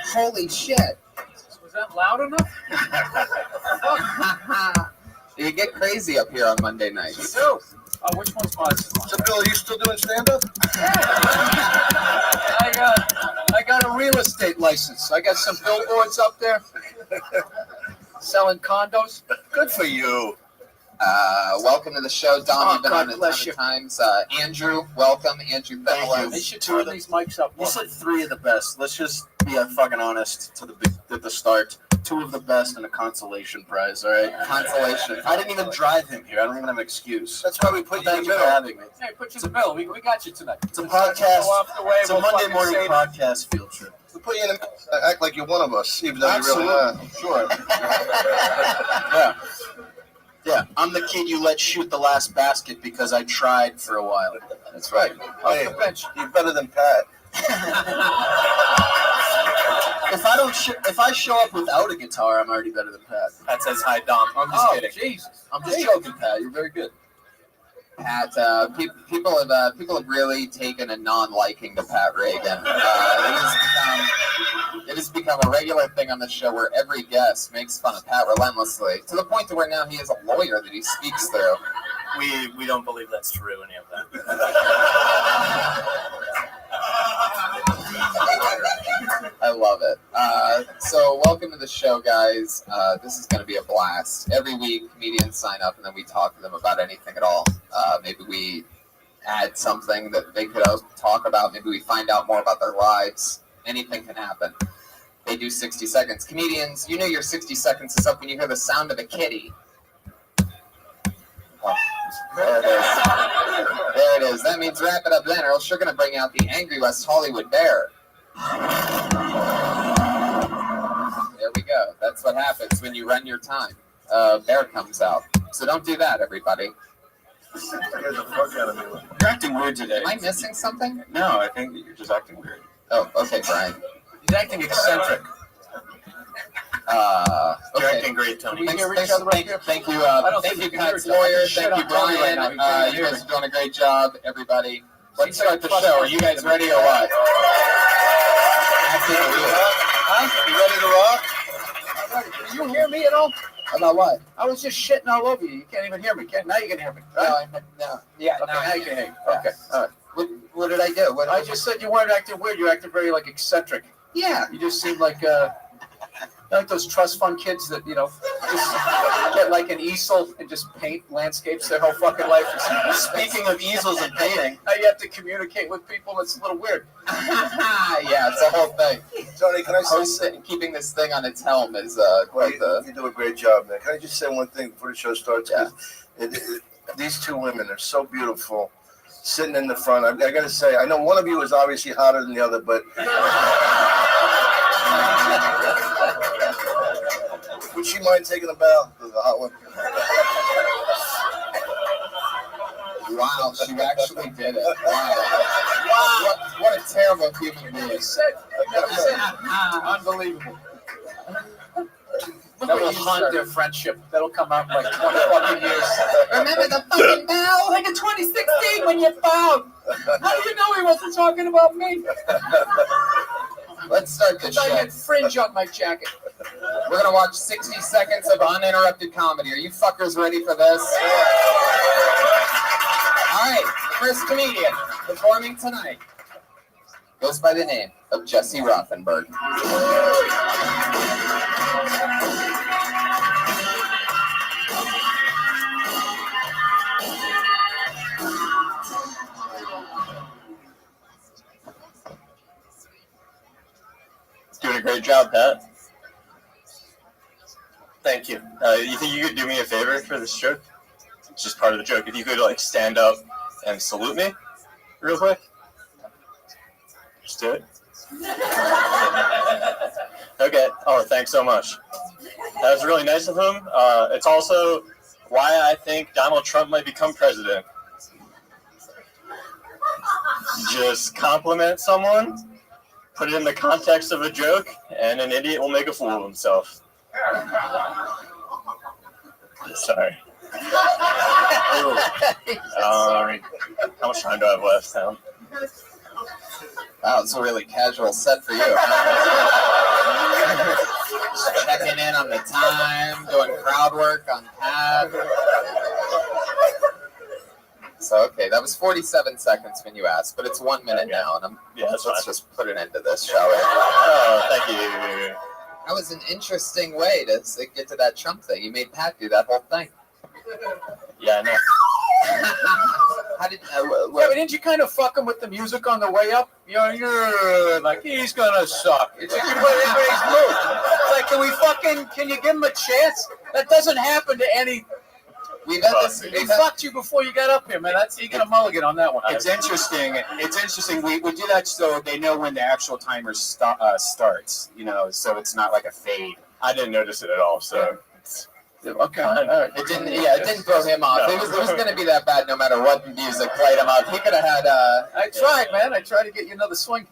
Holy shit. Was that loud enough? You get crazy up here on Monday nights. You do. Which one's mine? So, Bill, are you still doing stand-up? I got a real estate license. I got some billboards up there selling condos. Good for you. Welcome to the show, Don. You've been God on a bless ton you. of times. Andrew, welcome. Andrew Bellows. They should turn these mics up. You said 3 of the best. Let's just be fucking honest at the start. 2 of the best and a consolation prize, all right? Consolation. I didn't even drive him here. I don't even have an excuse. That's why we put you in Thank the you for middle. having me. Hey, put you in the middle. We got you tonight. It's a podcast. Go off the way. It's a We'll Monday fucking morning save it. podcast field trip. We put you in the middle. Act like you're one of us, even though Absolutely. you're really not. Sure. Yeah, I'm the kid you let shoot the last basket because I tried for a while. That's right. Off the bench. You're better than Pat. If I show up without a guitar, I'm already better than Pat. Pat says hi, Dom. I'm just kidding. Jesus. I'm just joking, Pat. You're very good. Pat, people have really taken a non-liking to Pat Reagan. It has become a regular thing on the show where every guest makes fun of Pat relentlessly, to the point to where now he has a lawyer that he speaks through. We don't believe that's true, any of that. I love it. So welcome to the show, guys. This is going to be a blast. Every week, comedians sign up, and then we talk to them about anything at all. Maybe we add something that they could talk about. Maybe we find out more about their lives. Anything can happen. They do 60 seconds. Comedians, you know your 60 seconds is up when you hear the sound of a kitty. Oh, there it is. There it is. That means wrap it up then, or else you're going to bring out the angry West Hollywood bear. There we go. That's what happens when you run your time. Bear comes out. So don't do that, everybody. Scared the fuck out of me. You're acting weird today. Am I missing something? No, I think that you're just acting weird. Oh, okay, Brian. He's acting eccentric. You're Okay. acting great, Tony. Can we hear each other right here? Thank you, think you can hear Pat's each other. lawyer. Shit, Thank you, I'm telling you right Brian. now, you can't You hear guys me. are doing a great job, everybody. Let's Seems like start the show. Are you guys ready or what? Absolutely. You ready to rock? Can you hear me at all? About what? I was just shitting all over you. You can't even hear me. Now you can hear me. No, Right? no. Yeah, Okay, no. now you can hear me. Okay. All right. What did I do? I just said you weren't acting weird. You're acting very eccentric. Yeah. You just seem like those trust fund kids that just get like an easel and just paint landscapes their whole fucking life. Speaking of easels and painting, Now you have to communicate with people. It's a little weird. Yeah, it's the whole thing. Tony, can I say Keeping this thing on its helm is Well, quite the. you do a great job, man. Can I just say one thing before the show starts? Yeah. These two women are so beautiful, sitting in the front. I got to say, I know one of you is obviously hotter than the other, but would she mind taking a bow? The hot one. Wow, she actually did it. Wow. What a terrible human being. Unbelievable. That will haunt their friendship. That'll come out in like 20 fucking years. Remember the fucking bell? Like in 2016 when you found. How do you know he wasn't talking about me? Let's start the I show. had fringe on my jacket. We're gonna watch 60 seconds of uninterrupted comedy. Are you fuckers ready for this? All right, the first comedian performing tonight goes by the name of Jesse Rothenberg. doing a great job, Pat. Thank you. You think you could do me a favor for this joke? It's just part of the joke. If you could, stand up and salute me real quick. Just do it. Okay. Oh, thanks so much. That was really nice of him. It's also why I think Donald Trump might become president. Just compliment someone, put it in the context of a joke, and an idiot will make a fool of himself. Sorry. How much time do I have left, Tom? Wow, it's a really casual set for you. Checking in on the time, doing crowd work on pad. So, okay, that was 47 seconds when you asked, but it's 1 minute now, and let's just put an end to this, shall we? Oh, thank you. That was an interesting way to get to that Trump thing. You made Pat do that whole thing. Yeah, I know. How did? But didn't you kind of fuck him with the music on the way up? You're like, he's gonna suck. It's like everybody's mood. It's like, can you give him a chance? That doesn't happen to any. We've had this. They fucked you before you got up here, man. You get a mulligan on that one. It's interesting. We do that so they know when the actual timer starts. So it's not like a fade. I didn't notice it at all, so. Okay. All right. It didn't throw him off. No. It was going to be that bad no matter what music played him up. He could have had. I tried, man. I tried to get you another swing.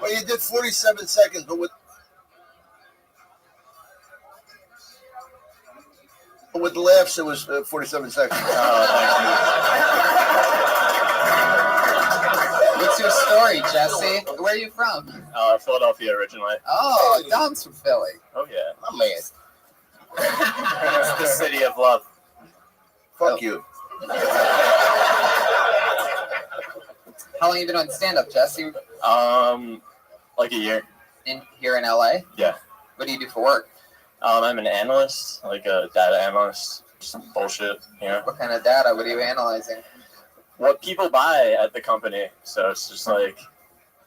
Well, you did 47 seconds, but with laughs, it was 47 seconds. What's your story, Jesse? Where are you from? Philadelphia originally. Oh, Dom's from Philly. Oh, yeah. My man. It's the city of love. Fuck you. How long have you been on stand-up, Jesse? Like a year. Here in LA? Yeah. What do you do for work? I'm an analyst, like a data analyst. Some bullshit, What kind of data? What are you analyzing? What people buy at the company. So it's just like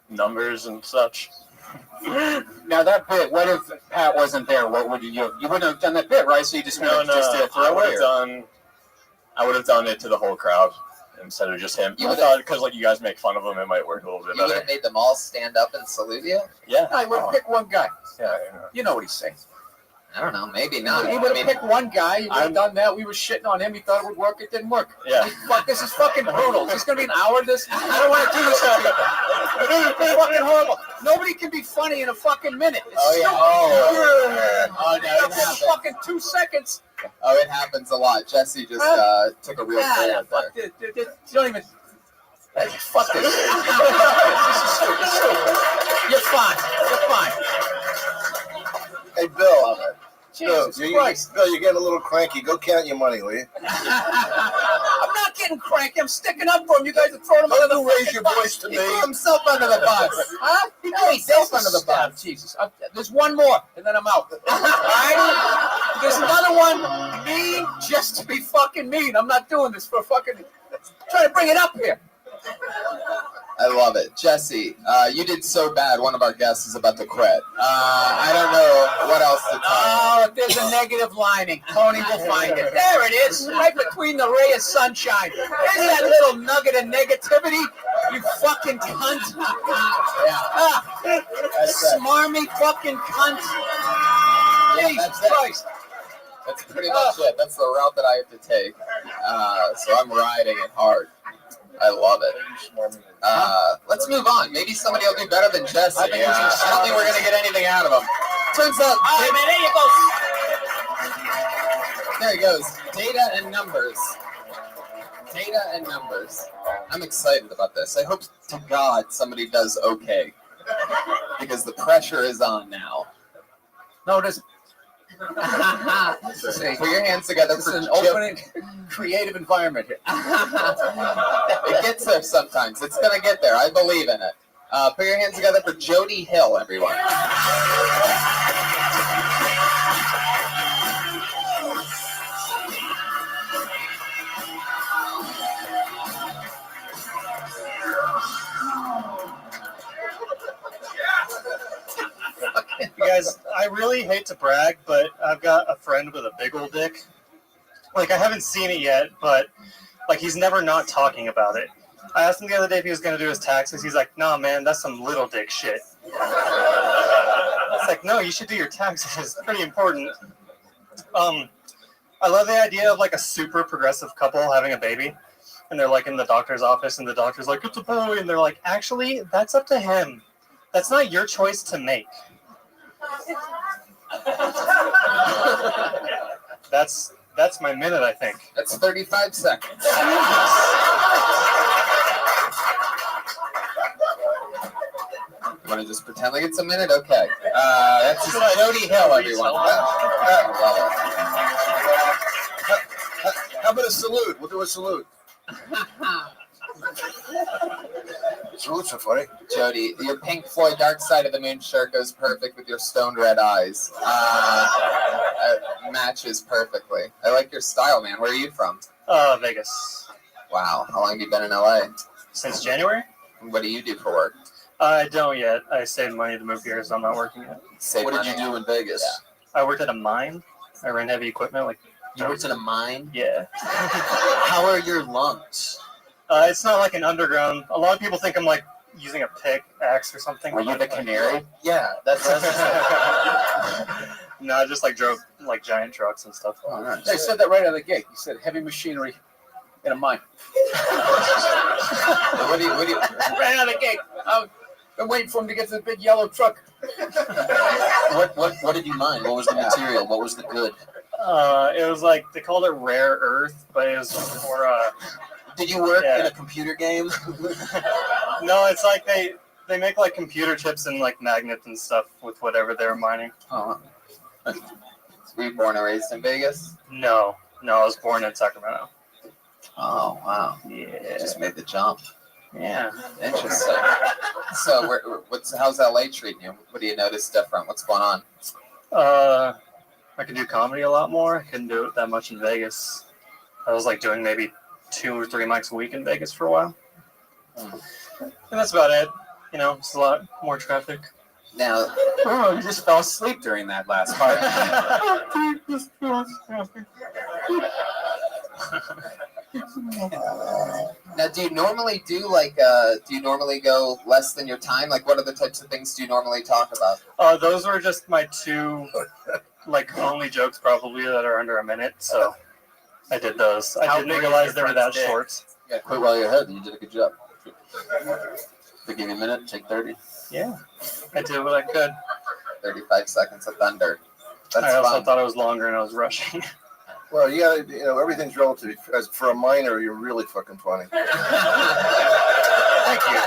numbers and such. Now that bit, what if Pat wasn't there? What would you wouldn't have done that bit, right? So you just did a I throwaway. would have done it to the whole crowd instead of just him. I thought because you guys make fun of him, it might work a little bit You would better. have made them all stand up and salute you? Yeah. I would have picked one guy. Yeah. You know what he's saying. I don't know. Maybe not. He would have picked one guy. He would have done that. We were shitting on him. He thought it would work. It didn't work. Yeah. Fuck, this is fucking brutal. Is this going to be an hour of this? I don't want to do this to people. It's fucking horrible. Nobody can be funny in a fucking minute. It's stupid. Oh, no, it happens. Fucking 2 seconds. Oh, it happens a lot. Jesse just took a real pull Fuck there. this. You don't even... Fuck this. This is stupid. You're fine. Hey, Bill. Jesus Christ. Bill, you're getting a little cranky. Go count your money, will you? I'm not getting cranky. I'm sticking up for him. You guys are throwing him under the raise your voice to He me. threw himself under the bus. Huh? He threw himself under the bus. Jesus. There's one more, and then I'm out. All right? There's another one. Mean just to be fucking mean. I'm not doing this for fucking... trying to bring it up here. I love it. Jesse, you did so bad, one of our guests is about to quit. I don't know what else to tell you. Oh, if there's a negative lining, Tony will find it. There it is, right between the ray of sunshine. There's that little nugget of negativity, you fucking cunt. Smarmy fucking cunt. Jesus Christ. That's pretty much it. That's the route that I have to take. So I'm riding it hard. I love it. Let's move on. Maybe somebody will do better than Jesse. I don't think we're going to get anything out of him. Turns out... All right, man, there you go. There he goes. Data and numbers. Data and numbers. I'm excited about this. I hope to God somebody does okay. Because the pressure is on now. No, it isn't. Put your hands together It's for an open, creative environment here. It gets there sometimes. It's going to get there. I believe in it. Put your hands together for Jody Hill, everyone. You guys, I really hate to brag, but I've got a friend with a big old dick. I haven't seen it yet, but, he's never not talking about it. I asked him the other day if he was going to do his taxes. He's like, nah, man, that's some little dick shit. It's like, no, you should do your taxes. It's pretty important. I love the idea of, a super progressive couple having a baby. And they're, in the doctor's office, and the doctor's like, it's a boy. And they're like, actually, that's up to him. That's not your choice to make. That's my minute, I think. That's 35 seconds. Want want to just pretend like it's a minute? Okay. That's Jody Hill, everyone. How about a salute? We'll do a salute. Salutes are funny. Jody, your Pink Floyd Dark Side of the Moon shirt goes perfect with your stoned red eyes. Matches perfectly. I like your style, man. Where are you from? Vegas. Wow. How long have you been in LA? Since January? What do you do for work? I don't yet. I saved money to move here, so I'm not working yet. What did you do in Vegas? I worked at a mine. I ran heavy equipment. You worked at a mine? Yeah. How are your lungs? It's not like an underground. A lot of people think I'm like using a pickaxe or something. Were you the canary? Yeah, that's No, I just like drove like giant trucks and stuff. Oh, nice. They said that right out of the gate. He said heavy machinery in a mine. What do you Right out of the gate. I've been waiting for him to get to the big yellow truck. What did you mine? What was the material? What was the good? It was like they called it rare earth, but it was for Did you work Yeah. in a computer game? No, it's like they make like computer chips and like magnets and stuff with whatever they were mining. Oh. Were you born and raised in Vegas? No, I was born in Sacramento. Oh, wow. Yeah. Just made the jump. Yeah. Interesting. So, how's LA treating you? What do you notice different? What's going on? I could do comedy a lot more. I couldn't do it that much in Vegas. I was like doing maybe 2 or 3 mics a week in Vegas for a while. And that's about it. You know, it's a lot more traffic. Now, Oh, you just fell asleep during that last part. now, do you normally go less than your time? Like, what other types of things do you normally talk about? Those were just my 2 like only jokes probably that are under a minute. So I did those. I didn't realize they were that short. Yeah, quit while you're ahead. You did a good job. They give you a minute, take 30. Yeah, I did what I could. 35 seconds of thunder. That's I also fun. thought I was longer and I was rushing. Well, you gotta, everything's relative. As for a minor, you're really fucking funny. Thank you.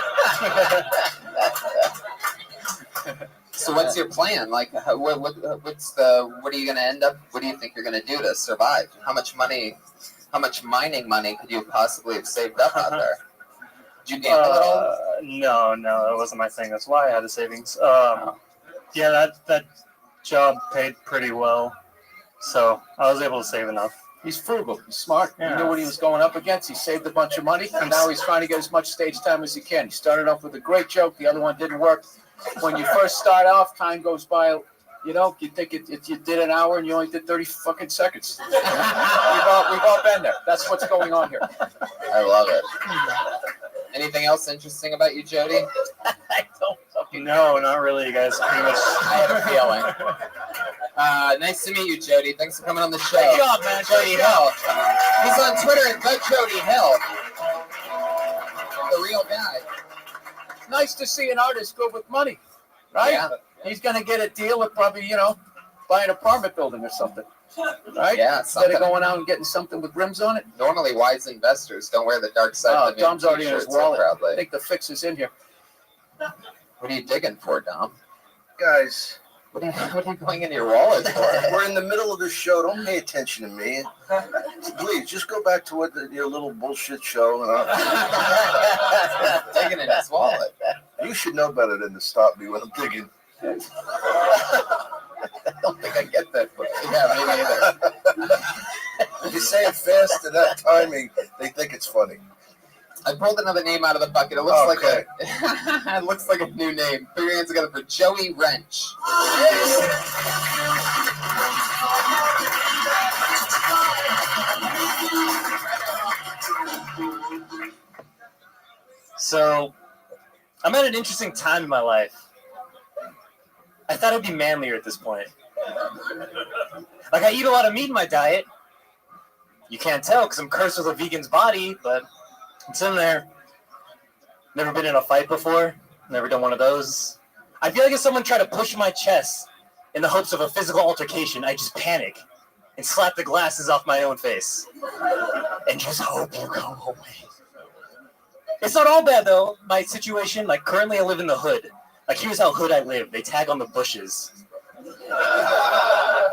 So what's your plan? Like, what are you going to end up? What do you think you're going to do to survive? How much mining money could you possibly have saved up out there? Did you gamble at all? No, that wasn't my thing. That's why I had the savings. Yeah, that job paid pretty well, so I was able to save enough. He's frugal. He's smart. Yeah. He knew what he was going up against. He saved a bunch of money, and now he's trying to get as much stage time as he can. He started off with a great joke. The other one didn't work. When you first start off, time goes by. You think you did an hour and you only did 30 fucking seconds. We've all been there. That's what's going on here. I love it. Anything else interesting about you, Jody? I don't fucking No, not really. You guys pretty much. I had a feeling. Nice to meet you, Jody. Thanks for coming on the show. Good job, man. Jody Hill. He's on Twitter at @JodyHill. The real guy. Nice to see an artist go with money, right? Yeah. He's going to get a deal with probably, buy an apartment building or something, right? Yeah, Instead of going out and getting something with rims on it. Normally, wise investors don't wear the dark side of the moon Dom's already in his t-shirts so wallet. I proudly. think the fix is in here. What are you digging for, Dom? Guys, What are you going in your wallet for? we're in the middle of the show. Don't pay attention to me. Please, just go back to your little bullshit show. Digging in his wallet. You should know better than to stop me when I'm digging. I don't think I get that. But yeah, maybe either. If you say it fast and that timing, they think it's funny. I pulled another name out of the bucket. It looks Okay. it looks like a new name. Put your hands together for Joey Wrench. So, I'm at an interesting time in my life. I thought I'd be manlier at this point. Like, I eat a lot of meat in my diet. You can't tell because I'm cursed with a vegan's body, but it's in there. Never been in a fight before. Never done one of those. I feel like if someone tried to push my chest in the hopes of a physical altercation, I just panic and slap the glasses off my own face and just hope you go away. It's not all bad though. My situation, like currently I live in the hood. Like, here's how hood I live. They tag on the bushes.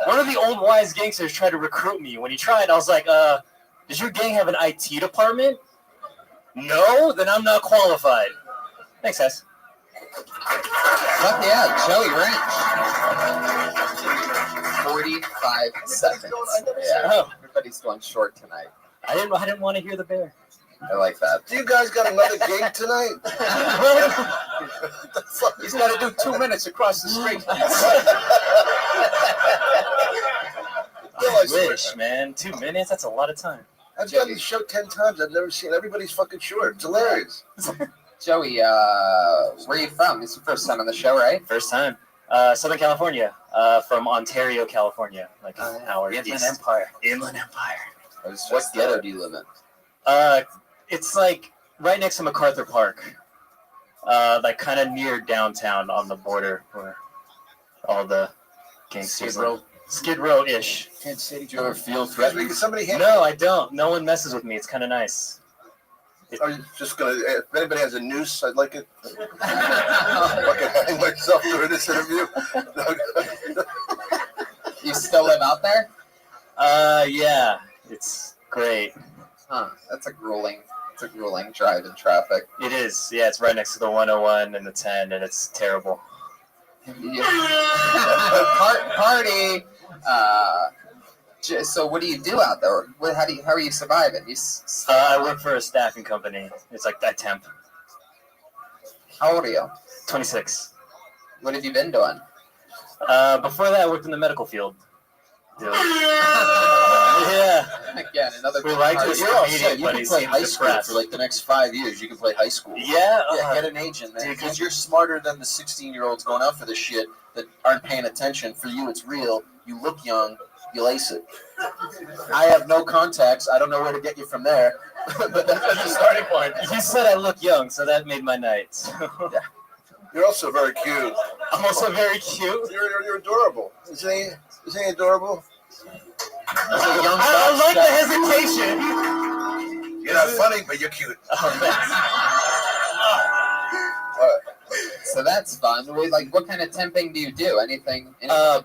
One of the old wise gangsters tried to recruit me. When he tried, I was like, does your gang have an IT department? No? Then I'm not qualified. Thanks, guys. Fuck yeah, Joey Wrench. 45 seconds. Yeah, everybody's going short tonight. I didn't want to hear the bear. I like that. Do you guys got another gig tonight? He's got to do 2 minutes across the street. I wish, man. 2 minutes? That's a lot of time. I've done the show 10 times. I've never seen everybody's fucking short. It's hilarious. Joey, where are you from? This is your first time on the show, right? First time. Southern California. From Ontario, California. Like an hour Inland east. Empire. Inland Empire. What ghetto do you live in? It's like right next to MacArthur Park. Like kind of near downtown on the border where all the gangsters. Skid Row-ish. Kansas City. Did you ever feel Can threatened? somebody hand No, I don't. No one messes with me. It's kind of nice. Are you just gonna? If anybody has a noose, I'd like it. Fucking hang myself during this interview. You still live out there? Yeah. It's great. Huh. That's a grueling drive in traffic. It is. Yeah, it's right next to the 101 and the 10, and it's terrible. Yeah. Party. So what do you do out there? How are you surviving? I work for a staffing company. It's like that temp. How old are you? 26. What have you been doing? Before that, I worked in the medical field. Yeah. Again, another. We like party. this. You're all Comedian, set. You but can he play seems high school depressed. for like the next 5 years. You can play high school. Yeah. Yeah, get an agent, man. Dude, Because you're smarter than the 16-year-olds going out for this shit that aren't paying attention. For you, it's real. You look young. You lace it. I have no contacts. I don't know where to get you from there. But that's the starting point. You said I look young, so that made my night. You're also very cute. I'm also very cute. You're adorable. Isn't he adorable? I like the hesitation. You're not funny, but you're cute. Oh, thanks. So that's fun. What kind of temping do you do? Anything?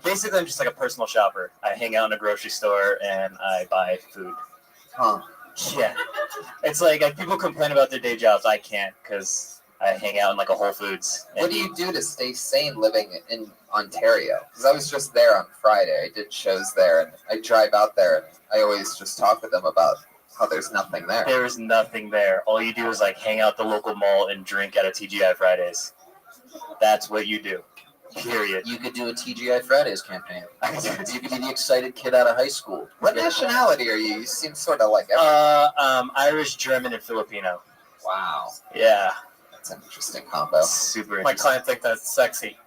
Basically, I'm just like a personal shopper. I hang out in a grocery store and I buy food. Huh. Yeah. It's like people complain about their day jobs. I can't because I hang out in like a Whole Foods. What do you do to stay sane living in Ontario? Because I was just there on Friday. I did shows there, and I drive out there, and I always just talk with them about how there's nothing there. There's nothing there. All you do is like hang out at the local mall and drink at a TGI Fridays. That's what you do. Period. You could do a TGI Fridays campaign. You could be the excited kid out of high school. What nationality are you? You seem sort of like. Irish, German, and Filipino. Wow, Yeah. that's an interesting combo. Super My interesting. client think that's sexy.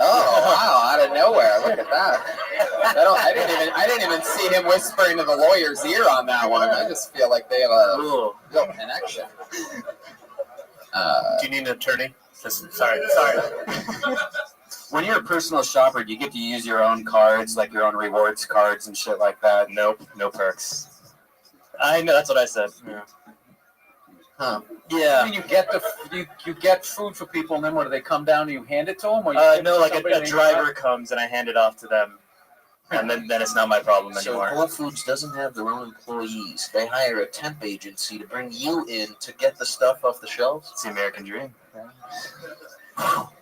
Oh wow! Out of nowhere, look at that. I didn't even see him whispering to the lawyer's ear on that one. I just feel like they have a Cool. real connection. Do you need an attorney? Sorry. When you're a personal shopper, do you get to use your own cards, like your own rewards cards and shit like that? Nope. No perks. I know. That's what I said. Yeah. Huh? I Yeah. mean, you get food for people, and then what do they come down and you hand it to them? Or you No, like somebody a they- driver comes and I hand it off to them, and then it's not my problem So anymore. Whole Foods doesn't have their own employees. They hire a temp agency to bring you in to get the stuff off the shelves. It's the American dream.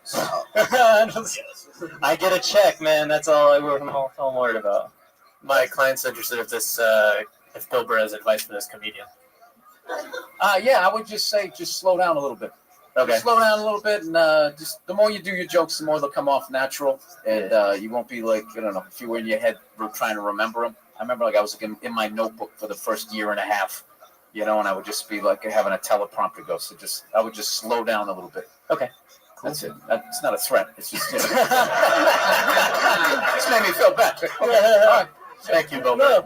So, I get a check, man. That's all I'm worried about. My client's interested if Bill Burr has advice for this comedian. Yeah, I would just say slow down a little bit. Okay. Slow down a little bit, and just the more you do your jokes, the more they'll come off natural, and you won't be like, I don't know, if you were in your head trying to remember them. I remember I was in my notebook for the first year and a half, and I would just be like having a teleprompter go. So I would just slow down a little bit. Okay. That's it. It's not a threat. It's just just made me feel bad. Okay. All right. Thank you, Bill. No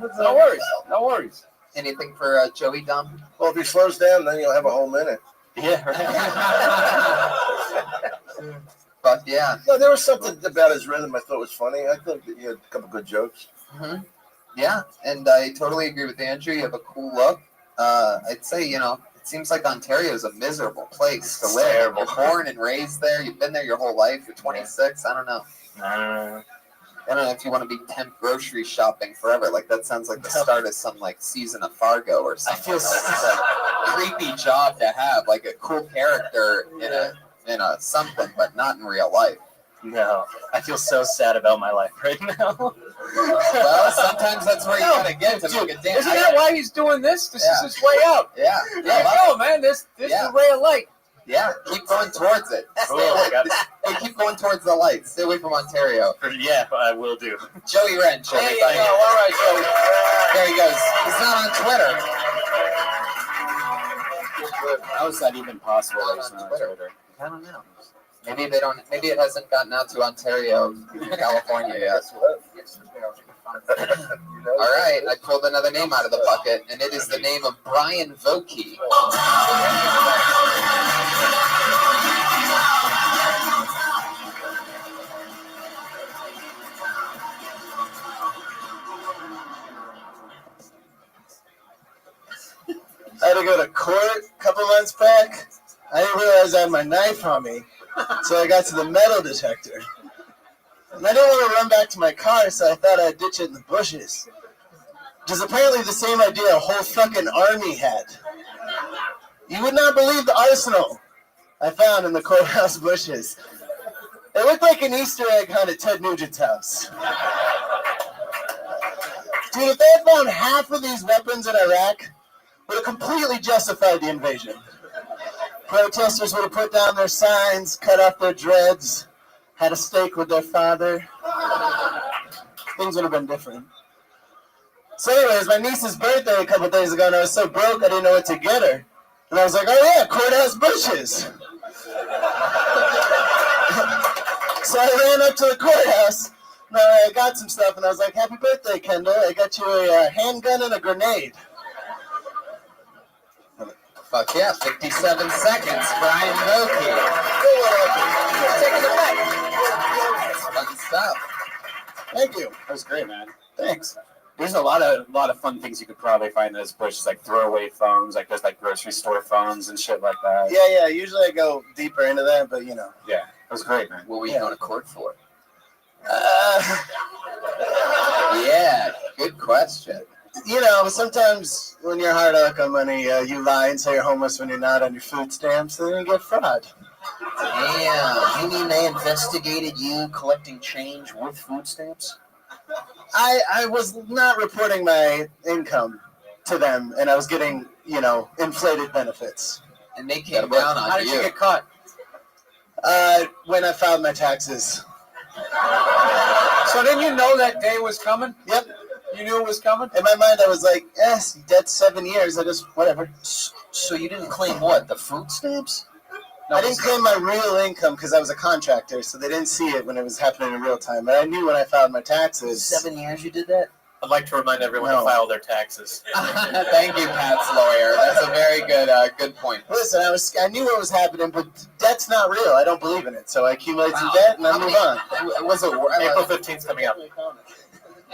worries. anything for Joey Dumb? Well, if he slows down, then you'll have a whole minute. Yeah. Right. But yeah. No, there was something about his rhythm I thought was funny. I thought that he had a couple good jokes. Yeah, and I totally agree with Andrew. You have a cool look. I'd say, It seems like Ontario is a miserable place to It's live. terrible. You're born and raised there. You've been there your whole life. You're 26. I don't know. I don't know if you want to be temp grocery shopping forever. Like that sounds like the start of some like season of Fargo or something. I feel It's a creepy job to have, like a cool character in a something, but not in real life. No, I feel so sad about my life right now. Well, sometimes that's where you gotta get to make a damn. Isn't that why he's doing this? This is his way out. Yeah, There you go, man. This is the ray of light. yeah. Keep going towards it. Stay Oh, away. God. Hey, keep going towards the light. Stay away from Ontario. Yeah, I will do. Joey Wrench. There you everybody. go. All right, Joey. There he goes. He's not on Twitter. How is that even possible? Not There's on no Twitter. Twitter. I don't know. Maybe they don't. Maybe it hasn't gotten out to Ontario, California yet. All right, I pulled another name out of the bucket, and it is the name of Brian Vokey. I had to go to court a couple months back. I didn't realize I had my knife on me, so I got to the metal detector. And I didn't want to run back to my car, so I thought I'd ditch it in the bushes. Which is apparently the same idea a whole fucking army had. You would not believe the arsenal I found in the courthouse bushes. It looked like an Easter egg hunt at Ted Nugent's house. Dude, if they had found half of these weapons in Iraq, would have completely justified the invasion. Protesters would have put down their signs, cut off their dreads, had a steak with their father. Things would have been different. So anyways, my niece's birthday a couple days ago, and I was so broke I didn't know what to get her. And I was like, oh yeah, courthouse bushes. So I ran up to the courthouse, and I got some stuff, and I was like, happy birthday, Kendall. I got you a handgun and a grenade. Fuck yeah, 57 seconds, Brian Vokey. Taking it back. Fun stuff. Thank you. That was great, man. Thanks. There's a lot of fun things you could probably find in those bushes, like throwaway phones, like those like grocery store phones and shit like that. Yeah. Usually I go deeper into that, but you know. Yeah, it was great, man. What were you Yeah. going to court for? Uh, Yeah, good question. you know, sometimes when you're hard up on money, you lie and say you're homeless when you're not on your food stamps, and then you get fraud. Damn. You mean they investigated you collecting change with food stamps? I was not reporting my income to them, and I was getting, you know, inflated benefits. And they came down on How did you get caught? When I filed my taxes. So then you know that day was coming? Yep. You knew it was coming? In my mind, I was like, yes, that's 7 years. I just, whatever. So you didn't claim what? The food stamps? I didn't claim my real income because I was a contractor, so they didn't see it when it was happening in real time. But I knew when I filed my taxes. 7 years you did that? I'd like to remind everyone No. to file their taxes. Thank you, Pat's lawyer. That's a very good point. Listen, I knew what was happening, but debt's not real. I don't believe in it. So I accumulate some debt and I move on. Was it? April 15th coming up.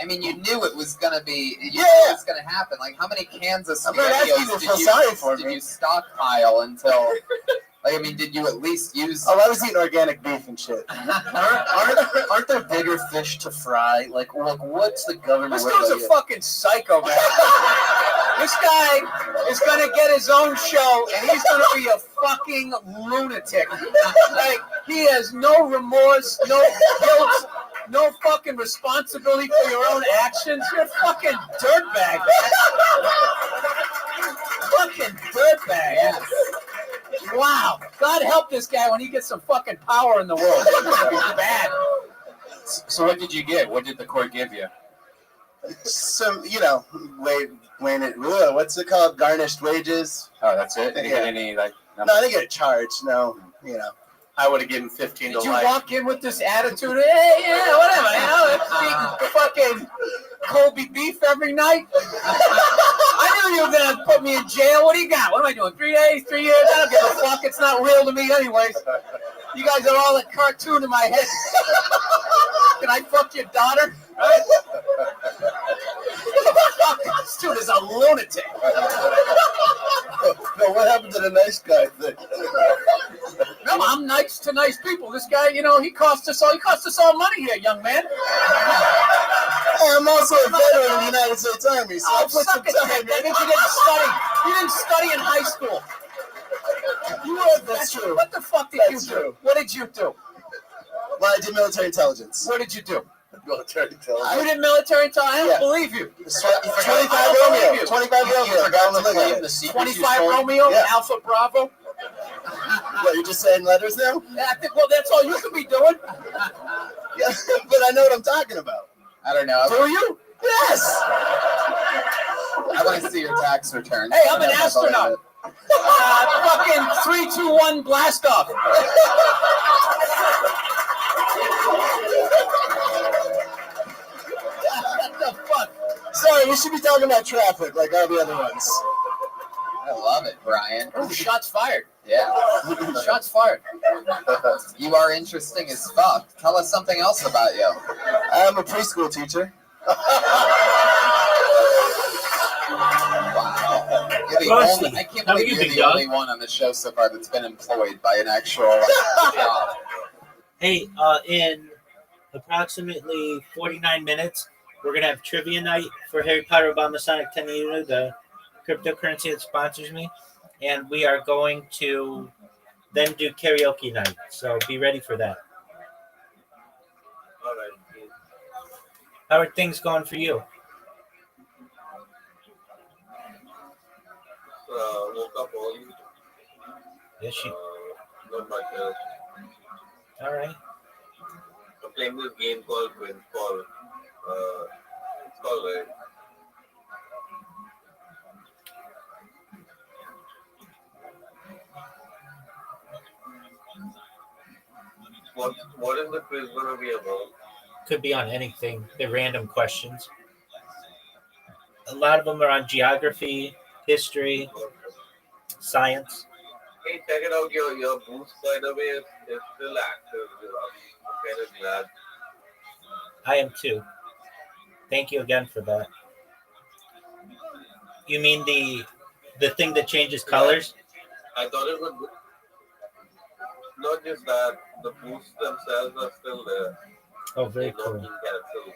I mean, you knew it was gonna be. You knew Yeah. it was gonna happen. Like, how many cans of I'm not asking you to SpaghettiOs feel sorry for did me. you stockpile until? Like, I mean, did you at least use? Oh, I was eating organic beef and shit. Aren't there bigger fish to fry? Like what's the government? This dude's a fucking psycho, man. This guy is gonna get his own show, and he's gonna be a fucking lunatic. Like, he has no remorse, no guilt, no fucking responsibility for your own actions. You're a fucking dirtbag. Fucking dirtbag. Yes. Wow. God help this guy when he gets some fucking power in the world. It's gonna be bad. So what did you get? What did the court give you? Some, you know, what's it called? Garnished wages. Oh, that's it? Did you get Yeah. any like? No, I didn't get a charge. No, you know. I would have given 15 Did to you life. walk in with this attitude? Hey, yeah, whatever. You know, it's eating fucking Colby beef every night. I knew you were gonna put me in jail. What do you got? What am I doing? 3 days, 3 years? I don't give a fuck. It's not real to me, anyways. You guys are all a cartoon in my head. Can I fuck your daughter? Right? This dude is a lunatic. No, what happened to the nice guy thing? No, I'm nice to nice people. This guy, he cost us all money here, young man. Hey, I'm also a veteran of the United States Army, so I put some suck it, time man. in. That means you didn't study. You didn't study in high school. That's true. What the fuck did That's you do? true. What did you do? Well, I did military intelligence. What did you do? Military intelligence. You did military intelligence? I don't Yeah. believe you. 25 Romeo. 25 You Romeo. forgot Down to the claim limit. the secrets 25 you stole? Romeo, Yeah. Alpha Bravo. What, you're just saying letters now? Yeah, well, that's all you could be doing. Yeah, but I know what I'm talking about. I don't know. Do you? Yes! I want to see your tax returns. Hey, I'm an I don't believe astronaut. it. Fucking 3, 2, 1 blast off. What the fuck? Sorry, we should be talking about traffic like all the other ones. I love it, Brian. Oh, shots fired. Yeah. Shots fired. You are interesting as fuck. Tell us something else about you. I'm a preschool teacher. Wow. You're the Frosty, only, I can't how believe you you're been, the dog? only one on the show so far that's been employed by an actual job. Hey, in approximately 49 minutes, we're going to have trivia night for Harry Potter Obama Sonic 10 Uno, the cryptocurrency that sponsors me. And we are going to then do karaoke night. So be ready for that. All right. How are things going for you? Woke up early. Yes, you. Not much else. All right. I'm playing this game called Windfall. It's called right. What is the quiz gonna be about? Could be on anything. They're random questions. A lot of them are on geography, history, science. Hey, check it out. Your boost, by the way, is still active. I'm kind of glad. I am too. Thank you again for that. You mean the thing that changes colors? I thought it would. Not just that, the boosts themselves are still there. Oh, very They're not cool. being cancelled.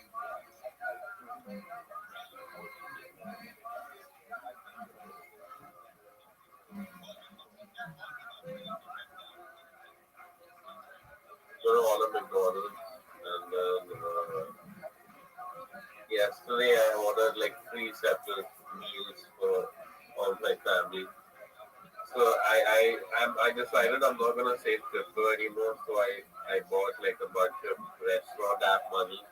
Go to all of McDonald's and then yesterday I ordered like 3 separate meals for all my family. So I decided I'm not gonna save crypto anymore. So I bought like a bunch of restaurant app money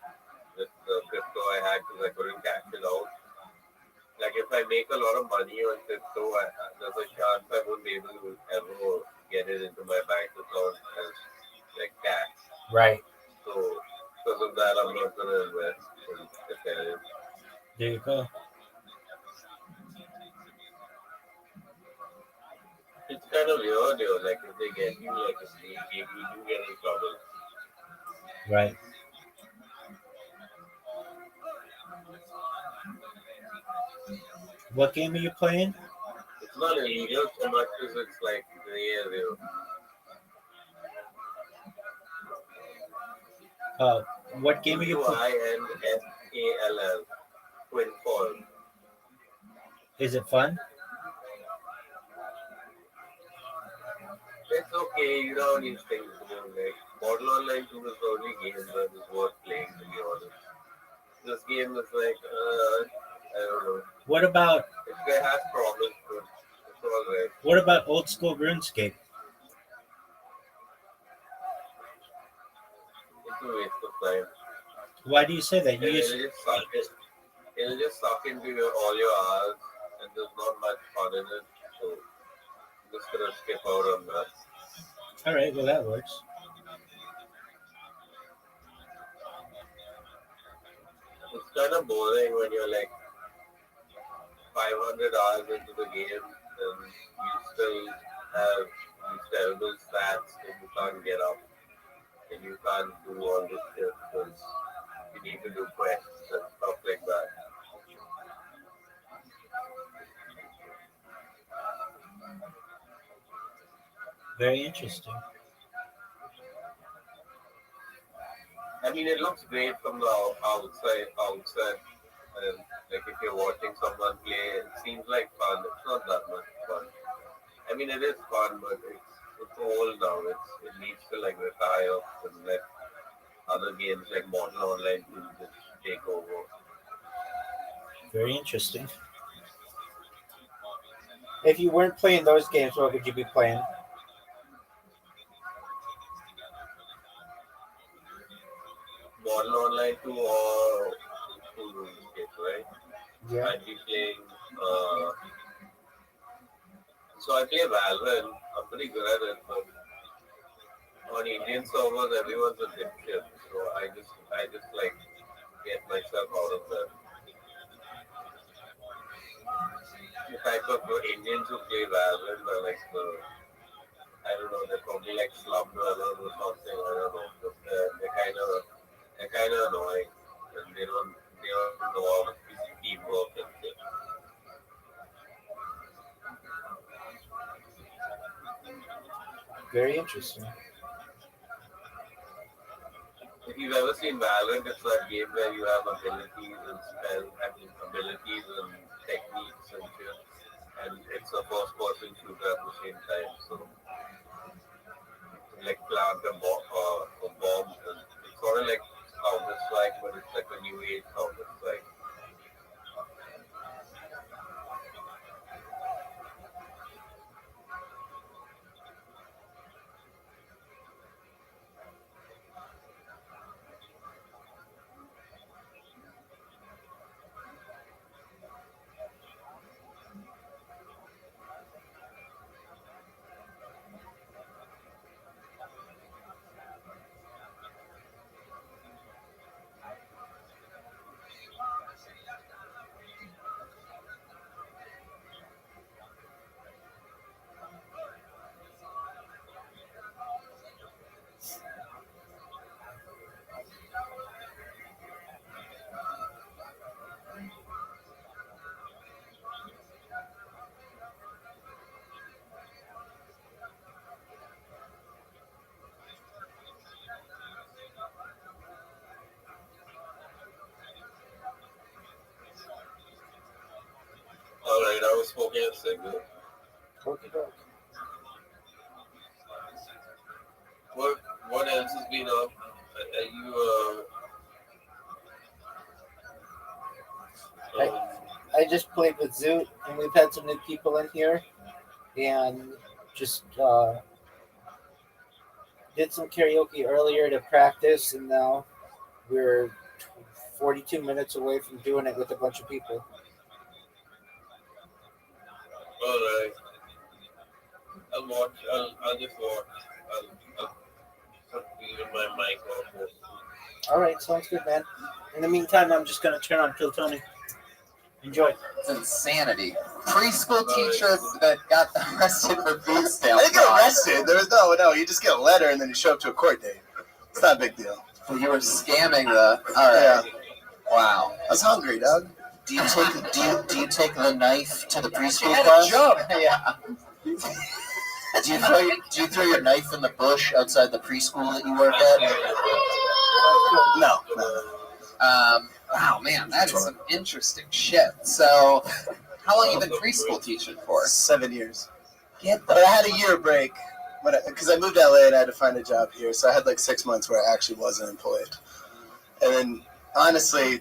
with the crypto I had because I couldn't cash it out. Like if I make a lot of money on crypto, there's a chance I won't be able to ever get it into my bank account as like cash. Right. So because of that, I'm not gonna invest in Ethereum. There you go. It's kind of weird, though. Like if they get you like a sneak game, you do get in trouble. Right. What game are you playing? It's not illegal so much as it's like gray area. What game are you playing? Winfall. Winfall. Is it fun? It's okay, you know these things. Like Model Online 2 is the only game that is worth playing, to be honest. This game is like, I don't know. What about It has problems, but it's alright. what about old school RuneScape? It's a waste of time. Why do you say that? It'll just suck into all your hours, and there's not much fun in it. So I'm just gonna skip out on that. All right, well that works. It's kind of boring when you're like 500 hours into the game and you still have these terrible stats and you can't get up and you can't do all this shit because you need to do quests and stuff like that. Very interesting. I mean, it looks great from the outside, and like if you're watching someone play, it seems like fun. It's not that much fun. I mean, it is fun, but it's old now. It needs to like retire and let other games like modern online will just take over. Very interesting. If you weren't playing those games, what would you be playing? Modern online too, or two rules games, right? Yeah. I'd be playing. So I play Valorant. I'm pretty good at it, but on Indian servers, everyone's a dipshit. So I just like get myself out of that. The type of Indians who play Valorant are like I don't know, they're probably like slum dwellers or something. I don't know. But they're kind of annoying, and they don't know how to teamwork and shit. Very interesting. If you've ever seen Valorant, it's that game where you have abilities and abilities and techniques and shit, and it's a first-person shooter at the same time. So like plant a bomb, and it's sort of like Counter Strike, but it's like a new age Counter Strike. All right, I was smoking a cigarette. Okay, doke. What else has been up? Are you I just played with Zoot, and we've had some new people in here, and just did some karaoke earlier to practice, and now we're 42 minutes away from doing it with a bunch of people. all right? I'll watch. I'll just watch. I'll put my mic off. All right, sounds good, man. In the meantime, I'm just going to turn on Kill Tony. Enjoy. It's insanity. Preschool teacher that got arrested for food stamp I didn't get fraud. arrested. There was no. You just get a letter and then you show up to a court date. It's not a big deal. So you were scamming the. All right. Yeah. Wow. I was hungry, dog. Do you take the knife to the preschool Had a class? job. Yeah. Do you throw your knife in the bush outside the preschool that you work at? No. Wow, man, that is some interesting shit. So, how long you been preschool teaching for? 7 years. Get But I had a year break because I moved to LA and I had to find a job here. So I had like 6 months where I actually wasn't employed. And then, honestly,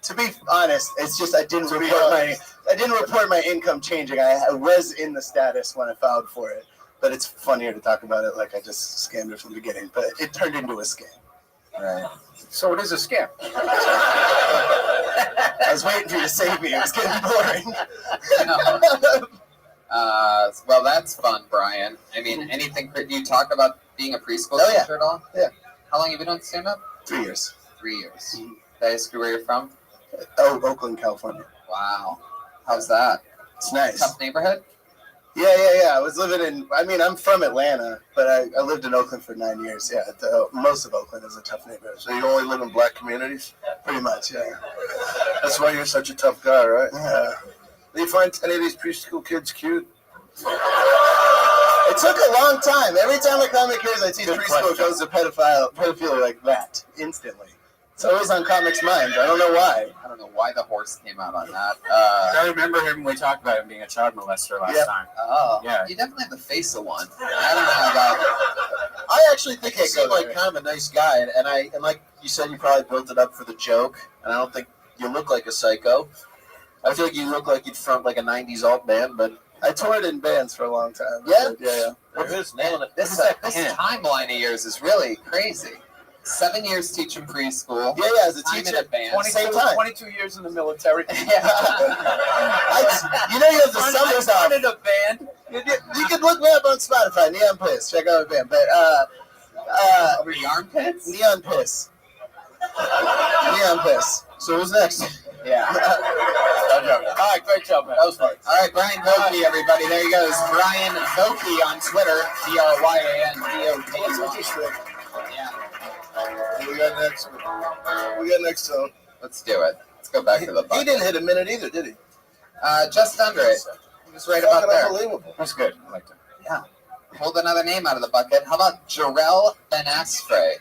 to be honest, it's just I didn't report my income changing. I was in the status when I filed for it, but it's funnier to talk about it like I just scammed it from the beginning. But it turned into a scam. Right. So it is a scam. I was waiting for you to save me. It was getting boring. Well, that's fun, Brian. I mean, anything? Do you talk about being a preschool Oh, yeah. teacher at all? Yeah. How long you been doing stand-up? 3 years. 3 years. Did I ask you where you're from? Oh, Oakland, California. Wow. How's that? It's nice. Tough neighborhood? Yeah. I was living in, I'm from Atlanta, but I lived in Oakland for 9 years. Yeah, most of Oakland is a tough neighborhood. So you only live in black communities? Pretty much, yeah. That's why you're such a tough guy, right? Yeah. Do you find any of these preschool kids cute? It's took a long time. Every time a comic hears I teach Good preschool, it question. goes to pedophilia like that, instantly. It's always on comics' minds. I don't know why. I don't know why the horse came out on that. I remember him when we talked about him being a child molester last Yep. time. Oh, Yeah. You definitely have the face of one. I don't know about. I actually think You I seem go like there. kind of a nice guy, and like you said, you probably built it up for the joke. And I don't think you look like a psycho. I feel like you look like you'd front like a '90s alt band, but I toured in bands for a long time. Yeah? Yeah. there is nailing it. This timeline of yours is really crazy. 7 years teaching preschool. Yeah, as a Time in teacher. a band. 22 years in the military. You know you have the summers off. in a band. You can look me up on Spotify, Neon Piss. Check out my band. But Over the armpits? Neon Piss. Neon Piss. So who's next? Yeah. All right, great job, man. That was fun. All right, Brian Vokey, everybody. There he goes. Brian Vokey on Twitter. BRYANVOT. Interesting. Yeah. We got next zone. Let's do it. Let's go back to the He bucket. didn't hit a minute either, did he? Just under it. He was right about Fucking there. unbelievable. That's good. I liked it. Yeah. Pulled another name out of the bucket. How about Jarrell Benasfre?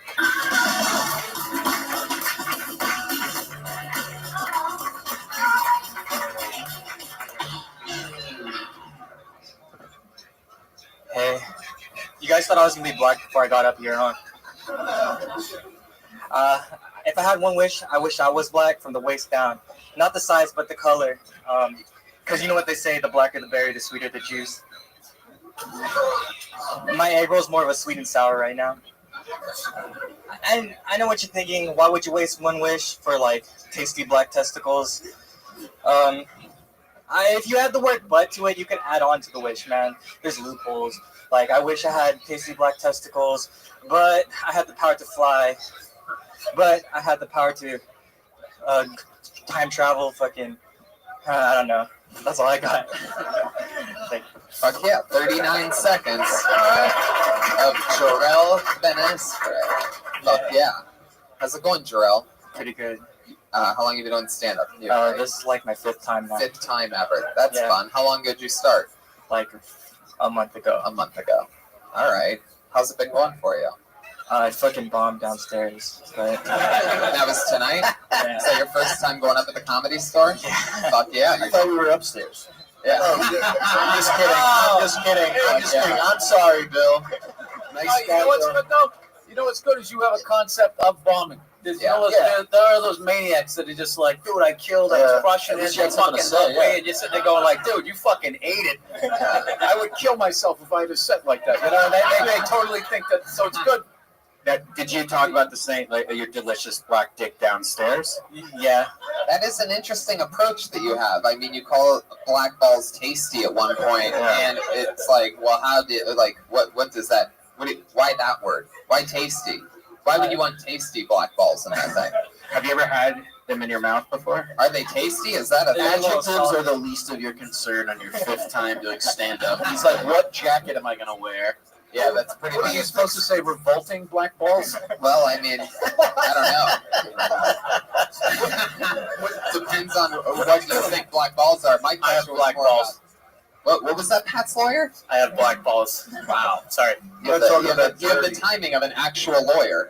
Hey, you guys thought I was gonna be black before I got up here, huh? If I had one wish, I wish I was black from the waist down. Not the size, but the color. Because you know what they say, the blacker the berry, the sweeter the juice. My egg roll's more of a sweet and sour right now. And I know what you're thinking. Why would you waste one wish for, like, tasty black testicles? If you add the word "but" to it, you can add on to the wish, man. There's loopholes. Like, I wish I had tasty black testicles, but I had the power to fly. But I had the power to time travel, I don't know. That's all I got. Fuck yeah, 39 seconds of Jarrell Benasfre. Fuck yeah. How's it going, Jarrell? Pretty good. How long have you been doing stand-up? This is like my 5th time now. 5th time ever. That's Yeah. fun. How long ago did you start? Like a month ago. A month ago. All right. How's it been going for you? I fucking bombed downstairs. But That was tonight? yeah. Is that your first time going up at the Comedy Store? Fuck yeah. I thought we were upstairs. Yeah. I'm just kidding. I'm just kidding. I'm just kidding. I'm sorry, Bill. Nice You know what's good though? You know what's good is you have a concept of bombing. There's, you know, there are those maniacs that are just like, dude, I killed, I was crushing At it, least you you had something to fucking say, way, and you're sitting there going like, dude, you fucking ate it. I would kill myself if I had a set like that. You know, and they totally think that, so it's good. Now, did you talk about the same, like your delicious black dick downstairs? Yeah. That is an interesting approach that you have. I mean, you call black balls tasty at one point, and it's like, well, how did, like, what does that, why that word? Why tasty? Why would you want tasty black balls in that thing? Have you ever had them in your mouth before? Are they tasty? Is that a thing? Adjectives are the least of your concern on your 5th time doing stand-up. He's like, what jacket am I going to wear? Yeah, that's pretty What much. are you supposed to say, revolting black balls? Well, I mean, I don't know. Depends on what you think black balls are. My I have question was black more balls. about- What was that, Pat's lawyer? I have black balls. Wow. Sorry. You have the timing of an actual lawyer.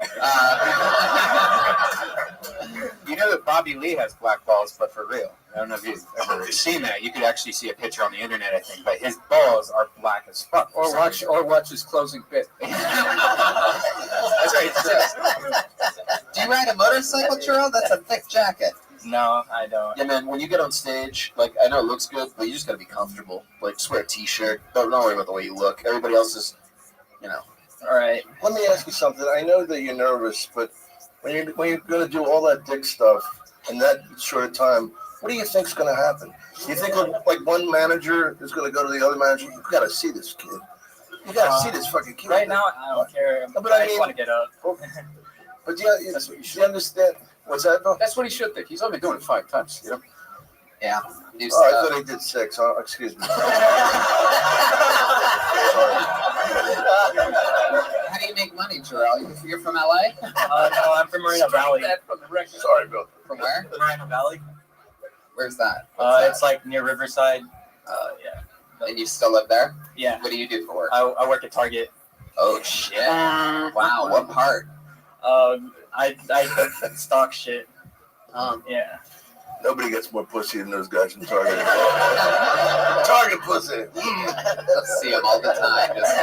You know that Bobby Lee has black balls, but for real. I don't know if you've ever seen that. You could actually see a picture on the internet, I think, but his balls are black as fuck. Or watch his closing bit. That's right. Do you ride a motorcycle, Jarrell? That's a thick jacket. No, I don't. Yeah, man, when you get on stage, like, I know it looks good, but you just got to be comfortable. Like, just wear a t-shirt. Don't worry about the way you look. Everybody else is, you know. All right. Let me ask you something. I know that you're nervous, but when you're going to do all that dick stuff in that short of time, what do you think's going to happen? Do you think like one manager is going to go to the other manager? You got to see this kid. You got to see this fucking kid. Right now, I don't care. But I I just mean- want to get up. But you understand. What's that, Bill? That's what he should think. He's only doing it 5 times. You know? Yeah. New Oh, I stuff. thought he did 6. Huh? Excuse me. How do you make money, Jarrell? You're from LA? No, I'm from Moreno Valley. That from the record. Sorry, Bill. From where? Moreno Valley. Where's that? What's It's like near Riverside. Yeah. And you still live there? Yeah. What do you do for work? I work at Target. Oh shit! Wow, what part? I stock shit. Yeah. Nobody gets more pussy than those guys from Target. Target pussy. See them all the time. Just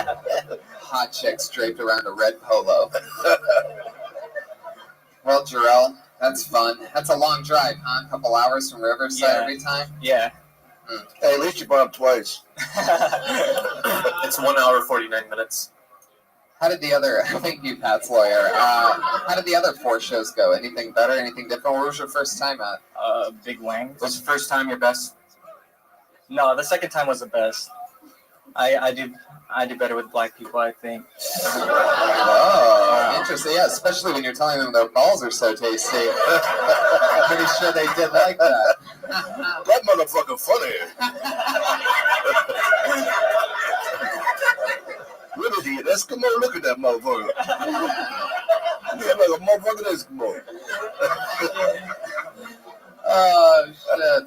hot chicks draped around a red polo. Well, Jarrell, that's fun. That's a long drive, huh? A couple hours from Riverside every time? Yeah. Hey, at least you brought up twice. It's 1 hour 49 minutes. How did the other, thank you, Pat's lawyer, how did the other 4 shows go? Anything better, anything different? What was your first time at? Big Wang. Was the first time your best? No, the second time was the best. I do better with black people, I think. Oh, interesting. Yeah, especially when you're telling them their balls are so tasty. I'm pretty sure they did like that. That motherfucker funny. What is he, an Eskimo? Look at that motherfucker. He's like a motherfucking Eskimo. Oh, shit.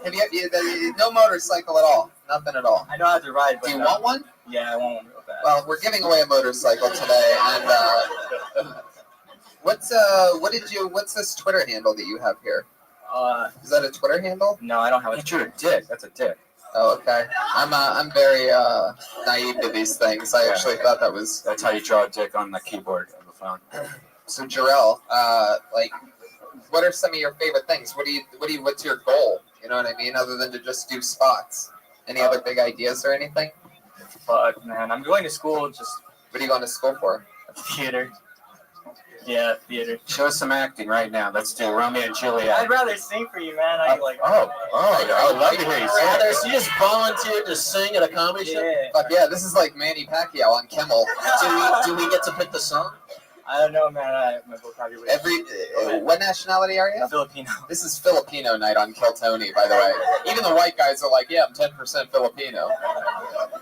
Have you no motorcycle at all? Nothing at all? I know how to ride, but do you want one? Yeah, I want one real bad. Well, we're giving away a motorcycle today, and what's this Twitter handle that you have here? Is that a Twitter handle? No, I don't have a Twitter. Dick. That's a dick. Oh, okay. I'm very naive to these things. I actually thought that was. That's how you draw a dick on the keyboard of the phone. So, Jarrell, what are some of your favorite things? What's your goal? You know what I mean? Other than to just do spots. Any other big ideas or anything? Fuck, man. I'm going to school. Just. What are you going to school for? Theater. Yeah, theater. Show us some acting right now. Let's do Romeo and Juliet. I'd rather sing for you, man. I like. I would love to hear you sing. Rather, so you just volunteered to sing at a comedy show? Yeah. Fuck yeah! This is like Manny Pacquiao on Kimmel. Do we get to pick the song? I don't know, man. My vocabulary. What nationality are you? Filipino. This is Filipino night on Kill Tony, by the way. Even the white guys are like, yeah, I'm 10% Filipino.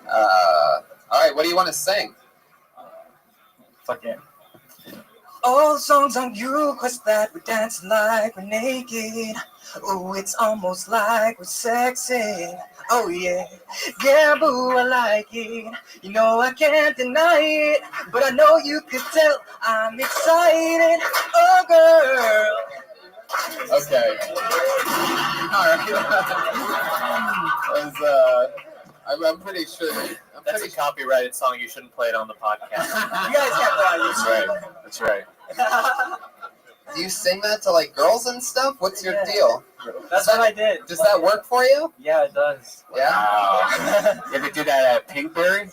All right, what do you want to sing? Fucking. All songs on you, cause that we dance like we're naked. Oh, it's almost like we're sexing. Oh yeah, yeah, boo, I like it. You know I can't deny it, but I know you could tell I'm excited. Oh girl. Okay. All right. I'm pretty sure. That's a copyrighted song. You shouldn't play it on the podcast. You guys can't play on YouTube. That's right. Do you sing that to like girls and stuff? What's your deal? That's what I did. Does that work for you? Yeah, it does. Yeah. You ever do that at Pinkberry?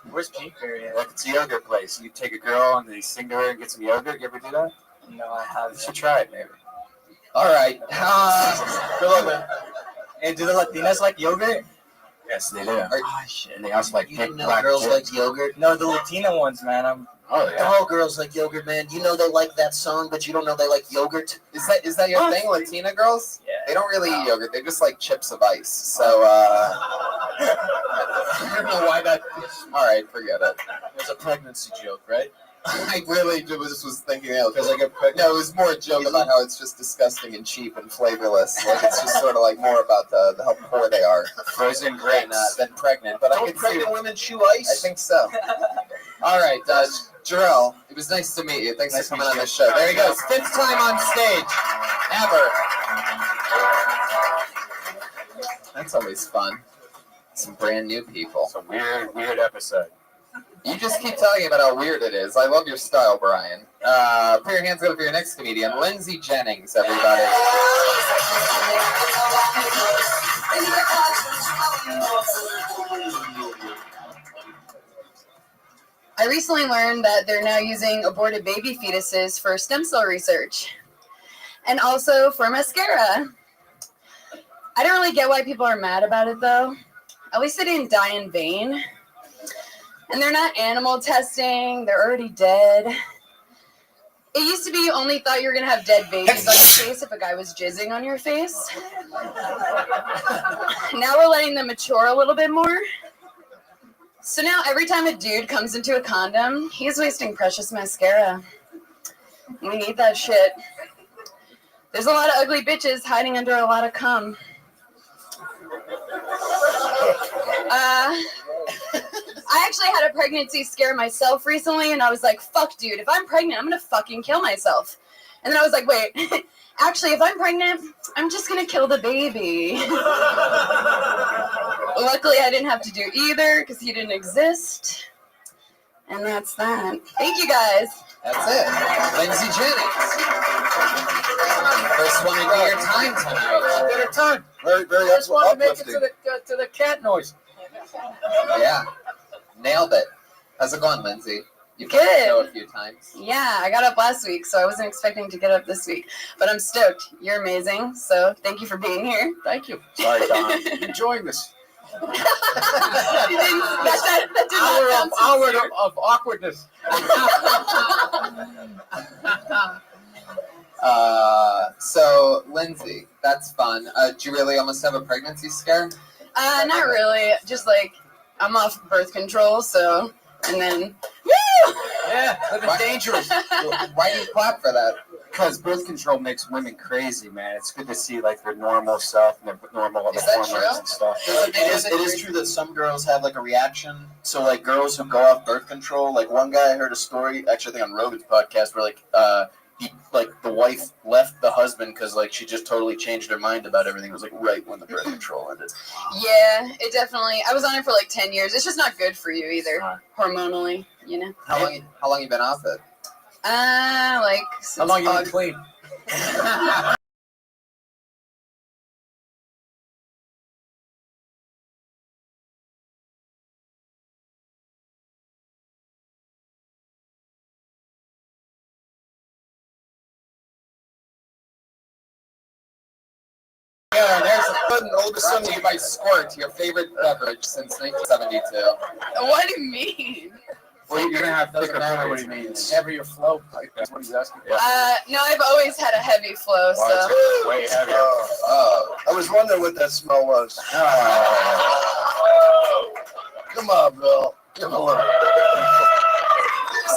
Where's Pinkberry at? Like it's a yogurt place. You take a girl and they sing to her and get some yogurt. You ever do that? No, I haven't. You should try it, maybe. All right. And do the Latinas like yogurt? Yes, they do. Oh shit. And they also like You pink know black girls chicks. like yogurt? No, the Latina ones, man. Oh yeah. All girls like yogurt, man. You know they like that song, but you don't know they like yogurt. Is that your thing, Latina girls? Yeah. They don't really eat yogurt. They just like chips of ice. So I don't know why that. All right, forget it. It was a pregnancy joke, right? I really was thinking because I get pregnant. No, it was more a joke about how it's just disgusting and cheap and flavorless. Like it's just sort of like more about the how poor they are. Frozen grapes. Than pregnant. But I Don't could pregnant see. women chew ice? I think so. All right, Jarrell, it was nice to meet you. Thanks for coming on the show. There he goes. 5th time on stage. Ever. That's always fun. Some brand new people. It's a weird episode. You just keep telling me about how weird it is. I love your style, Brian. Put your hands up for your next comedian, Lindsay Jennings, everybody. I recently learned that they're now using aborted baby fetuses for stem cell research and also for mascara. I don't really get why people are mad about it, though. At least they didn't die in vain. And they're not animal testing. They're already dead. It used to be you only thought you were going to have dead babies on your face if a guy was jizzing on your face. Now we're letting them mature a little bit more. So now every time a dude comes into a condom, he's wasting precious mascara. We need that shit. There's a lot of ugly bitches hiding under a lot of cum. I actually had a pregnancy scare myself recently, and I was like, fuck, dude, if I'm pregnant, I'm gonna fucking kill myself. And then I was like, wait, actually, if I'm pregnant, I'm just gonna kill the baby. Luckily, I didn't have to do either, because he didn't exist. And that's that. Thank you, guys. That's it. Lindsay Jennings. First one to do your time tonight. Did her time. Very, very I just wanted to make it uplifting. to the cat noise. Yeah. Nailed it. How's it going, Lindsay? You've Good. been on the show a few times. Yeah, I got up last week, so I wasn't expecting to get up this week. But I'm stoked. You're amazing, so thank you for being here. Thank you. Sorry, Don. Enjoying this that did not sound hour of awkwardness. So, Lindsay, that's fun. Do you really almost have a pregnancy scare? Not really. Just like I'm off birth control, so and then woo! Yeah, living dangerous. Why do you clap for that? Because birth control makes women crazy, man. It's good to see like their normal stuff and their normal other Is that hormones true? and stuff. It is true that some girls have like a reaction. So like girls who go off birth control, like one guy I heard a story, actually I think on Rogan's podcast, where the wife left the husband because like she just totally changed her mind about everything. It was like right when the birth control ended. Yeah, it definitely. I was on it for like 10 years. It's just not good for you either, hormonally. You know. How long you been off it? Like How long you been August. clean? Yeah, there's a good oldest son to you by Squirt, your favorite beverage since 1972. What do you mean? Well, you're gonna have thicker matter what periods. he means. Heavy your flow pipe. That's what he's asking. No, I've always had a heavy flow, so. It's way heavier. I was wondering what that smell was. Come on, Bill. Give him a look.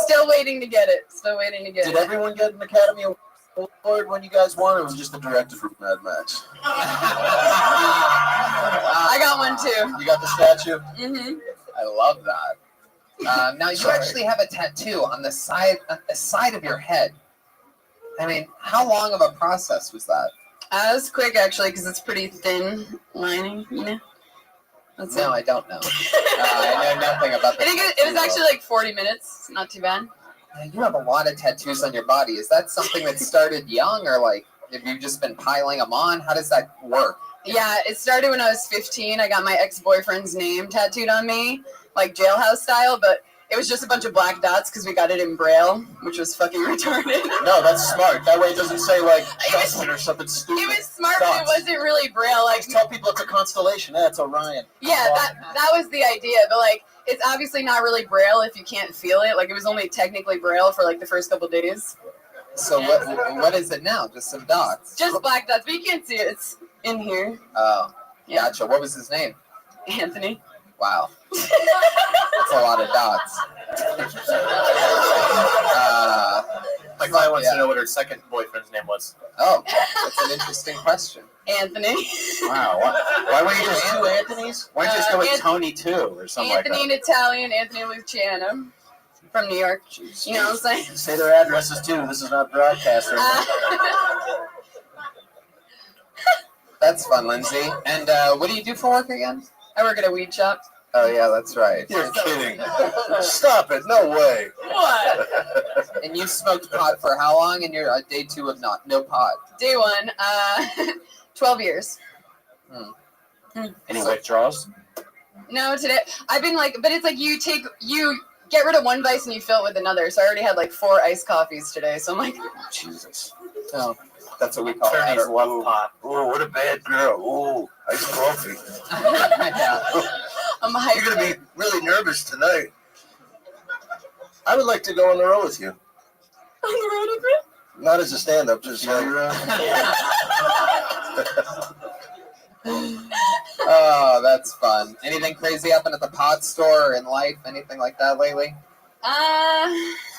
Still waiting to get it. Still waiting to get Did it. everyone get an Academy Award when you guys won, or was it just the director for Mad Max? I got one too. You got the statue? Mm-hmm. I love that. Now you actually have a tattoo on the side of your head. I mean, how long of a process was that? It was quick actually, because it's pretty thin lining, you know. That's No, it. I don't know. I know nothing about I the think it was actually like 40 minutes. Not too bad. You have a lot of tattoos on your body. Is that something that started young, or like have you just been piling them on? How does that work? Yeah, it started when I was 15. I got my ex-boyfriend's name tattooed on me, like jailhouse style, but it was just a bunch of black dots because we got it in Braille, which was fucking retarded. No, that's smart. That way it doesn't say like Justin or something stupid. It was smart, but it wasn't really Braille. Like, Just tell people it's a constellation. That's Orion. yeah, that was the idea, but like, it's obviously not really Braille if you can't feel it. Like, it was only technically Braille for like the first couple days. So what is it now? Just some dots? Just black dots, but you can't see it. It's in here. Oh, Yeah. gotcha. What was his name? Anthony. Wow. That's a lot of dots. My client wants to know what her second boyfriend's name was. Oh, that's an interesting question. Anthony. Wow. Why wouldn't you just Two Anthony's? Why don't you just go with Anth- Tony too or something Anthony like in Italian, Anthony Luciano from New York. You know what I'm saying? Say their addresses too. This is not broadcast. Or That's fun, Lindsay. And what do you do for work again? I work at a weed shop. Oh yeah, that's right. You're kidding. Stop it. No way. What? And you smoked pot for how long? And you're day 2 of no pot. Day 1, 12 years. that? Any withdrawals? No, today I've been like, but it's like you get rid of one vice and you fill it with another. So I already had like 4 iced coffees today. So I'm like, Jesus. Oh, that's what we call Attorneys it. love pot. Oh, what a bad girl. Oh, iced coffee. I'm hyped. You're going to be really nervous tonight. I would like to go on the road with you. On the road with me? Not as a stand-up, just like... Oh, that's fun. Anything crazy happen at the pot store or in life? Anything like that lately?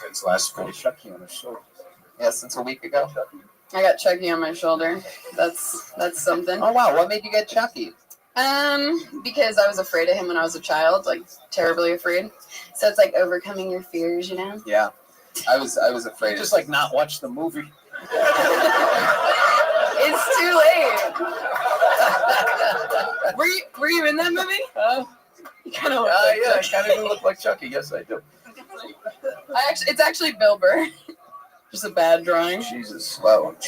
Since last week. Chucky on his shoulder. Yeah, since a week ago. I got Chucky on my shoulder. That's something. Oh wow, what made you get Chucky? Because I was afraid of him when I was a child, like terribly afraid. So it's like overcoming your fears, you know? Yeah. I was afraid. Just like not watch the movie. It's too late. Were you in that movie? You kind of look like yeah, I Chucky. kind of do look like Chucky. Yes, I do. It's actually Bill Burr. Just a bad drawing. Jesus. Wow. What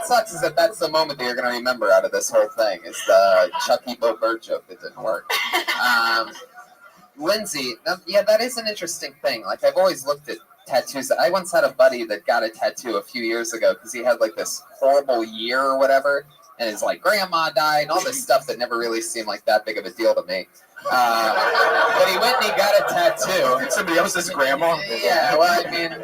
sucks is that that's the moment that you're going to remember out of this whole thing is the Chucky Bill Burr joke that didn't work. Lindsay, yeah, that is an interesting thing. Like, I've always looked at tattoos. I once had a buddy that got a tattoo a few years ago because he had, like, this horrible year or whatever, and his, like, grandma died and all this stuff that never really seemed like that big of a deal to me. But he went and he got a tattoo. Somebody else's grandma? Yeah, well, I mean,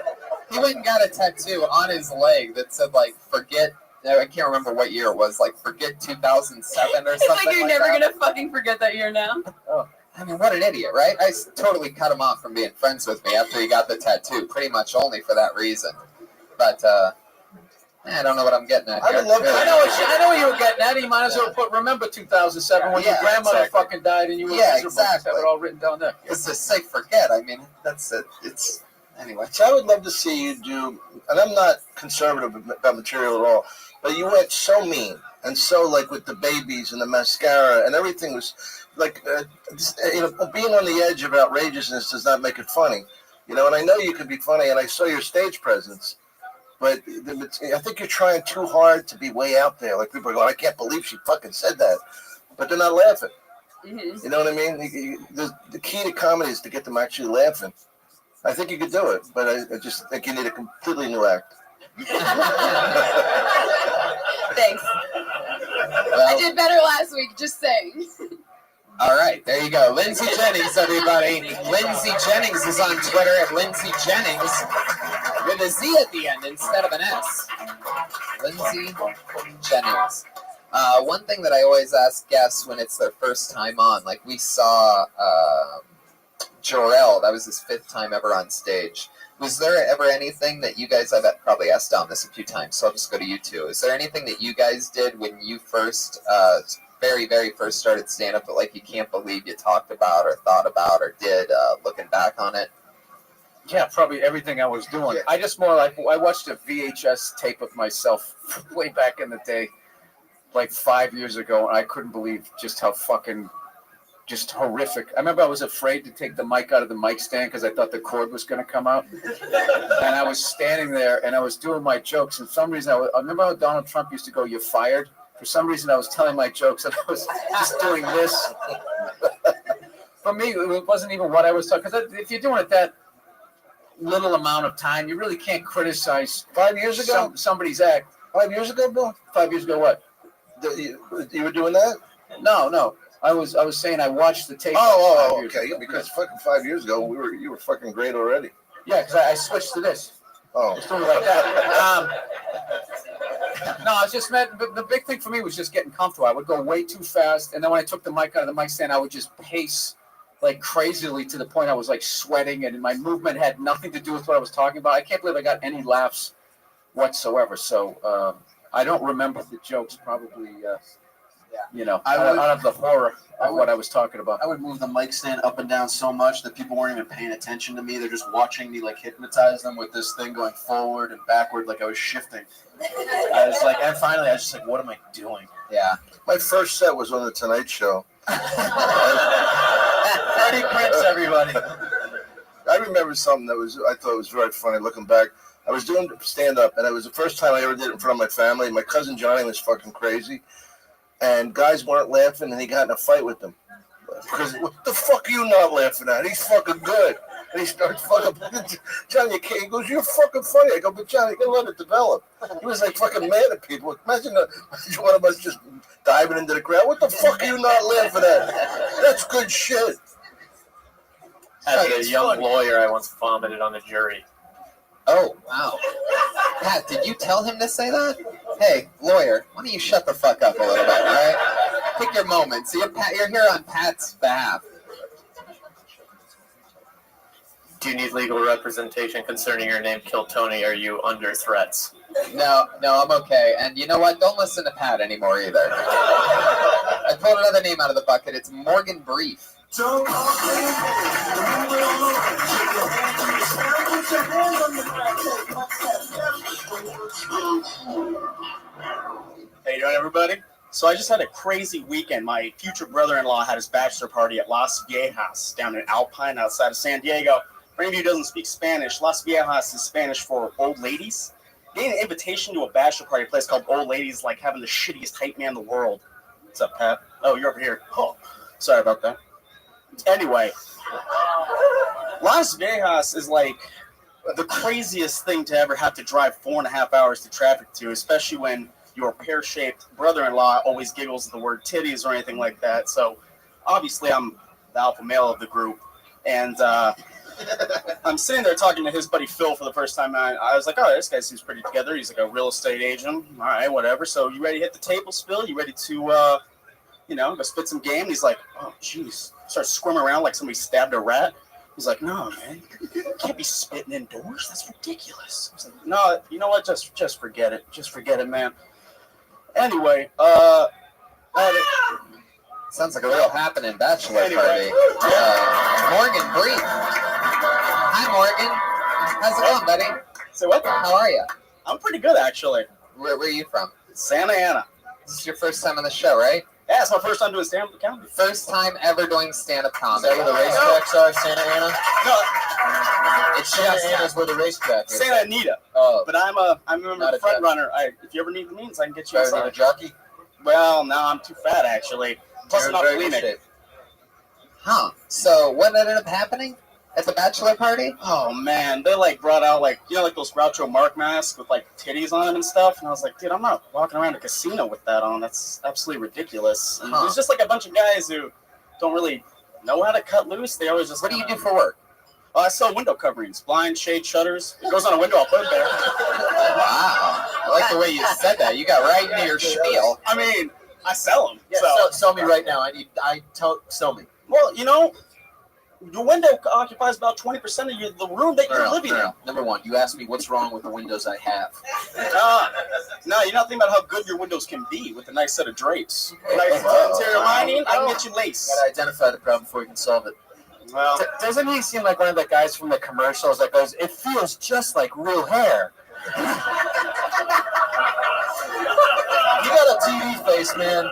he went and got a tattoo on his leg that said, like, forget, I can't remember what year it was, like, forget 2007 or something. It's like you're never going to fucking forget that year now. Oh. I mean, what an idiot, right? I totally cut him off from being friends with me after he got the tattoo, pretty much only for that reason. But, I don't know what I'm getting at here. I know what you were getting at. You might as well put, remember 2007 when your grandmother fucking died and you were miserable. Exactly. Have it all written down there. It's to say forget. I mean, that's it. It's, anyway. So I would love to see you do, and I'm not conservative about material at all, but you went so mean and so, like, with the babies and the mascara and everything was, like, being on the edge of outrageousness does not make it funny. You know, and I know you can be funny, and I saw your stage presence, but I think you're trying too hard to be way out there. Like, people are going, I can't believe she fucking said that. But they're not laughing. Mm-hmm. You know what I mean? The key to comedy is to get them actually laughing. I think you could do it, but I just think you need a completely new act. Thanks. Well, I did better last week, just saying. All right, there you go. Lindsay Jennings, everybody. Lindsay Jennings is on Twitter at Lindsay Jennings with a Z at the end instead of an S. Lindsay Jennings. One thing that I always ask guests when it's their first time on, like we saw Jor-El, that was his 5th time ever on stage. Was there ever anything that you guys, I've probably asked Dom this a few times, so I'll just go to you two. Is there anything that you guys did when you first, very, very first started stand-up that, like, you can't believe you talked about or thought about or did, looking back on it? Yeah, probably everything I was doing. I just more like, I watched a VHS tape of myself way back in the day, like 5 years ago, and I couldn't believe just how fucking, just horrific. I remember I was afraid to take the mic out of the mic stand because I thought the cord was going to come out. And I was standing there, and I was doing my jokes, and for some reason, I remember how Donald Trump used to go, "You're fired." For some reason, I was telling my jokes, and I was just doing this. For me, it wasn't even what I was talking. Because if you're doing it that little amount of time, you really can't criticize 5 years ago somebody's act. 5 years ago, Bill? 5 years ago, what? You were doing that? No. I was saying I watched the tape. Oh, okay. Yeah, because fucking 5 years ago, you were fucking great already. Yeah, because I switched to this. Oh, it's doing like that. No, I just meant the big thing for me was just getting comfortable. I would go way too fast, and then when I took the mic out of the mic stand, I would just pace like crazily to the point I was like sweating, and my movement had nothing to do with what I was talking about. I can't believe I got any laughs whatsoever. So I don't remember the jokes probably. Out of the horror of what I was talking about. I would move the mic stand up and down so much that people weren't even paying attention to me. They're just watching me like hypnotize them with this thing going forward and backward like I was shifting. I was like, and finally I was just like, what am I doing? Yeah. My first set was on the Tonight Show. Freddie Prinze, everybody. I remember something I thought was very funny looking back. I was doing stand-up, and it was the first time I ever did it in front of my family. My cousin Johnny was fucking crazy. And guys weren't laughing, and he got in a fight with them. Because, what the fuck are you not laughing at? He's fucking good. And he starts fucking, Johnny, you can't. He goes, you're fucking funny. I go, but Johnny, you can let it develop. He was like fucking mad at people. Imagine one of us just diving into the crowd. What the fuck are you not laughing at? That's good shit. As a young lawyer, I once vomited on the jury. Oh, wow. Pat, did you tell him to say that? Hey, lawyer, why don't you shut the fuck up a little bit, all right? Pick your moments. You're here on Pat's behalf. Do you need legal representation concerning your name, Kill Tony? Are you under threats? No, I'm okay. And you know what? Don't listen to Pat anymore either. I pulled another name out of the bucket. It's Morgan Brief. How you doing, everybody? So I just had a crazy weekend. My future brother-in-law had his bachelor party at Las Viejas down in Alpine outside of San Diego. For any of you who doesn't speak Spanish, Las Viejas is Spanish for old ladies. Getting an invitation to a bachelor party place called Old Ladies is like having the shittiest hype man in the world. What's up, Pat? Oh, you're over here. Oh, sorry about that. Anyway, Las Viejas is like the craziest thing to ever have to drive 4.5 hours to traffic to, especially when your pear-shaped brother-in-law always giggles at the word titties or anything like that. So obviously I'm the alpha male of the group. And I'm sitting there talking to his buddy Phil for the first time. And I was like, oh, this guy seems pretty together. He's like a real estate agent. All right, whatever. So you ready to hit the table, Phil? You ready to, go spit some game? And he's like, oh, jeez. Starts squirming around like somebody stabbed a rat. He's like, no, man, you can't be spitting indoors. That's ridiculous. I was like, no, you know what? Just forget it. Just forget it, man. Anyway, sounds like a real happening bachelor party. Morgan Brief. Hi, Morgan. How's it going, buddy? Say what? How are you? I'm pretty good, actually. Where are you from? Santa Ana. This is your first time on the show, right? Yeah, it's my first time doing stand-up comedy. First time ever doing stand-up comedy. Is that where the racetracks are, Santa Ana? No, it's Santa Ana's where the racetrack is. Santa Anita. Oh, but I'm a front runner. If you ever need the means, I can get you better than a jockey. Well, no, I'm too fat actually. Plus, I'm not bulimic. Huh. So, what ended up happening at the bachelor party? Oh man, they brought out like those Groucho Marx masks with like titties on them and stuff, and I was like, dude, I'm not walking around a casino with that on. That's absolutely ridiculous. And there's just like a bunch of guys who don't really know how to cut loose. They always just. What do you do for work? I sell window coverings, blinds, shades, shutters. It goes on a window, I'll put it there. Wow. I like the way you said that. You got right into your spiel. I mean, I sell them. Yeah, sell me right now. Sell me. Well, your window occupies about 20% of the room that you're living in. Number one, you asked me what's wrong with the windows I have. No, you're not thinking about how good your windows can be with a nice set of drapes. Nice interior lining, I can get you lace. You gotta identify the problem before you can solve it. Well, doesn't he seem like one of the guys from the commercials that goes, "It feels just like real hair"? You got a TV face, man.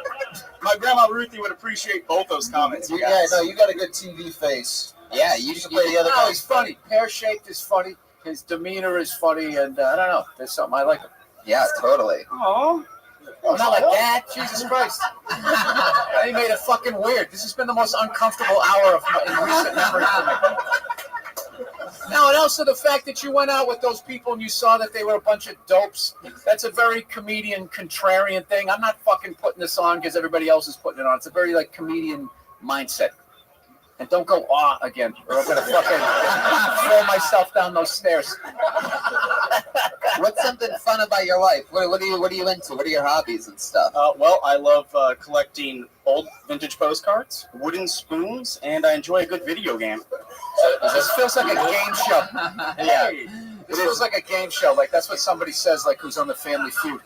My grandma Ruthie would appreciate both those comments. You got a good TV face. Yeah, you should play the other guy. He's funny. Pear-shaped is funny. His demeanor is funny, and I don't know. There's something I like him. Yeah, totally. Aww. Oh, not like that. Jesus Christ. He made it fucking weird. This has been the most uncomfortable hour in recent memory for me. Now, and also the fact that you went out with those people and you saw that they were a bunch of dopes, that's a very comedian, contrarian thing. I'm not fucking putting this on because everybody else is putting it on. It's a very, comedian mindset. And don't go again, or I'm going to fucking throw myself down those stairs. What's something fun about your life? What are you into? What are your hobbies and stuff? Well, I love collecting old vintage postcards, wooden spoons, and I enjoy a good video game. This feels like a game show. Yeah. This feels like a game show. That's what somebody says, who's on the Family Feud.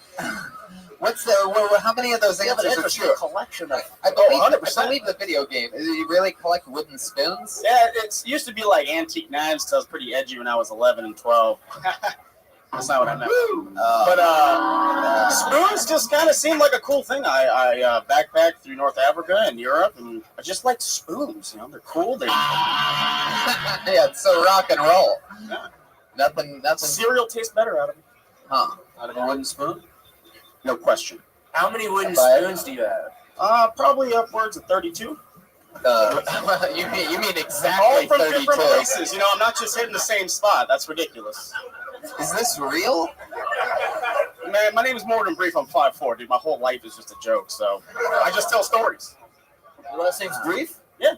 How many of those answers are true? Collection of. I believe the video game. You really collect wooden spoons? Yeah, it used to be like antique knives, so I was pretty edgy when I was 11 and 12. That's not what I meant. But spoons just kind of seemed like a cool thing. I backpacked through North Africa and Europe, and I just liked spoons. They're cool. Yeah, it's so rock and roll. Yeah. Nothing. Cereal tastes better out of it. Huh? Out of a wooden spoon? No question. How many wooden spoons do you have? Probably upwards of 32. You mean exactly all from 32? Different places. I'm not just hitting the same spot. That's ridiculous. Is this real? Man, my name is Morgan Brief. I'm 5'4", dude. My whole life is just a joke, so I just tell stories. Your last name's Brief? Yeah.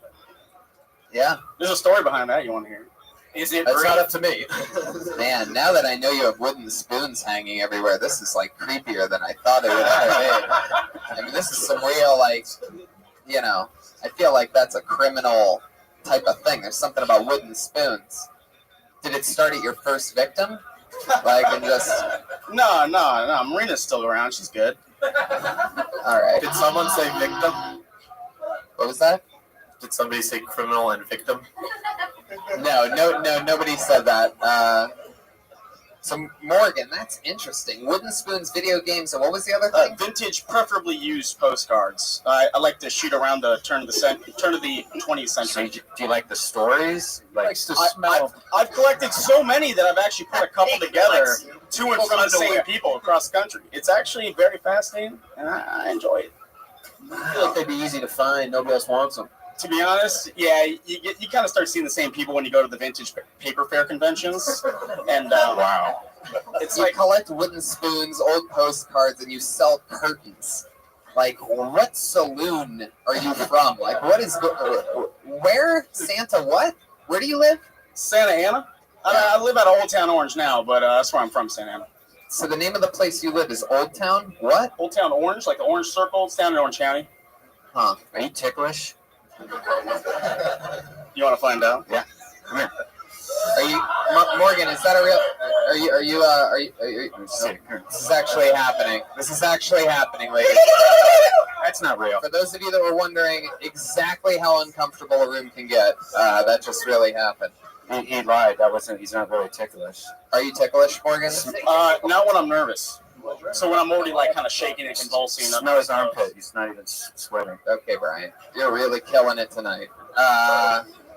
Yeah. There's a story behind that. You want to hear? Is it? That's not up to me. Man, now that I know you have wooden spoons hanging everywhere, this is creepier than I thought it would ever be. I mean, this is some real I feel like that's a criminal type of thing. There's something about wooden spoons. Did it start at your first victim? Like, and just... No. Marina's still around. She's good. All right. Did someone say victim? What was that? Did somebody say criminal and victim? No, nobody said that. So Morgan, that's interesting. Wooden spoons, video games, and what was the other thing? Vintage, preferably used postcards. I like to shoot around the turn of the 20th century. Do you like the stories? Likes to smell. I've collected so many that I've actually put a couple together to and from the same people across the country. It's actually very fascinating, and I enjoy it. I feel like they'd be easy to find. Nobody else wants them. To be honest, yeah, you kind of start seeing the same people when you go to the vintage paper fair conventions. And wow, it's like collect wooden spoons, old postcards, and you sell curtains. Like, what saloon are you from? Like, what is where Santa? What? Where do you live? Santa Ana. I live out of Old Town Orange now, but that's where I'm from, Santa Ana. So the name of the place you live is Old Town. What? Old Town Orange, like the Orange Circle. It's down in Orange County. Huh? Are you ticklish? You want to find out? Yeah. Come here. Are you Morgan? Is that a real? Are you? This is actually happening. This is actually happening, ladies. That's not real. For those of you that were wondering exactly how uncomfortable a room can get, that just really happened. He lied. That wasn't. He's not really ticklish. Are you ticklish, Morgan? Not when I'm nervous. So when I'm already like kind of shaking and convulsing. Smell his armpit. He's not even sweating. Okay, Brian, you're really killing it tonight.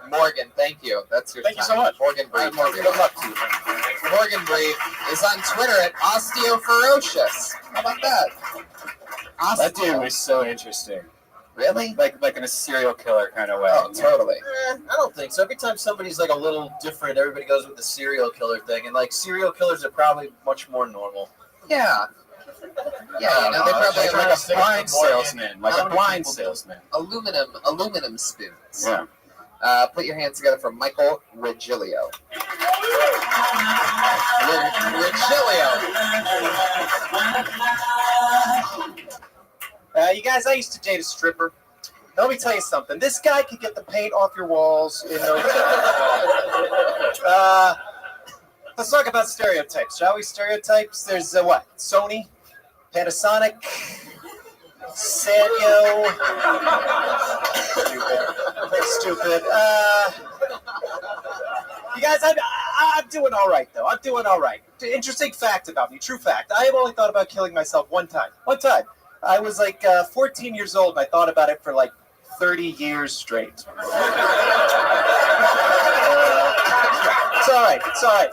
Morgan, thank you. That's your. Thank you so much, Morgan Brief. Morgan, good luck to you. Morgan Brief is on Twitter at Osteoferocious. How about that? That dude was so interesting. Really? Like in a serial killer kind of way. Oh, totally. I don't think so. Every time somebody's like a little different, everybody goes with the serial killer thing, and like serial killers are probably much more normal. Yeah. Yeah, you know, they probably have like a blind salesman, like a blind salesman. Aluminum spoons. Yeah. Put your hands together for Michael Regilio. You guys, I used to date a stripper. Now, let me tell you something. This guy could get the paint off your walls in no time. Let's talk about stereotypes, shall we? Stereotypes. There's what? Sony, Panasonic, Sanyo. Stupid. You guys, I'm doing all right, though. I'm doing all right. Interesting fact about me. True fact. I have only thought about killing myself one time. One time. I was like 14 years old, and I thought about it for like 30 years straight. It's all right. It's all right.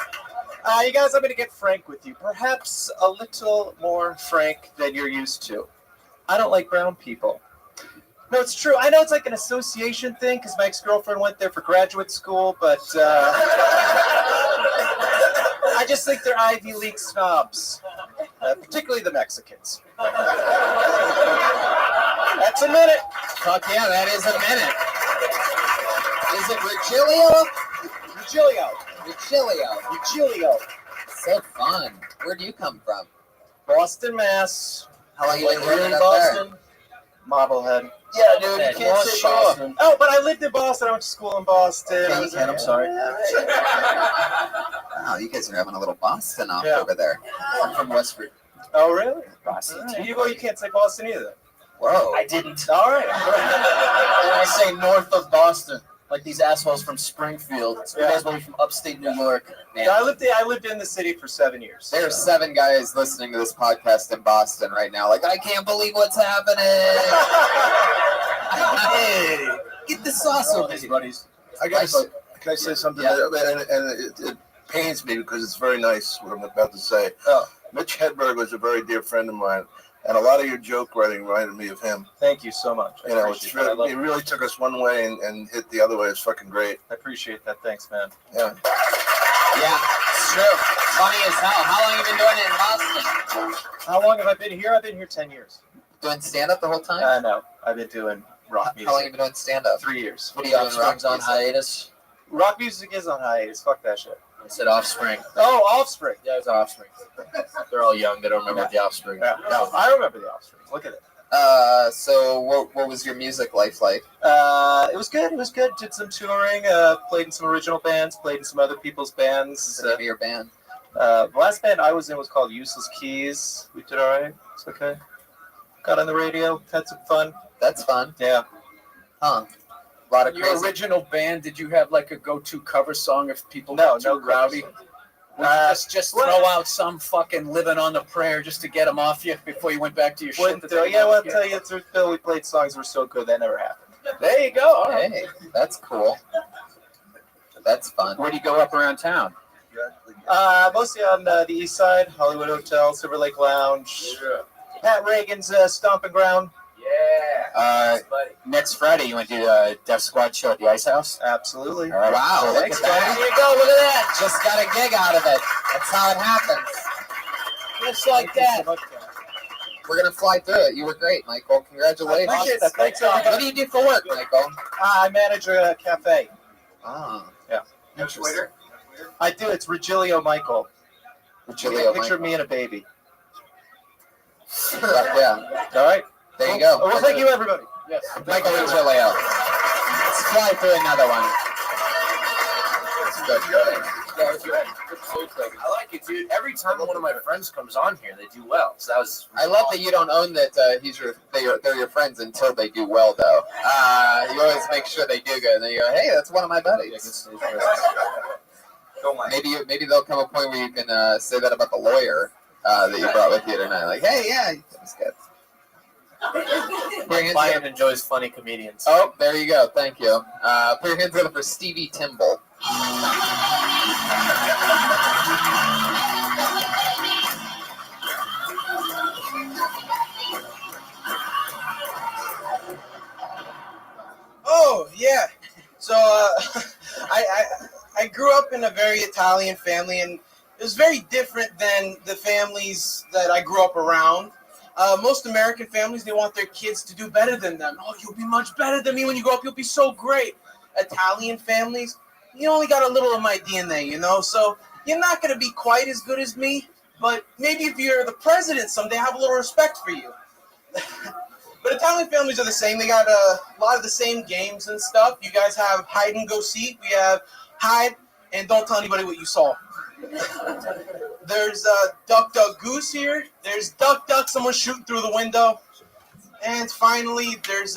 You guys, I'm going to get frank with you. Perhaps a little more frank than you're used to. I don't like brown people. No, it's true. I know it's like an association thing because my ex-girlfriend went there for graduate school, but I just think they're Ivy League snobs, particularly the Mexicans. That's a minute. Fuck yeah, that is a minute. Is it Regilio? Regilio. So fun. Where do you come from? Boston, Mass. How long you been You're in living up Boston? Marblehead. Yeah, dude, you can't say Boston. Oh, but I lived in Boston. I went to school in Boston. I'm sorry. Wow, you guys are having a little Boston off over there. I'm from Westford. Oh, really? Boston. Right. You can't say Boston either. Whoa. I didn't. All right. I say north of Boston, like these assholes from Springfield. You guys will be from upstate New York. Man. I lived in the city for 7 years. There are 7 guys listening to this podcast in Boston right now. Like, I can't believe what's happening. Hey, get the sauce over here, buddies. Can I say something? Yeah. And it pains me because it's very nice what I'm about to say. Mitch Hedberg was a very dear friend of mine, and a lot of your joke writing reminded me of him. Thank you so much. You know, it's really, it really took us one way and hit the other way. It's fucking great. I appreciate that. Thanks, man. Yeah. Yeah, it's true. Funny as hell. How long have you been doing it in Boston? How long have I been here? I've been here 10 years. Doing stand-up the whole time? No, I've been doing rock music. How long have you been doing stand-up? 3 years. What are you doing? Offspring's on hiatus. Rock music is on hiatus. Fuck that shit. I said Offspring. Oh, Offspring. Yeah, it was Offspring. They're all young. They don't remember the Offspring. Yeah. No, I remember the Offspring. Look at it. So what was your music life like? It was good. It was good. Did some touring. Played in some original bands. Played in some other people's bands. What's the name of your band? The last band I was in was called Useless Keys. We did all right. It's okay. Got on the radio. Had some fun. That's fun. Yeah. Huh. A lot of Your crazy. original band, did you have like a go-to cover song if people No, got too no rowdy? covers. Would you just throw out some fucking "Living on the Prayer" just to get them off you before you went back to your shit? I'll tell you the truth, Bill. We played songs that were so good that never happened. There you go. All right. Hey, that's cool. That's fun. Where do you go up around town? Mostly on the east side, Hollywood Hotel, Silver Lake Lounge, Pat Reagan's stomping ground. Yeah. Next Friday, you want to do a Death Squad show at the Ice House? Absolutely. All right. Wow. So There you go. Look at that. Just got a gig out of it. That's how it happens. Just like that. We're gonna fly through it. You were great, Michael. Congratulations. I appreciate that. Thanks, everybody. What do you do for work, Michael? I manage a cafe. Ah. Yeah. Interesting. I do. It's Regilio Michael. Regilio Picture Michael. me and a baby. Yeah. All right. There you go. Well, thank you, everybody. Yes. Michael Regilio. Let's fly through another one. I like it, dude. Every time one of my friends comes on here, they do well. So that was. I love that you don't own that they're your friends until they do well, though. You always make sure they do good, and then you go, "Hey, that's one of my buddies." Maybe there'll come a point where you can say that about the lawyer that you brought with you tonight. Like, "Hey, yeah, that's good." Client enjoys funny comedians. Oh, there you go. Thank you. Put your hands together for Stevie Timble. Oh yeah. So I grew up in a very Italian family, and it was very different than the families that I grew up around. Most American families, they want their kids to do better than them. Oh, you'll be much better than me when you grow up. You'll be so great. Italian families, you only got a little of my DNA, you know. So you're not gonna be quite as good as me, but maybe if you're the president someday, I have a little respect for you. But Italian families are the same. They got a lot of the same games and stuff. You guys have hide and go seek. We have hide and don't tell anybody what you saw. There's duck, duck, goose here. There's duck, duck, someone shooting through the window. And finally, there's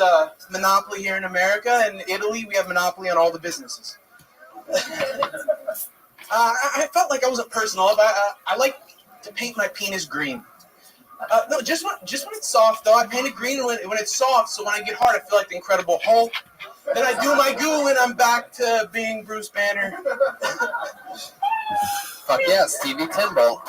Monopoly here in America. In Italy, we have Monopoly on all the businesses. I felt like I wasn't personal. I like to paint my penis green. No, just when it's soft, though. I paint it green when it's soft, so when I get hard, I feel like the Incredible Hulk. Then I do my goo, and I'm back to being Bruce Banner. Fuck yeah, Stevie Timble.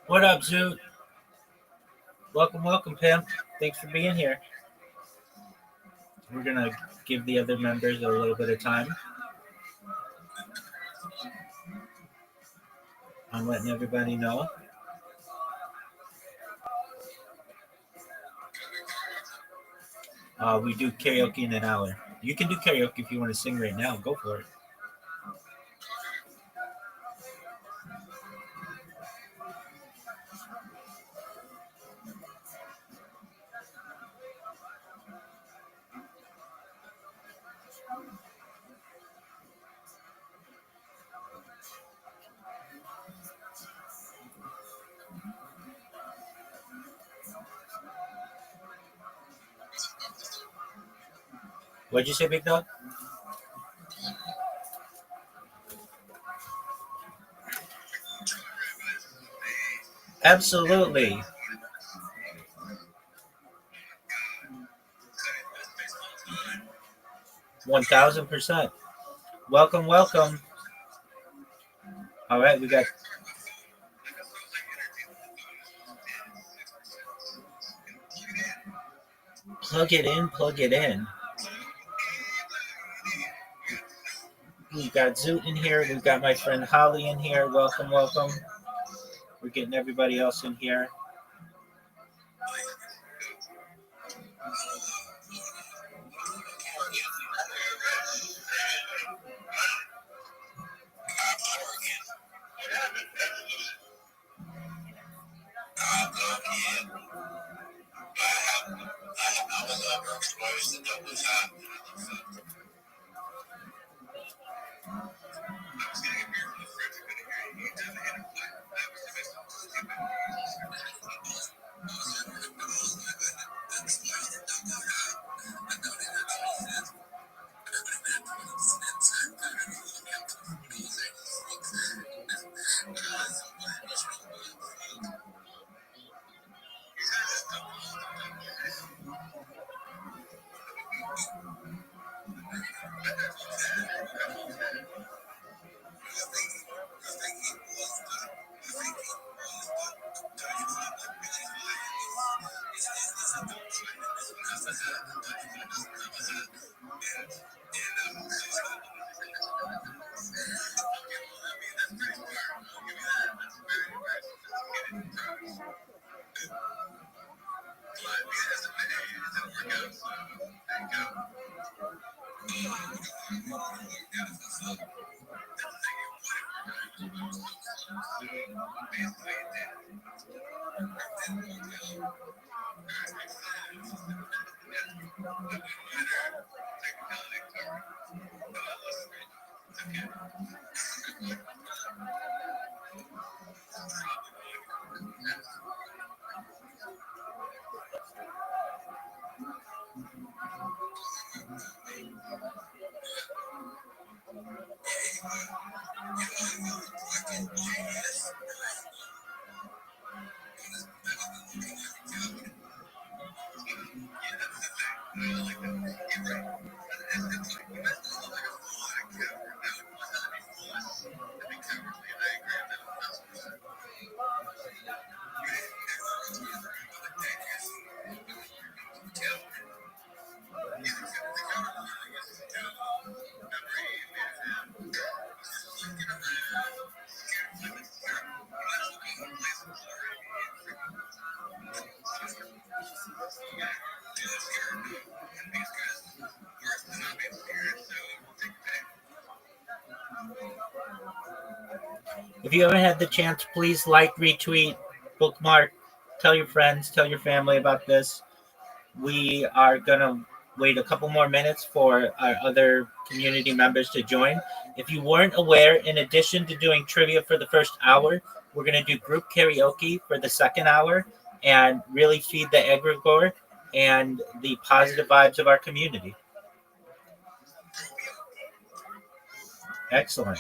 What up, Zoot? Welcome, Pimp. Thanks for being here. We're gonna give the other members a little bit of time. I'm letting everybody know. We do karaoke in an hour. You can do karaoke if you want to sing right now. Go for it. What'd you say, Big Dog? Absolutely. 1000%. Welcome. All right, we got. Plug it in. We've got Zoot in here. We've got my friend Holly in here. Welcome. We're getting everybody else in here. If you haven't had the chance, please like, retweet, bookmark, tell your friends, tell your family about this. We are going to wait a couple more minutes for our other community members to join. If you weren't aware, in addition to doing trivia for the first hour, we're going to do group karaoke for the second hour and really feed the egregore and the positive vibes of our community. Excellent.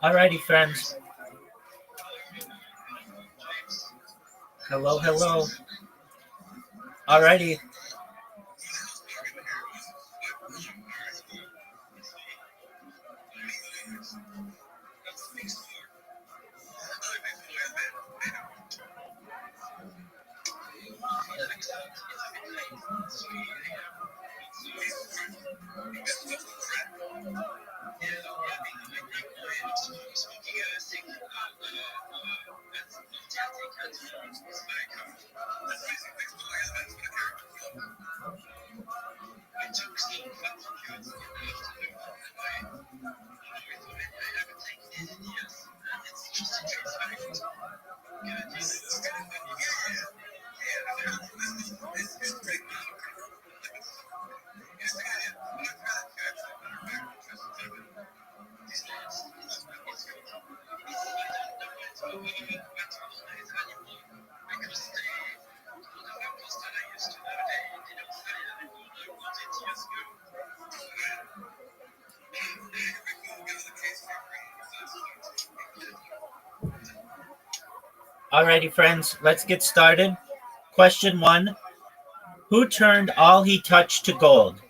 Alrighty, friends. Hello, hello. Alrighty. Alrighty, friends, let's get started. Question 1. Who turned all he touched to gold?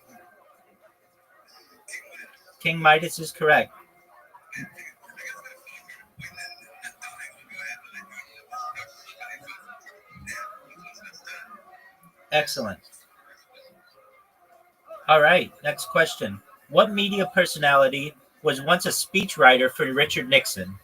King Midas is correct. Excellent. All right, next question. What media personality was once a speechwriter for Richard Nixon?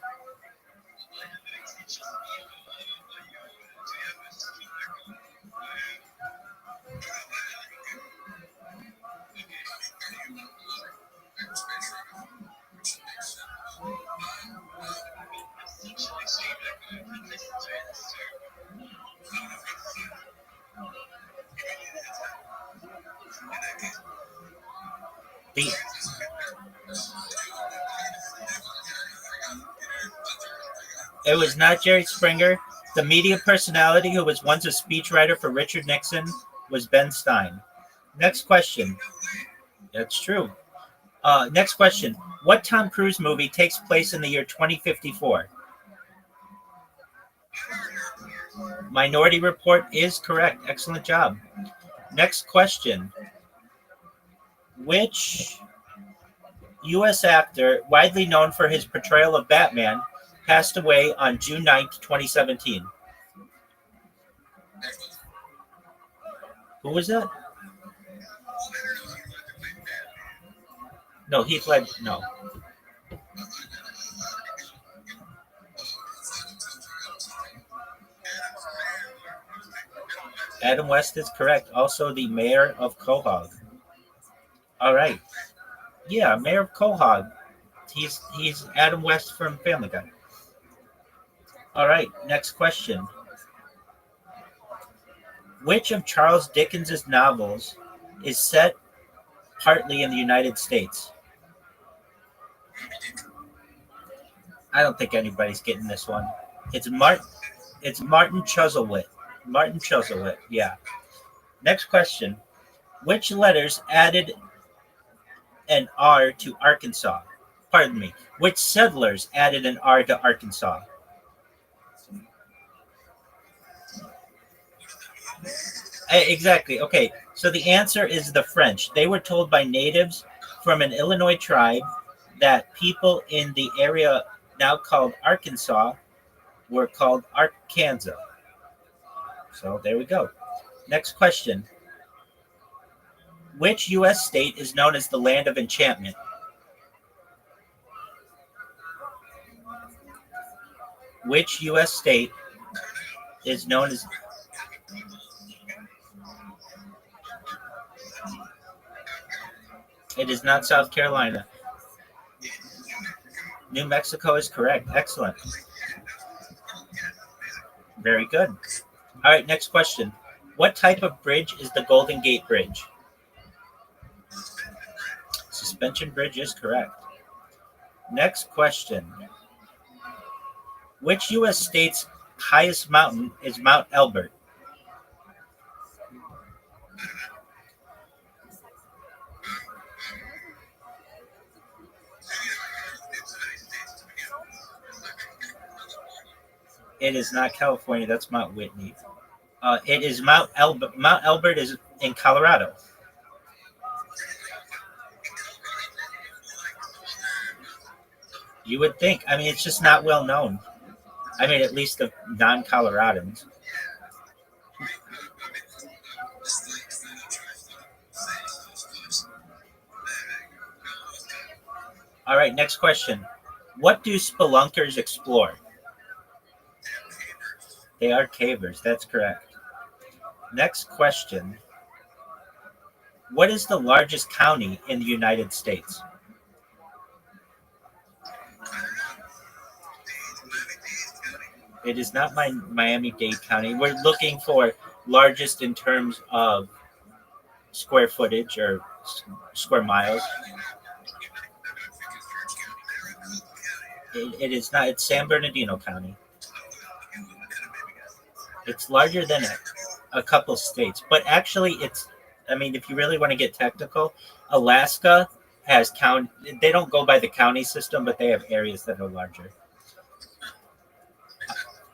It was not Jerry Springer. The media personality who was once a speechwriter for Richard Nixon was Ben Stein. Next question. That's true. Next question. What Tom Cruise movie takes place in the year 2054? Minority Report is correct. Excellent job. Next question. Which U.S. actor, widely known for his portrayal of Batman, passed away on June 9th, 2017? Who was that? No, Heath Ledger. No. Adam West is correct. Also, the mayor of Quahog. All right. Yeah, Mayor of Quahog. He's Adam West from Family Guy. All right. Next question. Which of Charles Dickens' novels is set partly in the United States? I don't think anybody's getting this one. It's Martin Chuzzlewit. Martin Chuzzlewit, yeah. Next question. Which letters added an R to Arkansas? Pardon me. Which settlers added an R to Arkansas? Exactly. Okay. So the answer is the French. They were told by natives from an Illinois tribe that people in the area now called Arkansas were called Arkansas. So there we go. Next question. Which U.S. state is known as the land of enchantment? Which U.S. state is known as... It is not South Carolina. New Mexico is correct. Excellent. Very good. All right, next question. What type of bridge is the Golden Gate Bridge? Suspension bridge is correct. Next question. Which U.S. state's highest mountain is Mount Elbert? It is not California. That's Mount Whitney. It is Mount Elbert. Mount Elbert is in Colorado. You would think. I mean, it's just not well known. I mean, at least of non-Coloradans. All right, next question. What do spelunkers explore? They are cavers. That's correct. Next question. What is the largest county in the United States? It is not Miami-Dade County. We're looking for largest in terms of square footage or square miles. It is not. It's San Bernardino County. It's larger than a couple states, but actually, it's. I mean, if you really want to get technical, Alaska has county. They don't go by the county system, but they have areas that are larger.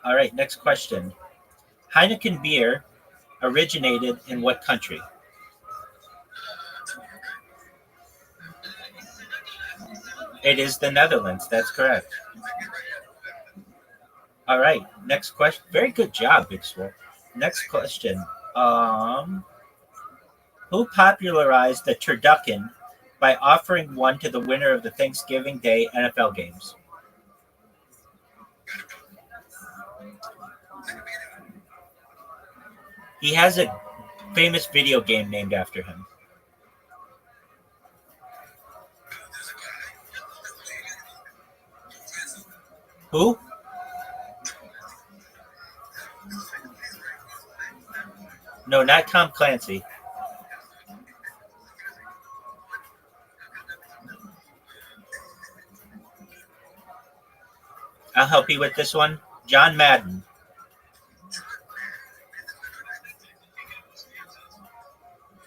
All right, next question. Heineken beer originated in what country? It is the Netherlands. That's correct. All right, next question. Very good job, Big Swole. Next question. Um, who popularized the turducken by offering one to the winner of the Thanksgiving Day NFL games? He has a famous video game named after him. Who? No, not Tom Clancy. I'll help you with this one. John Madden.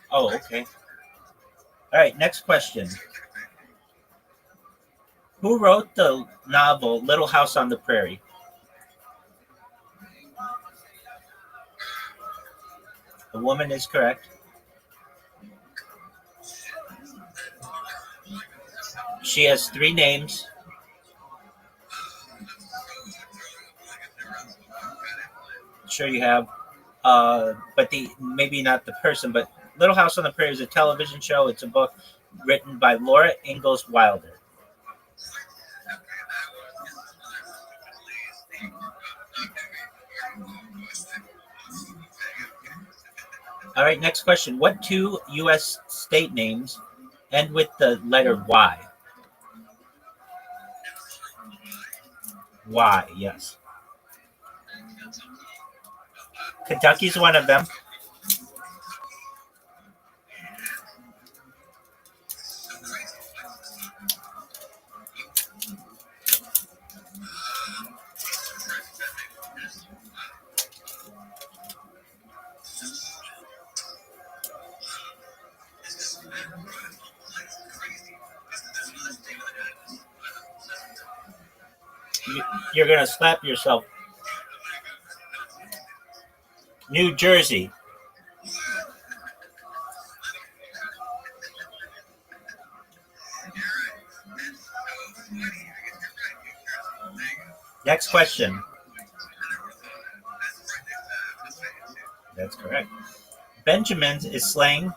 Oh, okay. All right, next question. Who wrote the novel Little House on the Prairie? The woman is correct. She has 3 names. Sure you have. But maybe not the person, but Little House on the Prairie is a television show. It's a book written by Laura Ingalls Wilder. All right, next question. What 2 U.S. state names end with the letter Y? Y, yes. Kentucky's one of them. You're going to slap yourself. New Jersey. Next question. That's correct. Benjamins is slang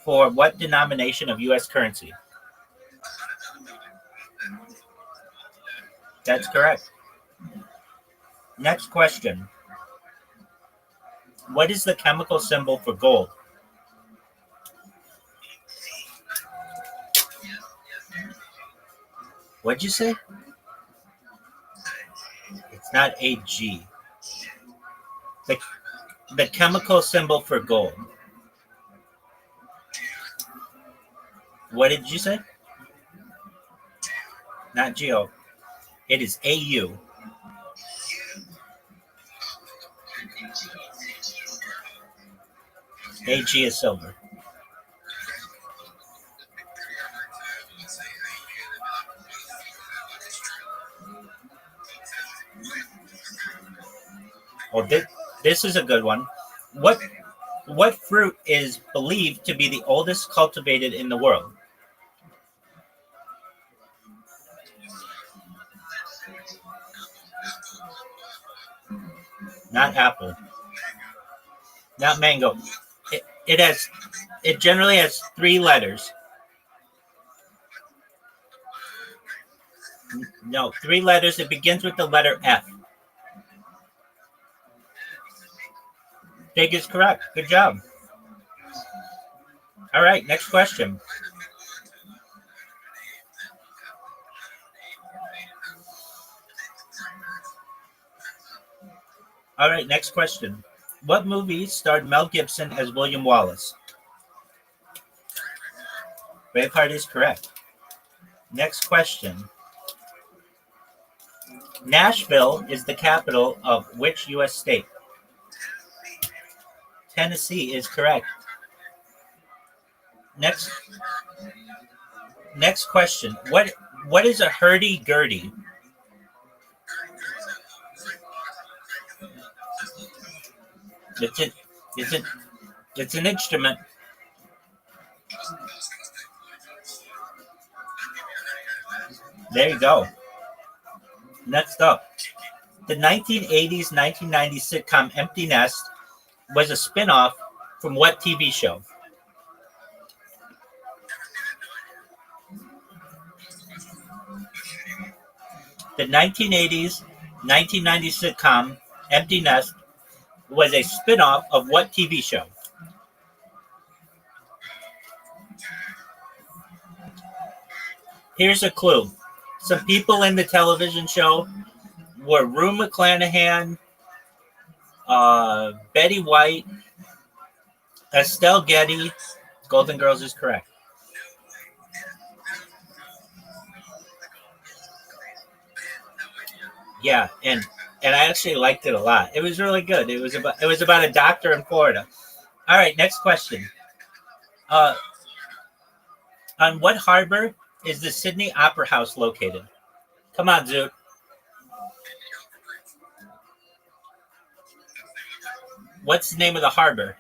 for what denomination of U.S. currency? That's correct. Next question. What is the chemical symbol for gold? What'd you say? It's not AG. The chemical symbol for gold. What did you say? Not Geo. It is AU. AG is silver. Well, this is a good one. What fruit is believed to be the oldest cultivated in the world? Not apple. Not mango. It generally has 3 letters. No, 3 letters. It begins with the letter F. Fig is correct. Good job. All right, next question. All right, next question. What movie starred Mel Gibson as William Wallace? Braveheart is correct. Next question. Nashville is the capital of which U.S. state? Tennessee is correct. Next question. What is a hurdy-gurdy? It's an instrument. There you go. Next up. The 1980s, 1990s sitcom Empty Nest was a spin-off from what TV show? The 1980s, 1990s sitcom Empty Nest was a spin-off of what TV show? Here's a clue. Some people in the television show were Rue McClanahan, Betty White, Estelle Getty. Golden Girls is correct. Yeah, and I actually liked it a lot. It was really good. It was about a doctor in Florida. All right, next question. On what harbor is the Sydney Opera House located? Come on, Zoot. What's the name of the harbor?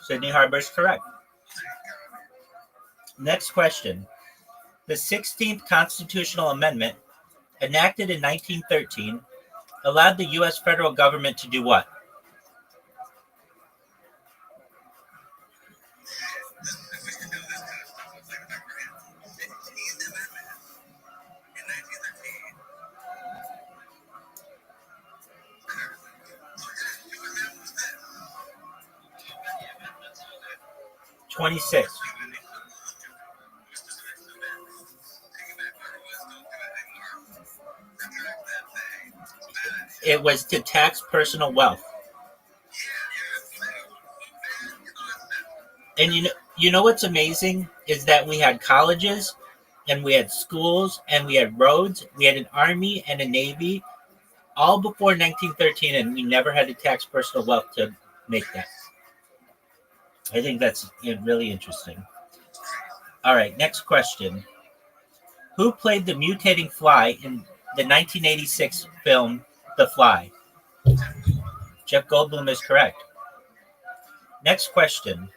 Sydney Harbor is correct. Next question. The 16th Constitutional Amendment, enacted in 1913, allowed the U.S. federal government to do what? '26. It was to tax personal wealth. And you know what's amazing is that we had colleges and we had schools and we had roads, we had an army and a navy all before 1913, and we never had to tax personal wealth to make that. I think that's really interesting. All right, next question. Who played the mutating fly in the 1986 film The Fly? Jeff Goldblum is correct. Next question.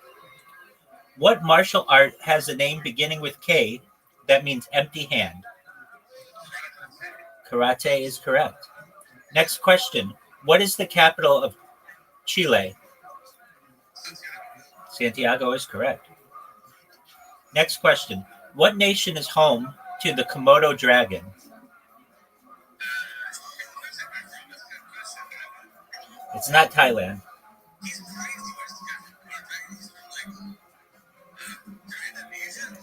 What martial art has a name beginning with K that means empty hand? Karate is correct. Next question. What is the capital of Chile? Santiago is correct. Next question. What nation is home to the Komodo dragon? It's not Thailand.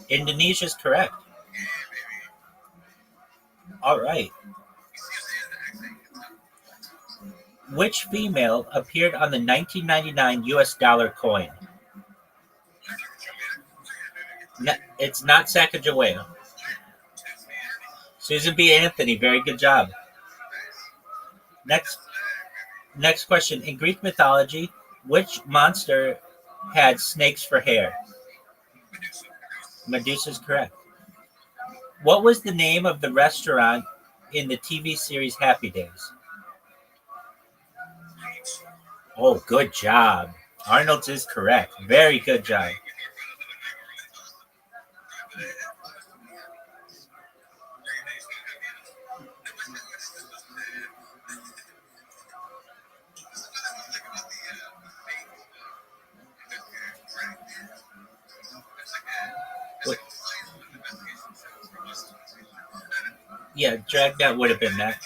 Indonesia is correct. All right. Which female appeared on the 1999 US dollar coin? It's not Sacagawea. Susan B. Anthony, very good job. Next question. In Greek mythology, which monster had snakes for hair? Medusa is correct. What was the name of the restaurant in the TV series Happy Days? Oh, good job. Arnold's is correct. Very good job. Yeah, Dragnet would have been that.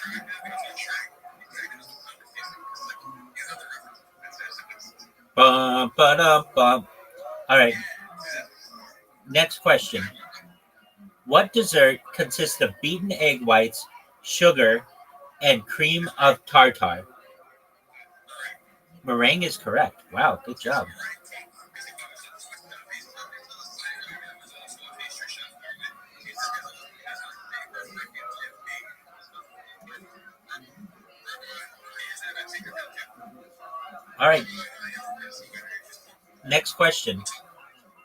Bum, ba-dum, bum. All right. Next question. What dessert consists of beaten egg whites, sugar, and cream of tartar? Meringue is correct. Wow, good job. All right. Next question.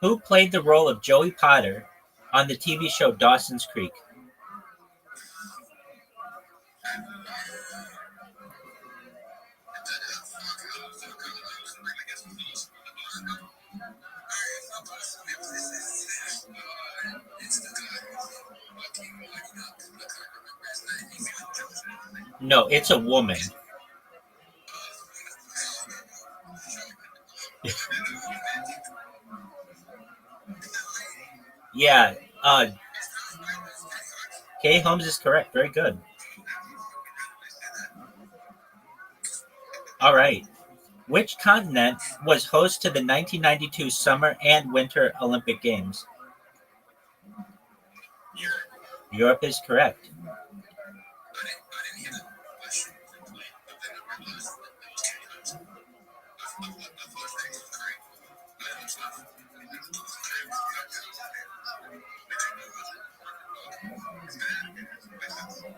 Who played the role of Joey Potter on the TV show Dawson's Creek? No, it's a woman. Yeah. Kay Holmes is correct. Very good. All right. Which continent was host to the 1992 Summer and Winter Olympic Games? Europe is correct.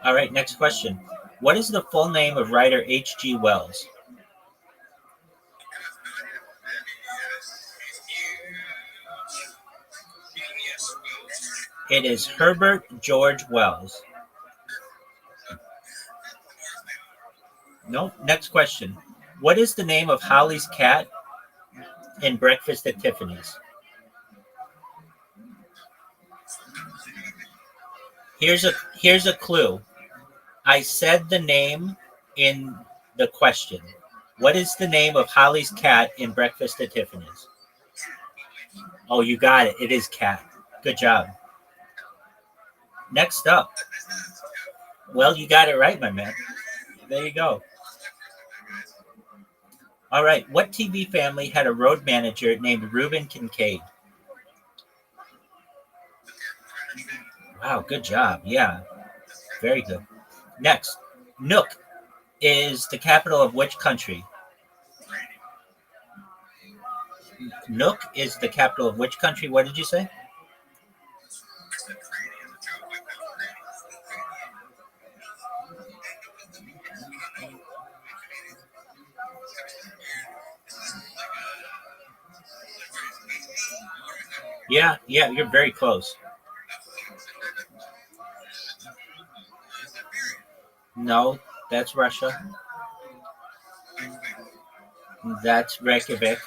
All right, next question. What is the full name of writer H.G. Wells? It is Herbert George Wells. No. Next question. What is the name of Holly's cat in Breakfast at Tiffany's? Here's a clue. I said the name in the question. What is the name of Holly's cat in Breakfast at Tiffany's? Oh, you got it. It is Cat. Good job. Next up. Well, you got it right, my man. There you go. All right. What TV family had a road manager named Reuben Kincaid? Wow, good job. Yeah. Very good. Next. Nuuk is the capital of which country? Nuuk is the capital of which country? What did you say? Yeah, you're very close. No, that's Russia. That's Reykjavik.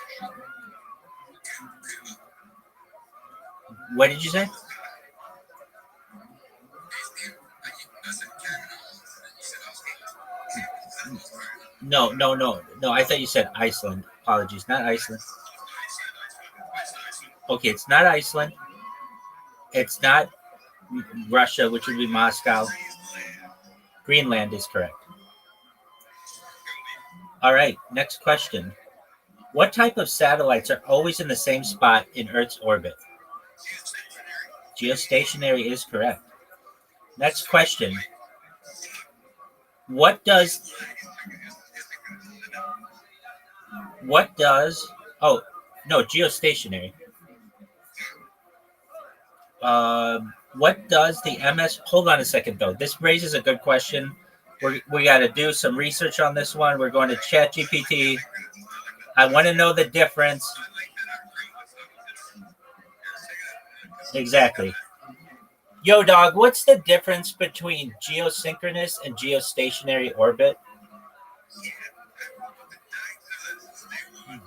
What did you say? No. I thought you said Iceland. Apologies, not Iceland. Okay, it's not Iceland. It's not Russia, which would be Moscow. Greenland is correct. All right, next question. What type of satellites are always in the same spot in Earth's orbit? Geostationary is correct. Next question. What does geostationary. What does the MS, hold on a second though. This raises a good question. We got to do some research on this one. We're going to ChatGPT. I want to know the difference. Exactly. Yo, dog, what's the difference between geosynchronous and geostationary orbit?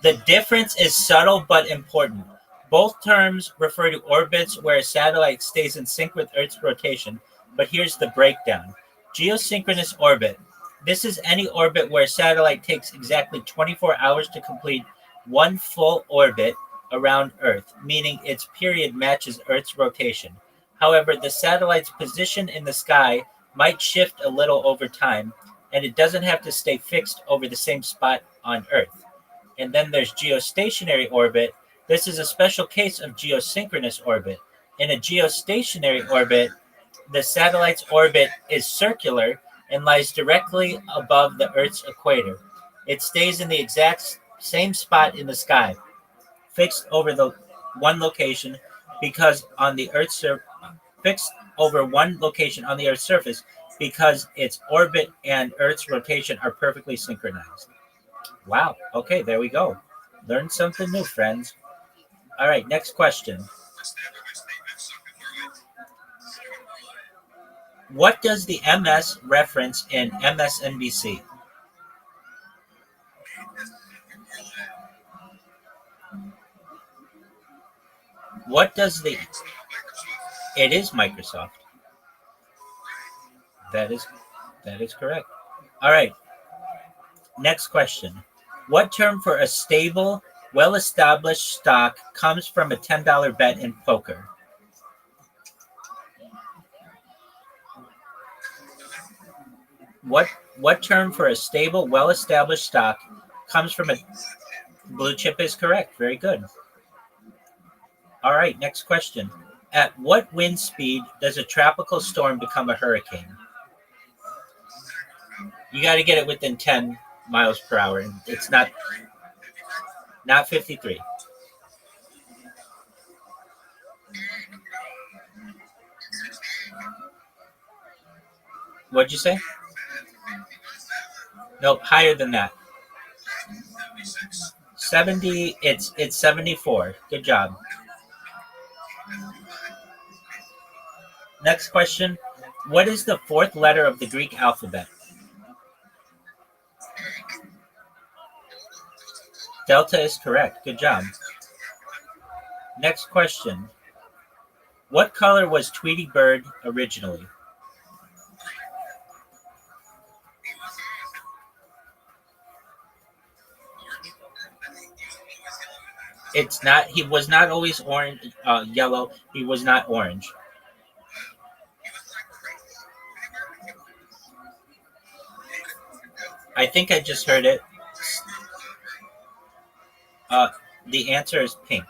The difference is subtle but important. Both terms refer to orbits where a satellite stays in sync with Earth's rotation, but here's the breakdown. Geosynchronous orbit. This is any orbit where a satellite takes exactly 24 hours to complete one full orbit around Earth, meaning its period matches Earth's rotation. However, the satellite's position in the sky might shift a little over time, and it doesn't have to stay fixed over the same spot on Earth. And then there's geostationary orbit. This is a special case of geosynchronous orbit. In a geostationary orbit, the satellite's orbit is circular and lies directly above the Earth's equator. It stays in the exact same spot in the sky, fixed over the one location because on the Earth's fixed over one location on the Earth's surface because its orbit and Earth's rotation are perfectly synchronized. Wow. Okay, there we go. Learn something new, friends. All right, next question. What does the MS reference in MSNBC? What does the... It is Microsoft. That is correct. All right. Next question. What term for a stable, well-established stock comes from a $10 bet in poker? What term for a stable, well-established stock comes from a... Blue chip is correct. Very good. All right, next question. At what wind speed does a tropical storm become a hurricane? You got to get it within 10 miles per hour. It's not 53. What'd you say? Nope, higher than that. 70. It's 74. Good job. Next question. What is the fourth letter of the Greek alphabet? Delta is correct. Good job. Next question. What color was Tweety Bird originally? It's not. He was not always orange, yellow. He was not orange. I think I just heard it. The answer is pink.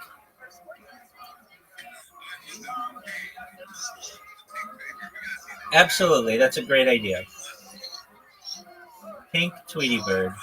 Absolutely, that's a great idea. Pink Tweety Bird.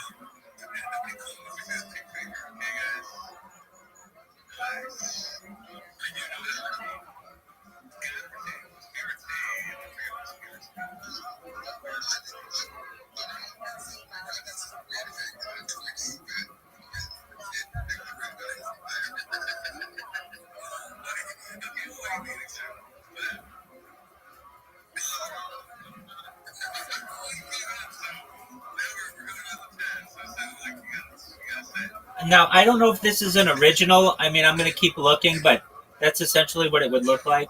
Now, I don't know if this is an original. I mean, I'm going to keep looking, but that's essentially what it would look like.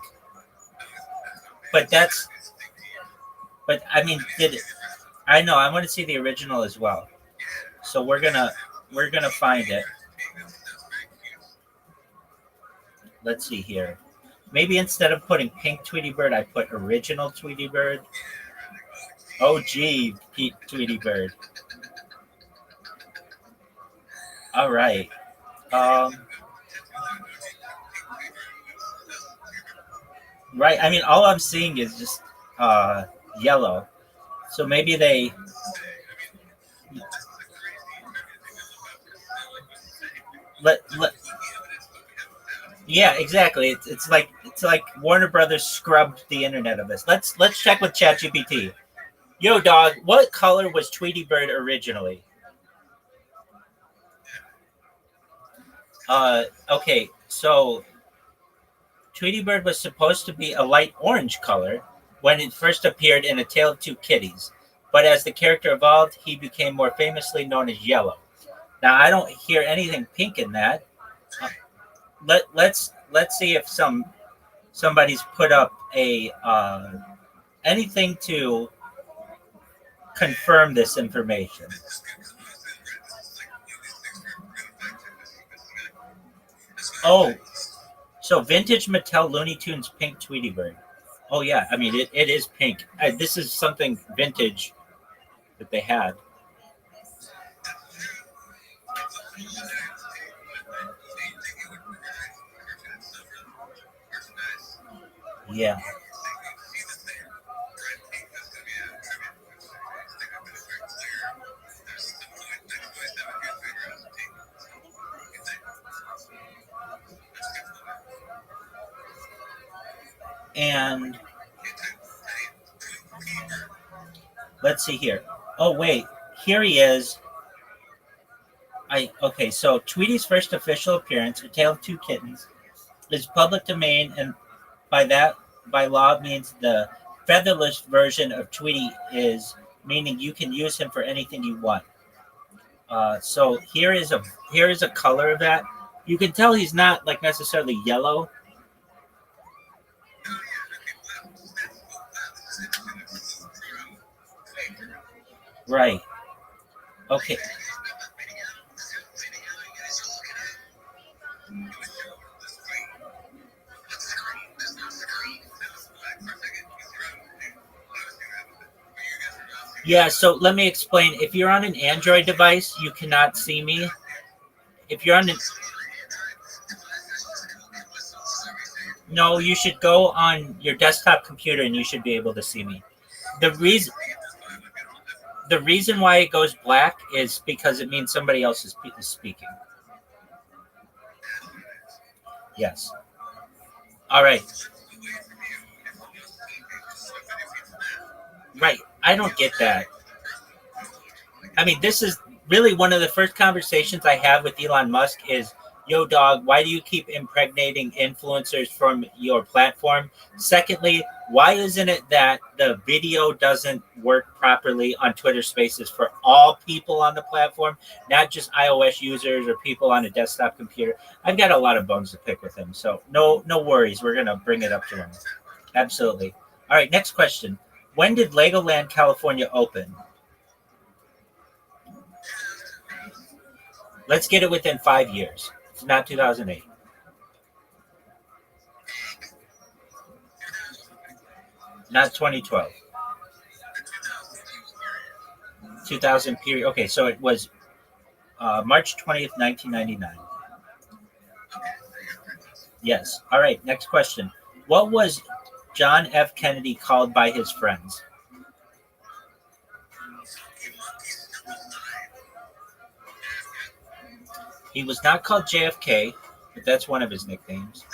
But I mean, I know, I want to see the original as well. So we're going to find it. Let's see here. Maybe instead of putting pink Tweety Bird, I put original Tweety Bird. OG Tweety Bird. All right. Right. I mean, all I'm seeing is just yellow. So maybe they... Yeah, exactly. It's like Warner Brothers scrubbed the internet of this. Let's check with ChatGPT. Yo, dog, what color was Tweety Bird originally? Okay, so Tweety Bird was supposed to be a light orange color when it first appeared in A Tale of Two Kitties, but as the character evolved, he became more famously known as yellow. Now, I don't hear anything pink in that. Let's see if somebody's put up a anything to confirm this information. Oh, so vintage Mattel Looney Tunes pink Tweety Bird. Oh yeah, I mean it is pink. This is something vintage that they had. Yeah. And let's see here. Oh, wait. Here he is. So Tweety's first official appearance, A Tale of Two Kittens, is public domain, and by law means the featherless version of Tweety is meaning you can use him for anything you want. So here is a color of that. You can tell he's not like necessarily yellow. Right. Okay. Yeah, so let me explain. If you're on an Android device, you cannot see me. If you're on an No, you should go on your desktop computer and you should be able to see me. The reason why it goes black is because it means somebody else is speaking. Yes. All right. Right. I don't get that. I mean, this is really one of the first conversations I have with Elon Musk is, yo, dog, why do you keep impregnating influencers from your platform? Secondly, why isn't it that the video doesn't work properly on Twitter Spaces for all people on the platform, not just iOS users or people on a desktop computer? I've got a lot of bones to pick with him, so no worries. We're going to bring it up to him. Absolutely. All right, next question. When did Legoland California open? Let's get it within 5 years. It's not 2008. Not 2012. 2000 period. Okay, so it was March 20th, 1999. Yes. All right, next question. What was John F. Kennedy called by his friends? He was not called JFK, but that's one of his nicknames.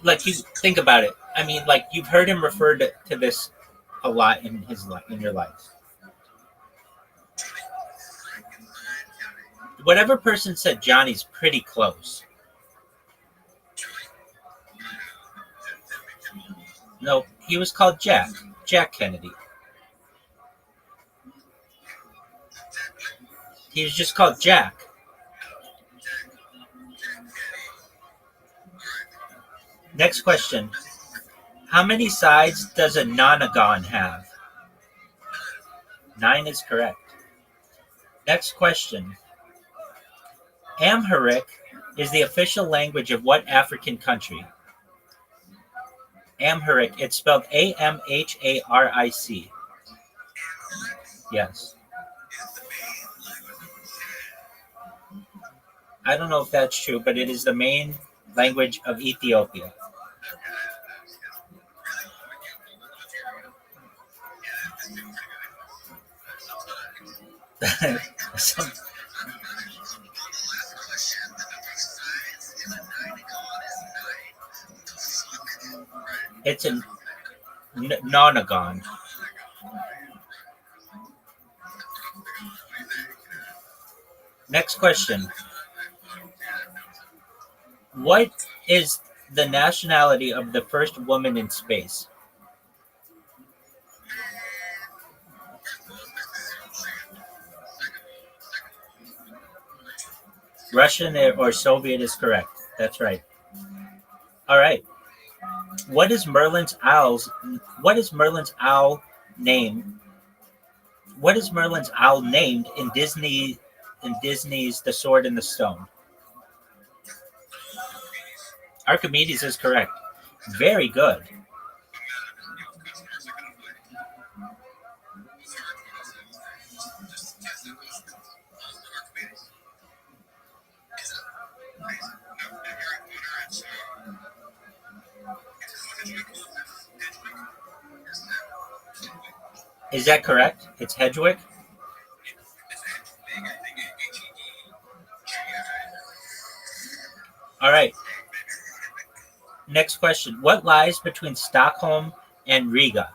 Like you think about it. I mean, like you've heard him refer to this a lot in your life. Whatever person said Johnny's pretty close. No, he was called Jack Kennedy. He was just called Jack. Next question. How many sides does a nonagon have? 9 is correct. Next question. Amharic is the official language of what African country? Amharic, it's spelled Amharic. Yes. I don't know if that's true, but it is the main language of Ethiopia. It's a nonagon. Next question. What is the nationality of the first woman in space? Russian or Soviet is correct. That's right. All right. What is Merlin's owl name? What is Merlin's owl named in Disney's The Sword and the Stone? Archimedes is correct. Very good. Is that correct? It's Hedwig? All right. Next question. What lies between Stockholm and Riga?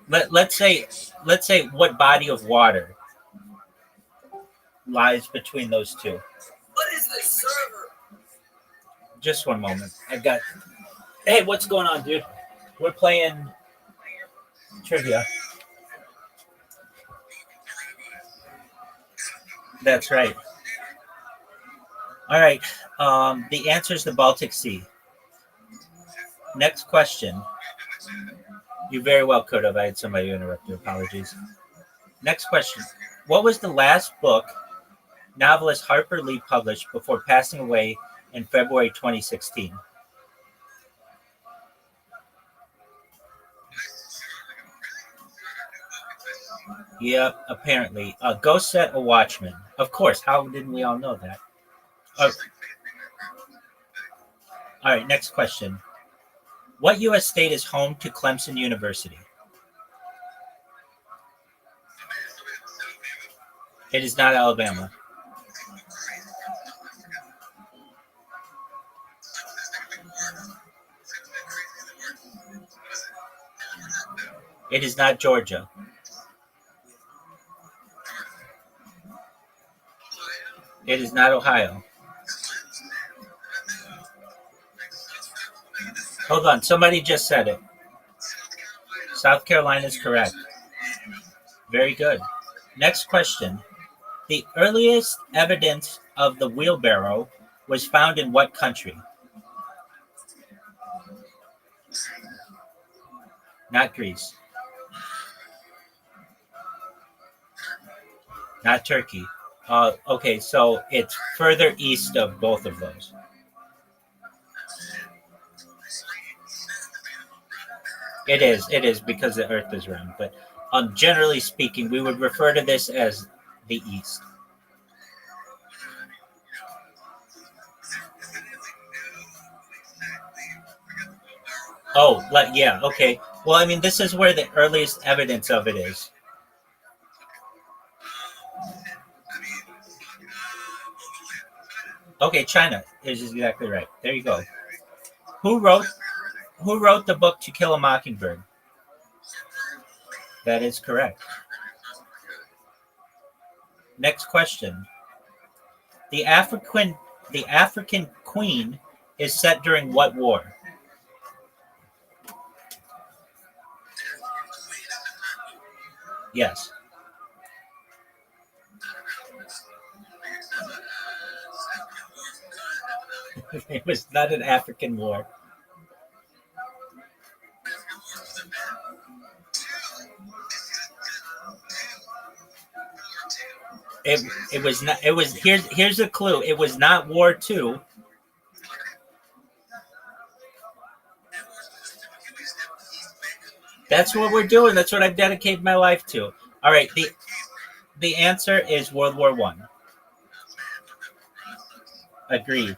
Let's say what body of water lies between those two. What is this server? Just one moment. Hey, what's going on, dude? We're playing trivia. That's right. All right. The answer is the Baltic Sea. Next question. You very well could have. I had somebody interrupt you. Apologies. Next question. What was the last book novelist Harper Lee published before passing away in February 2016? Yep, apparently. Ghost Set a Watchman. Of course. How didn't we all know that? All right, next question. What U.S. state is home to Clemson University? It is not Alabama. It is not Georgia. It is not Ohio. Hold on, somebody just said it. South Carolina is correct. Very good. Next question. The earliest evidence of the wheelbarrow was found in what country? Not Greece. Not Turkey. Okay, so it's further east of both of those. It is because the Earth is round. But generally speaking, we would refer to this as the East. Oh, yeah, okay. Well, I mean, this is where the earliest evidence of it is. Okay, China is exactly right. There you go. Who wrote the book To Kill a Mockingbird? That is correct. Next question. The African Queen is set during what war? Yes. It was not an African war. It was not. It was here's a clue. It was not War II. That's what we're doing. That's what I've dedicated my life to. All right. The answer is World War I. Agreed.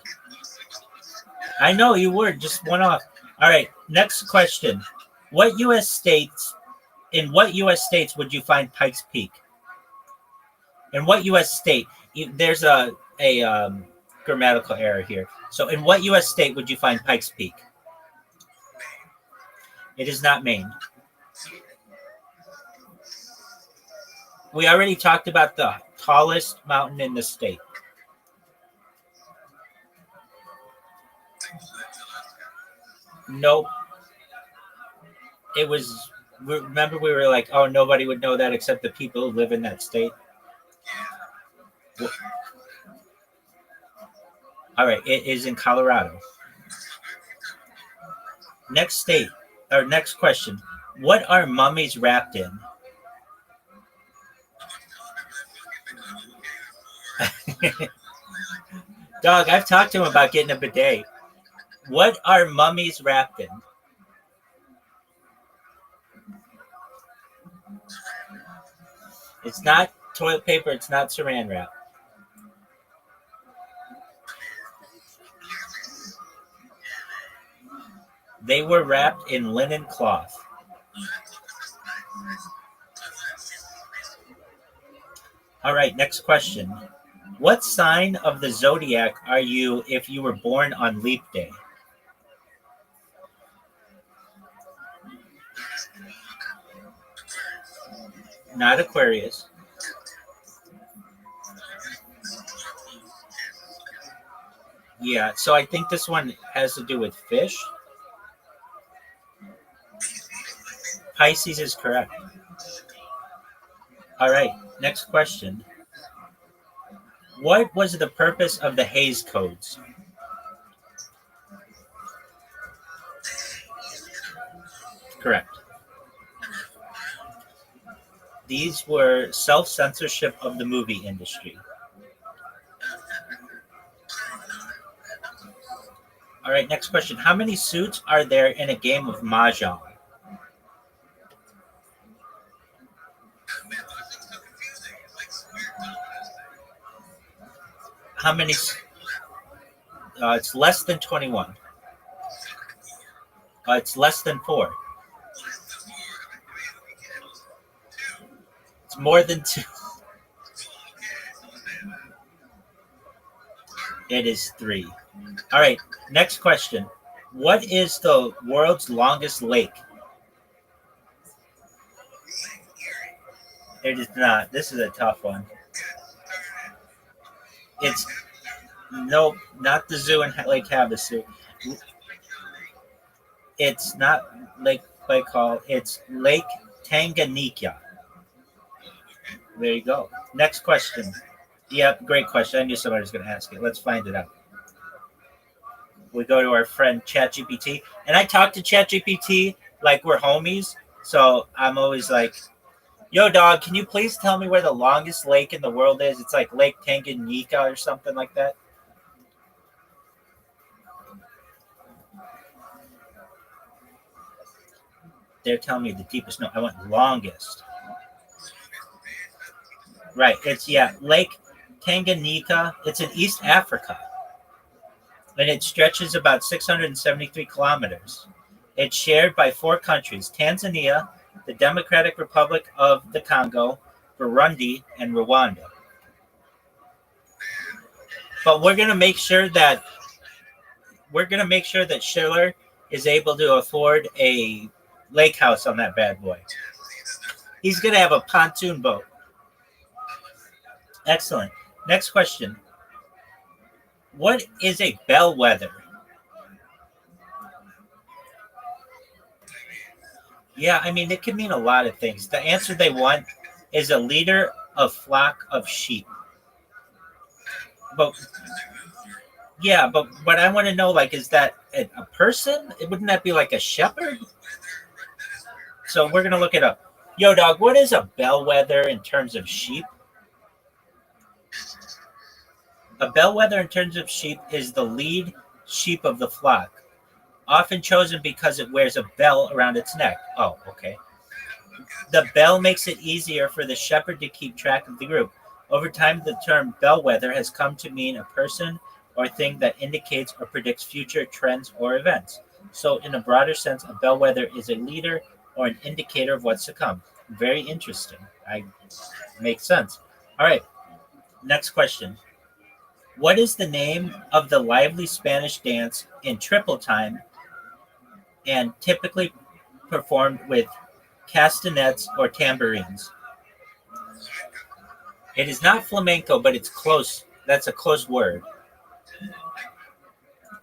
I know you were just one off. All right. Next question. In what U.S. states would you find Pikes Peak? In what U.S. state? There's a grammatical error here. So in what U.S. state would you find Pikes Peak? It is not Maine. We already talked about the tallest mountain in the state. Nope. It was, remember we were like, oh, nobody would know that except the people who live in that state. All right, it is in Colorado. Next question. What are mummies wrapped in? Dog, I've talked to him about getting a bidet. What are mummies wrapped in? It's not toilet paper. It's not saran wrap. They were wrapped in linen cloth. All right, next question. What sign of the zodiac are you if you were born on leap day? Not Aquarius. Yeah, so I think this one has to do with fish. Pisces is correct. All right, next question. What was the purpose of the Hays Codes? Correct. These were self-censorship of the movie industry. All right, next question. How many suits are there in a game of Mahjong? How many? It's less than 21. It's less than 4. It's more than 2. It is 3. All right, next question. What is the world's longest lake? It is not. This is a tough one. It's nope, not the zoo in Lake Havasu. It's not Lake Baikal. It's Lake Tanganyika. There you go. Next question. Yep, great question. I knew somebody was going to ask it. Let's find it out. We go to our friend ChatGPT, and I talk to ChatGPT like we're homies. So I'm always like, "Yo, dog, can you please tell me where the longest lake in the world is?" It's like Lake Tanganyika or something like that. They're telling me the deepest. No, I want longest. Right. It's Lake Tanganyika. It's in East Africa. And it stretches about 673 kilometers. It's shared by 4 countries: Tanzania, the Democratic Republic of the Congo, Burundi, and Rwanda. But we're gonna make sure that Schiller is able to afford a lake house on that bad boy. He's gonna have a pontoon boat. Excellent. Next question. What is a bellwether? Yeah, I mean, it could mean a lot of things. The answer they want is a leader of flock of sheep. But what I want to know, like, is that a person? Wouldn't that be like a shepherd? So we're going to look it up. Yo, dog, what is a bellwether in terms of sheep? A bellwether in terms of sheep is the lead sheep of the flock, often chosen because it wears a bell around its neck. Oh, okay. The bell makes it easier for the shepherd to keep track of the group. Over time, the term bellwether has come to mean a person or thing that indicates or predicts future trends or events. So in a broader sense, a bellwether is a leader or an indicator of what's to come. Very interesting. Makes sense. All right. Next question. What is the name of the lively Spanish dance in triple time and typically performed with castanets or tambourines? It is not flamenco, but it's close. That's a close word.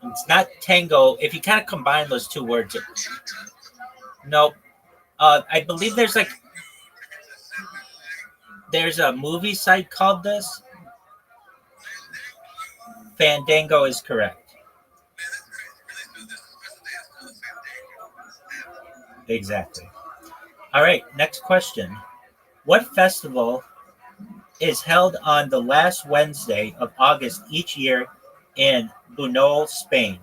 It's not tango. If you kind of combine those two words, nope. I believe there's a movie site called this. Fandango is correct. Exactly. All right, next question. What festival is held on the last Wednesday of August each year in Buñol, Spain?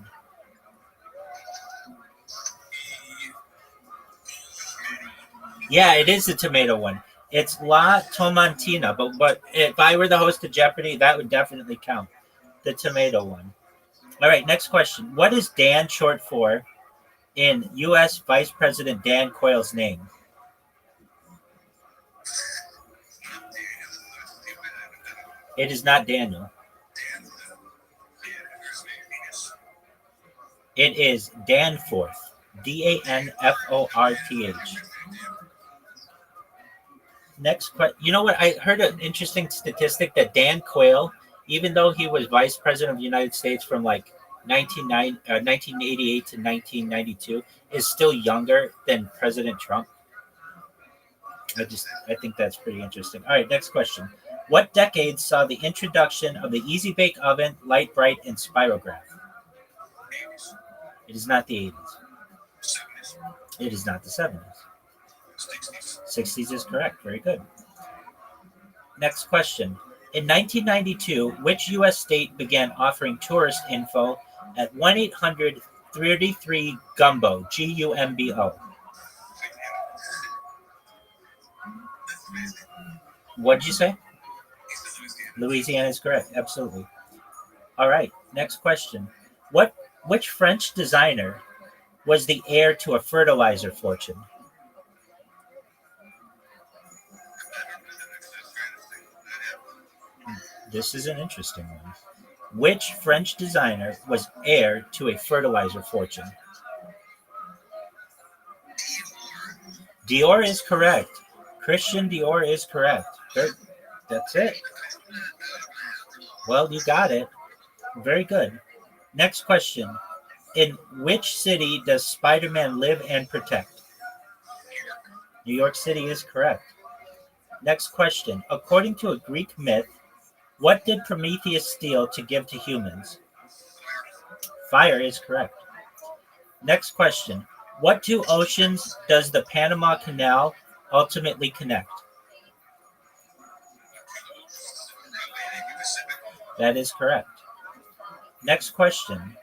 Yeah, it is the tomato one. It's La Tomatina, but if I were the host of Jeopardy, that would definitely count. The tomato one. All right, next question. What is Dan short for in U.S. Vice President Dan Quayle's name? It is not Daniel. It is Danforth. Danforth. Next question. You know what? I heard an interesting statistic that Dan Quayle, even though he was vice president of the United States from like 1988 to 1992, is still younger than President Trump. I think that's pretty interesting. All right, next question. What decade saw the introduction of the Easy Bake Oven, Light Bright, and Spirograph? It is not the 80s. It is not the 70s. 60s is correct. Very good. Next question. In 1992, which U.S. state began offering tourist info at 1-800-33-GUMBO, Gumbo? What did you say? Louisiana is correct. Absolutely. All right. Next question. Which French designer was the heir to a fertilizer fortune? This is an interesting one. Which French designer was heir to a fertilizer fortune? Dior is correct. Christian Dior is correct. Good. That's it. Well, you got it. Very good. Next question. In which city does Spider-Man live and protect? New York City is correct. Next question. According to a Greek myth, what did Prometheus steal to give to humans? Fire is correct. Next question. What two oceans does the Panama Canal ultimately connect? That is correct. Next question.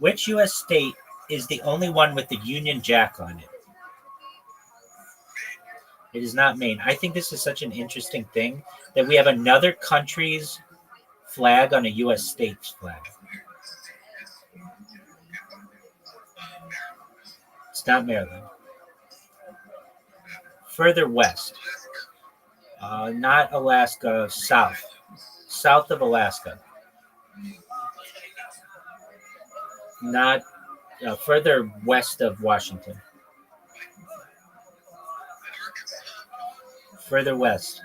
Which U.S. state is the only one with the Union Jack on it? It is not Maine. I think this is such an interesting thing that we have another country's flag on a U.S. state's flag. It's not Maryland. Further west. Not Alaska, south. South of Alaska. Not further west of Washington. Further west.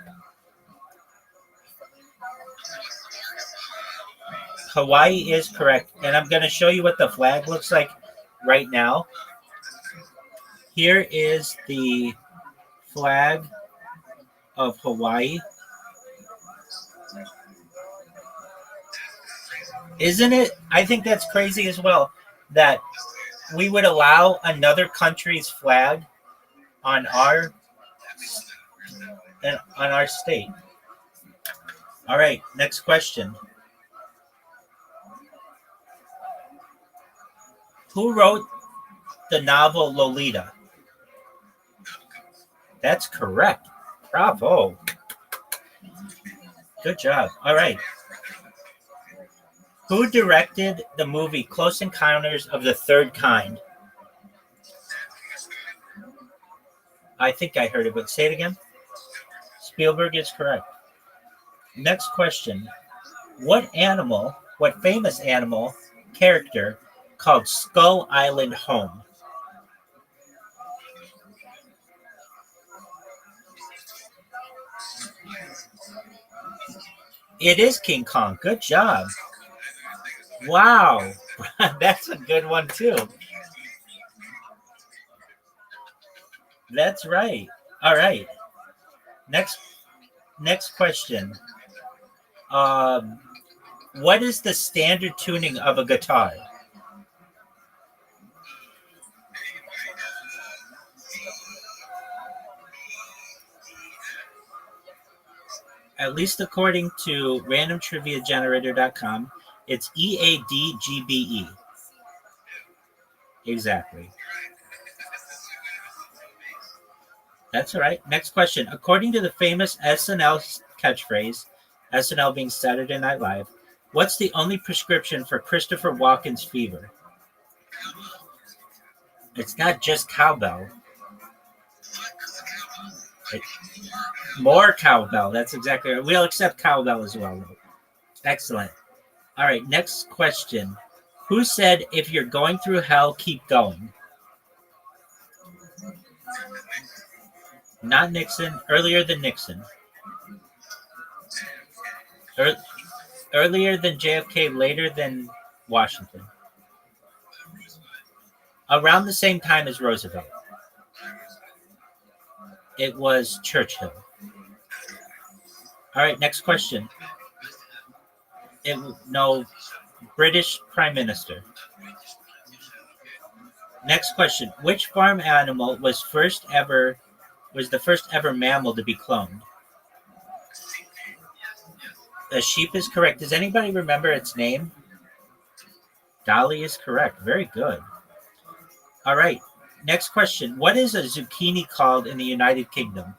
Hawaii is correct. And I'm going to show you what the flag looks like right now. Here is the flag of Hawaii. Isn't it? I think that's crazy as well, that we would allow another country's flag on our state. All right, next question. Who wrote the novel Lolita? That's correct. Bravo. Good job. All right. Who directed the movie Close Encounters of the Third Kind? I think I heard it, but say it again. Spielberg is correct. Next question. What famous animal character called Skull Island home? It is King Kong. Good job. Wow. That's a good one, too. That's right. All right. Next question. What is the standard tuning of a guitar? At least according to randomtriviagenerator.com, it's EADGBE. Exactly. That's all right. Next question. According to the famous SNL catchphrase, SNL being Saturday Night Live, what's the only prescription for Christopher Walken's fever? It's not just cowbell. More cowbell. That's exactly right. We'll accept cowbell as well. Excellent. All right, next question. Who said if you're going through hell, keep going? Not Nixon. Earlier than Nixon. Earlier than JFK, later than Washington. Around the same time as Roosevelt. It was Churchill. All right, next question. No, British Prime Minister. Next question. Which farm animal was the first ever mammal to be cloned? A sheep is correct. Does anybody remember its name? Dolly is correct. Very good. All right. Next question. What is a zucchini called in the United Kingdom?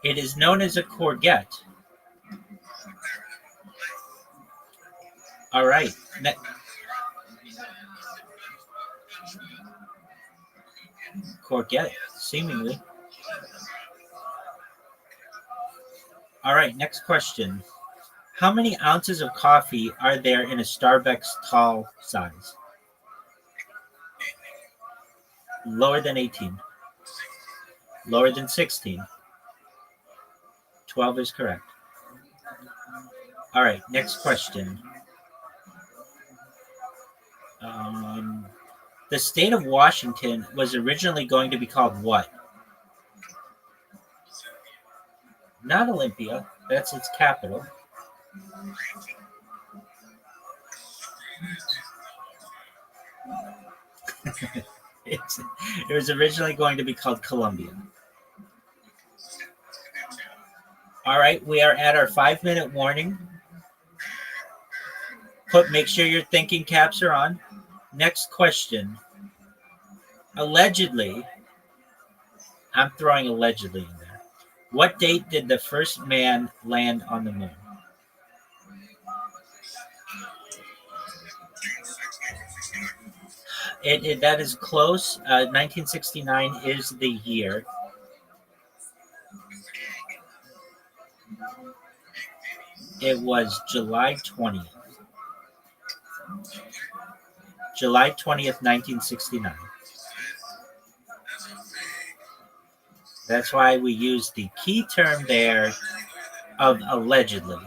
It is known as a courgette. All right. Courgette, seemingly. All right. Next question. How many ounces of coffee are there in a Starbucks tall size? Lower than 18. Lower than 16. 12 is correct. All right, next question. The state of Washington was originally going to be called what? Not Olympia. That's its capital. It was originally going to be called Columbia. All right, we are at our 5-minute warning. Make sure your thinking caps are on. Next question. Allegedly, I'm throwing allegedly in there. What date did the first man land on the moon? That is close. 1969 is the year. It was July 20th. July 20th, 1969. That's why we use the key term there of allegedly.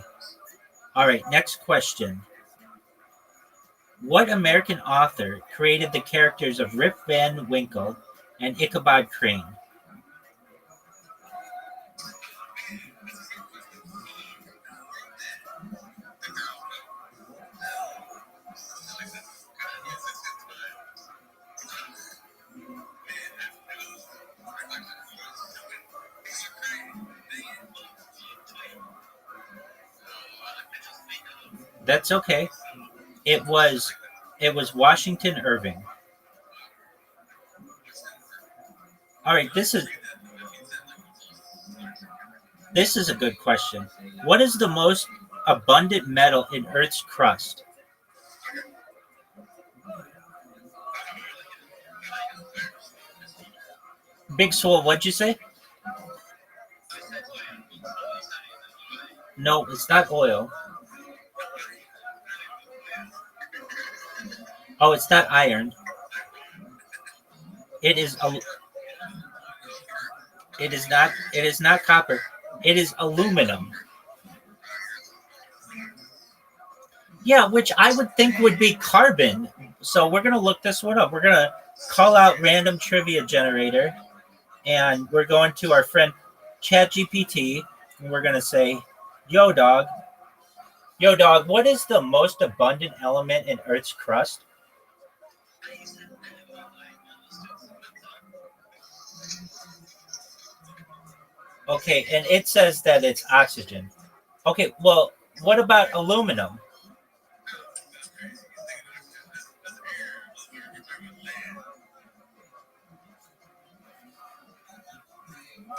All right, next question. What American author created the characters of Rip Van Winkle and Ichabod Crane? That's okay. It was Washington Irving. All right, this is a good question. What is the most abundant metal in Earth's crust? Big Swole, what'd you say? No, it's not oil. Oh, it's not iron. It is not copper. It is aluminum. Yeah, which I would think would be carbon. So we're going to look this one up. We're going to call out random trivia generator, and we're going to our friend ChatGPT, and we're going to say, yo, dog, what is the most abundant element in Earth's crust? Okay, and it says that it's oxygen. Okay, well, what about aluminum?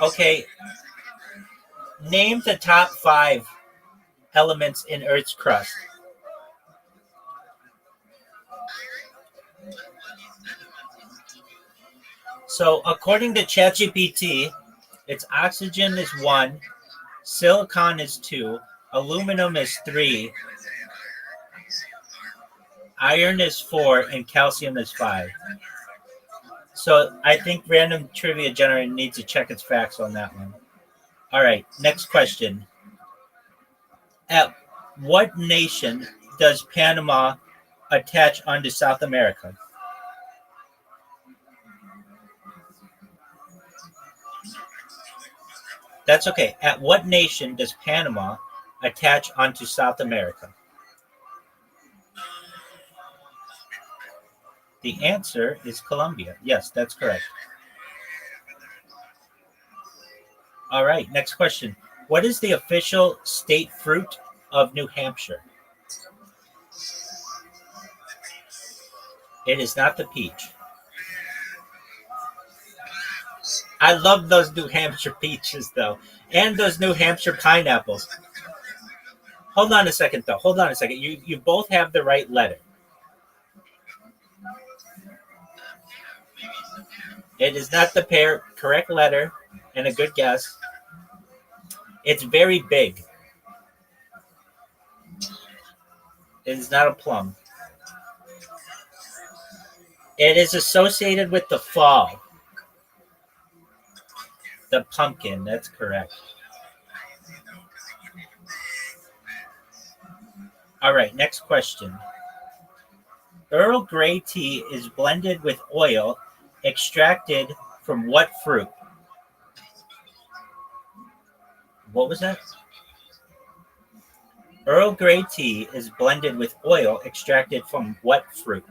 Okay, name the top 5 elements in Earth's crust. So, according to ChatGPT, It's oxygen is 1, silicon is 2, aluminum is 3, iron is 4, and calcium is 5. So I think random trivia generator needs to check its facts on that one. All right, next question. At what nation does Panama attach onto South America? That's okay. At what nation does Panama attach onto South America? The answer is Colombia. Yes, that's correct. All right, next question. What is the official state fruit of New Hampshire? It is not the peach. I love those New Hampshire peaches, though, and those New Hampshire pineapples. Hold on a second, though. Hold on a second. You both have the right letter. It is not the correct letter, and a good guess. It's very big. It is not a plum. It is associated with the fall. The pumpkin, that's correct. All right, next question. Earl Grey tea is blended with oil extracted from what fruit? What was that? Earl Grey tea is blended with oil extracted from what fruit?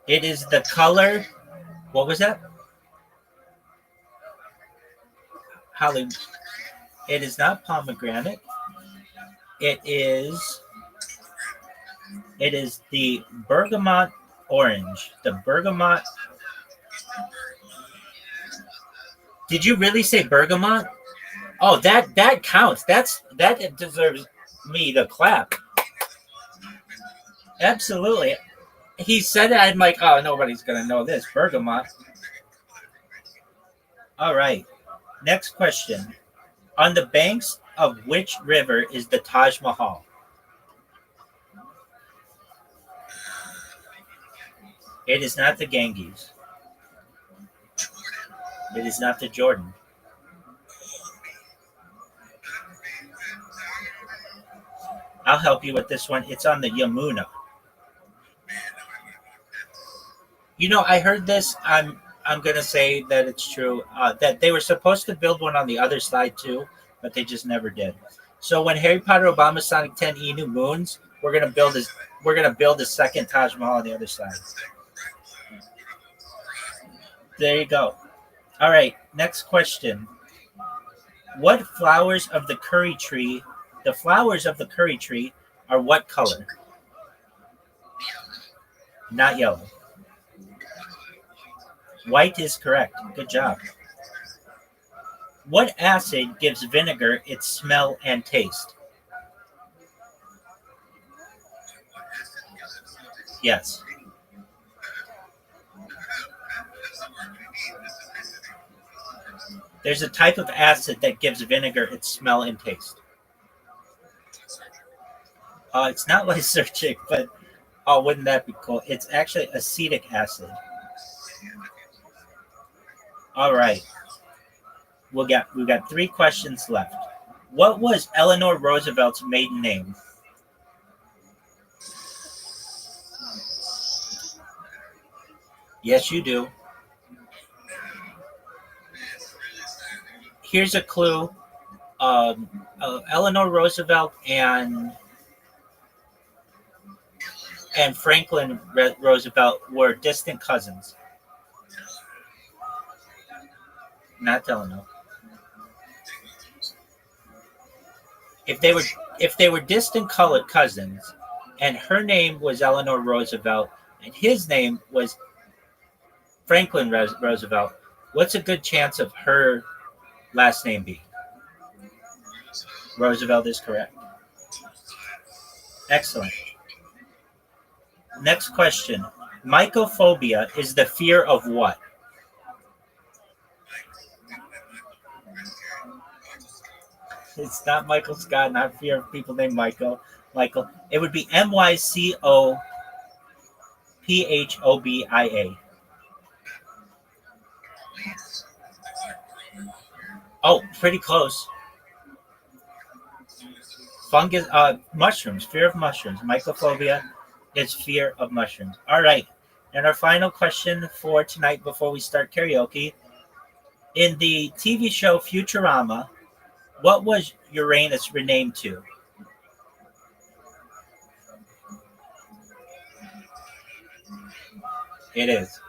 It is the color. What was that? Holly. It is not pomegranate. It is the bergamot orange. The bergamot. Did you really say bergamot? Oh, that counts. That deserves me to clap. Absolutely. He said it. I'm like, oh, nobody's gonna know this. Bergamot. All right. Next question. On the banks of which river is the Taj Mahal? It is not the Ganges. It is not the Jordan. I'll help you with this one. It's on the Yamuna. You know, I heard this. I'm gonna say that it's true. That they were supposed to build one on the other side too, but they just never did. So when Harry Potter, Obama, Sonic 10, Enu moons, we're gonna build a second Taj Mahal on the other side. There you go. All right, next question. What flowers of the curry tree? The flowers of the curry tree are what color? Not yellow. White is correct. Good job. What acid gives vinegar its smell and taste? Yes. There's a type of acid that gives vinegar its smell and taste. It's not lysergic, but oh, wouldn't that be cool? It's actually acetic acid. All right. We've got 3 questions left. What was Eleanor Roosevelt's maiden name? Yes, you do. Here's a clue. Eleanor Roosevelt and Franklin Roosevelt were distant cousins. Not Eleanor. If they were distant colored cousins, and her name was Eleanor Roosevelt, and his name was Franklin Roosevelt, what's a good chance of her last name being? Roosevelt is correct. Excellent. Next question. Mycophobia is the fear of what? It's not Michael Scott, not fear of people named Michael. Michael. It would be Mycophobia. Oh, pretty close. Fungus, mushrooms, fear of mushrooms. Mycophobia is fear of mushrooms. All right. And our final question for tonight before we start karaoke. In the TV show Futurama, what was Uranus renamed to? It is.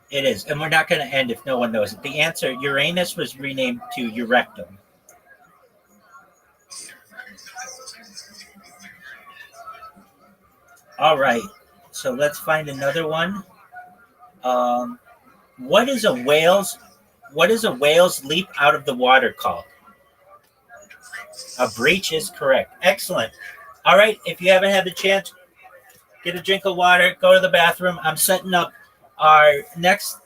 It is. And we're not going to end if no one knows it. The answer, Uranus was renamed to Eurectum. All right. So let's find another one. What is a whale's leap out of the water called? A breach is correct. Excellent. All right. If you haven't had the chance, get a drink of water, go to the bathroom. I'm setting up our next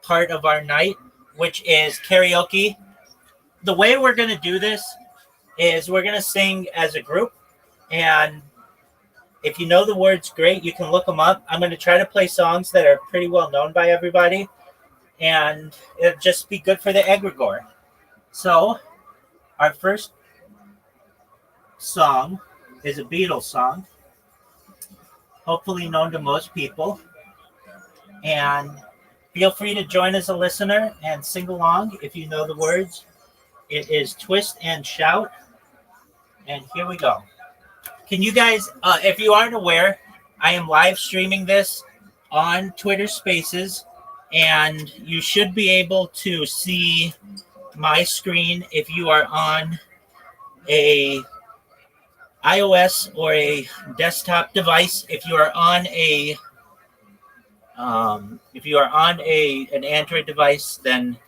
part of our night, which is karaoke. The way we're going to do this is we're going to sing as a group. And if you know the words, great. You can look them up. I'm going to try to play songs that are pretty well known by everybody. And it'll just be good for the egregore. So our first song is a Beatles song, hopefully known to most people. And feel free to join as a listener and sing along if you know the words. It is Twist and Shout. And here we go. Can you guys, if you aren't aware, I am live streaming this on Twitter Spaces. And you should be able to see my screen if you are on a iOS or a desktop device. If you are on an Android device, then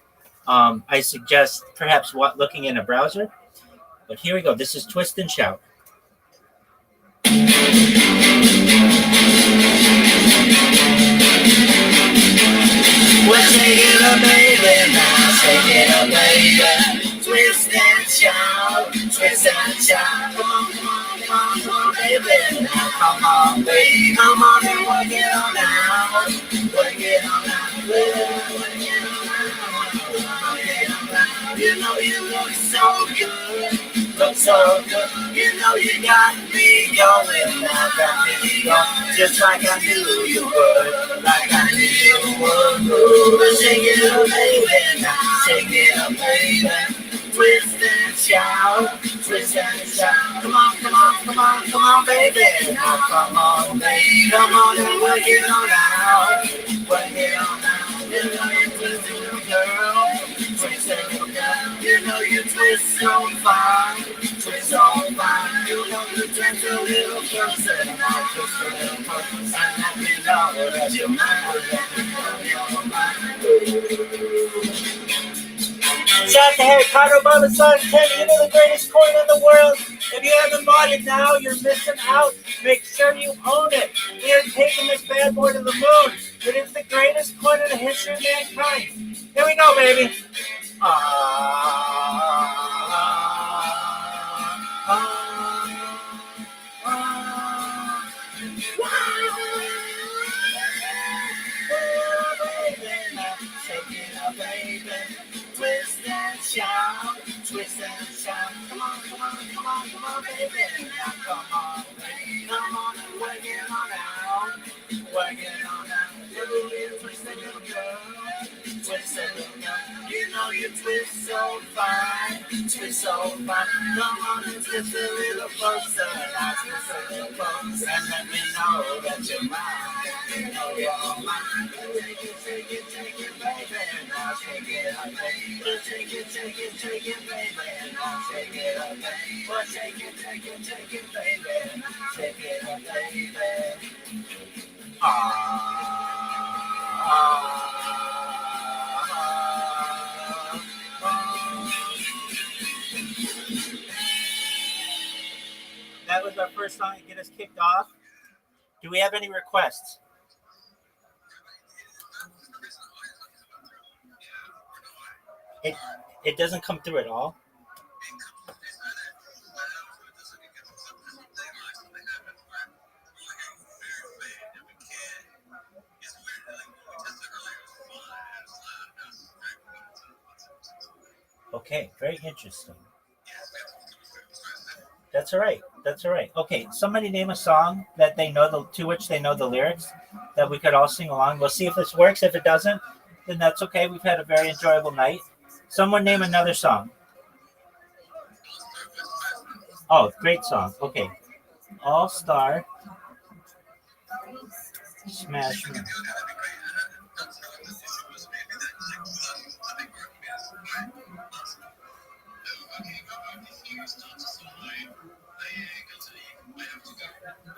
I suggest perhaps looking in a browser. But here we go. This is Twist and Shout. Well, shake it up, baby, now shake it up, baby. Twist and shout, twist and shout. Come on, come on, come on, come on, baby. Now come on, baby, come on and work it on out. Work it on out, baby. Work it on out. Work it on out. You know you look so good. Look so good. You know you got me going. Now got me going. Just like I knew you would. Like I knew you would. Ooh, shake it up, baby. Now shake it up, baby. Twist and shout. Twist and shout. Come on, come on, come on, come on, baby. Now come on, baby. Come on and work it on out. Work it on out. You know you twist it, little girl. Twist it, little girl. You know you twist so fine. Twist so fine. You know you twist a little closer. Now twist a little closer. And let me know that you're mine. Let me know you're mine. Shout out to Harry Potter, Obama, Son, 10, you know the greatest coin in the world. If you haven't bought it now, you're missing out. Make sure you own it. We are taking this bad boy to the moon. It is the greatest coin in the history of mankind. Here we go, baby. Twist and shout, twist and shout. Come on, come on, come on, come on, baby. Now come on, baby. Come on and work it on out. Work it on out. You twist a little girl. Twist a little girl. You know you twist so fine. Twist so fine. Come on and twist a little closer. Now twist a little closer. And let me know that you're mine. Let me know you're mine. Take it, take it, take it, baby. Now take it up, baby. Take it, take it, take it, baby. Now take it up, baby. Well, take it, take it, take it, baby. Take it up, baby. that was our first song to get us kicked off. Do we have any requests? It doesn't come through at all. Okay, very interesting. That's all right. That's all right. Okay, somebody name a song that they know to which they know the lyrics that we could all sing along. We'll see if this works. If it doesn't, then that's okay. We've had a very enjoyable night. Someone name another song. Oh, great song. Okay. All Star Smash.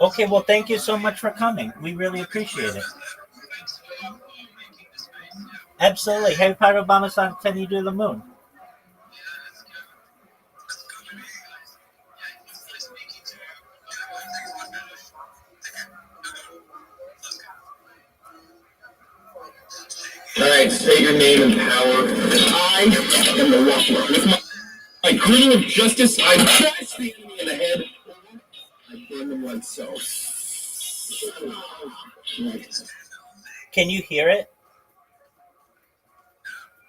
Okay, well, thank you so much for coming. We really appreciate it. Absolutely. Harry Potter Obama song, Send You to the Moon. All right, say your name and power. I am the Rothschild. With my greeting of justice, I bash the enemy in the head. I burn them like so. Can you hear it?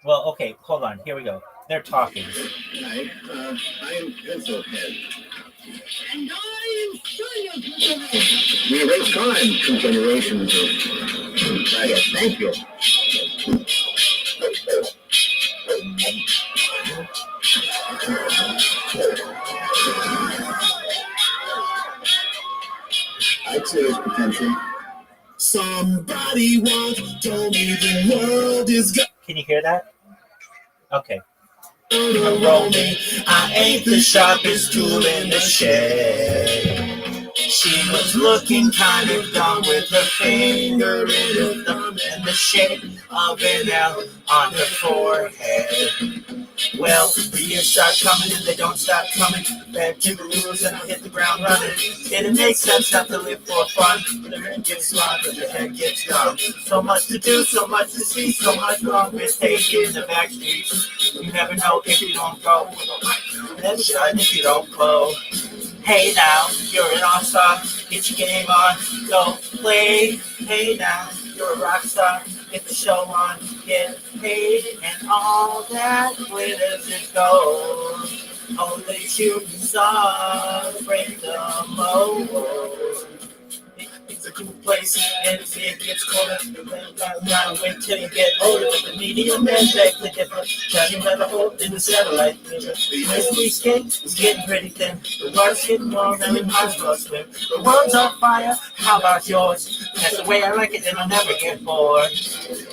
Well, okay, hold on. Here we go. They're talking. I am Pencilhead. And I am Pencilhead. We erase time from generations of dragons. Thank you. I too is potential. Somebody once told me the world is good. Can you hear that? Okay. Roll me. I ain't the sharpest tool in the shed. She was looking kind of dumb with her finger in her thumb and the shape of an L on her forehead. Well, the years start coming and they don't stop coming. Back to the rules and I hit the ground running. Didn't make sense not to live for fun. The head gets smart, but the head gets dumb. So much to do, so much to see, so much wrong with taking the back streets. You never know if you don't go. Never shine if you don't blow. Hey now, you're an all-star. Get your game on, go play. Hey now, you're a rock star. Get the show on, get paid, and all that glitters is gold. Only shooting stars break the mold. It's a cool place, and it gets colder. Now wait till you get older. But the media men beg to differ. Trying to a hole in the satellite. The mystery skate is getting pretty thin. The water's getting warm, and we might as well swim. The world's on fire, how about yours? That's the way I like it, and I'll never get bored.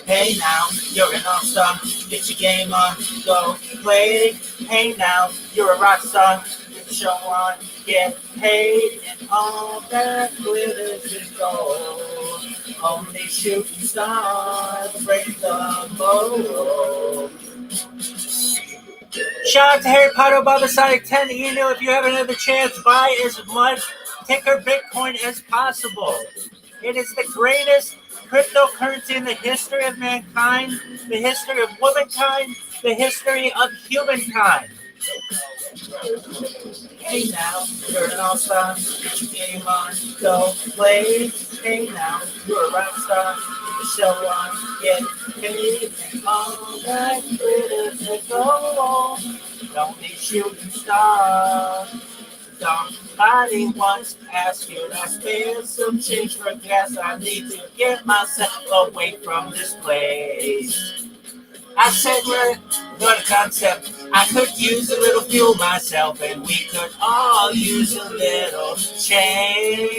Hey now, you're an all-star. Get your game on, go play. Hey now, you're a rock star. Get the show on, get paid, and all that glitters is gold. Only shooting stars break the mold. Shout out to Harry Potter Obama Sonic 10. You know, if you have another chance, buy as much ticker Bitcoin as possible. It is the greatest cryptocurrency in the history of mankind, the history of womankind, the history of humankind. Hey now, you're an all-star. Get your game on, go play. Hey now, you're a rock star. Get the show on, get paid. And all that glitters is gold. Don't need shooting stars. Somebody once asked you, I spare some change for gas. I need to get myself away from this place. I said, what a concept. I could use a little fuel myself, and we could all use a little change.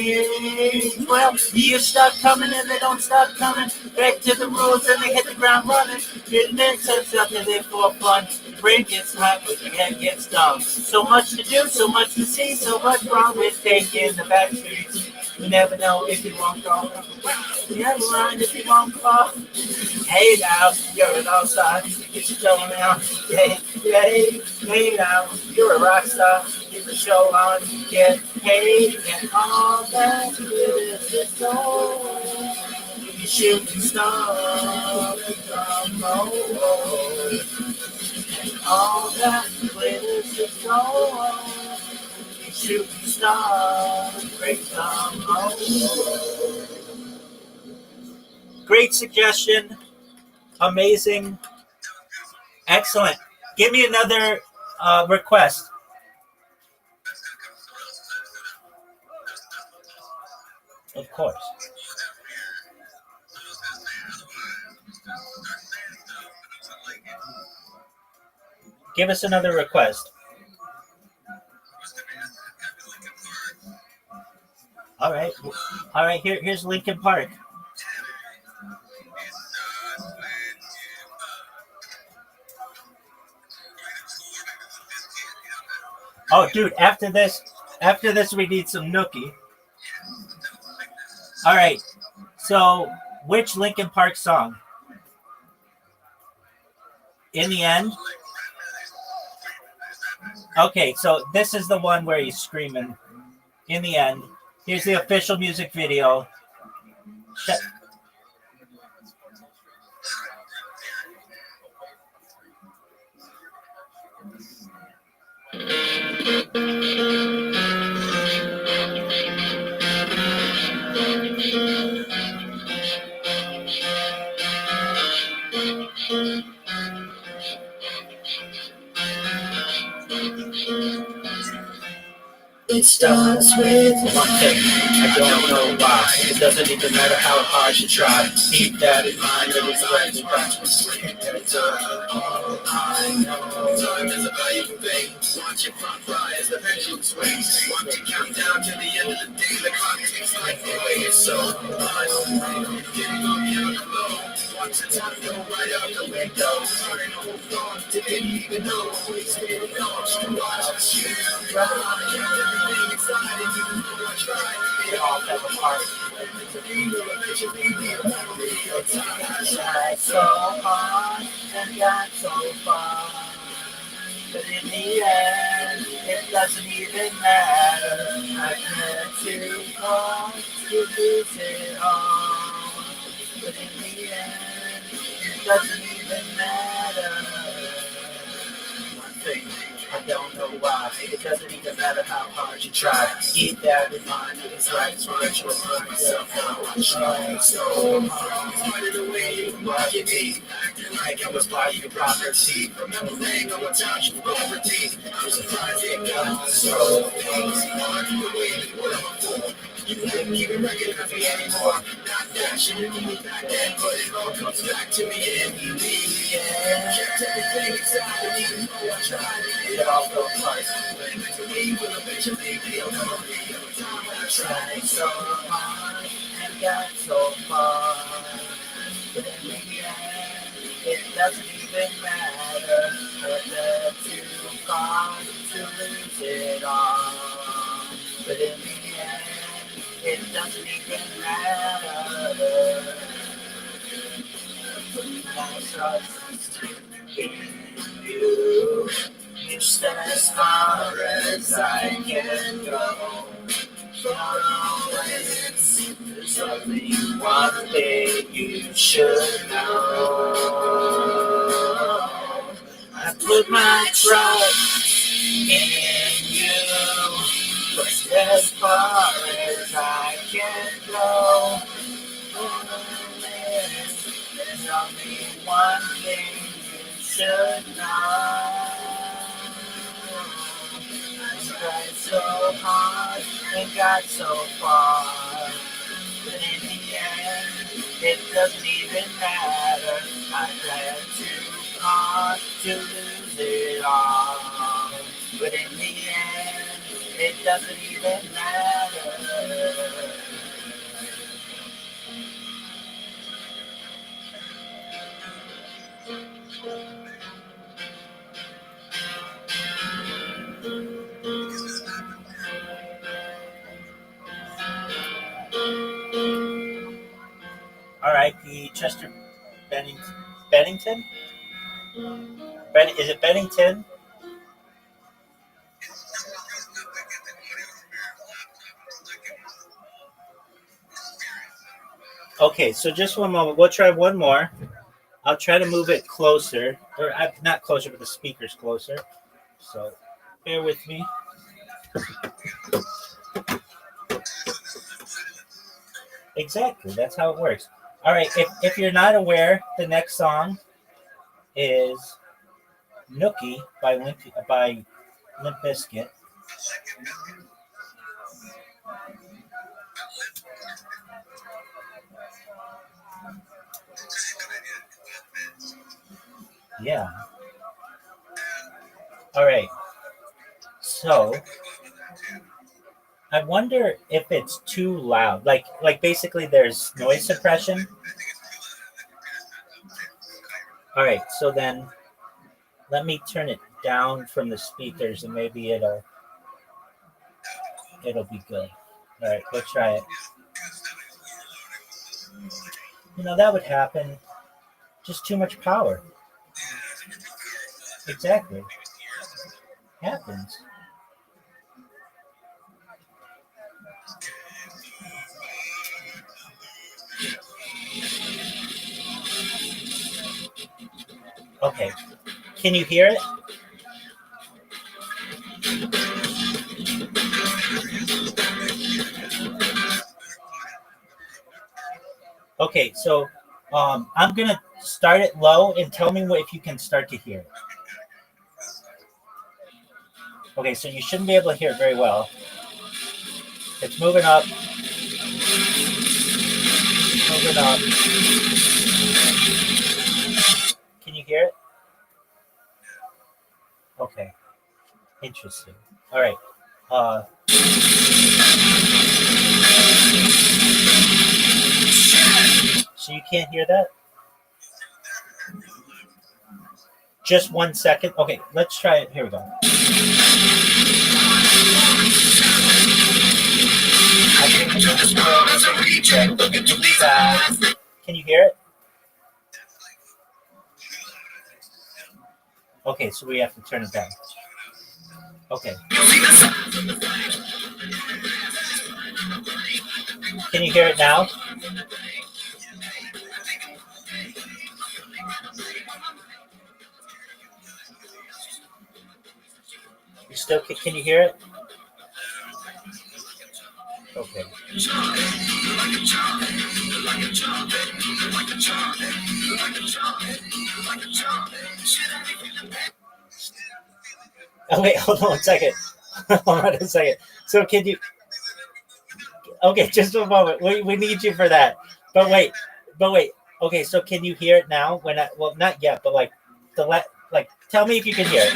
Well, you start coming and they don't stop coming. Back to the rules and they hit the ground running. Didn't make sense up to live for fun. Your brain gets hot, but your head gets dumb. So much to do, so much to see, so much wrong with taking the back streets. You never know if you won't go. You never mind if you won't go. Hey now, you're an all-star. Get your show now. Hey now. You're a rock star. Get the show on. Get paid and all that glitters gold. You shooting star. Come on. All that glitters gold. You shooting star. Great come on. Great suggestion. Amazing. Excellent. Give me another request. Of course. Give us another request. All right. All right. Here's Linkin Park. Oh, dude. After this, we need some nookie. All right. So, which Linkin Park song? In the end. Okay, so this is the one where he's screaming. In the end. Here's the official music video. It starts with one thing, I don't know why. It doesn't even matter how hard you try. Keep that in mind, it was right to practice. It's all I know. Time is a valuable thing. Watch it pop by as the pendulum swings. Watch it count down to the end of the day. The clock takes life away. It's so hard. Getting on the other flow. Watch the time go right out the window. Trying to hold on to didn't even know. Always feeling on. Watch you ride. Everything inside and you know I try. It all fell apart. I tried so hard and got so far. But in the end, it doesn't even matter. I had too far to lose it all. But in the end, it doesn't even matter. One thing, I don't know why. It doesn't even matter how hard you try. Keep that in mind. It's right to remind myself how I tried so hard. The way you market me, acting like I was by your property. Remember laying on times you poverty. I'm surprised it got so hard. The way you were before. You didn't even recognize me anymore. Not that you didn't me back then, but it all comes back to me in the end. Kept everything inside and even though I tried, it all fell apart. But eventually, will eventually be a memory of a time when I tried so hard and got so far. But in the end, it doesn't even matter. But they're too far to lose it all. But in the end, it doesn't even matter. My trust in you. Just as far as I can go. For always, there's only one thing you should know. I put my trust in you. Just as far as I can go. There's only one thing you should know. I tried so hard and got so far. But in the end, it doesn't even matter. I tried too hard to lose it all. But in the end, it doesn't even matter. R.I.P. Chester Bennington. Is it Bennington? Okay, so just one moment. We'll try one more. I'll try to move it closer, or not closer, but the speaker's closer. So bear with me. Exactly, that's how it works. All right, if you're not aware, the next song is Nookie by Limp Bizkit. Yeah. All right. So I wonder if it's too loud. Like basically there's noise suppression. All right. So then let me turn it down from the speakers and maybe it'll be good. All right, we'll try it. That would happen. Just too much power. Exactly. Happens. Okay. Can you hear it? Okay, so I'm gonna start it low and tell me if you can start to hear it. Okay, so you shouldn't be able to hear it very well. It's moving up. Moving up. Can you hear it? Okay. Interesting. All right. So you can't hear that? Just 1 second. Okay, let's try it. Here we go. Can you hear it? Okay, so we have to turn it down. Okay. Can you hear it now? You still can you hear it? Okay. Oh wait, hold on a second. Hold on a second. So can you? Okay, just a moment. We need you for that. But wait. Okay, so can you hear it now? Well, not yet, but like tell me if you can hear it.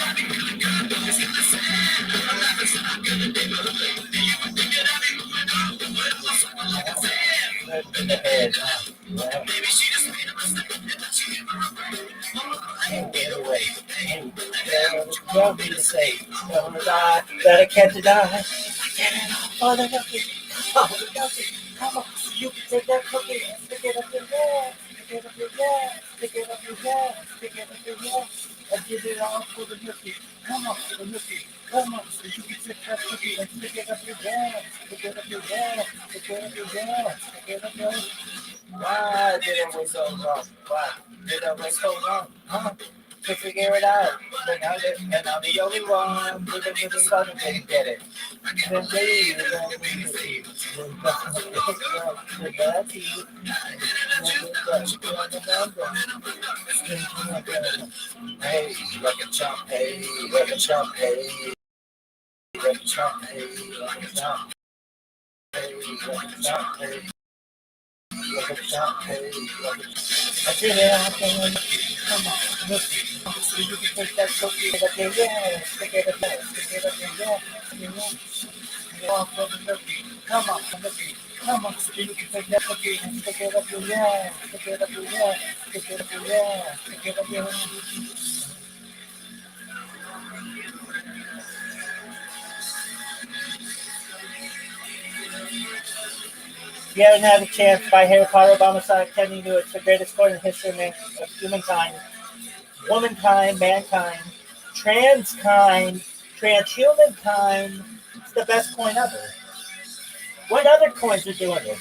That I can't deny. Oh, the cookie. Come on. You can take that cookie and stick it up your hair. Stick it up your hair. Stick it up your hair. Stick it up your hair. And give it all for the nookie. Come on, the nookie. Come on. You can take that cookie and stick it up your hair. Stick it up your hair. Stick it up your hair. Stick it up your hair. Why did it wait so long? Why did it wait so long? To figure it out, and I'm the only one who can get it. Then they hey, like a chump, hey, like a chump, hey, like a chump, hey, like a chump, hey, like a chump, hey. Like a chump, hey, like a chump. I did it, I can come on, look. You can take that cookie, stick it up your yeah, stick it up there, stick it up your yeah, come on, nookie, come on, you can take that cookie and stick it up your yeah, stick it up your yeah, stick it up your yeah, stick it up your yeah. If you haven't had a chance, buy Harry Potter, Obama, Sonic, 10 you knew it's the greatest sport in history of humankind. womankind, mankind, transkind, transhumankind. It's the best coin ever. What other coins are doing this?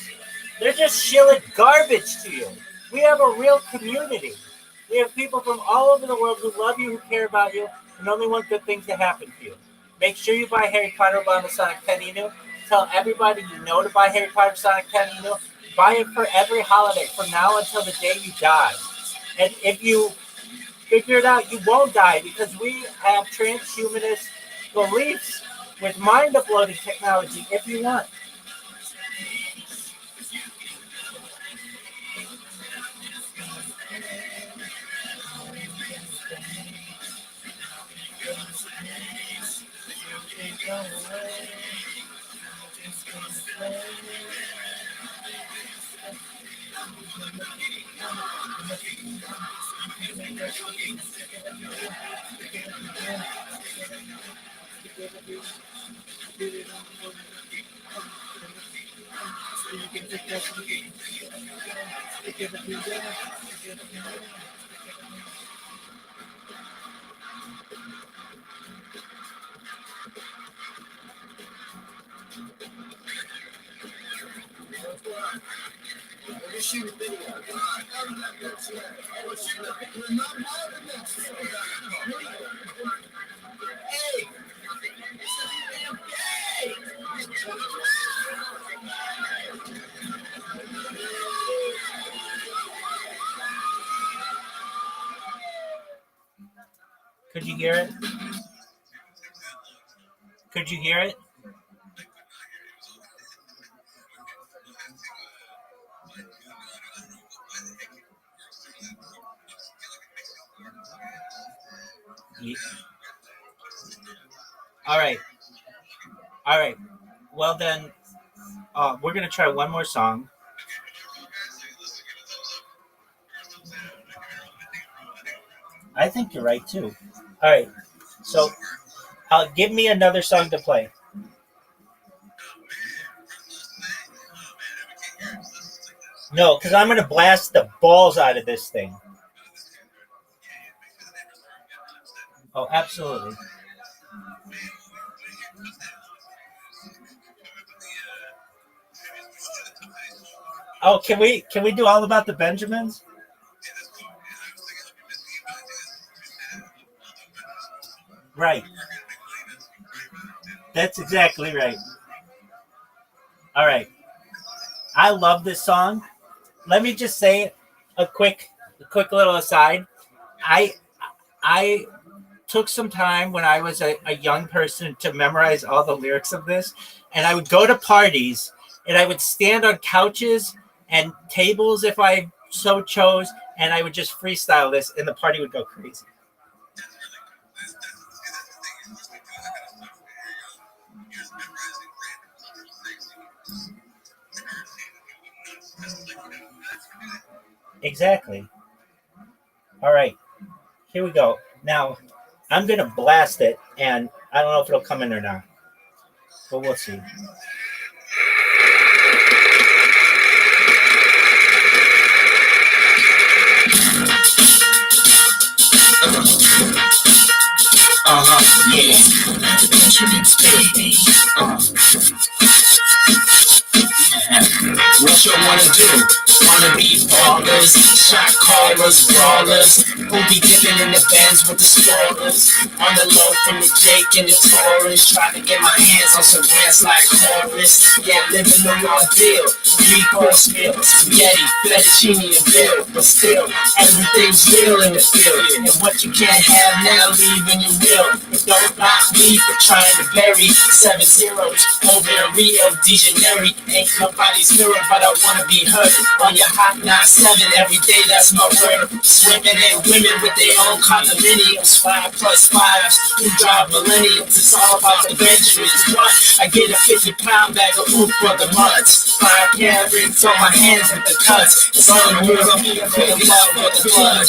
They're just shilling garbage to you. We have a real community. We have people from all over the world who love you, who care about you, and only want good things to happen to you. Make sure you buy Harry Potter Obama Sonic 10 Inu. Tell everybody you know to buy Harry Potter Sonic 10 Inu. Buy it for every holiday from now until the day you die. And if you figure it out, you won't die because we have transhumanist beliefs with mind uploading technology if you want. Could you hear it? Could you hear it? Yeah. All right. All right. Well, then, we're going to try one more song. I think you're right, too. All right. So, give me another song to play. No, because I'm going to blast the balls out of this thing. Oh, absolutely. Oh, can we do All About the Benjamins? Right. That's exactly right. All right. I love this song. Let me just say a quick little aside. I took some time when I was a young person to memorize all the lyrics of this, and I would go to parties and I would stand on couches and tables if I so chose, and I would just freestyle this, and the party would go crazy. Exactly. All right, here we go. Now, I'm going to blast it, and I don't know if it'll come in or not, but we'll see. Yeah. Benjamin's baby. What you wanna do? Wanna be ballers, shot callers, brawlers, who be dipping in the bands with the spoilers. On the low from the Jake and the Taurus, trying to get my hands on some rants like Horace. Yeah, living the raw deal, 3-course meal, spaghetti, fettuccine and bill, but still, everything's real in the field. And what you can't have now, leave when you will. But don't knock me for trying to bury 7 zeros over in Rio de Janeiro. Ain't nobody's hero, but I wanna be heard on your hot 9-7 every day. That's my word. Swimming in women with their own condominiums, 5+5s who drive millenniums. It's all about the Benjamins. What? I get a 50-pound bag of oof for the months. 5 cans carry. Throw my hands with the cuts. It's on the move. Big love for the blood.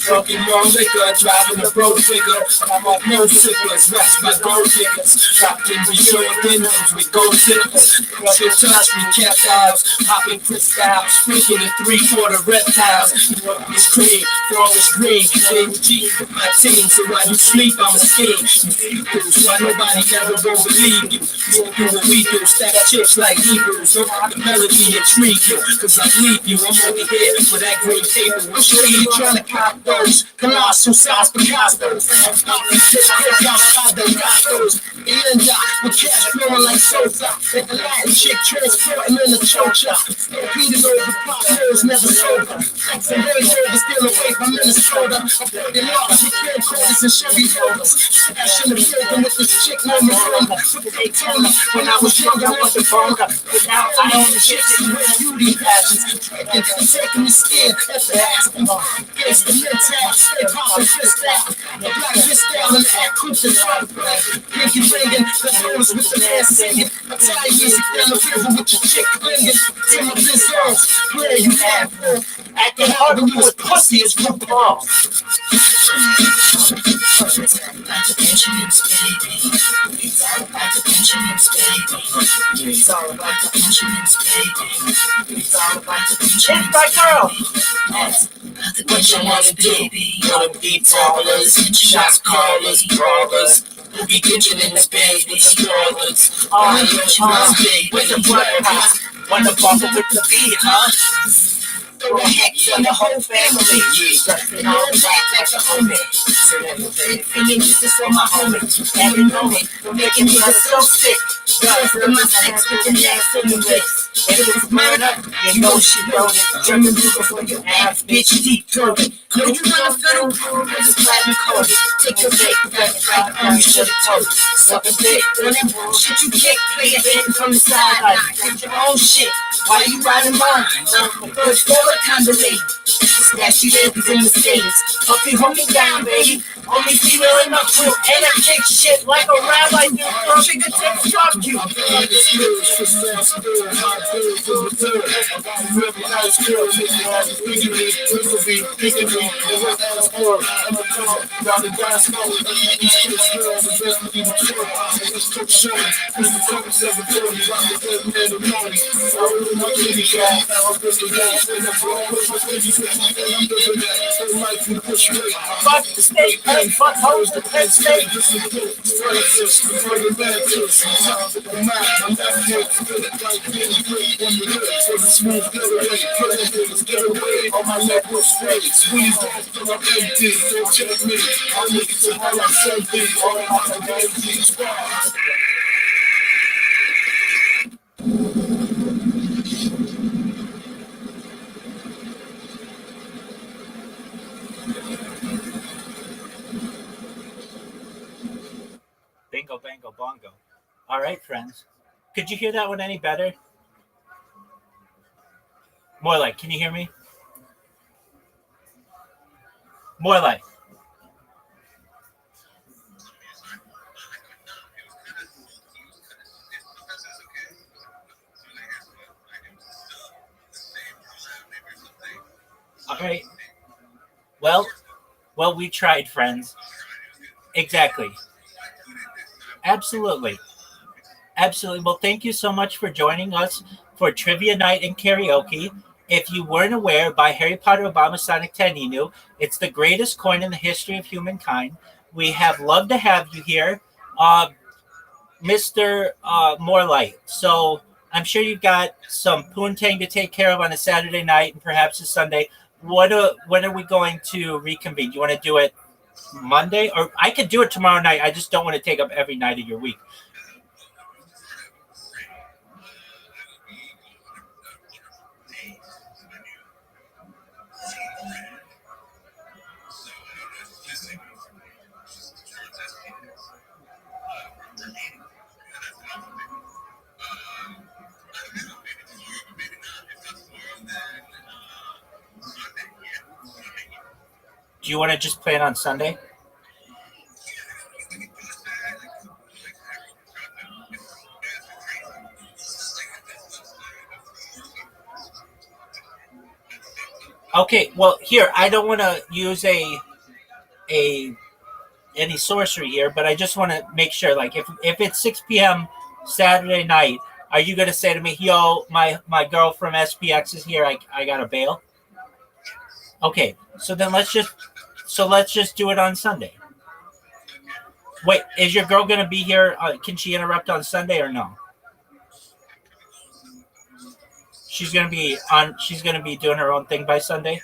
Broken more liquor, driving a road figure. I'm off no sickness, rest by gold diggers. Trapped in Rio windows with gold zippers. Chill touch me, kept vibes. Popping crystals, freaking in 3/4 reptiles. It's cream, forest green. They G with my team, so while you sleep, I'm a scheme. So why nobody ever will believe you. You do what we do, stack chips like Hebrews. Don't let the melody intrigue you, cause I leave you. I'm only here for that green paper. I'm sure you're trying to cop those colossal size Picassos. And with cash flowing like soda. And the Latin chick transporting in the chocha. Stampeded over potholes, never sober. Flexing Range Rovers, still away from Minnesota. I'm putting lost with camcorders and Chevy Rovers. Smashing the building with this chick named Miranda. With Daytona, when I was younger, I was a bonga. But now I own the chicks who wear beauty pageants. Tricking, taking me skin at the asking. Against the mental, stay popping fist out. The black fist down and the act coops and front. Pinky ringing, the doors with the man singing. I tie music down the river with your chick clinging. To my business, where you have for. Acting hard when you was pussy as RuPaul. It's all about the Benjamins, baby. It's all about the Benjamins, baby. It's all about the Benjamins. It's my girl. What you wanna do? Wanna be brawlers, shots callers, brawlers. We'll be kitchen in the bed with spoilers. All the young big with the blood. Wanna bubble with the beat, huh? Throw a heck for the whole family. Dressing all black like a homie. So everything this is for my homie. Every moment, we're making niggas so sick. Guns in my sex with the ass in the lips. If it was murder, you know she wrote it. German people for your ass, bitch, deep throated. No, you wanna fiddle, this is platinum coded. Take your fake breath right, you should've told it. Suckin' dick, when that bullshit you kick, play it in from the sideline. Get your own shit, why you riding mine? First forward, time to leave. Snatchy ladies in the States. Hope you hold me down, baby. Only female in my crew, and I kick shit like a rabbi do. From fingertips, drop you. Fuck the state, and fuck hoes the Penn State. On my neck was straight, squeezed off till I'm empty. Don't check me, I'll make it to how I'm 70. All my baby squad. Bingo, bango, bongo. All right, friends. Could you hear that one any better? More like, can you hear me? More like. All right. Well, we tried, friends. Exactly. Absolutely. Absolutely. Well, thank you so much for joining us for Trivia Night and Karaoke. If you weren't aware, by Harry Potter Obama Sonic 10 Inu, it's the greatest coin in the history of humankind. We have loved to have you here, Mr. Morelight. So I'm sure you've got some poontang to take care of on a Saturday night and perhaps a Sunday. When are we going to reconvene? Do you want to do it Monday? Or I could do it tomorrow night. I just don't want to take up every night of your week. Do you want to just plan on Sunday? Okay, well here I don't want to use a any sorcery here, but I just want to make sure. Like if it's 6 p.m. Saturday night, are you gonna say to me, "Yo, my girl from SPX is here. I got to bail." Okay, so then let's just do it on Sunday. Wait, is your girl gonna be here? Can she interrupt on Sunday or no? She's gonna be on. She's gonna be doing her own thing by Sunday.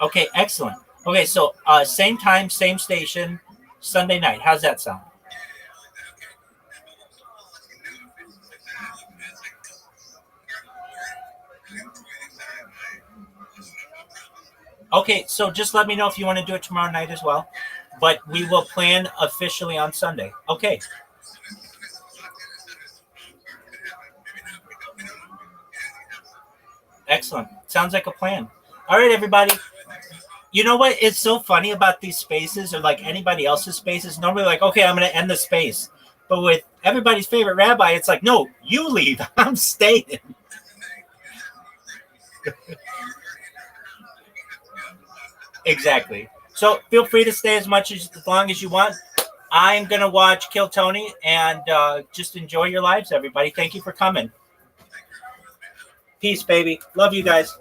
Okay, excellent. Okay, so same time, same station, Sunday night. How's that sound? Okay, so just let me know if you want to do it tomorrow night as well. But we will plan officially on Sunday. Okay, excellent. Sounds like a plan. All right, everybody. You know what is so funny about these spaces or like anybody else's spaces? Normally, like, okay, I'm going to end the space. But with everybody's favorite rabbi, it's like, no, you leave. I'm staying. Exactly. So feel free to stay as long as you want. I'm gonna watch Kill Tony and just enjoy your lives, everybody. Thank you for coming. Peace, baby. Love you guys.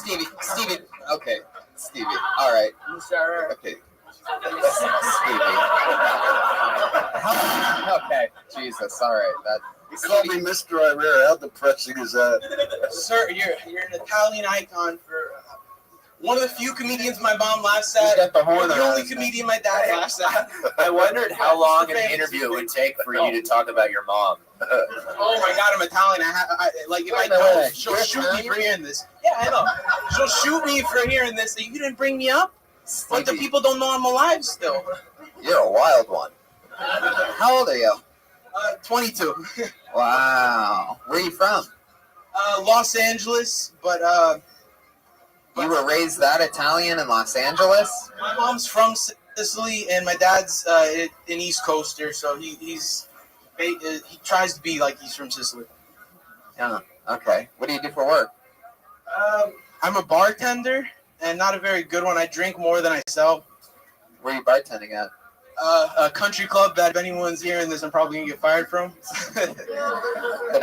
Stevie. Okay, Stevie. All right. Okay. Stevie. Okay. Jesus. All right. That. You called me Mr. Irera. How depressing is that? Sir, you're an Italian icon for one of the few comedians my mom laughs at. Got the horn The on only his comedian my dad laughs at. I wondered how long an interview it would take for you to talk about your mom. Oh my God, I'm Italian. Like if I don't, she'll shoot me for hearing this. Yeah, I know. She'll shoot me for hearing this. You didn't bring me up. Like the people don't know I'm alive still. You're a wild one. How old are you? 22. Wow. Where are you from? Los Angeles, but you were raised that Italian in Los Angeles? My mom's from Sicily, and my dad's an East Coaster, so he tries to be like he's from Sicily. Yeah. Okay. What do you do for work? I'm a bartender, and not a very good one. I drink more than I sell. Where are you bartending at? A country club that if anyone's hearing this, I'm probably gonna get fired from.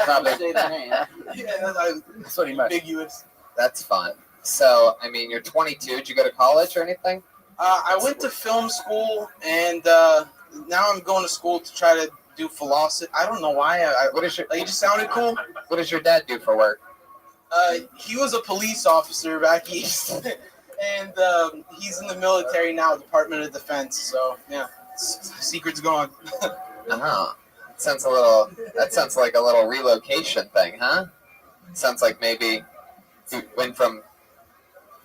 Probably. That's what he meant. Ambiguous. That's fun. So, I mean, you're 22. Did you go to college or anything? I went to film school, and now I'm going to school to try to do philosophy. I don't know why. What is your? Like, it just sounded cool. What does your dad do for work? He was a police officer back east, and he's in the military now, Department of Defense. So yeah, secret's gone. Oh, that sounds like a little relocation thing, huh? Sounds like maybe you went from.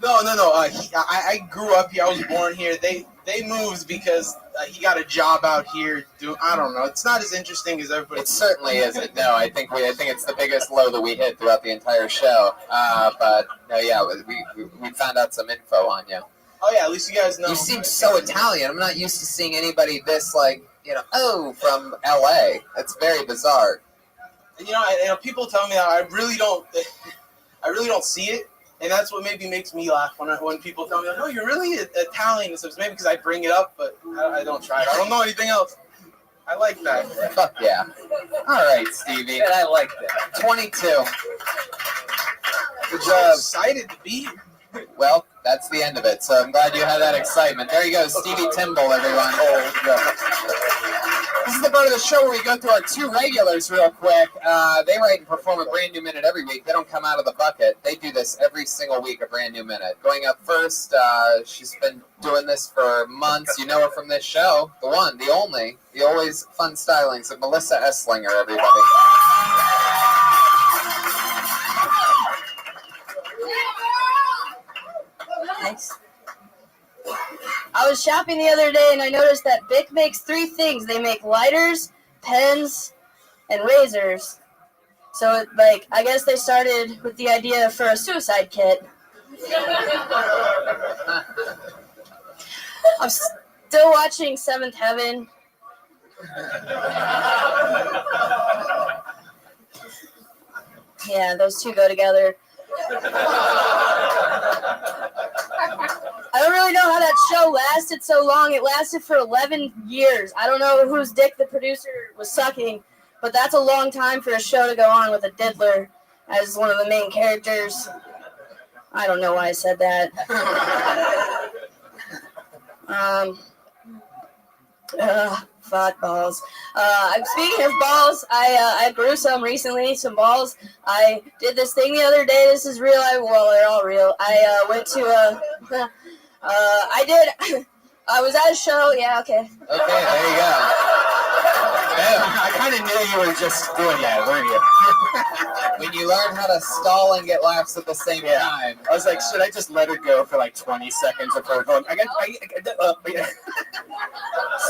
No. I grew up here. I was born here. They moved because he got a job out here. I don't know. It's not as interesting as everybody. It certainly isn't. No, I think it's the biggest low that we hit throughout the entire show. But no, yeah, we found out some info on you. Oh yeah, at least you guys know. You seem so Italian. I'm not used to seeing anybody this from LA. It's very bizarre. And, people tell me that I really don't see it. And that's what maybe makes me laugh when people tell me, "Oh, you're really Italian." So it's maybe because I bring it up, but I don't try it. I don't know anything else. I like that. Fuck yeah! All right, Stevie. And I like that. 22. Good job. I'm excited to be here. Well, that's the end of it. So I'm glad you had that excitement. There you go, Stevie Timble, everyone. Oh, yeah. This is the part of the show where we go through our two regulars real quick. They write and perform a brand new minute every week. They don't come out of the bucket. They do this every single week, a brand new minute. Going up first, she's been doing this for months. You know her from this show. The one, the only, the always fun stylings of Melissa Esslinger, everybody. Thanks. I was shopping the other day and I noticed that Bic makes 3 things. They make lighters, pens, and razors. So, I guess they started with the idea for a suicide kit. I'm still watching Seventh Heaven. Yeah, those two go together. I don't really know how that show lasted so long. It lasted for 11 years. I don't know whose dick the producer was sucking, but that's a long time for a show to go on with a diddler as one of the main characters. I don't know why I said that. Fuck balls. Speaking of balls, I grew some recently, some balls. I did this thing the other day. This is real. They're all real. I went to I was at a show. Yeah, okay. Okay, there you go. I kind of knew you were just doing that, weren't you? When you learn how to stall and get laughs at the same time. I was like, should I just let her go for 20 seconds of her going,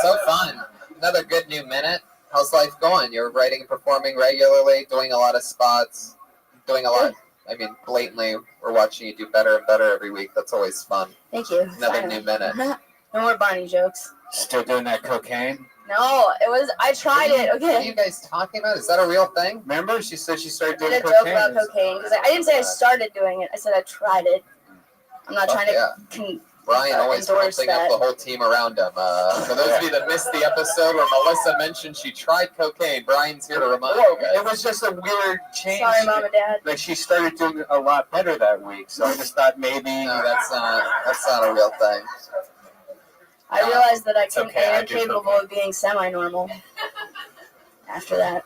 So fun. Another good new minute. How's life going? You're writing and performing regularly, doing a lot of spots, doing a lot. I mean, blatantly, we're watching you do better and better every week. That's always fun. Thank you. Another new minute. No more Barney jokes. Still doing that cocaine? No, I tried it. Okay. What are you guys talking about? Is that a real thing? Remember? She said she started I doing did a cocaine. joke about cocaine because I didn't say I started doing it. I said I tried it. I'm not trying to Brian always endorse pumping up that. the whole team around him. For those of you that missed the episode where Melissa mentioned she tried cocaine, Brian's here to remind you guys. It was just a weird change. Sorry, Mom and Dad. Like she started doing a lot better that week, so I just thought maybe. No, that's not a real thing. I realized that I am do capable of being semi-normal after that.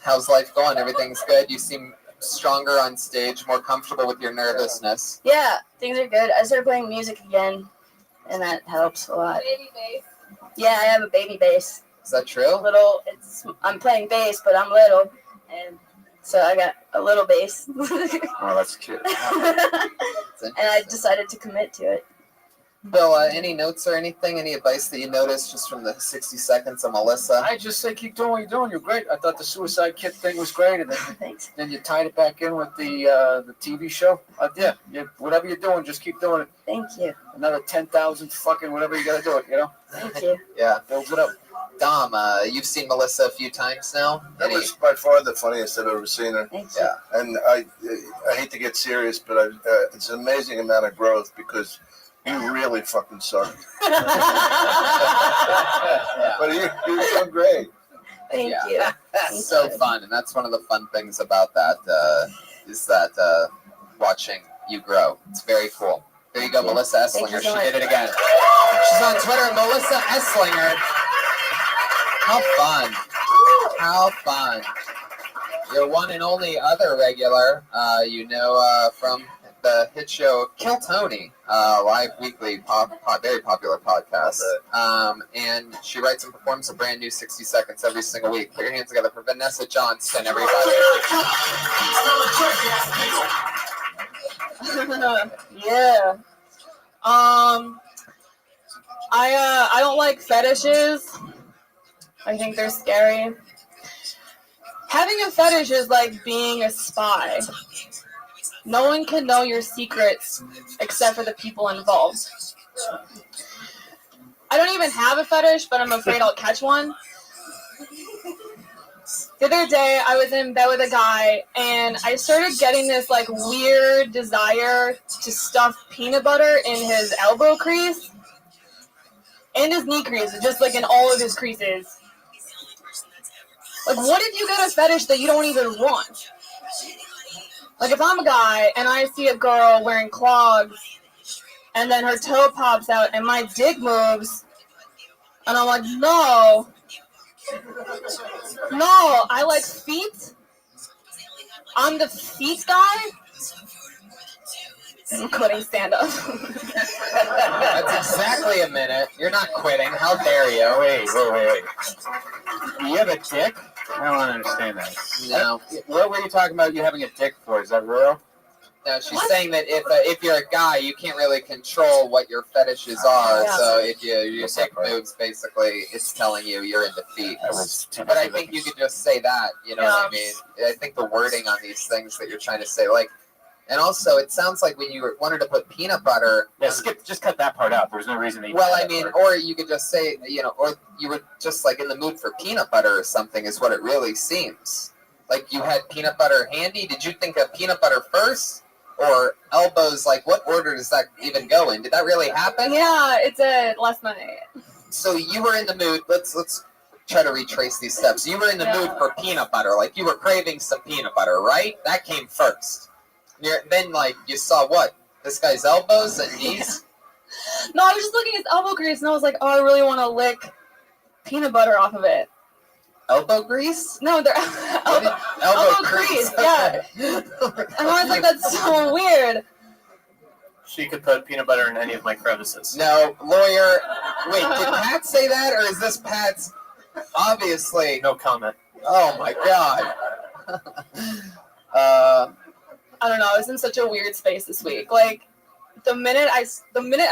How's life going? Everything's good? You seem stronger on stage, more comfortable with your nervousness. Yeah, things are good. I started playing music again, and that helps a lot. Baby bass. Yeah, I have a baby bass. Is that true? I'm playing bass, but I'm little, and so I got a little bass. Oh, that's cute. And I decided to commit to it. Bill, any notes or anything? Any advice that you noticed just from the 60 seconds of Melissa? I just say keep doing what you're doing. You're great. I thought the Suicide Kit thing was great, and then you tied it back in with the TV show. Whatever you're doing, just keep doing it. Thank you. Another 10,000 fucking whatever you gotta do it. You know. Thank you. Yeah. Builds it up. Dom, you've seen Melissa a few times now. That was by far the funniest I've ever seen her. Thank you. And I hate to get serious, but it's an amazing amount of growth because you really fucking suck. But you're so great. Thank you. That's so fun, and that's one of the fun things about that is that watching you grow. It's very cool. There you go, Melissa Esslinger. She did it again. She's on Twitter, Melissa Esslinger. How fun. How fun. Your one and only other regular, from the hit show Kill Tony, live weekly, very popular podcast. And she writes and performs a brand new 60 seconds every single week. Put your hands together for Vanessa Johnston, everybody. Yeah. I don't like fetishes. I think they're scary. Having a fetish is like being a spy. No one can know your secrets except for the people involved. I don't even have a fetish, but I'm afraid I'll catch one. The other day, I was in bed with a guy, and I started getting this like weird desire to stuff peanut butter in his elbow crease and his knee crease, just like in all of his creases. Like, what if you get a fetish that you don't even want? Like, if I'm a guy and I see a girl wearing clogs and then her toe pops out and my dick moves, and I'm like, no, I like feet. I'm the feet guy. I'm quitting stand-up. That's exactly a minute. You're not quitting. How dare you? Wait. You have a dick? I don't understand that. No. What were you talking about you having a dick for? Is that real? No, she's saying that if you're a guy, you can't really control what your fetishes are. Yeah. So if your dick moves, basically, it's telling you you're in defeat. But I think you could just say that. You know what I mean? I think the wording on these things that you're trying to say, like, and also it sounds like when you wanted to put peanut butter. Yeah, just cut that part out. There's no reason to. Well, I mean, or you could just say, or you were just like in the mood for peanut butter or something, is what it really seems. Like you had peanut butter handy. Did you think of peanut butter first? Or elbows, like what order does that even go in? Did that really happen? Yeah, it did last night. So you were in the mood, let's try to retrace these steps. You were in the mood for peanut butter, like you were craving some peanut butter, right? That came first. Then like you saw what? This guy's elbows and knees? No, I was just looking at his elbow grease and I was like, oh, I really want to lick peanut butter off of it. Elbow grease? No, they're elbow grease. Yeah. And I was like, that's so weird. She could put peanut butter in any of my crevices. No, lawyer. Wait, did Pat say that, or is this Pat's? Obviously. No comment. Oh my God. I don't know. I was in such a weird space this week. Like the minute I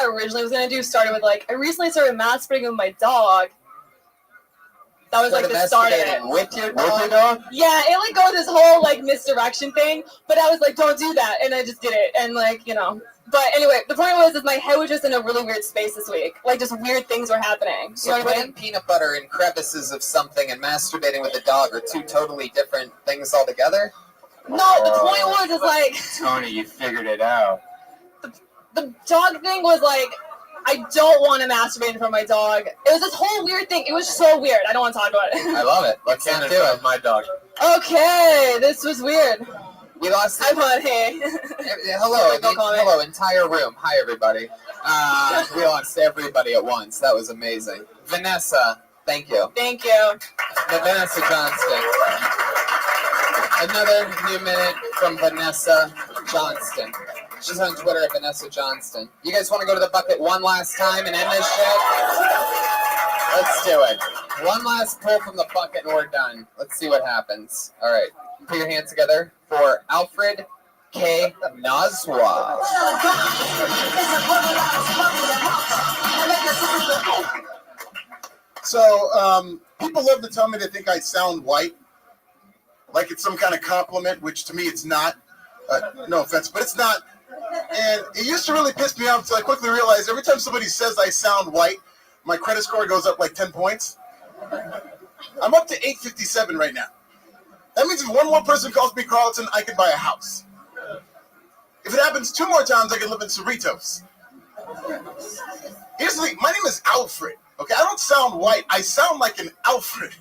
originally was gonna do started with like I recently started masturbating with my dog. That was like the start of it. With your dog? Yeah, it like goes this whole like misdirection thing, but I was like, don't do that, and I just did it, and like But anyway, the point was my head was just in a really weird space this week. Like just weird things were happening. So you know what I putting mean? peanut butter in crevices of something and masturbating with a dog are two totally different things altogether? No, the point was is like Tony, you figured it out. the dog thing was like I don't want to masturbate in front of my dog. It was this whole weird thing. It was so weird. I don't want to talk about it. I love it. Let's Can't not do it. my dog. Okay, this was weird. We lost. I put hey. Hello, entire room. Hi, everybody. We lost everybody at once. That was amazing. Vanessa, thank you. Thank you. Vanessa Johnston. Another new minute from Vanessa Johnston. She's on Twitter at Vanessa Johnston. You guys want to go to the bucket one last time and end this shit? Let's do it. One last pull from the bucket and we're done. Let's see what happens. All right. Put your hands together for Alfred K. Nazwa. So, people love to tell me they think I sound white, like it's some kind of compliment, which to me it's not. No offense, but it's not. And it used to really piss me off until I quickly realized every time somebody says I sound white, my credit score goes up like 10 points. I'm up to 857 right now. That means if one more person calls me Carlton, I can buy a house. If it happens 2 more times, I can live in Cerritos. Here's the thing. My name is Alfred. Okay, I don't sound white. I sound like an Alfred.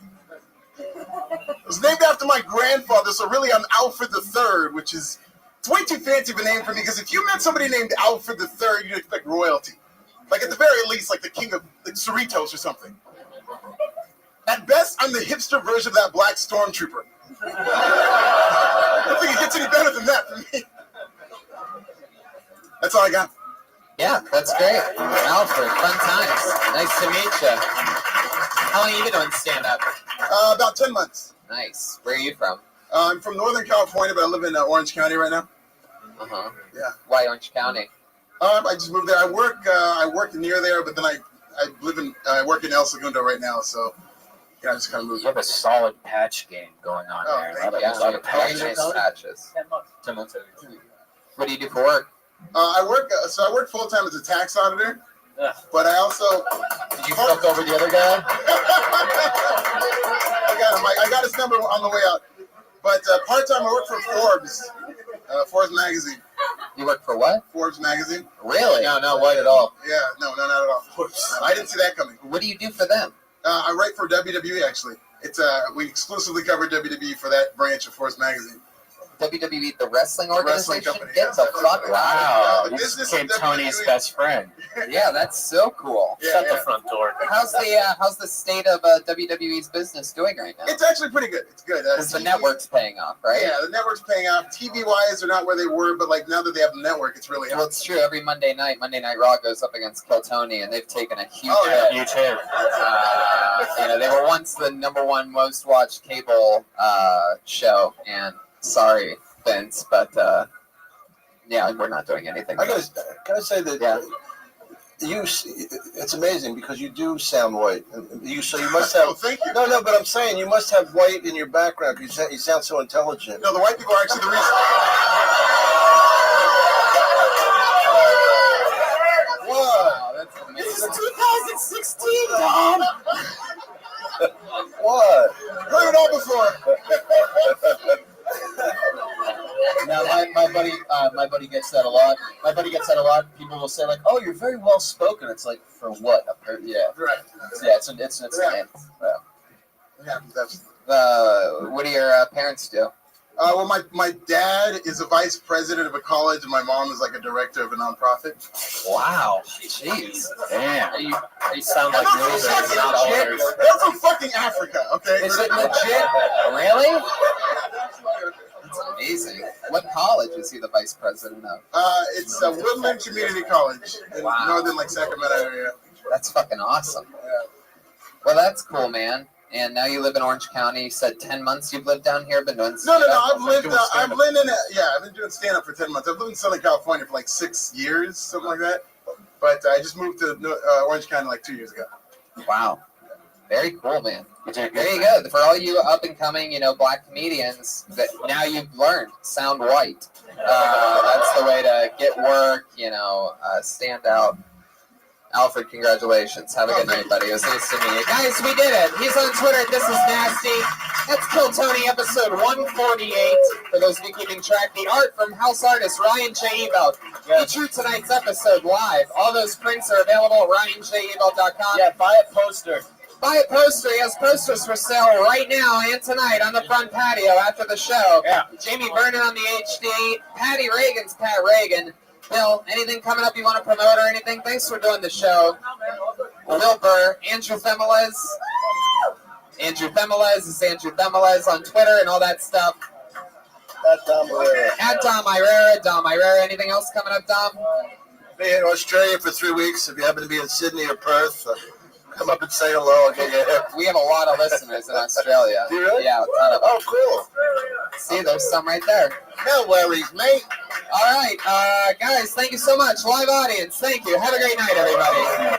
It was named after my grandfather, so really I'm Alfred III, which is it's way too fancy of a name for me, because if you met somebody named Alfred III, you'd expect royalty. Like at the very least, like the king of like Cerritos or something. At best, I'm the hipster version of that black stormtrooper. I don't think it gets any better than that for me. That's all I got. Yeah, that's great. Alfred, fun times. Nice to meet you. How long have you been doing stand-up? About 10 months. Nice. Where are you from? I'm from Northern California, but I live in Orange County right now. Uh-huh. Yeah. Why Orange County? I just moved there. I work near there, but then I work in El Segundo right now, so yeah, I just kind of moved. You have a solid patch game going on there. Yeah, a lot of patches. Patches. 10 months. What do you do for work? I work full time as a tax auditor, but I also. Did you fuck over the other guy? I got him. I got his number on the way out. But part time, I work for Forbes, Forbes magazine. You work for what? Forbes magazine. Really? No, not white at all. Yeah, no, not at all. I didn't see that coming. What do you do for them? I write for WWE actually. It's we exclusively cover WWE for that branch of Forbes magazine. WWE, the wrestling organization? Company, Get the fuck out. Wow, you just became Tony's best friend. Yeah, that's so cool. Shut the front door. How's the state of WWE's business doing right now? It's actually pretty good. It's good. Because the network's paying off, right? Yeah, the network's paying off. TV-wise, they're not where they were, but like now that they have the network, it's really Well, it's true. Every Monday Night Raw goes up against Kill Tony, and they've taken a huge hit. Huge hit. They were once the #1 most watched cable show, and sorry, Vince, but yeah, we're not doing anything. I gotta say that it's amazing because you do sound white. You must have. Oh, thank you. No, but I'm saying you must have white in your background. You sound so intelligent. No, the white people are actually the reason. Wow, that's amazing. This is 2016, Dom. What? Heard it all before. Now, my buddy gets that a lot. People will say like, "Oh, you're very well spoken." It's like, for what? Yeah, Right. yeah. It's Right. yeah. What do your parents do? Well, my dad is a vice president of a college, and my mom is like a director of a nonprofit. Wow, jeez, damn. You sound like They're from fucking Africa, okay? Is it legit? Really? That's amazing. What college is he the vice president of? It's Woodland Community College in northern Sacramento area. That's fucking awesome. Well, that's cool, man. And now you live in Orange County. You said 10 months you've lived down here, been doing No. I've been doing stand-up for 10 months. I've lived in Southern California for 6 years, something like that. But I just moved to Orange County 2 years ago. Wow. Very cool, man. There you go. For all you up-and-coming, black comedians, that now you've learned, sound white. That's the way to get work, stand out. Alfred, congratulations. Have a good night, buddy. It was nice to meet you. Guys, we did it. He's on Twitter. This is Nasty. That's Kill Tony, episode 148. For those of you keeping track, the art from house artist Ryan J. Ebelt. Featured tonight's episode live. All those prints are available at ryanjebelt.com. Yeah, buy a poster. Buy a poster. He has posters for sale right now and tonight on the front patio after the show. Yeah. Jamie Vernon on the HD. Patty Reagan's Pat Reagan. Bill, anything coming up you want to promote or anything? Thanks for doing the show. Bill Burr. Andrew Femelez. Andrew Femelez is Andrew Femelez on Twitter and all that stuff. At Dom Irera. At Dom Irera. Dom Irera. Anything else coming up, Dom? Be in Australia for 3 weeks. If you happen to be in Sydney or Perth, come up and say hello. I'll get you here. We have a lot of listeners in Australia. Do you really? Yeah, a ton of them. Oh, cool. See, there's some right there. No worries, mate. All right, guys, thank you so much. Live audience, thank you. Have a great night, everybody.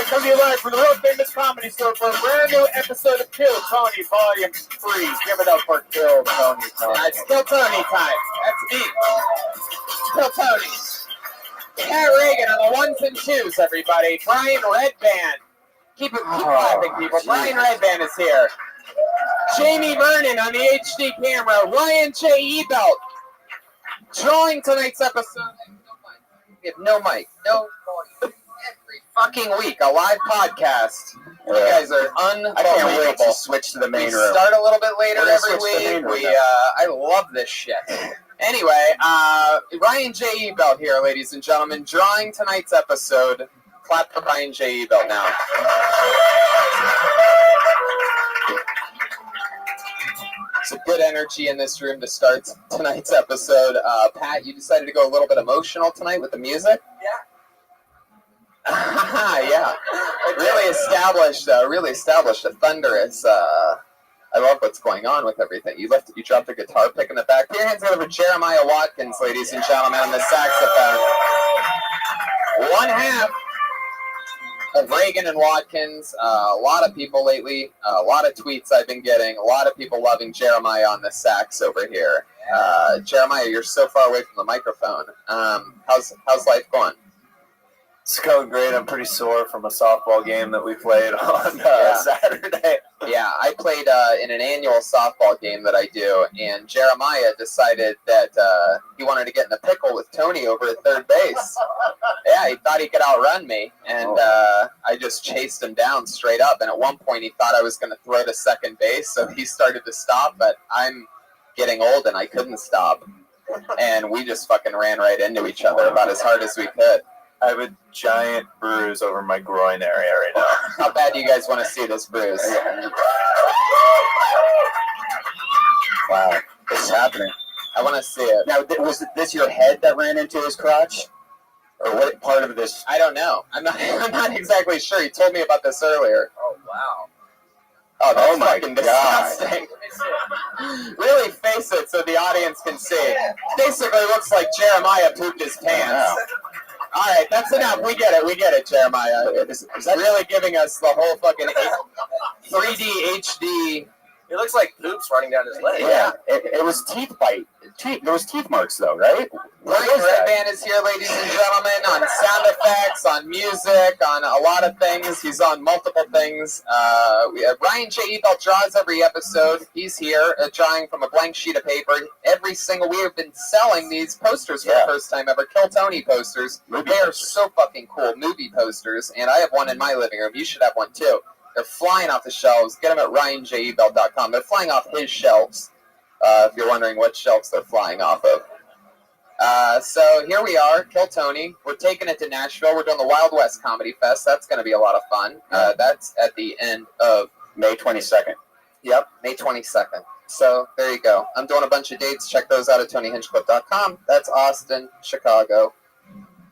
Come to you live from the World Famous Comedy Store for a brand new episode of Kill Tony Volume 3. Give it up for Kill Tony. It's Kill Tony time. That's me. Kill Tony. Pat Reagan on the ones and twos, everybody. Brian Redband. Keep laughing, people. Brian Redband is here. Jamie Vernon on the HD camera. Ryan J. Ebelt. Drawing tonight's episode. We have no mic. No voice. Every fucking week, a live podcast. You guys are unbelievable. I can't wait to switch to the main room. We start a little bit later We're gonna every switch to the main week. room I love this shit. Anyway, Ryan J. Ebelt here, ladies and gentlemen, drawing tonight's episode. Clap for Ryan J. Ebelt now. It's a good energy in this room to start tonight's episode. Pat, you decided to go a little bit emotional tonight with the music? Yeah. Really established a thunderous. I love what's going on with everything. You dropped a guitar pick in the back. Put your hands together for Jeremiah Watkins, ladies and gentlemen, on the saxophone. One half of Reagan and Watkins. A lot of people lately, a lot of tweets I've been getting, a lot of people loving Jeremiah on the sax over here. Jeremiah, you're so far away from the microphone. How's life going? It's going great. I'm pretty sore from a softball game that we played on Saturday. Yeah, I played in an annual softball game that I do, and Jeremiah decided that he wanted to get in the pickle with Tony over at third base. Yeah, he thought he could outrun me, and I just chased him down straight up, and at one point he thought I was going to throw to second base, so he started to stop, but I'm getting old and I couldn't stop, and we just fucking ran right into each other about as hard as we could. I have a giant bruise over my groin area right now. How bad do you guys want to see this bruise? Wow, this is happening. I want to see it. Now, was this your head that ran into his crotch? Or what part of this? I don't know. I'm not exactly sure. He told me about this earlier. Oh, wow. Oh, that's Oh my fucking God. disgusting. Really face it so the audience can see. Basically looks like Jeremiah pooped his pants. All right, that's enough. We get it, Jeremiah. Is that really giving us the whole fucking 3D HD? It looks like poops running down his leg. Yeah, it was teeth bite. There was teeth marks though, right? Ryan Redband is here, ladies and gentlemen, on sound effects, on music, on a lot of things. He's on multiple things. We have Ryan J. Ebel draws every episode. He's here drawing from a blank sheet of paper. We have been selling these posters for the first time ever. Kill Tony posters. They are so fucking cool. Movie posters. And I have one in my living room. You should have one too. They're flying off the shelves. Get them at ryanjebel.com. They're flying off his shelves. If you're wondering what shelves they're flying off of. So here we are, Kill Tony. We're taking it to Nashville. We're doing the Wild West Comedy Fest. That's going to be a lot of fun. That's at the end of May 22nd. Yep, May 22nd. So there you go. I'm doing a bunch of dates. Check those out at TonyHinchcliffe.com. That's Austin, Chicago.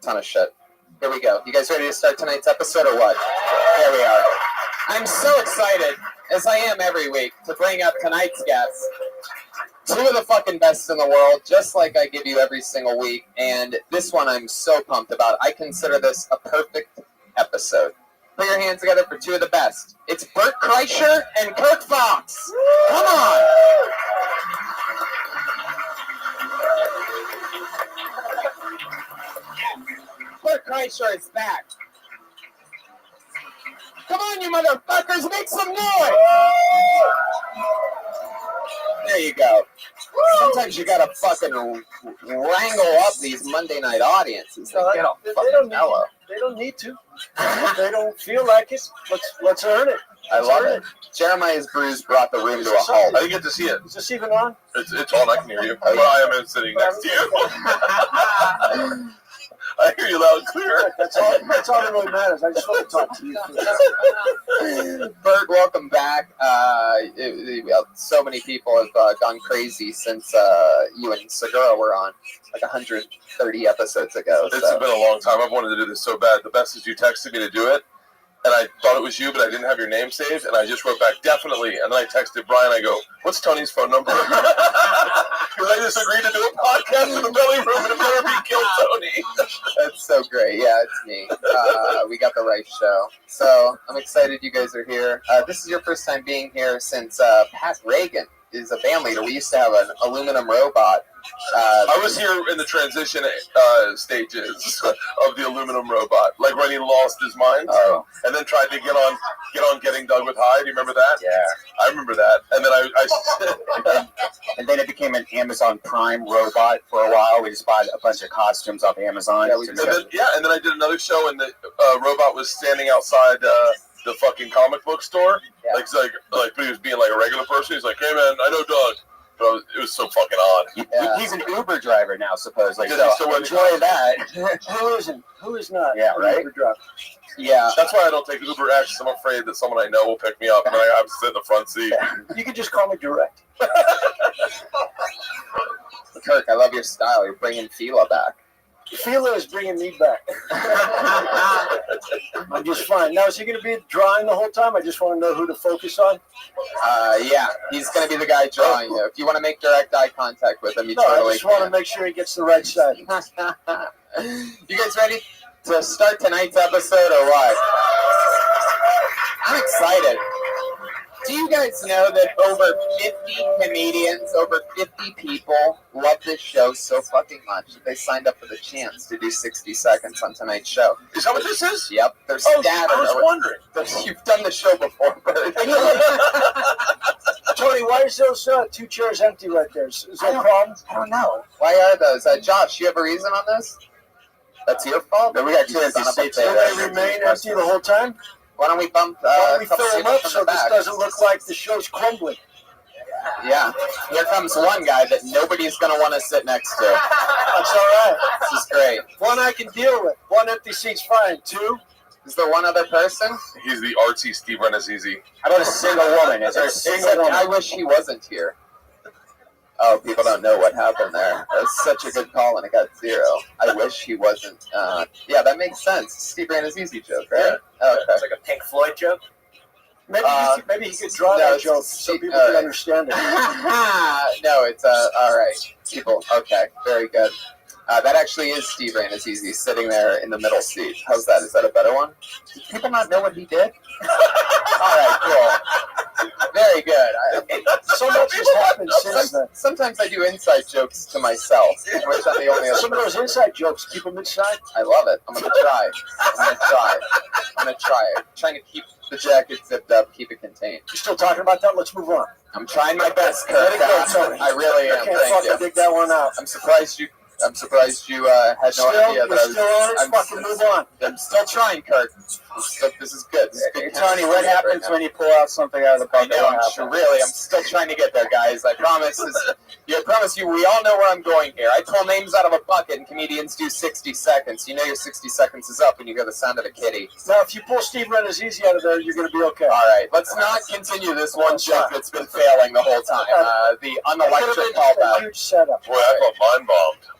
Ton of shit. Here we go. You guys ready to start tonight's episode or what? There we are. I'm so excited, as I am every week, to bring up tonight's guests. Two of the fucking best in the world, just like I give you every single week. And this one I'm so pumped about. I consider this a perfect episode. Put your hands together for two of the best. It's Bert Kreischer and Kirk Fox. Come on. Bert Kreischer is back. Come on, you motherfuckers, make some noise! There you go. Sometimes you gotta fucking wrangle up these Monday night audiences. They get all fucking mellow. They don't need to. They don't feel like it. Let's earn it. I love it. Jeremiah's bruise brought the room to a halt. I didn't get to see it. Is this even on? It's on. I can hear you. But I am sitting next to you. I hear you loud and clear. That's all that really matters. I just want to talk to you. Bert, welcome back. So many people have gone crazy since you and Segura were on, like 130 episodes ago. It's been a long time. I've wanted to do this so bad. The best is you texted me to do it, and I thought it was you, but I didn't have your name saved, and I just wrote back, definitely. And then I texted Brian, I go, what's Tony's phone number? Because I just agreed to do a podcast in the belly room, and it better be Kill Tony. That's so great. Yeah, it's me. We got the right show. So I'm excited you guys are here. This is your first time being here since Pat Reagan is a band leader. We used to have an aluminum robot. I was here in the transition stages of the aluminum robot, like when he lost his mind, and then tried to get on Getting Dug with High. Do you remember that? Yeah, I remember that. And then I and then it became an Amazon Prime robot for a while. We just bought a bunch of costumes off Amazon. and then I did another show, and the robot was standing outside the fucking comic book store, but he was being like a regular person. He's like, "Hey man, I know Doug." But it was so fucking odd. He's an Uber driver now, supposedly. So enjoy that. Who isn't? Who is not? Yeah, right? Uber driver. Yeah. That's why I don't take Uber X. I'm afraid that someone I know will pick me up, and then I have to sit in the front seat. You can just call me direct. Kirk, I love your style. You're bringing Fila back. Fila is bringing me back. I'm just fine. Now, is he going to be drawing the whole time? I just want to know who to focus on. Yeah, he's going to be the guy drawing you. If you want to make direct eye contact with him, you totally I just want to make sure he gets the right side. You guys ready to start tonight's episode or what? I'm excited. Do you guys know that over 50 comedians, over 50 people love this show so fucking much that they signed up for the chance to do 60 seconds on tonight's show? Is that what this is? Yep. They're scattered. I was wondering. You've done the show before, Bert. Tony, why is those 2 chairs empty right there? Is there a problem? I don't know. Why are those? Josh, you have a reason on this? That's your fault? No, we got 2 empty seats. Will they remain empty the whole time? Why don't we bump Why don't we fill them up so this doesn't look like the show's crumbling? Yeah. Here comes one guy that nobody's going to want to sit next to. That's all right. This is great. 1 I can deal with. 1 empty seat's fine. 2? Is there one other person? He's the artsy Steve Renazizi. How about a single woman? Is there a single woman? I wish he wasn't here. Oh, people don't know what happened there. That was such a good call, and it got 0. I wish he wasn't. Yeah, that makes sense. Steve Renazizi joke, right? Yeah. Okay. It's like a Pink Floyd joke. Maybe he could draw that joke so people can understand it. No, it's all right. People, okay, very good. That actually is Steve Rannazzisi sitting there in the middle seat. How's that? Is that a better one? Do people not know what he did? All right, cool. Very good. So much has happened since then. Sometimes I do inside jokes to myself, which I'm the only other. Some of those inside jokes, keep them inside. I love it. I'm gonna try. Trying to keep the jacket zipped up, keep it contained. You're still talking about that? Let's move on. I'm trying my best, Kurt. I really am. I can't fucking dig that one out. I'm surprised you had no idea that I was. Move on. I'm still trying, Kurt. This is good. Tony, what happens when you pull out something out of the bucket? I'm still trying to get there, guys. I promise you, we all know where I'm going here. I pull names out of a bucket, and comedians do 60 seconds. You know your 60 seconds is up when you hear the sound of a kitty. Now, if you pull Steve Rannazzisi out of there, you're going to be okay. All right, let's not continue this one joke that's been failing the whole time. The unelectric callback. Huge setup. Boy, I got mind bombed.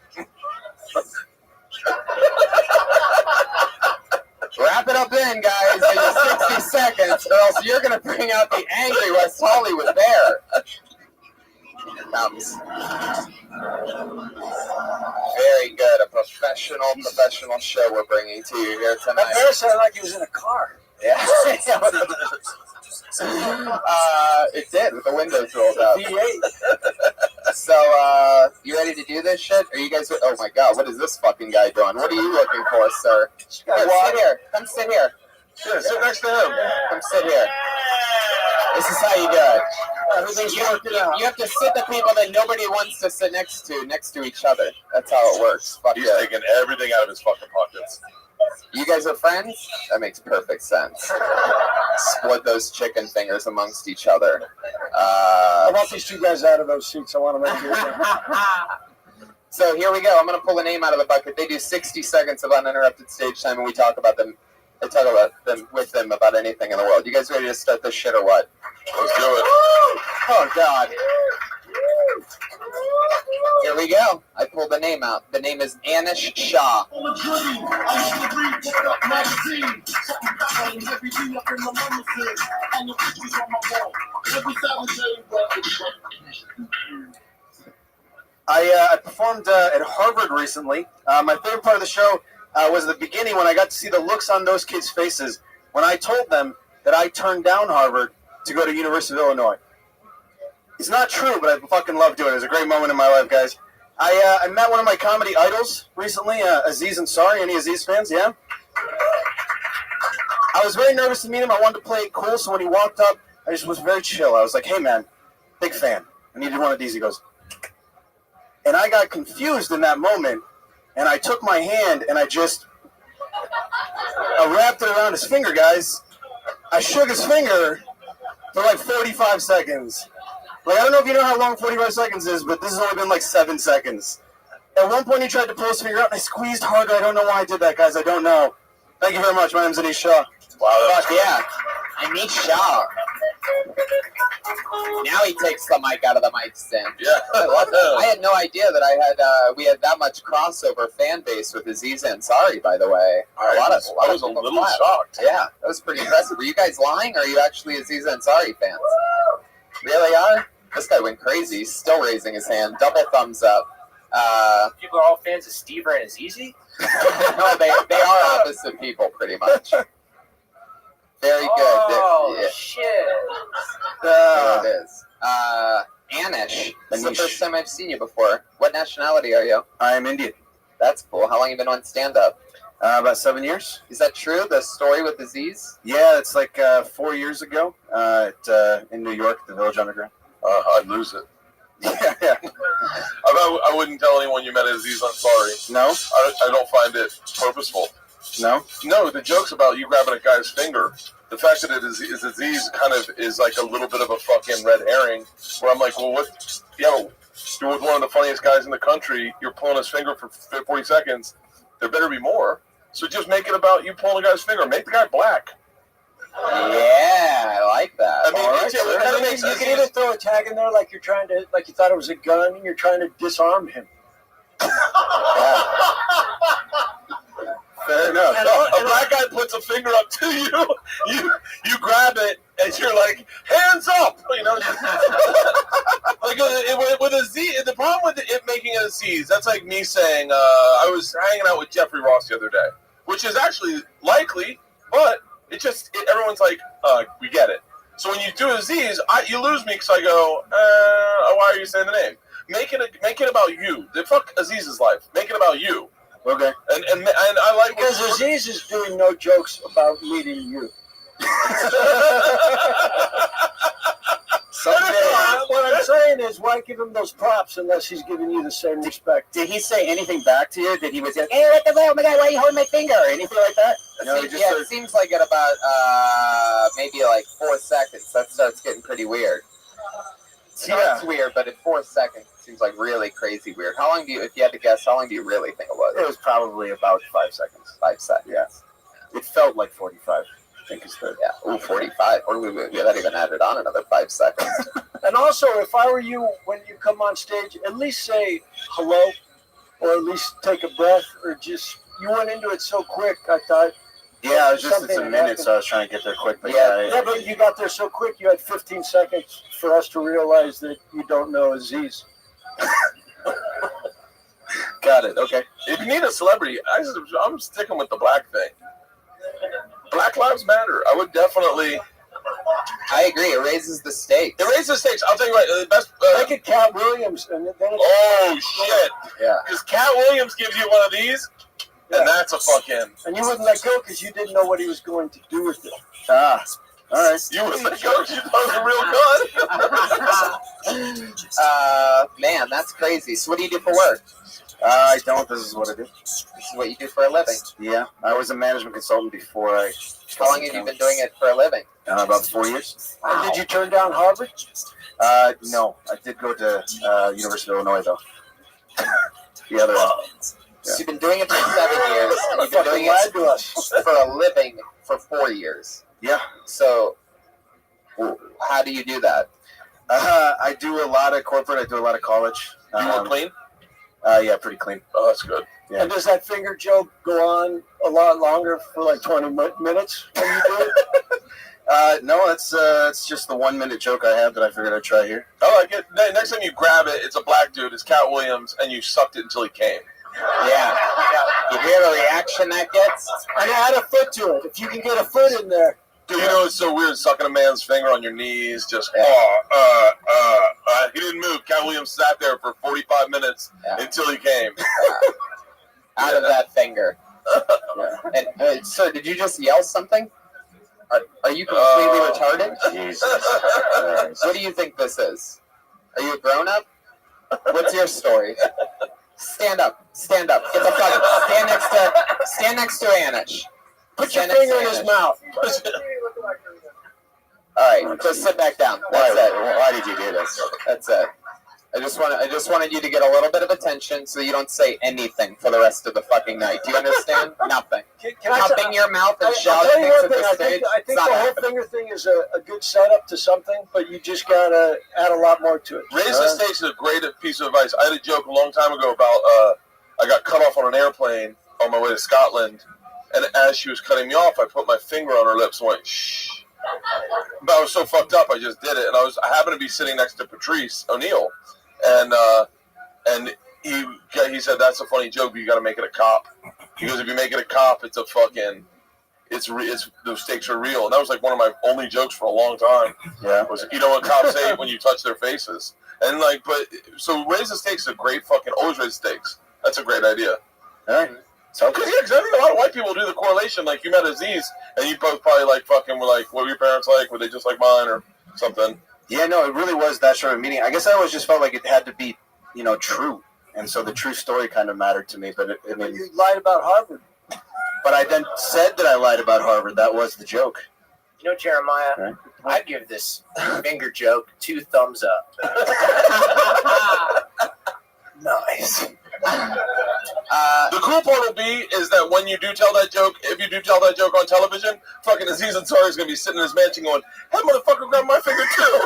Wrap it up then, guys. In your 60 seconds, or else you're going to bring out the angry West Hollywood bear. Comes. Very good. A professional show we're bringing to you here tonight. That bear sounded like he was in a car. Yeah. It did, with the windows rolled up. So, you ready to do this shit? Are you guys? Oh my God, what is this fucking guy doing? What are you looking for, sir? Here, sit here. Come sit here. Sure, sit next to him. Come sit here. This is how you do it. Everything's working out. You have to sit the people that nobody wants to sit next to each other. That's how it works. He's taking everything out of his fucking pockets. You guys are friends? That makes perfect sense. Split those chicken fingers amongst each other. I want these two guys out of those seats. I want to make it. So here we go. I'm going to pull a name out of the bucket. They do 60 seconds of uninterrupted stage time, and we talk about them. I talk about them with them about anything in the world. You guys ready to start this shit or what? Let's do it. Oh, God. Here we go. I pulled the name out. The name is Anish Shah. I performed at Harvard recently. My favorite part of the show was the beginning when I got to see the looks on those kids' faces when I told them that I turned down Harvard to go to University of Illinois. It's not true, but I fucking love doing it. It was a great moment in my life, guys. I met one of my comedy idols recently, Aziz Ansari. Any Aziz fans? Yeah? I was very nervous to meet him. I wanted to play it cool, so when he walked up, I just was very chill. I was like, hey, man, big fan. I needed one of these. He goes, and I got confused in that moment, and I took my hand, and I wrapped it around his finger, guys. I shook his finger for like 45 seconds. Like, I don't know if you know how long 45 seconds is, but this has only been like 7 seconds. At one point, he tried to pull his finger out, and I squeezed harder. I don't know why I did that, guys. I don't know. Thank you very much. My name's Anish Shah. Wow, fuck yeah. Anish Shah. Now he takes the mic out of the mic stand. Yeah. I love it. I had no idea that we had that much crossover fan base with Aziz Ansari, by the way. I was a little shocked. Yeah, that was pretty impressive. Were you guys lying, or are you actually Aziz Ansari fans? Really are? This guy went crazy. He's still raising his hand. Double thumbs up. People are all fans of Steve Rannazzisi? No, they are opposite people, pretty much. Very good. Oh, yeah. shit. There it is. Anish. This is the first time I've seen you before. What nationality are you? I am Indian. That's cool. How long have you been on stand-up? About 7 years. Is that true? The story with Aziz? Yeah, it's like 4 years ago in New York, the Village Underground. I'd lose it. Yeah. I wouldn't tell anyone you met Aziz Ansari. No? I don't find it purposeful. No? No, the joke's about you grabbing a guy's finger. The fact that it is Aziz kind of is like a little bit of a fucking red herring, where I'm like, well, what? Yeah, you're with one of the funniest guys in the country. You're pulling his finger for 40 seconds. There better be more. So just make it about you pulling a guy's finger. Make the guy black. Yeah, I like that. I mean, You can even throw a tag in there like you thought it was a gun and you're trying to disarm him. Fair enough. A black guy puts a finger up to you, you grab it, and you're like, hands up, you know. Like with a Z, the problem with it making it a Z's, that's like me saying, I was hanging out with Jeffrey Ross the other day, which is actually likely, but everyone's like, we get it. So when you do a Z's, you lose me because I go, why are you saying the name? Make it about you. Fuck Aziz's life. Make it about you. Okay. And I like because Aziz is doing no jokes about meeting you. What I'm saying is, why give him those props unless he's giving you the same respect? Did he say anything back to you? Did he was like, hey, what the hell, oh my God, why are you holding my finger? Or anything like that? No, it seems like at about maybe like 4 seconds, that starts getting pretty weird. It's weird, but at 4 seconds, it seems like really crazy weird. How long if you had to guess, how long do you really think it was? It was probably about 5 seconds. 5 seconds. Yeah. It felt like 45. I think it's the. Yeah. Ooh, 45. That even added on another 5 seconds. And also, if I were you, when you come on stage, at least say hello, or at least take a breath, or just, you went into it so quick, I thought. Yeah, it's a minute, so I was trying to get there quick. But yeah, but you got there so quick, you had 15 seconds for us to realize that you don't know Aziz. Got it. Okay. If you need a celebrity, I'm sticking with the black thing. Black Lives Matter. I would definitely. I agree. It raises the stakes. It raises the stakes. I'll tell you what. The best. Make it Cat Williams, and then. Oh shit! Yeah. Because Cat Williams gives you one of these, and that's a fucking. And you wouldn't let go because you didn't know what he was going to do with it. All right. You wouldn't let go because you thought it was a real gun. Man, that's crazy. So what do you do for work? I don't. This is what I do. This is what you do for a living? Yeah. I was a management consultant before I. How long have you been doing it for a living? About 4 years. Wow. And did you turn down Harvard? No. I did go to University of Illinois, though. The other one. So you've been doing it for 7 years, and you've been doing it for a living for 4 years. Yeah. So how do you do that? I do a lot of corporate. I do a lot of college. You work clean? Yeah, pretty clean. Oh, that's good. Yeah. And does that finger joke go on a lot longer for like 20 minutes when you do it? No, it's just the 1 minute joke I have that I figured I'd try here. Oh, I get. Next time you grab it, it's a black dude. It's Cat Williams, and you sucked it until he came. Yeah. You hear the reaction that gets? And add a foot to it. If you can get a foot in there. Dude, you know it's so weird sucking a man's finger on your knees. Just he didn't move. Cat Williams sat there for 45 minutes until he came. Out of that finger. And sir, did you just yell something? Are you completely retarded? Jesus. What do you think this is? Are you a grown up? What's your story? Stand up. Stand up. Get the fuck. Stand next to Anish. Put your finger in his mouth. All right, just sit back down. That's it. Why did you do this? That's it. I just wanted you to get a little bit of attention so you don't say anything for the rest of the fucking night. Do you understand? Nothing. Cupping your mouth and shouting things at the stage. I think the whole finger thing is a good setup to something, but you just gotta add a lot more to it. Raise the stakes is a great piece of advice. I had a joke a long time ago about I got cut off on an airplane on my way to Scotland, and as she was cutting me off, I put my finger on her lips and went, shh. But I was so fucked up, I just did it. And I happened to be sitting next to Patrice O'Neill. And he said, that's a funny joke, but you got to make it a cop. He goes, if you make it a cop, it's a fucking, those stakes are real. And that was like one of my only jokes for a long time. Yeah. Was, you know what cops say when you touch their faces. And so raise the stakes is a great always raise the stakes. That's a great idea. All right. So, because I think a lot of white people do the correlation. Like, you met Aziz, and you both probably, fucking were like, what were your parents like? Were they just like mine or something? Yeah, no, it really was that short of a meeting. I guess I always just felt like it had to be, true. And so the true story kind of mattered to me. But you lied about Harvard. But I then said that I lied about Harvard. That was the joke. You know, Jeremiah, right. I'd give this finger joke 2 thumbs up. Nice. The cool part will be is that when you do tell that joke, if you do tell that joke on television, fucking Aziz Ansari is going to be sitting in his mansion going, that motherfucker grabbed my finger too.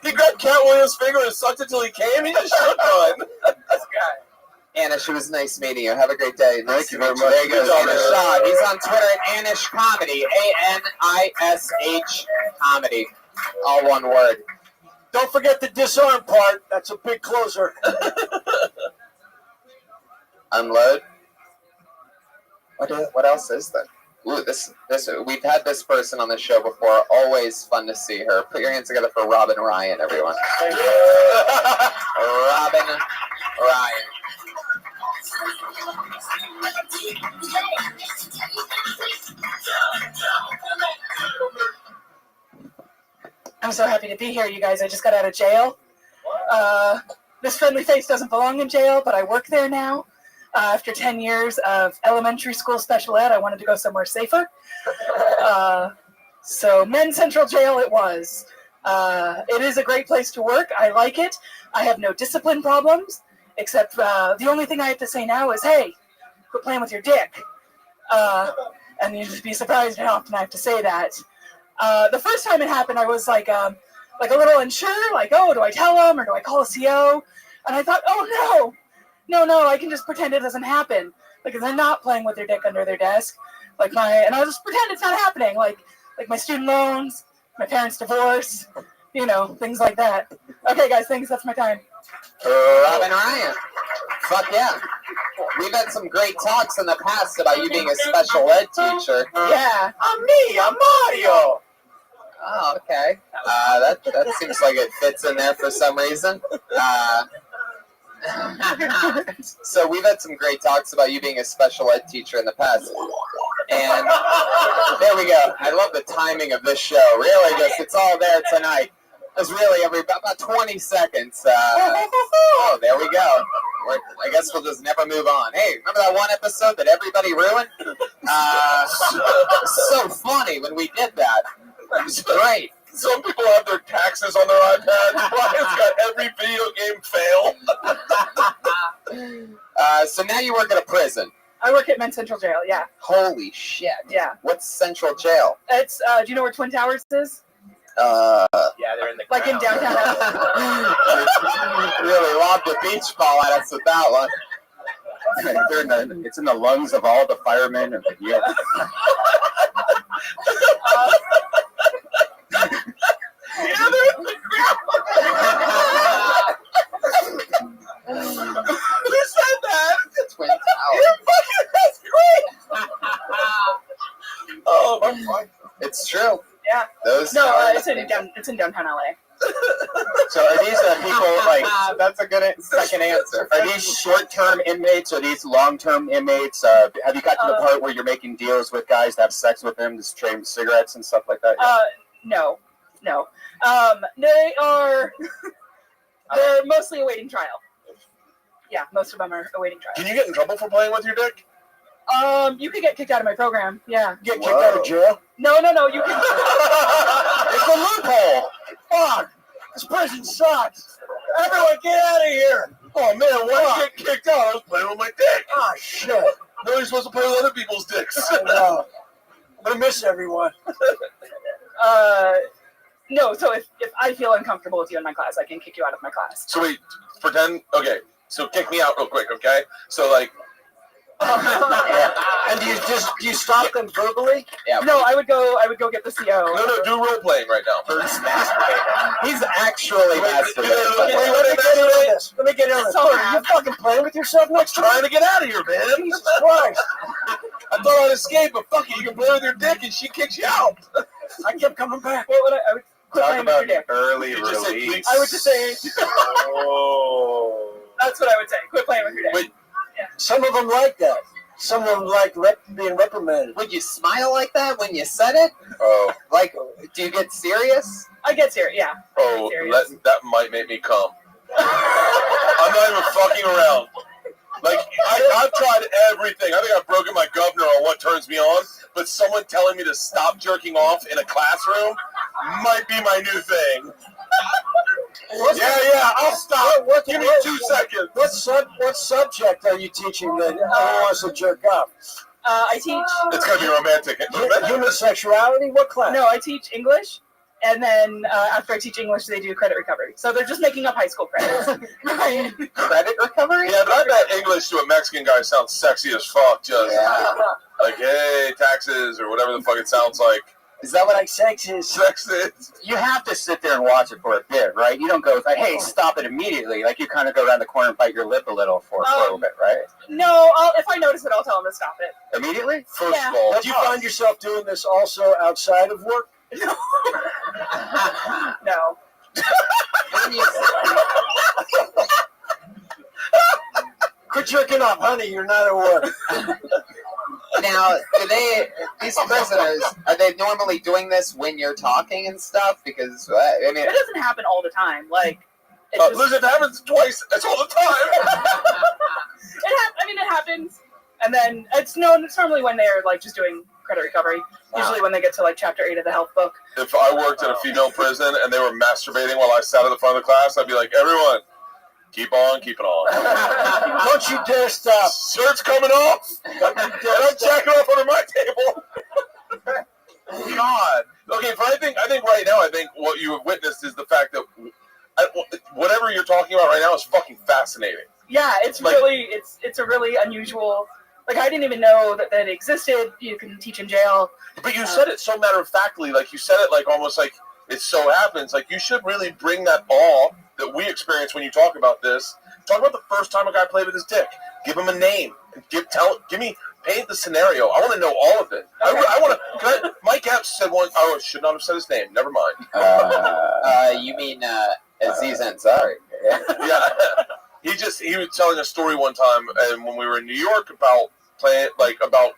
He grabbed Cat Williams' finger and sucked it till he came. He just shook on. This guy. Anish, it was nice meeting you. Have a great day. Thank you very much. There you go. Good job, Anish man. Shah. He's on Twitter at Anish Comedy. ANISH Comedy. All one word. Don't forget the disarm part. That's a big closer. Unload. What else is there? Ooh, this we've had this person on the show before. Always fun to see her. Put your hands together for Robin Ryan, everyone. Robin Ryan. I'm so happy to be here, you guys. I just got out of jail. This friendly face doesn't belong in jail, but I work there now. After 10 years of elementary school special ed, I wanted to go somewhere safer. So Men's Central Jail it was. It is a great place to work. I like it. I have no discipline problems, except the only thing I have to say now is, hey, quit playing with your dick. And you'd just be surprised how often I have to say that. The first time it happened, I was like a little unsure, like, oh, do I tell them or do I call a CO? And I thought, oh, no, I can just pretend it doesn't happen. Like, they're not playing with their dick under their desk. And I'll just pretend it's not happening. Like my student loans, my parents' divorce, things like that. Okay, guys, thanks. That's my time. Robin Ryan. Fuck yeah. We've had some great talks in the past about you being a special ed teacher. Yeah. I'm Mario. Oh, okay. That seems like it fits in there for some reason. So we've had some great talks about you being a special ed teacher in the past. And there we go. I love the timing of this show. Really, it's all there tonight. It's really about 20 seconds. Oh, there we go. I guess we'll just never move on. Hey, remember that one episode that everybody ruined? So funny when we did that. It was great. Some people have their taxes on their iPad. Brian's got every video game fail. So now you work at a prison. I work at Men's Central Jail, yeah. Holy shit. Yeah. What's Central Jail? It's, do you know where Twin Towers is? Yeah, they're in the like in downtown. Really lobbed a beach ball at us with that one. It's in the lungs of all the firemen of the year. Who said that? Twin Towers. You're fucking, that's great. Oh, I'm fine. It's true. Yeah. Those no, towers- it's in downtown LA. So are these people like? That's a good second answer. Are these short-term inmates? Are these long-term inmates? Have you got to the part where you're making deals with guys to have sex with them, to trade cigarettes and stuff like that? No. They are. They're mostly awaiting trial. Yeah, most of them are awaiting trial. Can you get in trouble for playing with your dick? You could get kicked out of my program. Yeah. Get kicked out of jail? No. You can. It's a loophole. Fuck. This prison sucks. Everyone get out of here. Oh man, why did you get kicked out? I was playing with my dick. Oh shit. No, you're supposed to play with other people's dicks. I know. I miss everyone. No, so if I feel uncomfortable with you in my class, I can kick you out of my class. So wait, pretend. Okay, so kick me out real quick, okay? So like. And do you stop them verbally? Yeah. No, I would go get the CO. No, do role playing right now. He's actually masturbating. Let me get in this. Sorry. You fucking playing with yourself next time? Trying to get out of here, man. Jesus Christ. I thought I'd escape, but fuck it, you can play with your dick and she kicks you out. I kept coming back. What would I would quit Talk playing about with your dick. early You just said release. I would just say Oh. that's what I would say. Quit playing with your dick. Wait. Some of them like that. Some of them like being reprimanded. Would you smile like that when you said it? Oh. Like, do you get serious? I get serious. Yeah. Oh, that might make me come. I'm not even fucking around. Like, I've tried everything. I think I've broken my governor on what turns me on, but someone telling me to stop jerking off in a classroom might be my new thing. Yeah, I'll stop. Give me 2 seconds. What subject are you teaching that wants to jerk off? I teach. It's gonna be romantic. Human sexuality? What class? No, I teach English. And then after I teach English, they do credit recovery. So they're just making up high school credits. Right. Credit recovery? Yeah, but I bet English to a Mexican guy sounds sexy as fuck. Just like, hey, taxes, or whatever the fuck it sounds like. Is that what I sex is? You have to sit there and watch it for a bit, right? You don't go like, hey, stop it immediately. Like, you kind of go around the corner and bite your lip a little for a little bit, right? No, if I notice it, I'll tell them to stop it. Immediately? First of all, do you find yourself doing this also outside of work? No. No. Quit jerking off, honey. You're not at work. Now, these prisoners, are they normally doing this when you're talking and stuff? Because, I mean... It doesn't happen all the time. Like, Liz, it happens twice. It's all the time. it happens. And then it's normally when they're, like, just doing credit recovery. Usually when they get to, like, chapter 8 of the health book. If I worked in a female prison and they were masturbating while I sat at the front of the class, I'd be like, everyone, keep on keeping on. Don't you dare stop. Shirt's coming off. And I'm jacking off under my table. God. Okay, but I think right now, what you have witnessed is the fact that whatever you're talking about right now is fucking fascinating. Yeah, it's like, it's a really unusual. Like, I didn't even know that it existed. You can teach in jail. But you said it so matter-of-factly. Like, you said it like almost like it so happens. Like, you should really bring that awe that we experience when you talk about this. Talk about the first time a guy played with his dick. Give him a name. Paint the scenario. I want to know all of it. Okay. I want to. Mike Epps said one. Oh, I should not have said his name. Never mind. You mean Aziz Ansari? Yeah. He was telling a story one time, and when we were in New York about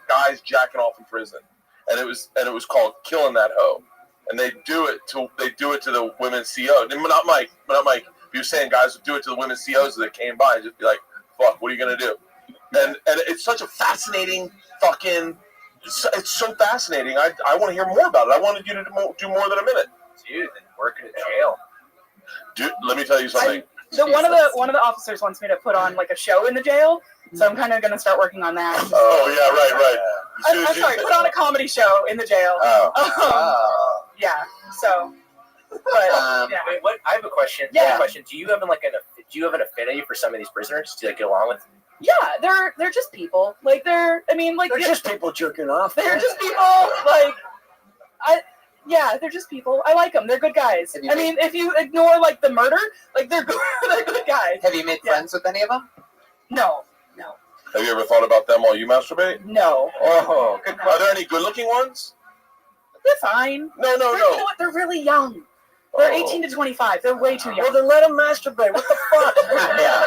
guys jacking off in prison, and it was called Killing That Hoe, and they do it to the women's COs. Not Mike. He was saying guys would do it to the women's COs that came by and just be like, "Fuck, what are you gonna do?" And it's such a fascinating fucking. It's so fascinating. I want to hear more about it. I wanted you to do more than a minute. Dude, working in jail. Dude, let me tell you something. One of the officers wants me to put on like a show in the jail, so I'm kind of going to start working on that. Oh yeah, right. I'm sorry, put on a comedy show in the jail. Yeah. So, but yeah. Wait, what? I have a question. Yeah. I have a question. Do you have an affinity for some of these prisoners to get along with? Yeah, they're just people. Like they're just people jerking off. They're just people. Like they're just people. I like them. They're good guys. I mean, if you ignore like the murder, like they're good guys. Have you made friends with any of them? No. Have you ever thought about them while you masturbate? No. Oh, good. Are there any good-looking ones? They're fine. No. You know what? They're really young. They're 18 to 25. They're way too young. Well, then let them masturbate. What the fuck? Yeah.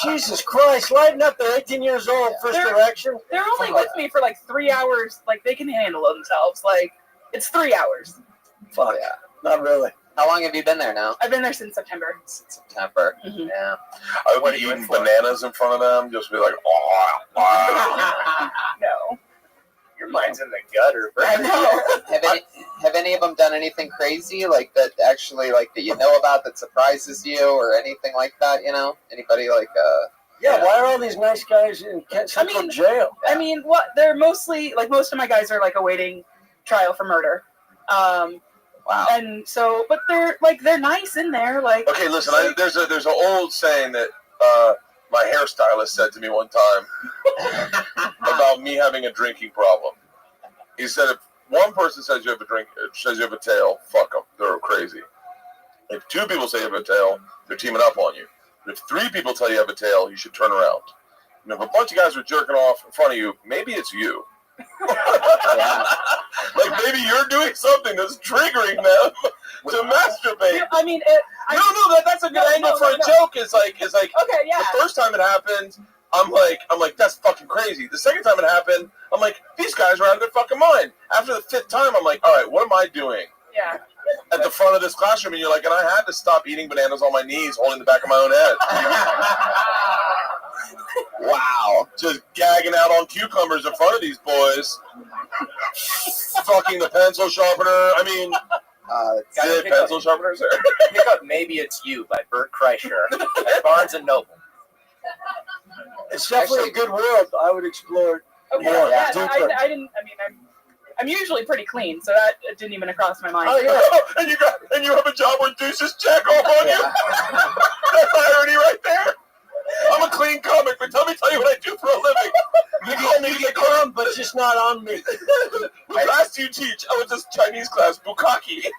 Jesus Christ, lighten up. They're 18 years old. First erection. They're only with me for like 3 hours. Like they can handle themselves. Like it's 3 hours. Fuck. Yeah. Not really. How long have you been there now? I've been there since September. Mm-hmm. Yeah. I would be eating bananas in front of them, just be like, No. Your mind's in the gutter, bro. I know. Have any of them done anything crazy like that? Actually, like that you know about that surprises you, or anything like that? You know, anybody like? Yeah. Why are all these nice guys in Central jail? I mean, they're mostly like most of my guys are like awaiting trial for murder. Wow. And so, but they're nice in there. Like, okay, listen. There's an old saying that my hairstylist said to me one time about me having a drinking problem. He said, if one person says you have a tail, fuck them. They're crazy. If two people say you have a tail, they're teaming up on you. But if three people tell you have a tail, you should turn around. And if a bunch of guys are jerking off in front of you, maybe it's you. Like maybe you're doing something that's triggering them to masturbate. I mean, that's a good angle for a joke. It's like okay, yeah. The first time it happened, I'm like that's fucking crazy. The second time it happened, I'm like, these guys are out of their fucking mind. After the fifth time, I'm like, all right, what am I doing? Yeah. At the front of this classroom, and you're like, and I had to stop eating bananas on my knees, holding the back of my own head. Wow, just gagging out on cucumbers in front of these boys. Fucking the pencil sharpener. I mean, pencil sharpeners there. Pick up "Maybe It's You" by Bert Kreischer at Barnes and Noble. It's definitely a good world. I would explore more. Yeah, deeper. I'm usually pretty clean, so that didn't even cross my mind. Oh, yeah. and you have a job where douches jack off on you? That's irony right there. I'm a clean comic, but tell you what I do for a living. You call me the crumb, but just not on me. What class do you teach? Oh, it's this Chinese class, bukkake.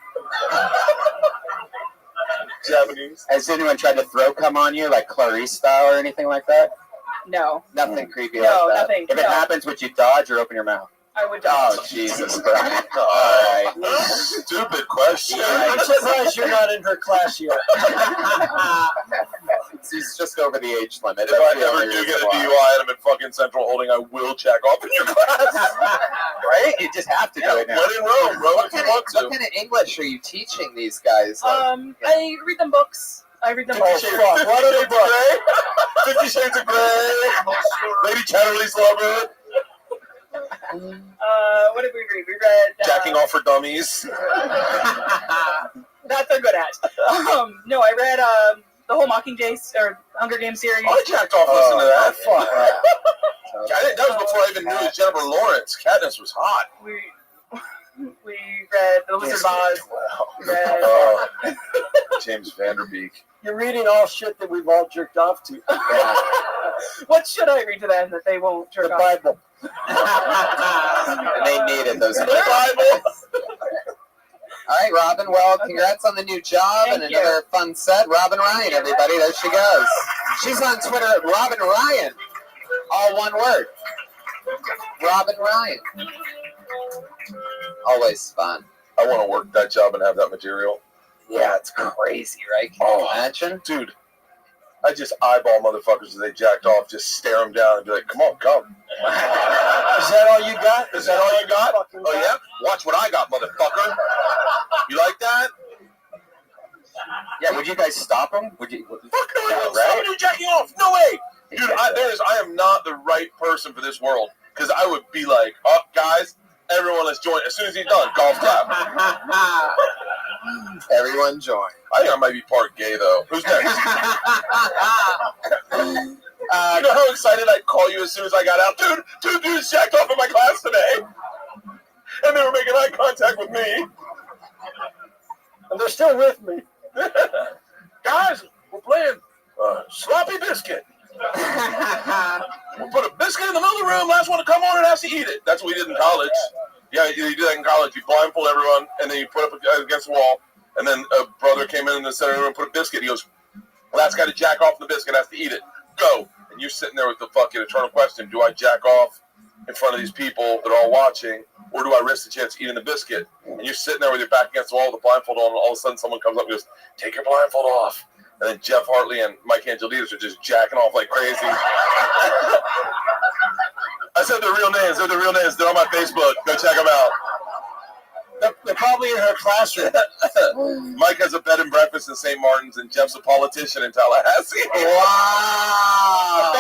Japanese. Has anyone tried to throw cum on you, like Clarice style or anything like that? No. Nothing creepy No, like that? nothing, If it no. happens, would you dodge or open your mouth? I would Oh, Jesus Christ. All right. Stupid question. I'm surprised you're not in her class yet. He's just over the age limit. If I ever do get a DUI and I'm in fucking Central Holding, I will jack off in your class. Right? You just have to do it now. When in Rome, bro. What kind of English are you teaching these guys? I read them books. I read them books. Fuck. What are they, Grey? 50 Shades of Grey. Lady Chatterley's Lover. What did we read? We read Jacking off for dummies. that they're good at. No, I read the whole Mockingjay or Hunger Games series. I jacked off listening to that. Fuck. That was before I even knew it was Jennifer Lawrence. Katniss was hot. We read The Wizard of Oz. We read, James Vanderbeek. You're reading all shit that we've all jerked off to. What should I read to them that they won't jerk The off? Bible. They needed those. The Bible. All right, Robin. Well, congrats on the new job and another fun set. Robin Ryan, everybody. There she goes. She's on Twitter at Robin Ryan. All one word. Robin Ryan. Always fun. I want to work that job and have that material. Yeah, it's crazy, right? Can you imagine? Dude, I just eyeball motherfuckers as they jacked off, just stare them down and be like, come on, come. Is that all you got? Is that all you got? Oh, yeah? Watch what I got, motherfucker. You like that? Yeah, would you guys stop them? Would you? Fuck no, I won't stop you jacking off. No way. Dude, I am not the right person for this world. Because I would be like, oh, guys, everyone let's join. As soon as he's done, golf clap. Everyone join. I think I might be part gay, though. Who's next? You know how excited I'd call you as soon as I got out? Dude, two dudes jacked off in my class today. And they were making eye contact with me. And they're still with me. Guys, we're playing sloppy biscuit. We'll put a biscuit in the middle of the room. Last one to come on and has to eat it. That's what we did in college. Yeah, you do that in college. You blindfold everyone, and then you put up against the wall. And then a brother came in the center of the room and put a biscuit. He goes, last guy to jack off the biscuit has to eat it. Go. And you're sitting there with the fucking eternal question. Do I jack off in front of these people that are all watching, or do I risk the chance of eating the biscuit? And you're sitting there with your back against the wall with the blindfold on, and all of a sudden someone comes up and goes, take your blindfold off. And then Jeff Hartley and Mike Angelides are just jacking off like crazy. I said their real names. They're the real names. They're on my Facebook. Go check them out. They're probably in her classroom. Mike has a bed and breakfast in St. Martin's, and Jeff's a politician in Tallahassee. Wow.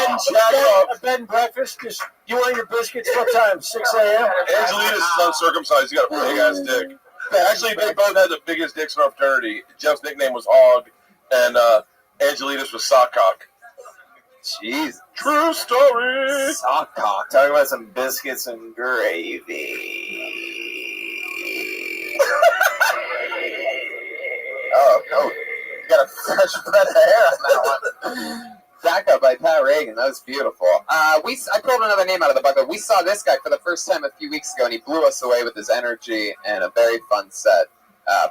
A bed and breakfast? Because you want your biscuits what time? 6 a.m.? Angelina's is uncircumcised. You got a big-ass dick. Actually, they both had the biggest dicks in our fraternity. Jeff's nickname was Hog, and Angelitas was Sockcock. Jeez. True story. Sockcock. Talking about some biscuits and gravy. Oh, you got a fresh breath of hair on that one. Back up by Pat Reagan. That was beautiful. I pulled another name out of the bucket. We saw this guy for the first time a few weeks ago, and he blew us away with his energy and a very fun set.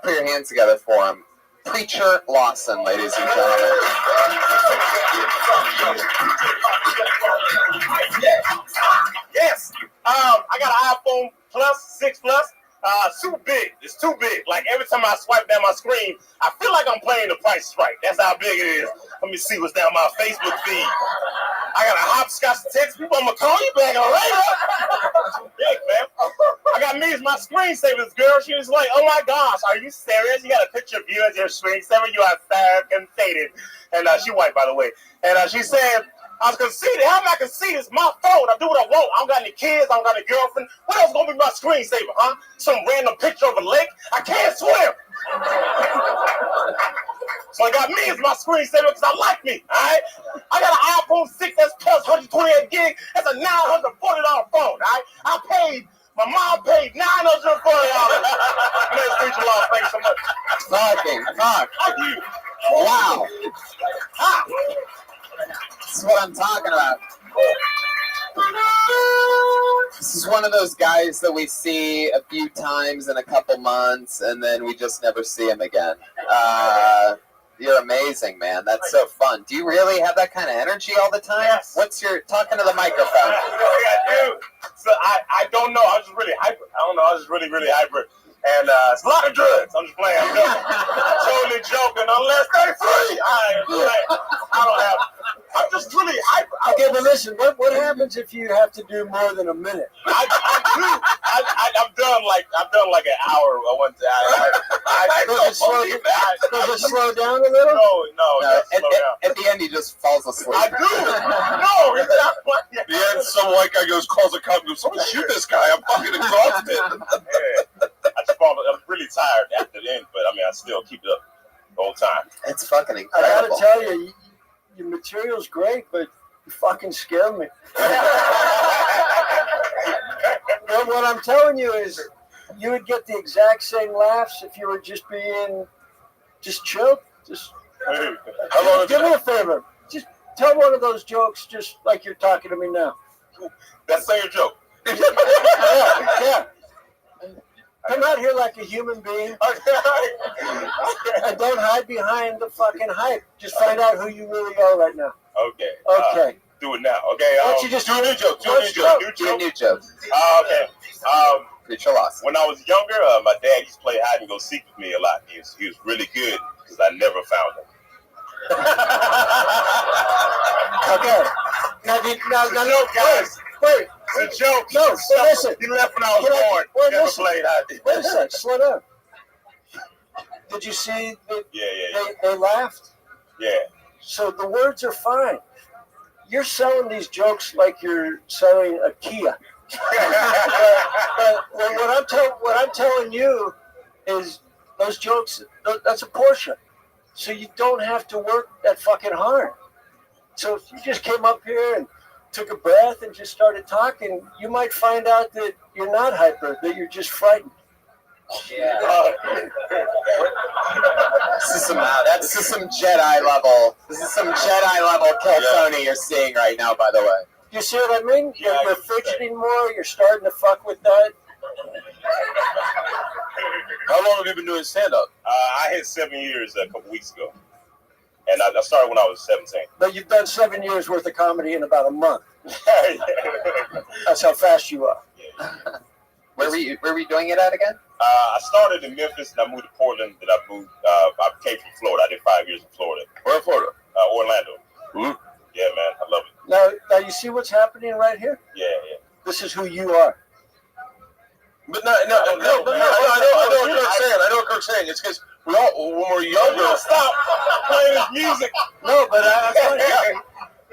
Put your hands together for him. Preacher Lawson, ladies and gentlemen. Yes. I got an iPhone Plus, 6 Plus. Super big. It's too big. Like every time I swipe down my screen, I feel like I'm playing The Price is Right. That's how big it is. Let me see what's down my Facebook feed. I got a hopscotch text. People, I'm gonna call you back later. Big, man. I got me as my screensavers, girl. She was like, "Oh my gosh, are you serious? You got a picture of you as your screensaver? You are conceited." And she white, by the way. And she said, "I was conceited. How am I conceited? It's my phone. I do what I want. I don't got any kids. I don't got any girlfriend. What else gonna be my screensaver, huh? Some random picture of a lake? I can't swim." So I got me as my screensaver because I like me, all right? I got an iPhone 6S Plus 128 gig. That's a $940 phone, all right? My mom paid $900 one of those guys that we see a few times in a couple months, and then we just never see him again. You're amazing, man. That's so fun. Do you really have that kind of energy all the time? Yes. What's your talking to the microphone? I do. So I don't know. I was just really hyper. I don't know. I was just really, really hyper. And it's a lot of drugs. I'm just playing. I'm joking. Totally joking. Unless they're free. I don't have. I'm just really hyper. Okay, but listen. What happens if you have to do more than a minute? I've done like an hour or one time. Does it slow down a little? No. At the end, he just falls asleep. I do. No, it's not funny. At the end, some white guy calls a cop and goes, "Someone shoot this guy. I'm fucking exhausted." Yeah. I'm really tired at the end, but I mean, I still keep it up the whole time. It's fucking I incredible. gotta tell you, your material's great, but you fucking scare me. What I'm telling you is, you would get the exact same laughs if you were just being chilled. How long Give me a favor. Just tell one of those jokes, just like you're talking to me now. That's not your joke. Yeah. Come out here like a human being. And don't hide behind the fucking hype. Just find out who you really are right now. Okay. Okay. Do it now. Okay. Why don't you just do a new joke? Do a new joke. Okay. Get your loss. When I was younger, my dad used to play hide and go seek with me a lot. He was really good because I never found him. Okay. Now, guys. Wait. It's a joke. No, listen. You left when I was born. You never played hide. Wait a sec. Slow down. Did you see that they laughed? Yeah. So the words are fine. You're selling these jokes like you're selling a Kia. but what I'm telling you is those jokes, that's a Porsche. So you don't have to work that fucking hard. So if you just came up here and took a breath and just started talking, you might find out that you're not hyper, that you're just frightened. Yeah. That's just some Jedi level. This is some Jedi level kill Tony you're seeing right now, by the way. You see what I mean? You're fidgeting more. You're starting to fuck with that. How long have you been doing stand-up? I hit 7 years a couple weeks ago. And I started when I was 17. But you've done 7 years worth of comedy in about a month. That's how fast you are. Where were you doing it at again? I started in Memphis and I moved to Portland. Then I moved. I came from Florida. I did 5 years in Florida. Where in Florida? Orlando. Mm-hmm. Yeah, man, I love it. Now you see what's happening right here? Yeah. This is who you are. But no, I know what Kirk's saying. I know what Kirk's saying. It's because when we're younger. Stop playing his music. No, but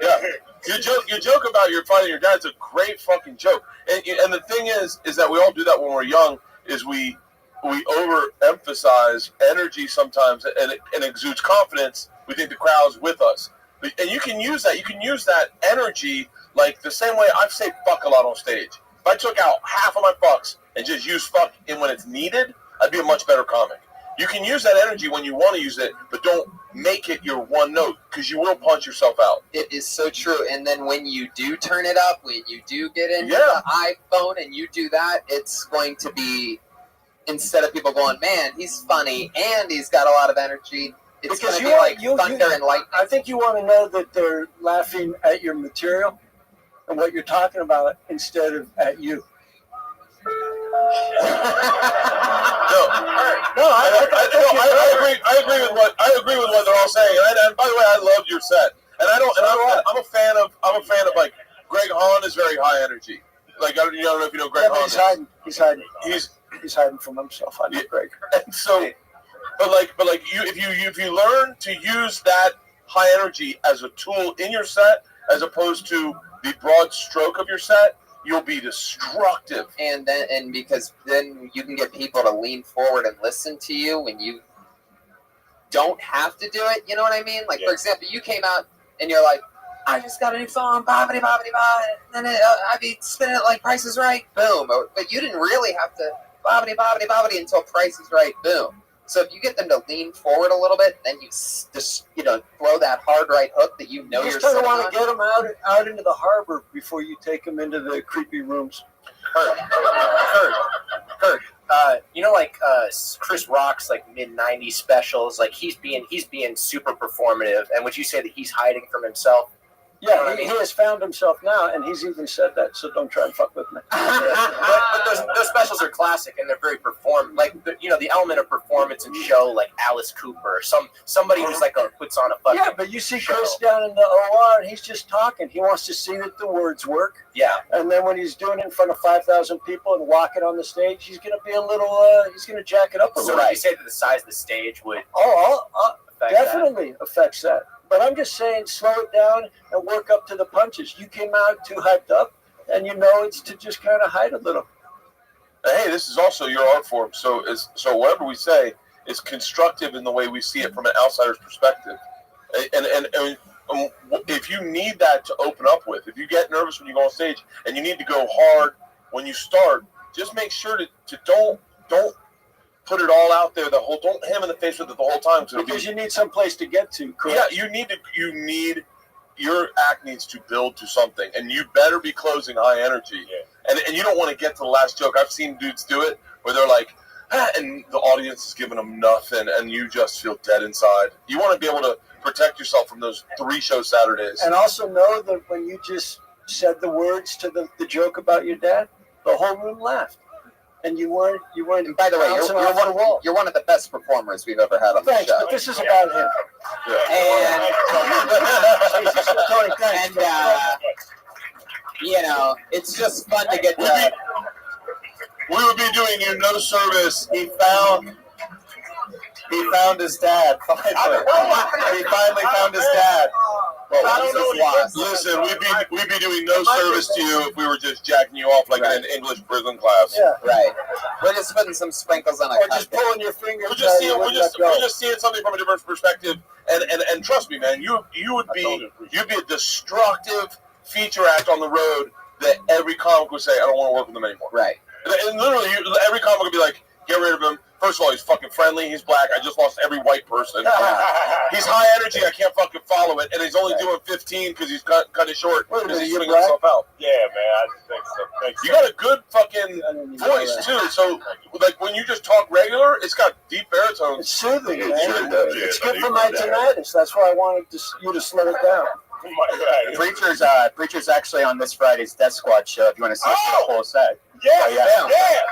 yeah. Your joke about your finding your dad's a great fucking joke. And the thing is that we all do that when we're young. Is we overemphasize energy sometimes, and it exudes confidence. We think the crowd's with us, and you can use that. You can use that energy like the same way I've said fuck a lot on stage. If I took out half of my fucks and just use fuck in when it's needed, I'd be a much better comic. You can use that energy when you want to use it, but don't make it your one note, because you will punch yourself out. It is so true. And then when you do turn it up, when you do get into the iPhone and you do that, it's going to be, instead of people going, man, he's funny and he's got a lot of energy, it's going to be like thunder and lightning. I think you want to know that they're laughing at your material and what you're talking about instead of at you. I agree with what they're all saying. And by the way, I loved your set. And I'm a fan of like Greg Hahn is very high energy. Like I don't know if you know Greg Hahn. He's hiding. He's hiding from himself. I know Greg. And so, but if you learn to use that high energy as a tool in your set, as opposed to the broad stroke of your set, you'll be destructive. And because then you can get people to lean forward and listen to you when you don't have to do it. You know what I mean? Like, for example, you came out and you're like, I just got a new phone, bobbity, bobbity, bobbity. Then I'd be spinning it like Price is Right, boom. But you didn't really have to bobbity, bobbity, bobbity until Price is Right, boom. So if you get them to lean forward a little bit, then you just throw that hard right hook that you just kind of want to get them out into the harbor before you take them into the creepy rooms. Kurt. You know, like Chris Rock's like mid-90s specials. Like he's being super performative. And would you say that he's hiding from himself? Yeah, he has found himself now, and he's even said that. So don't try and fuck with me. but those specials are classic, and they're very like the element of performance and show, like Alice Cooper, somebody who's like puts on a fucking but you see show. Chris down in the OR, and he's just talking. He wants to see that the words work. Yeah. And then when he's doing it in front of 5,000 people and walking on the stage, he's going to be a little. He's going to jack it up a So little. would you say that the size of the stage would? affect Definitely affects that. But I'm just saying, slow it down and work up to the punches. You came out too hyped up, and you know it's to just kind of hide a little. Hey, this is also your art form. So whatever we say is constructive in the way we see it from an outsider's perspective. And if you need that to open up with, if you get nervous when you go on stage and you need to go hard when you start, just make sure to don't put it all out there. Don't hit him in the face with it the whole time. Because you need some place to get to. Correct? Yeah, your act needs to build to something, and you better be closing high energy. Yeah. And you don't want to get to the last joke. I've seen dudes do it where they're like, and the audience is giving them nothing, and you just feel dead inside. You want to be able to protect yourself from those 3-show Saturdays. And also know that when you just said the words to the joke about your dad, the whole room laughed. And you weren't. And by the way, you're one of the best performers we've ever had on the show. But this is about him. And it's just fun to get to. We would be doing you no service. He found his dad. Finally. He finally found his dad. Well, listen, we'd be doing no service to you if we were just jacking you off like in an English prison class. Yeah. Right. We're just putting some sprinkles on a Or just pulling your fingers. We're just seeing something from a different perspective. And trust me, man, you'd be a destructive feature act on the road that every comic would say, I don't want to work with him anymore. Right. And literally, every comic would be like, get rid of him. First of all, he's fucking friendly. He's black. I just lost every white person. He's high energy. I can't fucking follow it. And he's only doing 15 because he's cut it short because he's swinging himself out. Yeah, man. I just think so. Thanks. You got a good fucking voice, too. So, like, when you just talk regular, it's got deep baritones. It's soothing, man. It's good for my tinnitus. That's why I wanted you to slow it down. Preacher's actually on this Friday's Death Squad show. If you want to see the whole set. Yeah.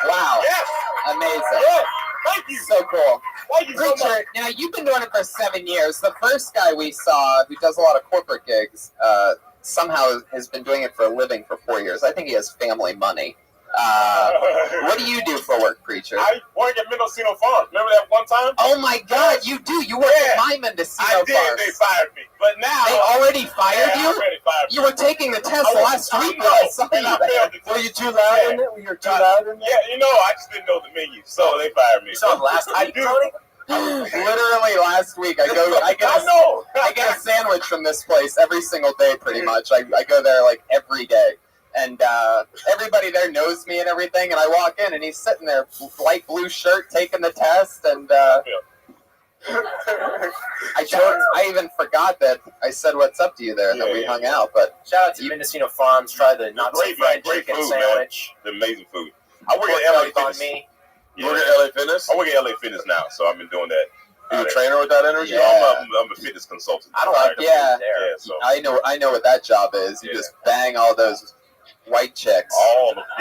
Wow. Yes. Amazing. Yeah. Thank you. So cool. Thank you so Preacher, you've been doing it for 7 years. The first guy we saw who does a lot of corporate gigs somehow has been doing it for a living for 4 years. I think he has family money. What do you do for work, Preacher? I work at Mendocino Farms. Remember that one time? Oh my God, you do. You work at my Mendocino Farms. I did. They fired me. But now they already fired you? Already fired me. You were taking the test last week. I saw you. Were you too loud in it? Were you too loud in it? Yeah, I just didn't know the menu, so they fired me. So last week, Tony? Literally last week, I get a sandwich from this place every single day, pretty much. I go there like every day. And everybody there knows me and everything, and I walk in, and he's sitting there, light blue shirt, taking the test, and I even forgot that I said what's up to you there, and that we hung out. But shout out to Mendocino Farms. Try the not-so-fried chicken food, sandwich. Man. The amazing food. I work at LA Fitness. You work at LA Fitness? I work at LA Fitness now, so I've been doing that. Are you a trainer with that energy? Yeah. I'm a fitness consultant. I don't like the food there. Yeah, so. I know what that job is. You just bang all those white chicks.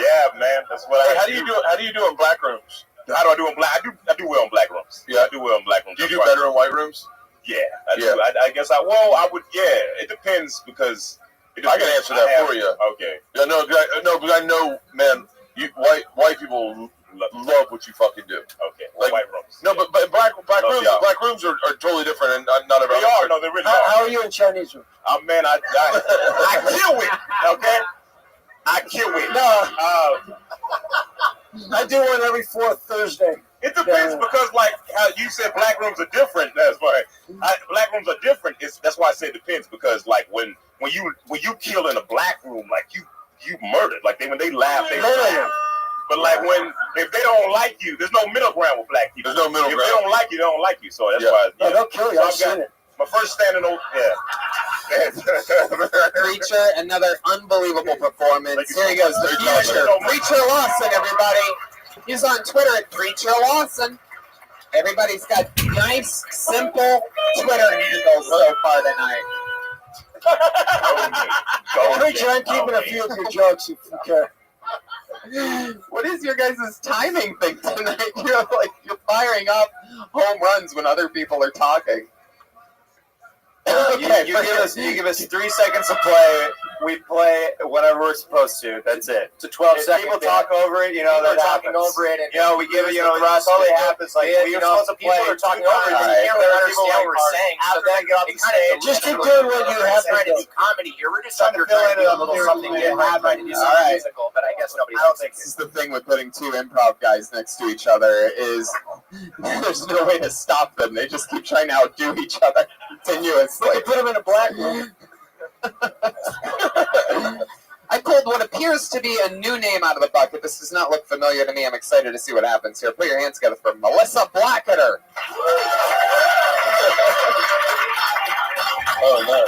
Yeah, man. That's what How do you do in black rooms? How do I do in black? I do well in black rooms. Yeah, I do well in black rooms. Do you do better in white rooms? Yeah, I do. I guess I would. Yeah, it depends because. I can answer that for you. Okay. Yeah, no, because I know, man. White people love what you fucking do. Okay. Like white rooms. No, but black rooms are totally different, and not everybody. They are. No, they really are. How are you in Chinese room? Oh man, I kill it. Okay. I kill it. No. I do one every fourth Thursday. It depends because, like how you said, black rooms are different. That's why black rooms are different. That's why I say it depends because, like, when you kill in a black room, like you murdered. Like when they laugh, they laugh. But like if they don't like you, there's no middle ground with black people. There's no middle ground. If they don't like you, they don't like you. So that's why. Yeah, they'll kill you. I've seen it. My first standing Preacher, another unbelievable performance. Here he goes, the future. Preacher Lawson, everybody. He's on Twitter at Preacher Lawson. Everybody's got nice, simple Twitter handles so far tonight. Preacher, I'm keeping a few of your jokes if you care. What is your guys' timing thing tonight? You're firing up home runs when other people are talking. Okay, you give us 3 seconds to play. We play whenever we're supposed to. That's it. It's a 12-second. People talk over it. People that are talking happens. over it, and we give it. It totally happens. Like we were supposed to play. People are talking over it, and you can't really understand what we're saying. So then get off the stage. Just keep doing what you have trying to do comedy here. We're just trying to do a little something different, trying to do something musical. But I guess nobody. I don't think this is the thing with putting two improv guys next to each other is there's no way to stop them. They just keep trying to outdo each other continuously. We could put them in a black room. I pulled what appears to be a new name out of the bucket. This does not look familiar to me. I'm excited to see what happens here. Put your hands together for Melissa Blacketer. Oh, no.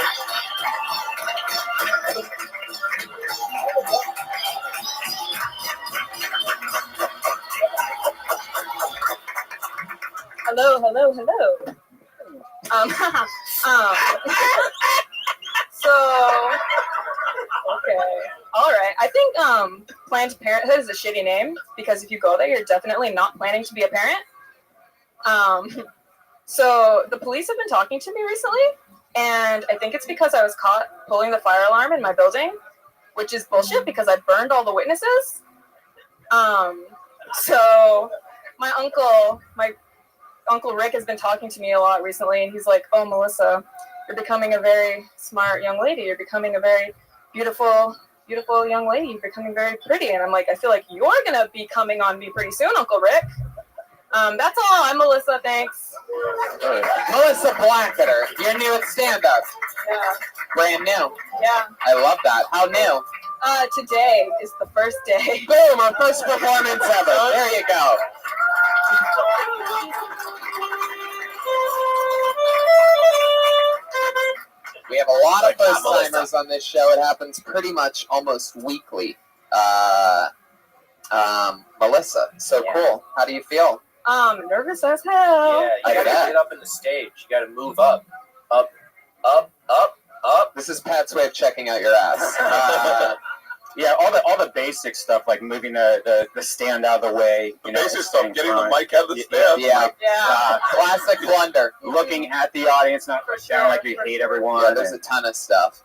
Hello. So, okay. All right. I think Planned Parenthood is a shitty name because if you go there, you're definitely not planning to be a parent. So the police have been talking to me recently, and I think it's because I was caught pulling the fire alarm in my building, which is bullshit because I burned all the witnesses. So my Uncle Rick has been talking to me a lot recently, and he's like, "Oh, Melissa, you're becoming a very smart young lady. You're becoming a very beautiful young lady. You're becoming very pretty." And I'm like, I feel like you're gonna be coming on me pretty soon, Uncle Rick. That's all. I'm Melissa. Thanks. Melissa Blacketer, you're new at stand-up. Yeah. Brand new. Yeah. I love that. How new? Today is the first day. Boom! Our first performance ever. There you go. We have a lot of first-timers on this show. It happens pretty much almost weekly. Melissa, so cool. How do you feel? Nervous as hell. Yeah, you gotta get up in the stage. You gotta move up. Up. This is Pat's way of checking out your ass. Yeah, all the basic stuff like moving the stand out of the way. Basic stuff, getting the mic out of the stand. Yeah. Classic blunder. Looking at the audience, not sound like you hate everyone. Yeah, there's a ton of stuff.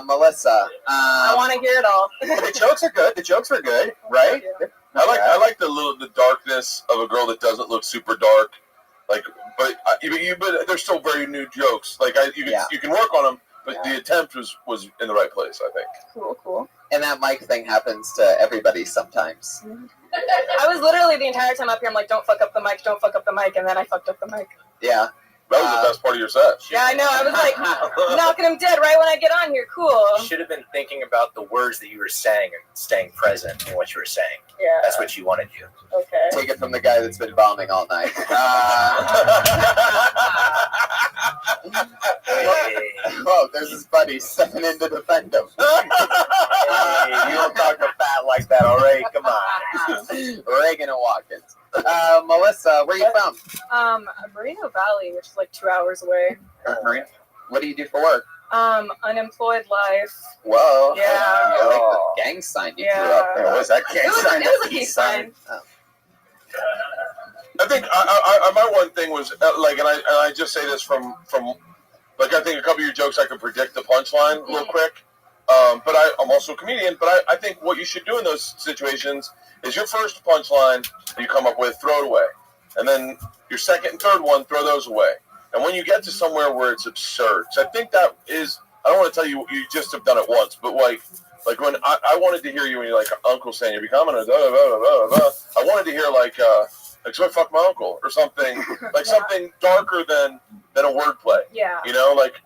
Melissa. I want to hear it all. The jokes are good. The jokes were good, right? I like the darkness of a girl that doesn't look super dark. Like, but they're still very new jokes. Like you can work on them, but the attempt was in the right place, I think. Cool. And that mic thing happens to everybody sometimes. I was literally the entire time up here, I'm like, don't fuck up the mic, and then I fucked up the mic. Yeah. That was the best part of your set. Yeah, I know. I was like knocking him dead right when I get on here. Cool. You should have been thinking about the words that you were saying and staying present in what you were saying. Yeah. That's what you want to do. Okay. Take it from the guy that's been bombing all night. Whoa, there's his buddy stepping in to defend him. Hey, you don't talk to Fat like that, all right? Come on. Reagan and Watkins. Melissa, where are you from? Merino Valley, which is like 2 hours away. Marina. What do you do for work? Unemployed life. Whoa. Yeah. I like the gang sign you threw up there. What was that gang sign? It was a peace sign. Oh. I think my one thing was like, and I just say this from like I think a couple of your jokes I could predict the punchline real quick. But I'm also a comedian. But I think what you should do in those situations is your first punchline you come up with, throw it away, and then your second and third one, throw those away. And when you get to somewhere where it's absurd, so I think that is, I don't want to tell you you just have done it once, but like when I wanted to hear you when you're like Uncle saying you're becoming a blah, blah, blah, blah, blah. I wanted to hear like so I fuck my uncle or something like something darker than a wordplay. Yeah. You know, like,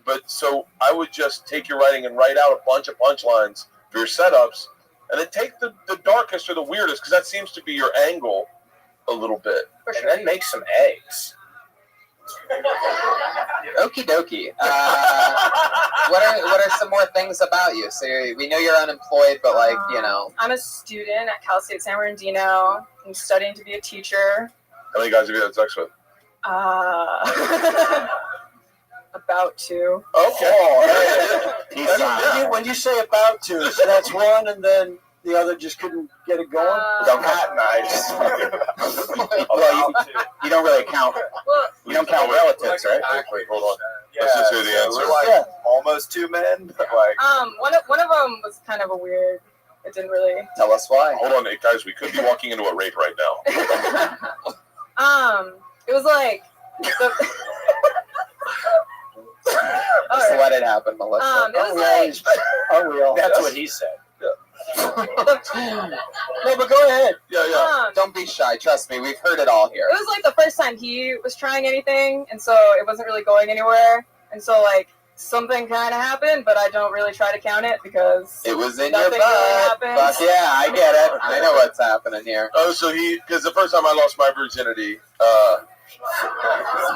but so I would just take your writing and write out a bunch of punchlines for your setups, and then take the darkest or the weirdest because that seems to be your angle a little bit. And then make some eggs. Okie dokie. What are some more things about you? So we know you're unemployed, but like, you know. I'm a student at Cal State San Bernardino. I'm studying to be a teacher. How many guys have you had sex with? About to. Okay. When you say about to, so that's one, and then the other just couldn't get it going. Pat and I just. Well, you don't really count. You don't count relatives, right? Wait, hold on. Let's just hear the answer. We're like almost two men, but like. One of them was kind of a weird. It didn't really. Tell us why. Hold on, guys. We could be walking into a rape right now. It was like. Just let it happen, Melissa. It was like. That's what he said. No, but go ahead. Yeah. Don't be shy. Trust me, we've heard it all here. It was like the first time he was trying anything, and so it wasn't really going anywhere. And so like something kind of happened, but I don't really try to count it because it was in your nothing butt. really happened. Fuck yeah, I get it. I know what's happening here. Oh, so because the first time I lost my virginity.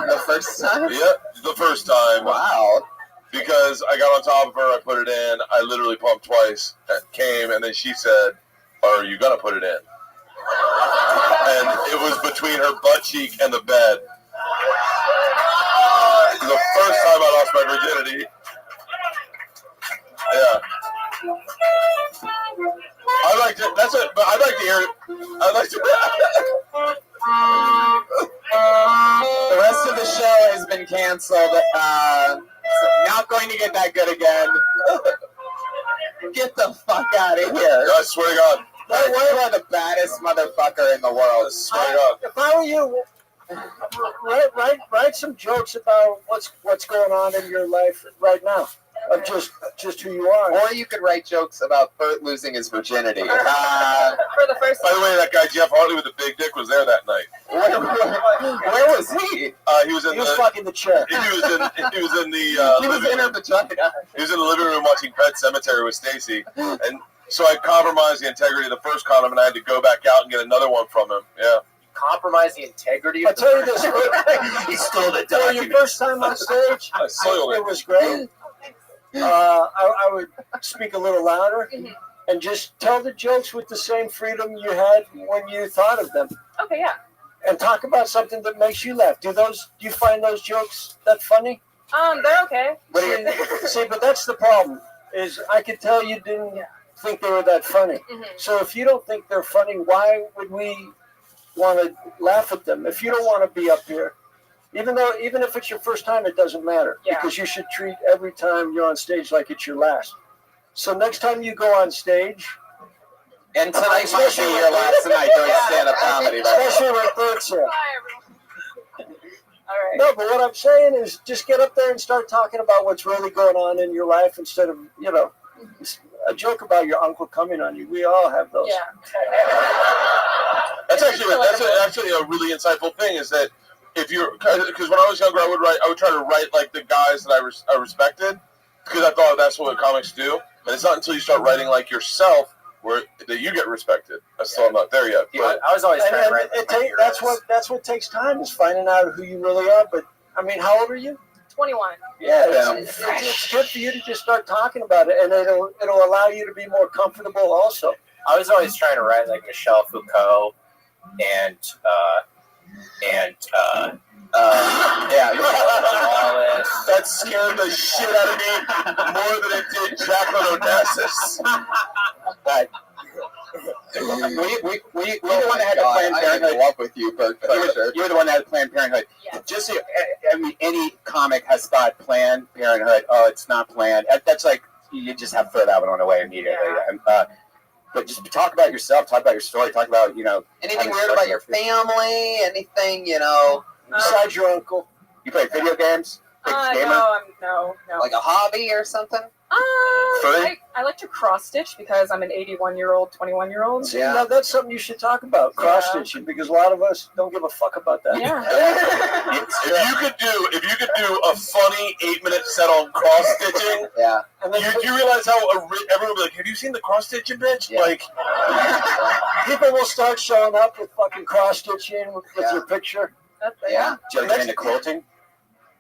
The first time? Yeah, the first time. Wow. Because I got on top of her, I put it in. I literally pumped twice, came, and then she said, "Are you gonna put it in?" And it was between her butt cheek and the bed. The first time I lost my virginity. Yeah. I like to. That's it. But I'd like to hear it. I'd like to. The rest of the show has been canceled. Not going to get that good again. Get the fuck out of here. I swear to God. You are the baddest motherfucker in the world. I swear to God. If I were you, write some jokes about what's going on in your life right now, of just who you are. Or you could write jokes about Bert losing his virginity. For the first By the way, that guy Jeff Hartley with the big dick was there that night. Where was he? He was in the fucking the chair. He was in the He was living in her room. vagina. He was in the living room watching Pet Sematary with Stacy, and so I compromised the integrity of the first condom, and I had to go back out and get another one from him. Yeah. Compromise the integrity I of tell you this, He stole the for your document. first time on stage, I soiled it was great. I would speak a little louder and just tell the jokes with the same freedom you had when you thought of them. Okay, yeah. And talk about something that makes you laugh. Do you find those jokes that funny? They're okay. See, but that's the problem. Is I could tell you didn't think they were that funny. So if you don't think they're funny, why would we want to laugh at them? If you don't want to be up here, even if it's your first time, it doesn't matter because you should treat every time you're on stage like it's your last. So next time you go on stage, and tonight might be your last night doing stand-up comedy, especially with Bert's here. All right. No, but what I'm saying is just get up there and start talking about what's really going on in your life instead of, a joke about your uncle coming on you. We all have those. Yeah. That's actually a really insightful thing. Is that if you're because when I was younger, I would try to write like the guys that I respected because I thought that's what comics do. And it's not until you start writing like yourself that you get respected. I'm still not there yet. But I was always trying to write that's what takes time is finding out who you really are. But I mean, how old are you? 21. Yeah, it's good for you to just start talking about it, and it'll allow you to be more comfortable. Also, I was always trying to write like Michel Foucault and that scared the shit out of me more than it did Jacqueline Onassis. You're the one that had to Planned Parenthood. I'm in love with you, Bert. You're the one that had Planned Parenthood. Yeah. Just so any comic has thought Planned Parenthood. Oh, it's not planned. That's like you just have to throw that one away immediately. Yeah. But just talk about yourself. Talk about your story. Talk about anything weird about your family. Anything besides your uncle. You play video games? Big gamer? No. Like a hobby or something. I like to cross stitch because I'm an 81-year-old, 21-year-old. See, now that's something you should talk about, cross stitching, because a lot of us don't give a fuck about that. Yeah. If you could do a funny 8-minute set on cross stitching, and then you realize how everyone will be like, "Have you seen the cross stitching bitch?" Yeah. Like, people will start showing up with fucking cross stitching with your picture. Do you get into quilting?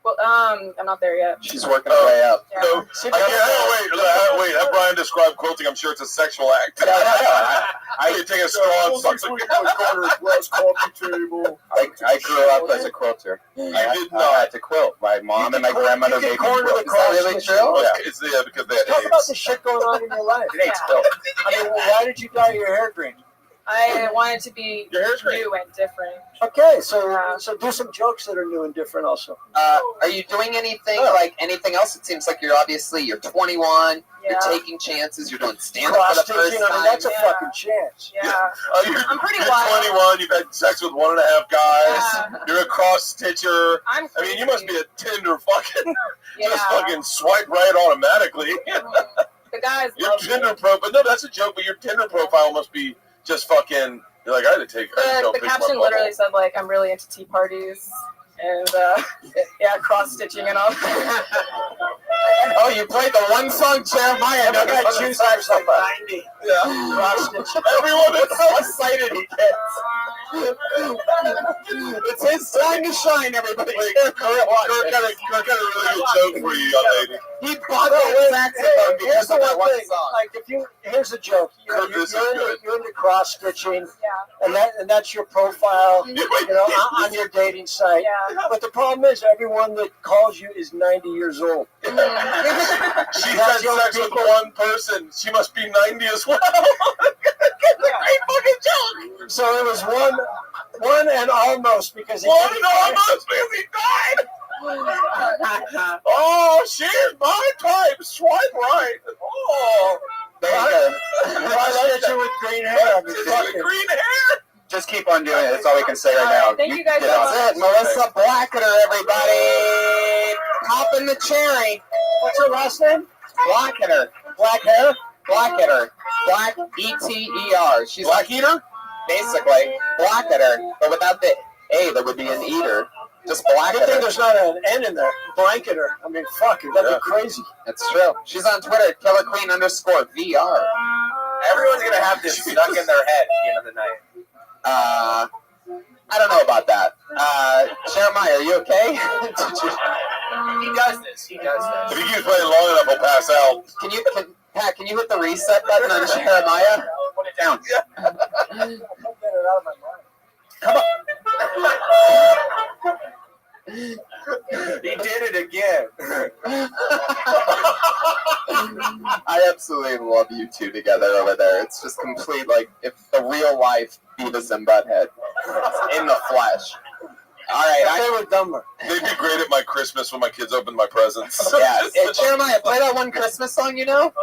Well, I'm not there yet. She's working her way up. Yeah. No, wait. Have Brian describe quilting. I'm sure it's a sexual act. No. You take a straw and suck corner glass coffee table. I grew up as a quilter. You I did not. had to quilt. My mom and my grandmother made me corner quilt. the cross really stitching. true? Well, Yeah. it's because they had Talk about AIDS. the shit going on in your life. It ain't spilled. I mean, why did you dye your hair green? I wanted to be Your hair's great. new and different. Okay, so do some jokes that are new and different also. Are you doing anything like anything else? It seems like you're 21. Yeah. You're taking chances. You're doing stand up for the first Cross-stitching, time. I mean, that's a fucking chance. Yeah. I'm pretty You're wild. 21. You've had sex with 1.5 guys. Yeah. You're a cross stitcher. I'm I mean, you must be a Tinder fucking Yeah. just fucking swipe right automatically. The guys Your love Tinder me. profile. No, that's a joke. But your Tinder profile must be just fucking. You're like, I had to take. I had to The go fix my caption butthole. literally said like, I'm really into tea parties and yeah, cross stitching and all. Oh, you played the one song Jeremiah. That guy chooses like 90. Yeah. Cross stitching. Everyone is How excited he gets. It's his time to shine, everybody. Kirk got a really good joke for you, young lady. He bought that saxophone Here's because the of that one one thing. song. Like, here's a joke. This is good. You're into cross stitching, Yeah. and that's your profile. On your dating site. Yeah. But the problem is, everyone that calls you is 90 years old. She's had sex with one person. She must be 90 as well. Great fucking joke. So it was one and almost because he One and almost because he died. Oh, she's my type. Swipe right. Oh, There you go. I stitch you with green hair. I mean, fuck it. green hair. Just keep on doing it. That's all we can say right now. Thank you guys get so on much. That's it. Melissa Blacketer, everybody. Popping the cherry. What's her last name? Blacketer. Black hair? Blacketer. Black E-T-E-R. She's Black eater? basically Blacketer, but without the A, there would be an eater. Just Good thing Blacketer. there's not an N in there. Blanketer. I mean, fuck it. That'd be crazy. That's true. She's on Twitter, KillerQueen_VR. Everyone's gonna have this stuck in their head at the end of the night. I don't know about that. Jeremiah, are you okay? He does this. He does If this. he keeps playing long enough, he'll pass out. Pat, can you hit the reset button on Jeremiah? Put it down. I can't get it out of my mind. Come on. He did it again. I absolutely love you two together over there. It's just complete, like, if the real life Beavis and Butthead in the flesh. All right, They were dumber. They'd be great at my Christmas when my kids open my presents. yeah. Hey, Jeremiah, play that one Christmas song you know.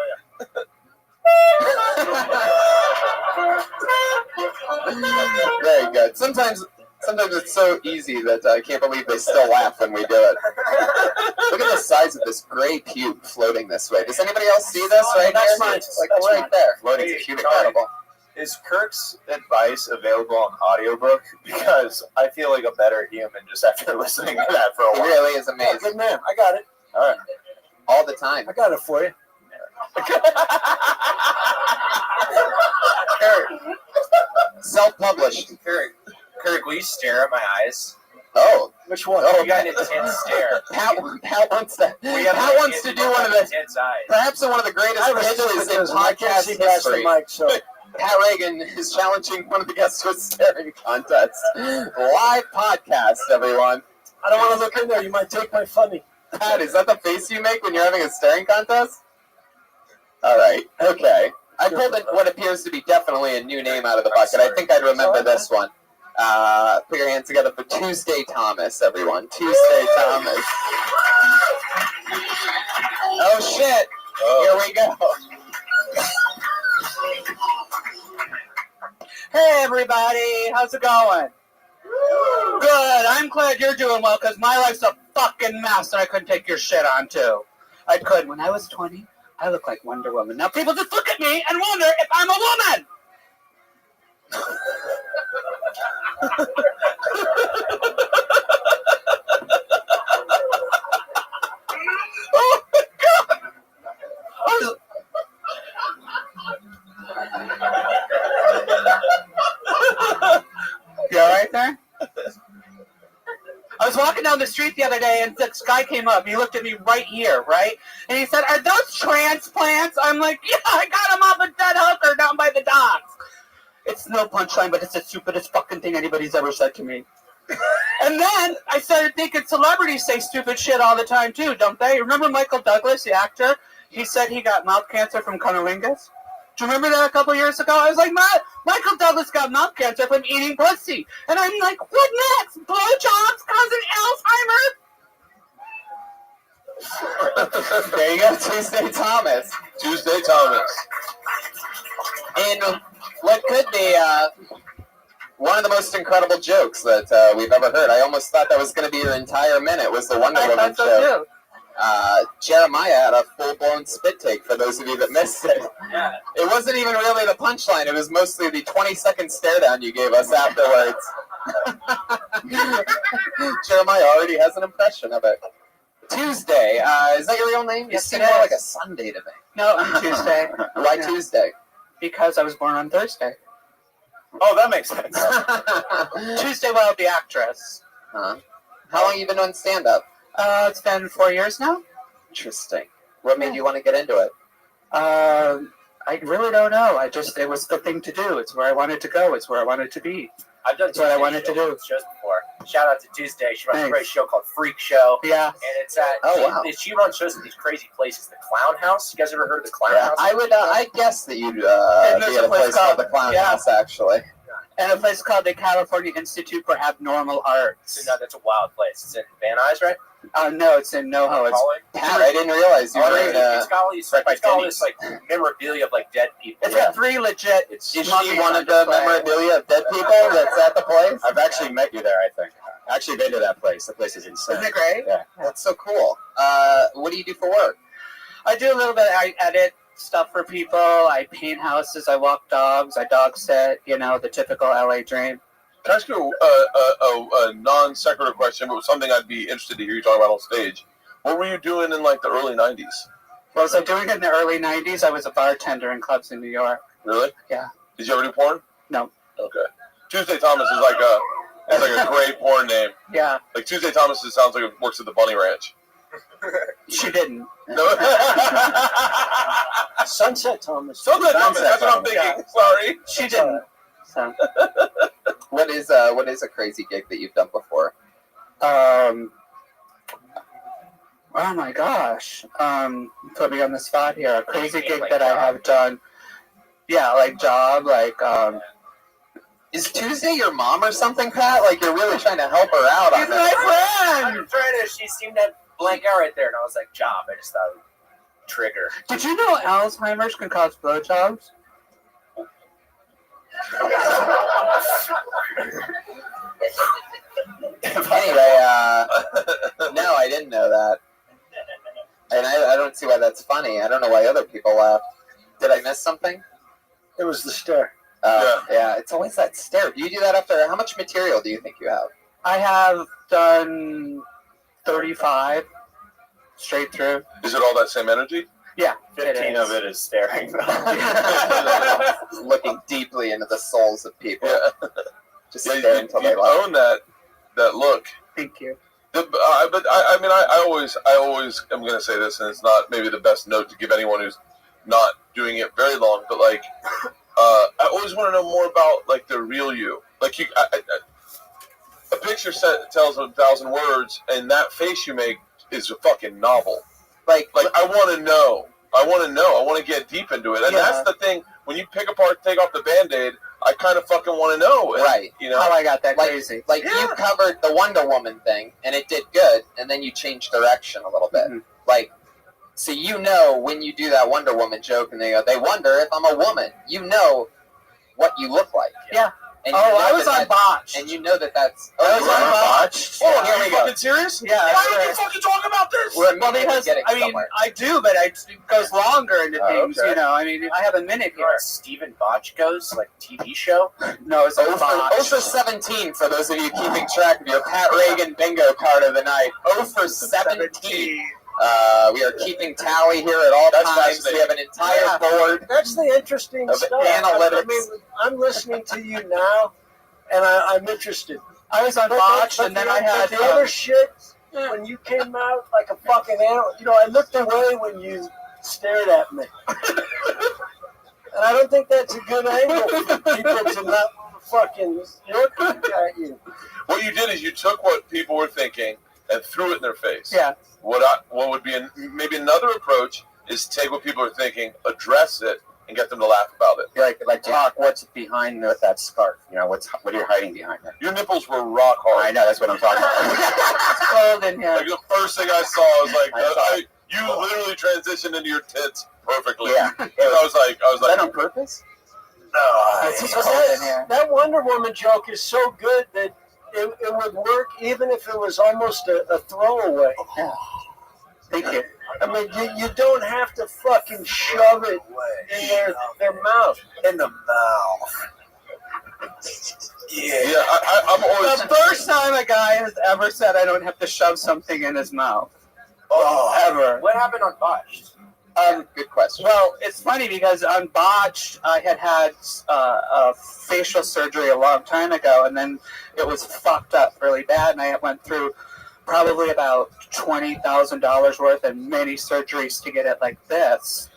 Very good. Sometimes it's so easy that I can't believe they still laugh when we do it. Look at the size of this gray pube floating this way. Does anybody else see this right That's here? mine. Like That's right mine. there. Floating Hey, cute Charlie. incredible. Is Kirk's advice available on audiobook? Because I feel like a better human just after listening to that for a It while. really is Yeah, amazing. good man. I got it. All right. All the time. I got it for you. Kirk, Self-published. Kirk, will you stare at my eyes? Oh. Which one? Oh, you got an intense stare. Pat wants to. We have Pat wants to do one of the. intense eyes. Perhaps one of the greatest I was pitches in because I can't podcast see past the history. mic, so Pat Reagan is challenging one of the guests to a staring contest. Live podcast, everyone. I don't want to look in there. You might take my funny. Pat, is that the face you make when you're having a staring contest? All right. Okay. I pulled what appears to be definitely a new name out of the bucket. I think I'd remember this one. Put your hands together for Tuesday Thomas, everyone. Tuesday Thomas. Oh, shit. Here we go. Hey, everybody. How's it going? Good. I'm glad you're doing well because my life's a fucking mess and I couldn't take your shit on, too. I could. When I was 20, I looked like Wonder Woman. Now people just look at me and wonder if I'm a woman. Oh, my God. You all right there? I was walking down the street the other day, and this guy came up. He looked at me right here, right? And he said, "Are those transplants?" I'm like, "Yeah, I got them off a dead hooker down by the docks." It's no punchline, but it's the stupidest fucking thing anybody's ever said to me. And then I started thinking celebrities say stupid shit all the time, too, don't they? Remember Michael Douglas, the actor? He said he got mouth cancer from cunnilingus. Do you remember that a couple years ago? I was like, Michael Douglas got mouth cancer from eating pussy. And I'm like, what next? Blowjobs causing Alzheimer's? There you go, Tuesday Thomas. Tuesday Thomas. And what could be one of the most incredible jokes that we've ever heard. I almost thought that was going to be your entire minute, was the Wonder Woman joke. Jeremiah had a full-blown spit take, for those of you that missed it. Yeah. It wasn't even really the punchline. It was mostly the 20-second stare-down you gave us afterwards. Jeremiah already has an impression of it. Tuesday. Is that your real name? You seem more like a Sunday to me. No, I'm Tuesday. Why Tuesday? Because I was born on Thursday. Oh, that makes sense. Tuesday Wild, the actress. Huh? How long have you been doing stand-up? It's been 4 years now. Interesting. What made you want to get into it? I really don't know. It was the thing to do. It's where I wanted to go. It's where I wanted to be. I've done That's what I wanted to do. shows before. Shout out to Tuesday. She runs Thanks. a great show called Freak Show. Yeah. And it's at she runs shows at these crazy places. The Clown House. You guys ever heard of the Clown House? I would. I guess that you'd be at a place called the Clown House, actually. And a place called the California Institute for Abnormal Arts. No, that's a wild place. It's in Van Nuys, right? No, it's in NoHo. It's Pat, I didn't realize you were in it's got all these, it's got all this like memorabilia of like dead people. It's got 3 legit. Is she one of the memorabilia of dead people that's at the place? I've actually met you there, I think. I've actually been to that place. The place is insane. Isn't it great? Yeah. That's so cool. What do you do for work? I do a little bit. I edit stuff for people. I paint houses. I walk dogs. I dog sit. You know, the typical LA dream. Can I ask you a non-sequitur question, but something I'd be interested to hear you talk about on stage? What were you doing in like the early 90s? What was I doing in the early 90s? I was a bartender in clubs in New York. Really? Yeah. Did you ever do porn? No. Okay. Tuesday Thomas is like a great porn name. Yeah. Like Tuesday Thomas, it sounds like it works at the Bunny Ranch. She didn't. No. Sunset Thomas. Sunset Thomas. That's what I'm thinking. Yeah. Sorry. She didn't. So. What is a crazy gig that you've done before? Oh my gosh. Put me on the spot here. A crazy gig that I have done. Yeah, like job, like Is Tuesday your mom or something, Pat? Like you're really trying to help her out on She's this. my I'm trying to. She seemed to blank out right there, and I was like, job. I just thought it would trigger. Did you know Alzheimer's can cause blowjobs? Anyway, no, I didn't know that. And I don't see why that's funny. I don't know why other people laugh. Did I miss something? It was the stare. Yeah, it's always that stare. Do you do that after? How much material do you think you have? I have done 35 straight through. Is it all that same energy? Yeah, 15 of it is staring. Looking deeply into the souls of people. Yeah. Just Yeah, staring until they laugh. own that look. Thank you. But I always am going to say this, and it's not maybe the best note to give anyone who's not doing it very long, but like, I always want to know more about like the real you. Like a picture tells 1,000 words, and that face you make is a fucking novel. Like I want to know. I want to get deep into it, and that's the thing. When you take off the Band-Aid, I kind of fucking want to know. And, Right. You know How I got that crazy. Like you covered the Wonder Woman thing, and it did good, and then you changed direction a little bit. Mm-hmm. Like, so you know when you do that Wonder Woman joke, and they wonder if I'm a woman. You know what you look like. Yeah. And you know I was on Botched. And you know that's... I was on Botched. Oh, here we go. fucking serious? Yeah. Why did you fucking talk about this? We're Well, because, getting I mean, somewhere. I do, but it goes longer into things, okay. you know. I mean, I have a minute You know here. what Stephen Bochco's like TV show? No, it's a Botched. 0 for 17 for those of you keeping track of your Pat Reagan bingo card of the night. 0 for 17. We are keeping tally here at all times. We have an entire board That's the interesting of stuff. analytics. I mean, I'm listening to you now, and I'm interested. I was on Botched, and then I had the other shit. When you came out like a fucking animal, I looked away when you stared at me, and I don't think that's a good angle for people to not fucking look at you. What you did is you took what people were thinking and threw it in their face. Yeah. What would be maybe another approach is take what people are thinking, address it, and get them to laugh about it. Like talk. What's behind that scarf? What are you hiding behind there? Your nipples were rock hard. I know. That's what I'm talking about. Cold in here. Like the first thing I saw, I was like, you literally transitioned into your tits perfectly. Yeah. I was like, Is that on purpose? No. That Wonder Woman joke is so good that it would work even if it was almost a throwaway. Yeah. Thank you. I mean, you don't have to fucking shove it in their mouth. In the mouth. Yeah, I'm always... The first time a guy has ever said I don't have to shove something in his mouth. Ever. What happened on Botched? Good question. Well, it's funny because on Botched, I had a facial surgery a long time ago, and then it was fucked up really bad, and I went through probably about $20,000 worth and many surgeries to get it like this,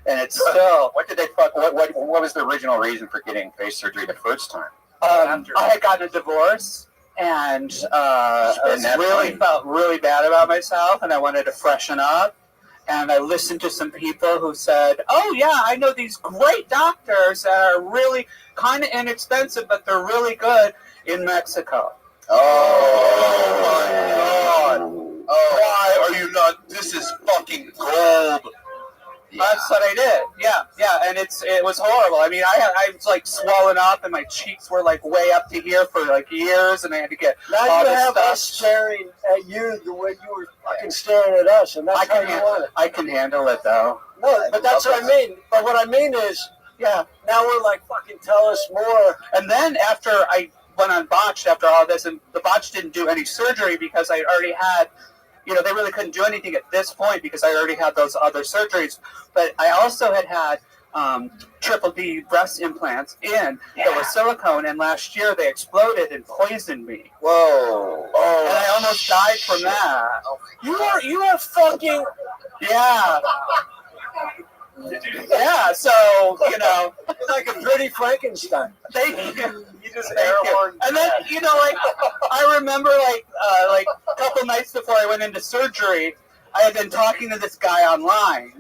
and it's still. What did they fuck? What was the original reason for getting face surgery the first time? I had gotten a divorce, and felt really bad about myself, and I wanted to freshen up. And I listened to some people who said, "Oh yeah, I know these great doctors that are really kind of inexpensive, but they're really good in Mexico." Oh my God! Why are you not? This is fucking gold. That's what I did. Yeah, and it was horrible. I mean, I was like swollen up, and my cheeks were like way up to here for like years, and I had to get now all you this have stuff. us staring at you the way you were fucking staring at us, and that's how you want it. I can handle it though. No, but that's what I mean. But what I mean is, yeah, now we're like, fucking tell us more. And then after I went on Botched after all this, and the Botched didn't do any surgery because I already had. They really couldn't do anything at this point because I already had those other surgeries. But I also had triple D breast implants that were silicone, and last year they exploded and poisoned me. Whoa! Oh, and I almost died from that. You are fucking yeah. Yeah, so you're like a pretty Frankenstein. Thank you. And then I remember like a couple nights before I went into surgery, I had been talking to this guy online.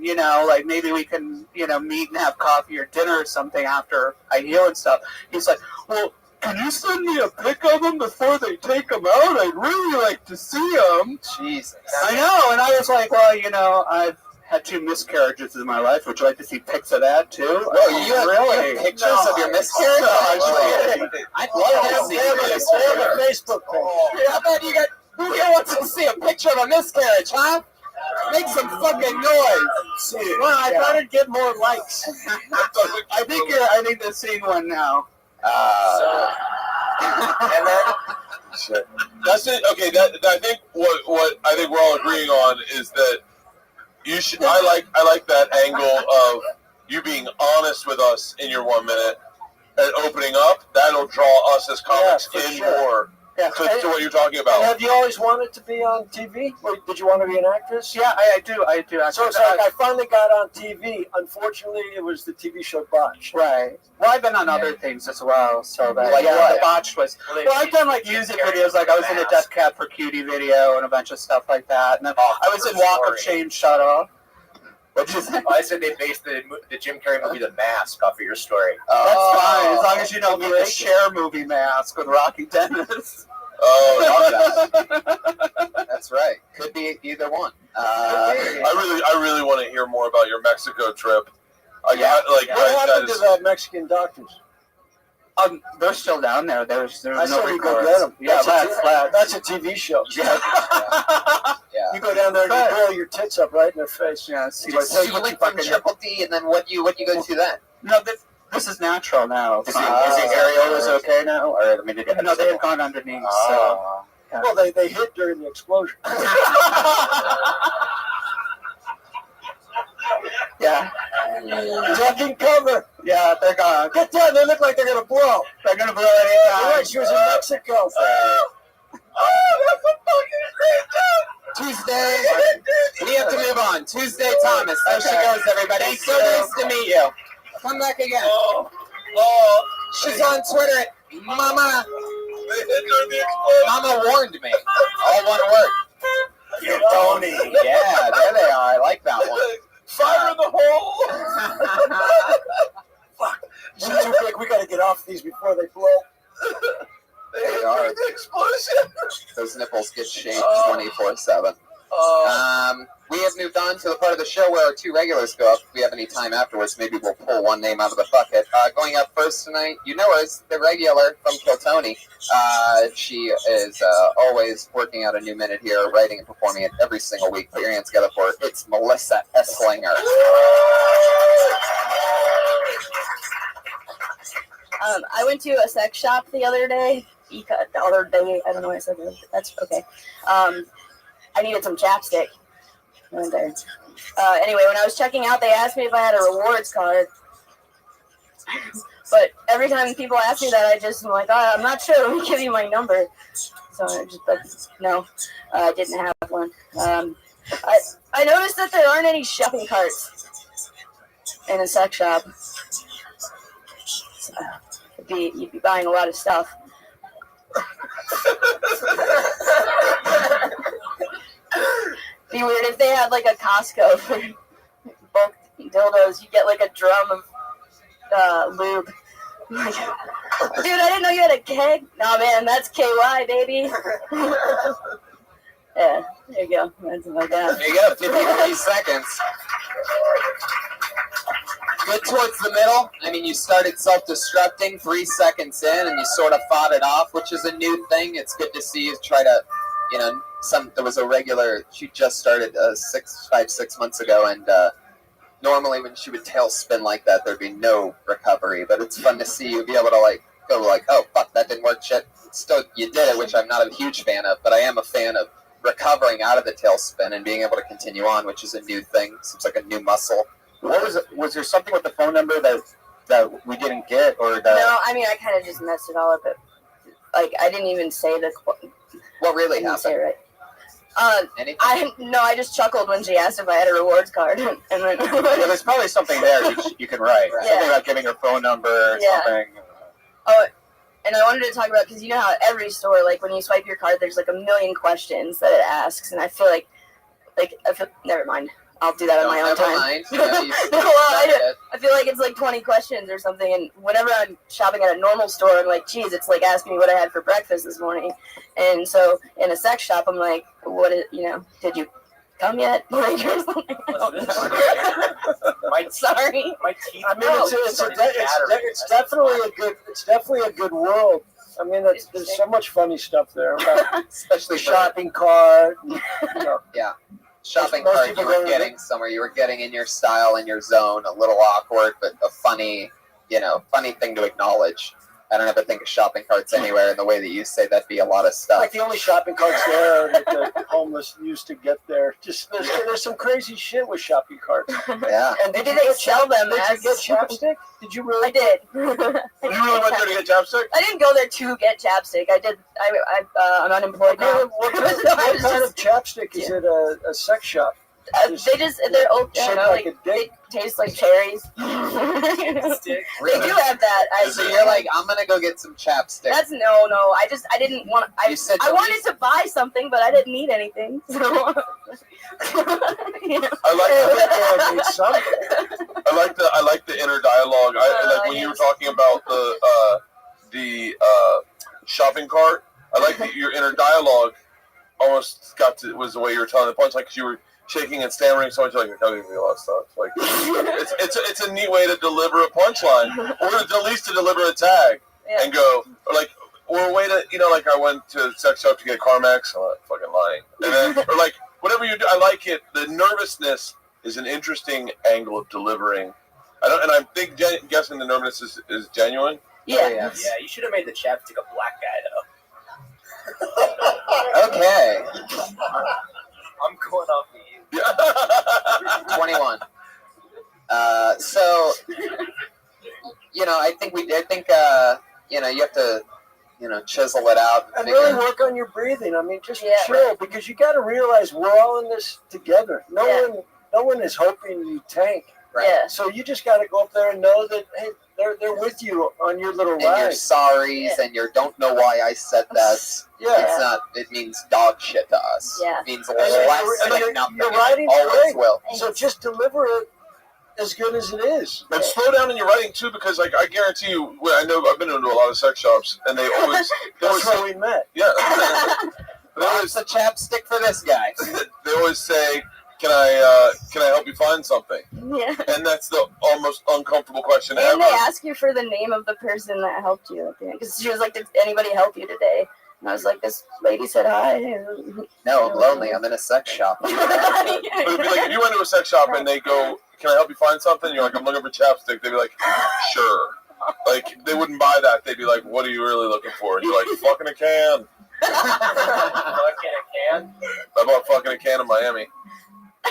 Like maybe we can meet and have coffee or dinner or something after I heal and stuff. He's like, well, can you send me a pic of them before they take them out? I'd really like to see them. Jesus. I know, and I was like, well, I've had 2 miscarriages in my life. Would you like to see pics of that too? Well, you have pictures of your miscarriage? I'd love to see it. They have a Facebook page. How about you got? Who here wants to see a picture of a miscarriage, huh? Make some fucking noise. Well, I thought it'd get more likes. I think they're seeing one now. And then shit. That's it. Okay, I think what I think we're all agreeing on is that you should. I like that angle of you being honest with us in your 1 minute and opening up. That'll draw us as comics in more. Yeah. To what you're talking about. And have you always wanted to be on TV? Or did you want to be an actress? Yeah, I do. So it's like I finally got on TV. Unfortunately, it was the TV show Botched. Right. Well, I've been on other things as well. So that the Botched was. Well, I've done like music videos. Like I was in a Death Cab for Cutie video and a bunch of stuff like that. And then I was in Walk of Shame Shut Off. What'd you say? I said they based the Jim Carrey movie The Mask off of your story. That's fine, as long as you don't do the Cher movie Mask with Rocky Dennis. Oh, that's right. Could be either one. I really want to hear more about your Mexico trip. What happened to the Mexican doctors? They're still down there. There's I no said we go recourse. get them. Yeah, that's a TV show. Yeah. You go down there and you blow your tits up right in their face. Yeah. So you went from Triple D, and then what you go to then? No, this is natural now. Is the areolas okay now? Or I mean, no, they have gone underneath. So. Yeah. Well, they hit during the explosion. Yeah. Duck and cover. Yeah, they're gone. Get down. They look like they're gonna blow. They're gonna blow anytime. Right, she was in Mexico. Tuesday. We have to move on. Tuesday, Thomas. There she goes, everybody. So nice to meet you. Come back again. She's on Twitter at Mama. Mama warned me. All one word. You're Tony. Yeah, there they are. I like that one. Fire in the hole. Fuck. She's too big. We gotta get off these before they blow. They are. The explosion. Those nipples get shaved 24/7. We have moved on to the part of the show where our two regulars go up. If we have any time afterwards, maybe we'll pull one name out of the bucket. Going up first tonight, you know her as the regular from Kiltony. She is always working out a new minute here, writing and performing it every single week. Put your hands together for her. It's Melissa Esslinger. I went to a sex shop the other day. I don't know why I said that. That's okay. I needed some chapstick. I went there. Anyway, when I was checking out, they asked me if I had a rewards card. But every time people ask me that, I'm like, I'm not sure. Let me give you my number. So I just, no, I didn't have one. I noticed that there aren't any shopping carts in a sex shop. So, you'd be buying a lot of stuff. Be weird if they had like a Costco for bulk dildos. You get like a drum of lube. Dude, I didn't know you had a keg. Nah, man, that's KY, baby. Yeah, there you go. That's like that. There you go. 53 seconds. Good towards the middle. I mean, you started self-destructing 3 seconds in, and you sort of fought it off, which is a new thing. It's good to see you try to, there was a regular, she just started 6 months ago, and normally when she would tail spin like that, there'd be no recovery, but it's fun to see you be able to go oh, fuck, that didn't work, shit. Still, you did it, which I'm not a huge fan of, but I am a fan of recovering out of the tail spin and being able to continue on, which is a new thing. Seems like a new muscle. What was it? Was there something with the phone number that we didn't get, or that? No, I mean, I kind of just messed it all up. But, I didn't even say the. What really happened? Right. I just chuckled when she asked if I had a rewards card, and then. Yeah, there's probably something there you can write. Yeah. Something about giving her phone number or something. Oh, and I wanted to talk about, because you know how at every store, when you swipe your card, there's a million questions that it asks, and I feel never mind. I'll do that on my own time. Mind. I feel like it's 20 questions or something, and whenever I'm shopping at a normal store, I'm like, geez, it's like asking me what I had for breakfast this morning. And so in a sex shop, I'm like, did you come yet? Or something. I don't know. Sorry. My teeth. I mean, it's definitely a good world. I mean, there's so much funny stuff there, especially shopping cart. Yeah. Shopping cart, you were getting somewhere. You were getting in your style, in your zone. A little awkward, but a funny thing to acknowledge. I don't ever think of shopping carts anywhere in the way that you say. That'd be a lot of stuff. Like the only shopping carts there that the homeless used to get there. Just there's some crazy shit with shopping carts. Yeah. And did they sell them? Did you get chapstick? Did you really? I did. You really went there to get chapstick? I didn't go there to get chapstick. I did. I'm unemployed now. What kind of chapstick is it? A sex shop? They're old. They taste like cherries. They do have that. So you're like, I'm gonna go get some chapstick. That's no. I didn't want. I wanted to buy something, but I didn't need anything. So. I like the inner dialogue. When you were talking about the shopping cart. I like that your inner dialogue almost was the way you were telling the punchline, because you were shaking and stammering so much. You're telling me a lot of stuff. It's a neat way to deliver a punchline, or at least to deliver a tag and go, or a way to, I went to a sex shop to get Carmex. I'm not fucking lying. And then, or whatever you do, I like it. The nervousness is an interesting angle of delivering. I'm guessing the nervousness is genuine. Yeah, you should have made the chapstick a black guy, though. Okay. I'm going off of you. 21. So, I think you have to, chisel it out. And really work on your breathing. I mean, just chill, because you got to realize we're all in this together. No one is hoping you tank. Right. Yeah. So you just got to go up there and know that, hey, they're with you on your little ride. And your sorries and your don't know why I said that. It's not. It means dog shit to us. Yeah. It means less than nothing. Your writing's Always great. will. So just deliver it as good as it is. And slow down in your writing too, because I guarantee you, I know I've been into a lot of sex shops, and they always That's where we met. Yeah. What's the chapstick for this guy? They always say, "Can I help you find something?" Yeah. And that's the almost uncomfortable question And ever. they ask you for the name of the person that helped you at the end. Because she was like, did anybody help you today? And I was like, this lady said hi. No, I'm lonely. I'm in a sex shop. But it'd be like if you went to a sex shop and they go, "Can I help you find something?" You're like, "I'm looking for chapstick." They'd be like, "Sure." Like they wouldn't buy that. They'd be like, "What are you really looking for?" And you're like, "Fucking a can." I bought fucking a can in Miami.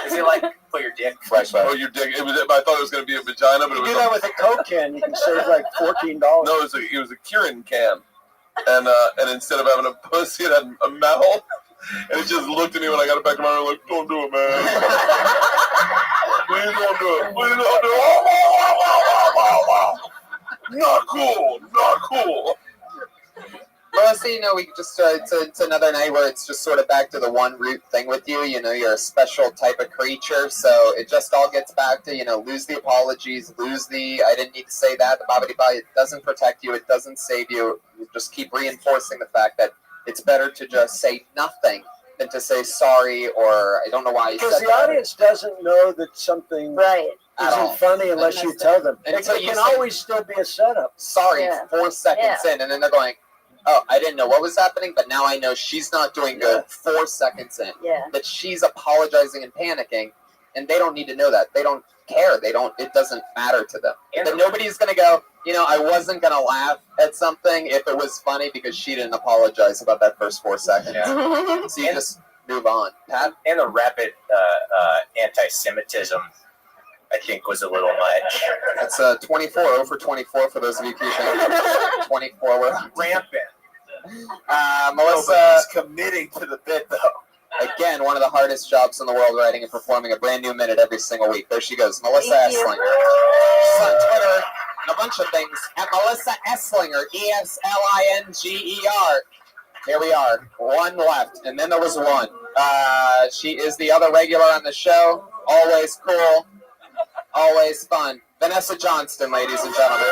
Is it like put your dick? Flashlight. Oh, your dick. It was. I thought it was going to be a vagina, but it You was. do that with a Coke can, you can save like $14. No, it was a Kieran can, and instead of having a pussy, it had a metal, and it just looked at me when I got it back to my room like, "Don't do it, man. Please don't do it. Please don't do it." Not cool. Not cool. Melissa, we could just it's another night where it's just sort of back to the one root thing with you. You're a special type of creature, so it just all gets back to lose the apologies, lose the I didn't need to say that, the blah blah blah. It doesn't protect you, it doesn't save you. You just keep reinforcing the fact that it's better to just say nothing than to say sorry or I don't know why you said that. Because the audience doesn't know that something isn't funny unless you tell them. It can always still be a setup. Sorry, 4 seconds in, and then they're going, "Oh, I didn't know what was happening, but now I know she's not doing good." 4 seconds in, that she's apologizing and panicking, and they don't need to know that. They don't care. It doesn't matter to them. That nobody's gonna go, I wasn't gonna laugh at something if it was funny because she didn't apologize about that first 4 seconds. So you just move on. Pat? And the rapid anti-Semitism, I think, was a little much. That's 24, 0 for 24 for those of you keeping 24. We're rampant. Melissa is committing to the bit, though. Again, one of the hardest jobs in the world, writing and performing a brand new minute every single week. There she goes, Melissa Esslinger. She's on Twitter and a bunch of things at Melissa Esslinger, ESLINGER. Here we are, one left, and then there was one. She is the other regular on the show, always cool, always fun. Vanessa Johnston, ladies and gentlemen.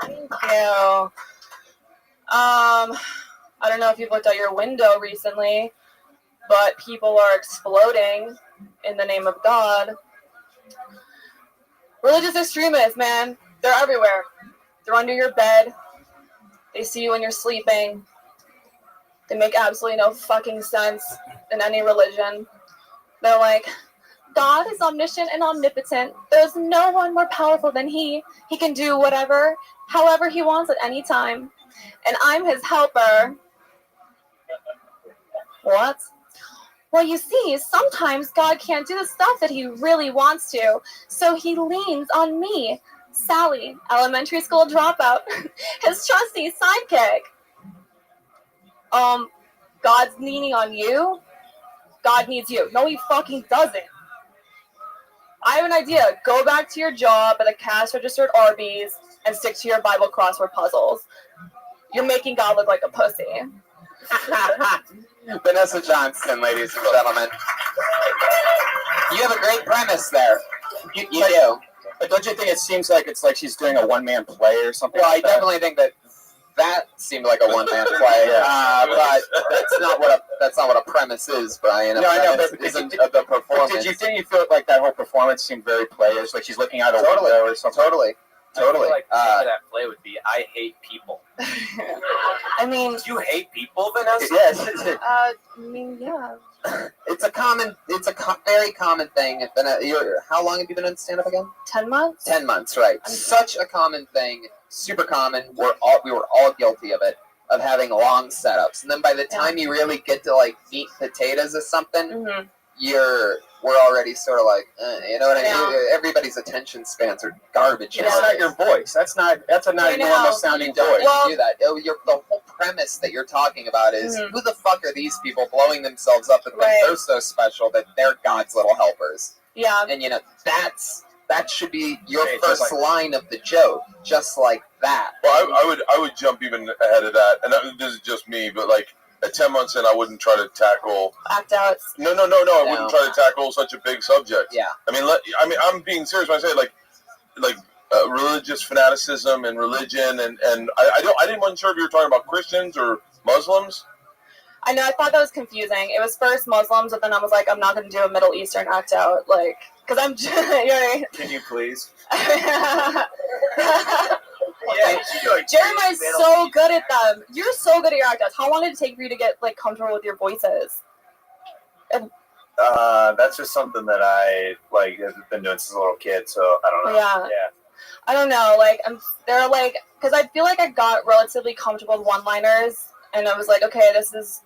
Thank you. I don't know if you've looked out your window recently, but people are exploding in the name of God. Religious extremists, man. They're everywhere. They're under your bed. They see you when you're sleeping. They make absolutely no fucking sense in any religion. They're like, God is omniscient and omnipotent. There's no one more powerful than He. He can do whatever, however He wants at any time. And I'm His helper. What? Well, you see, sometimes God can't do the stuff that He really wants to, so He leans on me, Sally, elementary school dropout, His trusty sidekick. God's leaning on you? God needs you. No, He fucking doesn't. I have an idea. Go back to your job at a cash-registered Arby's and stick to your Bible crossword puzzles. You're making God look like a pussy. Vanessa Johnston, ladies and gentlemen. You have a great premise there. You do. But don't you think it seems like it's like she's doing a one-man play or something? Well, like I definitely think that seemed like a one-man play, but that's not what a premise is, Brian. No, I know, but isn't the performance. Did you feel like that whole performance seemed very playish, like she's looking out a window or something? Totally. I feel like the name of that play would be "I Hate People." I mean, Do you hate people, Vanessa? Yes. I mean, yeah. It's a very common thing. How long have you been in stand-up again? 10 months? 10 months, right. Such a common thing, super common. We were all guilty of it, of having long setups. And then by the time you really get to, like, meat and potatoes or something, we're already sort of like, you know what I mean? Everybody's attention spans are garbage. That's not your voice. That's a not normal sounding You don't voice. do that. The whole premise that you're talking about is who the fuck are these people blowing themselves up and think they're so special that they're God's little helpers? Yeah. And that should be your first line of the joke, just like that. Well, I would jump even ahead of that, and this is just me, but like at 10 months in, I wouldn't try to tackle act outs. No, I wouldn't try to tackle such a big subject. Yeah. I mean, I'm being serious when I say like religious fanaticism and religion, and I didn't want to sure if you were talking about Christians or Muslims. I know, I thought that was confusing. It was first Muslims, but then I was like, I'm not going to do a Middle Eastern act out, like, because I'm just, you know what I mean? Can you please? Jeremiah's so good at them. You're so good at your act outs. How long did it take for you to get, like, comfortable with your voices? That's just something that I, like, have been doing since a little kid, so I don't know. Yeah. I don't know, like, they're like, because I feel like I got relatively comfortable with one-liners, and I was like, okay, this is,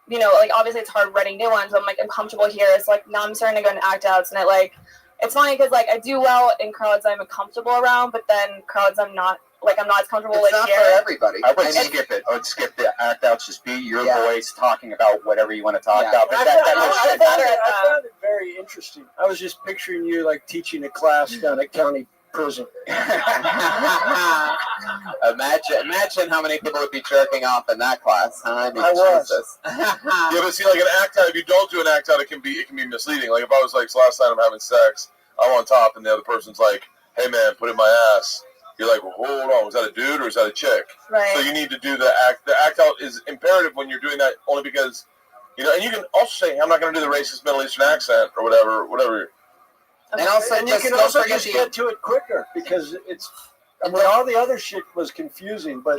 you know, like, obviously it's hard writing new ones, but I'm like, I'm comfortable here. It's like, now I'm starting to go into act outs, and it's funny because, like, I do well in crowds I'm comfortable around, but then crowds I'm not as comfortable It's like not here. for everybody. I would skip it. I would skip the act outs. Just be your voice talking about whatever you want to talk about. But I found it very interesting. I was just picturing you like teaching a class down at county prison. Imagine how many people would be jerking off in that class, huh? I mean, I was. Jesus. Yeah, but see, like an act out, if you don't do an act out, it can be misleading. Like if I was like, so last night I'm having sex, I'm on top, and the other person's like, hey man, put it in my ass. You're like, well, hold on, was that a dude or is that a chick? Right. So you need to do the act. The act out is imperative when you're doing that, only because, you know, and you can also say, I'm not going to do the racist Middle Eastern accent or whatever. And also, and you can also just get to it quicker because it's. I mean, all the other shit was confusing, but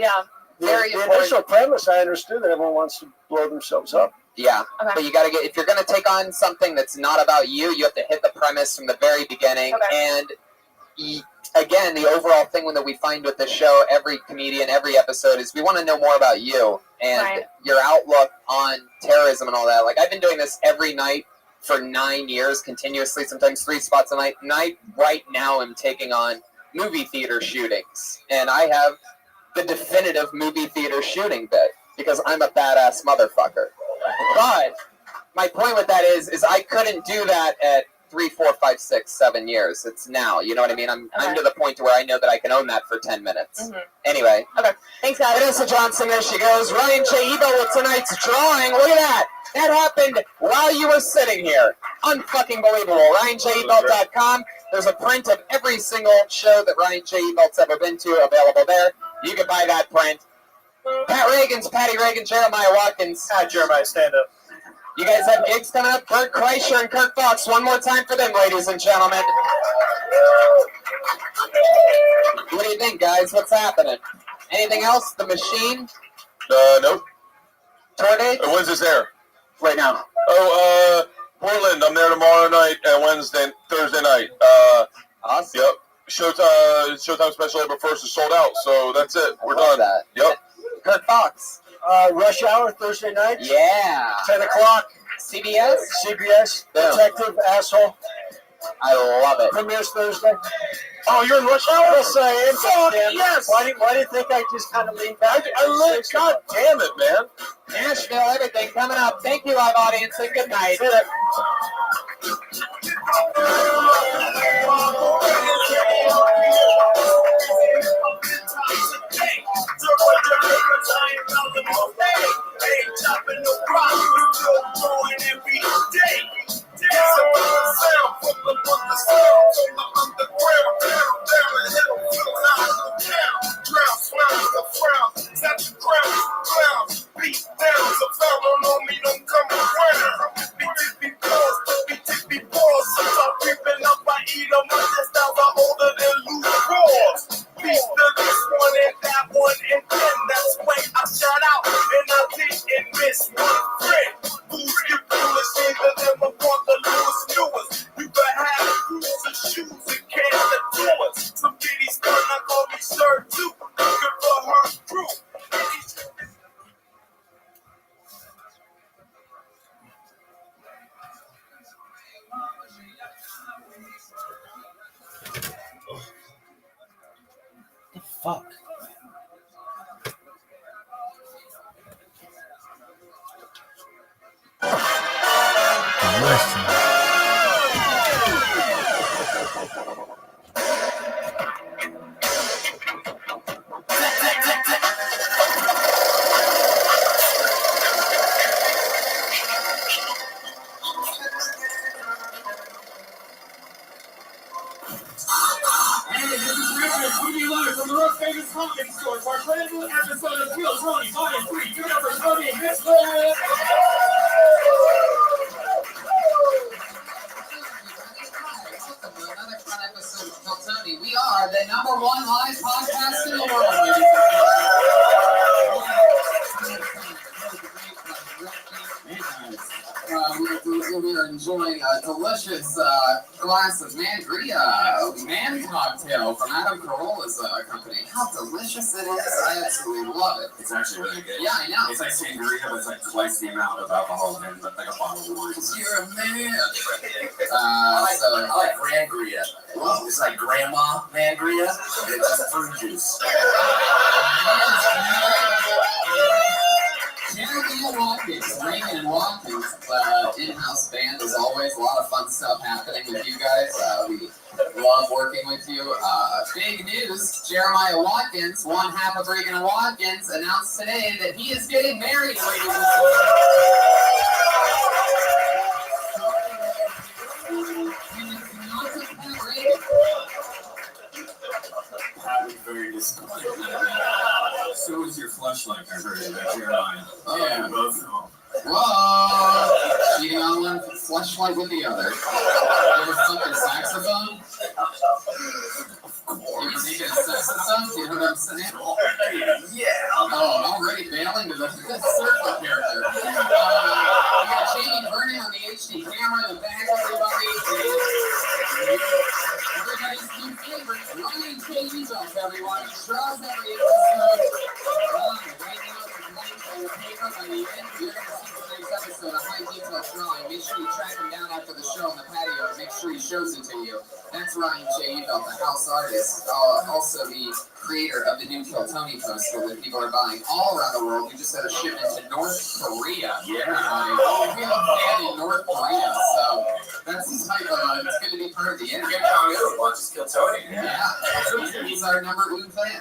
the initial premise, I understood that everyone wants to blow themselves up. Yeah, but you got to if you're going to take on something that's not about you, you have to hit the premise from the very beginning. And again, the overall thing that we find with this show, every comedian, every episode, is we want to know more about you and your outlook on terrorism and all that. Like, I've been doing this every night for 9 years, continuously, sometimes 3 spots a night. And I, right now, am taking on movie theater shootings. And I have the definitive movie theater shooting bit because I'm a badass motherfucker. But my point with that is I couldn't do that at 3, 4, 5, 6, 7 years. It's now. You know what I mean? I'm to the point to where I know that I can own that for 10 minutes. Anyway. Okay. Thanks, guys. Vanessa Johnson, there she goes. Ryan J. Ebo with tonight's drawing. Look at that. That happened while you were sitting here. Unfucking believable. RyanJEbelt.com. There's a print of every single show that Ryan J. Ebelt's ever been to available there. You can buy that print. Pat Reagan's Patty Reagan, Jeremiah Watkins. Hi, Jeremiah, stand up. You guys have gigs coming up. Kurt Kreischer and Kirk Fox. One more time for them, ladies and gentlemen. What do you think, guys? What's happening? Anything else? The Machine? Nope. Tour dates? When's this air? Right now. Oh, Portland. I'm there tomorrow night and Thursday night. Awesome. Yep. Showtime Special April 1st is sold out, so that's it. We're done. That. Yep. Kurt Fox. Rush Hour Thursday night. Yeah. 10 o'clock. CBS? CBS. Boom. Detective Asshole. I love it. Premieres Thursday. Oh, you're in Rush Hour? Yes, I am. Fuck, Damn. yes. Why do you think I just kind of leaned back? God damn it, man. Nashville, everything coming up. Thank you, live audience, and good night. Fuck. Hey, this is Rabbi coming live from the world's famous comedy store for our brand new episode of Kill Tony Volume 3. Give it up for Tony and his friends. Another fun episode of Kill Tony. We are the #1 live podcast in the world. We are enjoying a delicious glass of Mangria man cocktail from Adam Carolla's company. How delicious it is! I absolutely love it. It's actually really good. Yeah, I know. It's like sangria, but it's like twice the amount of alcohol in like a bottle of wine. You're a man. I like Grangria. Whoa, it's like grandma Mangria. It's just fruit juice. Jeremy Watkins, Raymond Watkins, in-house band as always. A lot of fun stuff happening with you guys. We love working with you. Big news, Jeremiah Watkins, one half of Regan Watkins, announced today that he is getting married. That was very disappointing. So is your fleshlight, I heard that Jeremiah. Yeah, both know. Whoa! Cheating on one fleshlight with the other. You ever fucked a saxophone? You ever taken a saxophone? Do you know what I'm saying? Yeah. Oh, already bailing to the circle character. We got Jamie Vernon on the HD camera in the back, everybody. Everybody's new favorite, Ryan Katie's off, everyone. Draws every episode. Right now, your paper by the end, you're going to see tonight's episode of High Detail Drawing. Make sure you track him down after the show on the patio and make sure he shows it to you. That's Ryan J. Ebelt, the house artist, also the creator of the new Kill Tony poster that people are buying all around the world. We just had a shipment to North Korea. Yeah. We have a fan in North Korea, so that's the type of, it's good to be part of the end. Good on you. Watch us Kill Tony. Yeah. He's our #1 fan.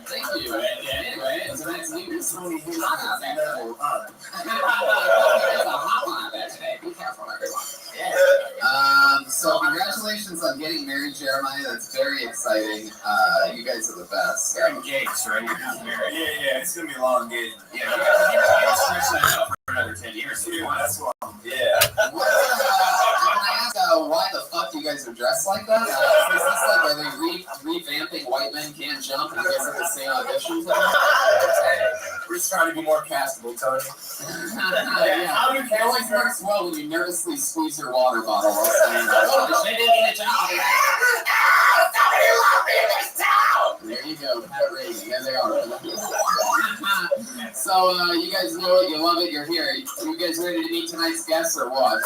Thank you. Anyway, tonight's news. Tony, he's not available. There's a hotline there today. Be careful, everyone. So congratulations on getting married, Jeremiah. That's very exciting. You guys are the best. You're engaged, right? You're not married. Yeah, it's gonna be a long engagement. Yeah, you can stretch that out for another 10 years if you want. That's long. Yeah. Can I ask why the fuck you guys are dressed like that? Is this like, are they revamping White Men Can't Jump and you guys are the same audition tonight? We're just trying to be more castable, Tony. Yeah. How do you it always works well when you nervously squeeze your water bottle while saying, oh, shit didn't need a job. Somebody love me in this town! There you go, Pat Reagan. There they are. So, you guys know it, you love it, you're here. You guys ready to meet tonight's guests or what?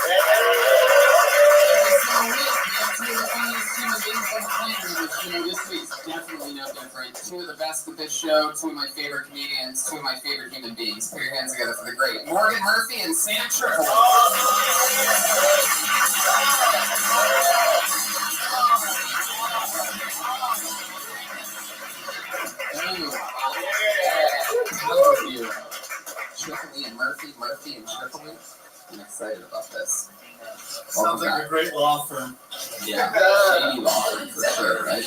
This week's definitely no different. Two of the best of this show, two of my favorite comedians, two of my favorite human beings. Put your hands together for the great Morgan Murphy and Sam Tripoli. How are you? Tripoli and Murphy and Tripoli. I'm excited about this. Sounds like a great law firm. Yeah, shady law firm for sure, right?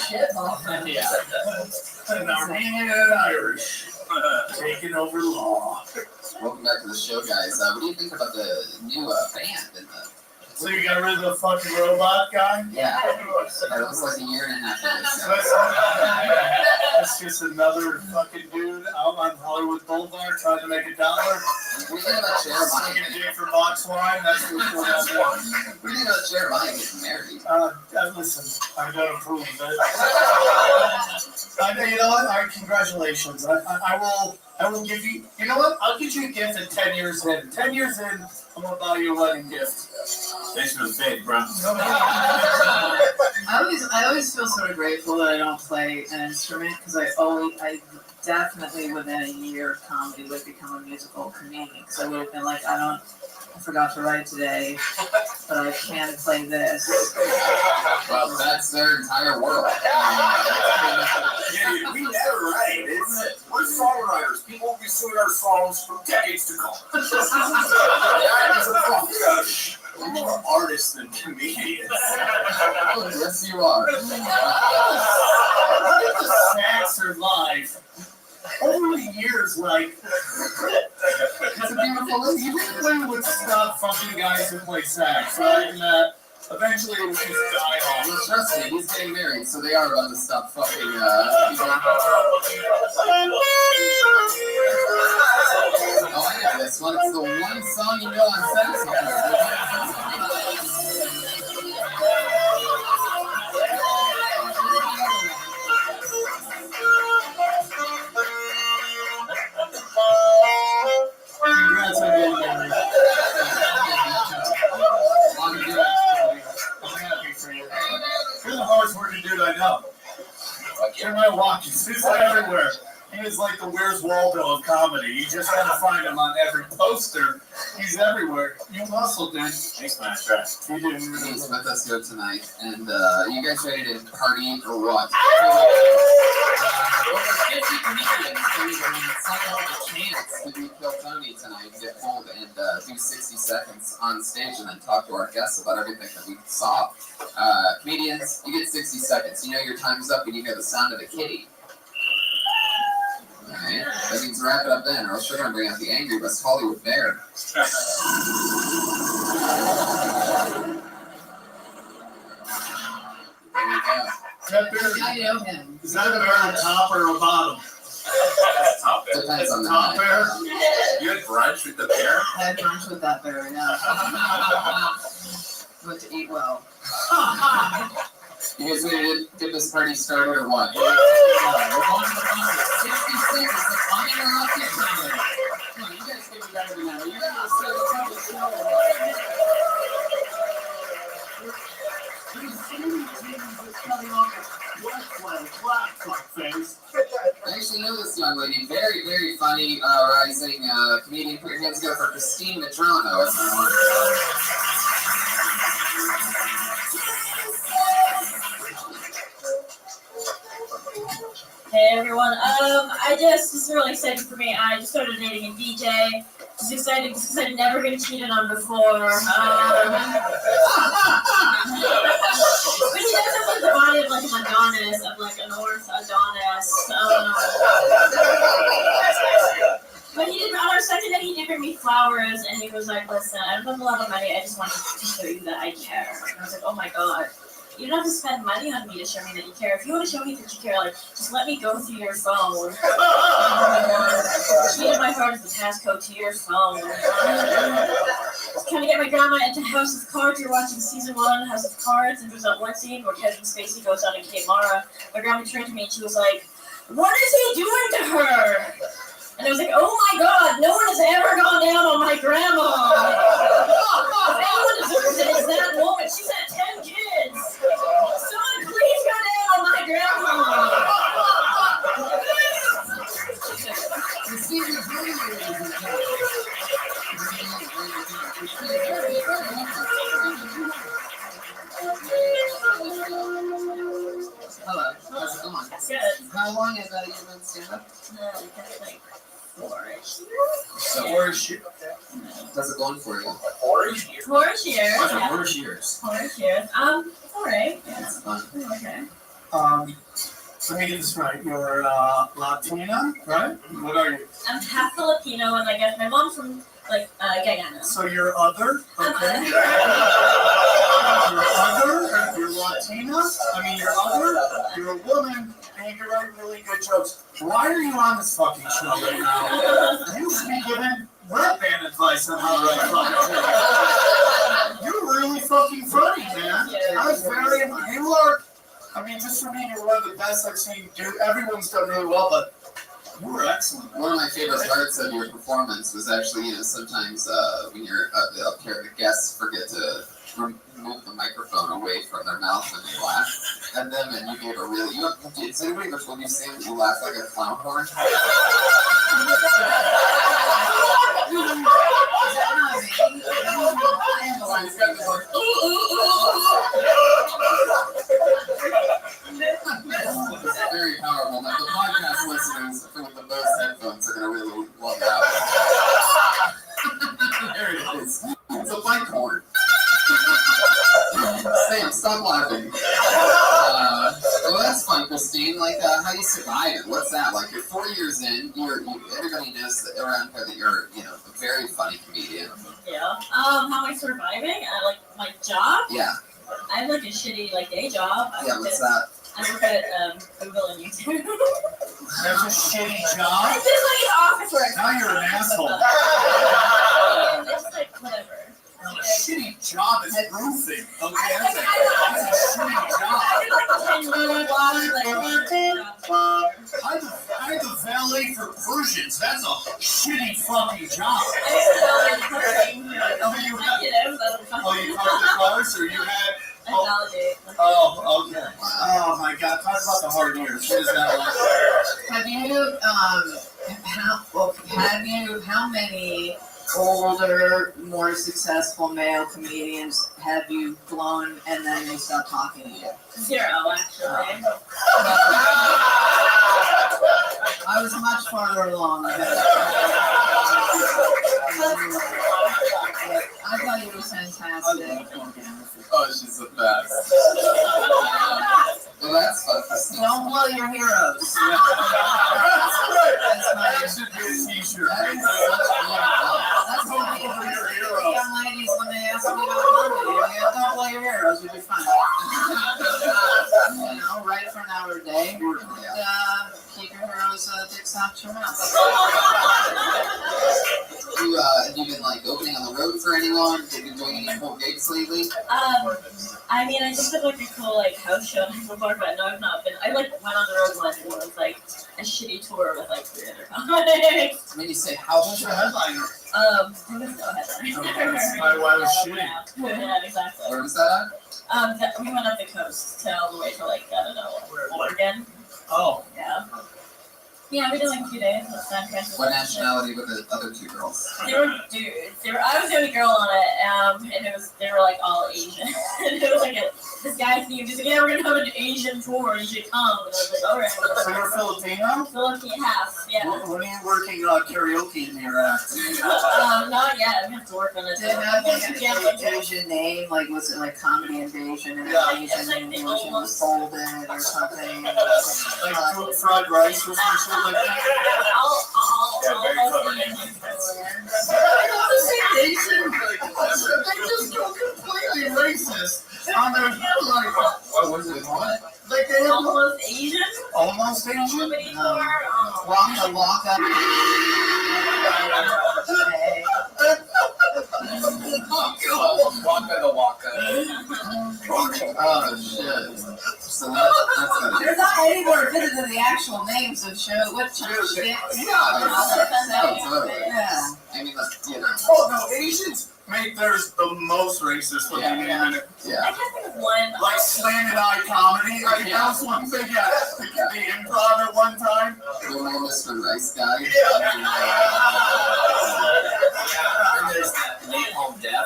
Yeah. An Armenian Irish taking over law. Welcome back to the show, guys. What do you think about the new band in the? So you got rid of the fucking robot guy? Yeah. That was like a year and a half ago. It's just another fucking dude out on Hollywood Boulevard trying to make $1. We think about Jeremiah. Taking a dick for box wine. That's what's going on. We think about Jeremiah getting married. Listen, I don't approve of it. You know what? All right, congratulations. I will give you. You know what? I'll get you a gift at 10 years in. 10 years in, I'm gonna buy you a wedding gift. Thanks for the fake, bro. I always feel sort of grateful that I don't play an instrument because I definitely within a year of comedy would become a musical comedian because I would have been like, I forgot to write today, but I can play this. Well, that's their entire world. Yeah, we never write. We're songwriters. People will be singing our songs for decades to come. We're more artists than comedians. Yes, you are. How did the sax survive? Over the years, like, it's a beautiful list. Even would stop fucking guys who play sax, right? And eventually it would just die off. Well, trust me, he's getting married, so they are about to stop fucking people. Oh, I got this one. It's the one song you know on sex. Congrats on getting married. I'm happy for you. You're the hardest working dude I know. You're my watches. He's everywhere. He is like the Where's Waldo of comedy. You just gotta find him on every poster. He's everywhere. You hustle, dude. Thanks, man. Try. You do. He's with us here tonight, and you guys ready to party or what? Over 50 comedians somehow have a chance to do Kill Tony tonight, get pulled and do 60 seconds on stage and then talk to our guests about everything that we saw. Comedians, you get 60 seconds. You know your time's up and you hear the sound of a kitty. Alright, that means wrap it up then, or else we're going to bring out the angry West Hollywood bear. There we go. That bear, I know him. is that a bear on top or a bottom? That's top bear. Depends on the Top night. bear? You had brunch with the bear? I had brunch with that bear, yeah. Went to eat well. You guys ready to get this party started or what? We're going to the 60 seconds to uninterrupt your time. Come on, you guys can be better than that. You guys are so I actually know this young lady. Very, very funny, rising comedian. Put your hands together for Christine Medrano. Hey everyone, this is really exciting for me. I just started dating a DJ. It's exciting because I'm never been cheated on before. But he does have like the body of like an Adonis, of like a North Adonis. But he did, on our second day, he did bring me flowers, and he was like, listen, I don't have a lot of money, I just wanted to show you that I care. And I was like, oh my god. You don't have to spend money on me to show me that you care. If you want to show me that you care, like, just let me go through your phone. The key to my heart is the passcode to your phone. Just trying to get my grandma into House of Cards. You're watching season 1, House of Cards, and there's that one scene where Kevin Spacey goes out and Kate Mara. My grandma turned to me and she was like, what is he doing to her? And I was like, oh my god, no one has ever gone down on my grandma. If anyone deserves it, it's that woman. She's had 10 kids. Someone please go down on my grandma. Hello, how's it going? Good. How long have you been stand-up? Like 4-ish. So, 4-ish years. How's it going for you? 4-ish years. 4-ish years. How's it, Yeah. 4-ish years? 4-ish years. Alright. Yeah. That's fun. Okay. Let me get this right. You're Latina, right? What are you? I'm half Filipino, and I guess my mom's from like Guyana. So you're other? Okay. You're other? You're Latina? I mean, you're other? You're a woman, and you can write really good jokes. Why are you on this fucking show right now? You should be giving rap band advice on how to write fucking jokes. You're really fucking funny, man. I was very. You are. I mean, just for me, you're one of the best I've seen. Dude, everyone's done really well, but you were excellent. One of my favorite parts of your performance was actually, sometimes when you're up here, the guests forget to move the microphone away from their mouth when they laugh at them, and you gave a really. Does anybody when you sing you laugh like a clown horn? It's very powerful. Now, the podcast listeners with the most headphones are going to really love that. There it is. It's a bike horn. Sam, stop laughing. Well, that's fun, Christine. Like, how do you survive it? What's that? Like, you're 4 years in. Everybody knows that around here that you're, a very funny comedian. Yeah. How am I surviving? Like my job? Yeah. I have like a shitty day job. What's that? I work at Google and YouTube. That's a shitty job? It's just like an office work. Now you're an asshole. It's like whatever. A shitty job is roofing. Okay, that's a shitty job. I'm the valet for Persians. That's a shitty fucking job. You parked the cars, or you had? Oh, okay. Oh my God! Talk about the hard years. What is that like? How many older, more successful male comedians have you blown and then they stop talking to you? 0, actually. I was much farther along. I thought you were fantastic. Oh, she's the best. Well, that's fun. Don't blow your heroes. That should be a t-shirt. That's what I do. Young ladies, when they ask me to don't blow your heroes, you'll be fine. Write for an hour a day. Keep your heroes' dicks out your mouth. Have you been opening on the road for anyone? Have you been doing any more gigs lately? I mean, I just did a cool house show before, but no, I've not been. I went on the road once and it was a shitty tour with 300 comics. I mean, you say house show headliner. There was no headliner. That's why it was shitty. Yeah, exactly. Where was that at? We went up the coast to all the way to I don't know, Oregon. Oh. Yeah. Yeah, we did 2 days with San Francisco. What nationality were the other two girls? They were dudes. I was the only girl on it, and they were all Asian. And it was this guy themed. He's like, yeah, we're gonna have an Asian tour. You should come. And I was like, all right. So you're Filipino? Filipino half, yeah. When are you working karaoke in your act? Not yet. I have to work on it. Did it have an Asian name? Was it Comedy Invasion? And Asian name was folded or something? Like fried rice or some shit like that? Very clever name. They just go completely racist on their headline. What was it? What? They almost Asian? Almost Asian? Waka waka. Waka the waka. Oh shit. So that's good. There's not any more fitted than the actual names of show. What show? Yeah. I mean, Oh no, Asians make theirs the most racist when you name it. I can't think of one. Like slanted eye comedy. That was one thing the improv at one time. The little Mr. Rice guy. And there's that napalm death.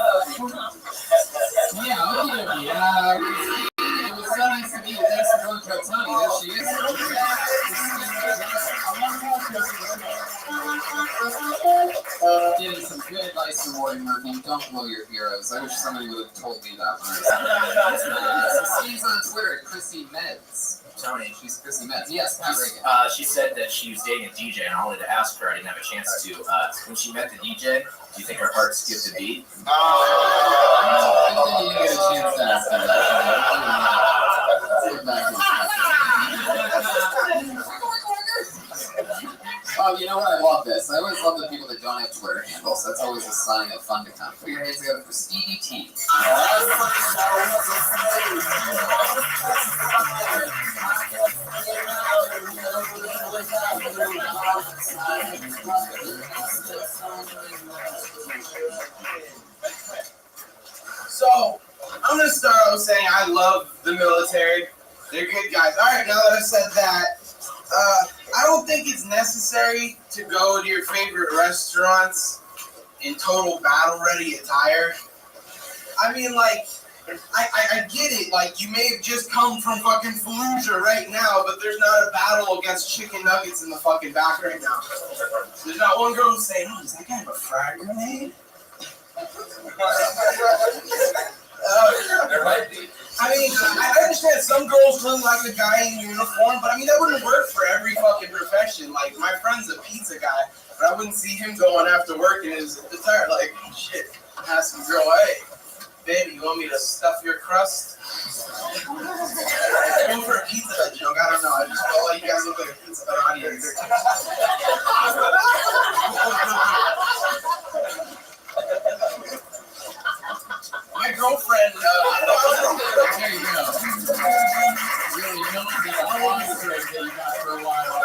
Yeah, okay. It was so nice to meet you. Thanks for going to Tony. There she is. Giving some good advice to Morgan Murphy. Don't blow your heroes. I wish somebody would have told me that one. She's on Twitter at Chrissy Meds. Tony. She's Chrissy Meds. Yes, Pat Reagan. She said that she was dating a DJ, and I wanted to ask her. I didn't have a chance to. When she met the DJ, do you think her heart skipped a beat? I didn't get a chance to ask her that. Let's get back to Oh, you know what? I love this. I always love the people that don't have Twitter handles. That's always a sign of fun to come. Put your hands together for Stevie T. So, I'm going to start out saying I love the military. They're good guys. All right, now that I've said that, I don't think it's necessary to go to your favorite restaurants in total battle-ready attire. I mean, like, I get it. Like, you may have just come from fucking Fallujah right now, but there's not a battle against chicken nuggets in the fucking back right now. There's not one girl who's saying, oh, does that guy have a frag grenade? I mean, I understand some girls really like a guy in uniform, but I mean, that wouldn't work for every fucking profession. Like, my friend's a pizza guy, but I wouldn't see him going after work in his attire like, shit, ask him, girl, hey, baby, you want me to stuff your crust? Going for a pizza hut joke, I don't know. I just felt like you guys look like a pizza hut audience. My girlfriend, there you go. Really, you don't get a lot of drink that you got for a while.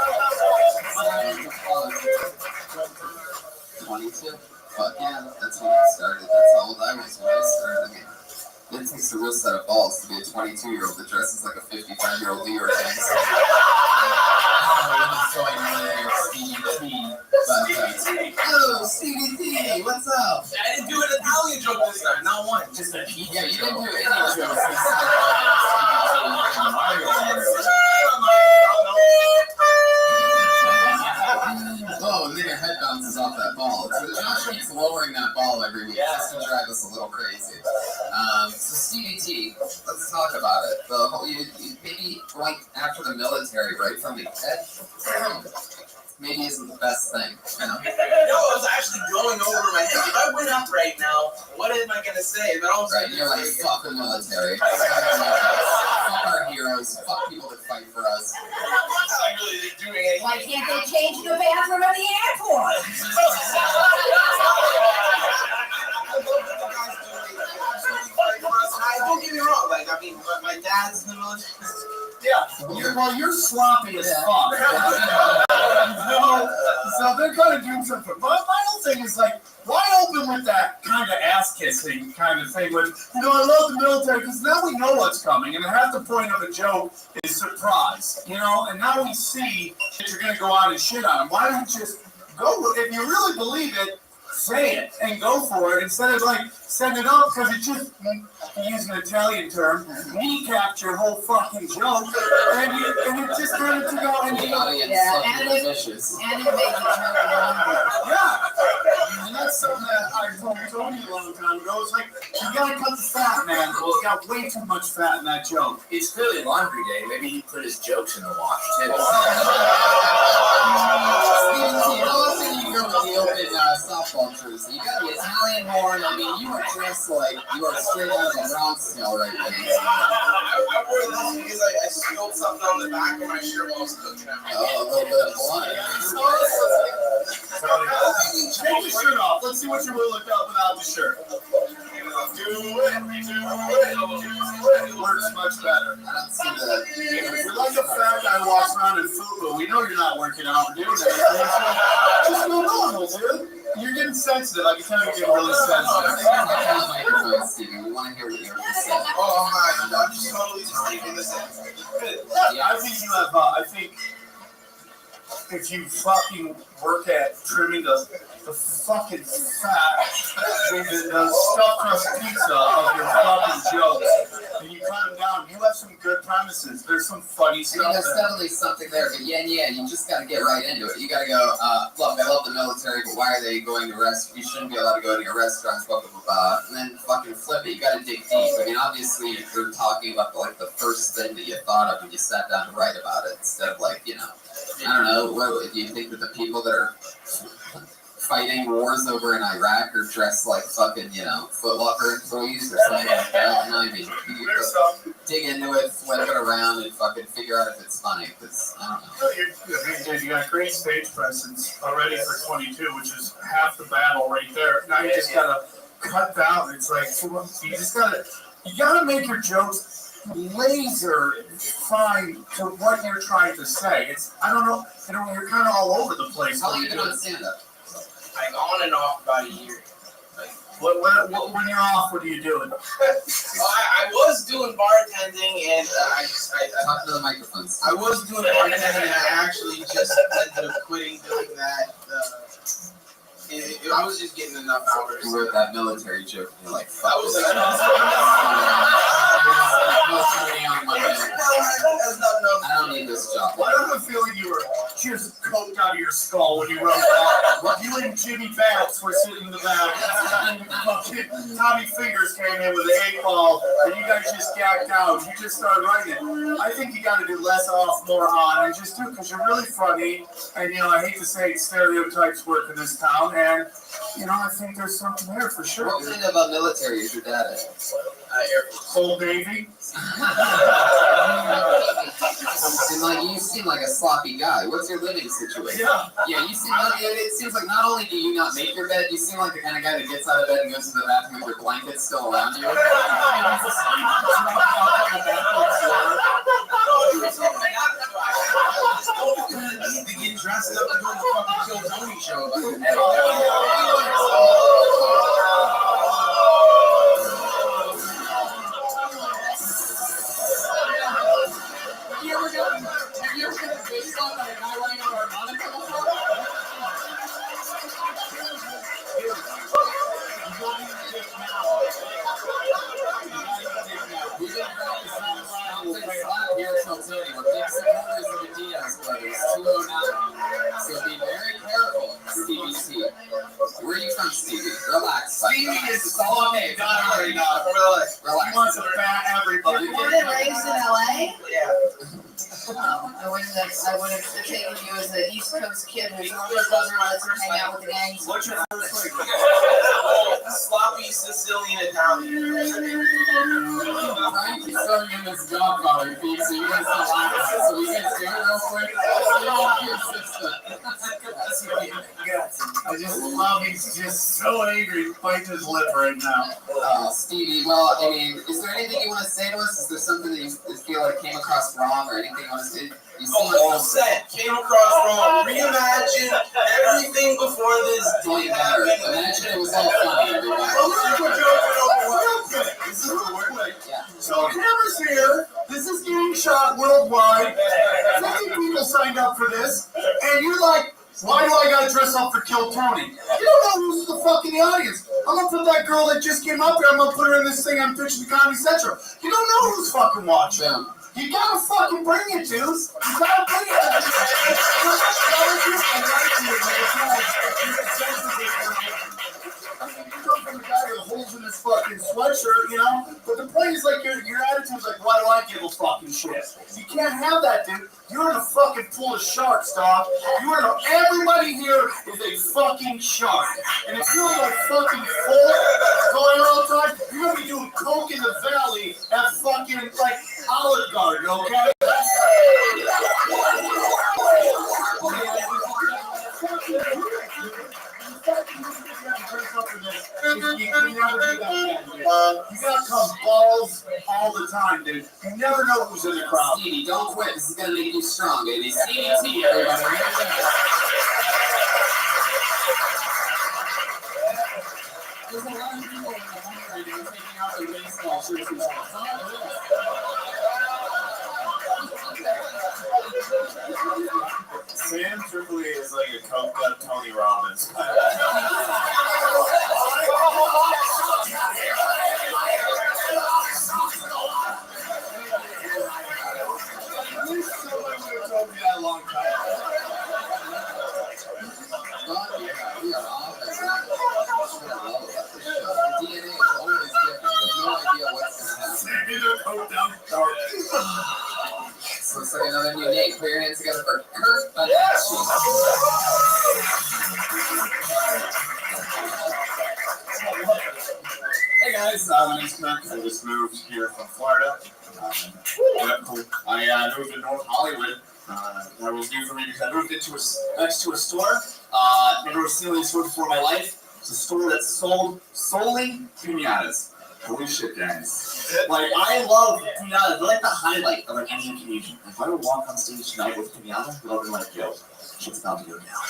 22? Fuck yeah, that's when I started. That's how old I was when I started. I mean, it takes a real set of balls to be a 22-year-old that dresses like a 55-year-old New York thing. Hello, Stevie T, what's up? I didn't do an Italian joke this time, not one. Just a pizza. Yeah, you didn't do any jokes. Oh, and then your head bounces off that ball. So Josh keeps lowering that ball every week just to drive us a little crazy. So Stevie T, let's talk about it. The whole, you maybe like after the military, right from the head, maybe isn't the best thing. You know? No, I was actually going over my head. If I went up right now, what am I gonna say? But also, right, you're like, fuck the military. Fuck our heroes. Fuck people that fight for us. I'm not really doing anything. Why can't they change the bathroom at the airport? Don't get me wrong. Like, I mean, my dad's in the military. Yeah. You're sloppy as fuck. No, so they're gonna do something. But my whole thing is like, why open with that kind of ass kissing kind of thing? With I love the military because now we know what's coming, and half the point of a joke is surprise, and now we see that you're gonna go out and shit on them. Why don't you just go? If you really believe it, say it and go for it instead of like send it up because it just, to use an Italian term, kneecapped your whole fucking joke and it just started to go and the audience and it made the joke longer. Yeah, and that's something that I told Tony a long time ago. It's like, you gotta cut the fat, man. Well, it's got way too much fat in that joke. It's clearly laundry day. Maybe he put his jokes in the wash too. Stevie T, how often do you go with the open softball jersey? You got the Italian horn. I mean, you are dressed like you are straight out of the Rothschild right now. I wore this because I spilled something on the back of my shirt while I was cooking at Oh, a little bit of blood. Take your shirt off. Let's see what you would look up without the shirt. It works much better. I don't see that. If you're like a fat guy walks around in FUBU, we know you're not working out or doing anything. So just go normal, dude. You're getting sensitive. I can tell you're getting really sensitive. Stevie, we want to hear what you have to say. Oh my, I'm just totally just taking this in. Yeah, I think you have. I think if you fucking work at trimming the fucking fat, the stuffed crust pizza of your fucking jokes, and you cut them down, you have some good premises. There's some funny stuff. There's definitely something there, but yeah, you just gotta get right into it. You gotta go, look, I love the military, but why are they going to restaurants? You shouldn't be allowed to go to your restaurants, blah, blah, blah, blah. And then fucking flip it. You gotta dig deep. I mean, obviously, you're talking about the first thing that you thought of when you sat down to write about it, instead of I don't know, what do you think that the people that are fighting wars over in Iraq are dressed like fucking, Foot Locker employees or something like that. I mean, you dig into it, flip it around, and fucking figure out if it's funny. Because I don't know. You got great stage presence already for 22, which is half the battle right there. Now you just gotta cut down. It's like you gotta make your jokes laser fine to what you're trying to say. I don't know, you're kind of all over the place. How long have you been on stand-up? Like on and off about a year. When you're off, what are you doing? I was doing bartending, and I talk to the microphones. I was doing bartending, and I actually just ended up quitting doing that. I was just getting enough hours. You wrote that military joke, and you're like, fuck. I was like, I don't need this job. I have a feeling you were just coked out of your skull when you wrote that. You and Jimmy Batts were sitting in the back, and fucking Tommy Fingers came in with an 8-ball, and you guys just gagged out. You just started writing it. I think you got to do less off, more on, and just do it because you're really funny. And I hate to say stereotypes work in this town, and I think there's something there for sure. What do you think about military? Is your dad in? Air Force. Old Navy. You seem like a sloppy guy. What's your living situation? Yeah, you seem like it seems like not only do you not make your bed, you seem like the kind of guy that gets out of bed and goes to the bathroom with your blanket still around you. to get dressed up and do the fucking Kill Tony show. Have you ever been based on a guy riding a harmonica before? We've been practicing here at Kill Tony. We're big supporters of the Diaz brothers, 209. So be very careful, Stevie T. Where are you from, Stevie? Relax. Stevie is salty. Not already not. Relax. He wants to bat everybody. Born and raised in LA? Yeah. I would have taken you as an East Coast kid whose older brother lets her hang out with the gangs. What's your first name? Sloppy Sicilian Italian. Frank is throwing in this Godfather theme, so you guys can laugh at it. So you guys do it real quick. I just love he's just so angry, biting his lip right now. Stevie, well, I mean, is there anything you want to say to us? Is there something that you feel like came across wrong or anything you want to say? The whole set came across wrong. Reimagine everything before this. Doesn't matter. Imagine it was all funny. This is real quick. So cameras here. This is getting shot worldwide. 50 people signed up for this, and you're like, why do I gotta dress up for Kill Tony? You don't know who's the fuck in the audience. I'm gonna put that girl that just came up here, I'm gonna put her in this thing I'm pitching to Comedy Central. You don't know who's fucking watching. You gotta fucking bring it, dudes. You gotta bring it. Holes in his fucking sweatshirt, But the point is, like, your attitude's like, why do I give a fucking shit? You can't have that, dude. You're in a fucking pool of sharks, dog. Everybody here is a fucking shark. And if you're like fucking full going all the time, you're gonna be doing coke in the valley at fucking, like, Olive Garden, okay? You gotta come balls all the time, dude. You never know who's in the crowd. Stevie, don't quit. This is gonna make you strong, baby. Stevie T, everybody. There's a lot of people in the country that are taking out their baseball shirts and stuff. Sam Tripoli is like a coked up Tony Robbins. Looks like another new name. Put your hands together for Kurt. guys. My name's Kirk. I just moved here from Florida. Yeah, cool. I moved to North Hollywood. That was new for me because I moved into next to a store. Never seen a store before in my life. It's a store that sold solely pinatas. Holy shit, guys. Like, I love pinatas. They're like the highlight of like any occasion. If I would walk on stage tonight with a pinata, they'll be like, yo, shit's about to go down.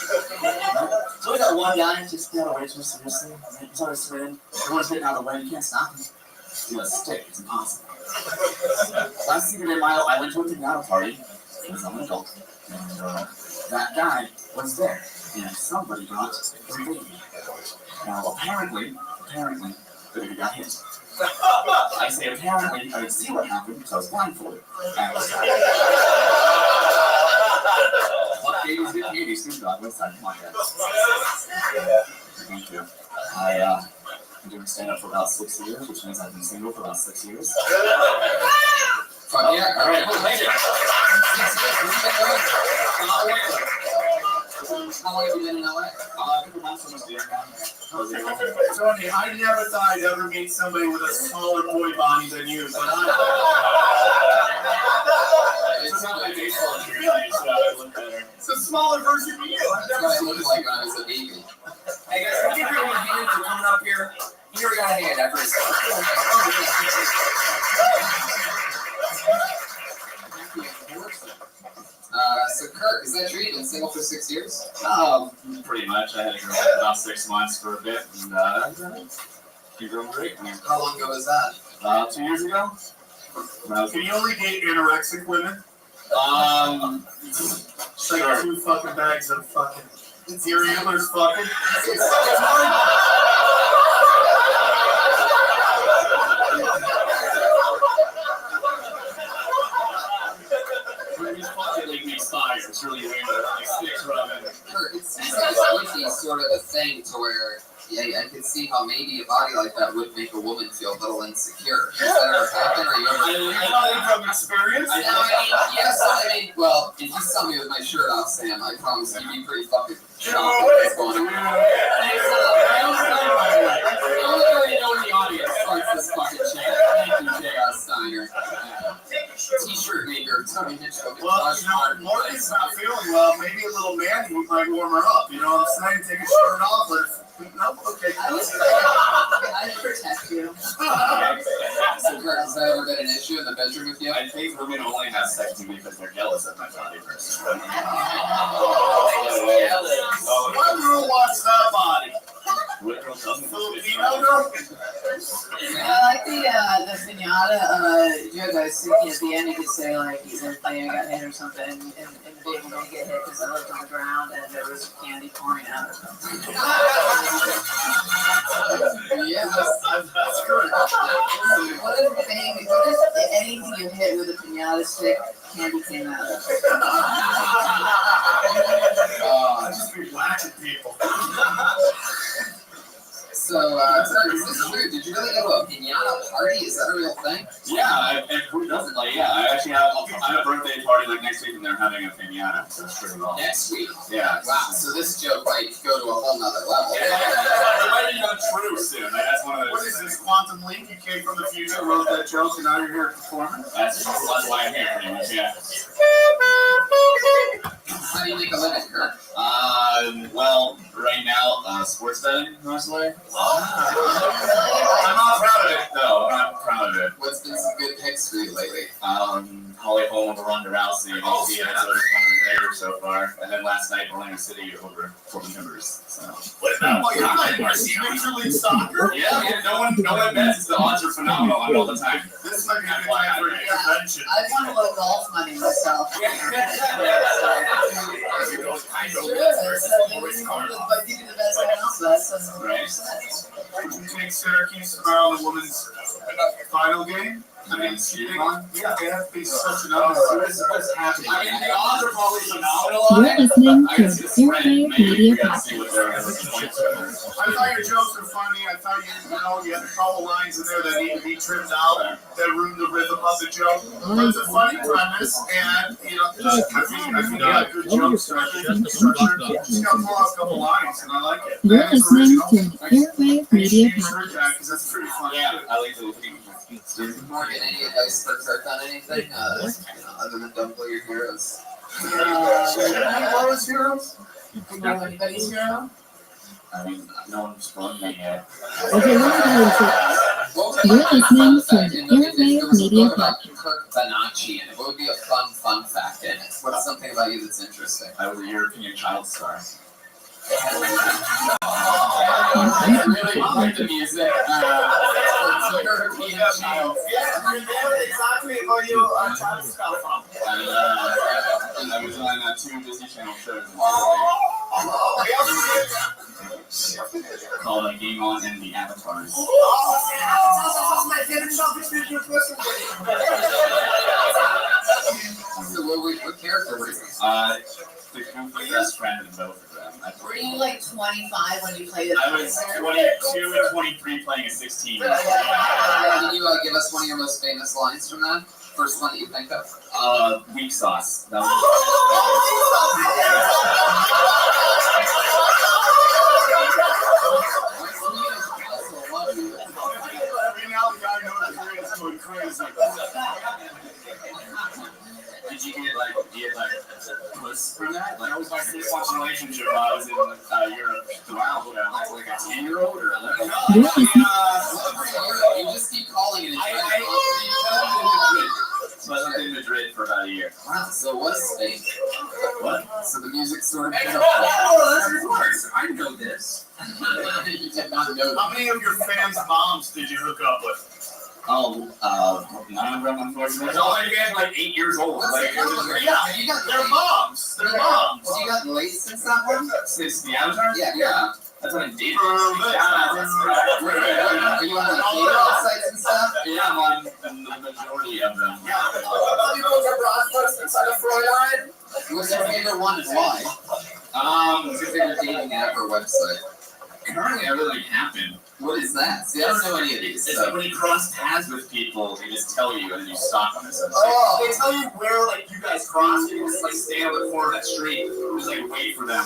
So we got one guy just got away too seriously. He's always spinning. Everyone's getting out of the way. You can't stop him. He's gonna stick. It's impossible. Last thing in my life, I went to a pinata party because I'm an adult. And that guy was there. And somebody got a baby. Now, apparently, the baby got hit. I say apparently, I didn't see what happened because I was blindfolded. What babies get babies? Snoop Dogg, what's that? Come on, guys. Thank you. I've been doing stand-up for about 6 years, which means I've been single for about 6 years. Fuck yeah. All right, thank you. 6 years. How long have you been in LA? A couple months, almost a year now. Tony, I never thought I'd ever meet somebody with a smaller boy body than you, but It's not my baseball jersey, so I look better. It's a smaller version of you. I've never That's seen what I look this. like when I was a baby. Hey guys, can you give me a hand for coming up here? You never got a hand after a So Kurt, is that true? You've been single for 6 years? Pretty much. I had a girl for about 6 months for a bit, and she's doing great. How long ago was that? 2 years ago. Can you only date anorexic women? It's like Sure. 2 fucking bags of fucking. Your antlers fucking. It's hard. It's really weird. Like sticks rubbing. Kurt, it seems like it would be sort of a thing to where, yeah, I could see how maybe a body like that would make a woman feel a little insecure. Has that ever happened? Or you ever? I from experience. Yes, I mean, well, if you saw me with my shirt off, Sam, I promise you'd be pretty fucking shocked at what's going on. I don't really know in the audience starts this fucking chat. Thank you, J.R. Steiner. T-shirt maker, Tony Mitchell. Well, you know, Morgan's not feeling well. Maybe a little man might warm her up. You know what I'm saying? Take a shirt off, but no, okay. I protect you. So, Kurt, has that ever been an issue in the bedroom with you? I think women only have sex with me because they're jealous of my body person. One girl wants that body. What girl doesn't? Filipino girl? I like the pinata. You guys thinking at the end you could say like either player got hit or something, and the baby didn't get hit because I looked on the ground and there was candy pouring out of them. Yes, that's correct. What if anything you hit with a pinata stick, candy came out of it? I just be whacking people. So, Kurt, is this true? Did you really go to a pinata party? Is that a real thing? Yeah, and who doesn't? Like, yeah, I actually have a birthday party like next week, and they're having a pinata. So it's pretty long. Next week? Yeah. Wow, so this joke might go to a whole nother level. Yeah, it might be true soon. Like, that's one of those. What is this, Quantum Leap? You came from the future, wrote that joke, and now you're here performing? That's why I'm here, pretty much, yeah. How do you make a living, Kurt? Well, right now, sports betting, mostly. I'm not proud of it, though. I'm not proud of it. What's been some good picks for you lately? Holly Holm over Ronda Rousey, and AC over Conor McGregor so far. And then last night, Orlando City over Portland Timbers. So. What about Major League Soccer? Yeah, no one bets. The odds are phenomenal on all the time. This might be a good time for an intervention. I've won a little golf money myself. Would you take Syracuse tomorrow in the women's final game? I mean, yeah, they have to be such an what's happening? I mean, the odds are probably phenomenal. You're listening to Zero Media Podcast. I thought your jokes were funny. I thought you had a couple lines in there that need to be trimmed out that ruined the rhythm of the joke. But it's a funny premise, and I think you got good jokes. I think the structure. Just got to pull out a couple lines, and I like it. You're listening to an Airwave Media Podcast. Because that's pretty funny. Yeah, I like the Morgan, any advice for Kirk on anything? Other than don't play your heroes. What was heroes? You know anybody's hero? I mean, no one's blown me yet. Okay, let me go into You're listening to an Airwave Media Podcast. Kirk Bonacci, and what would be a fun fact in it? What's something about you that's interesting? I was a European child star. I really like the music. European child. Yeah, exactly where you are trying to spell from. And I was on 2 Disney Channel shows. Called Game On and the Avatars. That's my favorite selfish video person. So what character were you? The goofy best friend in both of them. Were you like 25 when you played it? I was 22 and 23 playing a 16-year-old. Can you give us one of your most famous lines from that? First one that you think of? Weak sauce. That was Every now and then I know the career is going crazy. Did you get puss from that? Like, that was my first such relationship while I was in Europe. Wow, like a 10-year-old or 11? You just keep calling it. So I lived in Madrid for about a year. Wow, so it was Spain. What? So the music sort of. Oh, that's of course. I know this. You did not know. How many of your fans' moms did you hook up with? Oh, none of them, unfortunately. No, I get like 8 years old. Like, Yeah, you got their moms. Their moms. You got late since that one? Since the Avatar? Yeah. That's when I dated. Are you on the dating websites and stuff? Yeah, I'm on the majority of them. What's your favorite one and why? What's your favorite dating app or website? Currently, I really happen. What is that? See, I don't know any of these. It's like when you cross paths with people, they just tell you and then you stalk them. Oh, they tell you where you guys cross. You just stay on the corner of that street, just wait for them,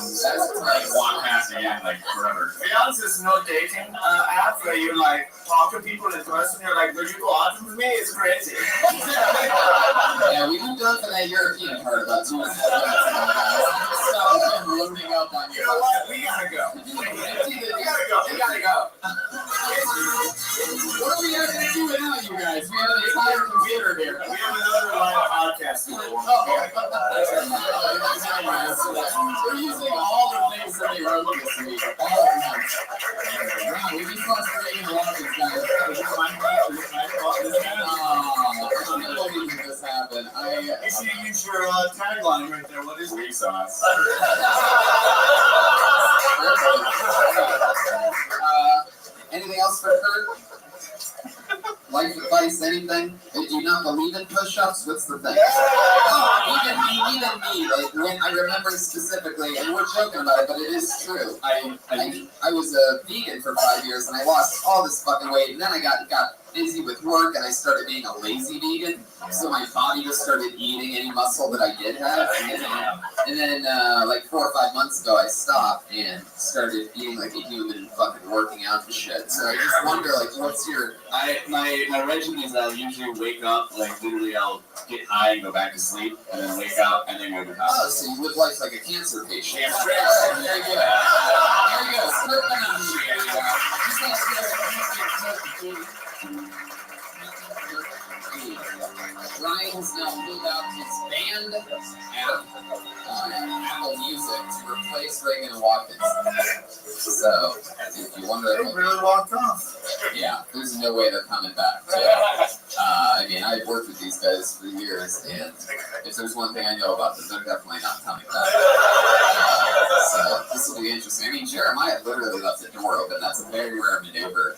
walk past again forever. To be honest, there's no dating app where you talk to people in person. You're like, will you go out with me? It's crazy. Yeah, we moved on to that European part about too. Stop loading up on you. You know what? We gotta go. We gotta go. What are we actually doing now, you guys? We have an entire computer here. We have another live podcast. We're using all the things that they wrote this week. All of them. Wow, we just lost 3 interruptions, guys. I can't believe this happened. You should use your tagline right there. What is weak sauce? Anything else for Kurt? Life advice, anything? Do you not believe in push-ups? What's the thing? Even me. When I remember specifically, and we're joking about it, but it is true. I was a vegan for 5 years, and I lost all this fucking weight, and then I got busy with work, and I started being a lazy vegan. So my body just started eating any muscle that I did have, and then 4 or 5 months ago, I stopped and started eating like a human and fucking working out and shit. So I just wonder, what's your? My regimen is I'll usually wake up, literally I'll get high and go back to sleep, and then wake up and then go to hospital. Oh, so you live life like a cancer patient. Yeah, there you go. Ryan's now pulled out his band app, Apple Music, to replace Reagan and Watkins. So, if you wonder, they really walked off. Yeah, there's no way they're coming back. I've worked with these guys for years, and if there's one thing I know about them, they're definitely not coming back. So this will be interesting. Jeremiah literally left the door open. That's a very rare maneuver.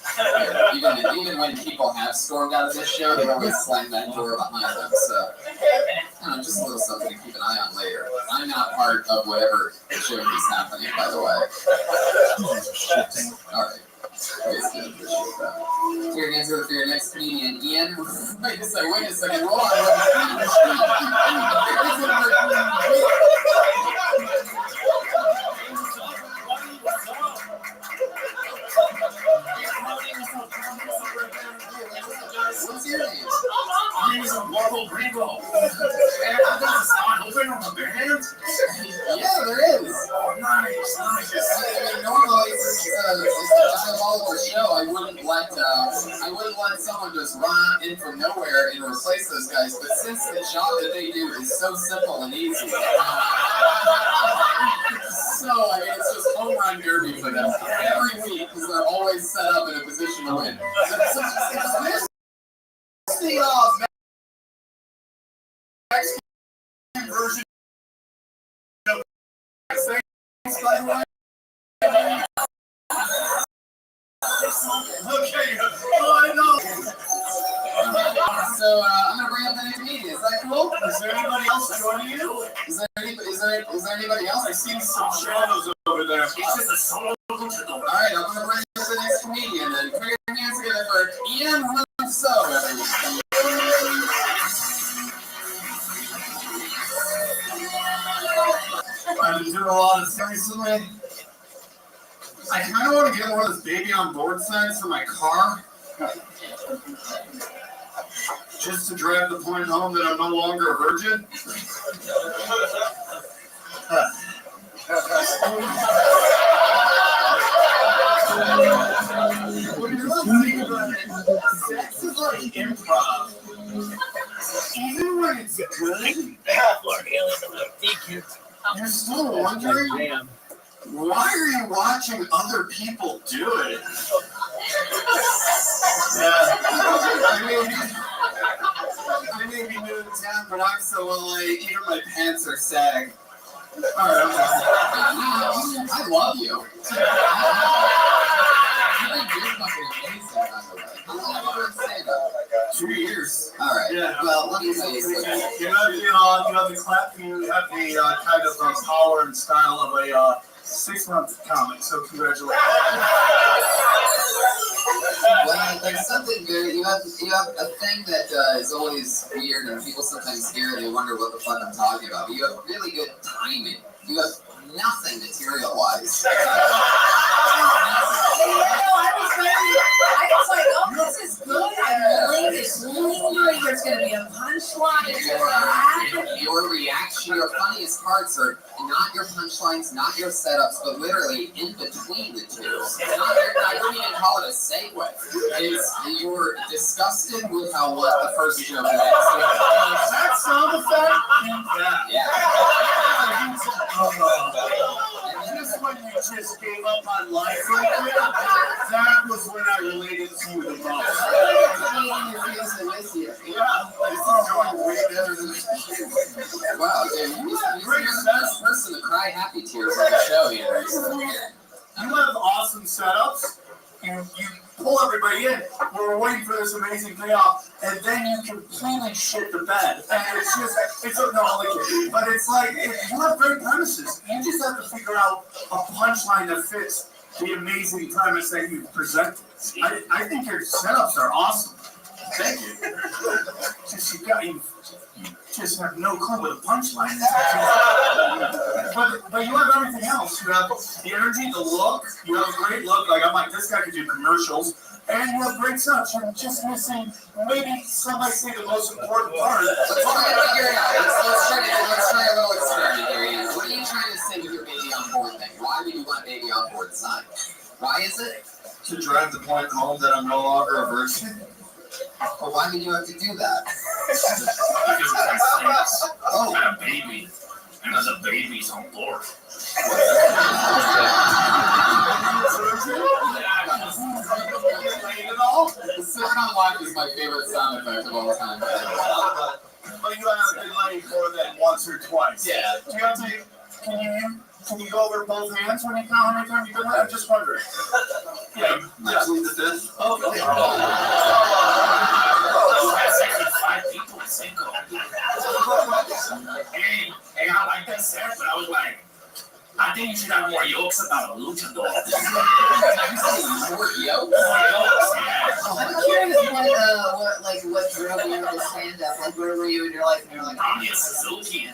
Even when people have stormed out of this show, they always slam that door behind them. So, I don't just a little something to keep an eye on later. I'm not part of whatever joke is happening, by the way. All right. Appreciate that. Here, answer for your next comedian, Ian. Wait a second. Roll on. What's your name? My name is Marvel Gringo. And there's a sign open on the band? Yeah, there is. Oh, nice. I mean, normally, it's a diabolical show. I wouldn't let someone just run in from nowhere and replace those guys. But since the job that they do is so simple and easy, so I mean, it's just home run derby for them every week because they're always set up in a position to win. The Mexican version of things, by the way. Okay, oh, I know. So I'm gonna bring up the new comedian. Is that cool? Is there anybody else joining you? Is there anybody else? I see some shadows over there. It's just a solo. All right, I'm gonna bring up the next comedian. Then put your hands together for Ian Russo. I've been doing a lot of things recently. I kind of want to get one of those baby on board signs for my car. Just to drive the point home that I'm no longer a virgin. When you really think about it, sex is like improv. Even when it's good, you're still wondering, why are you watching other people do it? I may be new in town, but I'm so late. Even my pants are sag. All right, I love you. You're fucking amazing, by the way. How long have you been saying that? 2 years. All right. Yeah. Well, let me tell you something. You have the clap. You have the kind of power and style of a 6-month comic. So congratulations. Well, there's something very. You have a thing that is always weird, and people sometimes hear it and they wonder what the fuck I'm talking about. But you have really good timing. You have nothing material-wise. I was like, oh, this is good. I'm really lingering. There's going to be a punchline. Your reaction, your funniest parts are not your punchlines, not your setups, but literally in between the two. I wouldn't even call it a segue. You're disgusted with how what the first joke is. That sound effect? Yeah. Just when you just gave up on life right there, that was when I related to you the most. Yeah, this is going way better than wow, dude, you're the best person to cry happy tears on the show here. You have awesome setups. You pull everybody in. We're waiting for this amazing payoff, and then you completely shit the bed. And it's just, but it's like, you have great premises. You just have to figure out a punchline that fits the amazing premise that you presented. I think your setups are awesome. Thank you. You just have no clue what a punchline is. But you have everything else. You have the energy, the look. You have a great look. Like, I'm like, this guy could do commercials. And you have great stuff. You're just missing maybe some might say the most important part. Let's try to figure it out. Let's try a little experiment here, Ian. What are you trying to say with your baby on board thing? Why would you want baby on board sign? Why is it? To drive the point home that I'm no longer a virgin. Well, why did you have to do that? Because I had a baby, and the baby's on board. The sound on live is my favorite sound effect of all time. But you haven't been laid more than once or twice. Yeah. Do you have to? Can you go over both hands when you count how many times you've been laid? I'm just wondering. Yeah. I plead the fifth. Okay. You had sex with 5 people single. Hey, I like that set, but I was like, I think you should have more yolks about a luchador. More yolks? I'm curious what drove you into stand up? Like, where were you in your life? And you're like, I'm a Suzuki.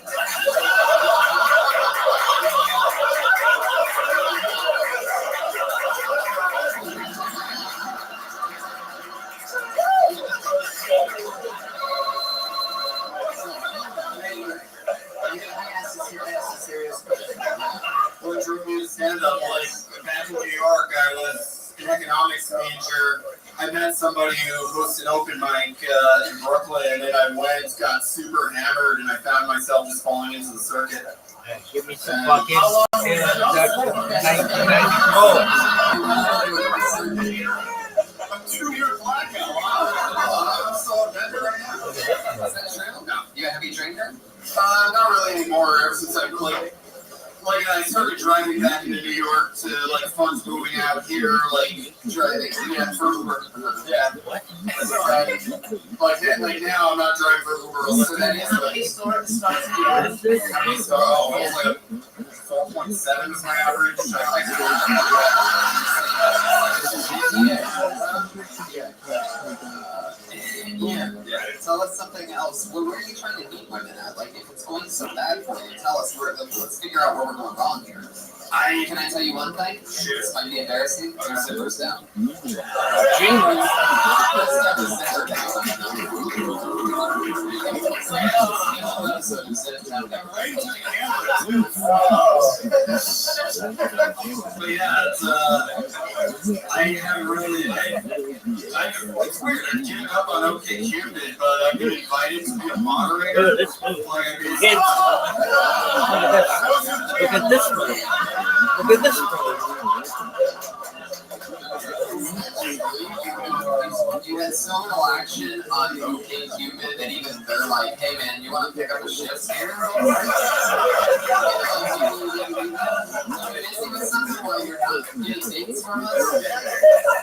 What drew me to stand up? Like back in New York, I was an economics major. I met somebody who hosted open mic in Brooklyn, and then I went, got super hammered, and I found myself just falling into the circuit. Give me some fucking introduction. 1994. I'm 2 years blackout. I'm still a vendor right now. Is that true? No. Yeah, have you drank it? Not really anymore. Ever since I I started driving back into New York to funds moving out here, driving for Uber. Yeah. Like now I'm not driving for Uber. So that is how many stars do you how many stars? Oh, it's like 4.7 is my average. Yeah. Tell us something else. Where are you trying to meet women at? Like, if it's going so bad for you, tell us. Let's figure out where we're going wrong here. Can I tell you one thing? This might be embarrassing. Turn zippers down. But yeah, I haven't really. It's weird. I'm giving up on OkCupid, but I've been invited to be a moderator. Look at this one. Look at this one. You had so little action on OkCupid that even they're like, hey man, you want to pick up a shift here? It's even something where you're not getting dates from us.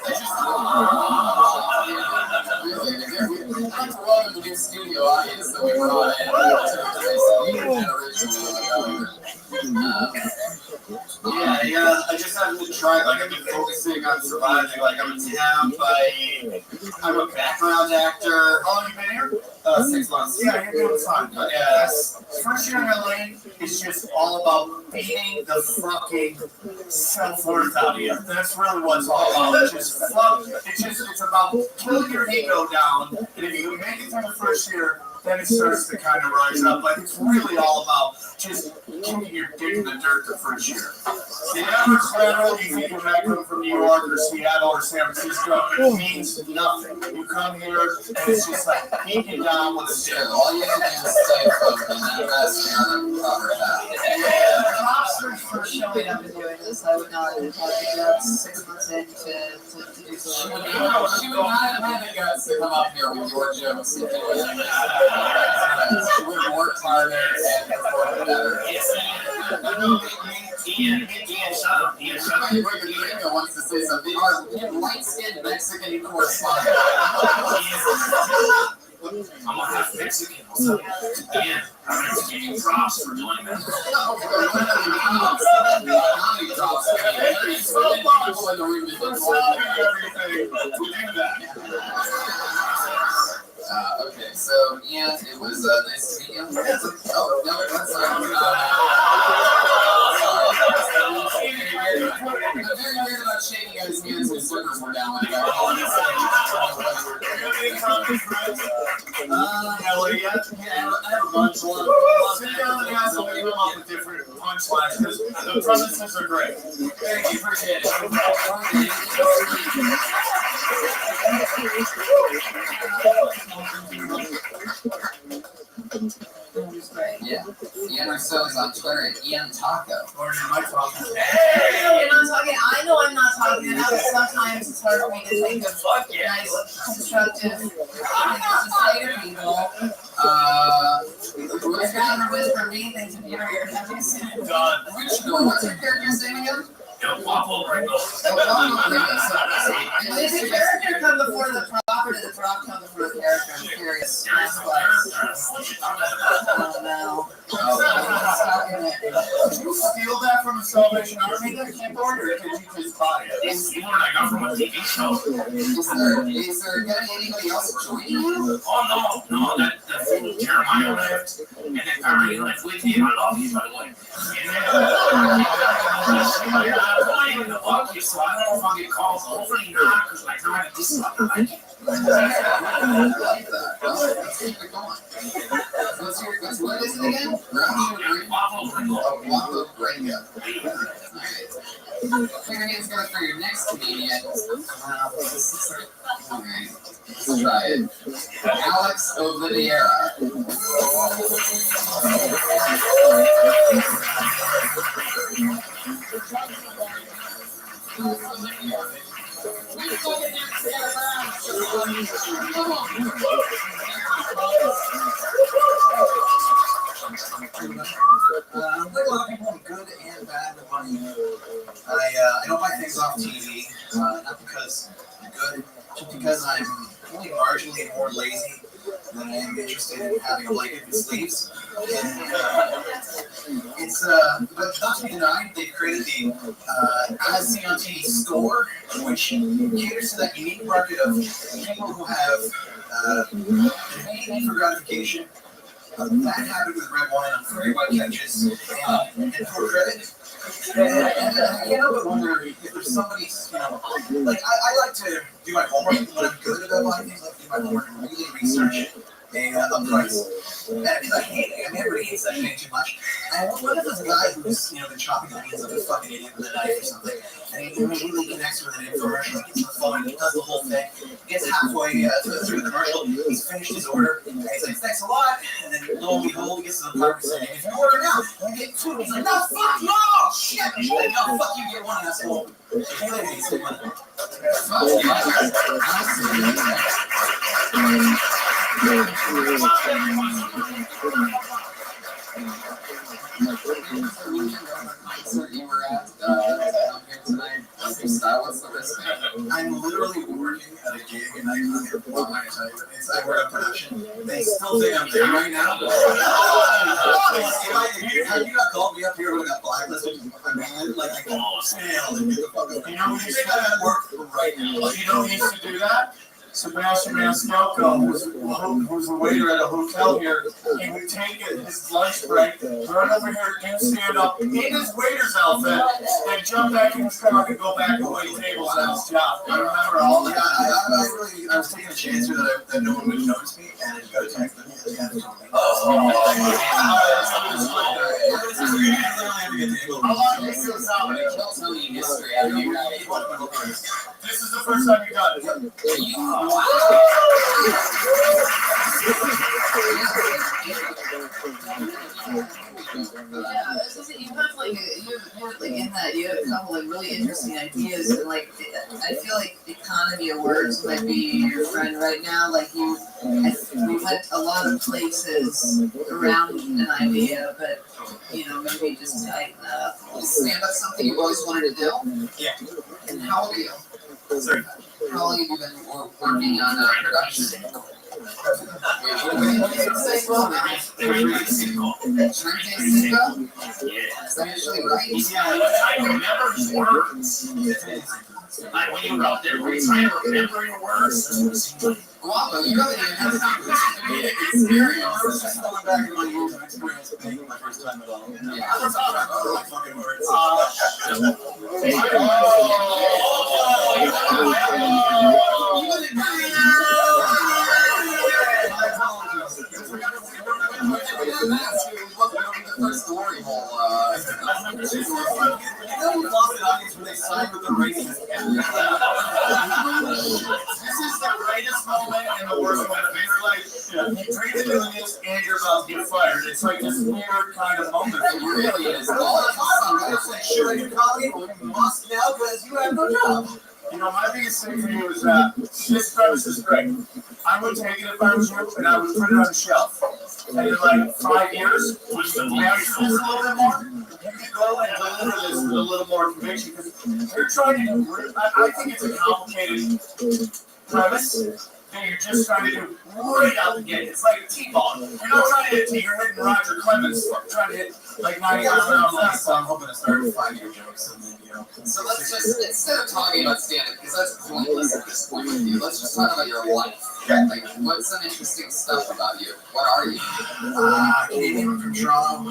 It's just really, that's one of the new studio audience that we brought in. Yeah, I just haven't been trying. I've been focusing on surviving. I'm a temp. I'm a background actor. How long have you been here? 6 months. Yeah, you're doing fine. Yeah, first year in LA is just all about beating the fucking self-worth out of you. That's really what it's all about. It's about killing your ego down, and if you can make it through the first year, then it starts to kind of rise up. It's really all about just kicking your dick in the dirt the first year. The average lateral, you think you might come from New York or Seattle or San Francisco, it means nothing. You come here, and it's just like beating down with a stick. All you have to do is stay afloat, and that rest cover that. Yeah, for showing up and doing this, I would not have had the guts 6 months in to do so. She would not have had the guts to come up here with your jokes. She would have worked harder and performed better. Ian, shut up. Ian wants to say something. Our light-skinned Mexican correspondent. I'm a half Mexican. Ian, I'm going to give you props for doing that. Comedy drops. There's so many people in the room that everything to do that. Okay, so Ian, it was nice to meet you. Oh, no, that's I'm very weird about shaking guys' hands when servers were down. Yeah, I have a bunch of sit down and guys will come up with different punchlines because the premises are great. Thank you, appreciate Yeah, Ian Rousseau is on Twitter at Ian Taco. Hey, you're not talking. I know I'm not talking enough. Sometimes it's hard for me to think of nice, constructive things to say to people. I'd rather whisper mean things in your ear than to say it. What's your character's name again? El Guapo Ringo. Did the character come before the prop? offered it a drop cover for a character. I'm curious. That's why. Oh no. Did you steal that from the Salvation Army keyboard, or did you just buy it? It's the one I got from a TV show. Is there gonna be anybody else joining you? Oh no, that fool Jeremiah left, and then Barry left with him. I love you, by the way. And then I'm not even the lucky, so I don't know if I'll get called over or not, because like now I got this stuff. I like it. I like that. Well, let's keep it going. What is it again? Guapo Gringo. Guapo Gringo. Alright. Put your hands together for your next comedian. Alright. Let's try it. Alex Oliveira. Like a lot of people, I'm good and bad with money. I don't buy things off TV, not because I'm good, just because I'm only marginally more lazy than I am interested in having a blanket and sleeves. But not to be denied, they've created the As Seen on TV store, which caters to that unique market of people who have need for gratification. That happened with red wine on very white catches and poor credit. And I can't help but wonder if there's somebody, like I like to do my homework when I'm good about buying things. I like to do my homework and really research a price. And because I hate it, everybody hates that paying too much. And what if there's a guy who's been chopping onions like a fucking idiot with a knife or something, and he immediately connects with an infomercial, gets on the phone, he does the whole thing, gets halfway through the commercial, he's finished his order, and he's like, thanks a lot, and then lo and behold, he gets to the part where saying, if you order now, you get two. He's like, no, fuck you, oh, shit, he's like, no, fuck you, get one, asshole. So he needs to win. You were at tonight. What's your style? What's the risk? I'm literally working at a gig, and I work on production. They still think I'm there right now. Had you not called me up here, I would have got blacklisted. I mean, like, I can nail and get the fuck up. You know who used to work right now. You know who used to do that? Sebastian Maniscalco, who's a waiter at a hotel here, he would take his lunch break, run over here, do stand up in his waiter's outfit, then jump back in his car and go back and wait tables at his job. I remember all that. I was taking a chance here that no one would notice me, and I just got a text that he had to tell me. How long have you been comedy? Tell me history. How do you This is the first time you got it. You have a couple of really interesting ideas, and like I feel like Economy Awards might be your friend right now. Like we went a lot of places around an idea, but maybe just tighten that up. Stand up something you've always wanted to do? Yeah. And how old are you? Sorry. How long have you been working on production? Is that actually right? Yeah, I remember words. Like when you were out there, were you trying to remember your words? Guapo, you really didn't have time to experience. I was just going back in my years of experience of being my first time at all. I was talking about like fucking words. First glory hole. This is the greatest moment and the worst moment. You're like, you dream of doing this and you're about to get fired. It's like this weird kind of moment. It really is. All the time. It's like, should I do comedy? Well, you must now because you have no job. My biggest thing for you is that this premise is great. I would take it if I was you, and I would put it on the shelf. And in like 5 years, push the lamps a little bit more. You can go and deliver this with a little more conviction because you're trying to. I think it's a complicated premise, that you're just trying to do right out the gate. It's like a T-ball. You're not trying to hit T, you're hitting Roger Clemens. You're trying to hit like 90 miles an hour left, so I'm hoping to start 5-year jokes and then, So let's just, instead of talking about stand-up, because that's pointless at this point with you, let's just talk about your life. Like, what's some interesting stuff about you? What are you? Canadian from Toronto.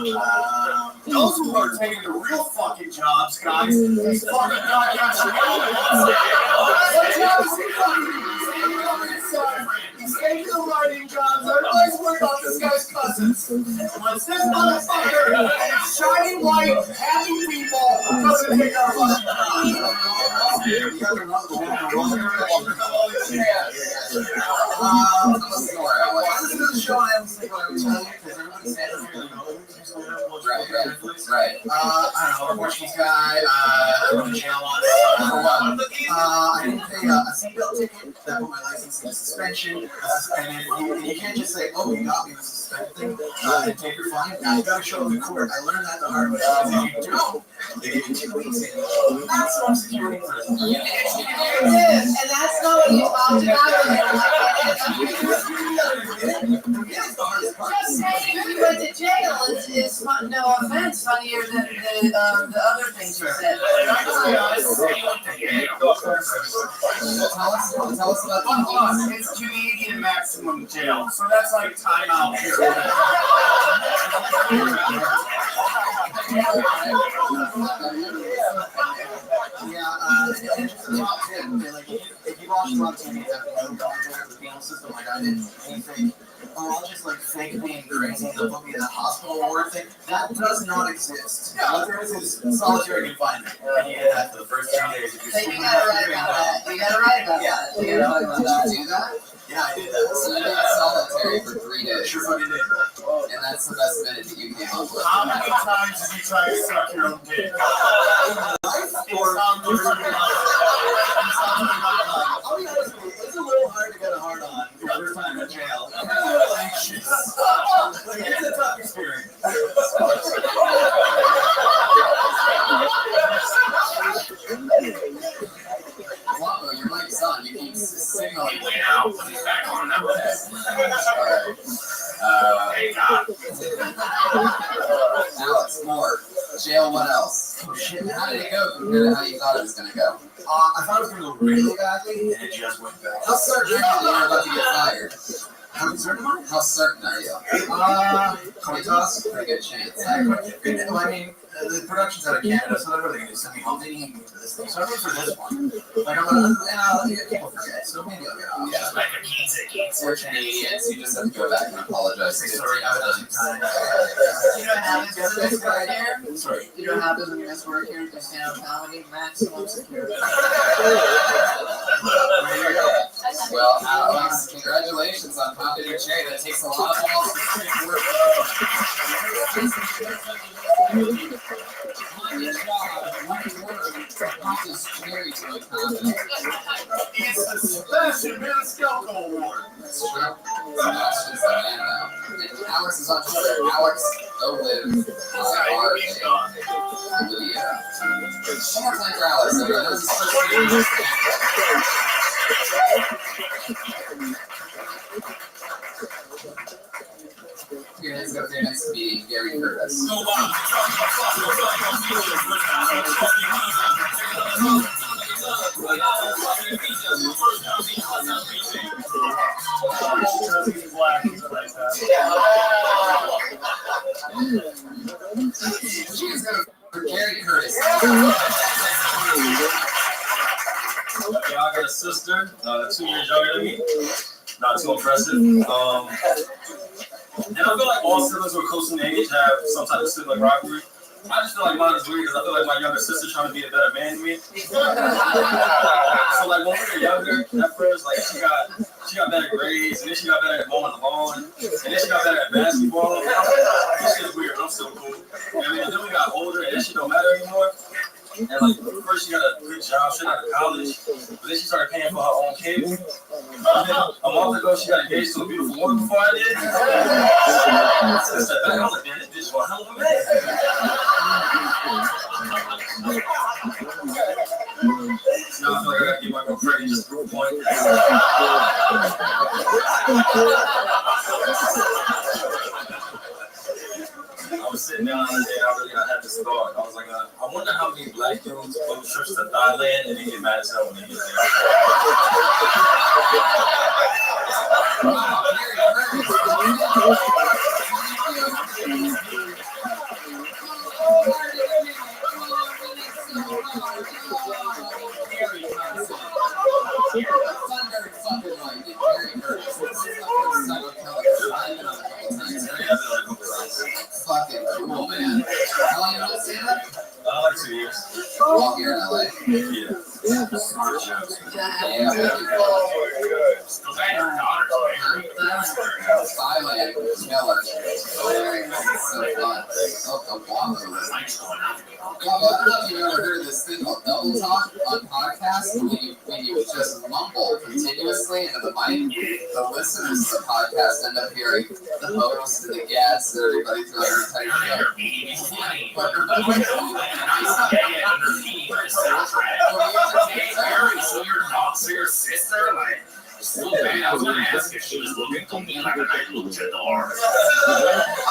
Those who are taking the real fucking jobs, guys, these fucking goddamn he's taking the writing jobs. Everybody's worried about this guy's cousins. Once this motherfucker, shining white, happy people, doesn't take our fucking Right. I don't know, Portuguese guy, I went to jail once. I didn't pay a seatbelt ticket that put my license in suspension. And you can't just say, oh, you got me with suspended thing, and take your fine. Now you gotta show up in court. I learned that the hard way. If you don't, they give you 2 weeks in maximum security prison. And that's not what you talked about. Just saying you went to jail is no offense, funnier than the other things you said. Tell us about it's Canadian maximum jail, so that's like timeout here. And just the top tip, like if you watch Rob TV, you have no contact with the penal system like I did, anything. I'll just like fake being crazy and they'll put me in the hospital ward thing. That does not exist. What there is solitary confinement. And you get that for the first 2 days. You gotta write about that. You gotta write about that. Did you do that? Yeah, I did that. So you did solitary for 3 days. Sure fucking did. And that's the best minute that you came up with. How many times did you try to suck your own dick? I'll be honest with you, it's a little hard to get a hard on your first time in jail. I'm a little anxious. Like, it's a tough experience. Wow, your mic's on. You keep signaling way out. He's back on that one. Hey, God. Alex, more. Jail, what else? Oh, shit. How did it go compared to how you thought it was going to go? I thought it was going to go really badly, and it just went bad. How certain are you that you're about to get fired? How certain am I? How certain are you? Coin toss? Pretty good chance. I mean, the production's out of Canada, so they're really going to send me home. They need me for this thing, so I'm in for this one. Like, I'm going to, people forget, so maybe I'll get off. Yeah. Just like a Canadians. We're Canadians, you just have to go back and apologize. Sorry, I was times. You know what happens when you miss work here? Sorry. You know what happens when you miss work here? You stand up comedy, maximum security. Well, Alex, congratulations on popping your cherry. That takes a lot of balls to work. It's the Sebastian Maniscalco Award. That's true. Sebastian's the man now. And Alex is on Twitter. Alex Olive. One more time for Alex. That was his first Here, let's go to your next meeting, Gary Curtis. She's gonna for Gary Curtis. Yeah, I got a sister, 2 years younger than me. Not too impressive. And I feel like all siblings who are close in age have some type of sibling rivalry. I just feel like mine is weird because I feel like my younger sister trying to be a better man than me. So like when we were younger, at first, like she got better grades, and then she got better at mowing the lawn, and then she got better at basketball. This shit is weird, but I'm still cool. And then we got older, and that shit don't matter anymore. And like first she got a good job, straight out of college, but then she started paying for her own kids. And then a month ago she got engaged to a beautiful woman before I did. So I said, I was like, man, this bitch is a hell of a man. Now I feel like I gotta get my girl pregnant he just threw a point. I was sitting down the other day, I had this thought. I was like, I wonder how many black dudes book trips to Thailand and they get mad as hell when they get Fucking cool, man. How long you been seeing that? like 2 years. Long here in LA. Yeah. Smart jokes. Yeah. Thailand, killer. So fun. Oh, Guamo. Guamo, I don't know if you've ever heard of this thing called double talk on podcasts. When you just mumble continuously into the mic, the listeners of the podcast end up hearing the host and the guests and everybody throughout their entire So your sister, like, so bad. I was gonna ask if she was looking to me like a nice luchador.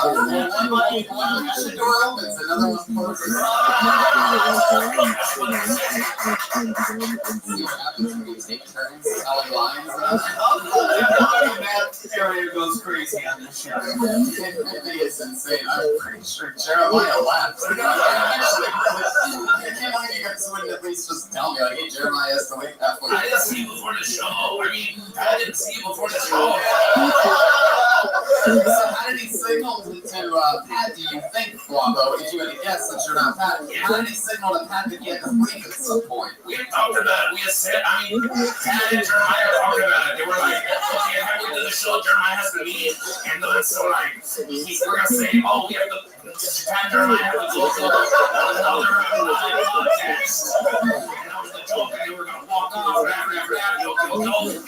One luchador opens, another one closes. See what happens when we take turns telling lines. That area goes crazy on this show. It's insane. I'm pretty sure Jeremiah left. I can't believe you guys wouldn't at least just tell me, like, hey, Jeremiah has to leave halfway. I didn't see you before the show. I mean, I didn't see you before the show. So how did he signal to Pat, do you think, Guamo? Did you any guess that you're not Pat? How did he signal to Pat that he had to leave at some point? We had talked about it. We had said, I mean, Pat and Jeremiah talked about it. They were like, okay, halfway through the show, Jeremiah has to leave. And then so, like, we're going to say, oh, we have to, Pat and Jeremiah have to go to another podcast. And that was the joke. And they were going to walk off after that. You'll go.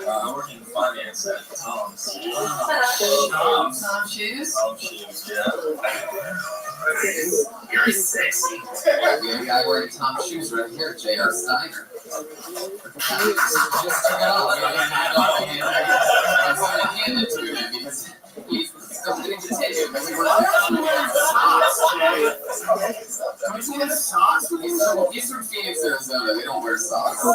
I work in finance at Tom's. Tom Shoes? Tom Shoes, yeah. Very sexy. We have a guy wearing Tom Shoes right here, J.R. Steiner. Just took it off. I'm going to hand it to him because he's still getting to take it. Because he wears socks. Can we see his socks? He's from Phoenix, Arizona. They don't wear socks. So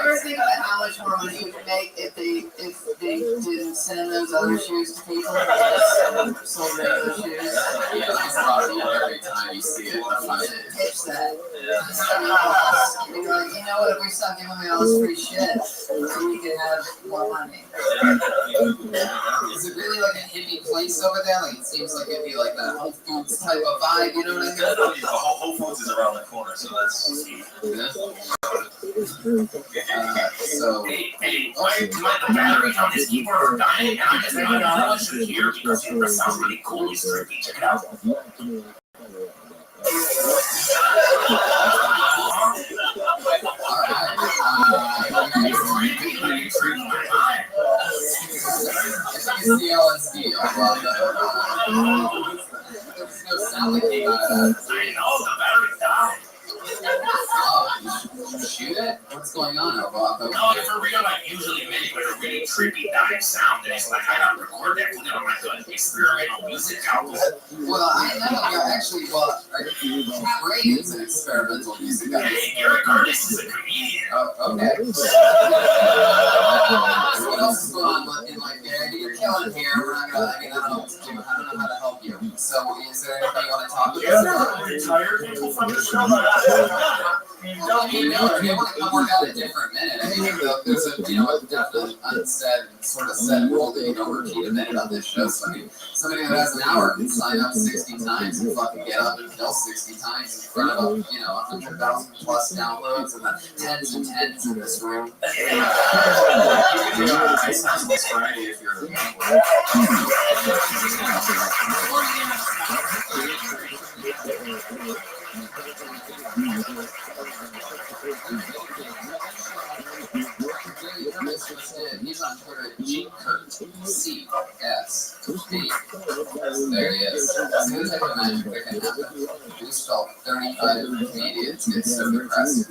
ever think about how much more money you could make if they didn't send those other shoes to people and just sold regular shoes? Yeah, that's probably every time you see it. Pitch that. You're like, you know what? If we stop giving me all this free shit, we could have more money. Is it really like a hippie place over there? Like it seems like it'd be like that Whole Foods type of vibe, you know what I mean? The Whole Foods is around the corner, so that's so hey, the batteries on this keyboard are dying, and I just got it on here because it sounds really cool. It's trippy. Check it out. It's the LSD. I love that. There's no sound that came out of that. I know, the battery died. Oh, you shoot it? What's going on, Rob? No, for real, like usually make like a really trippy dying sound, and it's like I gotta record that because I'm like an experimental music album. Well, I know, actually, Cat Ray is an experimental music album. Hey, Eric Curtis is a comedian. Oh, okay. So what else is going on in like there? You're killing here. We're not gonna, I don't know what to do. I don't know how to help you. So is there anything you want to talk about? Retired people from the show. If you want to come work out a different minute, I mean, there's a definite unsaid sort of set rule that you don't repeat a minute on this show. So I mean, somebody that has an hour can sign up 60 times and fucking get up and kill 60 times in front of 100,000 plus downloads and the tens and tens in this room. you can do ice house this Friday if you're There he is. See the type of magic that can happen. We just felt 35 comedians get so depressed.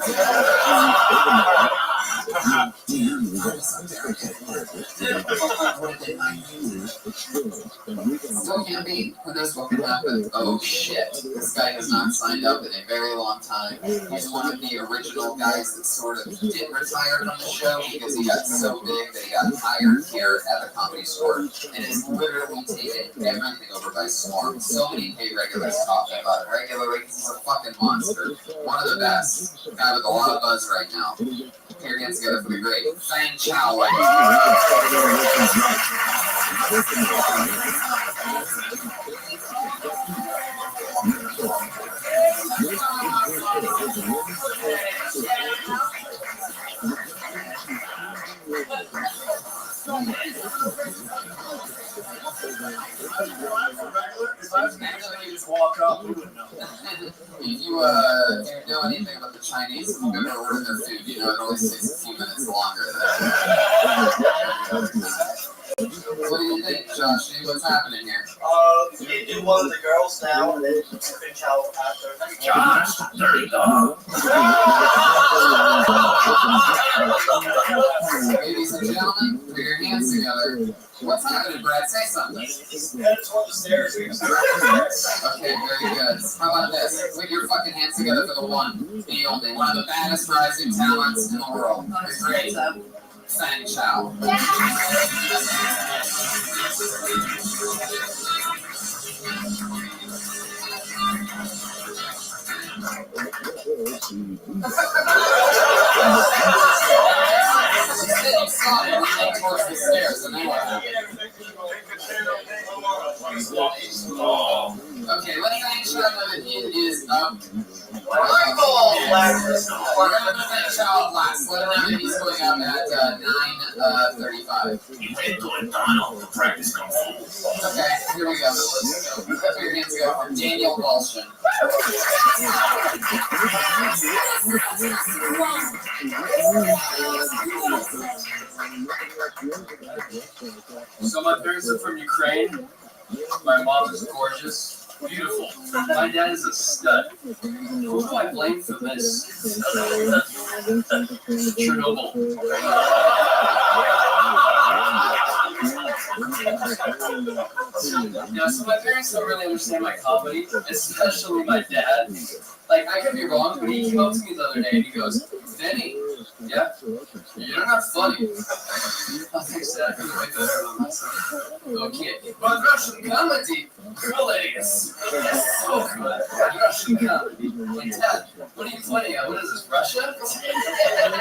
Still can't be. Who knows what could happen? Oh shit. This guy has not signed up in a very long time. He's one of the original guys that sort of did retire from the show because he got so big that he got hired here at the Comedy Store and is literally taking everything over by storm. So many paid regulars talking about it regularly because he's a fucking monster. One of the best. Guy with a lot of buzz right now. Here again together for the great Fang Chow. If I was actually just walk up, you would know. If you know anything about the Chinese, if you've ever ordered their food, you know it always takes a few minutes longer than What do you think, Josh? What's happening here? You do one of the girls now, and then you can chow after. Josh, dirty dog. Ladies and gentlemen, put your hands together. What's happening, Brad? Say something. That's what the stairs is. Okay, very good. How about this? Put your fucking hands together for the one, the only, one of the baddest rising talents in the world. The great Fang Chow. Towards the stairs, and then what happened? Okay, let's make sure that it is up. We're gonna make sure out last. Let him know that he's going up at 9:35. You went to a tunnel to practice kung fu. Okay, here we go. Put your hands together for Daniel Walshin. So my parents are from Ukraine. My mom is gorgeous, beautiful. My dad is a stud. Who do I blame for this? Chernobyl. Yeah, so my parents don't really understand my comedy, especially my dad. Like, I could be wrong, but he came up to me the other day and he goes, Vinny, yeah, you're not funny. I think so. I can write better on myself. Okay, but Russian comedy, hilarious. So good. Russian comedy. Like, Dad, what are you pointing at? What is this, Russia?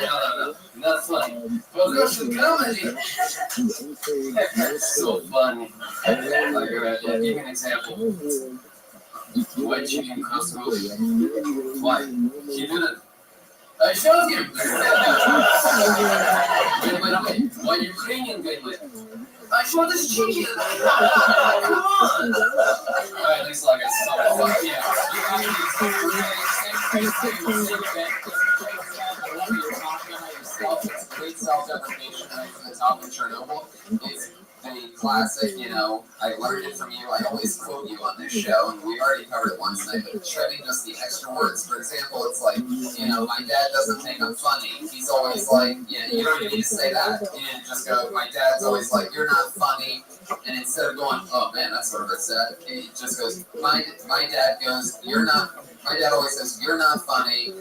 No, not funny. But Russian comedy. So funny. Like, give me an example. White chicken couscous. Why? He did it. I showed you. Wait. Why Ukrainian guy? I showed this chicken. Come on. Alright, looks like it's so fuck yeah. It's great self-deprecation right from the top of Chernobyl. It's the classic, you know, I learned it from you. I always quote you on this show, and we already covered it once tonight, but treading just the extra words. For example, it's like, you know, my dad doesn't think I'm funny. He's always like, yeah, you don't even need to say that. You need to just go, my dad's always like, you're not funny. And instead of going, oh man, that's sort of sad, he just goes, my dad goes, you're not. My dad always says, you're not funny,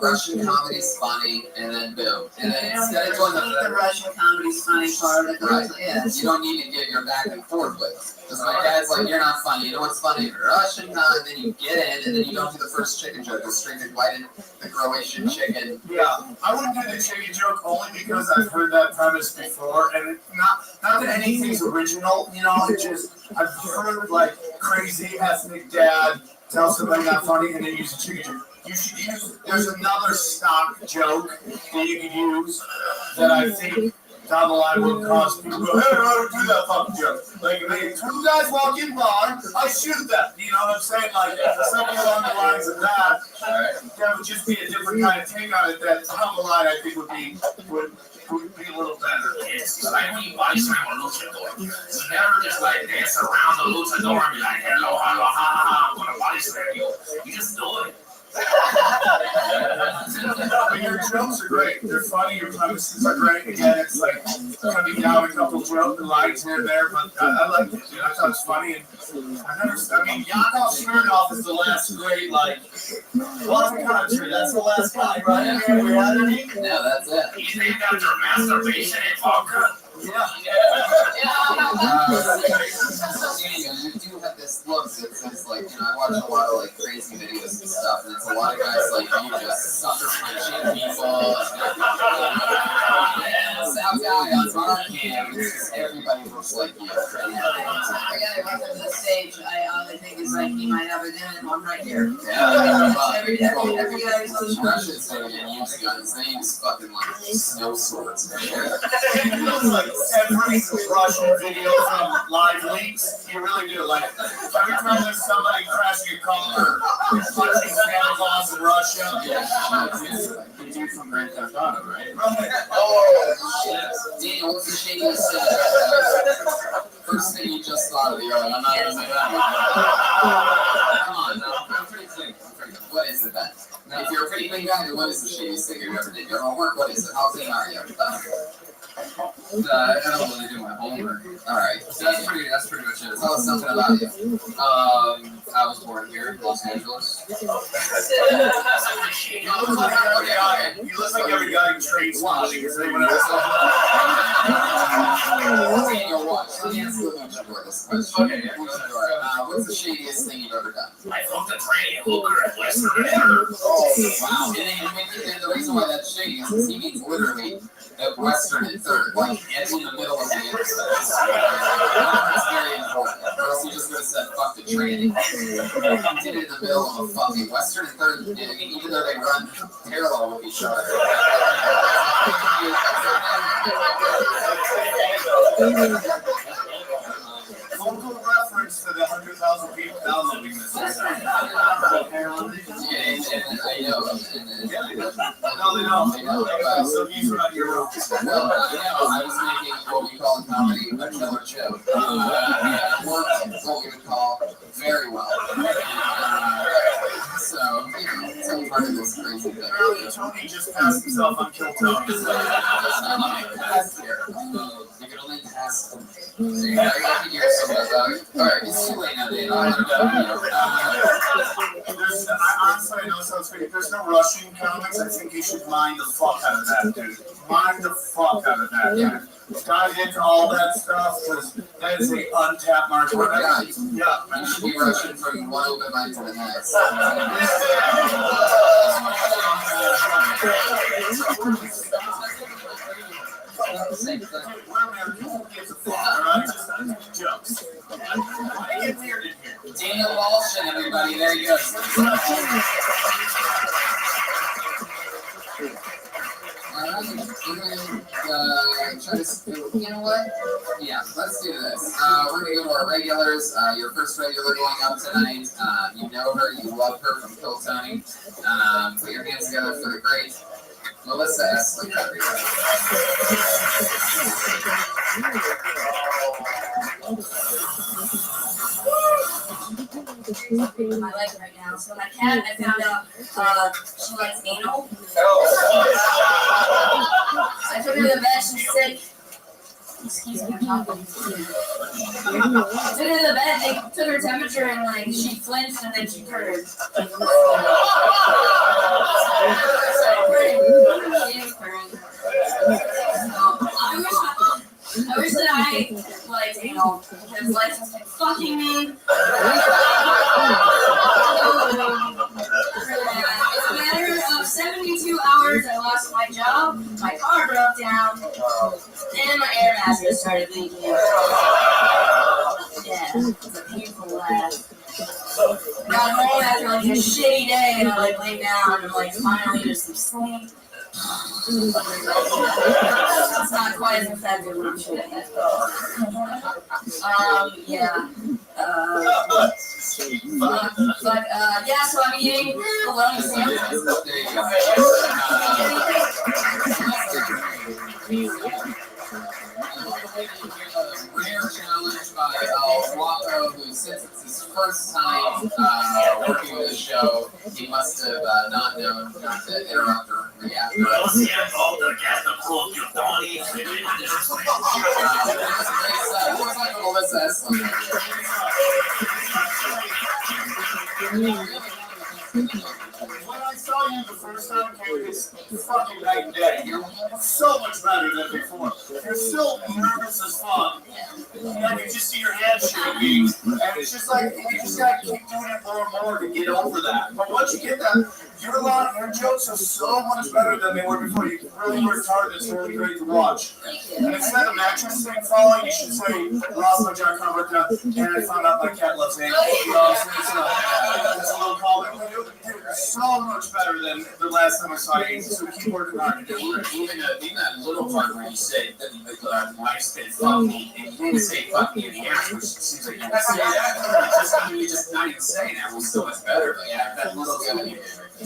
Russian comedy's funny, and then boom. And then instead of going the Russian comedy's funny part of it. Right. Yeah. You don't need to give your back and forth with. Because my dad's like, you're not funny. You know what's funny? Russian comedy, and then you get in, and then you don't do the first chicken joke. Go straight to white and the Croatian chicken. Yeah, I wouldn't do the chicken joke only because I've heard that premise before, and it, not that anything's original, you know, it's just, I've heard like crazy ethnic dad tell somebody not funny and then use a chicken joke. You should use, there's another stock joke that you could use that I think down the line would cause people to go, hey, I don't do that fucking joke. Like, if two guys walk in bar, I shoot them. You know what I'm saying? Like, something along the lines of that. That would just be a different kind of take on it that down the line I think would would be a little better. It's like when you body slam a luchador. You never just like dance around the luchador and be like, hello, hello, ha, ha, ha, I'm gonna body slam you. You just do it. But your jokes are great. They're funny. Your premises are great. Again, it's like cutting down a couple of lines here and there, but I like it. Dude. I thought it was funny. And I mean, Yakov Smirnoff is the last great, like, well, country. That's the last guy, right? Have we had any? No, that's it. He's named after masturbation and vodka. Yeah. You do have this look that says, like, you know, I watch a lot of, like, crazy videos and stuff, and it's a lot of guys like you just sucker punching people. South guy on our cam, everybody looks like you. I gotta run to the stage. All I think is like he might have a gun and I'm right here. Every guy's on the Russians don't even use guns, they use fucking, like, snow swords. Like every Russian video from live leaks, you really do. Like every time there's somebody crashing a car, punching Santa Claus in Russia. Yeah, the dude from Grand Theft Auto, right? Oh, shit. Daniel, what's the shadiest first thing you just thought of? You're like, I'm not gonna say that. Come on, no, I'm pretty clean. What is it then? If you're a pretty clean guy, then what is the shadiest thing you ever did? Your homework? What is it? How clean are you? I don't really do my homework. Alright. That's pretty much it. Tell us something about you. I was born here in Los Angeles. You look like every guy in trade school. Daniel, watch. Let me answer this question. Okay, what's the shadiest thing you've ever done? I fucked a tranny hooker at Western Air. Oh, wow. And the reason why that's shady is because he means literally at Western and Third, like in the middle of the intersection. It's very important. Or else he just would have said, fuck the tranny. He did it in the middle of a fucking Western and Third, even though they run parallel with each other. Local reference to the 100,000 people downloading this. I know. They know. So he's right here. Well, I was making what we call in comedy a killer joke. It worked what we would call very well. So, it's a part of this crazy thing. Earlier, Tony just passed himself on Kill Tony. You can only pass them. I can hear some of those. Alright, it's too late now, Dave. Honestly, I know it sounds fake. There's no Russian comics. I think you should mind the fuck out of that, dude. Mind the fuck out of that, dude. Dive into all that stuff because that is an untapped market. Yeah, Yeah, you should be Russian from one open mic to the next. Same thing. Who gives a fuck, alright? Just jokes. Why get weird in here? Daniel Walshin, everybody. There you go. You know what? Yeah, let's do this. We're going to go to our regulars. Your first regular going up tonight. You know her. You love her from Kill Tony. Put your hands together for the great Melissa Essley, everybody. My leg right now. So my cat, I found out she likes anal. I took her to the vet. She's sick. Excuse me, I'm talking. I took her to the vet. They took her temperature and like she flinched and then she purred. I wish that I liked anal because life's just been fucking me. It's a matter of 72 hours. I lost my job, my car broke down, and my air mattress started leaking. Yeah, it's a painful life. Got home after like a shitty day, and I like lay down and like finally just some sleep. It's not quite as effective when I'm shooting it. Yeah. Yeah, so I'm eating bologna sandwiches. first time working with the show, he must have not known not to interrupt or react. This is a great set. Looks like Melissa Esslin. When I saw you the first time, dude, it's fucking night and day. You're so much better than before. You're still nervous as fuck. And you just see your head shaking. And it's just like, you just gotta keep doing it more and more to get over that. But once you get that, your jokes are so much better than they were before. You really worked hard. It's really great to watch. And instead of mattress thing falling, you should say, lost my John Carver, and I found out my cat loves me. You know what I'm saying? That's a little comment. Dude, so much better than the last time I saw you. So keep working hard. Even that little part where you say that the wife said fuck me, and you didn't say fuck me in the air, which seems like you didn't say that. You just not even saying that was so much better. But yeah, that little guy.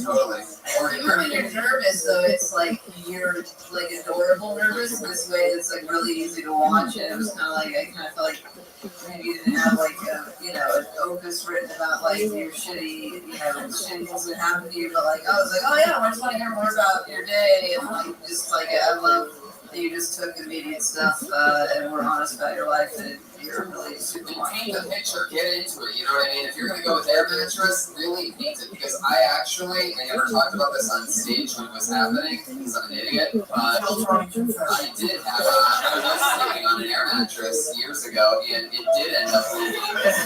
Totally. When you're nervous, though, it's like you're like adorable nervous in this way that's like really easy to watch. And it was kind of like I kind of felt like maybe you didn't have like an opus written about like your shitty shitty things that happened to you, but like I was like, oh yeah, I just want to hear more about your day, and like just like I love that you just took immediate stuff and were honest about your life, and you're really super paint the picture, get into it, you know what I mean? If you're going to go with air mattress, really paint it, because I never talked about this on stage when it was happening, because I'm an idiot, but I did have I was sleeping on an air mattress years ago, and it did end up leaking. This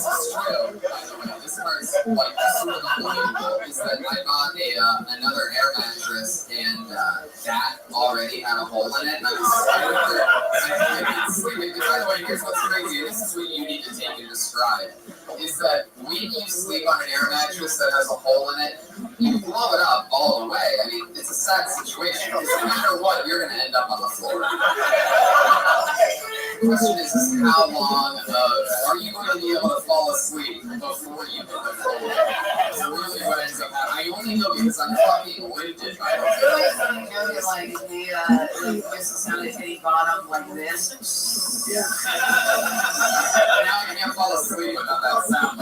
is true, by the way. This part's like super unbelievable, is that I bought another air mattress, and that already had a hole in it, and I was sleeping. By the way, here's what's crazy. This is what you need to take into stride. Is that when you sleep on an air mattress that has a hole in it, you blow it up all the way. I mean, it's a sad situation. Because no matter what, you're going to end up on the floor. The question is how long are you going to be able to fall asleep before you hit the floor? That's really what ends up happening. I only know because I'm fucking winded by the way. like this is how they hitting bottom like this. Yeah. Now I can't fall asleep without that sound. I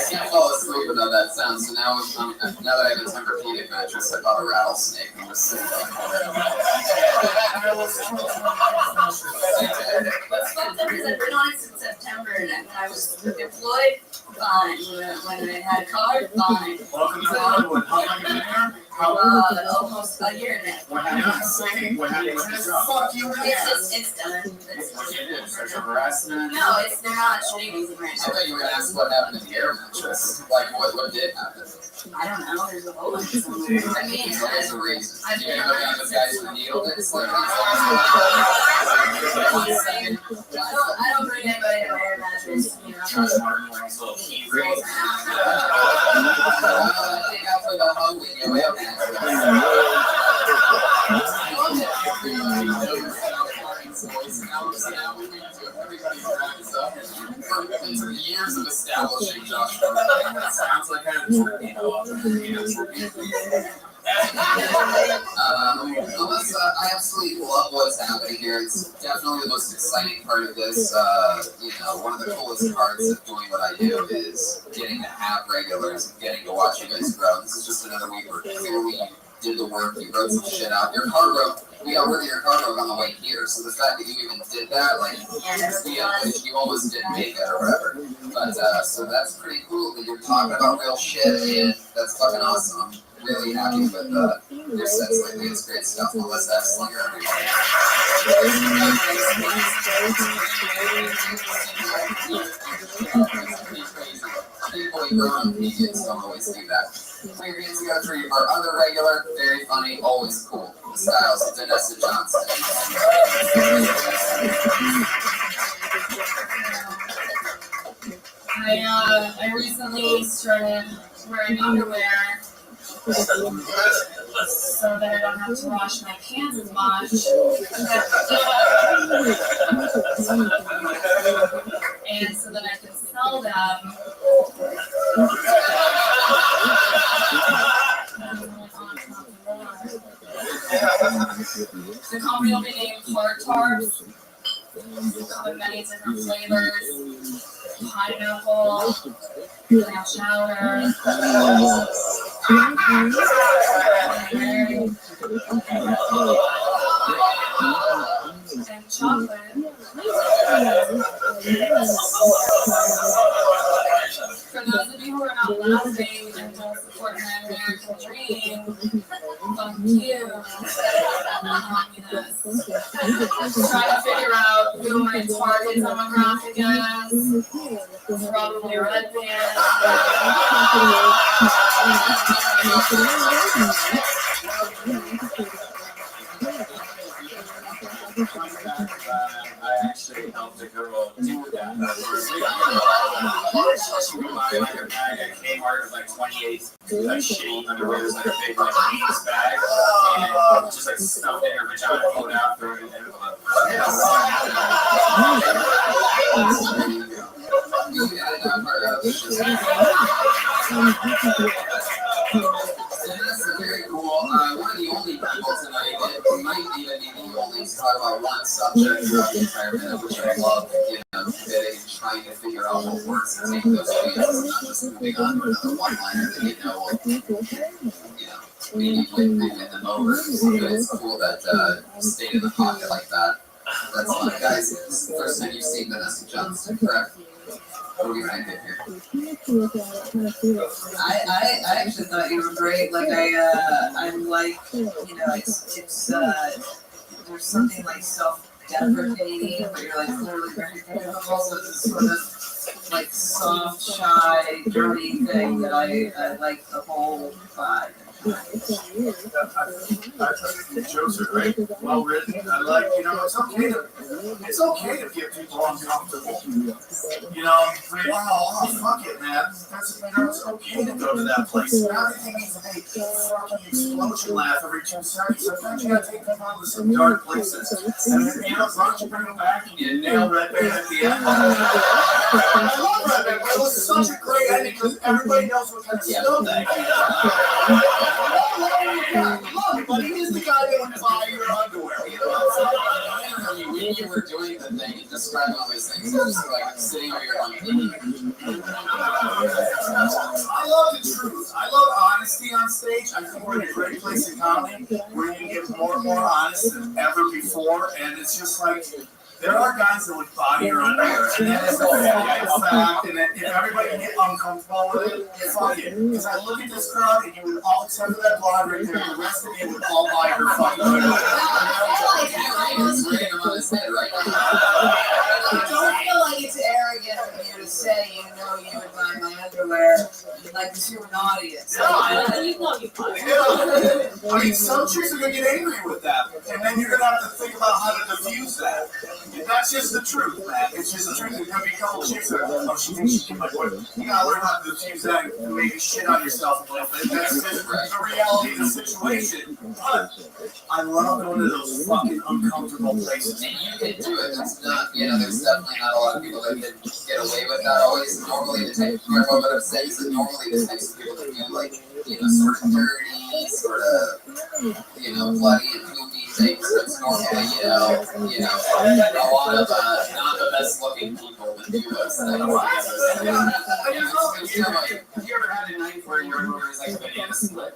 can't fall asleep without that sound, so now that I have a Tempur-Pedic mattress, I bought a rattlesnake and was sitting on What's fucked up is I've been on it since September, and when I was deployed, fine. When I had a car, fine. Welcome to Hollywood. How long have you been here? Almost a year now. What happened? What happened? Fuck you. It's done. Sexual harassment. No, they're not shooting anything right I now. thought you were going to ask what happened to the air mattress. Like, what did happen? I don't know. There's a whole bunch of somewhere. I mean, there's a reason. You're going to go down with guys who needled it. It's like, I don't bring anybody to my air mattress. You know. I think I put a hug with your air mattress. For years of establishing Joshua. Sounds like I'm I absolutely love what's happening here. It's definitely the most exciting part of this. One of the coolest parts of doing what I do is getting to have regulars and getting to watch you guys grow. This is just another week where clearly you did the work, you wrote some shit out. Your car broke. We got rid of your car broke on the way here. So the fact that you even did that, like, you almost didn't make it or whatever. But so that's pretty cool that you're talking about real shit, and that's fucking awesome. I'm really happy with your sets lately. It's great stuff. Melissa Slinger, everybody. People who grow on comedians don't always do that. Put your hands together for our other regular, very funny, always cool. The Styles, Vanessa Johnson. I recently started wearing underwear so that I don't have to wash my pants as much. And so that I can sell them. The company will be named tarts. Come in many different flavors. Pineapple, clam chowder, and chocolate. For those of you who are not laughing and don't support my American dream, fuck you. Communist. Trying to figure out who my target demographic is. Probably red pants. I actually helped a girl do that. She would buy like a bag at Kmart with like 28 like shitty underwear, like a big like jeans bag, and just like stuff in her vagina, pull it out, throw it in the envelope. That's very cool. One of the only people tonight that might even be the only to talk about one subject throughout the entire minute, which I love, getting and trying to figure out what works and take those videos and not just moving on to another one-liner that will, maybe win them over. But it's cool that you stayed in the pocket like that. That's fun. Guys, this is the first time you've seen Vanessa Johnson, correct? What are we ranking here? I actually thought you were great. Like I like, it's there's something like self-deprecating, but you're like clearly very beautiful. So it's this sort of like soft, shy, dirty thing that I like the whole vibe. I think the jokes are great, well written. I like, it's okay to get people uncomfortable. Fuck it, man. It's okay to go to that place. Not everything needs a big fucking explosion laugh every 2 seconds. Sometimes you gotta take them out to some dark places. And as long as you bring them back and you nail Red Band at the end. I love Red Band, but it was such a great ending because everybody knows what kind of scumbag he is. Look, but he is the guy that would buy your underwear. When you were doing the thing and describing all these things, you're just like sitting over your own. I love the truth. I love honesty on stage. I think we're in a great place in comedy where you can get more and more honest than ever before, and it's just like. There are guys that would buy your underwear, and that is a fact, and if everybody can get uncomfortable with it, fuck it. Because I look at this crowd, and you would all, except for that blonde right there, the rest of you would all buy her fucking underwear. I don't feel like it's arrogant of you to say you would buy my underwear like to an audience. I mean, some chicks are going to get angry with that, and then you're going to have to think about how to diffuse that. And that's just the truth, man. It's just the truth. There's going to be a couple chicks that are, she thinks she can my boy. You got to learn how to diffuse that and maybe shit on yourself a little bit. That's just the reality of the situation. But I love going to those fucking uncomfortable places. And you can do it. It's not, there's definitely not a lot of people that can get away with that always. Normally, the type of what I'm saying is that normally the types of people that do like, sort of dirty, sort of, bloody and poopy things. That's normally, a lot of not the best looking people that do those things. Have you ever had a night where your underwear is like a banana split?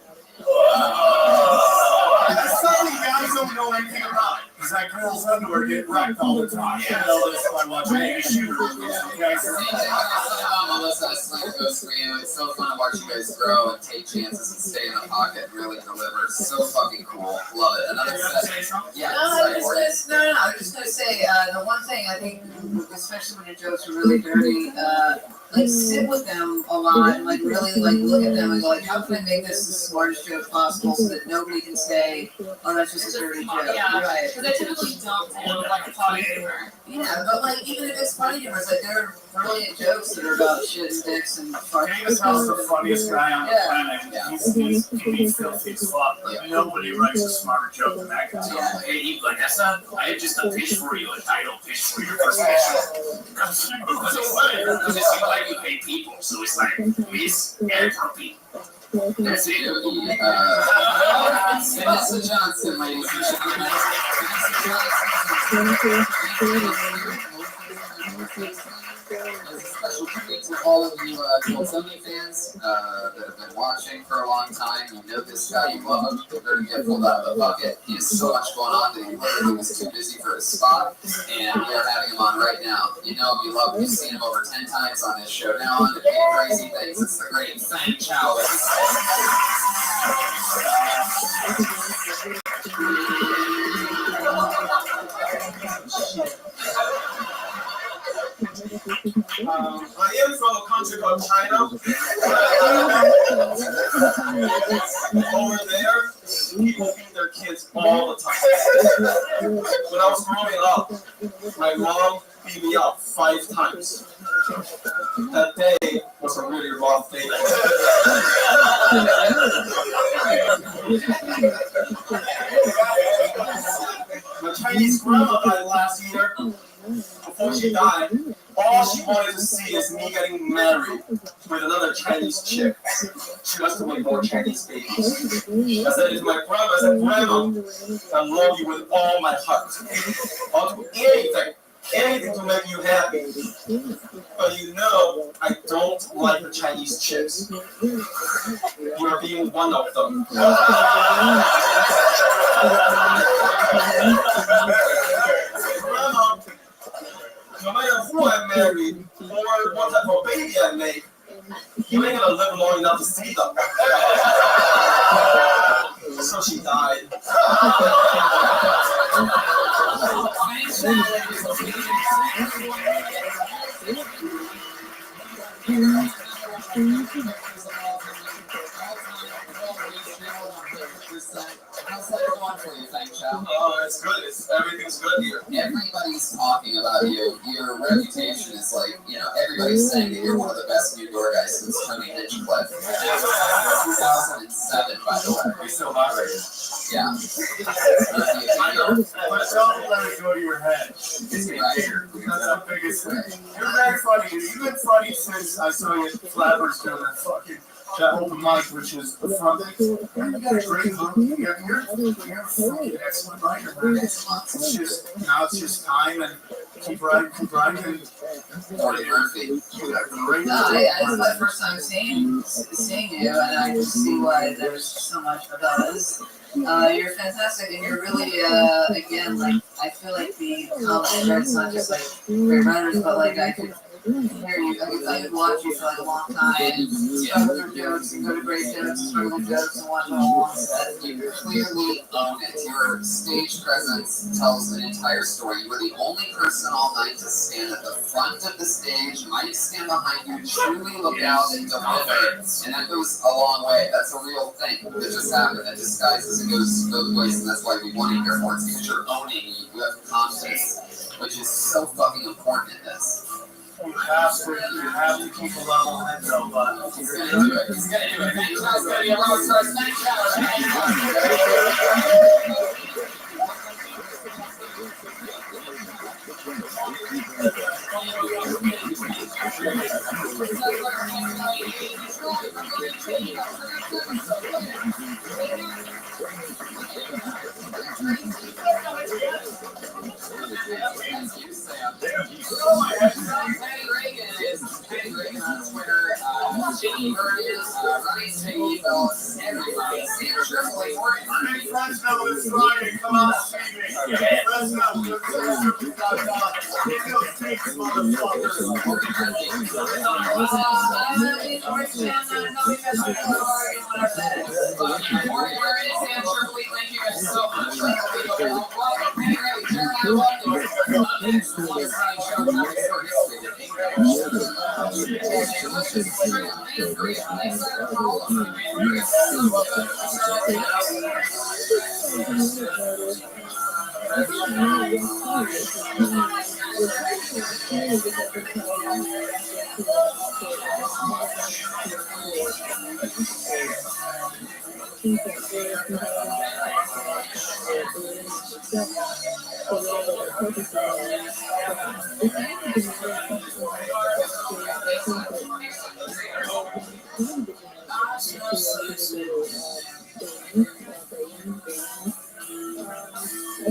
That's something guys don't know anything about. Because that girl's underwear get wrecked all the time. I know this by watching Amy Shooter. Melissa, Sling goes for you. It's so fun to watch you guys grow and take chances and stay in the pocket and really deliver. So fucking cool. Love it. Another set. Yeah. I was just gonna say the one thing I think, especially when your jokes are really dirty, like sit with them a lot and like really like look at them and go like, how can I make this the smartest joke possible so that nobody can say, oh, that's just a dirty joke. Yeah, right. because I typically don't do like a funny humor. Yeah, but like even if it's funny humor, it's like there are brilliant jokes that are about shit and dicks and farts. Davis House is the funniest guy on the planet. He can be filthy as fuck, but nobody writes a smarter joke than that guy. Yeah. Hey, Vanessa, I have just a pitch for you, a title pitch for your first mission. Because it seems like you pay people, so it's like Miss Entropy. That's it. Vanessa Johnson, ladies and gentlemen. Special treat to all of you Tony fans that have been watching for a long time. You know this guy, you love him. You're going to get pulled out of the bucket. He has so much going on that he literally was too busy for his spot, and we are having him on right now. You know him, you love him. You've seen him over 10 times on this show now, and doing crazy things. It's the great Fang Chow. I am from a country called China. Over there, people beat their kids all the time. When I was growing up, my mom beat me up 5 times. That day was a really rough day. My Chinese grandma died last year. Before she died, all she wanted to see is me getting married with another Chinese chick. She wants to make more Chinese babies. I said to my grandma, I said, Grandma, I love you with all my heart. I'll do anything to make you happy. But you know, I don't like the Chinese chicks. You're being one of them. Grandma, no matter who I marry or what type of baby I make, you ain't gonna live long enough to see them. So she died. How's that going for you, Fang Chow? Oh, it's good. Everything's good here. Everybody's talking about you. Your reputation is like, everybody's saying that you're one of the best New York guys since Tony Hinchcliffe. 2007, by the way. You're still hot right Yeah. But don't let it go to your head. It's bigger. That's the biggest thing. You're very funny. You've been funny since I saw you at Flappers doing that open mic, which is the front. You got a great look. You're a fucking excellent writer, man. It's just time and keep writing. Morty Murphy. You got great. It's my first time seeing you, and I just see why there's so much buzz. You're fantastic, and you're really, again, like, I feel like the comedy it's not just like great writers, but like I could hear you, I could watch you for like a long time, struggle through jokes and go to great jokes, struggle through jokes and watch them all on set. You clearly own it. Your stage presence tells an entire story. You were the only person all night to stand at the front of the stage, might stand behind you, truly look out and deliver, and that goes a long way. That's a real thing that just happened. That disguises and goes both ways, and that's why we want to hear more. It's because you're owning, you have confidence, which is so fucking important in this. You have to keep a level head though, but he's gonna do it. He's gonna do it. He's gonna be a rock star. Penny Reagan on Twitter, Jimmy Vernon, Ryan's Piggy Phillips, everybody. Sam Tripoli, I'm in Fresno this Friday. Come out and see me. Fresno, Thank you guys so much.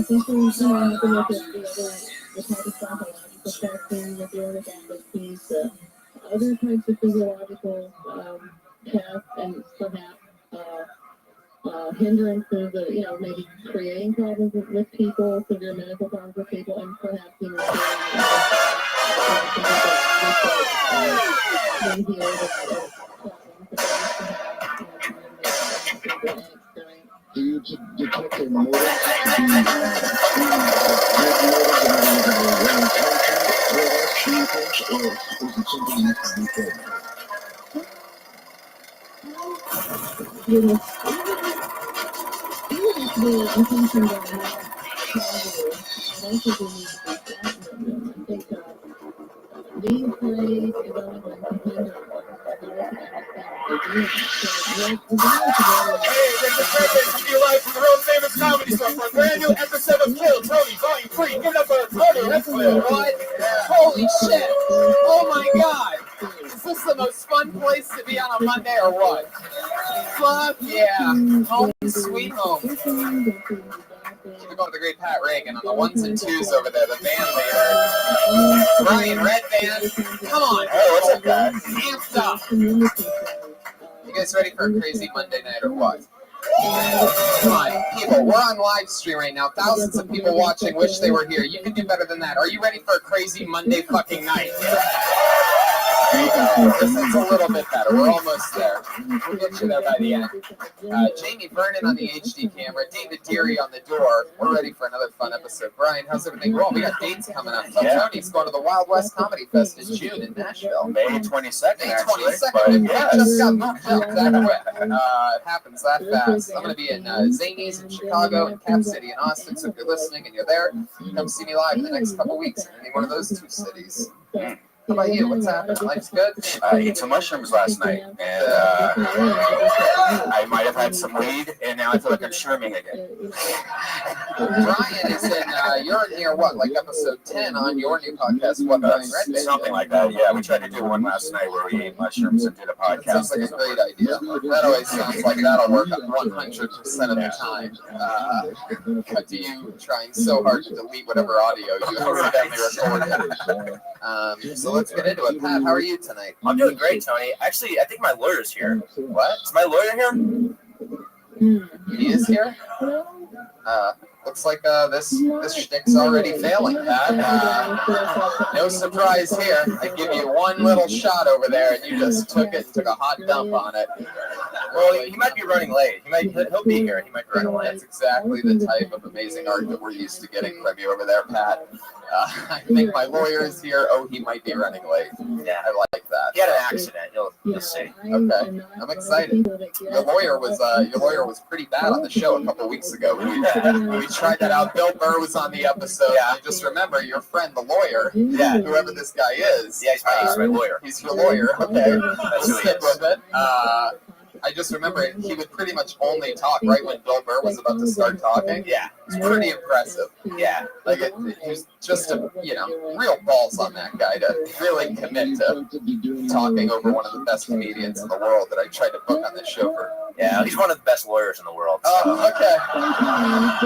think we have to look at the type of psychological testing we're doing with FSPs, the other types of physiological tests, and perhaps hindrances of, maybe creating problems with people, severe medical problems with people, and perhaps even Do you detect a motive? These plays is only going to hinder Hey, this is Rabbi coming to you live from the world famous comedy store for a brand new episode of Kill Tony Volume 3. Give it up for Tony. That's what? Holy shit! Oh my god! Is this the most fun place to be on a Monday or what? Fuck yeah! Home sweet home. We're going to the great Pat Reagan on the ones and twos over there, the band leader. Brian, Red Band. Come on. Hey, what's up, guys? Amped up. You guys ready for a crazy Monday night or what? Come on, people, we're on live stream right now. Thousands of people watching, wish they were here. You can do better than that. Are you ready for a crazy Monday fucking night? This is a little bit better. We're almost there. We'll get you there by the end. Jamie Vernon on the HD camera, David Deary on the door. We're ready for another fun episode. Brian, how's everything going? We got dates coming up. Tony's going to the Wild West Comedy Fest in June in Nashville. May 22nd, May actually. 22nd. But, Just got moved up that quick. It happens that fast. I'm going to be in Zanies in Chicago and Cap City in Austin. So if you're listening and you're there, come see me live in the next couple weeks in any one of those two cities. How about you? What's happening? Life's good? I ate some mushrooms last night, and I might have had some weed, and now I feel like I'm shrooming again. Brian is in, you're in here, what, like episode 10 on your new podcast, What Brian Red Band? Something like that, yeah. We tried to do one last night where we ate mushrooms and did a podcast. That sounds like a great idea. That always sounds like that'll work 100% of the time. Cut to you trying so hard to delete whatever audio you accidentally recorded. So let's get into it. Pat, how are you tonight? I'm doing great, Tony. Actually, I think my lawyer's here. What? Is my lawyer here? He is here? Looks like this shtick's already failing, Pat. No surprise here. I give you one little shot over there, and you just took it and took a hot dump on it. Well, he might be running late. He'll be here. He might be running late. That's exactly the type of amazing art that we're used to getting from you over there, Pat. I think my lawyer is here. Oh, he might be running late. Yeah, I like that. He had an accident. You'll see. Okay, I'm excited. Your lawyer was pretty bad on the show a couple weeks ago. We tried that out. Bill Burr was on the episode. Yeah. And just remember, your friend, the lawyer. Yeah. Whoever this guy is. Yeah, he's my lawyer. He's your lawyer. Okay. That's who he Stick is. with it. I just remember he would pretty much only talk right when Bill Burr was about to start talking. Yeah. It's pretty impressive. Yeah. Like, he's just real balls on that guy to really commit to talking over one of the best comedians in the world that I tried to book on this show for. Yeah, he's one of the best lawyers in the world. So. Oh, okay.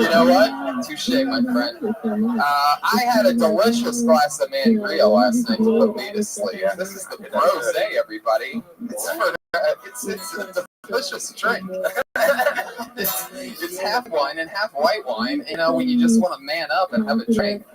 You know what? Touche, my friend. I had a delicious glass of Mangria last night to put me to sleep. This is the Brosé, everybody. It's a delicious drink. It's half wine and half white wine. You know, when you just want to man up and have a drink.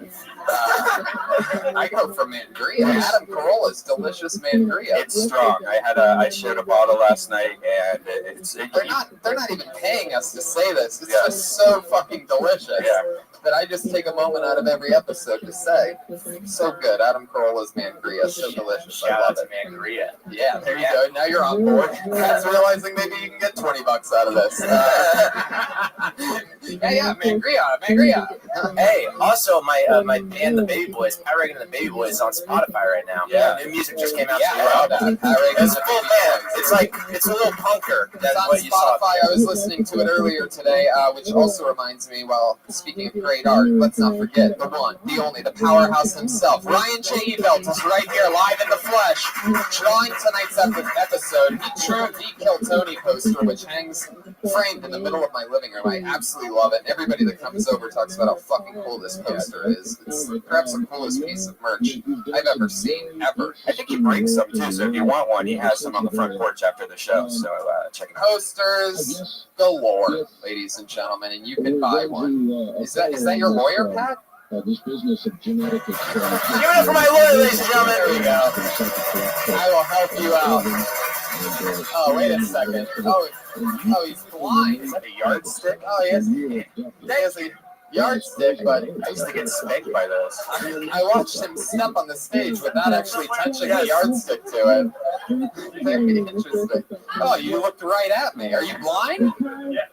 I go for Mangria. Adam Carolla's delicious Mangria. It's strong. I shared a bottle last night, and they're not even paying us to say this. It's just so fucking delicious that I just take a moment out of every episode to say, so good. Adam Carolla's Mangria, so delicious. I love it. Mangria. Yeah, there you go. Now you're on board. That's realizing maybe you can get $20 out of this. Mangria. Hey, also my band, the Baby Boys, Pat Reagan and the Baby Boys, is on Spotify right now. Yeah, new music just came out. It's a full band. It's a little punker. It's on Spotify. I was listening to it earlier today, which also reminds me. Well, speaking of great art, let's not forget the one, the only, the powerhouse himself, Ryan J. Ebelt is right here, live in the flesh, drawing tonight's episode True the Kill Tony poster, which hangs framed in the middle of my living room. I absolutely love it. And everybody that comes over talks about how fucking cool this poster is. It's perhaps the coolest piece of merch I've ever seen, ever. I think he brings some too, so if you want one, he has some on the front porch after the show. So check it out. Posters galore, ladies and gentlemen, and you can buy one. Is that your lawyer, Pat? This business of genetic extraction. Give it up for my lawyer, ladies and gentlemen. There we go. I will help you out. Oh, wait a second. Oh, he's blind. Is that a yardstick? Oh, he has a yardstick, but I used to get spanked by those. I watched him step on the stage without actually touching the yardstick to it. Very interesting. Oh, you looked right at me. Are you blind?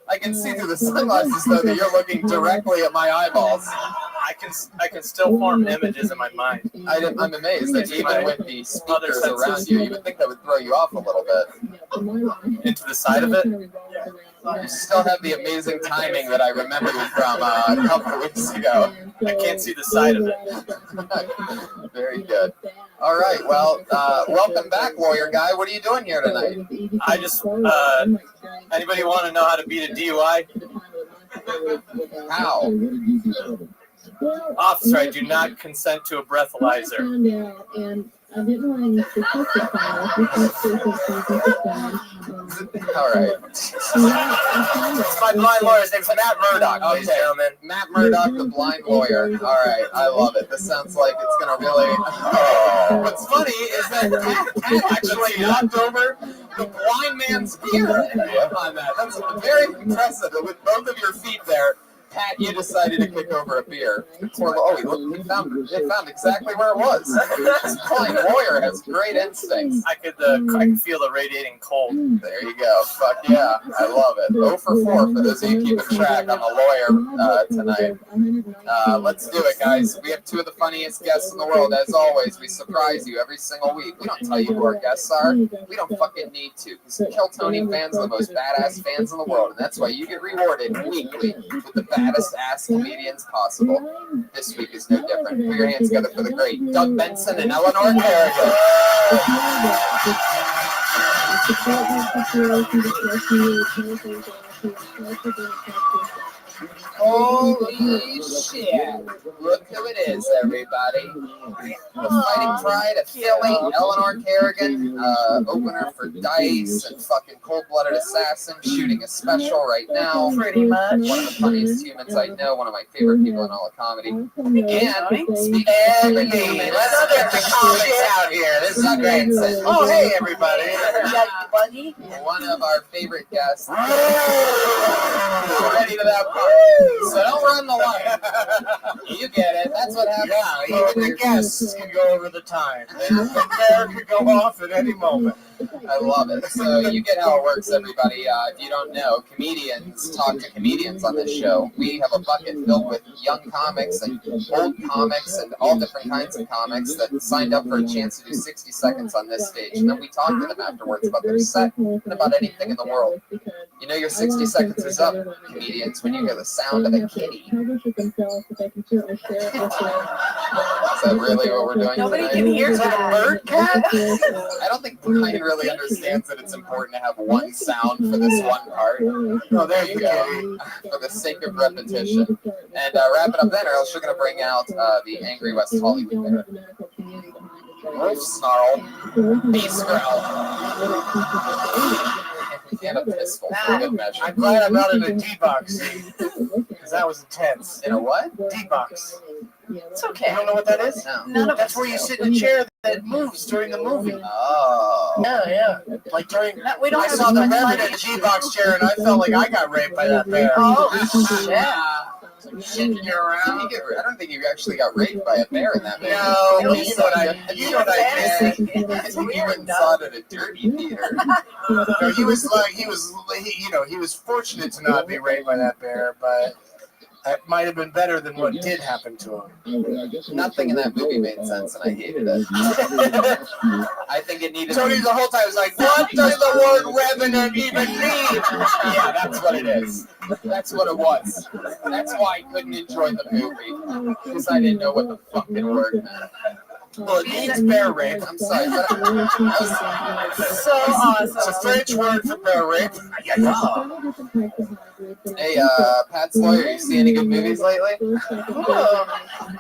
I can see through the sunglasses, though, that you're looking directly at my eyeballs. I can still form images in my mind. I'm amazed that even with the speakers around you, you would think that would throw you off a little bit. Into the side of it? You still have the amazing timing that I remembered from a couple of weeks ago. I can't see the side of it. Very good. All right. Well, welcome back, lawyer guy. What are you doing here tonight? I just, anybody want to know how to beat a DUI? How? Officer, I do not consent to a breathalyzer. I didn't want any statistics on All right. It's my blind lawyer's name's Matt Murdoch, ladies and gentlemen. Matt Murdoch, the blind lawyer. All right. I love it. This sounds like it's going to really... What's funny is that Pat actually knocked over the blind man's beer on that. That's very impressive. With both of your feet there, Pat, you decided to kick over a beer. He found exactly where it was. This blind lawyer has great instincts. I could feel the radiating cold. There you go. Fuck yeah. I love it. 0 for 4 for those of you keeping track. I'm a lawyer tonight. Let's do it, guys. We have two of the funniest guests in the world. As always, we surprise you every single week. We don't tell you who our guests are. We don't fucking need to. Because Kill Tony fans are the most badass fans in the world. And that's why you get rewarded weekly with the baddest ass comedians possible. This week is no different. Put your hands together for the great Doug Benson and Eleanor Kerrigan. Holy shit. Look who it is, everybody. The Fighting Pride of Philly, Eleanor Kerrigan, opener for Dice and fucking Cold-Blooded Assassin, shooting a special right now. Pretty much. One of the funniest humans I know, one of my favorite people in all of comedy. And speaking of entertainment, let's get the comics out here. This is great. Oh, hey, everybody. One of our favorite guests. Ready to that part. So don't run the line. You get it. That's what happens. Yeah, even the guests can go over the time. The bear could go off at any moment. I love it. So you get how it works, everybody. If you don't know, comedians talk to comedians on this show. We have a bucket filled with young comics and old comics and all different kinds of comics that signed up for a chance to do 60 seconds on this stage. And then we talk to them afterwards about their set and about anything in the world. You know your 60 seconds is up, comedians, when you hear the sound of a kitty. Is that really what we're doing Nobody tonight? can hear Is that a that. bird cat? I don't think Brian really understands that it's important to have one sound for this one part. Oh, there you go. For the sake of repetition. And wrap it up then, or else you're going to bring out the angry West Hollywood bear. Wolf snarl. Beast growl. And a pistol for good measure. I'm glad I brought in a D-box. Because that was intense. In a what? D-box. It's okay. You don't know what that is? No. That's where you sit in a chair that moves during the movie. Oh. Yeah. Like during... We don't I have saw the as much Reverend in a D-box chair and I felt like I got raped by that bear. Oh, shit. Shaking you around. I don't think you actually got raped by a bear in that movie. No, you know what I did. I think you went and saw it at a derby theater. No, he was fortunate to not be raped by that bear, but that might have been better than what did happen to him. Nothing in that movie made sense, and I hated it. I think it needed. Tony the whole time was like, "What does the word revenant even mean?" Yeah, that's what it is. That's what it was. That's why I couldn't enjoy the movie, because I didn't know what the fucking word meant. Well, it means bear rape. I'm sorry. But So awesome. it's a French word for bear rape. Hey, Pat's lawyer, you see any good movies lately? Oh,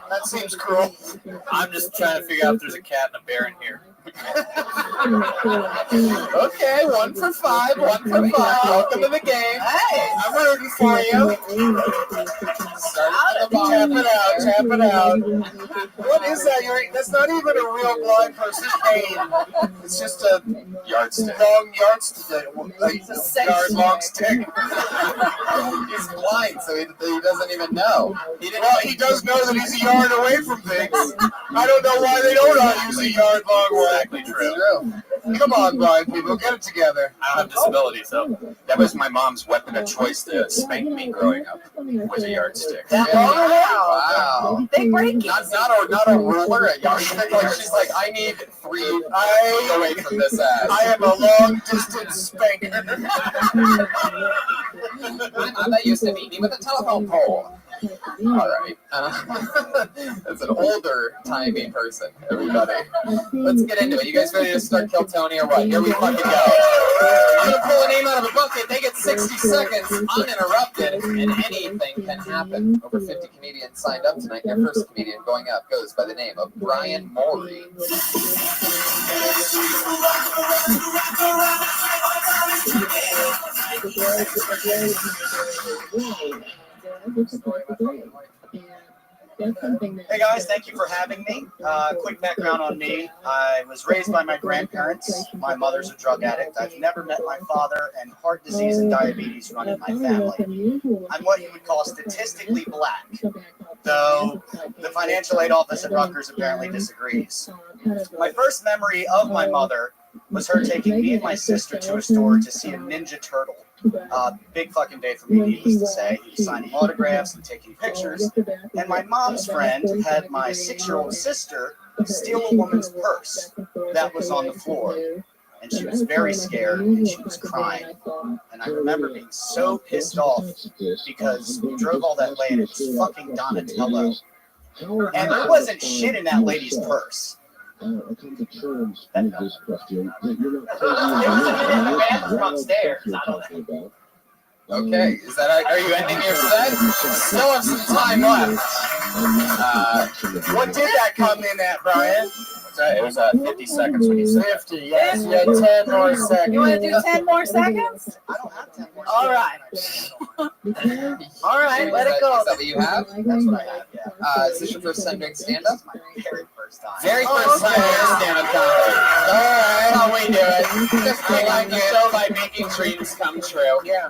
that seems cruel. I'm just trying to figure out if there's a cat and a bear in here. Okay, 1 for 5, 1 for 5. Welcome to the game. Hey, I'm rooting for you. Tap it out, tap it out. What is that? That's not even a real blind person's cane. It's just a Yardstick. long yardstick. A yard-long stick. He's blind, so he doesn't even know. Well, he does know that he's a yard away from things. I don't know why they don't all use a yard long way. Exactly true. Come on, blind people, get it together. I don't have disabilities, though. That was my mom's weapon of choice to spank me growing up, was a yardstick. Wow. They break it. Not a ruler, a yardstick. Like she's like, I need 3 feet away from this ass. I am a long-distance spanker. My mom that used to beat me with a telephone pole. All right. That's an older timey person, everybody. Let's get into it. You guys ready to start Kill Tony or what? Here we fucking go. I'm going to pull a name out of a bucket. They get 60 seconds uninterrupted, and anything can happen. Over 50 comedians signed up tonight. Your first comedian going up goes by the name of Brian Morey. Hey guys, thank you for having me. Quick background on me. I was raised by my grandparents. My mother's a drug addict. I've never met my father, and heart disease and diabetes run in my family. I'm what you would call statistically black, though the financial aid office at Rutgers apparently disagrees. My first memory of my mother was her taking me and my sister to a store to see a Ninja Turtle. Big fucking day for me, needless to say. He was signing autographs and taking pictures. And my mom's friend had my 6-year-old sister steal a woman's purse that was on the floor. And she was very scared and she was crying. And I remember being so pissed off because we drove all that way and it was fucking Donatello. And there wasn't shit in that lady's purse. I come to terms with this question. Upstairs. Okay, is that are you ending your set? Still have some time left. What did that come in at, Brian? It was 50 seconds when you said 50, yes. You had 10 more seconds. You want to do 10 more seconds? I don't have 10 more All right. All right, let it go. Is that what you have? That's what I have, yeah. Is this your first time doing stand-up? Very first time. Very first time doing stand-up comedy. All right, how we do it. Just bring on the show by making dreams come true. Yeah.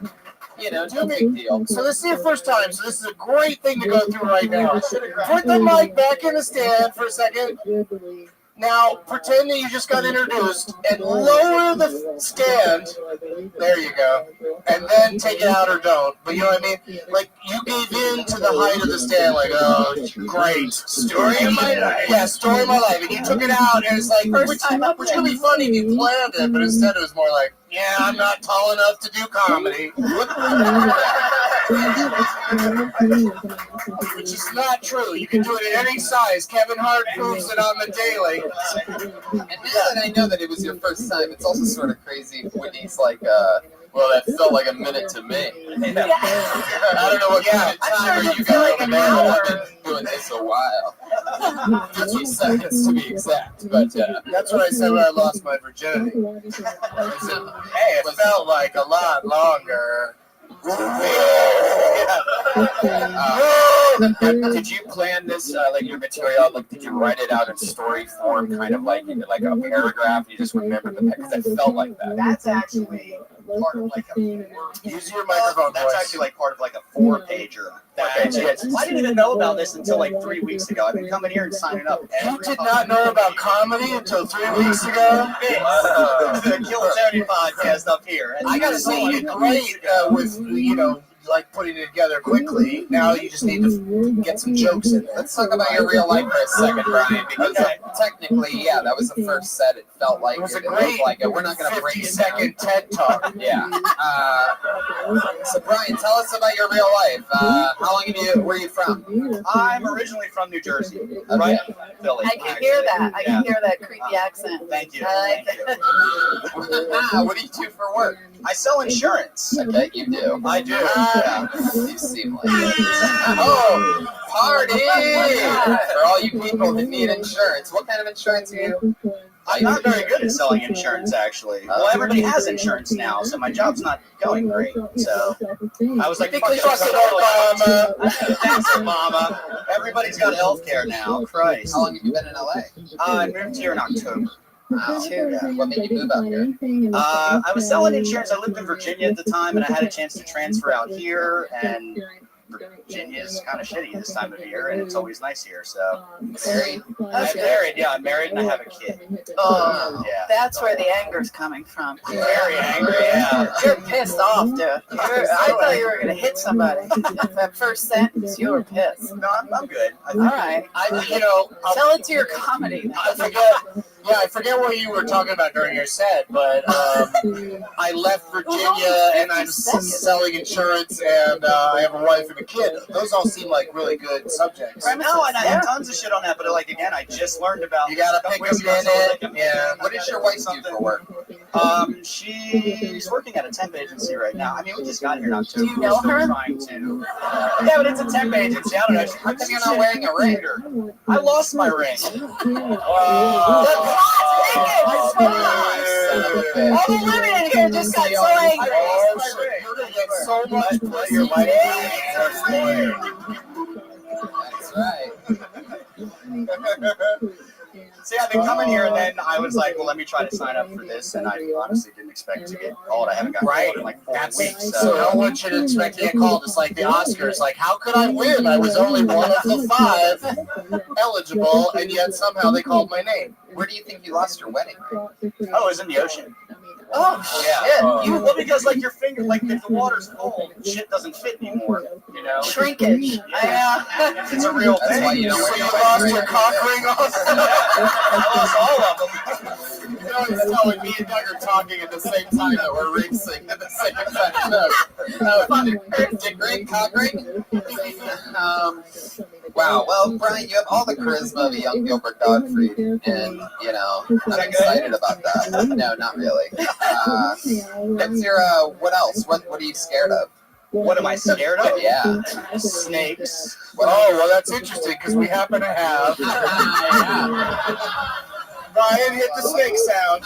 You know, no big deal. So this is your first time, so this is a great thing to go through right now. Put the mic back in the stand for a second. Now, pretend that you just got introduced and lower the stand. There you go. And then take it out or don't. But you know what I mean? Like, you gave in to the height of the stand, like, oh, great. Story of my life. Yeah, story of my life. And you took it out, and it's like, which would be funny if you planned it, but instead it was more like, yeah, I'm not tall enough to do comedy. Which is not true. You can do it at any size. Kevin Hart proves it on the daily. And now that I know that it was your first time, it's also sort of crazy when he's like, well, that felt like a minute to me. Yeah. I don't know what kind of time are you guys on, man. I've been doing this a while. 50 seconds to be exact. But that's what I said when I lost my virginity. Hey, it felt like a lot longer. Did you plan this, like your material? Like, did you write it out in story form, kind of like a paragraph? You just remember the because it felt like that. That's actually part of like a use your microphone. That's actually like part of like a 4-pager. I didn't even know about this until like 3 weeks ago. I've been coming here and signing up. You did not know about comedy until 3 weeks ago? The Kill Tony podcast up here. I gotta say, you did great with, you know, like putting it together quickly. Now you just need to get some jokes in there. Let's talk about your real life for a second, Brian, because technically, yeah, that was the first set. It felt like it was a looked great like it. We're not going to break it 50-second TED Talk. Yeah. So, Brian, tell us about your real life. How long were you from? I'm originally from New Jersey, right? Philly. I can hear that. I can hear that creepy accent. Thank you. I like it. What do you do for work? I sell insurance. Okay, you do. I do. Yeah, you seem like it. Oh, party! For all you people that need insurance, what kind of insurance do you? I'm not very good at selling insurance, actually. Well, everybody has insurance now, so my job's not going great. So I was like, fuck it, Obama. Thanks, Obama. Everybody's got health care now. Christ. How long have you been in LA? I moved here in October. What made you move out here? I was selling insurance. I lived in Virginia at the time, and I had a chance to transfer out here, and Virginia's kind of shitty this time of year, and it's always nice here. So, married? I'm married. Yeah, I'm married, and I have a kid. Oh, yeah. That's where the anger's coming from. Very angry. Yeah. You're pissed off, dude. I thought you were gonna hit somebody. That first sentence, you were pissed. No, I'm good. All right. Tell it to your comedy. I forget what you were talking about during your set, but I left Virginia and I'm selling insurance, and I have a wife and a kid. Those all seem like really good subjects. I know, and I have tons of shit on that, but like again, I just learned about. You gotta pick a minute. Yeah. What does your wife do for work? She's working at a temp agency right now. I mean, we just got here in October. Do you know her? Trying to. Yeah, but it's a temp agency. I don't know. How come you're not wearing a ring? I lost my ring. All the women in here just got so angry. You're gonna get so much pleasure. That's right. See, I've been coming here, and then I was like, well, let me try to sign up for this, and I honestly didn't expect to get called. I haven't got called in like 4 weeks. So no one should expect to get called. It's like the Oscars. Like, how could I win? I was only one of the 5 eligible, and yet somehow they called my name. Where do you think you lost your wedding ring? Oh, it was in the ocean. Oh, Yeah. Well, because like your finger, like if the water's cold, shit doesn't fit anymore. You know. Shrinkage. Yeah. It's a real That's thing. why you don't wear your lost wedding your ring. cock ring off. I lost all of them. You know, it's telling me and Doug are talking at the same time that we're racing at the same time. Dick ring, cock ring? Wow. Well, Brian, you have all the charisma of a young Gilbert Gottfried, and I'm excited about that. No, not really. What's your what else? What are you scared of? What am I scared of? Yeah. Snakes. Oh, well, that's interesting because we happen to have. Brian hit the snake sound.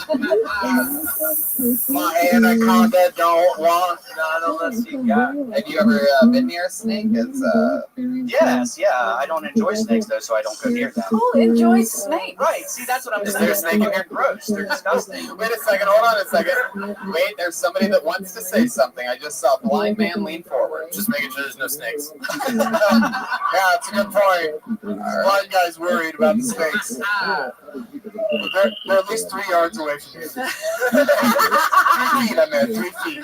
My anaconda don't want none unless you got. Have you ever been near a snake? Yes, yeah. I don't enjoy snakes though, so I don't go near them. Who enjoys snakes? Right. See, that's what I'm Is saying. there a snake in here? Gross. They're disgusting. Wait a second. Hold on a second. Wait, there's somebody that wants to say something. I just saw a blind man lean forward. Just making sure there's no snakes. Yeah, it's a good point. Blind guy's worried about the snakes. They're at least 3 yards away from you. 3 feet, I meant 3 feet.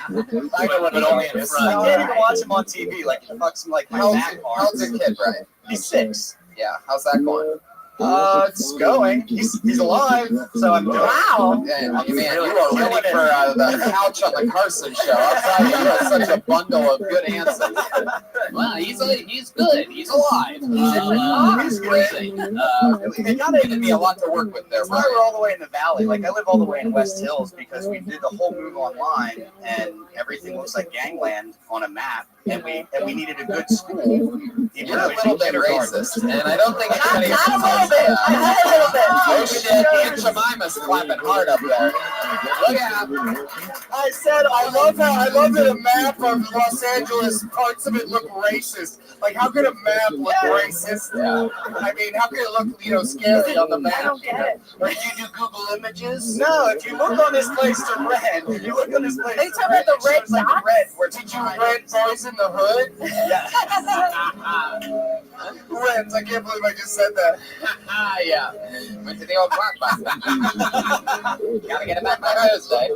I know what But only in front. I can't even watch him on TV. Like, it fucks like my back hard. How's your kid, Brian? He's 6. Yeah. How's that going? It's going. He's alive, so I'm doing. Wow. And, man, you are ready for the couch on the Carson show. I'll tell you, you are such a bundle of good answers. Well, he's good. He's alive. He's crazy. It got to be a lot to work with there, That's why Brian. we're all the way in the valley. Like I live all the way in West Hills because we did the whole move online, and everything looks like gangland on a map. And we needed a good school. You're a little bit racist, and I don't think anybody Not a little bit. Not a little bit. Oh shit, Aunt Jemima's clapping hard up there. Look at I said I love that a map of Los Angeles, parts of it look racist. Like, how could a map look racist? Yeah. I mean, how could it look, scary on the map? I don't get it. Or did you do Google Images? No, if you look on this place to red, if you look on this place. They talk about the red it's like dots? red. Where Did you rent Boys in the Hood? Yeah. Rent, I can't believe I just said that. yeah. Went to the old blockbuster. Gotta get it back by Thursday.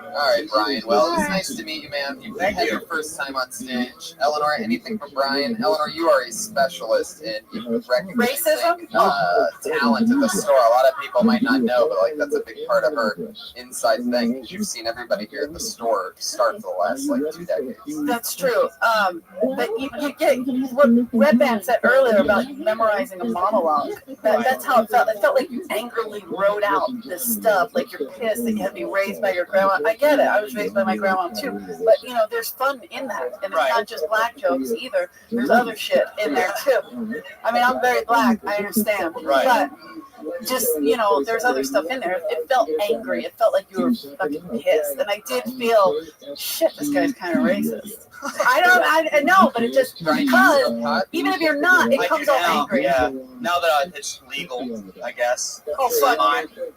All right, Brian. Well, it was nice to meet you, man. You had your first time on stage. Eleanor, anything from Brian? Eleanor, you are a specialist in recognizing talent at the store. A lot of people might not know, but like that's a big part of her inside thing because you've seen everybody here at the store start for the last like 2 decades. That's true. But you get what Red Band said earlier about memorizing a monologue. That's how it felt. It felt like you angrily wrote out this stuff, like you're pissed that you had to be raised by your grandma. I get it. I was raised by my grandma too. But you know, there's fun in that, and it's not just black jokes either. There's other shit in there too. I mean, I'm very black. I understand. Right. But just, you know, there's other stuff in there. It felt angry. It felt like you were fucking pissed. And I did feel, shit, this guy's kind of racist. I know, but it just, because even if you're not, it comes off angry. Yeah. Now that it's legal, I guess. Oh, fuck.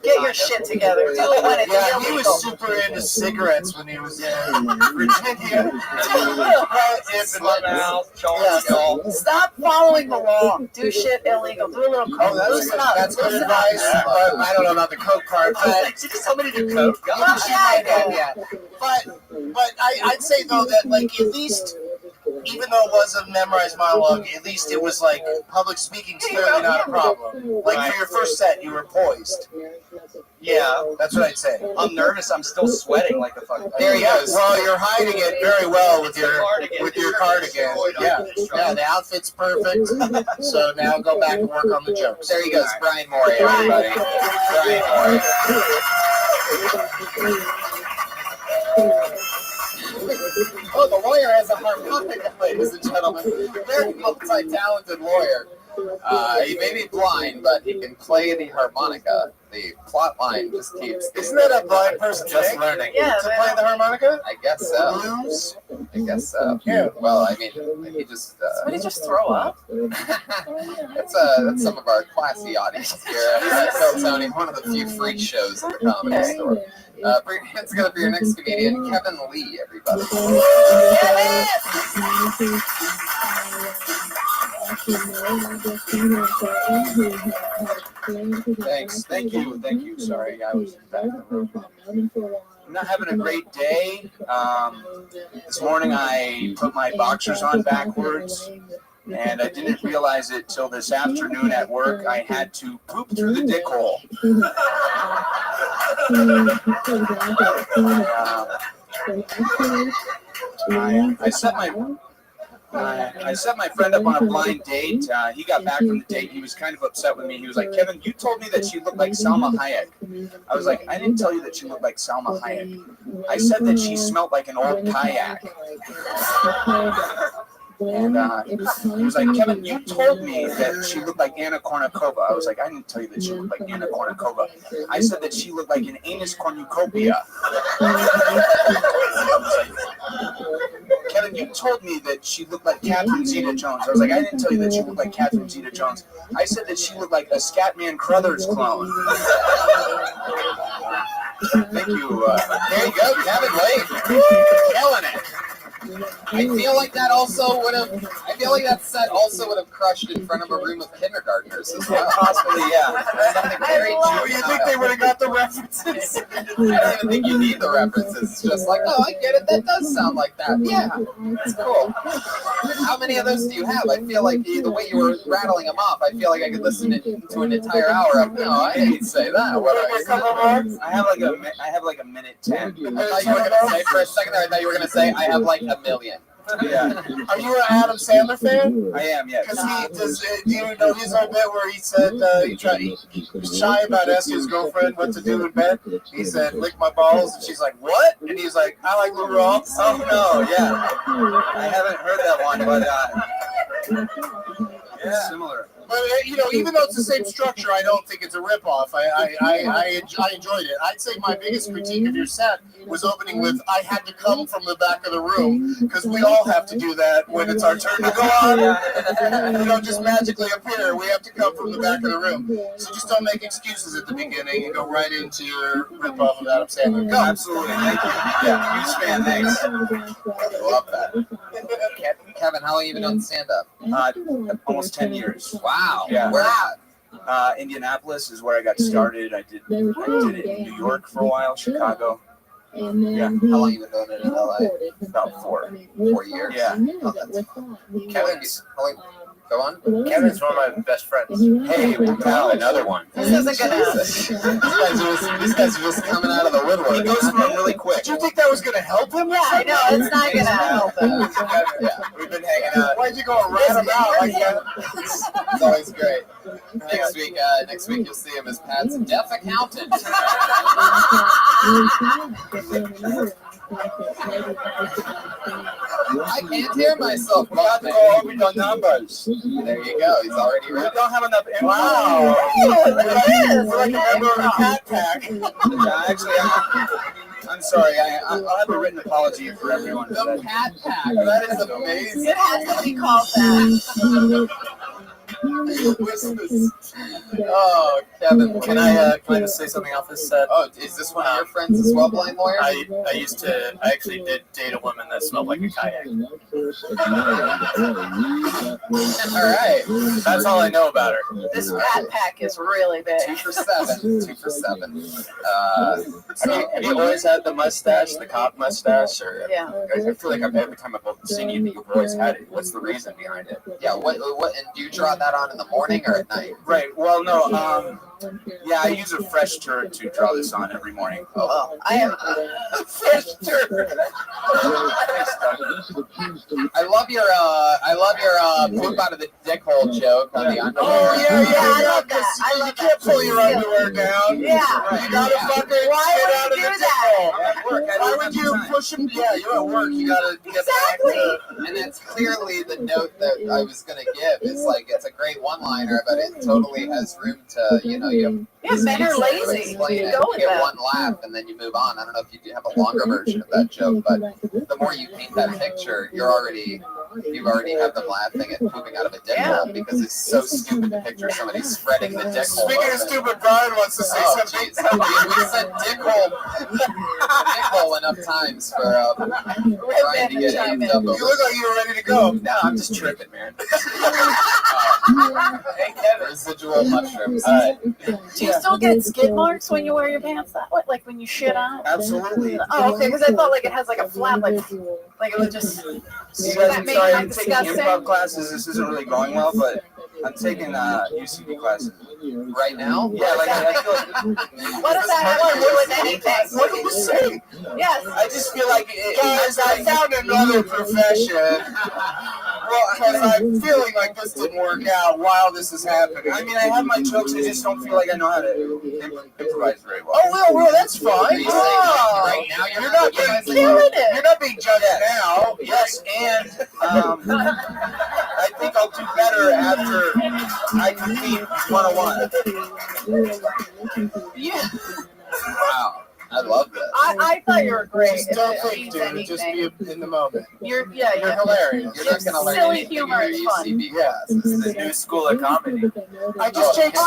Get your shit together. Do it when it's illegal. He was super into cigarettes when he was in Virginia. Stop following the law. Do shit illegal. Do a little coke. Loosen up. That's good advice. But I don't know about the coke part. But somebody do coke. But I'd say though that like at least, even though it was a memorized monologue, at least it was like public speaking's clearly not a problem. Like for your first set, you were poised. Yeah, that's what I'd say. I'm nervous. I'm still sweating like a fucking. There he goes. Well, you're hiding it very well with your cardigan. Yeah, the outfit's perfect. So now go back and work on the jokes. There he goes, Brian Morey, everybody. Brian Morey. Oh, the lawyer has a harmonica, ladies and gentlemen. Very multi-talented lawyer. He may be blind, but he can play the harmonica. The plot line just keeps... Isn't that a blind person just learning? Yeah, to play the harmonica? I guess so. Blues? I guess so. Yeah. Well, I mean, he just... Somebody just throw up? That's some of our classy audience here at Tony, one of the few freak shows at the Comedy Store. Bring your hands together for your next comedian, Kevin Lee, everybody. Thanks. Thank you. Sorry, I was back in the room. I'm not having a great day. This morning I put my boxers on backwards, and I didn't realize it till this afternoon at work. I had to poop through the dick hole. I set my friend up on a blind date. He got back from the date. He was kind of upset with me. He was like, "Kevin, you told me that she looked like Salma Hayek." I was like, "I didn't tell you that she looked like Salma Hayek. I said that she smelled like an old kayak." And he was like, "Kevin, you told me that she looked like Anna Kournikova." I was like, "I didn't tell you that she looked like Anna Kournikova. I said that she looked like an anus cornucopia." "Kevin, you told me that she looked like Catherine Zeta-Jones." I was like, "I didn't tell you that she looked like Catherine Zeta-Jones. I said that she looked like a Scatman Crothers clone." Thank you. There you go, Kevin Lee. Killing it. I feel like that set also would have crushed in front of a room of kindergartners as well. Possibly, yeah. Something very Do you think they would have got the references? I don't even think you need the references. It's just like, oh, I get it. That does sound like that. Yeah, that's cool. How many of those do you have? I feel like the way you were rattling them off, I feel like I could listen to an entire hour of, no, I didn't say that. I have like a minute 10. I thought you were going to say, for a second there, I thought you were going to say, I have like a million. Yeah. Are you an Adam Sandler fan? I am, yes. Because do you know his old bit where he said he was shy about asking his girlfriend what to do in bed? He said, "Lick my balls," and she's like, "What?" And he's like, "I like Lou Rawls." Oh no, yeah. I haven't heard that one, but it's similar. But even though it's the same structure, I don't think it's a ripoff. I enjoyed it. I'd say my biggest critique of your set was opening with, "I had to come from the back of the room," because we all have to do that when it's our turn to go on. We don't just magically appear. We have to come from the back of the room. So just don't make excuses at the beginning and go right into your ripoff of Adam Sandler. Go. Absolutely. Thank you. Yeah, huge fan. Thanks. I love that. Kevin, how long have you been on stand-up? Almost 10 years. Wow. Yeah. Where at? Indianapolis is where I got started. I did it in New York for a while, Chicago. Yeah. How long you been doing it in LA? About 4 years. Yeah. Oh, that's Kevin's, go on. Kevin's one of my best friends. Hey, wow, another one. This isn't gonna. These guys are just coming out of the woodwork. He goes through them really quick. Did you think that was gonna help him? Yeah, I know it's not gonna help. Yeah, We've been hanging out. Why'd you go around about like that? it's always great. Next week you'll see him as Pat's deaf accountant. I can't hear myself. We got to go over the numbers. There you go. He's already We ready. don't have enough info. Wow. Look at this. We're like a member of the Cat Pack. Yeah, actually, I'm sorry. I'll have a written apology for everyone. The Cat Pack. That is amazing. It has to be called that. Oh, Kevin. Can I just say something off this set? Oh, is this one of your friends as well, blind lawyer? I actually did date a woman that smelled like a kayak. All right. That's all I know about her. This Cat Pack is really big. 2 for 7. 2 for 7. Have you always had the mustache, the cop mustache? Or Yeah. I feel like every time I've seen you, you've always had it. What's the reason behind it? Yeah. What? And do you draw that on in the morning or at night? Right. Well, no. Yeah, I use a fresh turd to draw this on every morning. Oh, I have a fresh turd. I love your poop out of the dick hole joke on the underwear. Oh yeah, I love that. I love You can't pull your underwear down. Yeah. You gotta fucking Why get would out of you the do that? dick hole. Why would you push him? Yeah, you're at work. You gotta get Exactly. back And that's clearly the note that I was going to give. It's like, it's a great one-liner, but it totally has room to, you Yeah, men are lazy. explain You it, go with get that. one laugh, and then you move on. I don't know if you do have a longer version of that joke, but the more you paint that picture, you already have them laughing at pooping out of a dick hole because it's so stupid to picture somebody spreading the dick hole. Speaking of stupid, Brian wants to say something. Jeez. We said dick hole enough times for trying to get amped up. You look like you were ready to go. No, I'm just tripping, man. Hey, Kevin. Residual mushrooms. Do you still get skid marks when you wear your pants that way? Like when you shit on it? Absolutely. Oh, okay, because I thought like it has like a flap, like it would just. You That guys, I'm made sorry, me I'm taking disgusting. improv classes. This isn't really going well, but I'm taking UCB classes. Right now? Yeah, like I feel like. What does that have to do with anything? What are you saying? Yes. I just feel like, guys, I found another profession. Well, because I'm feeling like this didn't work out while this is happening. I mean, I have my jokes, I just don't feel like I know how to improvise very well. Oh, well, that's fine. Are you saying right now You're not being judged now. Yes, and I think I'll do better after I complete 101. Yeah. Wow. I love this. I thought you were great. Just don't think, dude. Just be in the moment. You're hilarious. You're not going to learn silly anything humor in is your fun. UCB classes. This is the new school of comedy. I Oh, just changed I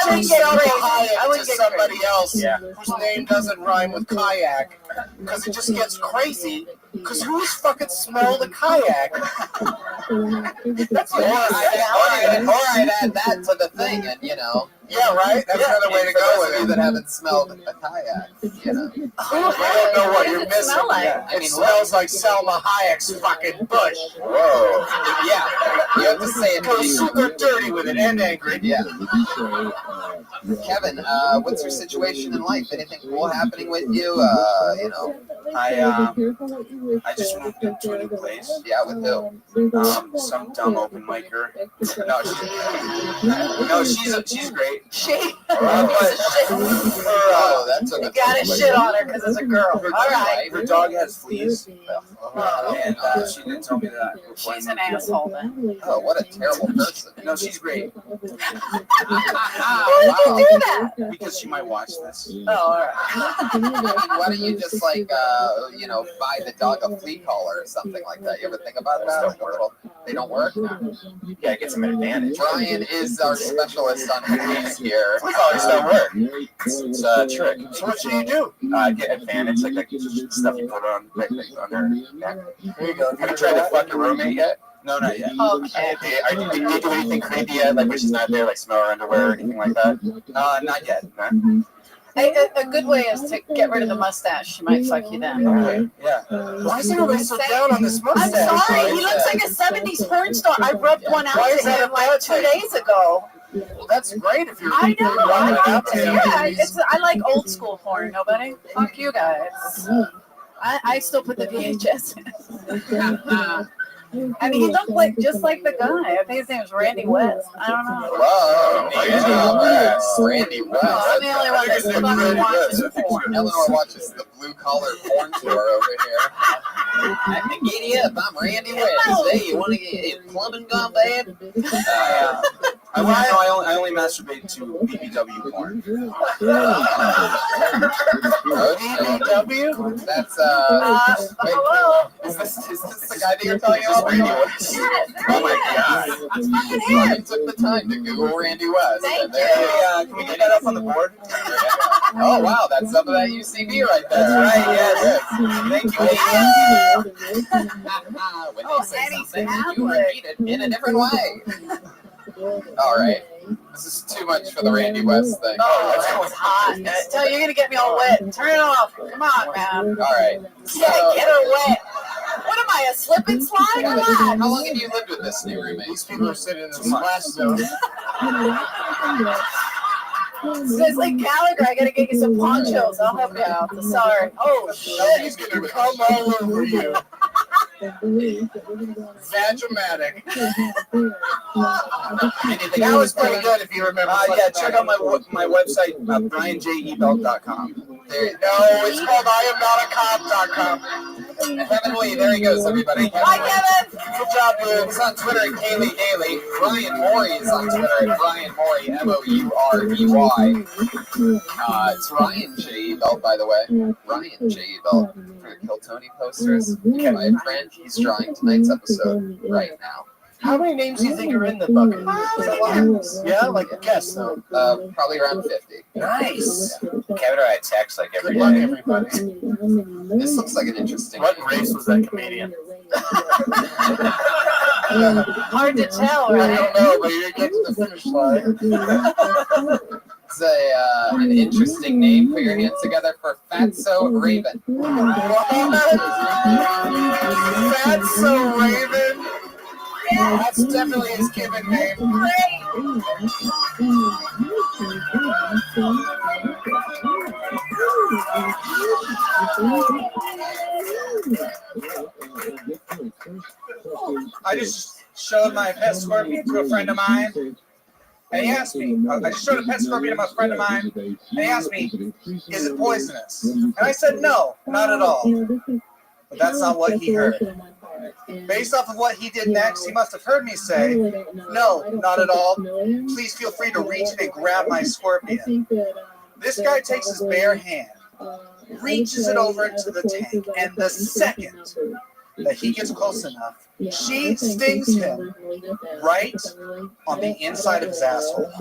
wouldn't get Selma crazy. I Hayek wouldn't to get somebody else Yeah. whose name doesn't rhyme with kayak because it just gets crazy. Because who's fucking smelled a kayak? That's what I'd add that to the thing, and Yeah, right? That's another way to for go those with of it. you that haven't smelled a kayak, I don't know what you're missing. Smell like? It smells like Selma Hayek's fucking bush. Whoa. Yeah. You have to say it. Goes super dirty with it and angry. Yeah. Kevin, what's your situation in life? Anything cool happening with you? I just moved into a new place. Yeah, with who? Some dumb open micer. No, she's great. Oh, that took You a gotta shit on her because it's a girl. All right. Her dog has fleas, Oh, and she didn't tell me that. She's an asshole then. oh, what a terrible person. No, she's great Why did you do that? because she might watch this. Oh, all right. Why don't you just buy the dog a flea collar or something like that? You ever think about that? Like a little, they don't work? Yeah, it gets them an advantage. Brian is our specialist on fleas here. Flea collars don't work. It's a trick. So what should you do? Get advantage, like that stuff you put on their neck. There you go. Have you tried to fuck your roommate yet? No, not yet. Okay. Did you do anything creepy yet? Like when she's not there, like smell her underwear or anything like that? Not yet. No? A good way is to get rid of the mustache. She might fuck you then. Yeah. Why is everybody so down on this mustache? I'm sorry. He looks like a 70s porn star. I rubbed one out to him like 2 days ago. Well, that's great if you're. I know. I Yeah, I like old school porn. Nobody. Fuck you guys. I still put the VHS in. And he looked like just like the guy. I think his name was Randy West. I don't know. Hello, Randy West. I'm the only one that fucking watches porn. Eleanor watches the blue collar porn tour over here. Giddy up, I'm Randy West. Hey, you want to get plumbing gone bad? I only masturbate to BBW porn. BBW? That's hello. Is this the guy that you're talking about? Randy West. Yes, Oh my god! That's fucking Ryan him. took the time to Google Randy West. Thank There you. it is. Can we get that up on the board? Oh wow, that's some of that UCB right there. That's right, yes. Thank you. When they say something, you repeat it in a different way. All right, this is too much for the Randy West thing. Oh, that's hot. Tell you're gonna get me all wet. Turn it off. Come on, man. All right. Yeah, get her wet. What am I, a slip and slide? Come on. How long have you lived with this new roommate? These people are sitting in the splash zone. It's like Gallagher. I gotta get you some ponchos. I'll help you out. Sorry. Oh shit. He's gonna come all over you. Vagimatic. That was pretty good if you remember. Yeah, check out my website, brianjebelt.com. There, No, it's called IamNotACop.com. Heavenly, there he goes, everybody. Hi, Kevin. Good job, dude. He's on Twitter at Kaylee Daily. Brian Morey is on Twitter at Brian Morey, Mourey. It's Ryan J. Belt, by the way. Ryan J. Belt for the Kill Tony posters. My friend, he's drawing tonight's episode right now. How many names do you think are in the bucket? Yeah, like a guess though. Probably around 50. Nice. Kevin and I text like every Good luck, day. everybody. This looks like an interesting. What race was that comedian? Hard to tell, I right? don't know, but you're getting to the finish line. It's an interesting name. Put your hands together for Fatso Raven. Fatso Raven? That's definitely his given name. I just showed my pet scorpion to a friend of mine, and he asked me, I just showed a pet scorpion to a friend of mine, and he asked me, is it poisonous? And I said, no, not at all. But that's not what he heard. Based off of what he did next, he must have heard me say, no, not at all. Please feel free to reach in and grab my scorpion. This guy takes his bare hand, reaches it over into the tank, and the second that he gets close enough, she stings him right on the inside of his asshole.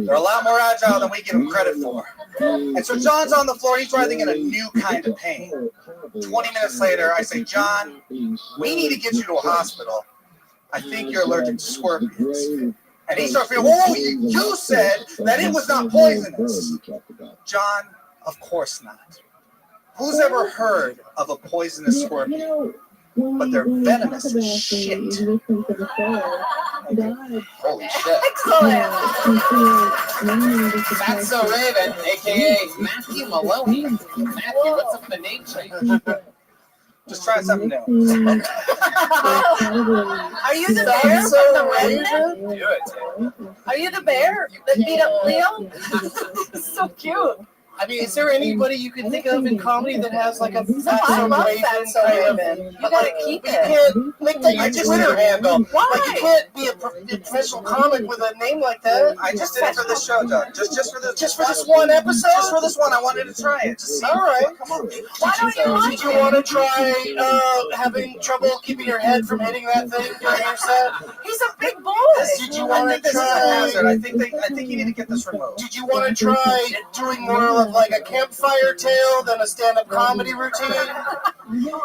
They're a lot more agile than we give him credit for. And so John's on the floor, he's writhing in a new kind of pain. 20 minutes later, I say, John, we need to get you to a hospital. I think you're allergic to scorpions. And he starts feeling, whoa, you said that it was not poisonous. John, of course not. Who's ever heard of a poisonous scorpion? But they're venomous as shit. Holy shit. Excellent. Fatso Raven, a.k.a. Matthew Maloney. Matthew, what's up with the name change? Just try something new. Are you the bear from the Redneck? Do it. Are you the bear that beat up Leo? So cute. I mean, is there anybody you can think of in comedy that has like a I Fatso love Raven Fatso kind of? Raven. You gotta keep You it. can't make that your Twitter handle. Why? Like you can't be a professional comic with a name like that. I just did it for this show, John. Just for this. Just for this one episode. Just for this one, I wanted to try it. Just see. All right. Come on. Why don't you like Did you want to try having trouble keeping your head from hitting that thing during your set? He's a big boy. Did you I want think to this is a try? hazard. I think you need to get this removed. Did you want to try doing more of like a campfire tale than a stand-up comedy routine?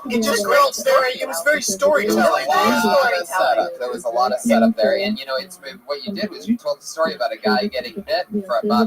It just felt very. It was very storytelling. There was a lot of setup there, and it's what you did was you told the story about a guy getting bit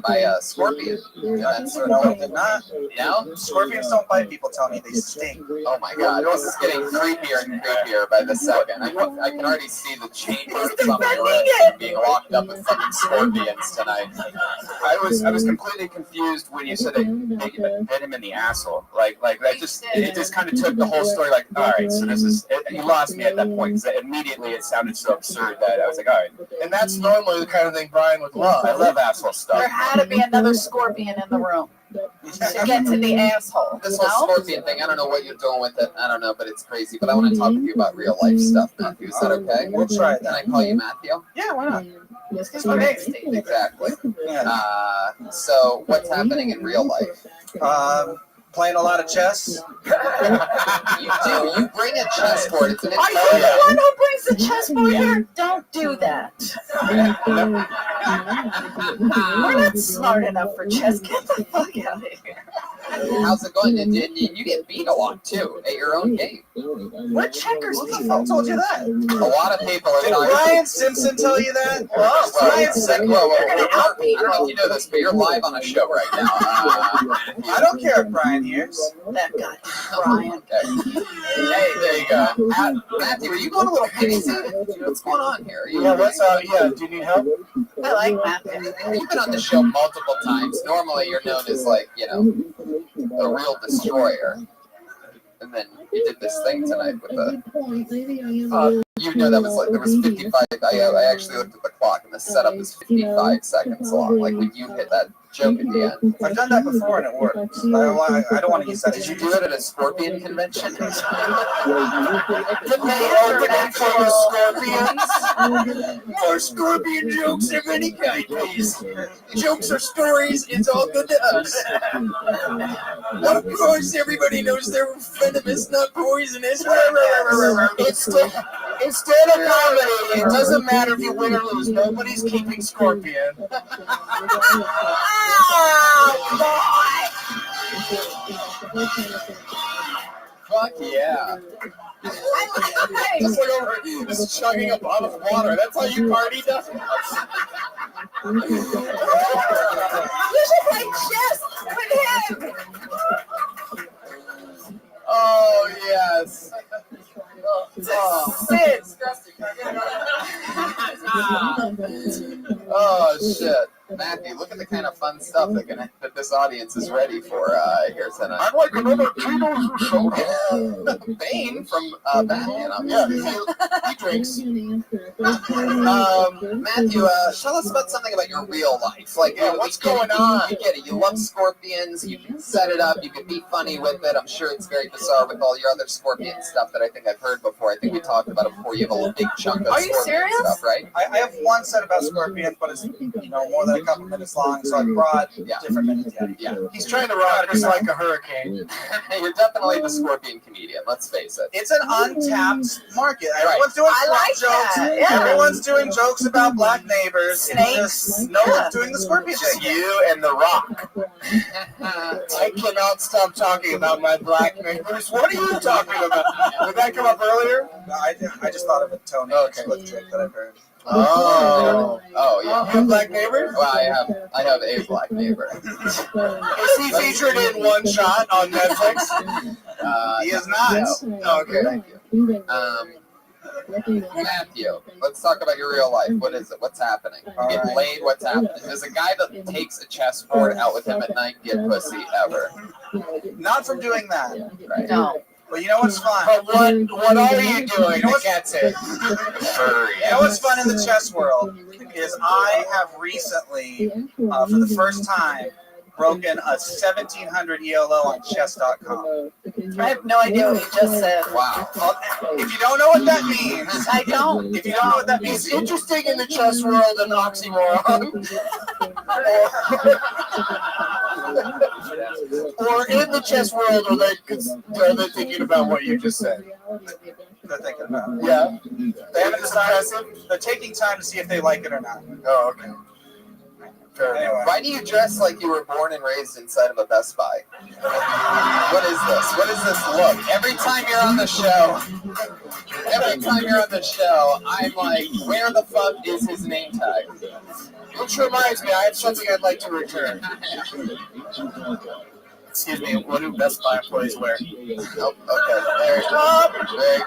by a scorpion. And that's sort of did not. No, Scorpions don't bite people, Tony. They sting. Oh my God, this is getting creepier and creepier by the second. I can already see the chain marks on my wrist being locked up with fucking scorpions tonight. I was completely confused when you said they hit him in the asshole. Like that just kind of took the whole story. Like, all right, so this is you lost me at that point because immediately it sounded so absurd that I was like, all right. And that's normally the kind of thing Brian would love. I love asshole stuff. There had to be another scorpion in the room to get to the asshole. This whole scorpion thing, I don't know what you're doing with it. I don't know, but it's crazy. But I want to talk with you about real life stuff, Matthew. Is that okay? We'll try it. Can I call you Matthew? Yeah, why not? Exactly. So, what's happening in real life? Playing a lot of chess. You do. You bring a chessboard. It's an Are you the one who brings the chessboard here? Don't do that. We're not smart enough for chess. Get the fuck out of here. How's it going? You get beat a lot too at your own game. What checkers? Who the fuck told you that? A lot of people are Did talking. Brian Simpson tell you that? Brian Simpson. I don't know if you know this, but you're live on a show right now. I don't care if Brian hears. That guy, Brian. Okay. Hey, there you go. Matthew, are you going a little crazy? What's going on here? Yeah, what's up? Yeah, do you need help? I like Matthew. You've been on the show multiple times. Normally, you're known as like, a real destroyer. And then you did this thing tonight with the. That was like there was 55. I actually looked at the clock, and the setup is 55 seconds long. Like when you hit that joke at the end. I've done that before and it worked. I don't want to use that. Did you do it at a scorpion convention? Did they open it for scorpions? More scorpion jokes of any kind, please. Jokes or stories, it's all good to us. Of course, everybody knows they're venomous, not poisonous. Instead of comedy, it doesn't matter if you win or lose. Nobody's keeping Scorpion. Fuck yeah. Just like over just chugging a bottle of water. That's how you party, Dustin? You should play chess with him. Oh, yes. Sid. Oh, shit. Matthew, look at the kind of fun stuff that this audience is ready for here tonight. I'd like another Tito's or soda. Bane from Batman. Yeah, he drinks. Matthew, tell us about something about your real life. Like, what's going on? You get it. You love scorpions. You can set it up. You can be funny with it. I'm sure it's very bizarre with all your other scorpion stuff that I think I've heard before. I think we talked about it before. You have a big chunk of scorpion stuff, right? I have one set about Scorpion, but it's more than a couple minutes long, so I brought different minutes. Yeah. He's trying to rock us like a hurricane. You're definitely the scorpion comedian. Let's face it. It's an untapped market. Everyone's doing jokes. Yeah. Everyone's doing jokes about black neighbors. Snakes. No one's doing the Scorpion Just thing. you and The Rock. I cannot stop talking about my black neighbors. What are you talking about? Did that come up earlier? No, I just thought of it, Tony. Okay. It's a trick that I've heard. Oh, yeah. You have black neighbors? Well, I have a black neighbor. Is he featured in One Shot on Netflix? He is not. No. Okay, thank you. Matthew, let's talk about your real life. What is it? What's happening? You get laid? What's happening? There's a guy that takes a chessboard out with him at night and get pussy ever. Not from doing that. Right. No. But you know what's fun? But what are you doing? You know what's, That's it. You know what's fun in the chess world is I have recently, for the first time, broken a 1700 ELO on chess.com. I have no idea what you just said. Wow. If you don't know what that means, I don't. If you don't know what that means, It's interesting in the chess world, an oxymoron. Or in the chess world, are they thinking about what you just said? they're thinking about it. Yeah. They haven't decided. They're taking time to see if they like it or not. Oh, okay. Anyway. Why do you dress like you were born and raised inside of a Best Buy? What is this? What is this look? Every time you're on the show, I'm like, where the fuck is his name tag? Which reminds me, I have something I'd like to return. Excuse me, what do Best Buy employees wear? Oh, okay. Very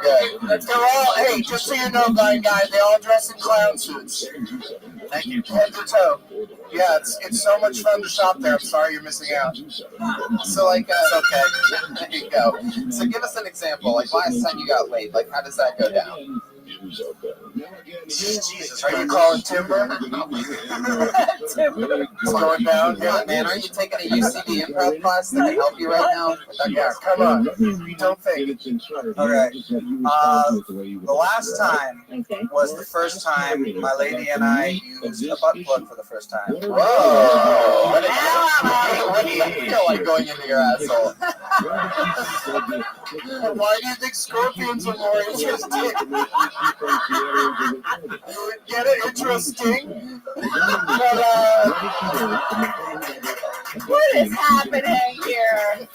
good. They're all, hey, just so you know, guys, they all dress in clown suits. Thank you. Head to toe. Yeah, it's so much fun to shop there. I'm sorry you're missing out. So, like, it's okay. There you go. So, give us an example. Like, last time you got laid, like, how does that go down? Jesus, are you calling timber? It's going down. Yeah, man, aren't you taking a UCB improv class that can help you right now? Yeah, come on. Don't think. Okay. The last time was the first time my lady and I used a butt plug for the first time. Whoa! What do you feel like going into your asshole? Why do you think scorpions are more interesting? Get it? Interesting? But, What is happening here?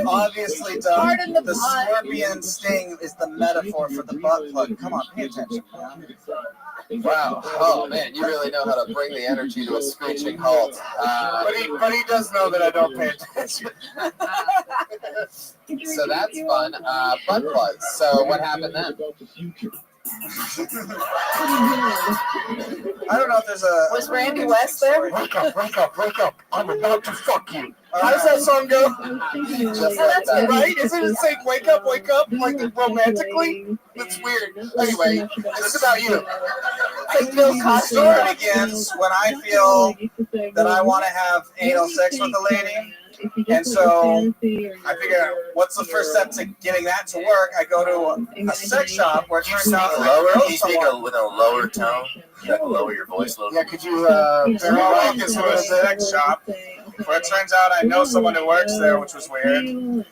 obviously, the scorpion sting is the metaphor for the butt plug. Come on, pay attention. Wow. Oh, man, you really know how to bring the energy to a screeching halt. But he does know that I don't pay attention. So that's fun. Butt plugs. So what happened then? I don't know if there's a... Was Randy West there? Wake up, wake up, wake up. I'm about to fuck you. How does that song go? Just like that. Right? Isn't it saying wake up, like romantically? That's weird. Anyway, this is about you. The story begins when I feel that I want to have anal sex with a lady. And so I figure, what's the first step to getting that to work? I go to a sex shop where it turns out Can you speak with a lower tone? Like lower your voice a little. Yeah, could you walk us to a sex shop where it turns out I know someone who works there, which was weird. And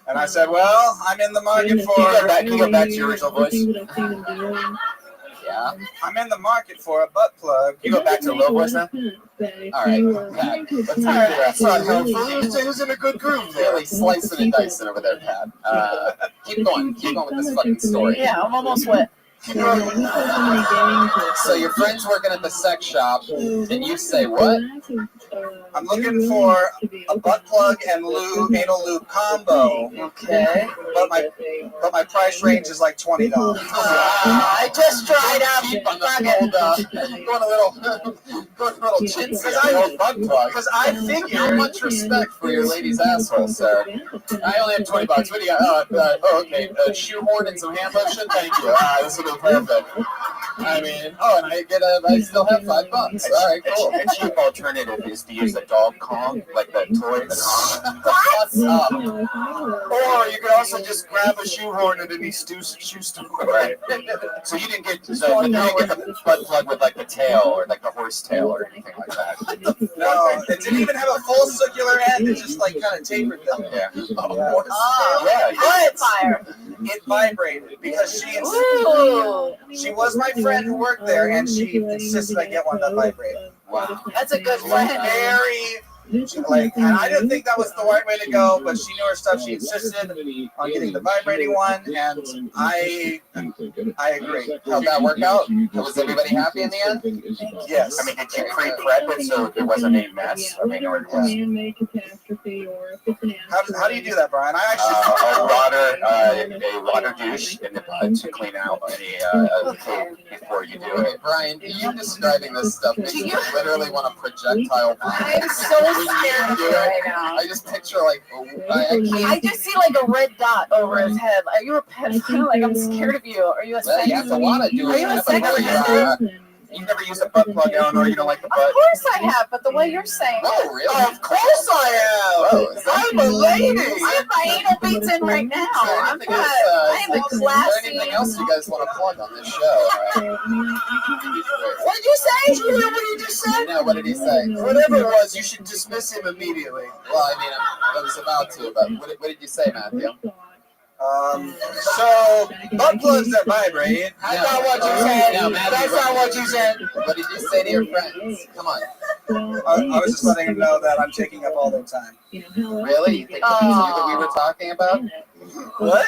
I said, well, I'm in the market for... Can you go back to your original voice? Yeah. I'm in the market for a butt plug. You go back to the low voice now? All right. Pat, let's do That's not helpful. Who's in a good groove? Really slicing and dicing over there, Pat. Keep going. Keep going with this fucking story. Yeah, I'm almost wet. So your friend's working at the sex shop, and you say what? I'm looking for a butt plug and anal lube combo. Okay. But my price range is like $20. I just dried up. Keep on the hold up. Going a little chintzy on the old butt plug. Because I figure... How much respect for your lady's asshole, sir. I only have $20. What do you got? Okay. Shoehorn and some hand lotion? Thank you. This will be perfect. I mean, and I still have $5. All right, cool. A cheap alternative is to use a dog Kong, like the toy. What's up? Or you could also just grab a shoehorn at any shoe store. Right. So you didn't get the butt plug with like the tail or like the horse tail or anything like that. No, it didn't even have a full circular end. It just like kind of tapered them. Yeah. But it vibrated because she was my friend who worked there, and she insisted I get one that vibrated. Wow. That's a good friend. And I didn't think that was the right way to go, but she knew her stuff. She insisted on getting the vibrating one, and I agree. How'd that work out? Was everybody happy in the end? Yes. I mean, did you pre-prep it so there wasn't any mess? I mean, or it was... How do you do that, Brian? I actually a water douche in the butt to clean out any poop before you do it. Brian, you describing this stuff makes me literally want a projectile. I'm so scared of you right now. I just picture like I just see like a red dot over his head. Are you a pedophile? Like I'm scared of you. Are you a sex? You have to want to do it. Are you a sex offender? You've never used a butt plug, Eleanor. You don't like the butt. Of course I have, but the way you're saying it. Oh, really? Of course I have. I'm a lady. I have my anal beats in right now. I am a classy. Is there anything else you guys want to plug on this show? What did you say? Did you hear what he just said? No, what did he say? Whatever it was, you should dismiss him immediately. Well, I mean, I was about to, but what did you say, Matthew? So butt plugs that vibrate. That's not what you said. No, Matthew, That's not what you said. What did you say to your friends? Come on. I was just letting them know that I'm taking up all their time. Really? You think that was you that we were talking about? What?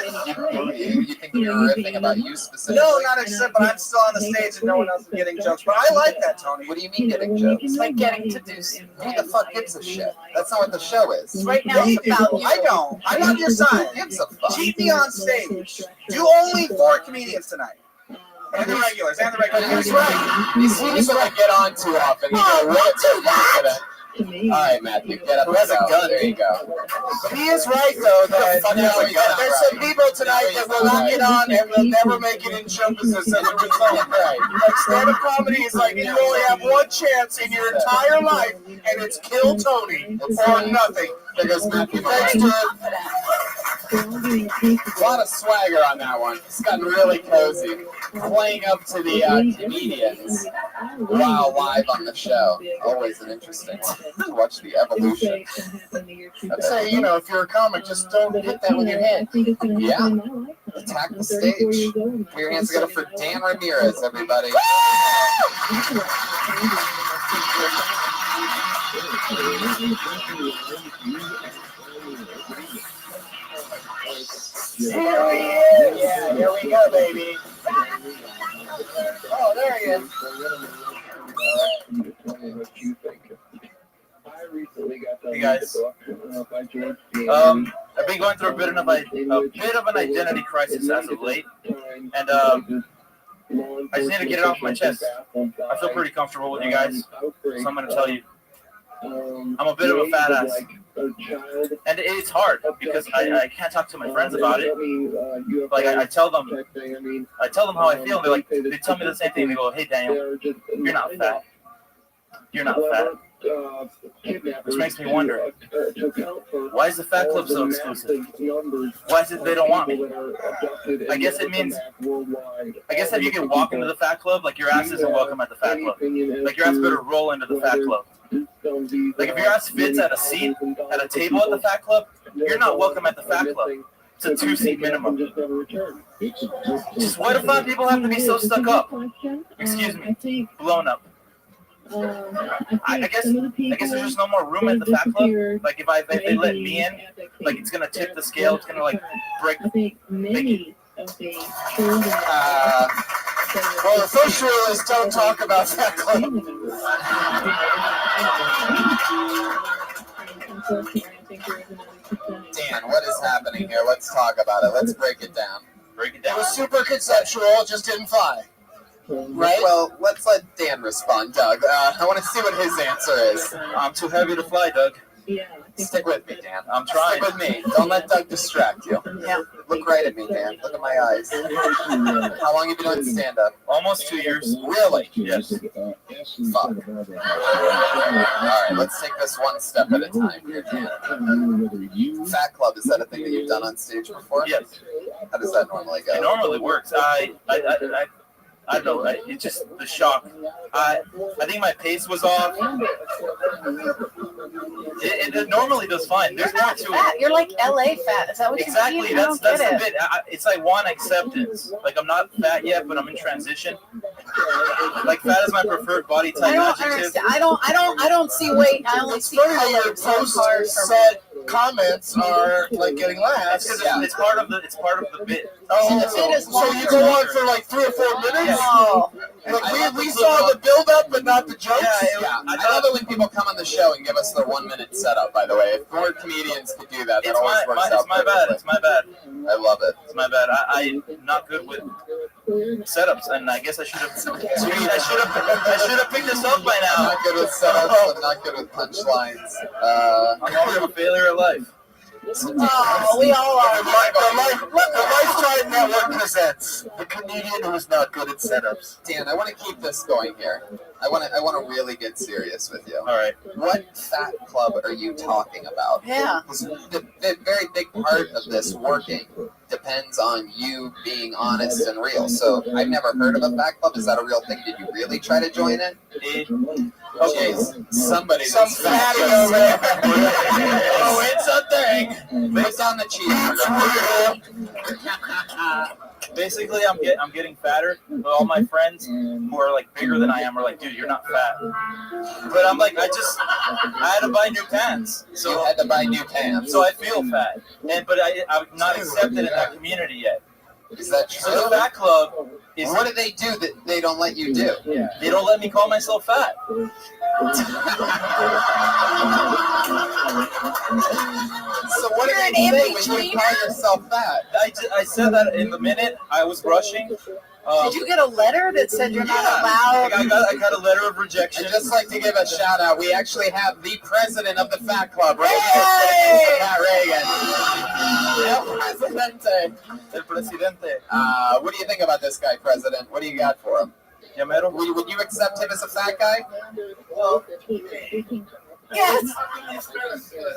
You think we were riffing about you specifically? No, not except, but I'm still on the stage and no one else is getting jokes. But I like that, Tony. What do you mean getting jokes? It's like getting to do Who the fuck gives a shit? That's not what the show is. right now. It's about you. I don't. I'm on your side. Who gives a fuck? Keep me on stage. Do only 4 comedians tonight. And the regulars. And the regulars. Who's right? You see me when I get on too often. You go, what too confident. All right, Matthew, get up. Who has a gun? There you go. He is right, though, that there's some people tonight that will not get on and will never make it in show business as a result. Right. Like, stand-up comedy is like you only have one chance in your entire life, and it's kill Tony or nothing. There goes Matthew. Thanks, dude. A lot of swagger on that one. It's gotten really cozy. Playing up to the comedians while live on the show. Always an interesting one to watch the evolution. I'd say, you know, if you're a comic, just don't hit that with your hand. Yeah. Attack the stage. Put your hands together for Dan Ramirez, everybody. Here he is! Yeah, here we go, baby. Oh, there he is. Hey guys, I've been going through a bit of an identity crisis as of late, and I just need to get it off my chest. I feel pretty comfortable with you guys, so I'm going to tell you. I'm a bit of a fat ass, and it's hard because I can't talk to my friends about it. Like I tell them how I feel. They tell me the same thing. They go, "Hey Daniel, you're not fat. You're not fat." Which makes me wonder, why is the Fat Club so exclusive? Why is it they don't want me? I guess it means, if you can walk into the Fat Club, like your ass isn't welcome at the Fat Club. Like your ass better roll into the Fat Club. Like if your ass fits at a seat, at a table at the Fat Club, you're not welcome at the Fat Club. It's a 2-seat minimum. Just why do fat people have to be so stuck up? Excuse me, blown up. I guess there's just no more room at the Fat Club. Like if they let me in, like it's gonna tip the scale. It's gonna like break. Well, the first rule is don't talk about Fat Club. Dan, what is happening here? Let's talk about it. Let's break it down. It was super conceptual, just didn't fly. Right? Well, let's let Dan respond, Doug. I want to see what his answer is. I'm too heavy to fly, Doug. Stick with me, Dan. I'm trying. Stick with me. Don't let Doug distract you. Yeah. Look right at me, Dan. Look at my eyes. How long have you been doing stand-up? Almost 2 years. Really? Yes. Fuck. All right, let's take this one step at a time here, Dan. Fat Club, is that a thing that you've done on stage before? Yes. How does that normally go? It normally works. I don't know. It's just the shock. I think my pace was off. It normally does fine. There's You're not fat. You're like LA fat. Is that what exactly. you mean? That's the bit. It's like one acceptance. Like I'm not fat yet, but I'm in transition. Like fat is my preferred body type. I don't understand. I don't see weight. I only see colors. Post-set comments are like getting laughs. It's part of the bit. Oh, the bit is so longer. you go on for like 3 or 4 minutes? Yeah. Oh. Like we saw the build-up, but not the jokes. Yeah, I love it when people come on the show and give us their 1-minute setup, by the way. If more comedians could do that, that always works out. It's my bad. It's my bad. I love it. It's my bad. I'm not good with setups, and I guess I should have picked this up by now. I'm not good with setups. I'm not good with punchlines. I'm already a failure at life. Oh, we all are. The Lifetime Network presents the comedian who is not good at setups. Dan, I want to keep this going here. I want to really get serious with you. All right. What Fat Club are you talking about? Yeah. The very big part of this working depends on you being honest and real. So I've never heard of a Fat Club. Is that a real thing? Did you really try to join it? Okay, somebody. Some fatty over there. Oh, it's a thing. Put down the cheeseburger. Basically, I'm getting fatter, but all my friends who are like bigger than I am are like, dude, you're not fat. But I'm like, I had to buy new pants. So you had to buy new pants. So I feel fat, but I'm not accepted in that community yet. Is that true? So the fat club is. What do they do that they don't let you do? Yeah. They don't let me call myself fat. So what do they say when you call yourself fat? I said that in the minute I was brushing. Did you get a letter that said you're not allowed? I got a letter of rejection. I'd just like to give a shout out. We actually have the president of the Fat Club, right? Pat Reagan. El presidente. What do you think about this guy, President? What do you got for him? Would you accept him as a fat guy? Well, yes.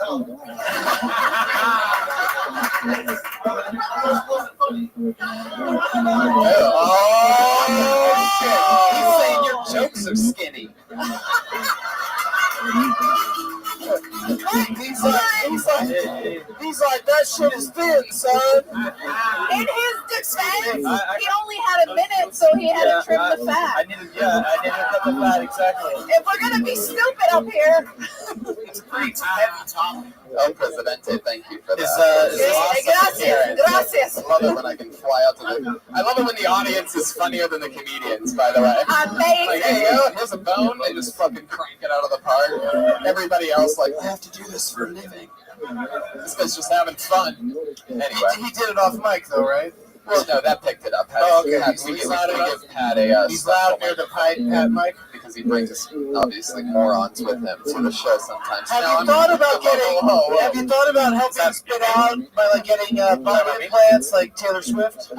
Oh, shit. He's saying your jokes are skinny. He's like, that shit is thin, son. In his defense, he only had a minute, so he had to trim the fat. I needed to cut the fat, exactly. If we're gonna be stupid up here. It's pretty heavy topic. El Presidente, thank you for that. Gracias. I love it when I can fly out to the... I love it when the audience is funnier than the comedians, by the way. Amazing. Like, hey, here's a bone. They just fucking crank it out of the park. Everybody else like, I have to do this for a living. This guy's just having fun. Anyway. He did it off mic, though, right? Well, no, that picked it up. Oh, okay. We give Pat a... He's loud near the Pat mic. Because he brings, obviously, morons with him to the show sometimes. Have you thought about helping spit out by like getting butt implants like Taylor Swift?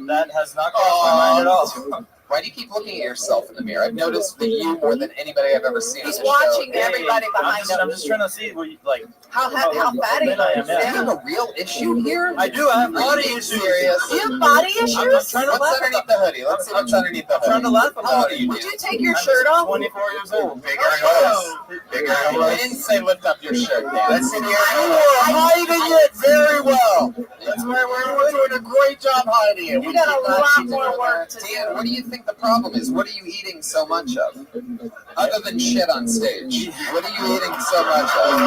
That has not crossed my mind at all. Why do you keep looking at yourself in the mirror? I've noticed that you, more than anybody I've ever seen He's on the watching show. everybody behind him. I'm just trying to see what you, like how fat he I am. is. Do you have a real issue here? I do. I have body issues. Serious? Do you have body issues? I'm trying to what's laugh underneath the hoodie? Let's see what's underneath the hoodie. I'm trying to laugh about How old are you? Would you take your shirt off? 24 years old. Bigger nose. Bigger nose. I didn't say lift up your shirt, Dan. Let's see here. You were hiding it very well. That's where we're doing a great job hiding it. You got a lot more work to do. Dan, what do you think the problem is? What are you eating so much of? Other than shit on stage. What are you eating so much of?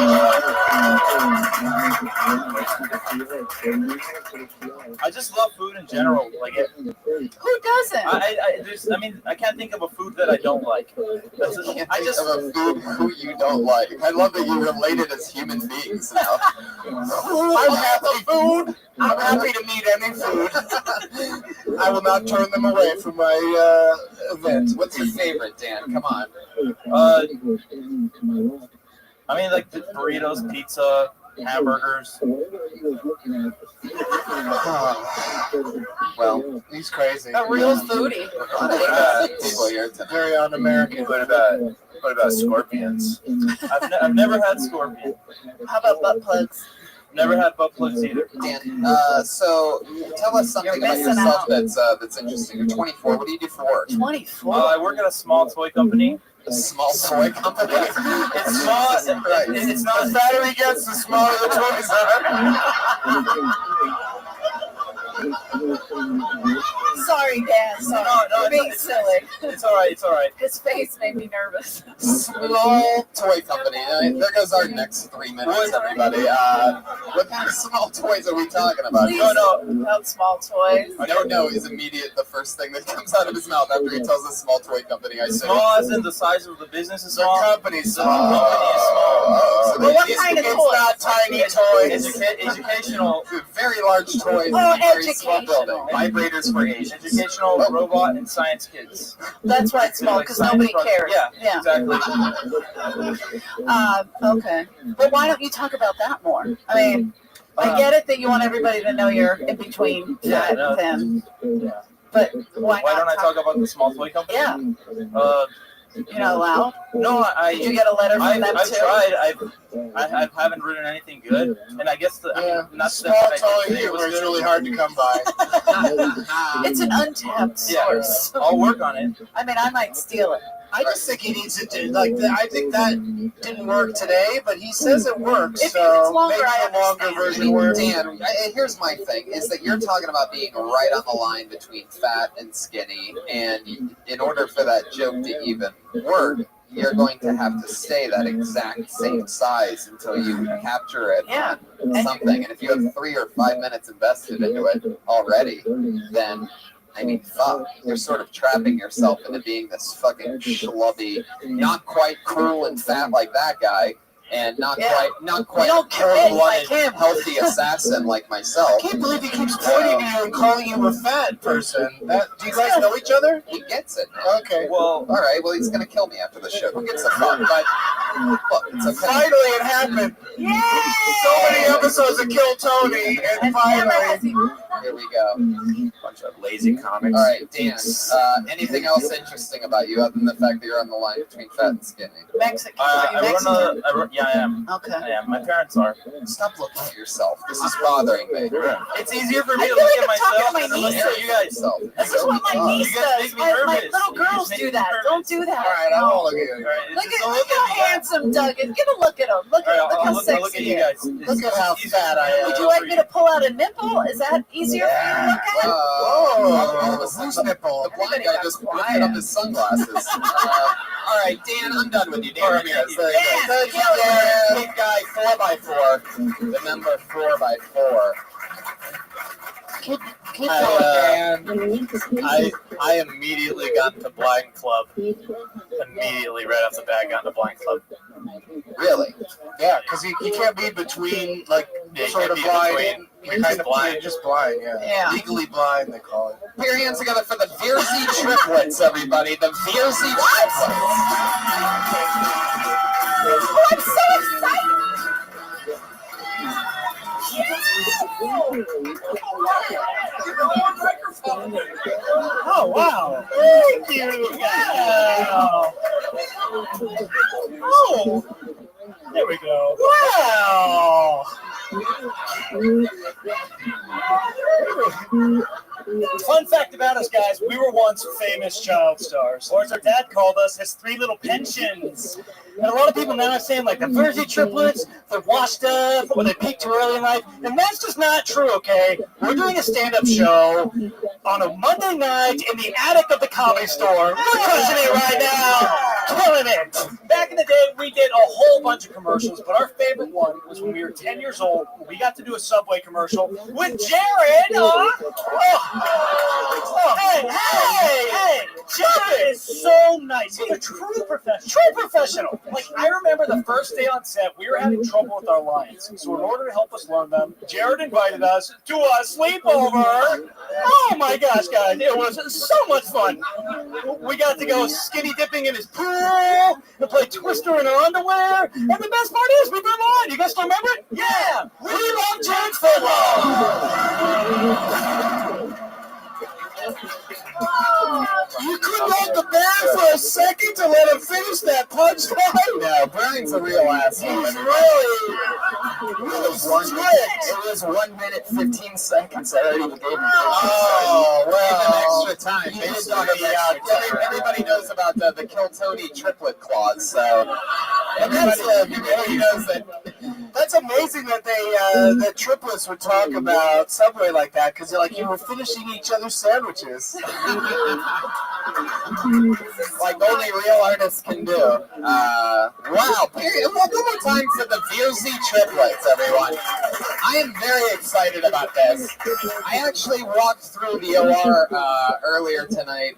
I just love food in general. Like it. Who doesn't? I mean, I can't think of a food that I don't like. I just of a food who you don't like. I love that you relate it as human beings now. I'm happy food. I'm happy to meet any food. I will not turn them away from my event. What's your favorite, Dan? Come on. I mean, like the burritos, pizza, hamburgers. Well, he's crazy. A real foodie. People here tonight. Very un-American. What about scorpions? I've never had scorpion. How about butt plugs? Never had butt plugs either. Dan, so tell us something about yourself that's interesting. You're 24. What do you do for work? 24. I work at a small toy company. A small toy company? It's small. It's not. The fatter he gets, the smaller the toys Sorry, Dan. Sorry. No, You're being silly. It's all right. It's all right. His face made me nervous. Small toy company. There goes our next 3 minutes, everybody. What kind of small toys are we talking about? Please, about small toys. No is immediate. The first thing that comes out of his mouth after he tells a small toy company. I say small as in the size of the business is small. The company's small. The company is small. So Well, what kind of It's toys? not tiny toys. Educational. Very large toys. Oh, in a very small educational. building. Vibrators for Asians. Educational, robot, and science kids. That's why it's small, Like because science nobody project. cares. Yeah, exactly. Okay. But why don't you talk about that more? I mean, I get it that you want everybody to know you're in between fat and thin. Yeah. But why Why not don't I talk about the small toy company? Yeah. You're not allowed? No, Did you get a letter from them I've too? tried. I haven't written anything good, and I guess not Small toy humor is really hard to come by. It's an untapped source. I'll work on it. I mean, I might steal it. I just think he needs to do I think that didn't work today, but he says it works. If so it's longer, maybe I the longer understand. version works. Dan, here's my thing: is that you're talking about being right on the line between fat and skinny, and in order for that joke to even work, you're going to have to stay that exact same size until you capture it on something. And if you have 3 or 5 minutes invested into it already, then I mean, fuck, you're sort of trapping yourself into being this fucking schlubby, not quite cool and fat like that guy, and not quite cold-blooded, healthy assassin like myself. I can't believe he keeps pointing at you and calling you a fat person. Do you guys know each other? He gets it. Okay. Well, all right. Well, he's gonna kill me after the show. Who gives a fuck? But look, it's okay. Finally, it happened. Yay! So many episodes of Kill Tony, and finally, here we go. Bunch of lazy comics. All right, Dan. Anything else interesting about you other than the fact that you're on the line between fat and skinny? Mexican. Yeah, I am. Okay. I am. My parents are. Stop looking at yourself. This is bothering me. It's easier for me I to feel look like at myself I'm than to talking look to my at you guys. This is what my niece does. My little girls do that. Don't do that. All right, I won't look at you. Look how handsome Doug is. Give a look at him. Look how sexy I'll look at you guys. Look at how fat I am. Would you like me to pull out a nipple? Is that easier for you to look at? Whose nipple? The blind guy just lifted up his sunglasses. All right, Dan, I'm done with you. Dan Ramirez. Thank you, Dan. Big guy, 4x4. The number 4x4. I immediately got into Blind Club. Immediately, right off the bat, got into Blind Club. Really? Yeah, because you can't be between, sort of blind. You're kind of blind. Just blind, Yeah. Legally blind, they call it. Put your hands together for the Vierzy triplets, everybody. The Vierzy triplets. Oh, I'm so excited! Oh, wow. Thank you. Wow. Oh, there we go. Wow. Fun fact about us, guys, we were once famous child stars. Or as our dad called us, his 3 little pensions. And a lot of people now are saying, the Vierzy triplets, they're washed up, or they peaked too early in life. And that's just not true, okay? We're doing a stand-up show on a Monday night in the attic of the Comedy Store. We're crushing it right now. Killing it. Back in the day, we did a whole bunch of commercials, but our favorite one was when we were 10 years old. We got to do a Subway commercial with Jared. Hey! Jared is so nice. He's a true professional. I remember the first day on set, we were having trouble with our lines. So in order to help us learn them, Jared invited us to a sleepover. Oh my gosh, guys, it was so much fun. We got to go skinny dipping in his pool and play Twister in our underwear. And the best part is, we did on. You guys still remember it? Yeah! We love Jared football! You couldn't hold the band for a second to let him finish that punchline? No, Brian's a real asshole. He's It was 1 minute 15 seconds. I already gave him. Extra time. Everybody knows about the Kill Tony triplet clause, so everybody knows that. That's amazing that that triplets would talk about Subway like that, because you were finishing each other's sandwiches. Like only real artists can do. Wow. One more time for the Vierzy triplets, everyone. I am very excited about this. I actually walked through the OR earlier tonight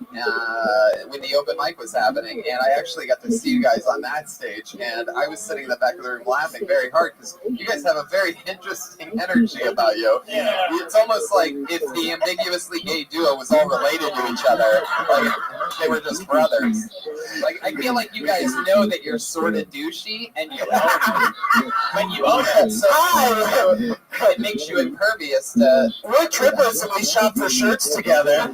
when the open mic was happening, and I actually got to see you guys on that stage, and I was sitting in the back of the room laughing very hard because you guys have a very interesting energy about you. Yeah. It's almost like if the ambiguously gay duo was all related to each other. Like they were just brothers. I feel like you guys know that you're sort of douchey, and you own it. But you own it, so it makes you impervious to. We're triplets and we shop for shirts together. Do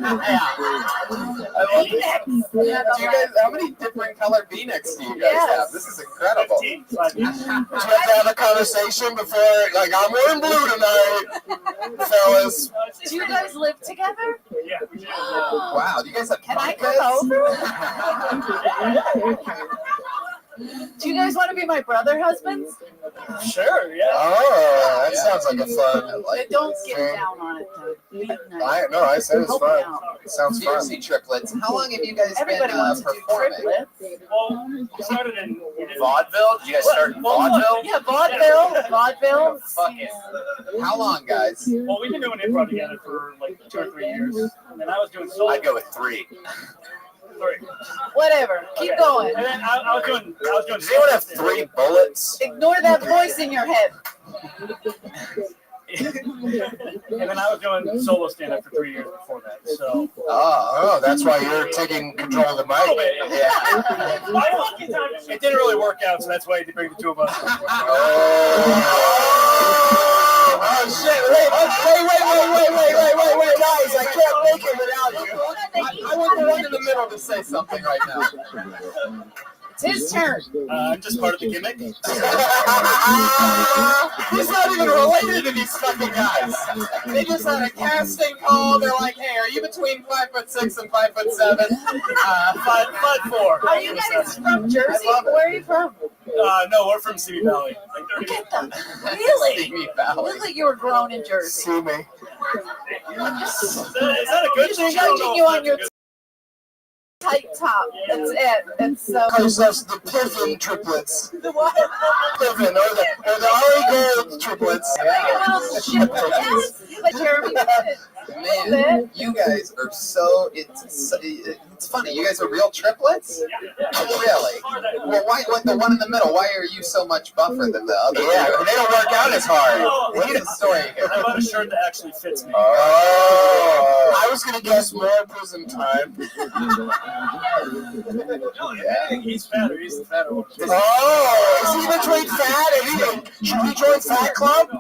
you guys? How many different colored V-necks do you guys have? This is incredible. Do you have to have a conversation before? I'm wearing blue tonight, fellas. Do you guys live together? Yeah, we do. Wow, do you guys have Can I bunk come over? Do you guys want to be my brother husbands? Sure, yeah. Oh, that sounds like a fun. Don't get down on it, though. Be nice. I said it's Help fun. me out. It sounds fun. Seriously, triplets. How long have you guys Everybody been wants to do performing? triplets. Well, we started in Vaudeville? Did you guys start in vaudeville? Yeah, vaudeville. Vaudeville. Fucking. How long, guys? Well, we've been doing improv together for like 2 or 3 years, and then I was doing solo. I'd go with 3. 3. Whatever. Keep going. And then I was doing. Does anyone have 3 bullets? Ignore that voice in your head. And then I was doing solo stand-up for 3 years before that. So. Oh, that's why you're taking control of the mic. It didn't really work out, so that's why I had to bring the 2 of us. Oh shit! Wait, guys! I can't make it without you. I want the one in the middle to say something right now. It's his turn. I'm just part of the gimmick. He's not even related to these fucking guys. They just had a casting call. They're like, "Hey, are you between 5'6" and 5'7"? 5'4". Are you guys from Jersey? Where are you from? No, we're from Simi Valley. Get them. Really? Simi Valley. Look like you were grown in Jersey. See me. Is that a good thing? Judging you on your tight top. That's it. It's so. Call yourselves the Piffin triplets. The what? Piffin, or the Ari Gold triplets. Like a little ship. Yes. Like Jeremy Piven. Man, you guys are so it's funny. You guys are real triplets? Really? Well, why like the one in the middle? Why are you so much buffer than the other? Yeah, they don't work out as hard. What's the story here? I bought a shirt that actually fits me. Oh, I was gonna guess more prison time. He's fatter. He's the fatter one. Oh, is he between fat and should we join Fat Club? Do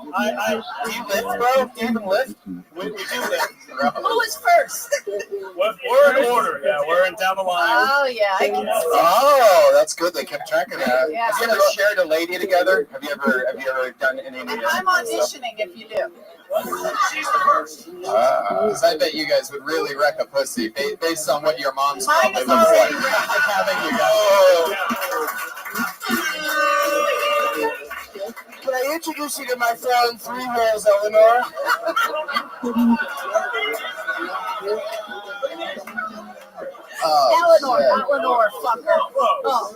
you lift, bro? Do you even lift? We do lift. Who is first? We're in order. Yeah, we're in down the line. Oh yeah, I can see. Oh, that's good. They kept track of that. Yeah. Have you ever shared a lady together? Have you ever done any? And I'm auditioning if you do. She's the first. Because I bet you guys would really wreck a pussy based on what your mom's Mine probably is looks already like. wrecked. Having you guys. Can I introduce you to my friend 3 Rolls, Eleanor? Eleanor, not Lenore, fucker. Oh.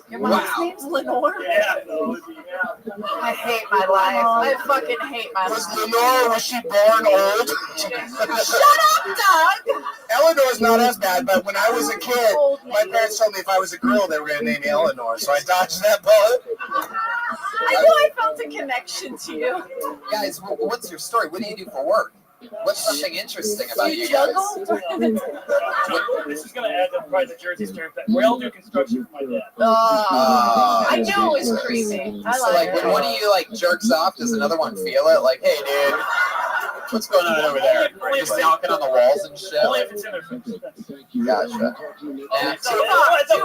Your mom's Wow. name's Lenore? Yeah. I hate my life. I fucking hate my Was life. Lenore, was she born old? Shut up, Doug! Eleanor's not as bad, but when I was a kid, my parents told me if I was a girl, they were going to name me Eleanor, so I dodged that bullet. I knew I felt a connection to you. Guys, what's your story? What do you do for work? What's something interesting about you guys? Juggle? This is going to add to probably the Jersey stereotype. We all do construction for my dad. I knew it was creepy. I So like like it. when one of you like jerks off, does another one feel it? Like, hey dude, what's going on over there? Just knocking on the walls and shit. Only if it's in their face. Gotcha. Now, Too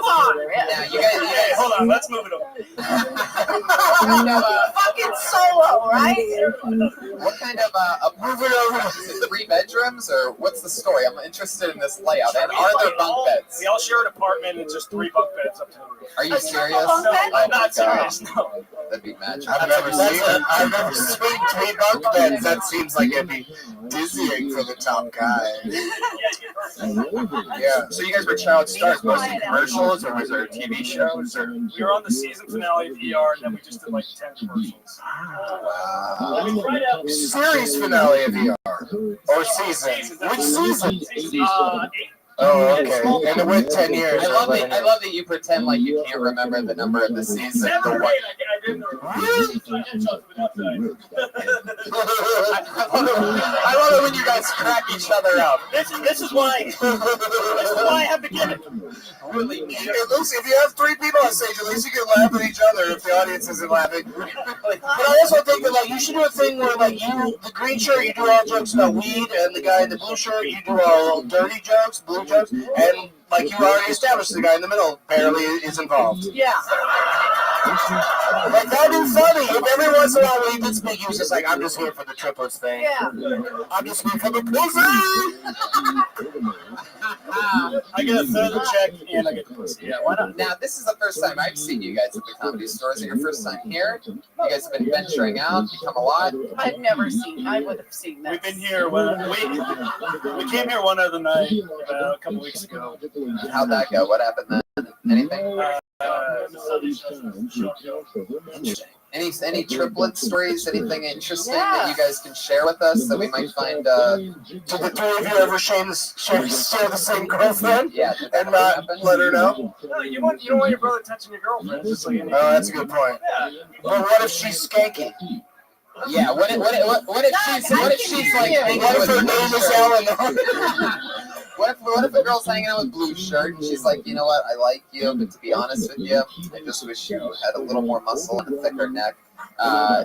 hard. now you guys, Hold on, let's move it over. Fucking solo, right? what kind of move it over? Is it 3 bedrooms or what's the story? I'm interested in this layout. And are there bunk beds? We all share an apartment. It's just 3 bunk beds up to the roof. Are you serious? bunk Oh bed? my I'm not God. serious. No. That'd be magic. I've never seen 3 bunk beds. That seems like it'd be dizzying for the top guy. Yeah. So you guys were child stars, mostly commercials, or was there TV shows? Or We were on the season finale of ER, and then we just did like 10 commercials. wow. Series finale of ER. Or season. Which season? 8. Oh, okay. And it went 10 years. I love that you pretend like you can't remember the number of the season. Never The paid. one- I didn't. I love it when you guys crack each other up. This is why I have the gimmick. Really neat. Hey, Lucy, if you have 3 people on stage, at least you can laugh at each other if the audience isn't laughing. But I also think that like you should do a thing where like you, the green shirt, you do all jokes about weed, and the guy in the blue shirt, you do all dirty jokes, blue jokes, and like you already established, the guy in the middle barely is involved. Yeah. Like, that'd be funny if every once in a while when he did speak, he was just like, I'm just here for the triplets thing. Yeah. I'm just here for the pussy. I get a third of the check and I get the pussy. Yeah, why not? Now, this is the first time I've seen you guys at the comedy store. Is it your first time here? You guys have been venturing out, become a lot. I've never seen. I would have seen that. We've been here when we came here one other night a couple weeks ago. How'd that go? What happened then? Anything? Any triplet stories? Anything interesting that you guys can share with us that we might find? Did the three of you ever share the same girlfriend? Yeah. And not let her know? No, you don't want your brother touching your girlfriend. Just like Oh, that's a good point. Yeah. But what if she's skanky? Yeah. What if she's like? What if her name is Eleanor? What if a girl's hanging out with blue shirt and she's like, you know what, I like you, but to be honest with you, I just wish you had a little more muscle and a thicker neck.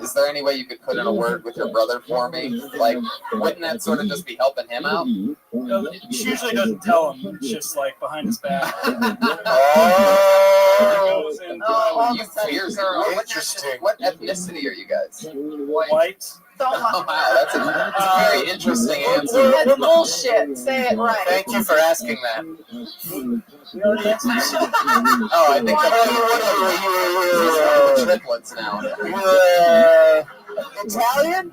Is there any way you could put in a word with your brother for me? Like, wouldn't that sort of just be helping him out? No, she usually doesn't tell him. It's just like behind his back. You fierce girl. Interesting. What ethnicity are you guys? White. Oh, wow, that's a very interesting answer. That's bullshit. Say it right. Thank you for asking that. We already answered. Oh, I think you're triplets now. Italian?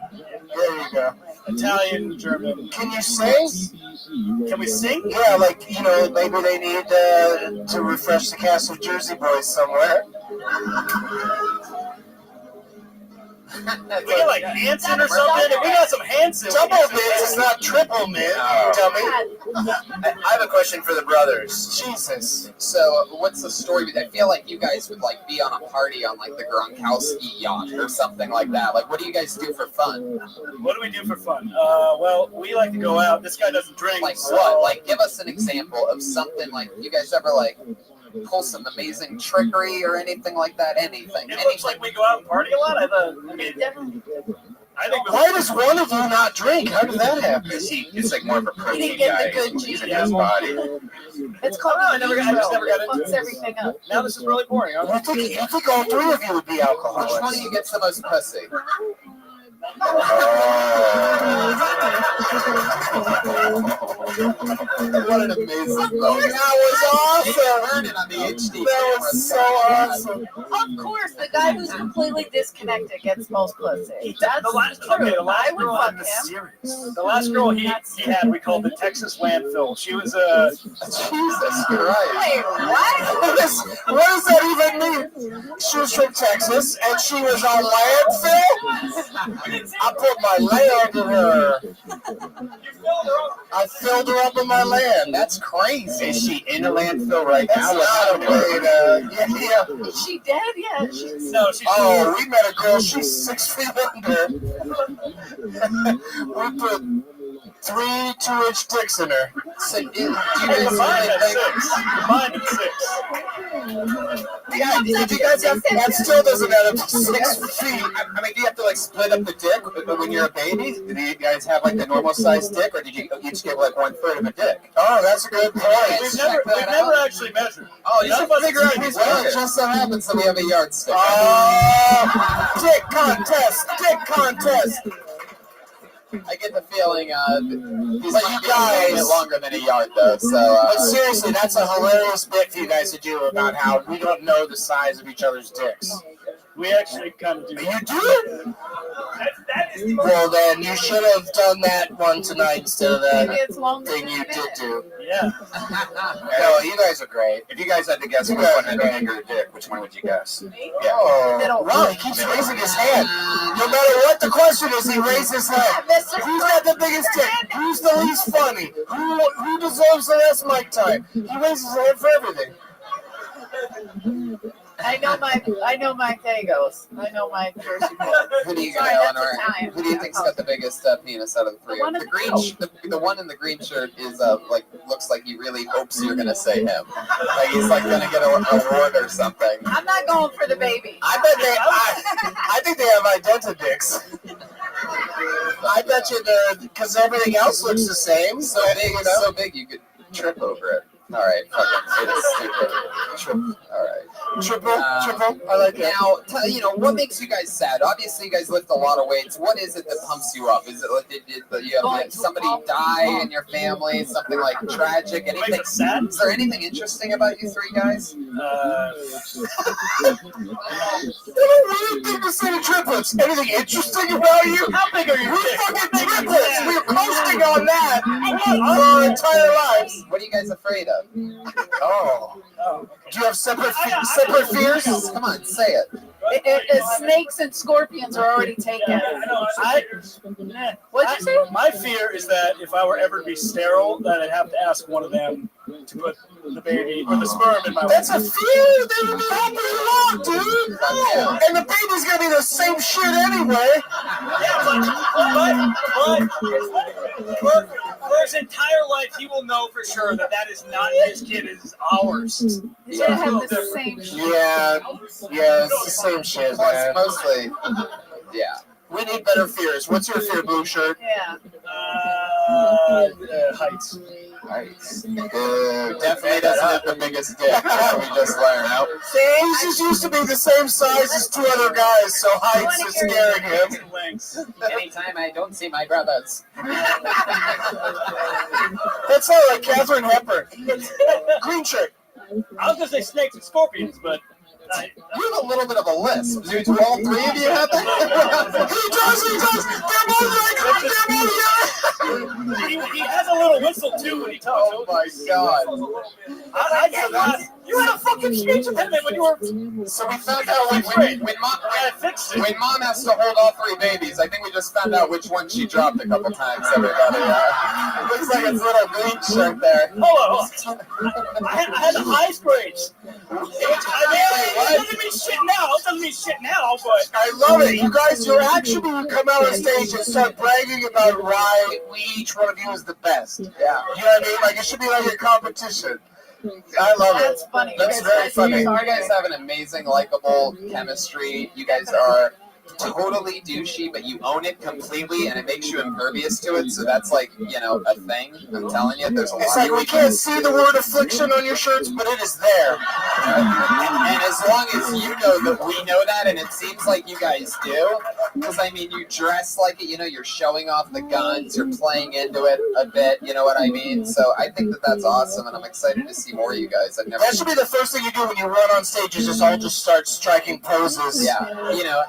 There you go. Italian, German. Can you sing? Can we sing? Yeah, like, you know, maybe they need to refresh the cast of Jersey Boys somewhere. We get like Hanson or something. If we got some Hanson. Double mint is not triple mint. Tell me. I have a question for the brothers. Jesus. So, what's the story? I feel like you guys would like be on a party on like the Gronkowski yacht or something like that. Like, what do you guys do for fun? What do we do for fun? Well, we like to go out. This guy doesn't drink. Like so... what? Like, give us an example of something. Like, you guys ever like pull some amazing trickery or anything like that? Anything? It looks like we go out and party a lot. I think. Why does one of you not drink? How did that happen? He's like more of a protein He didn't get guy. the good He's in juice. his body. It's called. I just never got into Fucks it. everything up. Now this is really boring. I think all three of you would be Which one alcoholics. of you gets the most pussy? What an amazing moment. That was awesome. Heard it on the HD. That was so awesome. Of course, the guy who's completely disconnected gets most pussy. That's The last true. girl I would in fuck the him. series. The last girl he had, we called the Texas landfill. She was Jesus Christ. Wait, what? What does that even mean? She was from Texas and she was on landfill? I put my land in her. I filled her up in my land. That's crazy. Is she in a landfill right That's now? not a way to, Is she dead yet? She's... no, she's Oh, we met a girl, she's 6 feet under. We put 3 2-inch dicks in her. So, do you combined guys at 6. Yeah, did you guys have That still doesn't add up to 6 feet. I mean, do you have to like split up the dick when you're a baby? Do you guys have like the normal sized dick, or did you each get like 1/3 of a dick? Oh, that's a good point. We've never actually measured. Oh, you None should of us figure out agree who's with well, that. it just so happens that we have a yardstick. Dick contest. I get the feeling these But might you be a little bit guys- longer than a yard, though. So, But seriously, that's a hilarious bit for you guys to do about how we don't know the size of each other's dicks. We actually kind of do. You do? Well, then you should have done that one tonight instead of Maybe that it's longer thing than you a did minute. do. Yeah. No, you guys are great. If you guys had to guess which one had the bigger dick, which one would you guess? Oh, wow, he keeps raising his hand. No matter what the question is, he raises his hand. Who's got the biggest dick? Who's the least funny? Who deserves the less mic time? He raises his hand for everything. I know my Tagos. I know my Jersey boy. who do you Sorry, got, that's Eleanor? Italian. Who do you think's got the biggest penis out of the three? The one in The the green, the one in the green shirt is like looks like he really hopes you're gonna say him. Like he's like gonna get an award or something. I'm not going for the baby. I think they have identidicts. I bet you because everything else looks the same. So big, you know? so big you could trip over it. All right, fucking it is stupid. All right. Triple. I like it. Now, what makes you guys sad? Obviously, you guys lift a lot of weights. What is it that pumps you up? Is it like did you have somebody die in your family? Something like tragic? Anything sad? Is there anything interesting about you three guys? What do you percent of triplets? Anything interesting about you? How big are you? We're fucking triplets. We're coasting on that for our entire lives. What are you guys afraid of? Oh. Do you have separate fears? Come on, say it. Snakes and scorpions are already taken. What'd you say? My fear is that if I were ever to be sterile, that I'd have to ask one of them to put the baby or the sperm in my. That's a fear. They would be helping you out, dude. Yeah. And the baby's gonna be the same shit anyway. Yeah, but for his entire life, he will know for sure that is not his kid, it is ours. He's gonna have the same shit. Yeah, it's the same shit, man. Mostly, yeah. We need better fears. What's your fear, blue shirt? Yeah. Heights. Definitely doesn't have the biggest dick. We just learned. Nope. He's just used to be the same size as two other guys, so heights is scaring him. Anytime I don't see my brothers. That sounds like Catherine Hepburn. Green shirt. I was gonna say snakes and scorpions, but. You have a little bit of a list. Do all three of you have that? He does. He has a little whistle too when he talks. Oh my god! You had a fucking speech impediment when you were. So we found out when mom has to hold all three babies. I think we just found out which one she dropped a couple times. Everybody, looks like it's little green shirt there. Hold on. I had the highest grades. It doesn't mean shit now, but I love it. You guys, you're actually come out on stage and start bragging about why each one of you is the best. Yeah. You know what I mean? Like, it should be like a competition. I love it. That's funny. That's very funny. You guys have an amazing, likable chemistry. You guys are totally douchey, but you own it completely, and it makes you impervious to it. So that's like, a thing. I'm telling you, there's a lot. It's like we can't see the word affliction on your shirts, but it is there. And as long as you know that we know that, and it seems like you guys do, because you dress like it. You're showing off the guns. You're playing into it a bit. You know what I mean? So I think that that's awesome, and I'm excited to see more of you guys. That should be the first thing you do when you run on stage. Is just start striking poses. Yeah,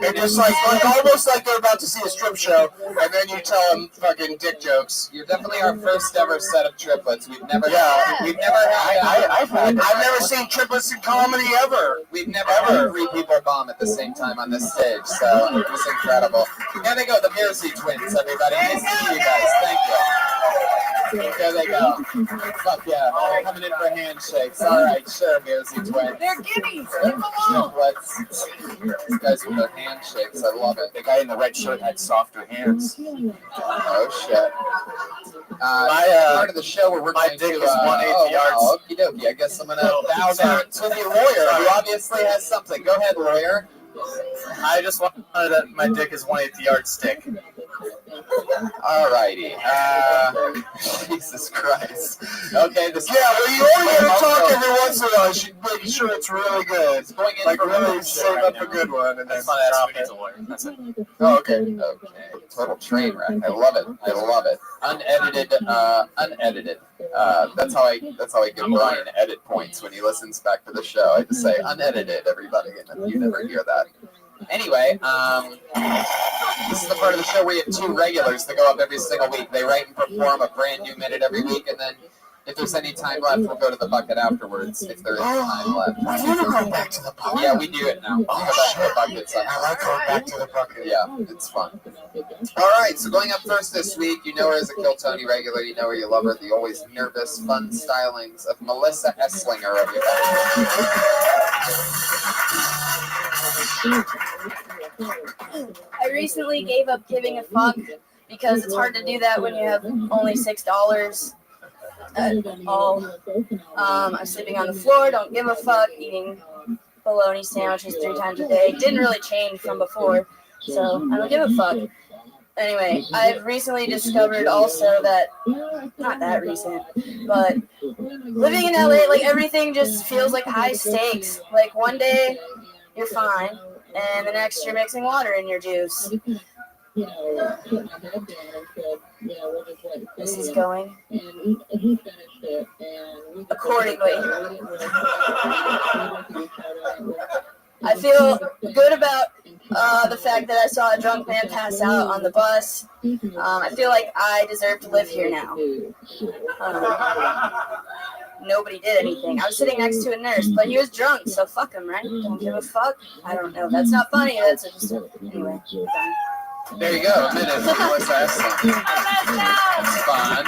and just like almost like they're about to see a strip show, and then you tell them fucking dick jokes. You're definitely our first ever set of triplets. We've never I've never seen triplets in comedy ever. We've never had three people bomb at the same time on this stage, so it was incredible. There they go, the Mersey twins, everybody. Nice to see you guys. Thank you. There they go. Fuck yeah. They're coming in for handshakes. All right, sure, Mersey twins. They're guineas. Leave them alone. These guys with their handshakes. I love it. The guy in the red shirt had softer hands. Oh, shit. Part of the show where we're my going dick to, is 1/8 yards. Okie dokie. I guess I'm going to bow down to the lawyer who obviously has something. Go ahead, lawyer. I just wanted that my dick is 1/8 yardstick. Alrighty. Jesus Christ. Okay, this. Yeah, well, you only got to talk every once in a while. You should make sure it's really good. It's going in like for really save up a good one and then drop it. That's it. Oh, okay. Total train wreck. I love it. Unedited. That's how I give Brian edit points when he listens back to the show. I just say unedited, everybody, and you never hear that. Anyway, this is the part of the show where you have two regulars that go up every single week. They write and perform a brand new minute every week, and then if there's any time left, we'll go to the bucket afterwards if there is time left. We're never going back to the bucket. Yeah, we do it now. Oh, shit. I like going back to the bucket. Yeah, it's fun. All right, so going up first this week, you know her as a Kill Tony regular. You know her, you love her. The always nervous, fun stylings of Melissa Esslinger, everybody. I recently gave up giving a fuck because it's hard to do that when you have only $6 at all. I'm sleeping on the floor, don't give a fuck, eating bologna sandwiches 3 times a day. Didn't really change from before, so I don't give a fuck. Anyway, I've recently discovered also that, not that recent, but living in LA, like everything just feels like high stakes. Like one day you're fine, and the next you're mixing water in your juice. This is going accordingly. I feel good about the fact that I saw a drunk man pass out on the bus. I feel like I deserve to live here now. Nobody did anything. I was sitting next to a nurse, but he was drunk, so fuck him, right? Don't give a fuck. I don't know. That's not funny. That's just anyway. Done. There you go. A minute. What's that? It's fun.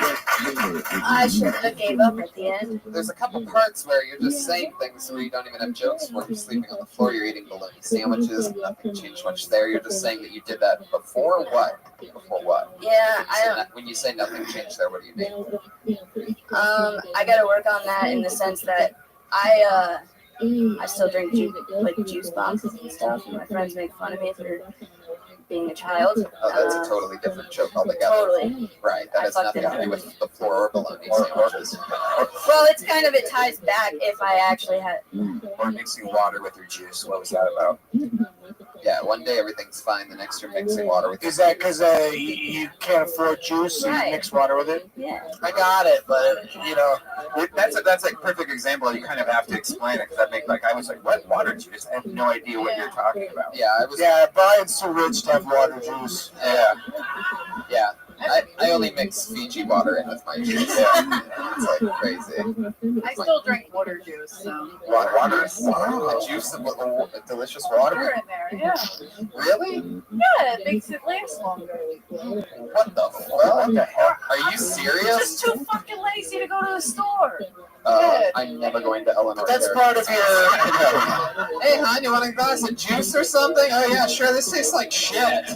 I should have gave up at the end. There's a couple parts where you're just saying things where you don't even have jokes for. You're sleeping on the floor. You're eating bologna sandwiches. Nothing changed much there. You're just saying that you did that before what? Before what? Yeah, I don't. When you say nothing changed there, what do you mean? I got to work on that in the sense that I still drink juice boxes and stuff, and my friends make fun of me for being a child. Oh, that's a totally different joke altogether. Totally. Right. That has nothing to do with the floor or bologna sandwiches. Well, it ties back if I actually had. Or mixing water with your juice. What was that about? Yeah, one day everything's fine. The next you're mixing water with. Is that because you can't afford juice, so you mix water with it? Yeah. I got it, but That's a perfect example. You kind of have to explain it because I was like, what water juice? I have no idea what you're talking about. Yeah, I was. Yeah, Brian's too rich to have water juice. Yeah. Yeah. I only mix Fiji water in with my juice. Yeah. It's like crazy. I still drink water juice, so. Water? A juice of a delicious water? In there, yeah. Really? Yeah, it makes it last longer. What the fuck? What the hell? Are you serious? Just too fucking lazy to go to the store. I'm never going to Eleanor. That's part of your. Hey, hon, you want a glass of juice or something? Oh, yeah, sure. This tastes like shit.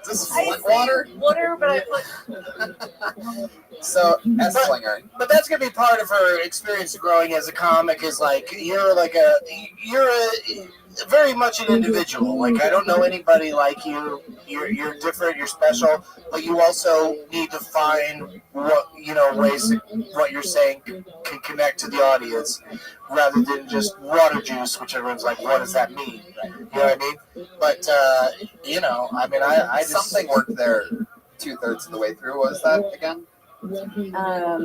Is this Flint water? Water, but I put. So, Esslinger. But that's gonna be part of her experience growing as a comic. Is like you're very much an individual. Like I don't know anybody like you. You're different. You're special. But you also need to find ways that what you're saying can connect to the audience, rather than just water juice, which everyone's like, what does that mean? You know what I mean? But I just something worked there 2/3 of the way through. What was that again?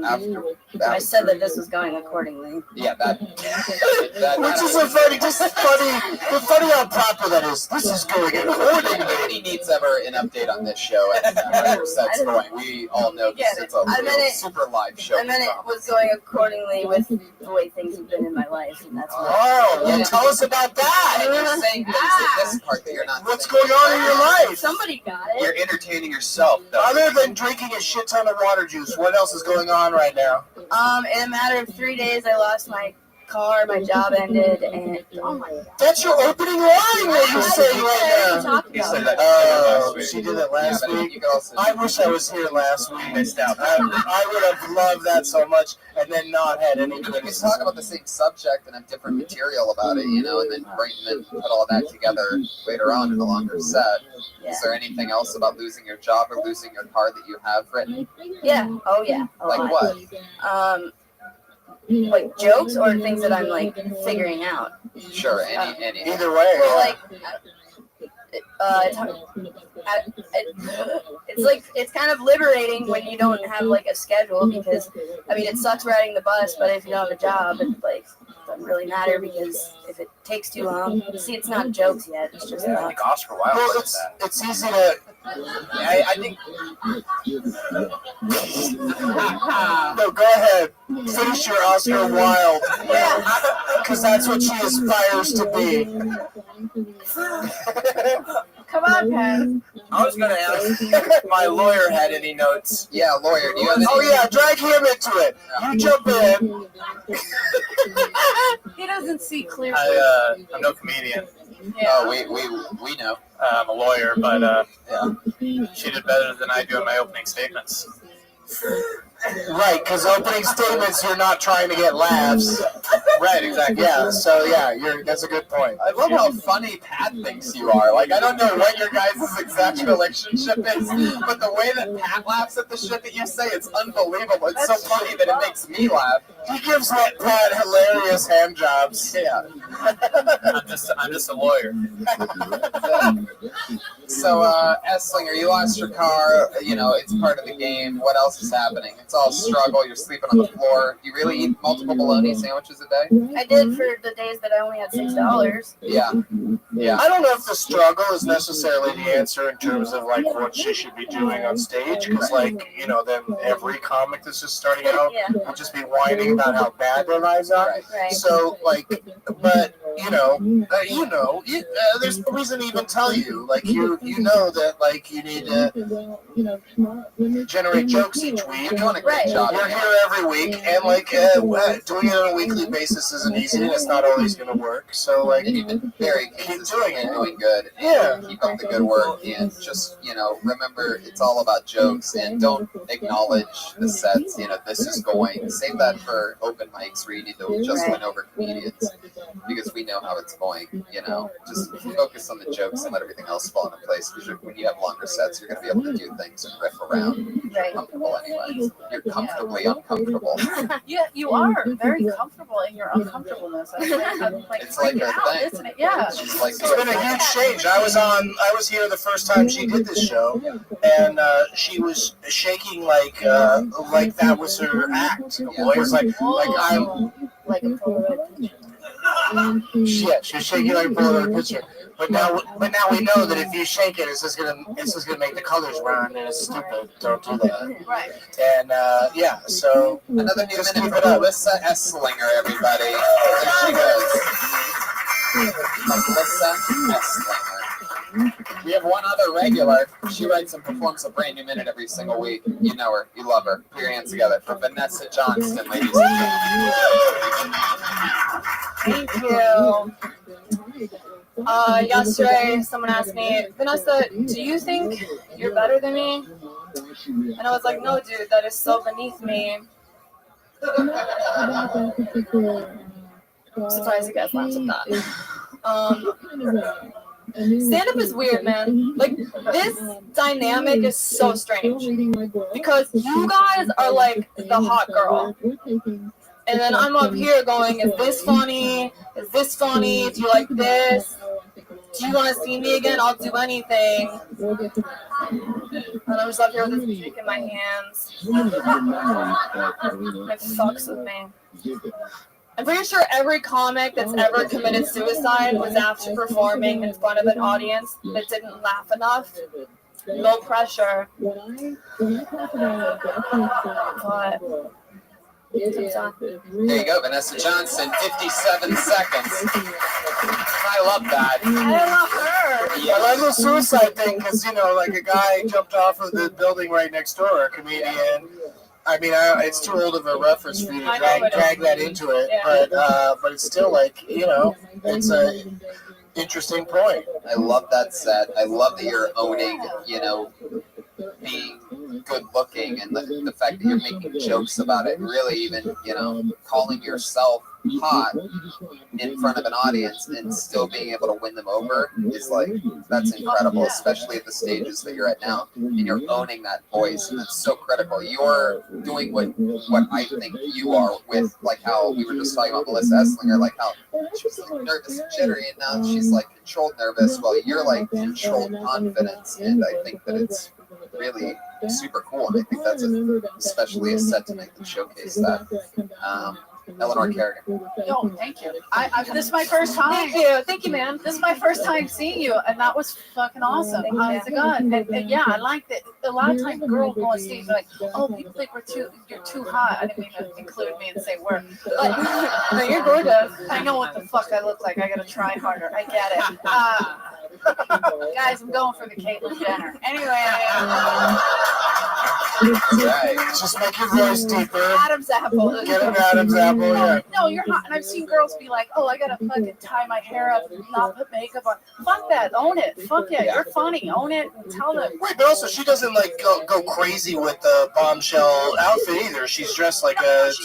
After I said that this was going accordingly. Yeah, which is funny how proper that is. This is going accordingly. If anybody needs ever an update on this show and how your set's going, we all know this is a super live show. And then it was going accordingly with the way things have been in my life, and that's tell us about that. And you're saying things in this part that you're not. What's going on in your life? Somebody got it. You're entertaining yourself, though. Other than drinking a shit ton of water juice, what else is going on right now? In a matter of 3 days, I lost my car, my job ended, and oh my god. That's your opening line. What you're saying right now. You said that she did it last week. I wish I was here last week. Missed out. I would have loved that so much, and then not had any You can criticism. talk about the same subject and have different material about it, and then put all that together later on in a longer set. Yeah. Is there anything else about losing your job or losing your car that you have written? Yeah. Oh yeah. Like what? Like jokes or things that I'm like figuring out. Sure, any. Either way. Well, like, it's kind of liberating when you don't have like a schedule, because I mean it sucks riding the bus, but if you don't have a job, it like doesn't really matter, because if it takes too long, see, it's not jokes yet. It's just I think Oscar Wilde said that. It's easy to. I think. No, go ahead. Finish your Oscar Wilde. Yeah. Because that's what she aspires to be. Come on, Pat. I was going to ask if my lawyer had any notes. Yeah, lawyer. Do you have any? Oh yeah, drag him into it. You jump in. He doesn't see clearly. I'm no comedian. Yeah. Oh, we know. I'm a lawyer, but Yeah. she did better than I do in my opening statements. Right, because opening statements, you're not trying to get laughs. Right, exactly. Yeah, so yeah, that's a good point. I love how funny Pat thinks you are. Like, I don't know what your guys' exact relationship is, but the way that Pat laughs at the shit that you say, it's unbelievable. It's so funny that it makes me laugh. He gives that Pat hilarious hand jobs. Yeah. I'm just a lawyer. So, Esslinger, you lost your car. You know, it's part of the game. What else is happening? It's all struggle. You're sleeping on the floor. You really eat multiple bologna sandwiches a day? I did for the days that I only had $6. Yeah. Yeah. I don't know if the struggle is necessarily the answer in terms of like what she should be doing on stage, because like, you know, then every comic that's just starting out will just be whining about how bad their lives are. Right. So like, but there's no reason to even tell you. Like you know that like you need to generate jokes each week. You're doing a great job. We're here every week, and like doing it on a weekly basis isn't easy, and it's not always going to work. So like, and you've been very keep doing it. Doing good. Yeah. Keep up the good work, and just remember it's all about jokes, and don't acknowledge the sets. This is going. Save that for open mics where you need to just win over comedians, because we know how it's going. Just focus on the jokes and let everything else fall into place. Because when you have longer sets, you're going to be able to do things and riff around. You're comfortable anyway. You're comfortably uncomfortable. Yeah, you are very comfortable in your uncomfortableness. I'm like, it's like her thing. Isn't it? Yeah. She's like, it's been a huge change. I was here the first time she did this show, and she was shaking like that was her act. It was like I'm like a Polaroid picture. Shit, she's shaking like a Polaroid picture. But now we know that if you shake it, it's just gonna make the colors run, and it's stupid. Don't do that. Right. And so another new minute for Melissa Esslinger, everybody. There she goes. Melissa Esslinger. We have one other regular. She writes and performs a brand new minute every single week. You know her. You love her. Put your hands together for Vanessa Johnston, ladies and gentlemen. Thank you. Yesterday, someone asked me, Vanessa, do you think you're better than me? And I was like, no, dude, that is so beneath me. I'm surprised you guys laughed at that. Stand-up is weird, man. Like, this dynamic is so strange. Because you guys are like the hot girl. And then I'm up here going, is this funny? Is this funny? Do you like this? Do you want to see me again? I'll do anything. And I'm just up here with this drink in my hands. It fucks with me. I'm pretty sure every comic that's ever committed suicide was after performing in front of an audience that didn't laugh enough. Low pressure. But there you go, Vanessa Johnson, 57 seconds. I love that. I love her. Yeah, I love the suicide thing because, like a guy jumped off of the building right next door, a comedian. I mean, it's too old of a reference for you to drag that into it, but it's still like, it's a interesting point. I love that set. I love that you're owning, being good looking, and the fact that you're making jokes about it, really even, calling yourself hot in front of an audience and still being able to win them over is that's incredible, especially at the stages that you're at now, and you're owning that voice, and that's so critical. You're doing what I think you are with how we were just talking about Melissa Esslinger, how she's nervous and jittery, and now she's controlled nervous, while you're controlled confidence, and I think that it's really super cool, and I think that's especially a set to make them showcase that. Eleanor Kerrigan. Yo, thank you. This is my first time. Thank you, man. This is my first time seeing you, and that was fucking awesome. Honest to God. And yeah, I like that. A lot of times, girls go on stage like, "Oh, people think you're too hot." I didn't mean to include me and say we're. But no, you're gorgeous. I know what the fuck I look like. I gotta try harder. I get it. Guys, I'm going for the Caitlyn Jenner. Anyway. Right. Just make your voice deeper. Adam's apple. Get an Adam's apple, yeah. No, you're hot. And I've seen girls be like, oh, I gotta fucking tie my hair up and not put makeup on. Fuck that. Own it. Fuck yeah. You're funny. Own it. And tell them. Wait, but also she doesn't like go crazy with the bombshell outfit either. She's dressed like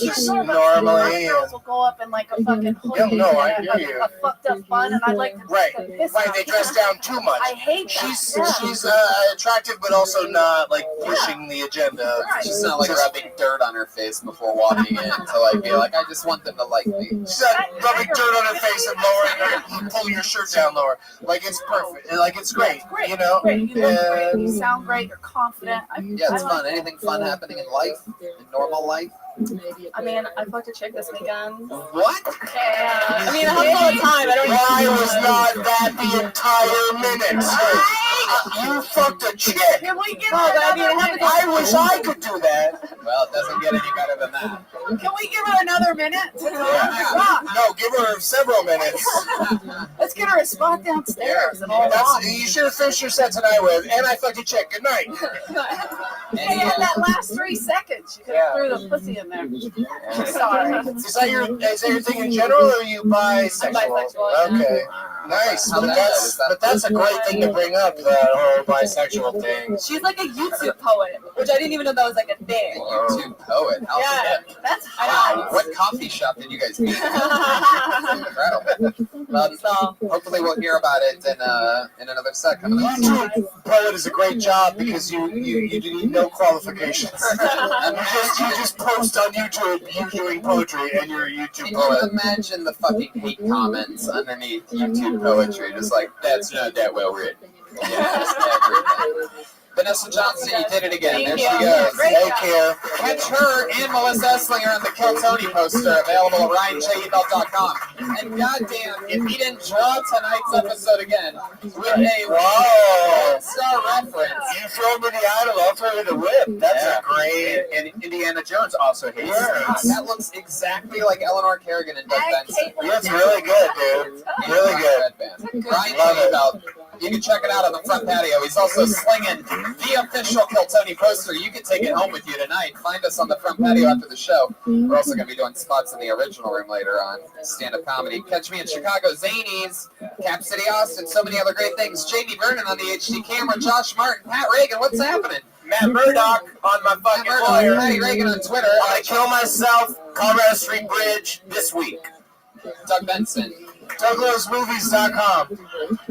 just normally. Girls will go up in like a fucking hoodie I and hear you. a fucked up bun, and I'd like to Right, piss right. off. They dress down too much. I hate that. She's attractive, but also not like pushing the agenda. She's not like rubbing dirt on her face before walking in to like be like, I just want them to like me. She's not rubbing dirt on her face and lowering her, pulling your shirt down lower. Like it's perfect. Like it's great. Great. You know. Great. You look great. You sound great. You're confident. Yeah, it's fun. Anything fun happening in life, in normal life? I mean, I fucked a chick this weekend. What? Yeah. I mean, I have all the time. I don't. Why was not that the entire minute? You fucked a chick. Can we give her another minute? I wish I could do that. Well, it doesn't get any better than that. Can we give her another minute? No, give her several minutes. Let's get her a spot downstairs and all that. You should have finished your set tonight with, and I fucked a chick. Good night. Hey, had that last 3 seconds. You could have threw the pussy in there. Sorry. Is that your thing in general, or are you bisexual? I'm bisexual. Okay. Nice. But that's a great thing to bring up, that whole bisexual thing. She's like a YouTube poet, which I didn't even know that was like a thing. YouTube poet. How's Yeah, it? that's Wow. hot. What coffee shop did you guys meet? Incredible. Well, hopefully we'll hear about it in another set coming up. YouTube poet is a great job because you need no qualifications. you just post on YouTube you doing poetry and you're a YouTube Can poet. you imagine the fucking hate comments underneath YouTube poetry? Just like, that's not that well written. Yeah, just everything. Vanessa Johnson, you did it again. There she goes. Take care. Catch her and Melissa Esslinger on the Kill Tony poster, available at RyanJebelt.com. And goddamn, if he didn't draw tonight's episode again with a one-star reference. You throw me the idol, I'll throw you the whip. That's a great. And Indiana Jones also hates snakes. That looks exactly like Eleanor Kerrigan and Doug Benson. That's really good, dude. Really good. Ryan Jebelt. You can check it out on the front patio. He's also slinging the official Kill Tony poster. You can take it home with you tonight. Find us on the front patio after the show. We're also going to be doing spots in the original room later on. Stand-up comedy. Catch me in Chicago, Zanies, Cap City, Austin, so many other great things. Jamie Vernon on the HD camera, Josh Martin, Pat Reagan. What's happening? Matt Murdock on my fucking flyer. Patty Reagan on Twitter. I kill myself, Colorado Street Bridge this week. Doug Benson. DouglasMovies.com.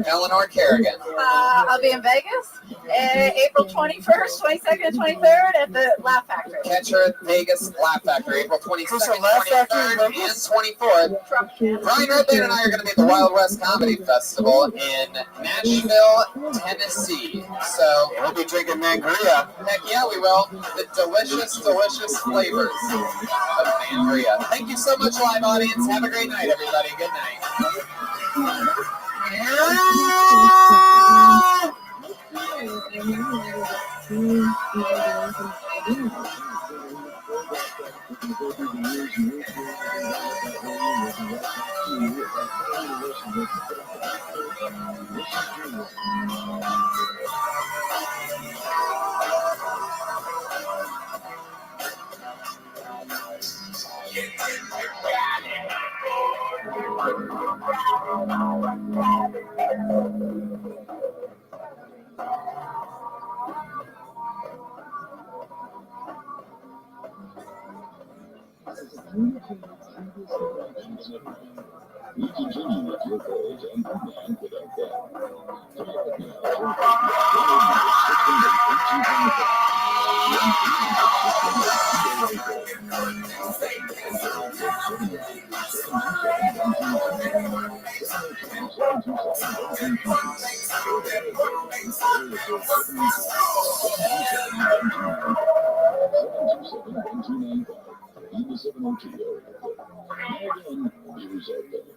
Eleanor Kerrigan. I'll be in Vegas April 21st, 22nd, and 23rd at the Laugh Factory. Catch her at Vegas Laugh Factory, April 22nd, Laugh Factory 23rd, and 24th. Brian Redband and I are going to be at the Wild West Comedy Festival in Nashville, Tennessee. So we'll be drinking Mangria. Heck yeah, we will. The delicious, delicious flavors of Mangria. Thank you so much, live audience. Have a great night, everybody. Good night. You continue with your goals and command without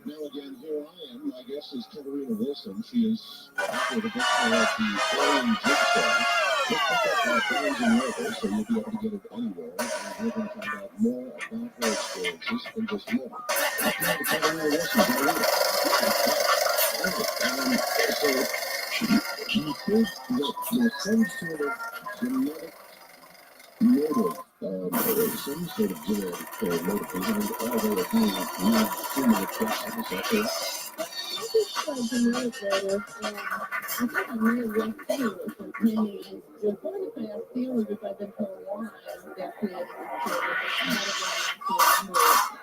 Now again, here I am. My guest is Katarina Wilson. She is author of the book called The Flying Jigsaw. Just pick up our Barnes and Noble, so you'll be able to get it anywhere. And we're going to find out more about her experiences than just more. Katarina Wilson, so she said that there was some sort of genetic motive some sort of genetic motive behind all they do need too many questions. Okay.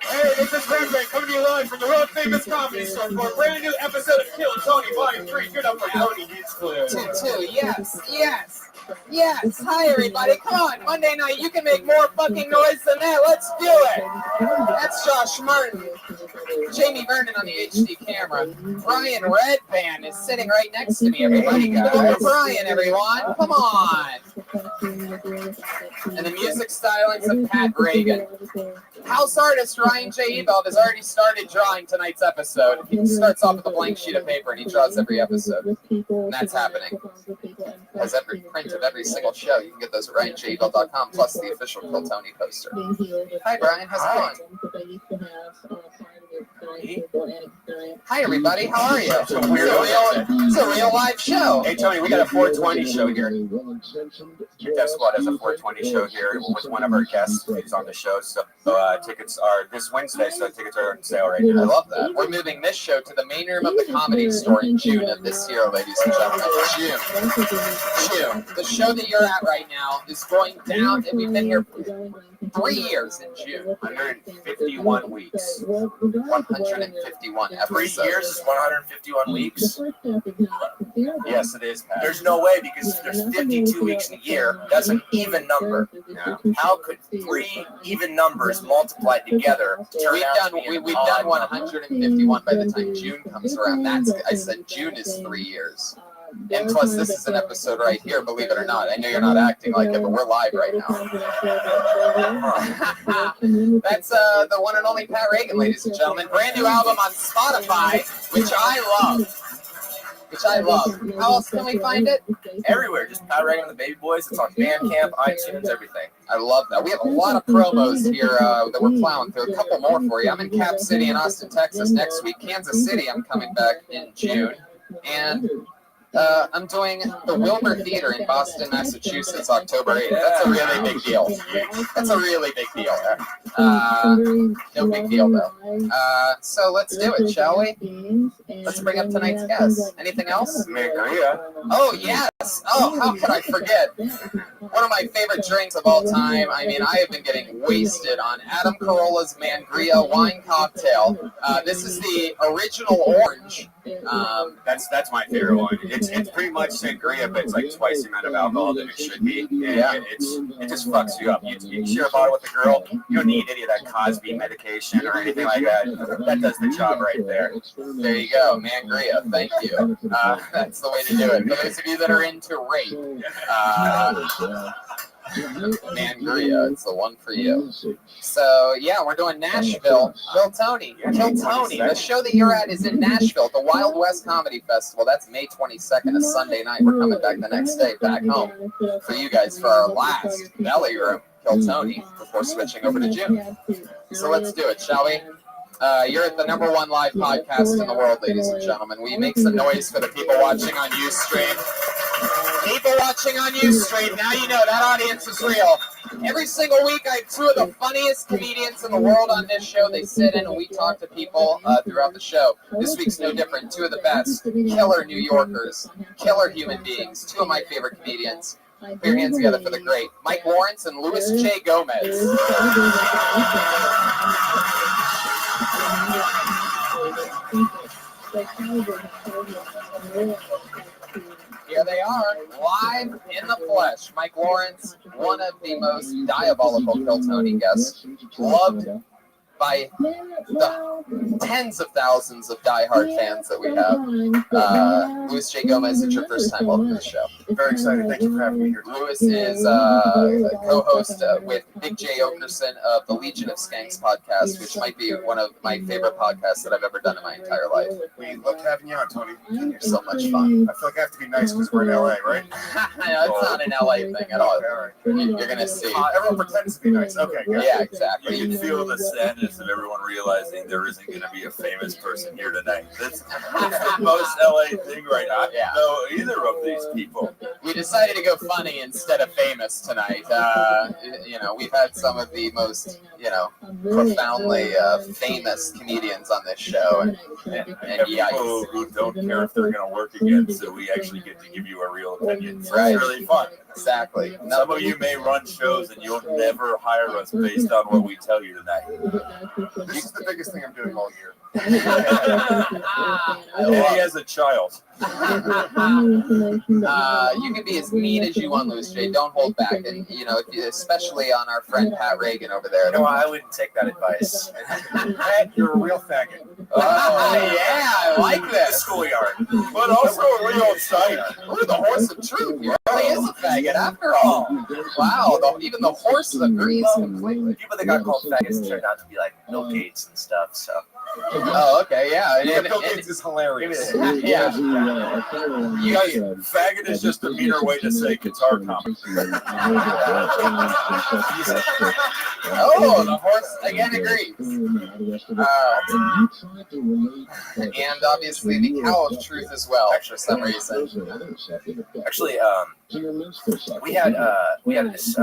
Hey, this is Rabbi coming to you live from the world famous comedy store for a brand new episode of Kill Tony Volume 3. Give it up for Tony Hinchcliffe. Two. Yes. Hi, everybody. Come on. Monday night, you can make more fucking noise than that. Let's do it. That's Josh Martin. Jamie Vernon on the HD camera. Brian Redband is sitting right next to me, everybody. Give it up for Brian, everyone. Come on. And the music stylings of Pat Reagan. House artist Ryan J. Ebald has already started drawing tonight's episode. He starts off with a blank sheet of paper and he draws every episode. And that's happening. Has every print of every single show. You can get those at RyanJEbald.com plus the official Kill Tony poster. Hi, Brian. How's it going? Hi, everybody. How are you? It's a real live show. Hey, Tony, we got a 420 show here. Death Squad has a 420 show here with one of our guests who's on the show. So tickets are this Wednesday, so tickets are on sale right now. I love that. We're moving this show to the main room of the Comedy Store in June of this year, ladies and gentlemen. June. The show that you're at right now is going down, and we've been here 3 years in June. 151 weeks. 151 episodes. 3 years is 151 weeks. Yes, it is, Pat. There's no way because there's 52 weeks in a year. That's an even number. Yeah. How could 3 even numbers multiplied together turn We've out done to be an 151 by the time June comes around. I said June is 3 years. And plus, this is an episode right here, believe it or not. I know you're not acting like it, but we're live right now. That's the one and only Pat Reagan, ladies and gentlemen. Brand new album on Spotify, which I love. How else can we find it? Everywhere. Just Pat Reagan and the Baby Boys. It's on Bandcamp, iTunes, everything. I love that. We have a lot of promos here that we're plowing through. A couple more for you. I'm in Cap City in Austin, Texas next week. Kansas City, I'm coming back in June. And I'm doing the Wilbur Theater in Boston, Massachusetts, October 8th. That's a really big deal. No big deal, though. So let's do it, shall we? Let's bring up tonight's guest. Anything else? Sangria. Oh, yes. Oh, how could I forget? One of my favorite drinks of all time. I mean, I have been getting wasted on Adam Carolla's Mangria wine cocktail. This is the original orange. That's my favorite one. It's pretty much sangria, but it's like twice the amount of alcohol that it should be. Yeah. It just fucks you up. You share a bottle with a girl, you don't need any of that Cosby medication or anything like that. That does the job right there. There you go, Mangria. Thank you. That's the way to do it. For those of you that are into rape, Mangria, it's the one for you. So, yeah, we're doing Nashville. Kill Tony. The show that you're at is in Nashville, the Wild West Comedy Festival. That's May 22nd, a Sunday night. We're coming back the next day, back home, for you guys for our last belly room, Kill Tony, before switching over to June. So let's do it, shall we? You're at the #1 live podcast in the world, ladies and gentlemen. Will you make some noise for the people watching on Ustream? People watching on Ustream, now you know that audience is real. Every single week, I have 2 of the funniest comedians in the world on this show. They sit in and we talk to people throughout the show. This week's no different. 2 of the best, killer New Yorkers, killer human beings, 2 of my favorite comedians. Put your hands together for the great Mike Lawrence and Louis J. Gomez. Here they are, live in the flesh. Mike Lawrence, one of the most diabolical Kill Tony guests, loved by the tens of thousands of diehard fans that we have. Louis J. Gomez, it's your first time welcome to the show. Very excited. Thank you for having me here. Louis is a co-host with Big J. Okerson of the Legion of Skanks podcast, which might be one of my favorite podcasts that I've ever done in my entire life. We love having you on, Tony. You're so much fun. I feel like I have to be nice because we're in LA, right? It's not an LA thing at all. You're going to see. Everyone pretends to be nice. Okay, good. Yeah, exactly. You can feel the sadness of everyone realizing there isn't going to be a famous person here tonight. That's the most LA thing right now. I don't know either of these people. we decided to go funny instead of famous tonight. We've had some of the most, profoundly famous comedians on this show, and people who don't care if they're going to work again, so we actually get to give you a real opinion. So Right. It's really fun. Exactly. Some of you may run shows and you'll never hire us based on what we tell you tonight. This is the biggest thing I'm doing all year. Only as a child. You can be as mean as you want, Louis J. Don't hold back, and especially on our friend Pat Reagan over there. No, I wouldn't take that advice. Pat, you're a real faggot. Oh yeah, I like The this. schoolyard. But also a real sight. We're the horse of truth. He really is a faggot after all. Wow, even the horse agrees completely. People that got called faggots turned out to be like Bill Gates and stuff. So. Oh, okay, yeah. Bill Gates is hilarious. Yeah. Faggot is just a meaner way to say guitar comic. Oh, the horse again agrees. And obviously the cow of truth as well, for some reason. Actually, we had this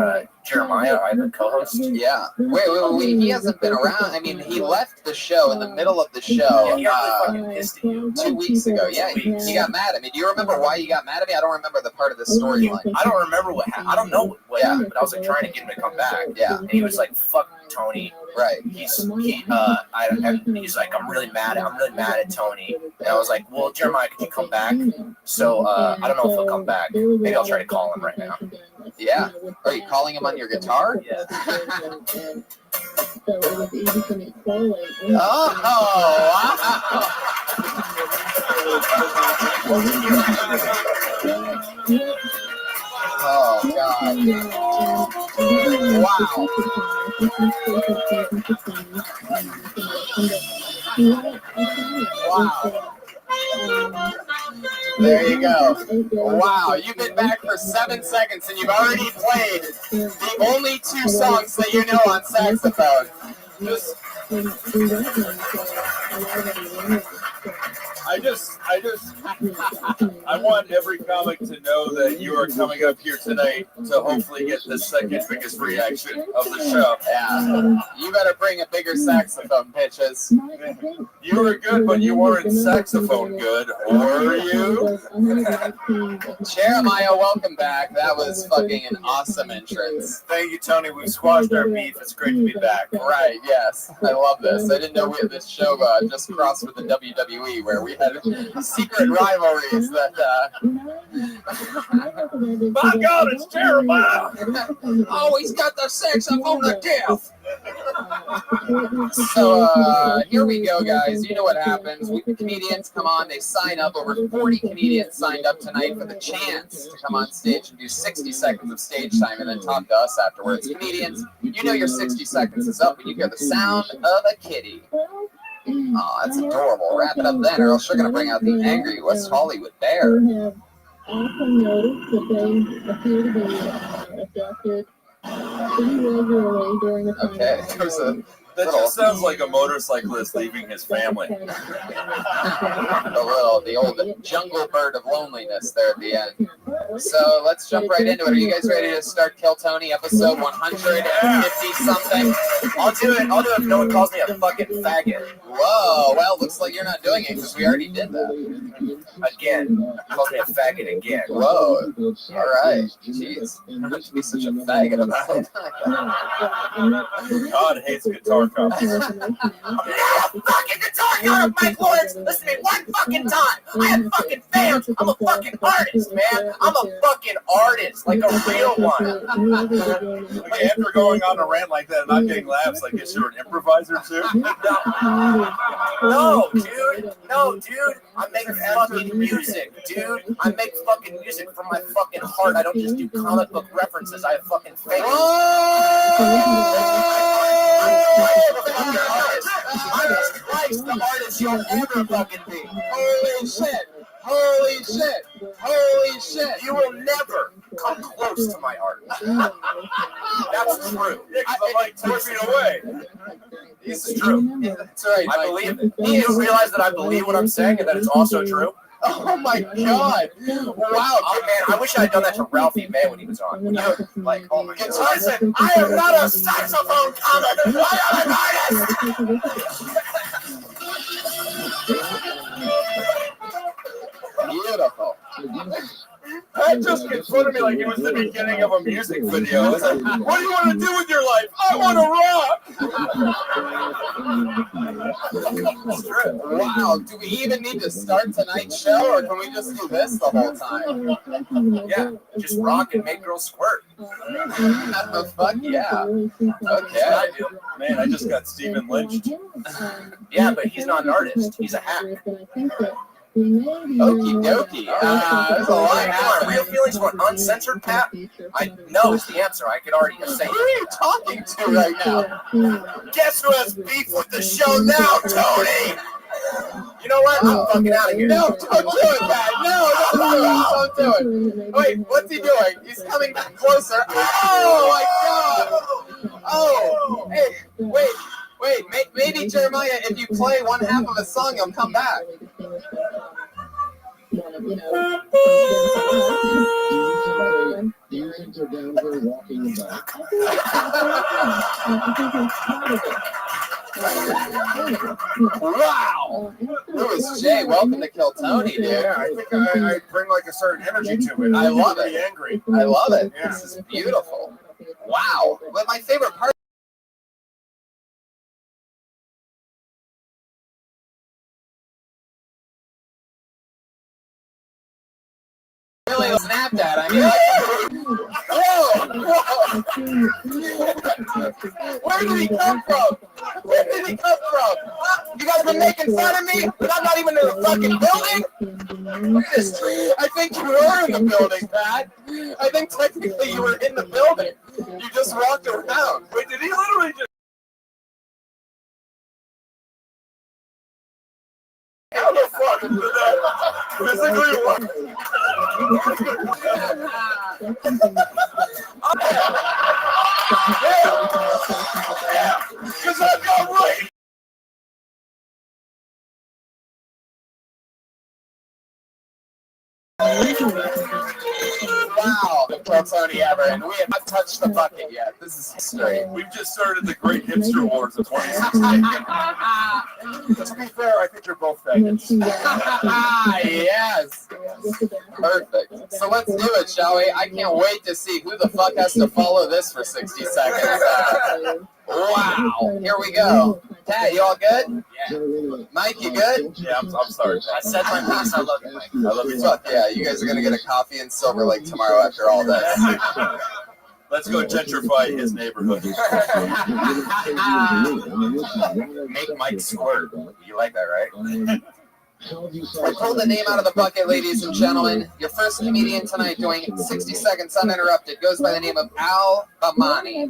Jeremiah, I have a co-host. Yeah. Wait, he hasn't been around. I mean, he left the show in the middle of the show Yeah, he got really fucking pissed at you. 2 weeks ago. Yeah, he got mad at me. Do you remember why he got mad at me? I don't remember the part of the storyline. I don't remember what happened. I don't know what happened, but I was like trying to get him to come back. Yeah. And he was like, "Fuck Tony." Right. He's like, I'm really mad at Tony. And I was like, well, Jeremiah, could you come back? So I don't know if he'll come back. Maybe I'll try to call him right now. Yeah. Are you calling him on your guitar? Yeah. Oh, God. Wow. Wow. There you go. Wow, you've been back for 7 seconds and you've already played the only 2 songs that you know on saxophone. I want every comic to know that you are coming up here tonight to hopefully get the second biggest reaction of the show. Yeah. You better bring a bigger saxophone, bitches. You were good, but you weren't saxophone good, were you? Jeremiah, welcome back. That was fucking an awesome entrance. Thank you, Tony. We've squashed our beef. It's great to be back. Right, yes. I love this. I didn't know we had this show just crossed with the WWE where we had secret rivalries that My God, it's Jeremiah! Oh, he's got the saxophone to death. So here we go, guys. You know what happens. Comedians come on, they sign up. Over 40 comedians signed up tonight for the chance to come on stage and do 60 seconds of stage time and then talk to us afterwards. Comedians, you know your 60 seconds is up when you hear the sound of a kitty. Oh, that's adorable. Wrap it up then, or else you're going to bring out the angry West Hollywood bear. Okay, there's a That just sounds like a motorcyclist leaving his family. the old jungle bird of loneliness there at the end. So let's jump right into it. Are you guys ready to start Kill Tony episode 150 something? I'll do it if no one calls me a fucking faggot. Whoa, well, looks like you're not doing it because we already did that. Again. Called me a faggot again. Whoa. All right. Jeez. How much to be such a faggot about it? God hates guitar covers. I'm a fucking guitar cover, Mike Lawrence. Listen to me one fucking time. I have fucking fans. I'm a fucking artist, man. I'm a fucking artist, like a real one. Okay, after going on a rant like that and not getting laughs, I guess you're an improviser too? No, dude. I make fucking music, dude. I make fucking music from my fucking heart. I don't just do comic book references. I have fucking fans. I'm twice the artist you'll ever fucking be. Holy shit! Holy shit! Holy shit! You will never come close to my art. That's true. Yeah, because I'm like 2 feet away. This is true. That's right. I believe it. You realize that I believe what I'm saying and that it's also true? Oh my god! Wow! Oh man, I wish I had done that to Ralphie May when he was on. When you like, oh my god. Listen, I am not a saxophone comic. I am an artist. Beautiful. Pat just made fun of me like it was the beginning of a music video. I was like, what do you want to do with your life? I want to rock! Wow, do we even need to start tonight's show, or can we just do this the whole time? Yeah, just rock and make girls squirt. Fuck yeah. Okay. Man, I just got Stephen lynched. Yeah, but he's not an artist. He's a hack. Okie dokie. There's a lot of real feelings for uncensored Pat. I know is the answer. I could already say. Who are you talking to right now? Guess who has beef with the show now, Tony? You know what? I'm fucking out of here. No, don't do it, Pat. No, don't do it. Wait, what's he doing? He's coming back closer. Oh my god! Oh, hey, wait. Maybe Jeremiah, if you play one half of a song, he'll come back. Wow! Louis J, welcome to Kill Tony, dude. Yeah, I think I bring like a certain energy to it. I love it. Angry. I love it. Yeah. This is beautiful. Wow. But my favorite part. Really snapped at. I mean, whoa! Where did he come from? Where did he come from? You guys been making fun of me, but I'm not even in the fucking building. Look at this. I think you were in the building, Pat. I think technically you were in the building. You just walked around. Wait, did he literally just? How the fuck did that physically work? Yeah, because I got right. Wow, the Kill Tony ever, and we have not touched the bucket yet. This is history. We've just started the great hipster wars of 2016. To be fair, I think you're both faggots. Yes. Perfect. So let's do it, shall we? I can't wait to see who the fuck has to follow this for 60 seconds. Wow. Here we go. Pat, you all good? Yeah. Mike, you good? Yeah, I'm sorry. I said my piece. I love you, Mike. I love you. Fuck yeah, you guys are going to get a coffee in Silver Lake tomorrow after all this. Let's go gentrify his neighborhood. Make Mike squirt. You like that, right? I pulled the name out of the bucket, ladies and gentlemen. Your first comedian tonight doing 60 seconds uninterrupted goes by the name of Al Bamani.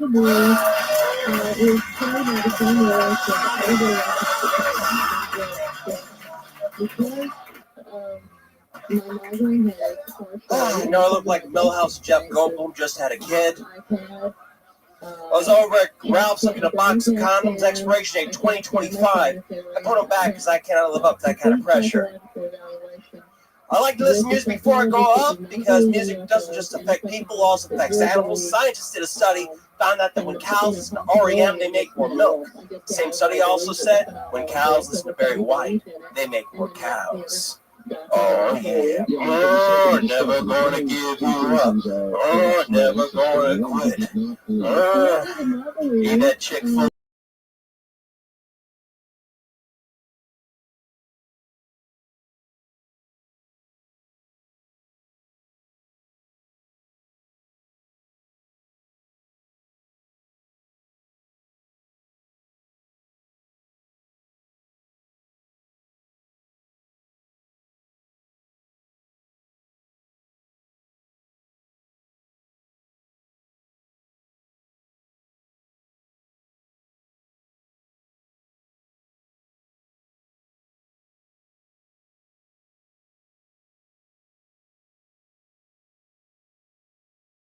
You know, I look like Millhouse Jeff Goldblum just had a kid. I was over at Ralph's looking at a box of condoms, expiration date 2025. I put them back because I cannot live up to that kind of pressure. I like to listen to music before I go up because music doesn't just affect people, it also affects animals. Scientists did a study, found out that when cows listen to REM, they make more milk. Same study also said when cows listen to Barry White, they make more cows. Oh yeah. Oh, never gonna give you up. Oh, never gonna quit. Eat that chick full.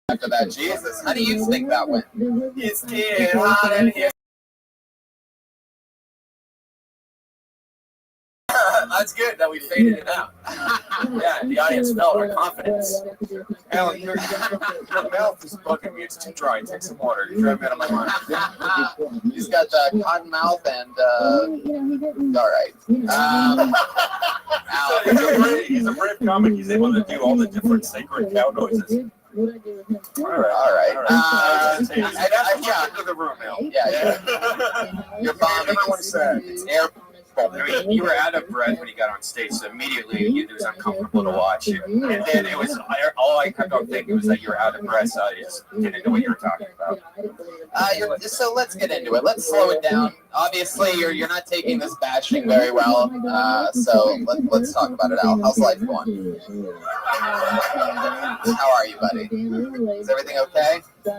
After that, Jesus, how do you think that went? It's getting hot in here. That's good that we faded it out. Yeah, the audience felt our confidence. Alan, your mouth is bugging me. It's too dry. Take some water. You're driving me out of my mind. He's got cotton mouth and all right. He's a brave comic. He's able to do all the different sacred cow noises. All right. Yeah, into the room now. Yeah. You're bombing. Everyone's sad. It's air. I mean, you were out of breath when you got on stage, so immediately it was uncomfortable to watch you. And then it was all I kept on thinking was that you were out of breath, so I just didn't know what you were talking about. So let's get into it. Let's slow it down. Obviously, you're not taking this bashing very well. So let's talk about it, Al. How's life going? How are you, buddy? Is everything okay? I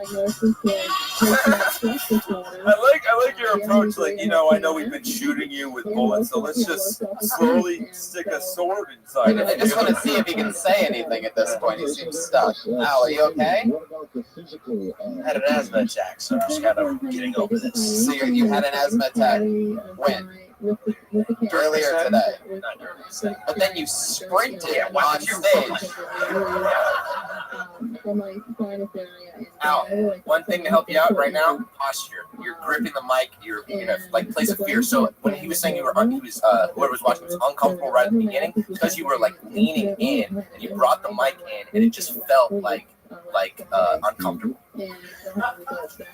like your approach. Like, I know we've been shooting you with bullets, so let's just slowly stick a sword inside. I just want to see if he can say anything at this point. He seems stuck. Al, are you okay? I had an asthma attack, so I'm just kind of getting over this. So you had an asthma attack when? Earlier today. But then you sprinted on stage. Al, one thing to help you out right now, posture. You're gripping the mic. You're in a place of fear. So when he was saying whoever was watching was uncomfortable right at the beginning, because you were leaning in and you brought the mic in, and it just felt like uncomfortable.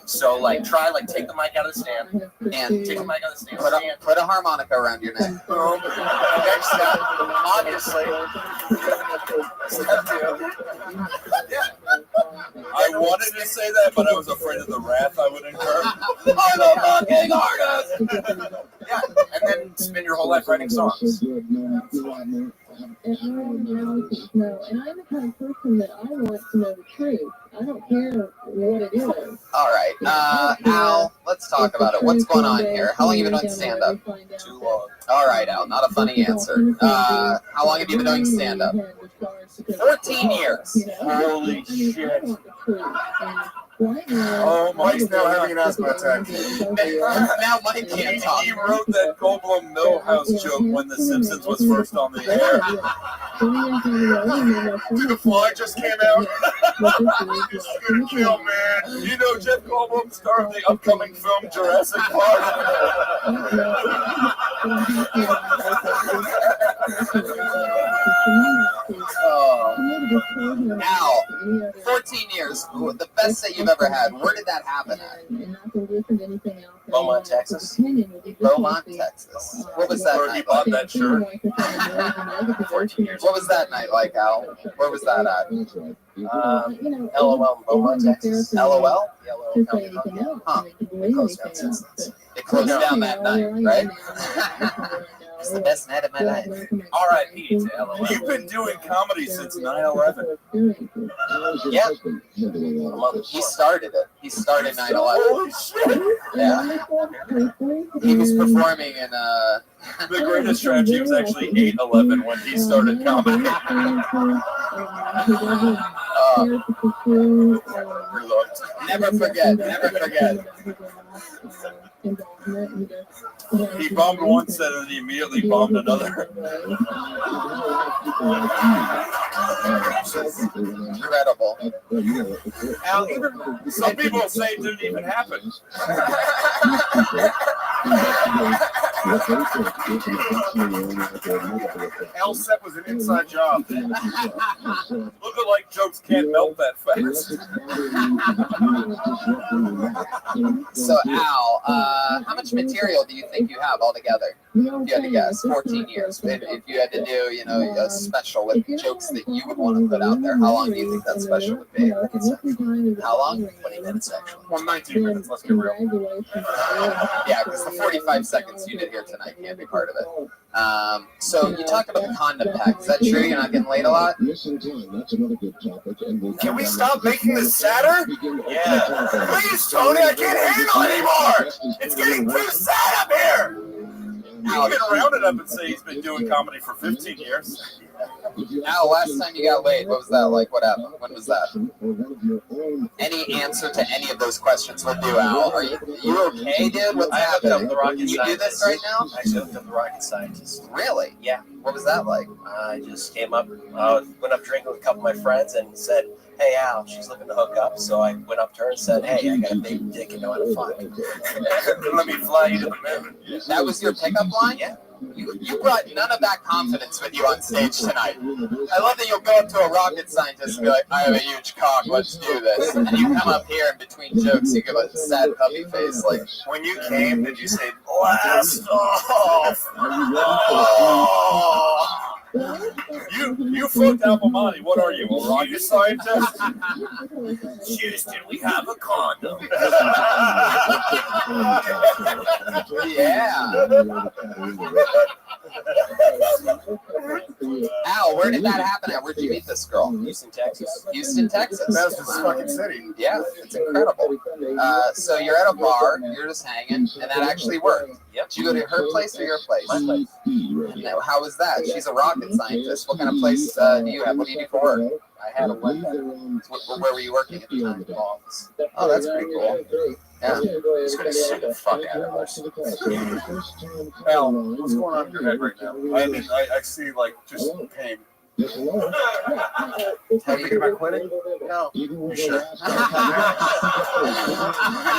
So try take the mic out of the stand and take the mic out of the stand. Put a harmonica around your neck. Boom. Next step, obviously. Step 2. I wanted to say that, but I was afraid of the wrath I would incur. I'm a fucking artist. Yeah, and then spend your whole life writing songs. And I'm the kind of person that I want to know the truth. I don't care what it is. All right. Al, let's talk about it. What's going on here? How long have you been doing stand-up? Too long. All right, Al. Not a funny answer. How long have you been doing stand-up? 14 years. Holy shit. Oh, Mike's now having an asthma attack. Now Mike can't talk. He wrote that Goldblum Millhouse joke when The Simpsons was first on the air. The fly just came out. He's gonna kill, man. Jeff Goldblum, star of the upcoming film Jurassic Park. Al, 14 years. The best that you've ever had. Where did that happen at? Beaumont, Texas. Beaumont, Texas. What was that Where night he bought like? that shirt. 14 years. What was that night like, Al? Where was that at? LOL in Beaumont, Texas. LOL? Huh. It closed down that night, right? It's the best night of my life. R.I.P. to LOL. You've been doing comedy since 9/11. Yeah. He started it. He started 9/11. Holy shit! Yeah. He was performing in The greatest tragedy was actually 8/11 when he started comedy. Never forget. Never forget. He bombed one set and he immediately bombed another. Incredible. Al, some people say it didn't even happen. Al's set was an inside job. Looking like jokes can't melt that fast. So, Al, how much material do you think you have altogether? If you had to guess, 14 years. If you had to do, a special with jokes that you would want to put out there, how long do you think that special would be? How long? 20 minutes, actually. Well, 19 minutes, let's get real. Yeah, because the 45 seconds you did here tonight can't be part of it. So you talked about the condom pack. Is that true? You're not getting laid a lot? Can we stop making this sadder? Yeah. Please, Tony, I can't handle anymore. It's getting too sad up here. You can round it up and say he's been doing comedy for 15 years. Al, last time you got laid, what was that like? What happened? When was that? Any answer to any of those questions will do, Al. Are you okay, dude? What's happening? Can you do this right now? I actually looked up the rocket scientist. Really? Yeah. What was that like? I just came up, went up drinking with a couple of my friends and said, hey, Al, she's looking to hook up. So I went up to her and said, hey, I got a big dick and know how to fuck. Let me fly you to the moon. That was your pickup line? Yeah. You brought none of that confidence with you on stage tonight. I love that you'll go up to a rocket scientist and be like, I have a huge cock, let's do this. And you come up here and between jokes, you give a sad puppy face. Like, when you came, did you say, blast off? You fucked Alpamani. What are you, a rocket scientist? Houston, we have a condom. Yeah. Al, where did that happen at? Where'd you meet this girl? Houston, Texas. Houston, Texas. That's this fucking city. Yeah, it's incredible. So you're at a bar, you're just hanging, and that actually worked. Yep. Did you go to her place or your place? My place. And how was that? She's a rocket scientist. What kind of place do you have? What do you do for work? I had a one bedroom. Where were you working at the time? Office. Oh, that's pretty cool. Yeah. He's gonna sue the fuck out of us. Al, what's going on in your head right now? I see like just pain. Have you thinking about quitting? No. You sure? I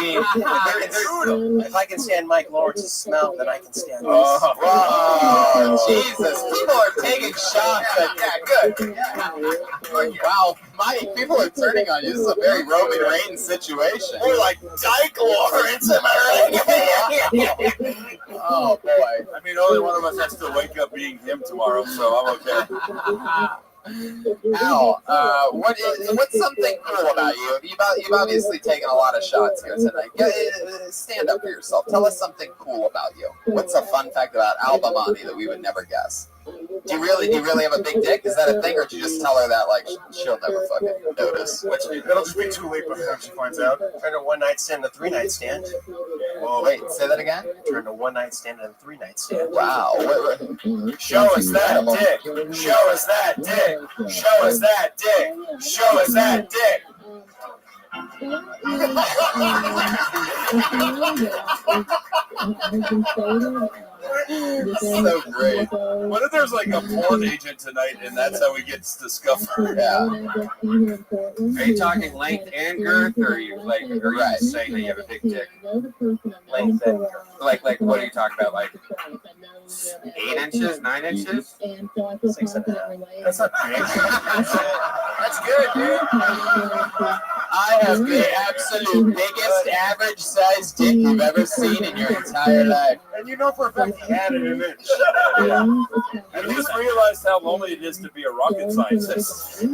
mean, if I can stand Mike Lawrence's smell, then I can stand this. Whoa, Jesus. People are taking shots at good. Wow, Mike, people are turning on you. This is a very Roman Reigns situation. We're like Dyke Lawrence, am I right? Oh, boy. I mean, only one of us has to wake up being him tomorrow, so I'm okay. Al, what's something cool about you? You've obviously taken a lot of shots here tonight. Stand up for yourself. Tell us something cool about you. What's a fun fact about Al Bamani that we would never guess? Do you really have a big dick? Is that a thing, or did you just tell her that like she'll never fucking notice? It'll just be too late by the time she finds out. Turn a one-night stand to three-night stand. Whoa, wait, say that again? Turn a one-night stand to a three-night stand. Wow. Show us that dick. Show us that dick. Show us that dick. Show us that dick. So great. What if there's like a porn agent tonight and that's how he gets discovered? Yeah. Are you talking length and girth, or are you just saying that you have a big dick? Length and girth. Like what are you talking about? Like 8 inches, 9 inches? 6.5. That's not big. That's good, dude. I have the absolute biggest average size dick you've ever seen in your entire life. And you know for a fact he had it in it. At least realized how lonely it is to be a rocket scientist.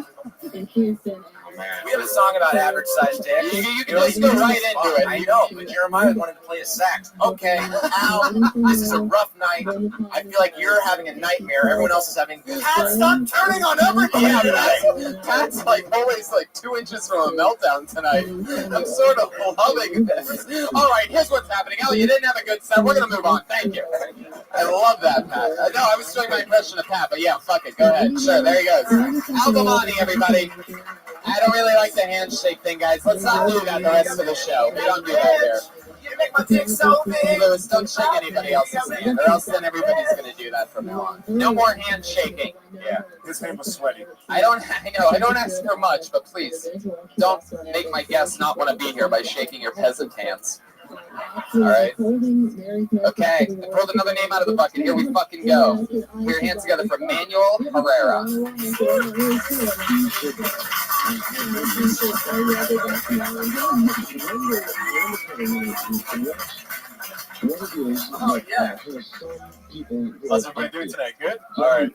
We have a song about average sized dicks. You can just go right into it. I know, but Jeremiah wanted to play a sax. Okay, Al, this is a rough night. I feel like you're having a nightmare. Everyone else is having. Pat, stop turning on everything. Yeah, Pat's like always like 2 inches from a meltdown tonight. I'm sort of loving this. All right, here's what's happening. Al, you didn't have a good set. We're gonna move on. Thank you. I love that, Pat. No, I was doing my impression of Pat, but yeah, fuck it. Go ahead. Sure, there he goes. Al Bamani, everybody. I don't really like the handshake thing, guys. Let's not do that the rest of the show. We don't do that here. You make my dick so big. Lewis, don't shake anybody else's hand, or else then everybody's going to do that from now on. No more handshaking. Yeah, his hand was sweaty. I don't ask for much, but please, don't make my guests not want to be here by shaking your peasant hands. All right. Okay. I pulled another name out of the bucket. Here we fucking go. Put your hands together for Manuel Herrera. Oh, yeah. How's everybody doing tonight? Good? All right.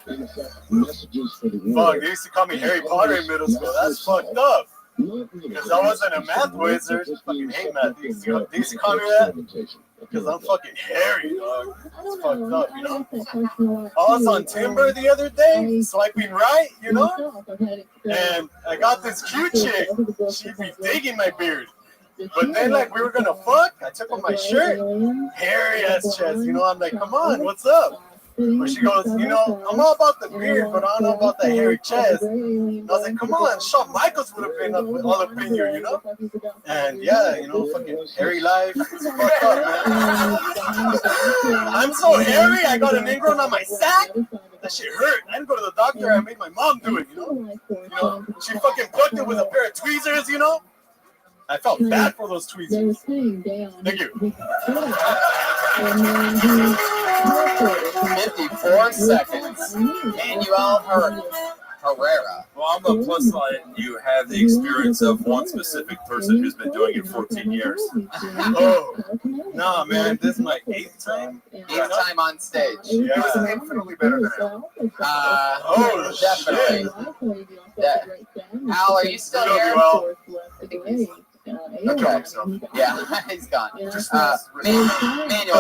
Fuck, they used to call me Harry Potter in middle school. That's fucked up. Because I wasn't a math wizard. I fucking hate math. They used to call me that because I'm fucking hairy, dog. It's fucked up, you know? I was on Timber the other day, swiping right, you know? And I got this cute chick. She'd be digging my beard. But then, like, we were gonna fuck. I took off my shirt. Hairy ass chest, you know? I'm like, come on, what's up? But she goes, I'm all about the beard, but I don't know about the hairy chest. And I was like, come on, Shawn Michaels would have been all up in here, And yeah, fucking hairy life. It's fucked up, man. I'm so hairy, I got an ingrown on my sack. That shit hurt. I didn't go to the doctor, I made my mom do it, She fucking plucked it with a pair of tweezers, I felt bad for those tweezers. Thank you. 54 seconds. Manuel Herrera. Well, on the plus side, you have the experience of one specific person who's been doing it 14 years. Oh, nah, man, this is my 8th time. 8th time on stage. Yeah. This is infinitely better than him. Oh, definitely. Yeah. Al, are you still here? I think he's... Okay. Yeah, he's gone. Manuel,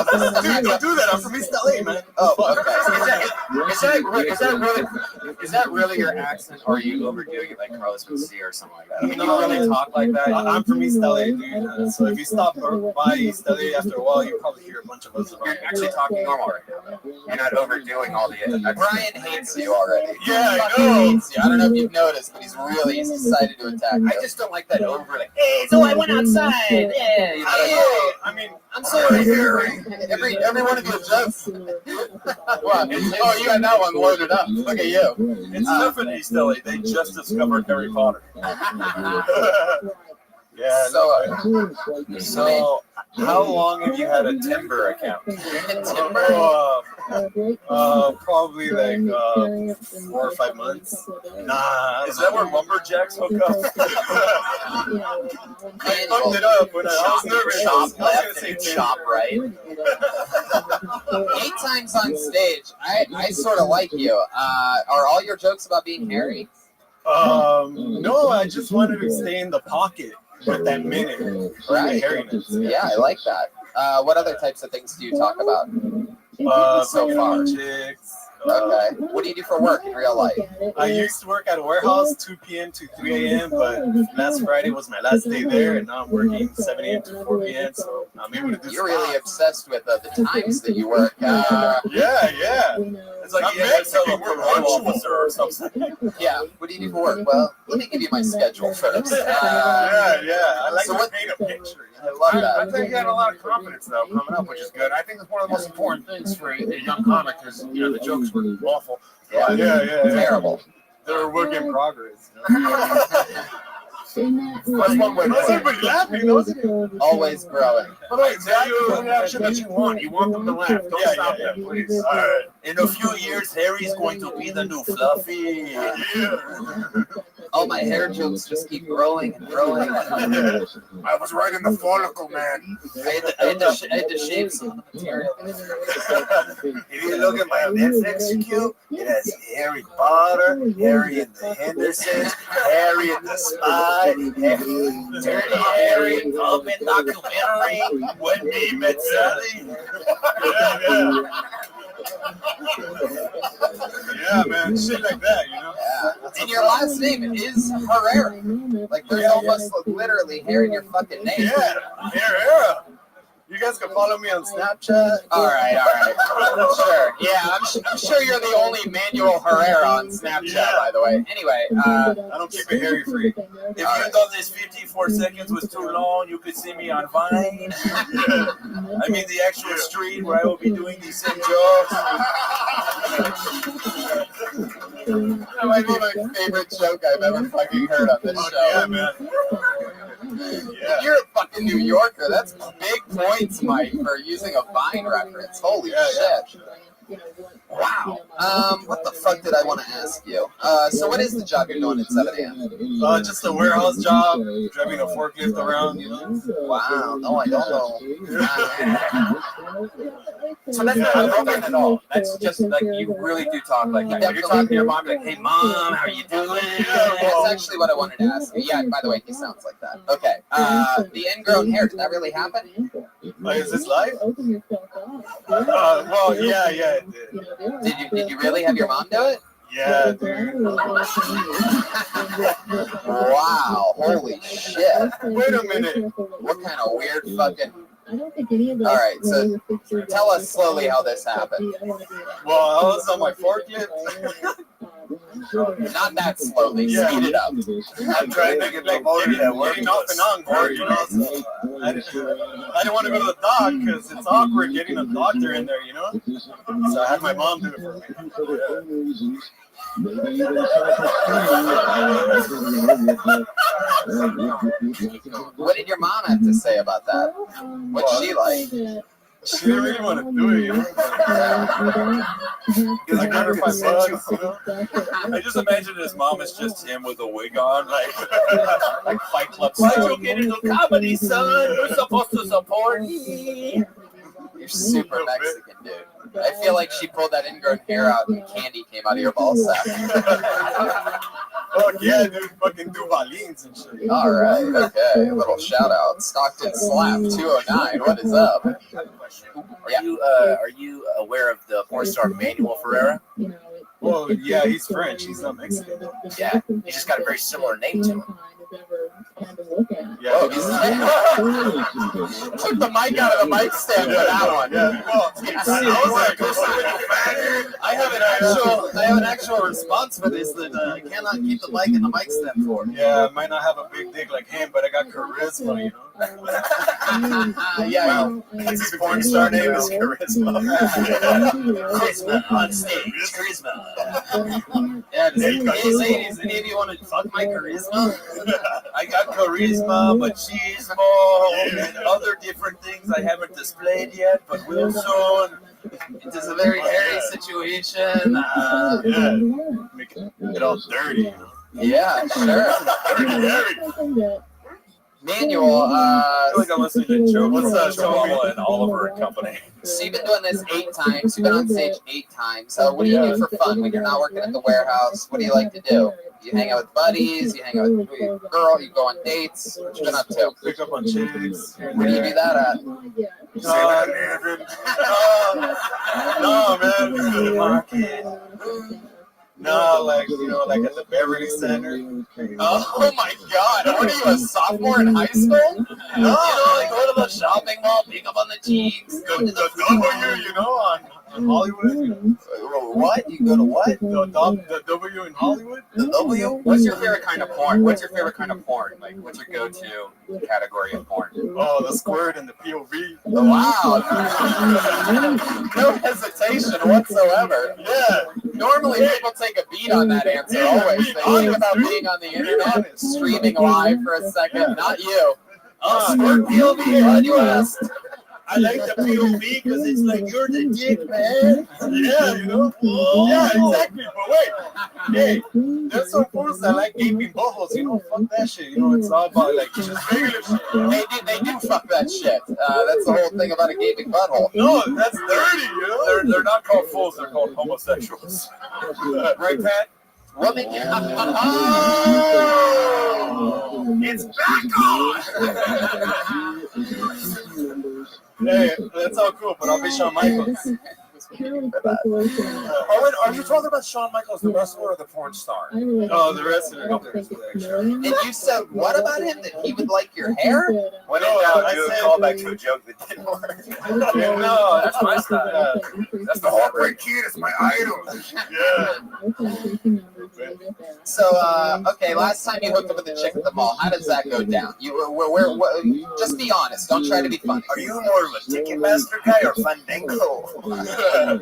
don't do that. I'm from East LA, man. Oh, okay. Is that really your accent, or are you overdoing it like Carlos Mencia or something like that? I mean, No, you really talk like that? I'm from East LA, dude. So if you stop by East LA after a while, you probably hear a bunch of us. You're actually talking normal right now. You're not overdoing all the. Brian hates you already. Yeah, I He know. hates you. I don't know if you've noticed, but he's decided to attack you. I just don't like that over. Like, hey, so I went outside. Yeah, you know. I mean, I'm sorry, Harry. Every one of your jokes. What? Oh, you got that one loaded up. Look at you. It's different in East LA. They just discovered Harry Potter. Yeah. So, how long have you had a Timber account? Probably like 4 or 5 months. Nah. Is that where lumberjacks hook up? I fucked it up when I was nervous. Chop left and chop right. 8 times on stage. I sort of like you. Are all your jokes about being hairy? No, I just wanted to stay in the pocket with that minute. Right. Hairiness. Yeah, I like that. What other types of things do you talk about? So far. Chicks. Okay. What do you do for work in real life? I used to work at a warehouse 2 p.m. to 3 a.m., but last Friday was my last day there, and now I'm working 7 a.m. to 4 p.m., so I'm able to do You're really obsessed with the times that you work. Yeah. It's like you have to work officer or something. Yeah. What do you do for work? Well, let me give you my schedule first. Yeah. I like So to what- paint a picture. I love I that. think you had a lot of confidence though coming up, which is good. I think that's one of the most important things for a young comic is the jokes were awful. Yeah. Terrible. They're a work in progress. That's one way. Why's everybody laughing? Those Always growing. But like, tell you the reaction that you want. You want them to laugh. Don't stop them, please. All right. In a few years, Harry's going to be the new Fluffy. All my hair jokes just keep growing and growing. I was right in the follicle, man. I had to shave some of the material. If you look at my Netflix queue, it has Harry Potter, Harry and the Hendersons, Harry and the Spy, Dirty Harry, Open Documentary, When Me Met Sally. Yeah, man, shit like that, Yeah. And your last name is Herrera. Like, there's almost literally hair in your fucking name. Yeah, Herrera. You guys can follow me on Snapchat. All right. Sure. Yeah, I'm sure you're the only Manuel Herrera on Snapchat, by the way. Anyway, I don't keep it hairy free. If you thought this 54 seconds was too long, you could see me on Vine. I mean the actual street where I will be doing these same jokes. that might be my favorite joke I've ever fucking heard on this show. Yeah, man. You're a fucking New Yorker. That's big points, Mike, for using a Vine reference. Holy shit. Wow. What the fuck did I want to ask you? So what is the job you're doing at 7 a.m.? Just a warehouse job, driving a forklift around, Wow. No, I don't know. So that's not broken at all. That's just like you really do talk like that. When you're talking to your mom, like, "Hey, mom, how you doing?" That's actually what I wanted to ask you. Yeah, by the way, he sounds like that. Okay. The ingrown hair, did that really happen? Is this live? Well, yeah. Did you really have your mom do it? Yeah, dude. Wow, holy shit. Wait a minute. What kind of weird fucking I don't think any of us. All right, so tell us slowly how this happened. Well, I was on my forklift. Not that slowly. Speed it up. I'm trying to get like getting off and on board, you know. So I didn't want to go to the doc because it's awkward getting a doctor in there, you know. So I had my mom do it for me. What did your mom have to say about that? What's she like? She didn't really want to do it, you know. I got her my bugs, you know. I just imagine his mom is just him with a wig on, like Fight Club. Why'd you get into comedy, son? You're supposed to support me. You're super Mexican, dude. I feel like she pulled that ingrown hair out and candy came out of your ball sack. Oh yeah, dude, fucking Duvalines and shit. All right, okay. A little shout out. Stockton Slap 209. What is up? Are you aware of the porn star Manuel Ferreira? Well, yeah, he's French. He's not Mexican. Yeah, he just got a very similar name to him. Yeah, took the mic out of the mic stand for that one. Yeah, well, I have an actual response for this that I cannot keep the mic in the mic stand for. Yeah, I might not have a big dick like him, but I got charisma, you know. Yeah, his porn star name is Charisma. Charisma on stage. Charisma. Yeah, does any of you want to fuck my charisma? I got charisma, machismo, and other different things I haven't displayed yet, but will soon. It is a very hairy situation. Make it all dirty, you know. Yeah, sure. Manuel, I feel like I'm listening to Joe. What's Toby and Oliver and Company? So you've been doing this 8 times. You've been on stage 8 times. So what do you do for fun when you're not working at the warehouse? What do you like to do? You hang out with buddies. You hang out with your girl. You go on dates. What you been up to? Pick up on chicks. Where do you do that at? No, man. The market. No, like, you know, like at the Beverly Center. Oh my God! What are you, a sophomore in high school? No, you know, like go to the shopping mall, pick up on the cheeks, go to the W, you know, on Hollywood. What? You go to what? The W in Hollywood. The W? What's your favorite kind of porn? What's your favorite kind of porn? Like, what's your go-to category of porn? Oh, the squirt and the POV. Wow. No hesitation whatsoever. Yeah. Normally people take a beat on that answer always. They think about being on the internet, streaming live for a second. Not you. Squirt POV, glad you asked. I like the POV because it's like you're the dick, man. Yeah, you know? Yeah, exactly. But wait, hey, there's some fools that like gaping buttholes. You know, fuck that shit. You know, it's all about like just regular shit. They do fuck that shit. That's the whole thing about a gaping butthole. No, that's dirty, you know? They're not called fools, they're called homosexuals. Right, Pat? What make you... It's back on! Hey, that's all cool, but I'll be Shawn Michaels. Are you talking about Shawn Michaels, the wrestler, or the porn star? Oh, the wrestler. And you said what about him? That he would like your hair? When I do a callback to a joke that didn't work. No, that's my style. That's the Heartbreak Kid. It's my idol. Yeah. So, okay, last time you hooked up with a chick at the mall, how does that go down? Just be honest. Don't try to be funny. Are you more of a Ticketmaster guy or Fandango? No,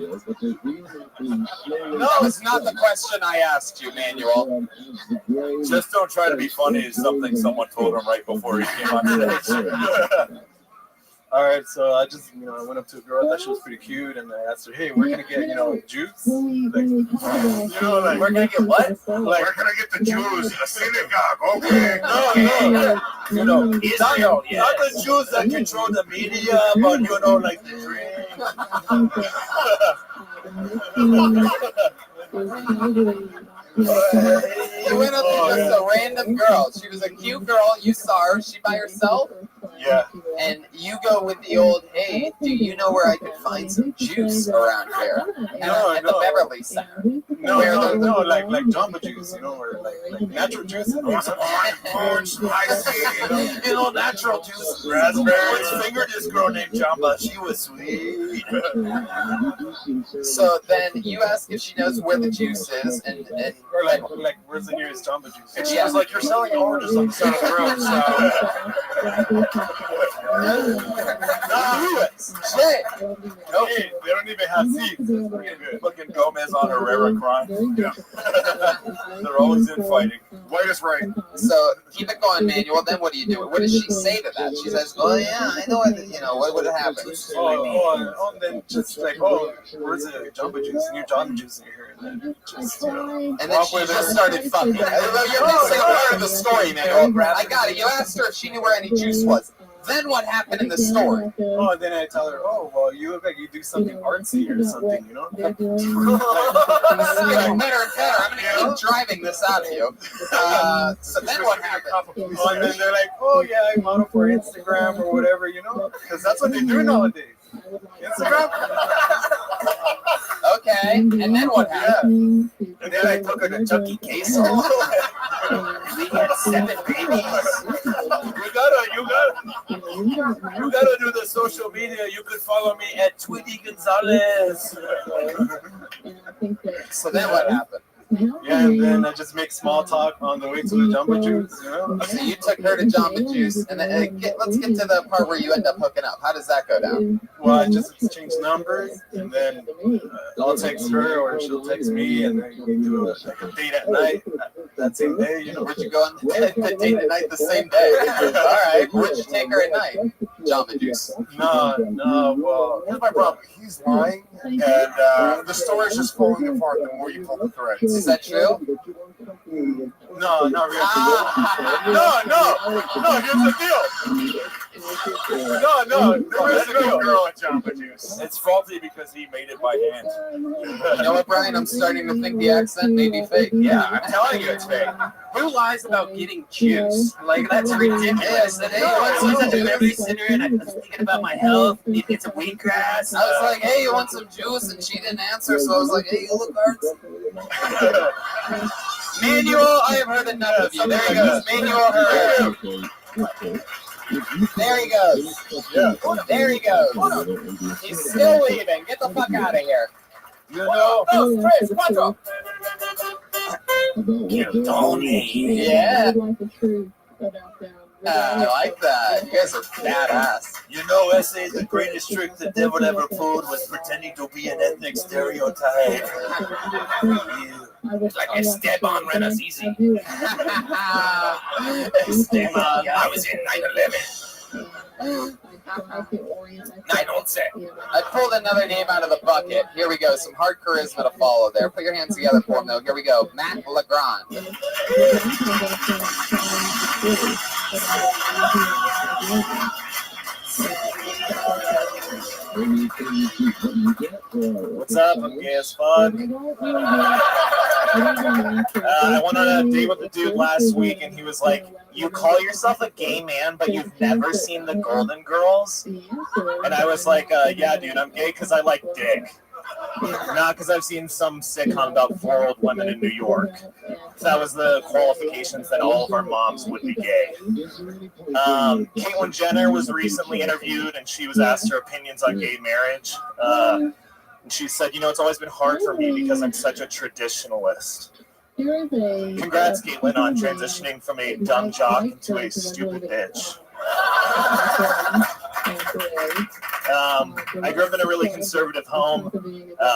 it's not the question I asked you, Manuel. Just don't try to be funny is something someone told him right before he came on stage. All right, so I just, I went up to a girl, I thought she was pretty cute, and I asked her, hey, we're going to get, juice? Like, we're going to get what? Like, we're going to get the Jews, a synagogue, okay? No. Israel, yeah. Not the Jews that control the media, but, like the drink. You went up to just a random girl. She was a cute girl. You saw her. She by herself. Yeah. And you go with the old, hey, do you know where I could find some juice around here? At the Beverly Center. No, like Jamba Juice, you know, or like natural juice. You know, orange, spicy, you know, natural juice. Raspberry. Let's finger this girl named Jamba. She was sweet. So then you ask if she knows where the juice is, and or like where's the nearest Jamba Juice? And she was like, "You're selling oranges on the side of the road." Shit. Nope. Hey, they don't even have seats. Fucking Gomez on Herrera crime. Yeah. They're always in fighting. White is right. So keep it going, Manuel. Then what do you do? What does she say to that? She says, "Oh yeah, I know what what would happen." And then just like, oh, where's the Jamba Juice? New Jamba Juice in here, and then just and then she just started fucking. You're missing part of the story, Manuel. I got it. You asked her if she knew where any juice was. Then what happened in the story? Oh, then I tell her, oh, well, you look like you do something artsy or something, you know? Better and better. I'm going to keep driving this out of you. So then what happened? Oh, and then they're like, oh, yeah, I model for Instagram or whatever, you know? Because that's what they do nowadays. Instagram? Okay, and then what happened? And then I took her to Chucky Queso. We had 7 babies. You gotta do the social media. You could follow me at Tweety Gonzalez. So then what happened? Yeah, and then I just make small talk on the way to the Jamba Juice, you know? So you took her to Jamba Juice, and then let's get to the part where you end up hooking up. How does that go down? Well, I just exchange numbers, and then I'll text her, or she'll text me, and then we do like a date at night that same day, you know? Where'd you go on the date at night the same day? All right, where'd you take her at night? Jamba Juice. No, well, here's my problem. He's lying, and the story's just falling apart the more you pull the threads. Is that true? No, not really. No, here's the deal. No, there is no girl at Jamba Juice. It's faulty because he made it by hand. You know what, Brian? I'm starting to think the accent may be fake. Yeah, I'm telling you it's fake. Who lies about getting juice? Like, that's ridiculous. And I was every center and I was thinking about my health. Need to get some wheatgrass. I was like, hey, you want some juice? And she didn't answer, so I was like, hey, you look artsy. Manuel, I have heard enough of you. There he goes. Manuel Herrera. There he goes. There he goes. He's still leaving. Get the fuck out of here. You know? Chris, cuatro. Tony. Yeah. I like that. You guys are badass. You know, S.A. the greatest trick the devil ever pulled was pretending to be an ethnic stereotype. Like Esteban Renazizi. Esteban, I was in 9/11. 9/11. I pulled another name out of the bucket. Here we go. Some hard charisma to follow there. Put your hands together for him, though. Here we go. Matt Legrand. What's up? I'm gay as fuck. I went on a date with a dude last week, and he was like, "You call yourself a gay man, but you've never seen the Golden Girls?" And I was like, "Yeah, dude, I'm gay because I like dick. Not because I've seen some sitcom about 4 old women in New York." So that was the qualifications that all of our moms would be gay. Caitlyn Jenner was recently interviewed, and she was asked her opinions on gay marriage. And she said, "You know, it's always been hard for me because I'm such a traditionalist." Congrats, Caitlyn, on transitioning from a dumb jock into a stupid bitch. I grew up in a really conservative home.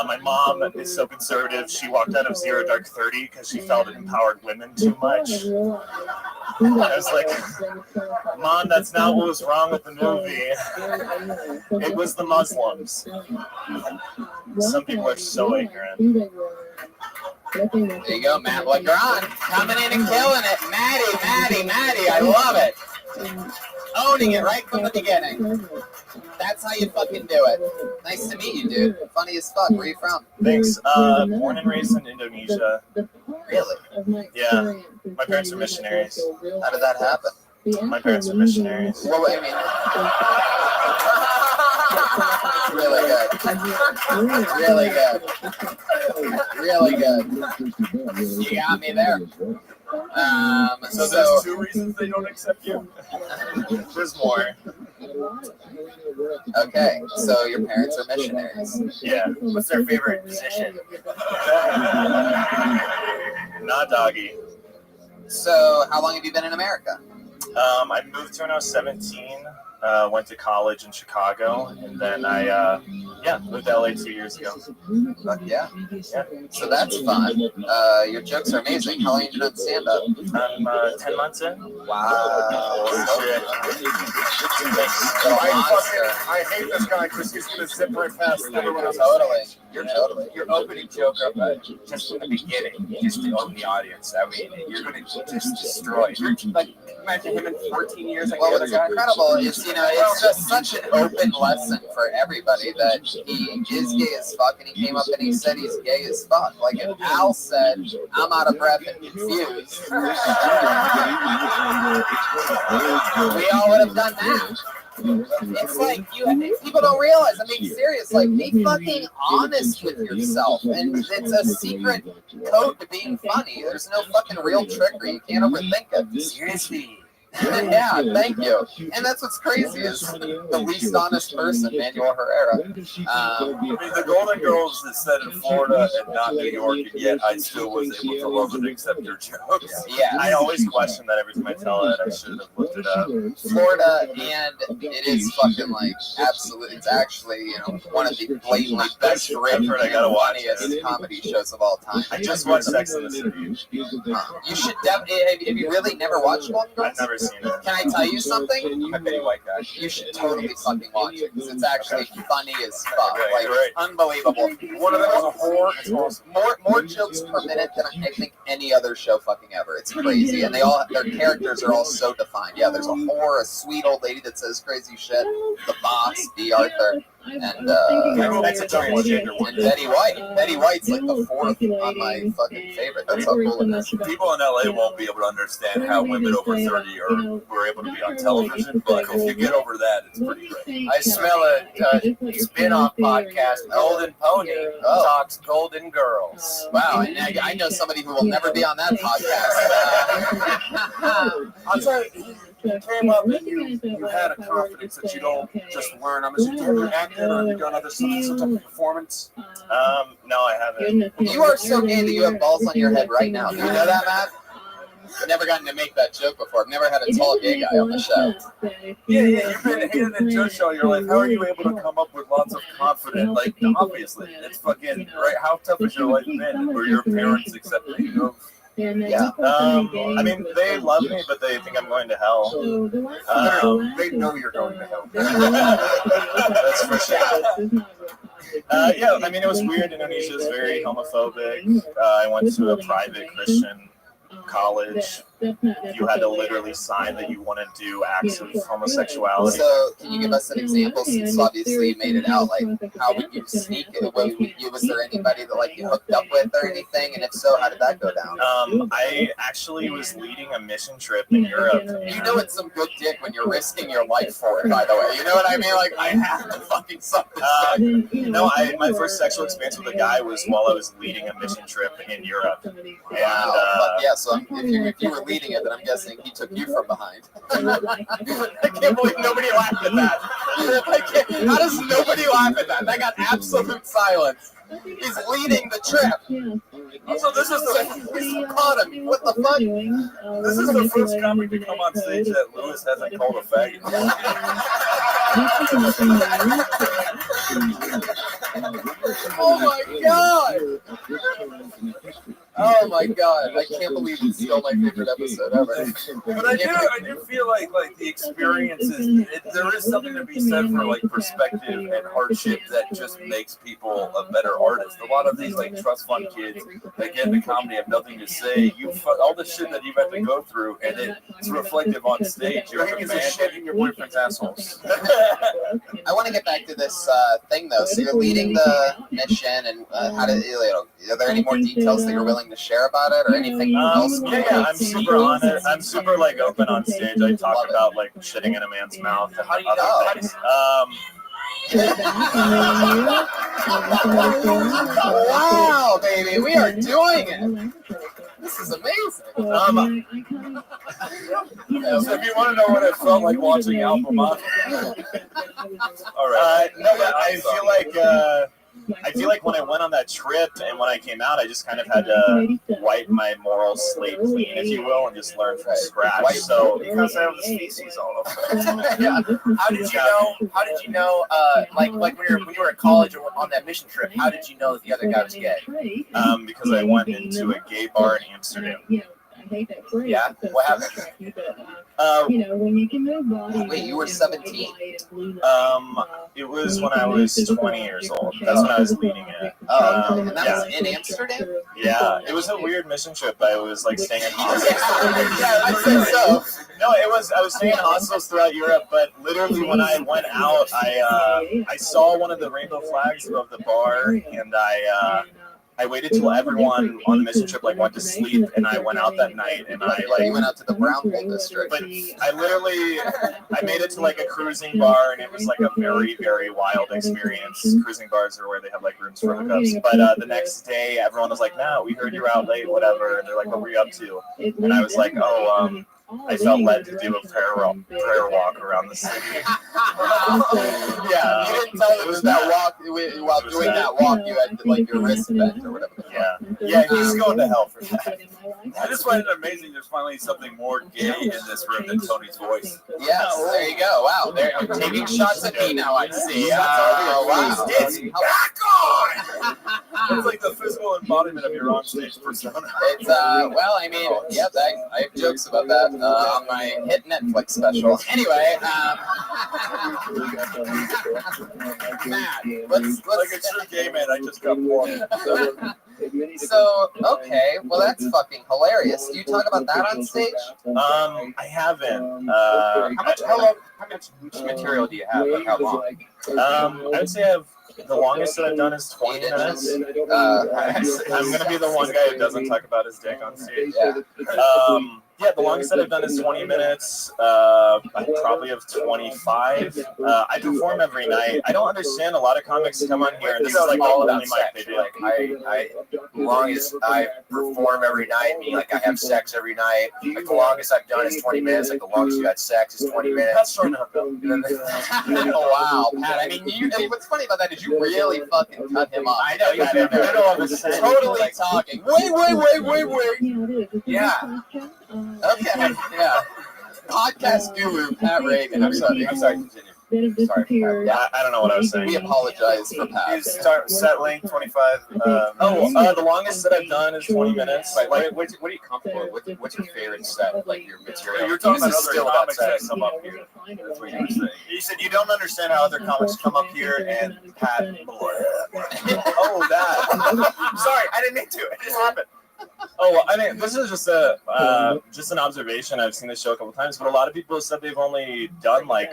My mom is so conservative, she walked out of Zero Dark 30 because she felt it empowered women too much. I was like, "Mom, that's not what was wrong with the movie. It was the Muslims." Some people are so ignorant. There you go, Matt Legrand. Coming in and killing it. Maddie. I love it. Owning it right from the beginning. That's how you fucking do it. Nice to meet you, dude. Funny as fuck. Where are you from? Thanks. Born and raised in Indonesia. Really? Yeah. My parents are missionaries. How did that happen? My parents are missionaries. Well, I mean, really good. Really good. Really good. You got me there. So there's 2 reasons they don't accept you? There's more. Okay, so your parents are missionaries. Yeah. What's their favorite position? Not doggy. So how long have you been in America? I moved here when I was 17. Went to college in Chicago, and then I moved to LA 2 years ago. Fuck yeah. So that's fun. Your jokes are amazing. How long have you done stand-up? I'm 10 months in. Wow. Shit. I hate this guy because he's gonna zip right past everyone else. Totally. Your opening joke, just in the beginning, just to open the audience. I mean, you're going to just destroy. You're like, imagine him in 14 years. Like Well, the what's other guy. incredible is, it's just such an open lesson for everybody that he is gay as fuck, and he came up and he said he's gay as fuck. Like if Al said, I'm out of breath and confused, we all would have done that. It's like people don't realize. I'm being serious. Like, be fucking honest with yourself, and it's a secret code to being funny. There's no fucking real trickery. You can't overthink it. Seriously. Yeah, thank you. And that's what's crazy is the least honest person, Manuel Herrera. I mean, the Golden Girls is set in Florida and not New York, and yet I still was able to love and accept their jokes. Yeah. I always question that every time I tell it. I should have looked it up. Florida, and it is fucking like absolutely. It's actually one of the blatantly best written, funniest comedy shows of all time. I just watched Sex and the City. You should definitely. Have you really never watched Golden Girls? I've never seen it. Can I tell you something? I'm a Betty White guy. You should totally fucking watch it because it's actually funny as fuck. Like unbelievable. One of them is a whore. It's awesome. More jokes per minute than I think any other show fucking ever. It's crazy, and their characters are all so defined. Yeah, there's a whore, a sweet old lady that says crazy shit, the boss, B. Arthur, and that's a transgender one. And Betty White. Betty White's like the fourth on my fucking favorite. That's how cool it is. People in LA won't be able to understand how women over 30 were able to be on television, but if you get over that, it's pretty great. I smell a spin-off podcast, Golden Pony, talks Golden Girls. Wow, and I know somebody who will never be on that podcast. I'll tell you, you came up and you had a confidence that you don't just learn. I'm assuming you ever acted or have you done some type of performance? No, I haven't. You are so gay that you have balls on your head right now. Do you know that, Matt? I've never gotten to make that joke before. I've never had a tall gay guy on the show. Yeah, you've been hated and judged all your life. How are you able to come up with lots of confidence? Like, obviously, it's fucking, right? How tough has your life been where your parents accept you? Yeah. I mean, they love me, but they think I'm going to hell. They know you're going to hell. That's for sure. Yeah, I mean, it was weird. Indonesia is very homophobic. I went to a private Christian college. You had to literally sign that you want to do acts of homosexuality. So, can you give us an example? Since obviously you made it out, like, how would you sneak it? Was there anybody that you hooked up with or anything? And if so, how did that go down? I actually was leading a mission trip in Europe. You know it's some good dick when you're risking your life for it. By the way, you know what I mean? Like, I have to fucking suck this up. No, my first sexual experience with a guy was while I was leading a mission trip in Europe. Wow. Yeah. So if you were leading it, then I'm guessing he took you from behind. I can't believe nobody laughed at that. How does nobody laugh at that? That got absolute silence. He's leading the trip. Also, this is caught him. What the fuck? This is the first comic to come on stage that Lewis hasn't called a faggot. Oh my god! Oh my god! I can't believe it's still my favorite episode ever. But I do feel like the experience is there is something to be said for perspective and hardship that just makes people a better artist. A lot of these trust fund kids that get into comedy have nothing to say. All the shit that you've had to go through, and it's reflective on stage. You're a man shit in your boyfriend's assholes. I want to get back to this thing though. So you're leading the mission, and how did are there any more details that you're willing willing to share about it, or anything else? Yeah, I'm super on it. I'm super like open on stage. I talk about like shitting in a man's mouth and How do you other know? things. Wow, baby, we are doing it. This is amazing. So if you want to know what it felt like watching Alphamont, all right. No, but I feel like when I went on that trip and when I came out, I just kind of had to wipe my moral slate clean, if you will, and just learn from scratch. So because I have the species all over. Yeah. How did you know? How did you know? Like when you were at college or on that mission trip, how did you know that the other guy was gay? Because I went into a gay bar in Amsterdam. Yeah. What happened? Wait, you were 17? It was when I was 20 years old. That's when I was leading it. And that was in Amsterdam? Yeah, it was a weird mission trip. I was like staying in hostels. Yeah, I think so. No, I was staying in hostels throughout Europe, but literally when I went out, I saw one of the rainbow flags above the bar, and I waited till everyone on the mission trip like went to sleep, and I went out that night, and I like went out to the Brown Hole District. But I made it to like a cruising bar, and it was like a very, very wild experience. Cruising bars are where they have like rooms for hookups. But the next day, everyone was like, "No, we heard you were out late, whatever." And they're like, "What were you up to?" And I was like, "Oh, I felt led to do a prayer walk around the city." Yeah, you didn't tell them that walk. While doing that walk, you had like your wrist bent or whatever. Yeah, he's going to hell for that. I just find it amazing. There's finally something more gay in this room than Tony's voice. Yes, there you go. Wow, they're taking shots at me now. I see. Wow, It's back on. It's like the physical embodiment of your on-stage persona. It's well, I mean, yeah, I have jokes about that on my hit Netflix special. Anyway, Matt, let's like a true gay man. I just got born. So, okay, well that's fucking hilarious. Do you talk about that on stage? I haven't. How much material do you have? Like how long? I would say the longest that I've done is 20 minutes. I'm gonna be the one guy who doesn't talk about his dick on stage. Yeah, the longest that I've done is 20 minutes. I probably have 25. I perform every night. I don't understand a lot of comics come on here and this is like all about sex. They do. Like I longest I perform every night, meaning like I have sex every night. Like the longest I've done is 20 minutes. Like the longest you had sex is 20 minutes. That's short enough. Oh wow, Pat. I mean, what's funny about that is you really fucking cut him off. I know you got him in the middle of his totally talking. Wait. Yeah. Okay. Yeah. Podcast guru Pat Reagan. I'm sorry. Continue. Sorry. I don't know what I was saying. We apologize for Pat. Set length 25. The longest that I've done is 20 minutes. What are you comfortable with? What's your favorite set? Like your material? You're talking about other comics that come up here. That's what you were saying. You said you don't understand how other comics come up here and Pat. Oh, that. Sorry, I didn't mean to. It just happened. Oh, I mean, this is just an observation. I've seen this show a couple times, but a lot of people said they've only done like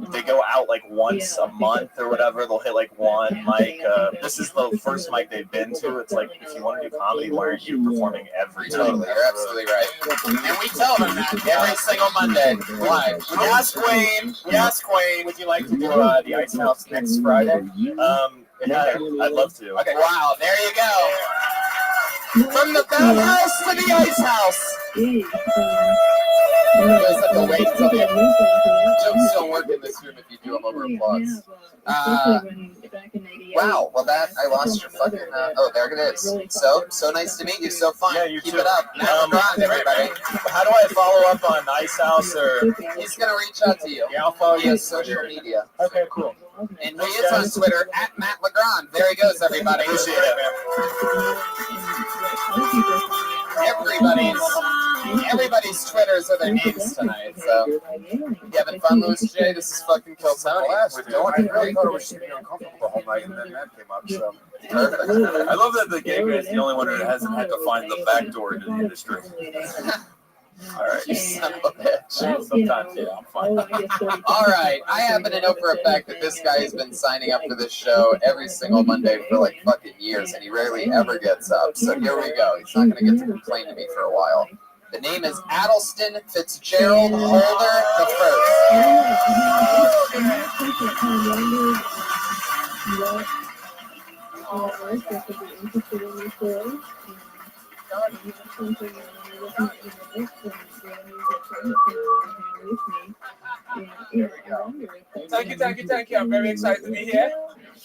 they go out like once a month or whatever. They'll hit like one mic. This is the first mic they've been to. It's like if you want to do comedy, why aren't you performing every time? Totally, you're absolutely right. And we tell them that every single Monday live. We asked Quayne, would you like to do the Ice House next Friday? Yeah, I'd love to. Okay. Wow, there you go. From the bathhouse to the ice house. There's like a wait till the jokes don't work in this room if you do them over applause. Wow, well I lost your fucking, oh, there it is. So nice to meet you, so fun. Yeah, you Keep too. it up. Everybody. How do I follow up on Ice House or? He's gonna reach out to you. Yeah, I'll follow you. He has social media. Okay, cool. And he is on Twitter at Matt Legrand. There he goes, everybody. Appreciate it, man. Everybody's Twitters are their names tonight. So, you having fun, Louis J? This is fucking Kill Tony. I really thought it was going to be uncomfortable the whole night, and then that came up. So. Perfect. I love that the gay guy is the only one who hasn't had to find the back door into the industry. All right. You son of a bitch. Sometimes, yeah, I'm fine. All right. I happen to know for a fact that this guy has been signing up for this show every single Monday for like fucking years, and he rarely ever gets up. So here we go. He's not going to get to complain to me for a while. The name is Addleston Fitzgerald Holder the Thank you. I'm very excited to be here.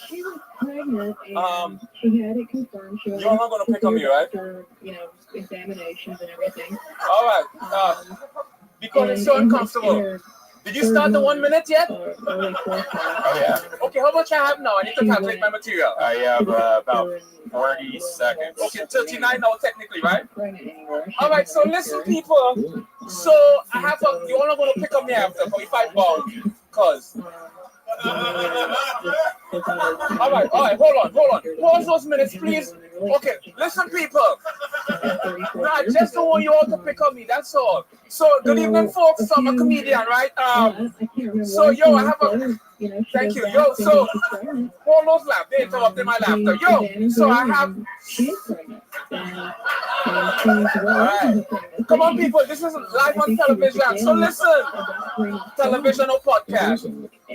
She was pregnant and she had it confirmed. She you're not going to pick on me, right? After, examinations and everything. All right. Because it's so uncomfortable. Did you start the 1 minute yet? Oh, yeah. Okay, how much I have now? I need to calculate my material. I have about 40 seconds. Okay, 39 now technically, right? All right, so listen, people. So I have you're not going to pick up me after 45 pounds. Because... all right, hold on. Pause those minutes, please. Okay, listen, people. No, I just don't want you all to pick on me, that's all. So, good evening, folks. I'm a comedian, right? So, yo, I have a... Thank you. Yo, so, hold those laps. They interrupted my laughter. Yo, so I have... Alright. Come on, people. This is live on television. So, listen. Television or podcast.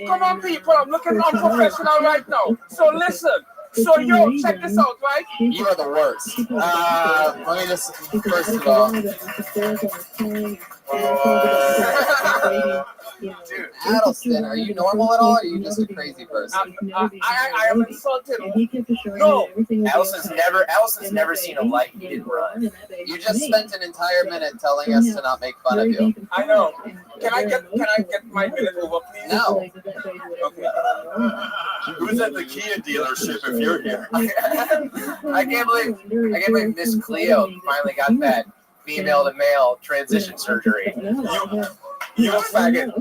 Come on, people. I'm looking unprofessional right now. So, listen. So, yo, check this out, right? You are the worst. Let me just, first of all. Dude, Addleston, are you normal at all, or are you just a crazy person? I am insulted. No, Addleston's never seen a light he didn't run. You just spent an entire minute telling us to not make fun of you. I know. Can I get my minute over, please? No. Okay. Who's at the Kia dealership if you're here? I can't believe Miss Cleo finally got that female to male transition surgery. You faggot.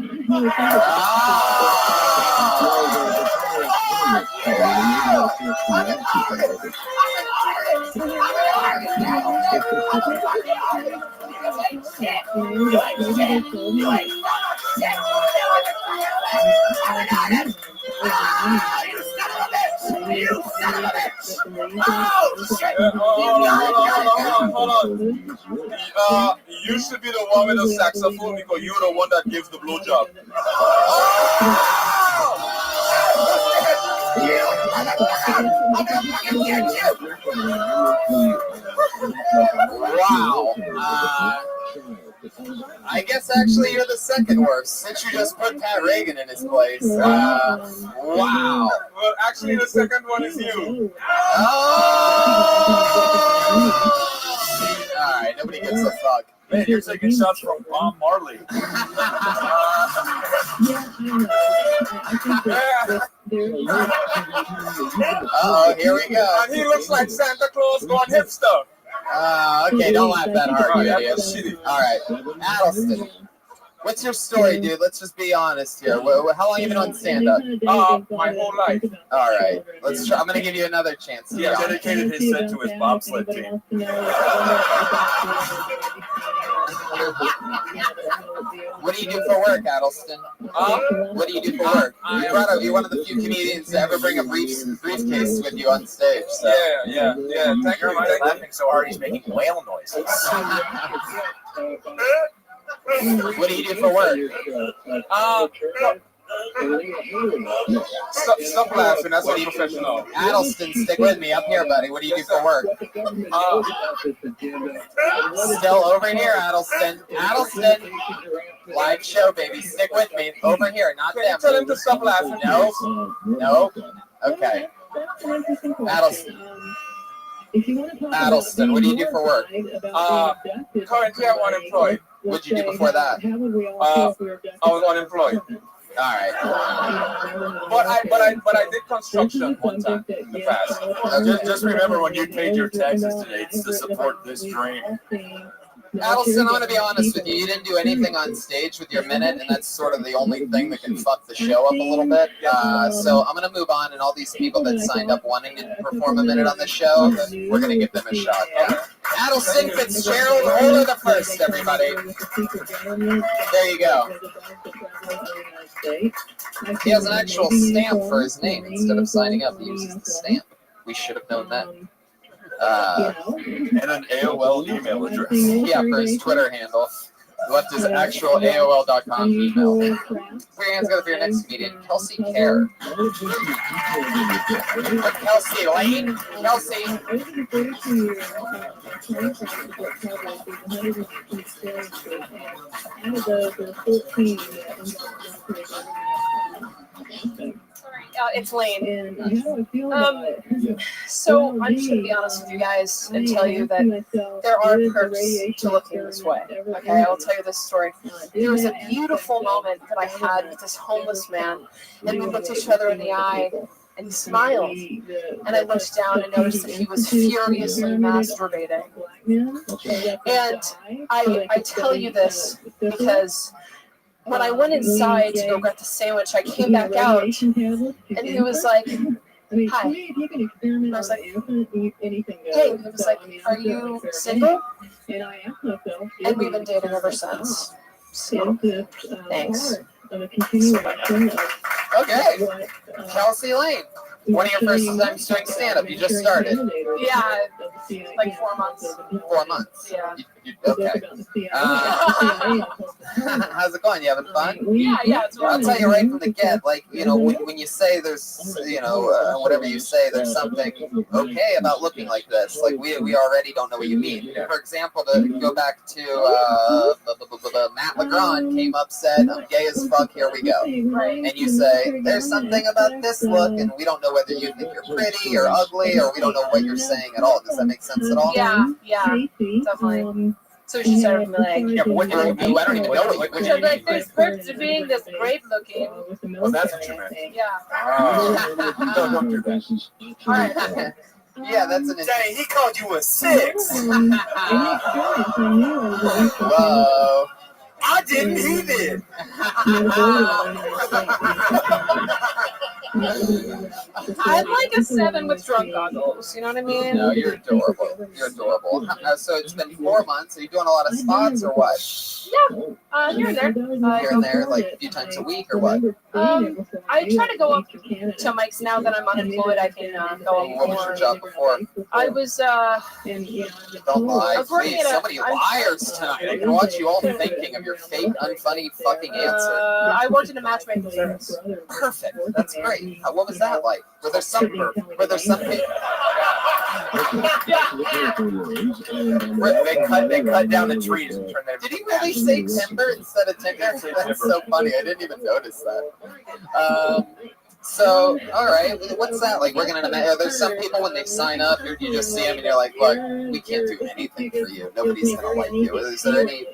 Hold on. You should be the one with the saxophone because you're the one that gives the blowjob. Wow. I guess actually you're the second worst since you just put Pat Reagan in his place. Wow. Well, actually, the second one is you. All right, nobody gives a fuck. Man, you're taking shots from Bob Marley. Uh-oh, here we go. And he looks like Santa Claus gone hipster. Okay, don't laugh that hard, you idiot. All right, Addleston, what's your story, dude? Let's just be honest here. How long have you been on stand-up? My whole life. All right, let's try. I'm gonna give you another chance. He dedicated his set to his bobsled team. What do you do for work, Addleston? What do you do for work? You're one of the few comedians to ever bring a briefcase with you on stage. So. Yeah. Thank you. He's laughing so hard he's making whale noises. What do you do for work? Stop laughing. That's not professional. Addleston, stick with me up here, buddy. What do you do for work? Still over here, Addleston. Addleston. Live show, baby. Stick with me. Over here, not them. Tell him to stop laughing. No. Okay. Addleston, what do you do for work? Currently, I'm unemployed. What did you do before that? I was unemployed. All right. But I did construction one time in the past. Just remember when you paid your taxes today, it's to support this dream. Adelson, I'm going to be honest with you. You didn't do anything on stage with your minute, and that's sort of the only thing that can fuck the show up a little bit. So I'm going to move on, and all these people that signed up wanting to perform a minute on the show, we're going to give them a shot. Adelson Fitzgerald, Ola the First, everybody. There you go. He has an actual stamp for his name instead of signing up. He uses the stamp. We should have known that. And an AOL email address. Yeah, for his Twitter handle. Left his actual AOL.com email. Put your hands together for your next comedian, Kelsey Kerr. Kelsey Lane. Kelsey. It's Lane. So I'm just going to be honest with you guys and tell you that there are perks to looking this way. Okay, I'll tell you this story. There was a beautiful moment that I had with this homeless man, and we looked each other in the eye, and he smiled. And I looked down and noticed that he was furiously masturbating. And I tell you this because when I went inside to go get the sandwich, I came back out, and he was like, hi. And I was like, hey. He was like, are you single? And we've been dating ever since. So, thanks. Okay. Kelsey Lane. One of your first times doing stand-up. You just started. Yeah, like 4 months. 4 months. Yeah. Okay. How's it going? You having fun? Yeah, it's really I'll tell you right from the get, like, you know, when you say there's, you know, whatever you say, there's something okay about looking like this. Like, we already don't know what you mean. For example, to go back to Matt LeGrand came up, said, I'm gay as fuck, here we go. And you say, there's something about this look, and we don't know whether you think you're pretty or ugly, or we don't know what you're saying at all. Does that make sense at all? Yeah, definitely. So she started to be like, yeah, but what do you do? I don't even know what you so like, there's perks to being this great looking. Oh, that's what you meant. Yeah. Don't do that. All right. Yeah, that's an. Dang, he called you a 6. Whoa. I didn't, he did. I'm like a 7 with drunk goggles. You know what I mean? No, you're adorable. You're adorable. So it's been 4 months. Are you doing a lot of spots or what? Yeah, here and there. Here and there, like a few times a week or what? I try to go up to mics now that I'm unemployed. I can go up. What was your job before? I was. Don't lie. I was working Please, at so many liars tonight. I can watch you all thinking of your fake, unfunny fucking answer. I worked in a matchmaking service. Perfect. That's great. What was that like? Were there some people? They cut down the trees and turned them. Did he really say timber instead of tinker? That's so funny. I didn't even notice that. So, all right, what's that like? Working in a there's some people when they sign up, you just see them and you're like, look, we can't do anything for you. Nobody's gonna like you. Is there any?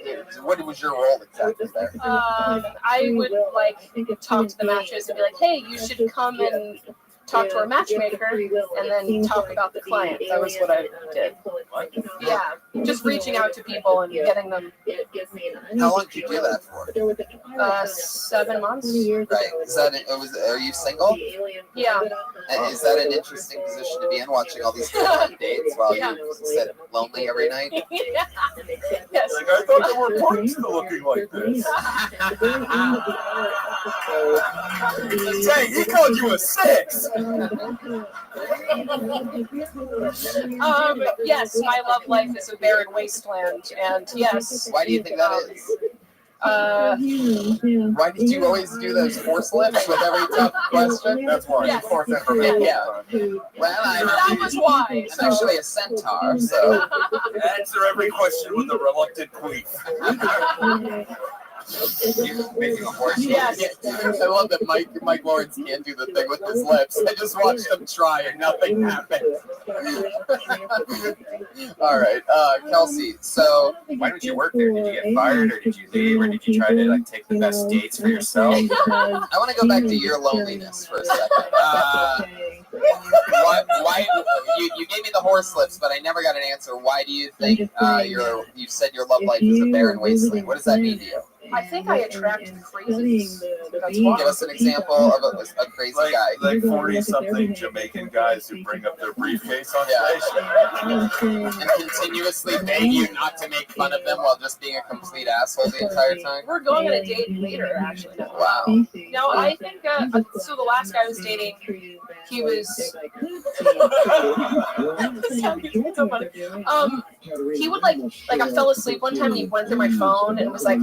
What was your role exactly there? I would like talk to the matches and be like, hey, you should come and talk to our matchmaker and then talk about the client. That was what I did. Yeah, just reaching out to people and getting them. How long did you do that for? 7 months. Right. Is that are you single? Yeah. Is that an interesting position to be in, watching all these people on dates while you sit lonely every night? Yeah. Yes. Like, I thought there were perks to looking like this. Dang, he called you a 6. Yes, my love life is a barren wasteland, and yes. Why do you think that is? Why did you always do those force lifts with every tough question? That's why. Yes. Force information. Yeah. Well, that was why. I'm actually a centaur, so. Answer every question with a reluctant queef. Making a horse. Yes. I love that Mike Lawrence can't do the thing with his lips. I just watched him try and nothing happened. All right, Kelsey. So why didn't you work there? Did you get fired, or did you leave, or did you try to like take the best dates for yourself? I want to go back to your loneliness for a second. Why you gave me the horse lips, but I never got an answer. Why do you think you said your love life is a barren wasteland? What does that mean to you? I think I attract crazies. That's why. Give us an example of a crazy guy. Like 40-something Jamaican guys who bring up their briefcase on station. And continuously beg you not to make fun of them while just being a complete asshole the entire time. We're going on a date later, actually. Wow. No, I think so. The last guy I was dating, he was. So funny. He would like I fell asleep one time and he went through my phone and was like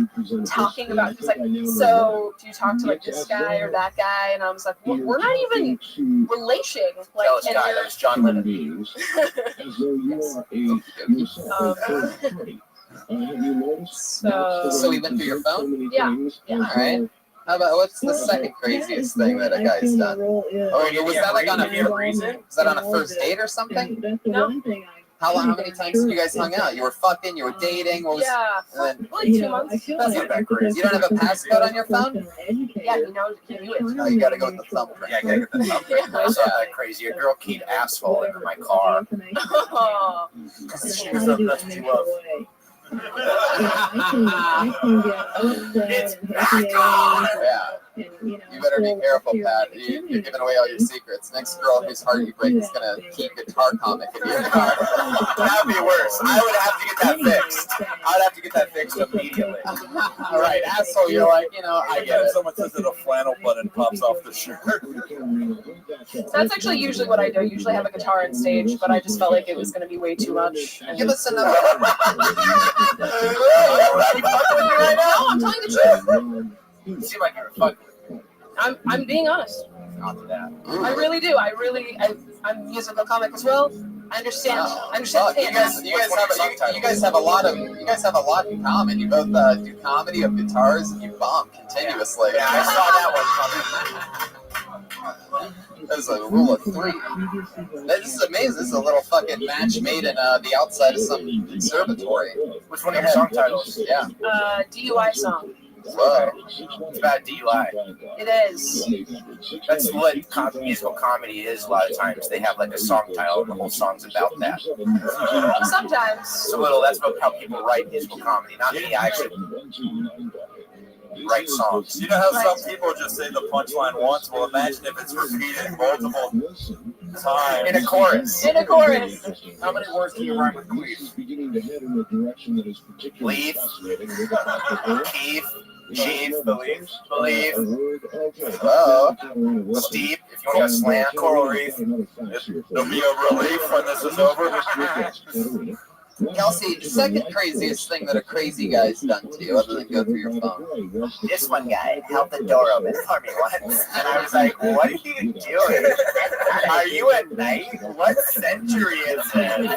talking about. He was like, "So do you talk to like this guy or that guy?" And I was like, "We're not even relation." Like, Jealous guy. That was John Lennon. So he went through your phone? Yeah. All right. How about what's the second craziest thing that a guy's done? Oh, was that like on a reason? Was that on a first date or something? No. How many times did you guys hung out? You were fucking, you were dating, what was? Yeah, and then, like 2 months. That's not that crazy. You don't have a passcode on your phone? Yeah, he knew it. Oh, you gotta go with the thumbprint. Yeah, I gotta get the thumbprint. That's not that crazy. A girl keyed asphalt into my car. She was nothing to love. It's back on! Yeah. You better be careful, Pat. You're giving away all your secrets. Next girl whose heart you break is gonna keep guitar comic in your car. That'd be worse. I would have to get that fixed. I would have to get that fixed immediately. All right, asshole. You're like, I get it. Someone says that a flannel button pops off the shirt. That's actually usually what I do. I usually have a guitar on stage, but I just felt like it was going to be way too much. Give us another. Are you fucking with me right now? No, I'm telling the truth. You seem like you're fucking. I'm being honest. Not that. I really do. I'm a musical comic as well. I understand. I understand. You guys have a lot in common. You both do comedy of guitars and you bomb continuously. Yeah, I saw that one coming. There's a rule of 3. This is amazing. This is a little fucking match made in the outside of some conservatory. Which one of your song titles? Yeah. DUI song. Whoa. It's about DUI. It is. That's what musical comedy is a lot of times. They have like a song title and the whole song's about that. Sometimes. So that's how people write musical comedy. Not me. I actually write songs. You know how some people just say the punchline once? Well, imagine if it's repeated multiple times. In a chorus. In a chorus. How many words can you rhyme with queef? Leave. Keith. Chief. Believe. Oh. Steep. If you want to slam. Coral reef. There'll be a relief when this is over. Kelsey, the second craziest thing that a crazy guy's done to you, other than go through your phone. This one guy held the door open for me once, and I was like, "What are you doing? Are you a knight? What century is this?"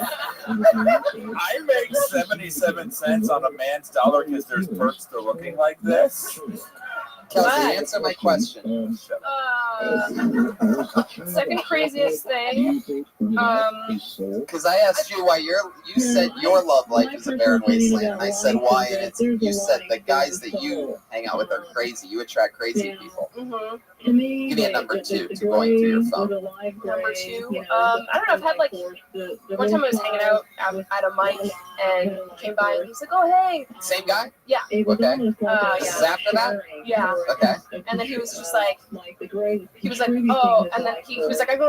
I make 77 cents on a man's dollar because there's perks to looking like this. Kelsey, answer my question. Second craziest thing. Because I asked you why you said your love life is a barren wasteland. And I said why, and you said the guys that you hang out with are crazy. You attract crazy people. Mm-hmm. Give me a number 2 to going through your phone. Number 2. I don't know. I've had like one time I was hanging out at a mic and he came by and he's like, "Oh hey." Same guy? Yeah. Okay. Yeah. This is after that? Yeah. Okay. And then he was just like, "Oh," and then he was like, gotta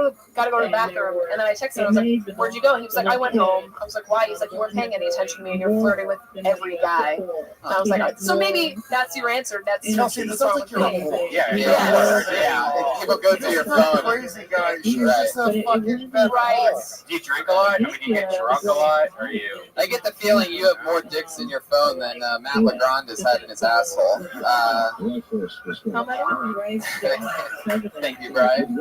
go to the bathroom. And then I texted him, I was like, "Where'd you go?" And he was like, "I went home." I was like, "Why?" He's like, "You weren't paying any attention to me and you're flirting with every guy." And I was like, "So maybe that's your answer. That's Kelsey, this sounds like you're a fool. Yeah. If people go through your phone. Crazy guy. She's just a fucking right. Do you drink a lot? I mean, do you get drunk a lot? Or you? I get the feeling you have more dicks in your phone than Matt LeGrand has had in his asshole. Thank you, Brian.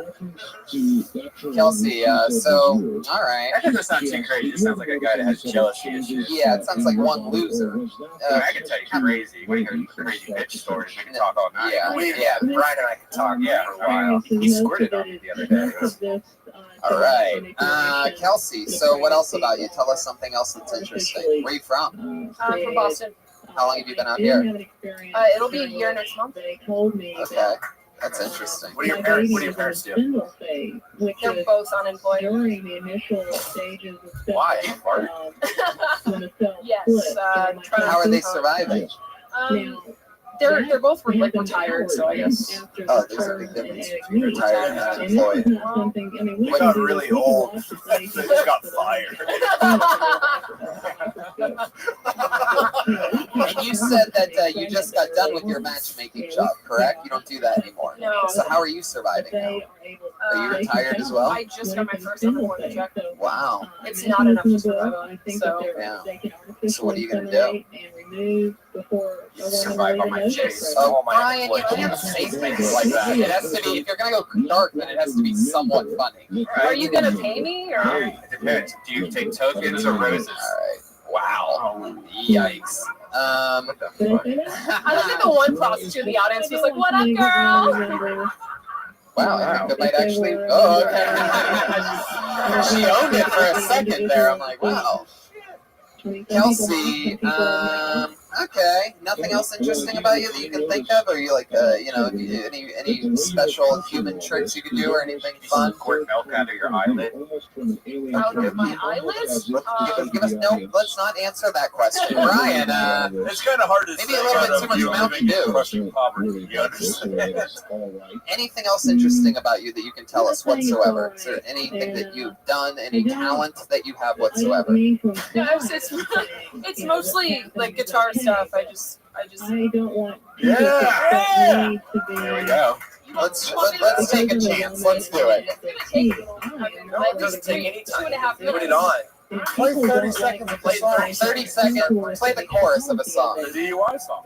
Kelsey, so, all right. That doesn't sound too crazy. It sounds like a guy that has jealousy issues. Yeah, it sounds like one loser. I can tell you crazy. We can hear crazy bitch stories. We can talk all night. Yeah. Brian and I can talk for a while. He squirted on me the other day. All right. Kelsey, so what else about you? Tell us something else that's interesting. Where are you from? from Boston. How long have you been out here? It'll be a year next month. Okay. That's interesting. What do your parents do? They're both unemployed. During the initial stages of Why? Yes. How are they surviving? They're both like retired, so I guess. Oh, there's a big difference between retired and unemployed. We got really old. They just got fired. And you said that you just got done with your matchmaking job, correct? You don't do that anymore. No. So how are you surviving now? Are you retired as well? I just got my first unemployment check. Wow. It's not enough to survive on. So. Yeah. So what are you gonna do? Survive on my chase. Oh, Brian, you can't say things like that. It has to be, if you're gonna go dark, then it has to be somewhat funny. Are you gonna pay me or? It depends. Do you take tokens or roses? All right. Wow. Yikes. I looked at the one prostitute in the audience who was like, "What up, girl?" Wow, I think that might actually. Oh, okay. She owned it for a second there. I'm like, wow. Kelsey, okay. Nothing else interesting about you that you can think of? Or are you like, any special human tricks you can do or anything fun? Squirt milk out of your eyelid. Out of my eyelids? Give us no. Let's not answer that question, Brian. It's kind of hard to maybe a little bit too much Mountain Dew. Anything else interesting about you that you can tell us whatsoever? Is there anything that you've done, any talent that you have whatsoever? No, it's mostly like guitar stuff. I just. I don't want. Yeah. Here we go. Let's take a chance. Let's do it. No, it doesn't take any time. 2.5 Put minutes. it on. Play 30 seconds of the song. 30 seconds. Play the chorus of a song. The DUI song.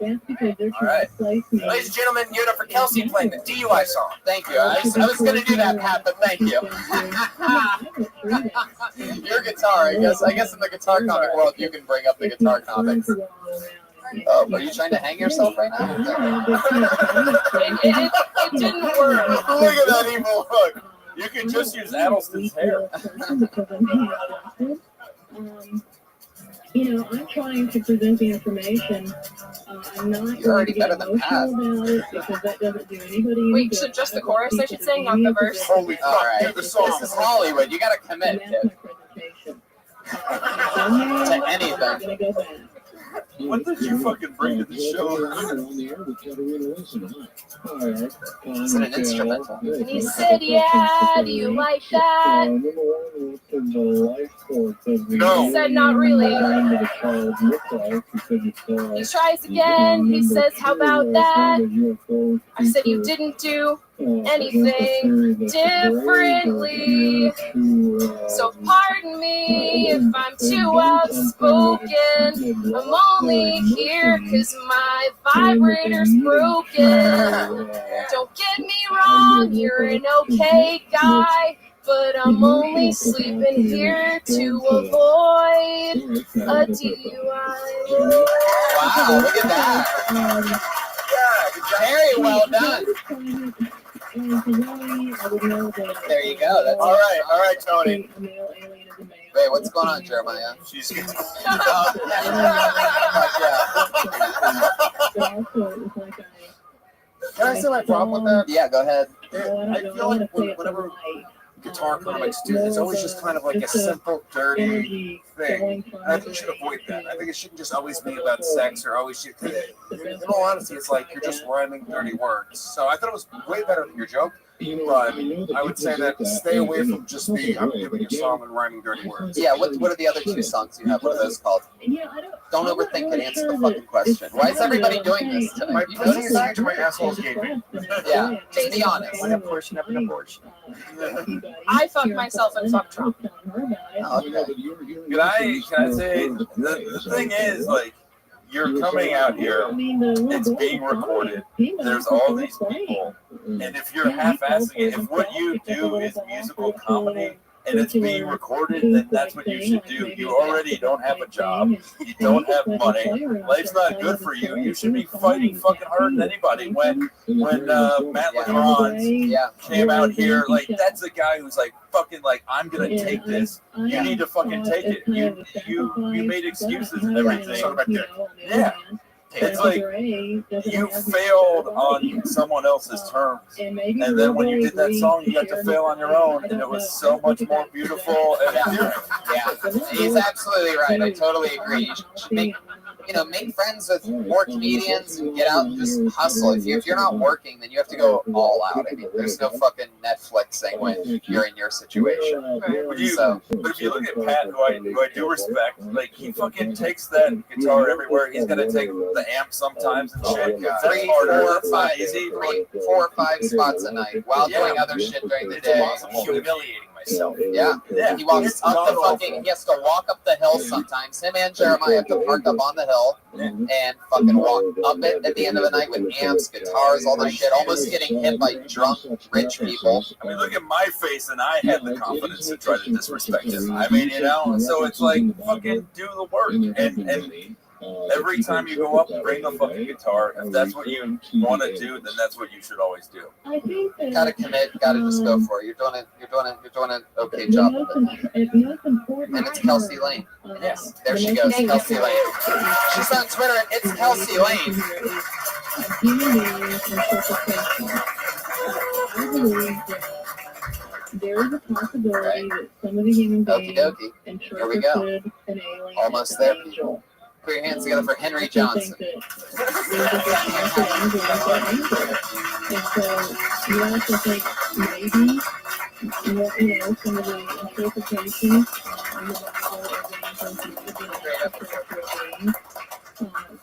All right. Ladies and gentlemen, give it up for Kelsey playing the DUI song. Thank you. I was going to do that, Pat, but thank you. Your guitar, I guess in the guitar comic world, you can bring up the guitar comics. Oh, are you trying to hang yourself right now? It didn't work. Look at that evil look. You can just use Addleston's hair. I'm trying to present the information. I'm not. You're already better than Pat. Because that doesn't do anybody. Wait, so just the chorus, I should say, not the verse. Holy fuck, All right. do the song. This is Hollywood. You got to commit, kid. To anything. What did you fucking bring to the show? Is it an instrumental? And he said, "Yeah, do you like that?" No. He said, "Not really." He tries again. He says, "How about that?" I said, "You didn't do anything differently. So pardon me if I'm too outspoken. I'm only here because my vibrator's broken. Don't get me wrong, you're an okay guy, but I'm only sleeping here to avoid a DUI." Wow, look at that. Very well done. There you go. That's All right, Tony. Wait, what's going on, Jeremiah? She's Can I say my problem with that? Yeah, go ahead. I feel like whenever guitar comics do, it's always just kind of like a simple, dirty thing. I think we should avoid that. I think it shouldn't just always be about sex or always should. In all honesty, it's like you're just rhyming dirty words. So I thought it was way better than your joke. But I would say that stay away from just the I'm giving you a song and rhyming dirty words. Yeah, what are the other two songs you have? What are those called? Don't overthink it. Answer the fucking question. Why is everybody doing this today? My pussy is huge, my asshole's gaping. Yeah, just be honest. One abortion after an abortion. I fucked myself and fucked Trump. Oh, okay. Can I say the thing is, like, you're coming out here, it's being recorded, there's all these people, and if you're half-assing it, if what you do is musical comedy and it's being recorded, then that's what you should do. You already don't have a job, you don't have money, life's not good for you, you should be fighting fucking harder than anybody. When Matt LeGrand came out here, like, that's a guy who's like, fucking like, I'm gonna take this. You need to fucking take it. You made excuses and everything. Talk about dick. Yeah. It's like you failed on someone else's terms, and then when you did that song, you got to fail on your own, and it was so much more beautiful and endearing. Yeah, he's absolutely right. I totally agree. You should make friends with more comedians and get out and just hustle. If you're not working, then you have to go all out. I mean, there's no fucking Netflixing when you're in your situation. But if you look at Pat, who I do respect, like he fucking takes that guitar everywhere. He's gonna take the amp sometimes and shit. Three, 4 or 5 spots a night while doing other shit during the day. Humiliating myself. Yeah. He walks up the fucking. He has to walk up the hill sometimes. Him and Jeremiah have to park up on the hill and fucking walk up it at the end of the night with amps, guitars, all that shit. Almost getting hit by drunk rich people. I mean, look at my face, and I had the confidence to try to disrespect him. I mean, so it's like fucking do the work and. Every time you go up, bring a fucking guitar. If that's what you want to do, then that's what you should always do. Gotta commit. Gotta just go for it. You're doing an okay job of it. And it's Kelsey Lane. Yes, there she goes, Kelsey Lane. She's on Twitter. It's Kelsey Lane. There is a possibility that some of the human beings Here we go. Almost there, people. Put your hands together for Henry Johnson. And so you also think maybe some of the interpretations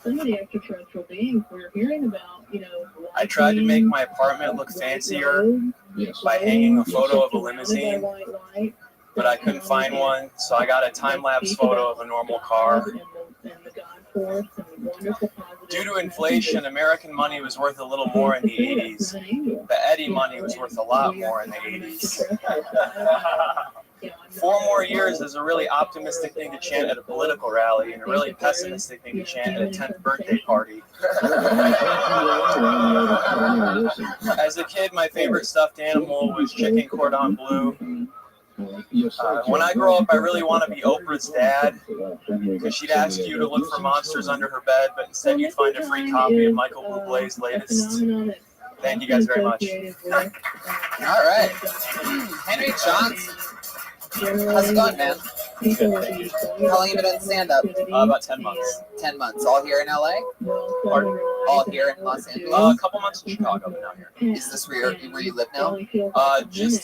some of the extraterrestrial beings we're hearing about, I tried to make my apartment look fancier by hanging a photo of a limousine, but I couldn't find one, so I got a time-lapse photo of a normal car. Due to inflation, American money was worth a little more in the 80s. The Eddie money was worth a lot more in the 80s. 4 more years is a really optimistic thing to chant at a political rally and a really pessimistic thing to chant at a 10th birthday party. As a kid, my favorite stuffed animal was chicken cordon bleu. When I grow up, I really want to be Oprah's dad, because she'd ask you to look for monsters under her bed, but instead you'd find a free copy of Michael Bublé's latest. Thank you guys very much. All right. Henry Johnson. How's it going, man? How long have you been in stand-up? About 10 months. 10 months. All here in LA? Pardon? All here in Los Angeles? A couple months in Chicago, but now here. Is this where you live now? Just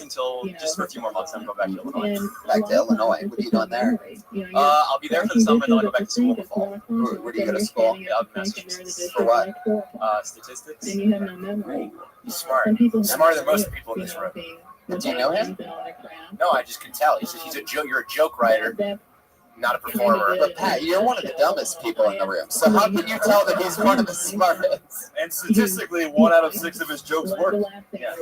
for a few more months, then I'll go back to Illinois. Back to Illinois? What are you doing there? I'll be there for the summer, and then I'll go back to school in the fall. Where do you go to school? Massachusetts. For what? Statistics. You're smart. Smarter than most people in this room. Do you know him? No, I just can tell. He's a joke. You're a joke writer, not a performer. But Pat, you're one of the dumbest people in the room. So how can you tell that he's one of the smartest? And statistically, 1 out of 6 of his jokes work. Yeah.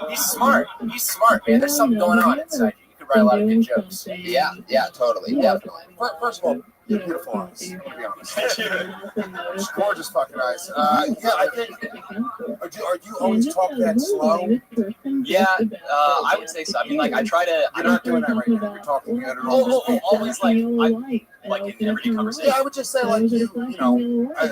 He's smart. He's smart, man. There's something going on inside you. You could write a lot of good jokes. Yeah, totally, definitely. First of all, you're beautiful eyes. I'm gonna be honest. Gorgeous fucking eyes. Yeah, I think. Are you always talk that slow? Yeah, I would say so. I mean, like I try to. You're not doing that right now. You're talking at an always like in everyday conversation. Yeah, I would just say like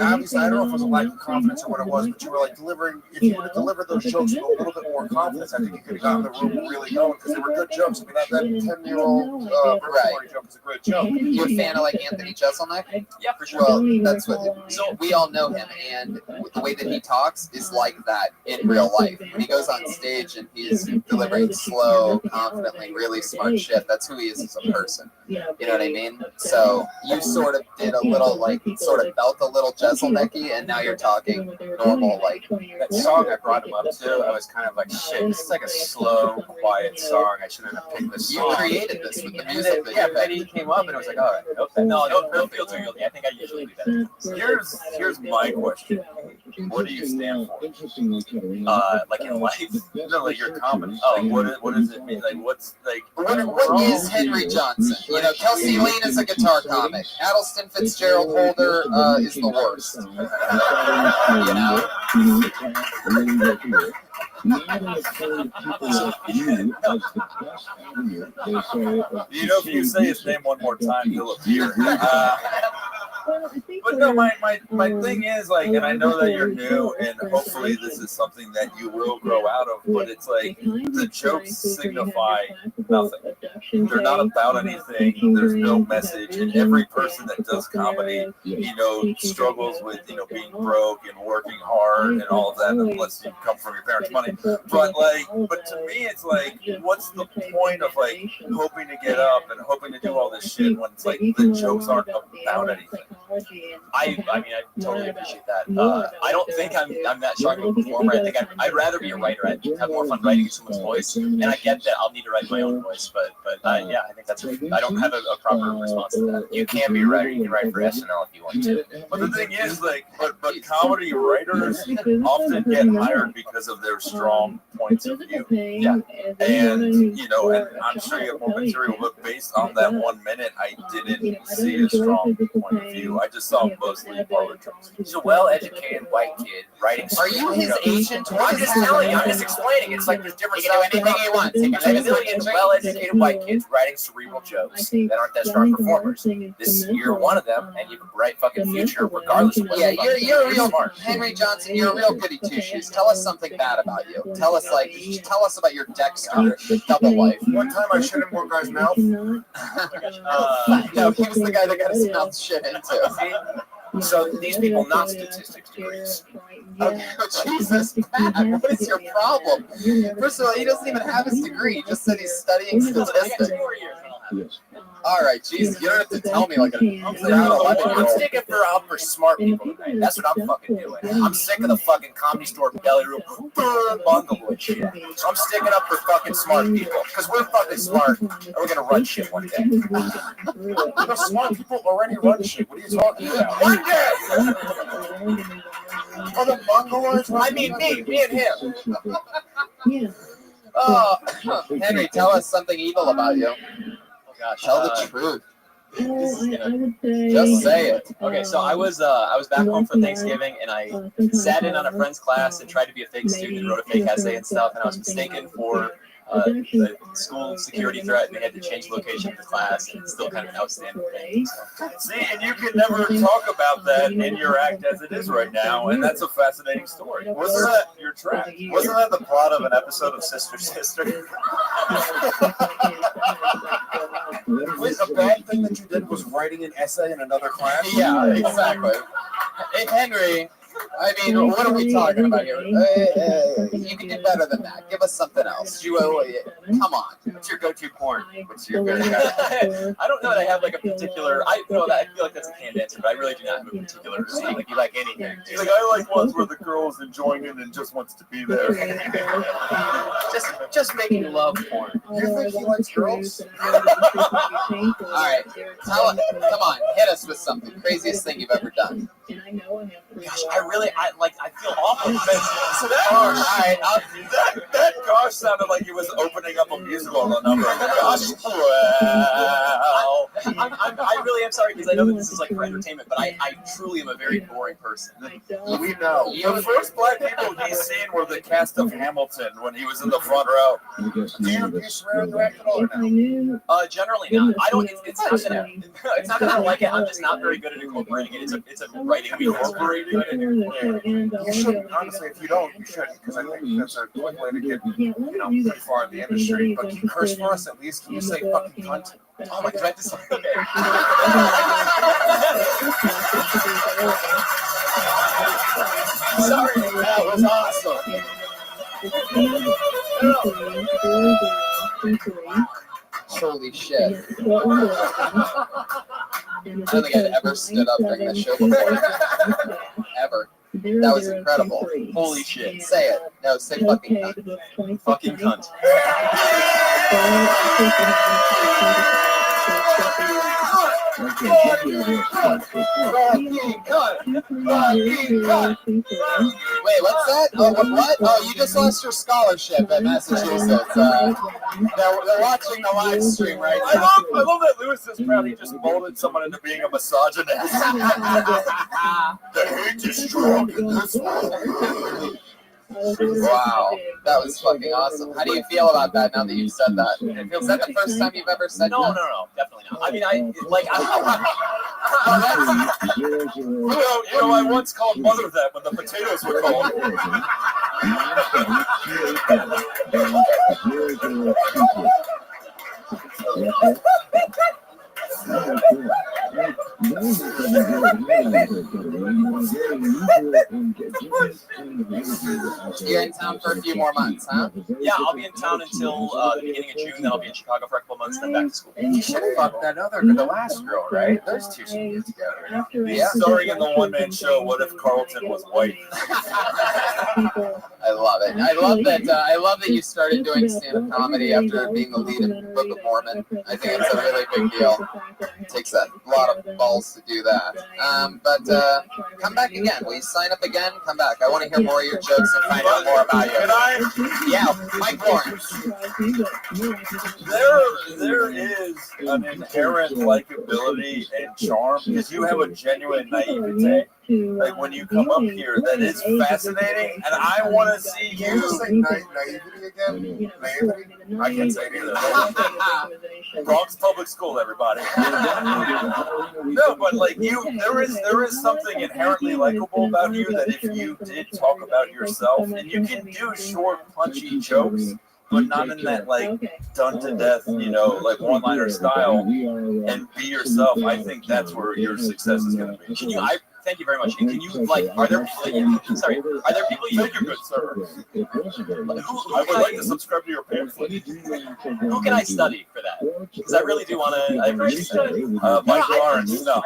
obviously I don't know if it was a lack of confidence or what it was, but you were like delivering. If you would have delivered those jokes with a little bit more confidence, I think you could have gotten the room really going because they were good jokes. I mean, that 10-year-old birthday joke is a great joke. You a fan of like Anthony Jeselnik? Yeah, for sure. Well, that's what. So we all know him, and the way that he talks is like that in real life. When he goes on stage and he's delivering slow, confidently, really smart shit, that's who he is as a person. You know what I mean? So you sort of did a little, like, sort of felt a little Jeselnik-y, and now you're talking normal, like. That song I brought him up to, I was kind of like, shit, this is like a slow, quiet song. I shouldn't have picked this song. You created this with the music. Yeah, but he came up and it was like, all right, okay. No, don't feel too guilty. I think I usually do that. Here's my question. What do you stand for? Like in life? No, like your comedy. Oh, what does it mean? Like, what's like? What is Henry Johnson? You know, Kelsey Lane is a guitar comic. Addleston Fitzgerald Holder is the worst. You know. You know, if you say his name one more time, he'll appear. But no, my thing is like, and I know that you're new, and hopefully this is something that you will grow out of. But it's like the jokes signify nothing. They're not about anything. There's no message, and every person that does comedy, struggles with being broke and working hard and all of that, unless you come from your parents' money. But to me, it's like, what's the point of like hoping to get up and hoping to do all this shit when it's like the jokes aren't about anything? I totally appreciate that. I don't think I'm that strong of a performer. I think I'd rather be a writer. I'd have more fun writing someone's voice, and I get that I'll need to write my own voice. But yeah, I think that's. I don't have a proper response to that. You can be a writer. You can write for SNL if you want to. But the thing is, like, but comedy writers often get hired because of their strong points of view. Yeah, and and I'm sure you have more material, but based on that 1 minute, I didn't see a strong point of view. I just saw mostly parlor jokes. He's a well-educated white kid writing. Are you his agent? I'm just telling you. I'm just explaining. It's like there's different. He can do anything he wants. He can say a million well-educated white kids writing cerebral jokes that aren't that strong performers. You're one of them, and you can write fucking Future regardless of what. Yeah, you're a real Henry Johnson. You're a real goody two shoes. Tell us something bad about you. Tell us about your Dexter double life. One time I shit in one guy's mouth. No, he was the guy that got his mouth shit into. So these people not statistics degrees. Okay, Jesus, Matt, what is your problem? First of all, he doesn't even have his degree. He just said he's studying statistics. All right, Jesus, you don't have to tell me like I'm sticking up for smart people tonight. That's what I'm fucking doing. I'm sick of the fucking Comedy Store belly room bungalow shit. So I'm sticking up for fucking smart people because we're fucking smart and we're gonna run shit one day. The smart people already run shit. What are you talking about? One day. Oh, the bungalows? I mean, me and him. Oh, Henry, tell us something evil about you. Oh gosh. Tell the truth. Just say it. Okay, so I was back home for Thanksgiving, and I sat in on a friend's class and tried to be a fake student and wrote a fake essay and stuff, and I was mistaken for the school security threat, and they had to change location of the class, and it's still kind of an outstanding thing. So. See, and you can never talk about that in your act as it is right now, and that's a fascinating story. Wasn't that your track? Wasn't that the plot of an episode of Sister Sister? Wait, a bad thing that you did was writing an essay in another class? Yeah, exactly. Hey, Henry, I mean, what are we talking about here? You can do better than that. Give us something else. Come on. What's your go-to porn? What's your go-to? I don't know that I have like a particular. I feel like that's a canned answer, but I really do not have a particular. Like you like anything. He's like, I like ones where the girl's enjoying it and just wants to be there. just making love porn. You think he likes girls? All right, come on, hit us with something. Craziest thing you've ever done. Gosh, I feel awful. So that gosh sounded like he was opening up a musical number. Gosh, well. I really am sorry because I know that this is like for entertainment, but I truly am a very boring person. We know. The first black people he's seen were the cast of Hamilton when he was in the front row. Do you swear in the act at all or no? Generally not. I don't. It's not that I like it. I'm just not very good at incorporating it. It's a writing incorporating it. You should, honestly, if you don't, you should, because I think that's a quick way to get, pretty far in the industry. But can you curse for us at least? Can you say fucking cunt? Oh my god, this is okay. Sorry, that was awesome. Holy shit. I don't think I'd ever stood up during the show before. Ever. That was incredible. Holy shit. Say it. No, say fucking cunt. Fucking cunt. Wait, what's that? Oh, what? Oh, you just lost your scholarship at Massachusetts. They're watching the live stream right now. I love that Lewis is proud he just molded someone into being a misogynist. The hate is strong in this world. Wow, that was fucking awesome. How do you feel about that now that you've said that? Is that the first time you've ever said No, that? no, definitely not. I mean, I once called mother that when the potatoes were cold. You're in town for a few more months, huh? Yeah, I'll be in town until the beginning of June. Then I'll be in Chicago for a couple months, then back to school. You should have fucked the last girl, right? Those two should get together. Yeah. Starring in the one-man show, What If Carlton Was White? I love it. I love that. I love that you started doing stand-up comedy after being the lead in Book of Mormon. I think it's a really big deal. It takes a lot of balls to do that. But come back again. Will you sign up again? Come back. I want to hear more of your jokes and find out more about you. Can I? Yeah, Mike Lawrence. There is an inherent likability and charm because you have a genuine naivete. Like when you come up here, that is fascinating, and I want to see you. Can you say naivety again? Naivety? I can't say it either. Bronx Public School, everybody. No, but like there is something inherently likable about you that if you did talk about yourself, and you can do short, punchy jokes, but not in that like done to death, like one-liner style, and be yourself. I think that's where your success is going to be. Thank you very much. And can you are there people you think you're good, sir? I would like to subscribe to your pamphlet. Who can I study for that? Because I really do want to. I appreciate it. Michael Lawrence. No.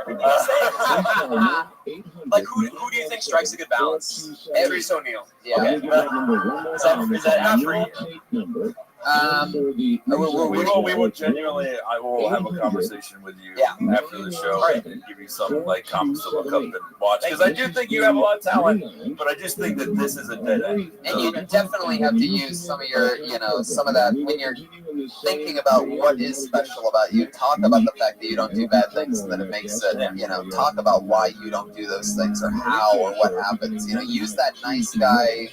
Like who do you think strikes a good balance? Idris O'Neil. Yeah. Okay. Is that not for you? We will genuinely. I will have a conversation with you after the show and give you some like comments to look up and watch because I do think you have a lot of talent, but I just think that this is a dead end. And you definitely have to use some of your, some of that when you're thinking about what is special about you. Talk about the fact that you don't do bad things, and then it makes it. Talk about why you don't do those things or how or what happens. Use that nice guy,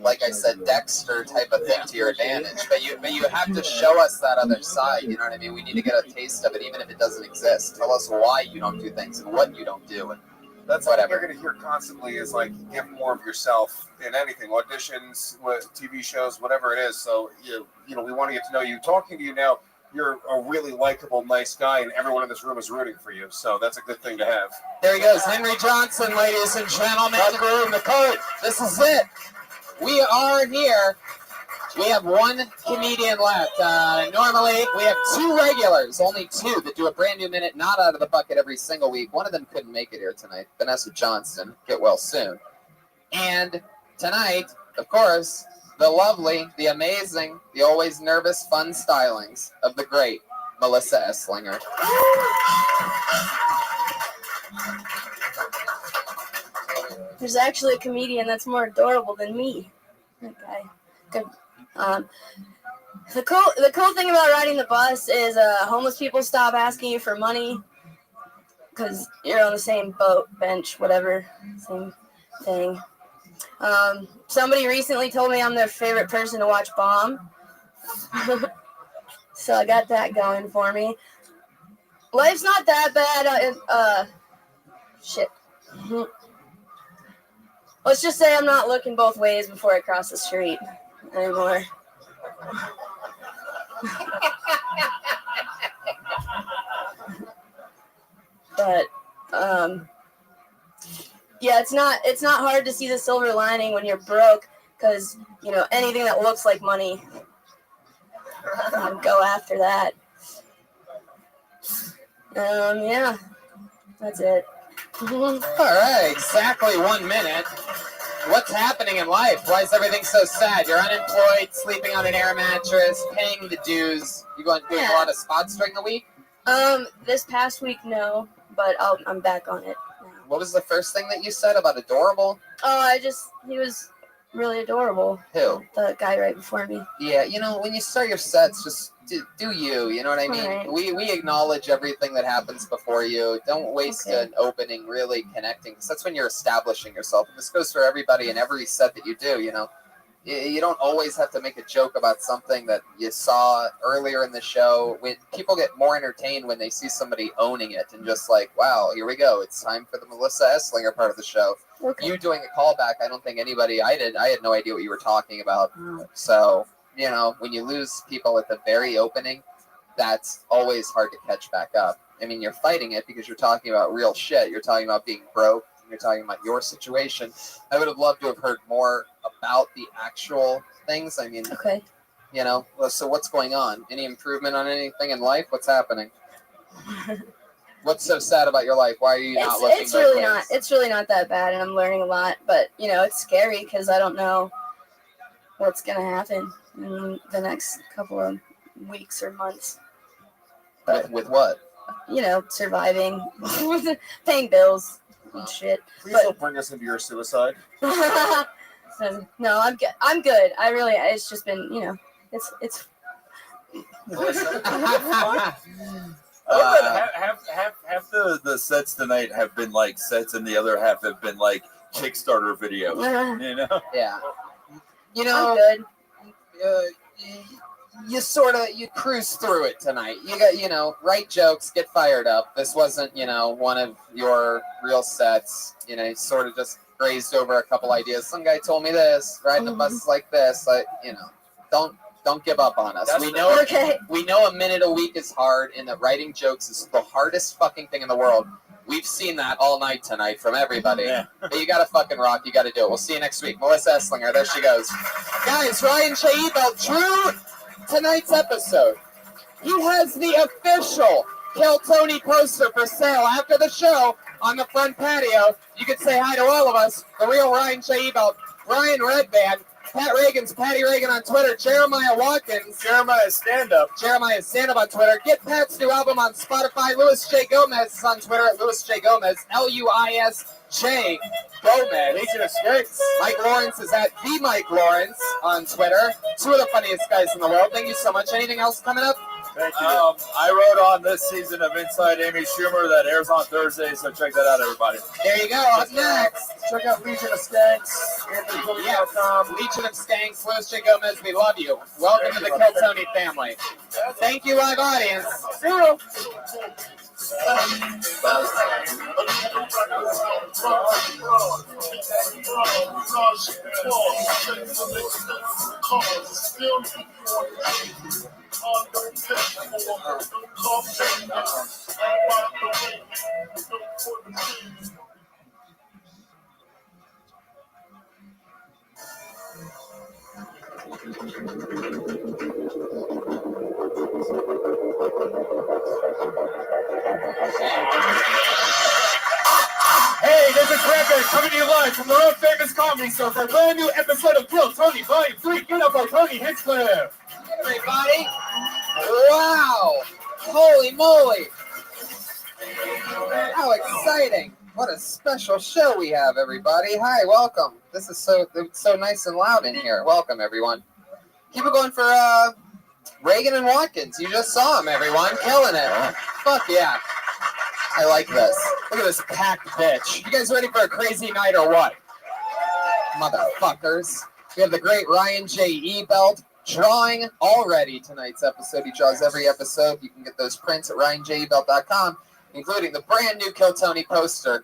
like I said, Dexter type of thing to your advantage, but you have to show us that other side. You know what I mean? We need to get a taste of it, even if it doesn't exist. Tell us why you don't do things and what you don't do, and that's what you're going to hear constantly is like give more of yourself in anything, auditions, TV shows, whatever it is. So we want to get to know you. Talking to you now, you're a really likable, nice guy, and everyone in this room is rooting for you. So that's a good thing to have. There he goes, Henry Johnson, ladies and gentlemen. The cart. This is it. We are here. We have one comedian left. Normally, we have two regulars, only two that do a brand new minute, not out of the bucket every single week. One of them couldn't make it here tonight. Vanessa Johnston, get well soon. And tonight, of course, the lovely, the amazing, the always nervous, fun stylings of the great Melissa Esslinger. There's actually a comedian that's more adorable than me. That guy. Good. The cool thing about riding the bus is homeless people stop asking you for money because you're on the same boat, bench, whatever, same thing. Somebody recently told me I'm their favorite person to watch bomb. So I got that going for me. Life's not that bad. Shit. Let's just say I'm not looking both ways before I cross the street anymore. But yeah, it's not hard to see the silver lining when you're broke, because anything that looks like money, go after that. Yeah, that's it. All right, exactly 1 minute. What's happening in life? Why is everything so sad? You're unemployed, sleeping on an air mattress, paying the dues. You going doing a lot of spots during the week? This past week, no, but I'm back on it now. What was the first thing that you said about adorable? Oh, he was really adorable. Who? The guy right before me. Yeah, when you start your sets, just do you know what I mean? Right. We acknowledge everything that happens before you. Don't waste an opening really connecting, because that's when you're establishing yourself. And this goes for everybody in every set that you do, you don't always have to make a joke about something that you saw earlier in the show. When people get more entertained when they see somebody owning it and just like, wow, here we go. It's time for the Melissa Esslinger part of the show. Okay. You doing a callback, I don't think anybody, I had no idea what you were talking about. So, you know, when you lose people at the very opening, that's always hard to catch back up. I mean, you're fighting it because you're talking about real shit. You're talking about being broke. You're talking about your situation. I would have loved to have heard more about the actual things. I mean, okay. You know, so what's going on? Any improvement on anything in life? What's happening? What's so sad about your life? Why are you not looking? It's really not. It's really not that bad, and I'm learning a lot. But you know, it's scary because I don't know what's gonna happen in the next couple of weeks or months. With what? You know, surviving, paying bills and shit. Please don't bring us into your suicide. So, no, I'm good. I'm good. I really. It's just been, you know, it's. Half the sets tonight have been like sets, and the other half have been like Kickstarter videos. You know? Yeah. You know, I'm good. You cruise through it tonight. You got, you know, write jokes, get fired up. This wasn't, you know, one of your real sets. You know, you sort of just grazed over a couple ideas. Some guy told me this, riding the bus is like this. Like, you know, don't give up on us. We know a minute a week is hard, and that writing jokes is the hardest fucking thing in the world. We've seen that all night tonight from everybody. Yeah. But you gotta fucking rock. You gotta do it. We'll see you next week. Melissa Esslinger, there she goes. Guys, Ryan Shaibel drew tonight's episode. He has the official Kill Tony poster for sale after the show on the front patio. You can say hi to all of us. The real Ryan Shaibel, Brian Redband, Pat Reagan's Patty Reagan on Twitter, Jeremiah Watkins, Jeremiah's stand-up on Twitter. Get Pat's new album on Spotify. Louis J. Gomez is on Twitter at Louis J. Gomez, LUISJ Gomez. Legion of Skanks. Mike Lawrence is at the Mike Lawrence on Twitter. Two of the funniest guys in the world. Thank you so much. Anything else coming up? Thank you. I wrote on this season of Inside Amy Schumer that airs on Thursday, so check that out, everybody. There you go. Up next, check out Legion of Skanks. Legion of Skanks, Louis J. Gomez, we love you. Welcome to the Kill Tony family. Thank you, live audience. See you. Hey, this is Rabbi coming to you live from the world famous comedy show for a brand new episode of Kill Tony Volume 3. Get up for Tony Hinchcliffe. Everybody. Wow. Holy moly. How exciting. What a special show we have, everybody. Hi, welcome. This is so nice and loud in here. Welcome, everyone. Keep it going for Reagan and Watkins. You just saw them, everyone. Killing it. Fuck yeah. I like this. Look at this packed bitch. You guys ready for a crazy night or what? Motherfuckers. We have the great Ryan J. Ebelt drawing already tonight's episode. He draws every episode. You can get those prints at ryanjebelt.com, including the brand new Kill Tony poster.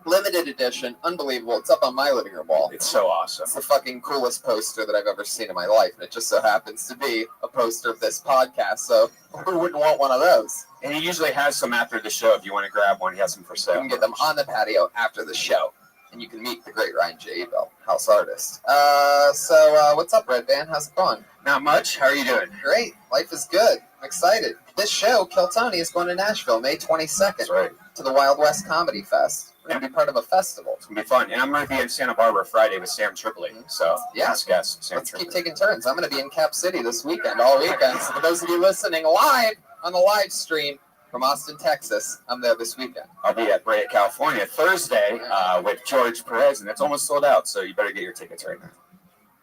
Limited edition. Unbelievable. It's up on my living room wall. It's so awesome. It's the fucking coolest poster that I've ever seen in my life. And it just so happens to be a poster of this podcast. So who wouldn't want one of those? And he usually has some after the show. If you want to grab one, he has some for sale. You can get them on the patio after the show. And you can meet the great Ryan J. Ebel, house artist. So what's up, Red Band? How's it going? Not much. How are you doing? Great. Life is good. I'm excited. This show, Kill Tony, is going to Nashville May 22nd. That's right. To the Wild West Comedy Fest. We're going to be part of a festival. It's going to be fun. And I'm going to be in Santa Barbara Friday with Sam Tripoli. So, yeah. Let's keep taking turns. I'm going to be in Cap City this weekend, all weekend. So for those of you listening live on the live stream from Austin, Texas, I'm there this weekend. I'll be at Brea, California Thursday with George Perez, and it's almost sold out, so you better get your tickets right now.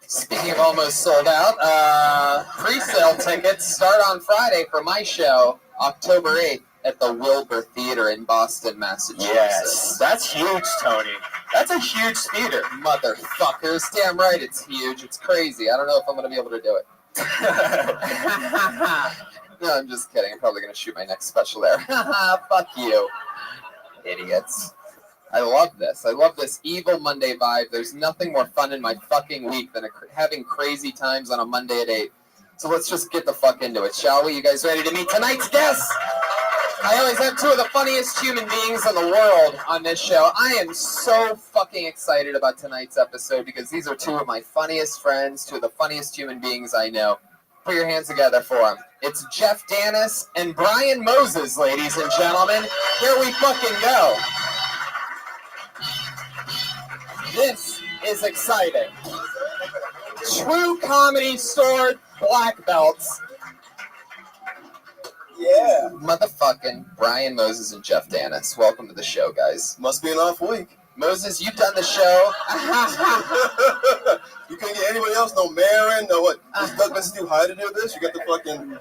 Speaking of almost sold out, pre-sale tickets start on Friday for my show, October 8th. At the Wilbur Theater in Boston, Massachusetts. Yes, that's huge, Tony. That's a huge speeder. Motherfuckers. Damn right it's huge. It's crazy. I don't know if I'm going to be able to do it. No, I'm just kidding. I'm probably going to shoot my next special there. Fuck you. Idiots. I love this. I love this evil Monday vibe. There's nothing more fun in my fucking week than having crazy times on a Monday at 8. So let's just get the fuck into it, shall we? You guys ready to meet tonight's guests? I always have two of the funniest human beings in the world on this show. I am so fucking excited about tonight's episode because these are two of my funniest friends, two of the funniest human beings I know. Put your hands together for them. It's Jeff Danis and Brian Moses, ladies and gentlemen. Here we fucking go. This is exciting. True Comedy Store black belts. Yeah. Motherfucking Brian Moses and Jeff Danis. Welcome to the show, guys. Must be an off week. Moses, you've done the show. You couldn't get anybody else, no Marin, no what? Does Doug Benson do high to do this? You got the fucking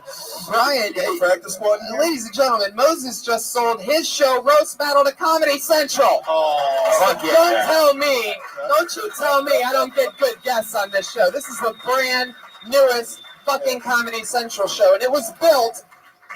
Brian, practice squad. Ladies and gentlemen, Moses just sold his show Roast Battle to Comedy Central. Oh, so don't you tell me I don't get good guests on this show. This is the brand newest fucking Comedy Central show, and it was built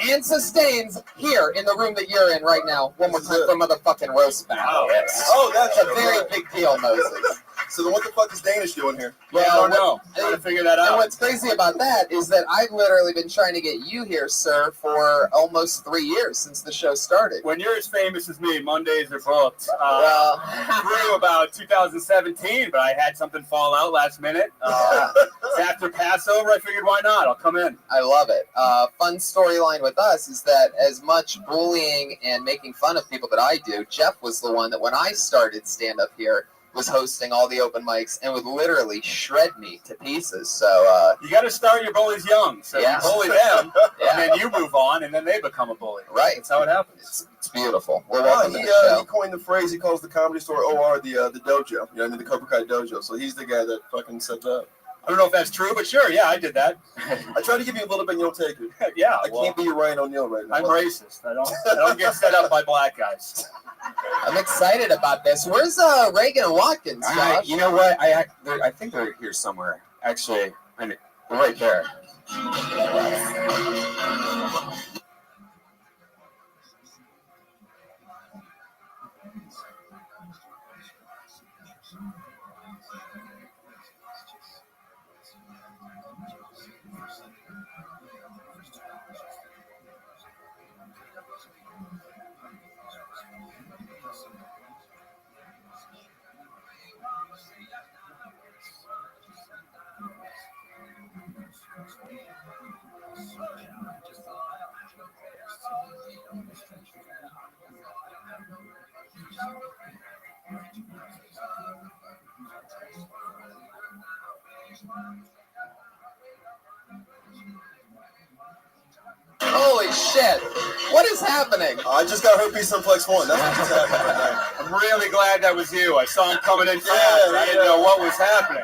and sustains here in the room that you're in right now. One more time for motherfucking Roast Battle. Oh, that's a very big deal, Moses. So then what the fuck is Danish doing here? Well, I don't know. I'm trying to figure that out. And what's crazy about that is that I've literally been trying to get you here, sir, for almost 3 years since the show started. When you're as famous as me, Mondays are booked. Through about 2017, but I had something fall out last minute. After Passover, I figured, why not? I'll come in. I love it. Fun storyline with us is that as much bullying and making fun of people that I do, Jeff was the one that when I started stand-up here, was hosting all the open mics and would literally shred me to pieces. So you got to start your bullies young. So you bully them, and then you move on, and then they become a bully. Right. That's how it happens. It's beautiful. Well, welcome to the show. He coined the phrase. He calls the Comedy Store OR the dojo. You know what I mean? The Cobra Kai dojo. So he's the guy that fucking set that. I don't know if that's true, but sure, yeah, I did that. I tried to give you a little bit, and you don't take it. Yeah, I can't be your Ryan O'Neal right now. I'm racist. I don't get set up by black guys. I'm excited about this. Where's Reagan and Watkins, Josh? You know what? I think they're here somewhere. Actually, right there. Holy shit! What is happening? I just got herpes simplex 1. That's what just happened right now. I'm really glad that was you. I saw him coming in fast. I didn't know what was happening.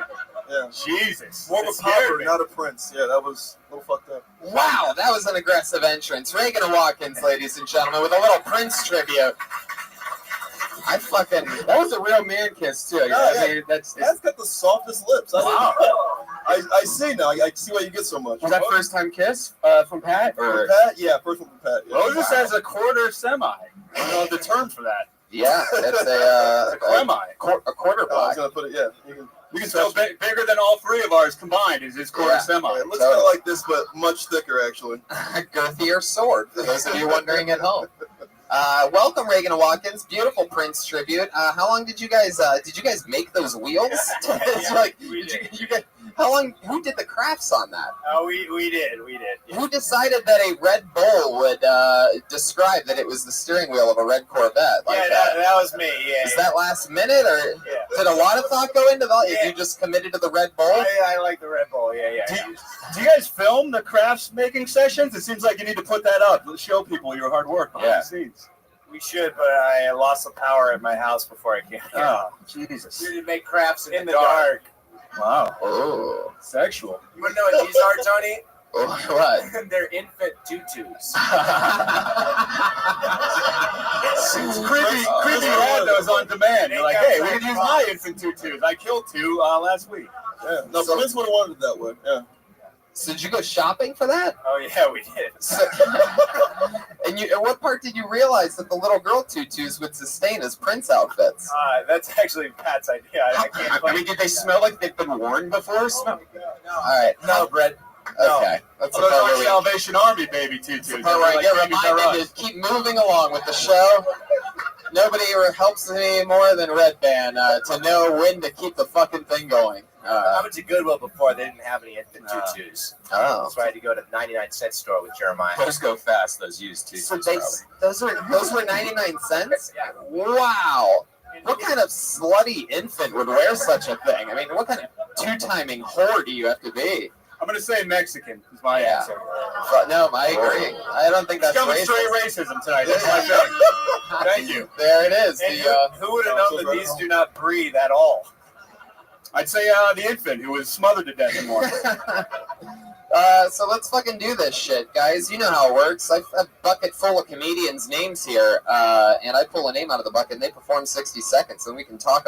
Yeah. Jesus. More of a popper, not a prince. Yeah, that was a little fucked up. Wow, that was an aggressive entrance. Reagan and Watkins, ladies and gentlemen, with a little Prince tribute. That was a real man kiss too. I mean, that's got the softest lips. Wow. I see now. I see why you get so much. Was that first time kiss from Pat? From Pat? Yeah, first one from Pat. Yeah. Moses has a quarter semi. I don't know the term for that. Yeah, that's a semi. A quarter I was gonna put it. Yeah, you can tell bigger than all three of ours combined is his quarter semi. Yeah, it looks kind of like this, but much thicker actually. Girthier sword, for those of you wondering at home. Welcome, Reagan and Watkins. Beautiful Prince tribute. How long did you guys make those wheels? How long? Who did the crafts on that? We did. Who decided that a Red Bull would describe that it was the steering wheel of a red Corvette? Like that was me. Yeah. Is that last minute, or did a lot of thought go into that? Yeah. You just committed to the Red Bull? I like the Red Bull. Yeah. Do you guys film the crafts making sessions? It seems like you need to put that up. Show people your hard work behind the scenes. We should, but I lost the power at my house before I came. Oh, Jesus. We didn't make crafts in the dark. Wow. Oh. Sexual. You want to know what these are, Tony? What? They're infant tutus. Creepy had those on demand. You're like, hey, we can use my infant tutus. I killed 2 last week. Yeah. No, Prince would have wanted it that way. Yeah. So did you go shopping for that? Oh yeah, we did. So, and at what part did you realize that the little girl tutus would sustain as Prince outfits? That's actually Pat's idea. I can't. I mean, did they smell like they've been worn before? All right. No, Brett. Okay. That's Those are Salvation Army baby tutus. All right, get reminded to keep moving along with the show. Nobody helps me more than Red Band to know when to keep the fucking thing going. I went to Goodwill before. They didn't have any infant tutus. Oh. So I had to go to the 99-cent store with Jeremiah. Those go fast, those used tutus. So those were 99 cents? Wow. What kind of slutty infant would wear such a thing? I mean, what kind of two-timing whore do you have to be? I'm going to say Mexican is my answer. But no, I agree. I don't think that's coming straight racism tonight. That's my thing. Thank you. There it is. And who would have known that these do not breathe at all? I'd say the infant who was smothered to death in one. So let's fucking do this shit, guys. You know how it works. I have a bucket full of comedians' names here, and I pull a name out of the bucket, and they perform 60 seconds, and we can talk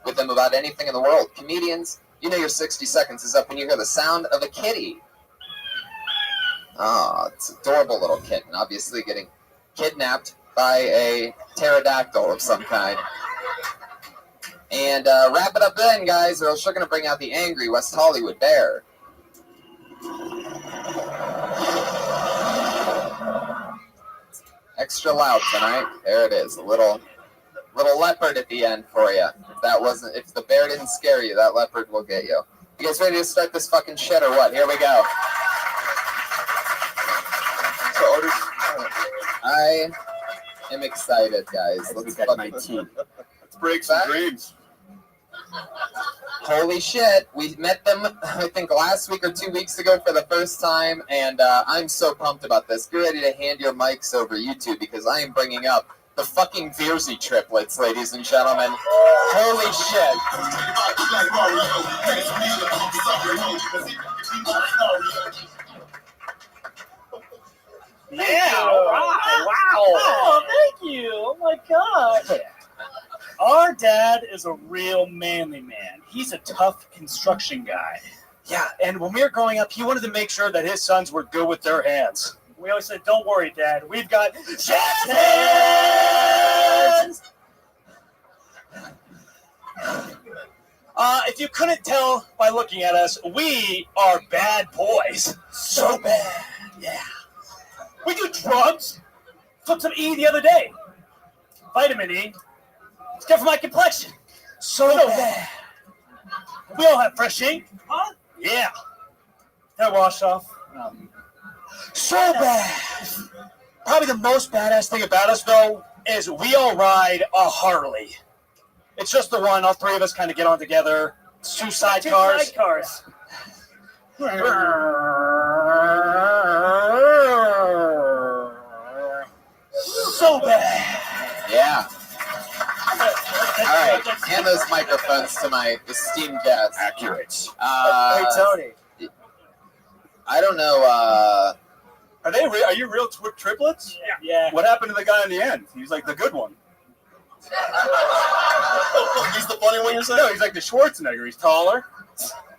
with them about anything in the world. Comedians, you know your 60 seconds is up when you hear the sound of a kitty. Oh, it's an adorable little kitten, obviously getting kidnapped by a pterodactyl of some kind. And wrap it up then, guys, or else you're going to bring out the angry West Hollywood bear. Extra loud tonight. There it is. A little leopard at the end for you. If the bear didn't scare you, that leopard will get you. You guys ready to start this fucking shit or what? Here we go. I am excited, guys. Let's break some dreams. Holy shit, we met them, I think, last week or 2 weeks ago for the first time, and I'm so pumped about this. Get ready to hand your mics over, you two, because I am bringing up the fucking Vierzy triplets, ladies and gentlemen. Holy shit. Yeah, all right. Wow. Oh, thank you. Oh, my gosh. Our dad is a real manly man. He's a tough construction guy. Yeah, and when we were growing up, he wanted to make sure that his sons were good with their hands. We always said, don't worry, Dad. We've got jazz hands! If you couldn't tell by looking at us, we are bad boys. So bad. Yeah. We do drugs. Took some E the other day. Vitamin E. It's good for my complexion. So bad. We all have fresh ink. Huh? Yeah. That wash off. So bad. Probably the most badass thing about us, though, is we all ride a Harley. It's just the one. All three of us kind of get on together. It's two sidecars. So bad. Yeah. All right, hand those microphones to my esteemed guests. Accurate. Hey, Tony. I don't know. Are you real triplets? Yeah. What happened to the guy in the end? He's like the good one. He's the funny one, you're saying? No, he's like the Schwarzenegger. He's taller.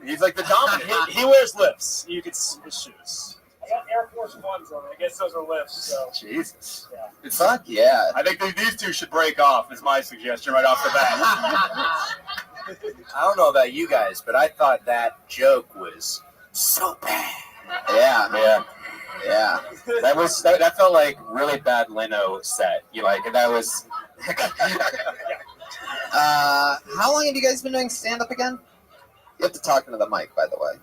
He's like the dominant. He wears lifts. You can see his shoes. I got Air Force Ones on. I guess those are lifts. So. Jesus. Yeah. Fuck yeah. I think these two should break off, is my suggestion right off the bat. I don't know about you guys, but I thought that joke was so bad. Yeah. That felt like really bad Leno set. That was. How long have you guys been doing stand-up again? You have to talk into the mic, by the way.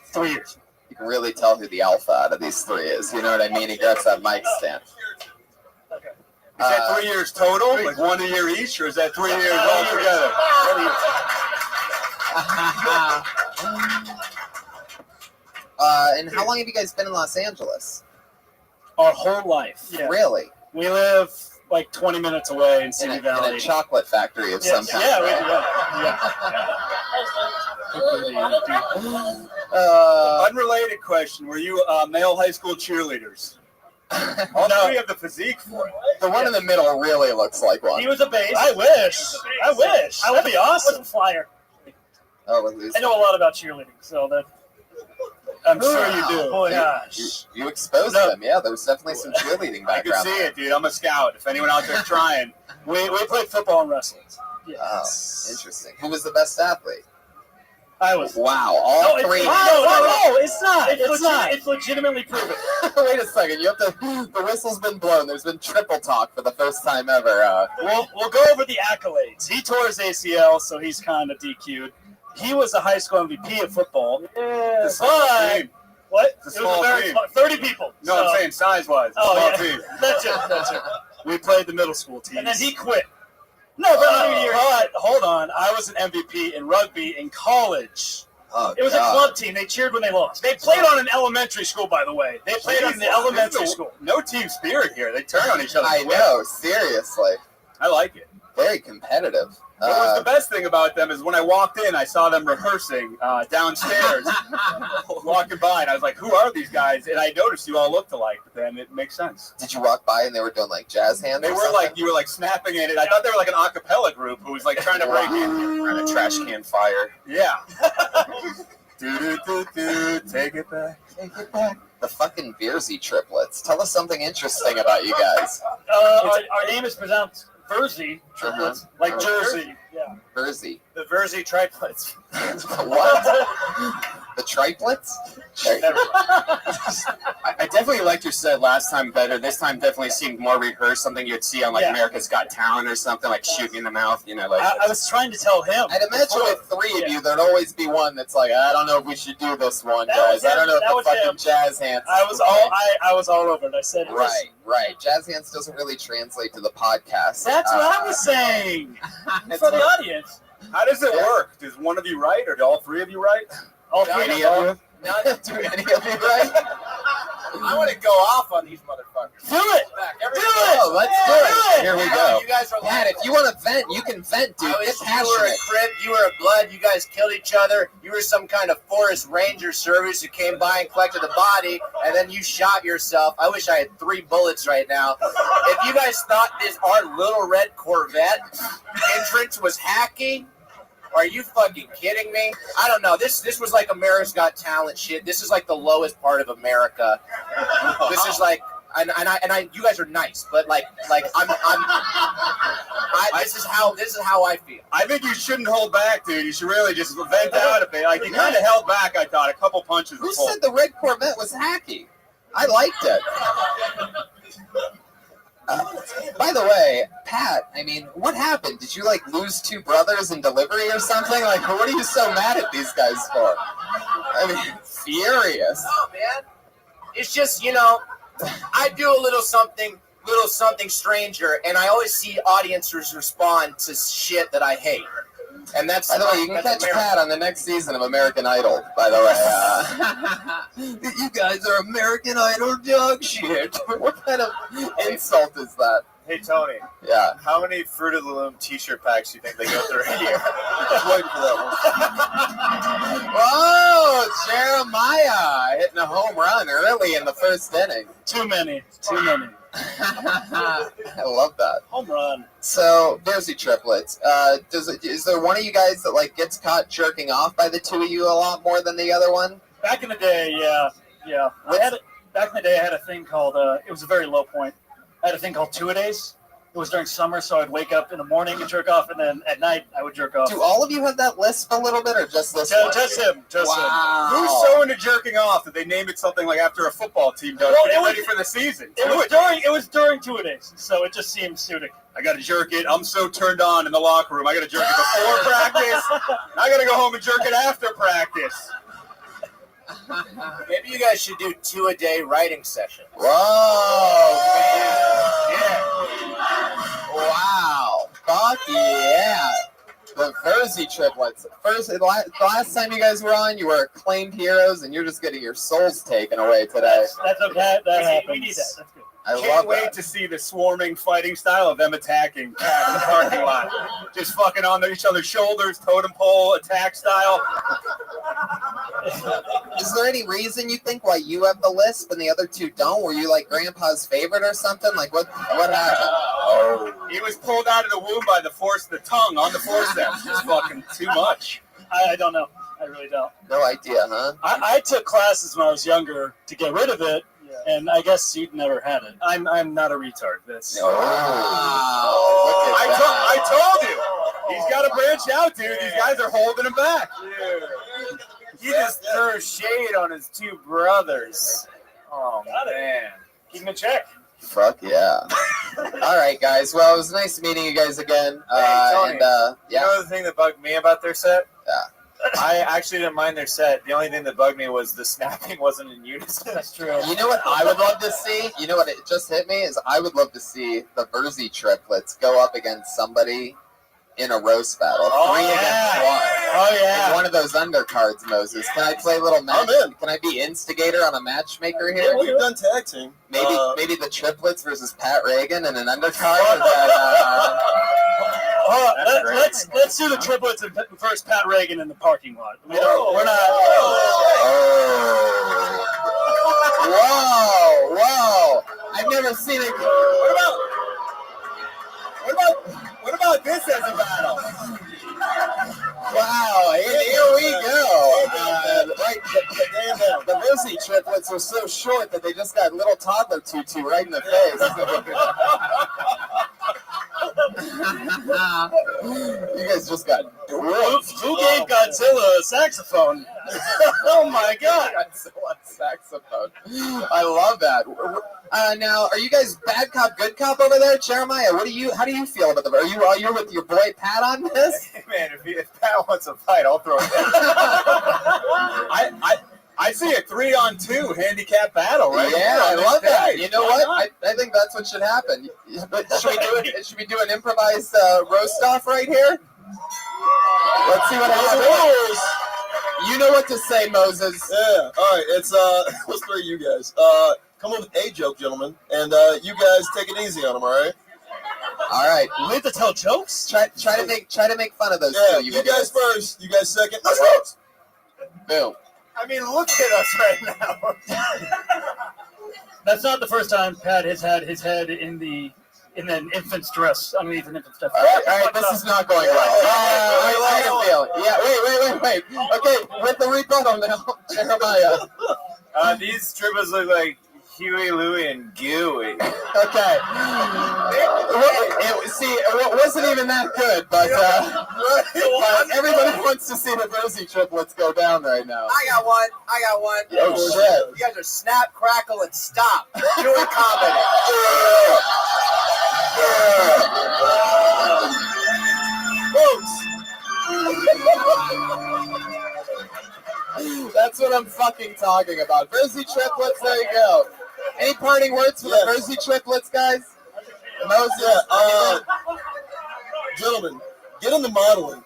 3 years. You can really tell who the alpha out of these three is. You know what I mean? He grabs that mic stand. Is that 3 years total? Like 1 a year each? Or is that 3 years altogether? And how long have you guys been in Los Angeles? Our whole life. Yeah. Really? We live like 20 minutes away in City Valley. In a chocolate factory of some kind. Yeah, we do that. Unrelated question: were you male high school cheerleaders? All three have the physique for it. The one in the middle really looks like one. He was a base. I wish. That'd be awesome. I was a flyer. Oh, at least I know a lot about cheerleading, so that I'm sure you do. Boy, gosh. You exposed them. Yeah, there was definitely some cheerleading I could background. see it, dude. I'm a scout. If anyone out there's trying, We played football and wrestling. Oh, interesting. Who was the best athlete? I was. Wow, all three. No, it's not. It's not. It's legitimately proven. Wait a second. You have to. The whistle's been blown. There's been triple talk for the first time ever. We'll go over the accolades. He tore his ACL, so he's kind of DQ'd. He was a high school MVP of football. Yeah. But what? It's a small team. 30 people. No, so. I'm saying size-wise. Oh, Small yeah. team. That's it. We played the middle school teams. And then he quit. No, but hold on. I was an MVP in rugby in college. Oh, It was a club team. They cheered when they lost. They played on an elementary school, by the way. They played on the elementary school. No team spirit here. They turn on each other. I know. Seriously. I like it. Very competitive. What was the best thing about them is when I walked in, I saw them rehearsing downstairs, walking by, and I was like, "Who are these guys?" And I noticed you all looked alike, but then it makes sense. Did you walk by and they were doing like jazz hands? They or were something? like, you were like snapping at it. I thought they were like an a cappella group who was like trying to break in. Trying to trash can fire. Yeah. Do, take it back. Take it back. The fucking Vierzy triplets. Tell us something interesting about you guys. Our name is pronounced Verzi triplets, like Jersey. Yeah. Vierzy. The Verzi triplets. What? The triplets? I definitely liked your set last time better. This time definitely seemed more rehearsed, something you'd see on like America's Got Talent or something, like shooting in the mouth, you know. Like I was trying to tell him. I'd imagine with three of you, there'd always be one that's like, I don't know if we should do this one, guys. I don't know if the fucking jazz hands. I was all over it. I said, right. Jazz hands doesn't really translate to the podcast. That's what I was saying. For the audience. How does it work? Does one of you write, or do all three of you write? All three of you. Do any of you write? I want to go off on these motherfuckers. Do it. Oh, let's do it. Here we go. You guys are Pat, if you want to vent, you can vent, dude. You Get were a passionate. crip, you were a blood, you guys killed each other, you were some kind of forest ranger service who came by and collected the body, and then you shot yourself. I wish I had 3 bullets right now. If you guys thought our little red Corvette entrance was hacky, are you fucking kidding me? I don't know. This was like America's Got Talent shit. This is like the lowest part of America. This is like, and I, you guys are nice, but this is how I feel. I think you shouldn't hold back, dude. You should really just vent out a bit. Like, you kind of held back, I thought, a couple punches. Who said the red Corvette was hacky? I liked it. By the way, Pat, I mean, what happened? Did you, like, lose 2 brothers in delivery or something? Like, what are you so mad at these guys for? I mean, furious. Oh, man. It's just, I do a little something stranger, and I always see audiences respond to shit that I hate. And that's, by the way, you can catch Pat on the next season of American Idol, by the way. You guys are American Idol dog shit. What kind of insult is that? Hey, Tony. Yeah. How many Fruit of the Loom t-shirt packs do you think they go through a year? Waiting for that one. Whoa, Jeremiah hitting a home run early in the first inning. Too many. I love that. Home run. So, Vierzy triplets. Is there one of you guys that like gets caught jerking off by the 2 of you a lot more than the other one? Back in the day, yeah. Back in the day, I had a thing called. It was a very low point. I had a thing called 2-a-days. It was during summer, so I'd wake up in the morning and jerk off, and then at night I would jerk off. Do all of you have that lisp a little bit, or just this one? Just him. Wow. Who's so into jerking off that they name it something like after a football team does to get ready for the season? It was during 2-a-days, so it just seemed suiting. I got to jerk it. I'm so turned on in the locker room. I got to jerk it before practice. I got to go home and jerk it after practice. Maybe you guys should do 2-a-day writing sessions. Whoa, man. Yeah. Wow. Fuck yeah. The Vierzy triplets. Last time you guys were on, you were acclaimed heroes, and you're just getting your souls taken away today. That's okay. That happens. We need that. That's good. I Can't love wait that. to see the swarming fighting style of them attacking Pat in the parking lot. Just fucking on each other's shoulders, totem pole attack style. Is there any reason you think why you have the lisp and the other two don't? Were you like Grandpa's favorite or something? Like what happened? Oh, he was pulled out of the womb by the tongue on the forceps. Just fucking too much. I don't know. I really don't. No idea, huh? I took classes when I was younger to get rid of it, and I guess you'd never had it. I'm not a retard. That's. I told you. He's got to branch out, dude. These guys are holding him back. He just threw shade on his two brothers. Oh, man. Keep him in check. Fuck yeah. All right, guys. Well, it was nice meeting you guys again. Hey, Tony, yeah. you know the thing that bugged me about their set? Yeah. I actually didn't mind their set. The only thing that bugged me was the snapping wasn't in unison. That's true. You know what I would love to see? You know what it just hit me is I would love to see the Verzi triplets go up against somebody in a roast battle. Oh, 3 against 1. Oh, yeah. In one of those undercards, Moses. Can I play a little match? I'm in. Can I be instigator on a matchmaker here? Yeah, we've done tag team. Maybe the triplets versus Pat Reagan in an undercard? Let's do the triplets versus Pat Reagan in the parking lot. We're not. Whoa! I've never seen it. What about this as a battle? Wow, here we go. The Verzi triplets are so short that they just got little toddler tutu right in the face. You guys just got dwarfed. Who gave Godzilla a saxophone? Oh my god! Godzilla saxophone. I love that. Now, are you guys bad cop, good cop over there, Jeremiah? How do you feel about them? Are you with your boy Pat on this? Man, if Pat wants a fight, I'll throw it down. I see a 3-on-2 handicap battle, right? Yeah, I love that. You know Why what? I think that's what should happen. But should we do an improvised roast off right here? Let's see what happens. You know what to say, Moses. Yeah. All right. It's let's throw you guys. Come up with a joke, gentlemen, and you guys take it easy on them. All right. All right. We have to tell jokes. Try to make fun of those Yeah. two. You guys first. You guys second. Let's roast. Boom. I mean, look at us right now. That's not the first time Pat has had his head in an infant's dress, underneath an infant's dress. All right, this is not going well. I can feel it. Yeah, wait. Okay, with the rebuttal now, Jeremiah. These strippers look like Huey, Louie, and Gooey. Okay. It wasn't even that good, but everybody wants to see the Verzi triplets go down right now. I got one. Oh, shit. You guys are snap, crackle, and stop doing comedy. That's what I'm fucking talking about. Verzi triplets, there you go. Any parting words for the Verzi triplets, guys? Moses? Gentlemen, get into modeling.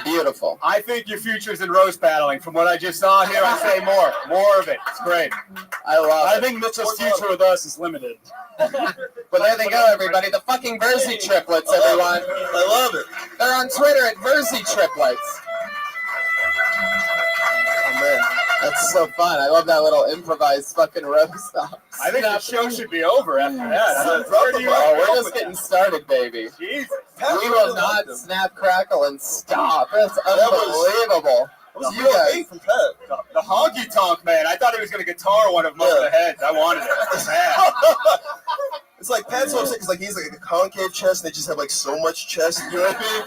Beautiful. I think your future's in roast battling. From what I just saw here, I say more of it. It's great. I think Mitchell's future with us is limited. But there they go, everybody. The fucking Verzi triplets, everyone. I love it. They're on Twitter at Verzi triplets. Oh, man. That's so fun. I love that little improvised fucking roast off. I think the show should be over after that. We're just getting started, baby. Jesus. We will not snap, crackle, and stop. That's unbelievable. You guys. From Pat. The honky tonk man. I thought he was going to guitar one of them over the heads. I wanted it. It's like Pat's so upset because like he's like a concave chest and they just have like so much chest. You know what I mean?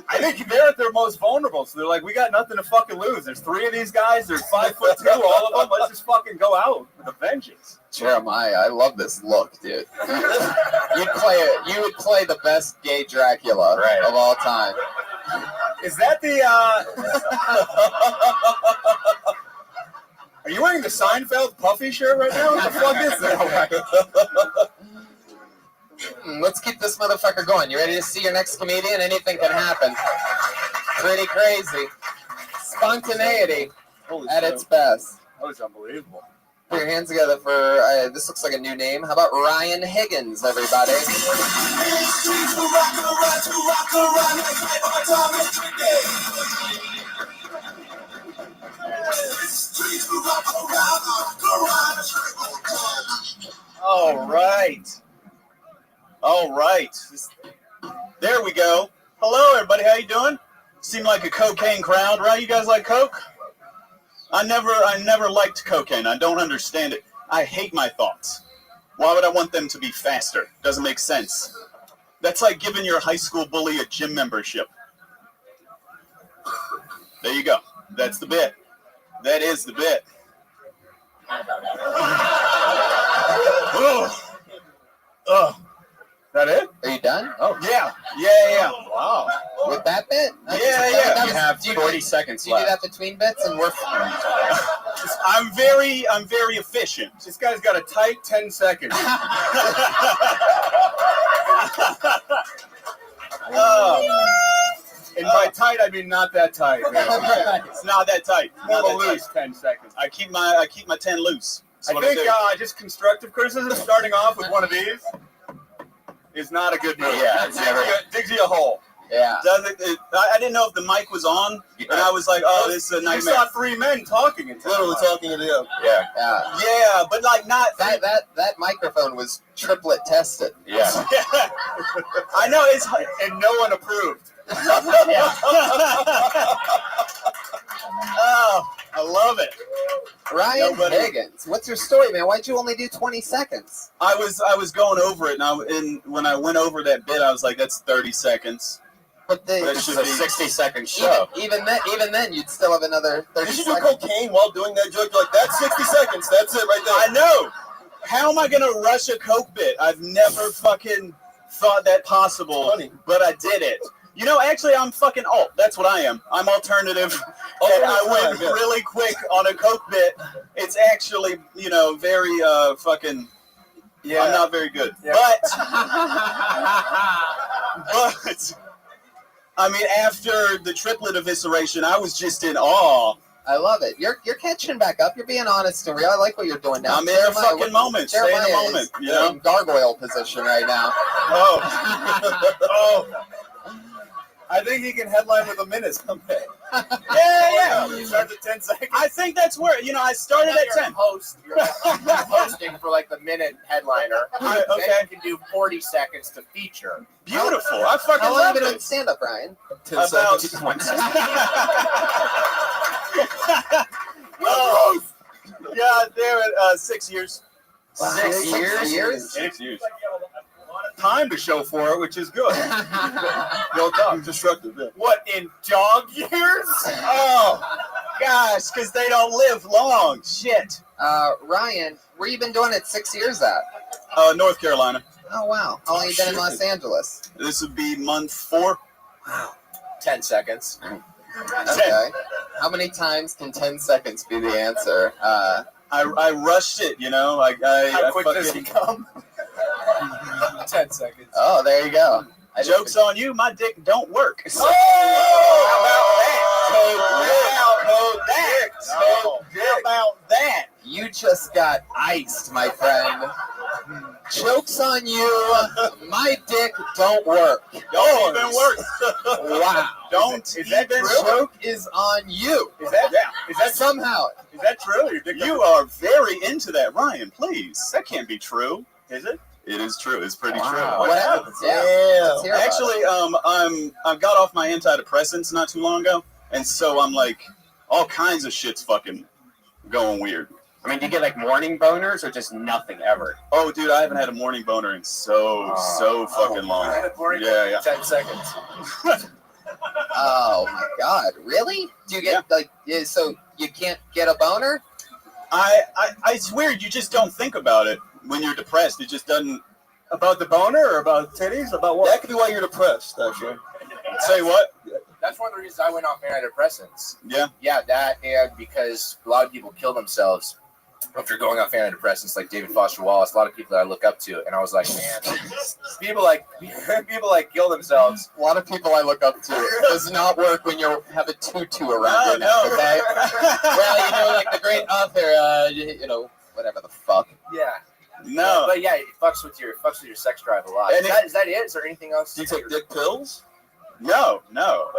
I think they're at their most vulnerable. So they're like, we got nothing to fucking lose. There's 3 of these guys. There's 5'2", all of them. Let's just fucking go out with a vengeance. Jeremiah, I love this look, dude. You would play the best gay Dracula of all time. Is that the Are you wearing the Seinfeld puffy shirt right now? What the fuck is that? Let's keep this motherfucker going. You ready to see your next comedian? Anything can happen. Pretty crazy. Spontaneity at its best. That was unbelievable. Put your hands together for, this looks like a new name. How about Ryan Higgins, everybody? All right. All right. There we go. Hello, everybody. How you doing? Seem like a cocaine crowd, right? You guys like coke? I never liked cocaine. I don't understand it. I hate my thoughts. Why would I want them to be faster? Doesn't make sense. That's like giving your high school bully a gym membership. There you go. That's the bit. That is the bit. That it? Are you done? Oh, yeah. Yeah. Wow. With that bit? Yeah. You have 40 seconds Do you do left. that between bits and we're I'm very efficient. This guy's got a tight 10 seconds. And by tight, I mean not that tight. It's not that tight. Not that loose tight. 10 seconds. I keep my 10 loose. That's I what think do. just constructive criticism starting off with one of these is not a good move. Yeah, it's never- digs you a hole. Yeah. I didn't know if the mic was on, and I was like, "Oh, this is a You nightmare." saw three men talking into Literally talking to you. Yeah. Yeah, but like not that microphone was triplet tested. Yeah. I know it's and no one approved. Oh, I love it. Ryan Nobody- Higgins, what's your story, man? Why'd you only do 20 seconds? I was going over it, and when I went over that bit, I was like, "That's 30 seconds." But This is a 60-second show. Even then, you'd still have another 30 You should do seconds. cocaine while doing that joke. You're like, that's 60 seconds. That's it right there. I know. How am I gonna rush a coke bit? I've never fucking thought that possible, but I did it. You know, actually, I'm fucking alt. That's what I am. I'm alternative. And I went really quick on a coke bit. It's actually, very fucking. Yeah. I'm not very good, but I mean, after the triplet evisceration, I was just in awe. I love it. You're catching back up. You're being honest and real. I like what you're doing now. I'm in a fucking moment. Stay in the Jeremiah moment, is in gargoyle position right now. Oh. I think he can headline with a minute someday. Yeah. He starts at 10 seconds. I think that's where, I started at 10. You're hosting for like the minute headliner. Okay. Then you can do 40 seconds to feature. Beautiful. I fucking How long have love you been doing it. stand-up, Ryan? About Oh, God damn it. 6 years. 6 years? 6 years. Time to show for it, which is good. No dog. Destructive, yeah. What, in dog years? Oh, gosh, because they don't live long. Shit. Ryan, where you been doing it 6 years at? North Carolina. Oh, wow. How long you been in Los Angeles? This would be month 4. Wow. 10 seconds. Okay. How many times can 10 seconds be the answer? I rushed it, How quick fucking, does he come? 10 seconds. Oh, there you go. Joke's on you, my dick don't work. So, how about that? You just got iced, my friend. Joke's on you. My dick don't work. Don't even work. Wow. Don't even Joke is on you. Is that Somehow. Is that true? Your dick You are very into that, Ryan. Please, that can't be true, is it? It is true. It's pretty true. What happened? Yeah. Let's hear about Actually, I got off my antidepressants not too long ago, and so I'm like, all kinds of shit's fucking going weird. I mean, do you get like morning boners or just nothing ever? Oh, dude, I haven't had a morning boner in so fucking long. Yeah. 10 seconds. Oh my God! Really? Do you get so you can't get a boner? It's weird. You just don't think about it when you're depressed. It just doesn't. About the boner or about titties? About what? That could be why you're depressed, actually. Say what? That's one of the reasons I went off antidepressants. Yeah. Yeah, that and because a lot of people kill themselves after going off antidepressants, like David Foster Wallace. A lot of people that I look up to, and I was like, man, people like kill themselves. A lot of people I look up to. It does not work when you have a tutu around your neck. Okay. Well, like the great author, whatever the fuck. Yeah. No. But yeah, it fucks with your sex drive a lot. And Is that it? Is there anything else? Do you take dick pills? No.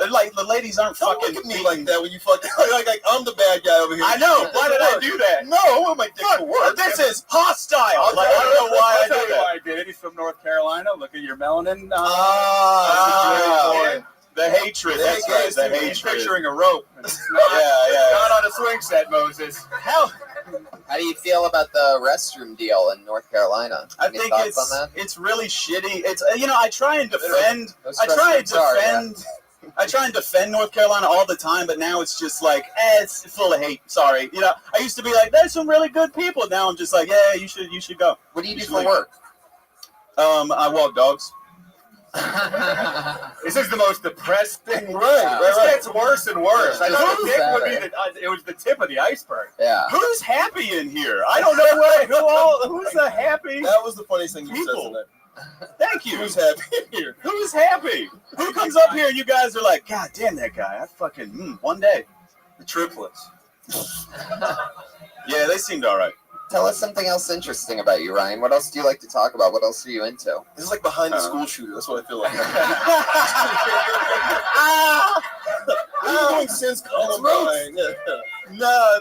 Like the ladies aren't Don't fucking look at me like that when you fucking like I'm the bad guy over here. I know. Why did I do that? No, I want my dick to work. This is hostile. Like, I don't know why I I'll tell did you that. why I did it. He's from North Carolina. Look at your melanin. The hatred. That's right. The He's hatred. picturing a rope. Yeah. Not on a swing set, Moses. How do you feel about the restroom deal in North Carolina? I think it's really shitty. It's I try and defend. I try and defend North Carolina all the time, but now it's just like, it's full of hate. Sorry, I used to be like, there's some really good people. Now I'm just like, yeah, you should go. What do you do for work? I walk dogs. This is the most depressed thing. Right. This gets worse and worse. I thought Who's dick would be it was the tip of the iceberg. Yeah. Who's happy in here? I don't know who's the happy. That was the funniest thing you said people. tonight. Thank you. Who's happy here? Who's happy? Who comes up here and you guys are like, God damn that guy. I fucking, one day. The triplets. Yeah, they seemed all right. Tell us something else interesting about you, Ryan. What else do you like to talk about? What else are you into? This is like behind the school shooter. That's what I feel like. What are you doing since Columbine? No.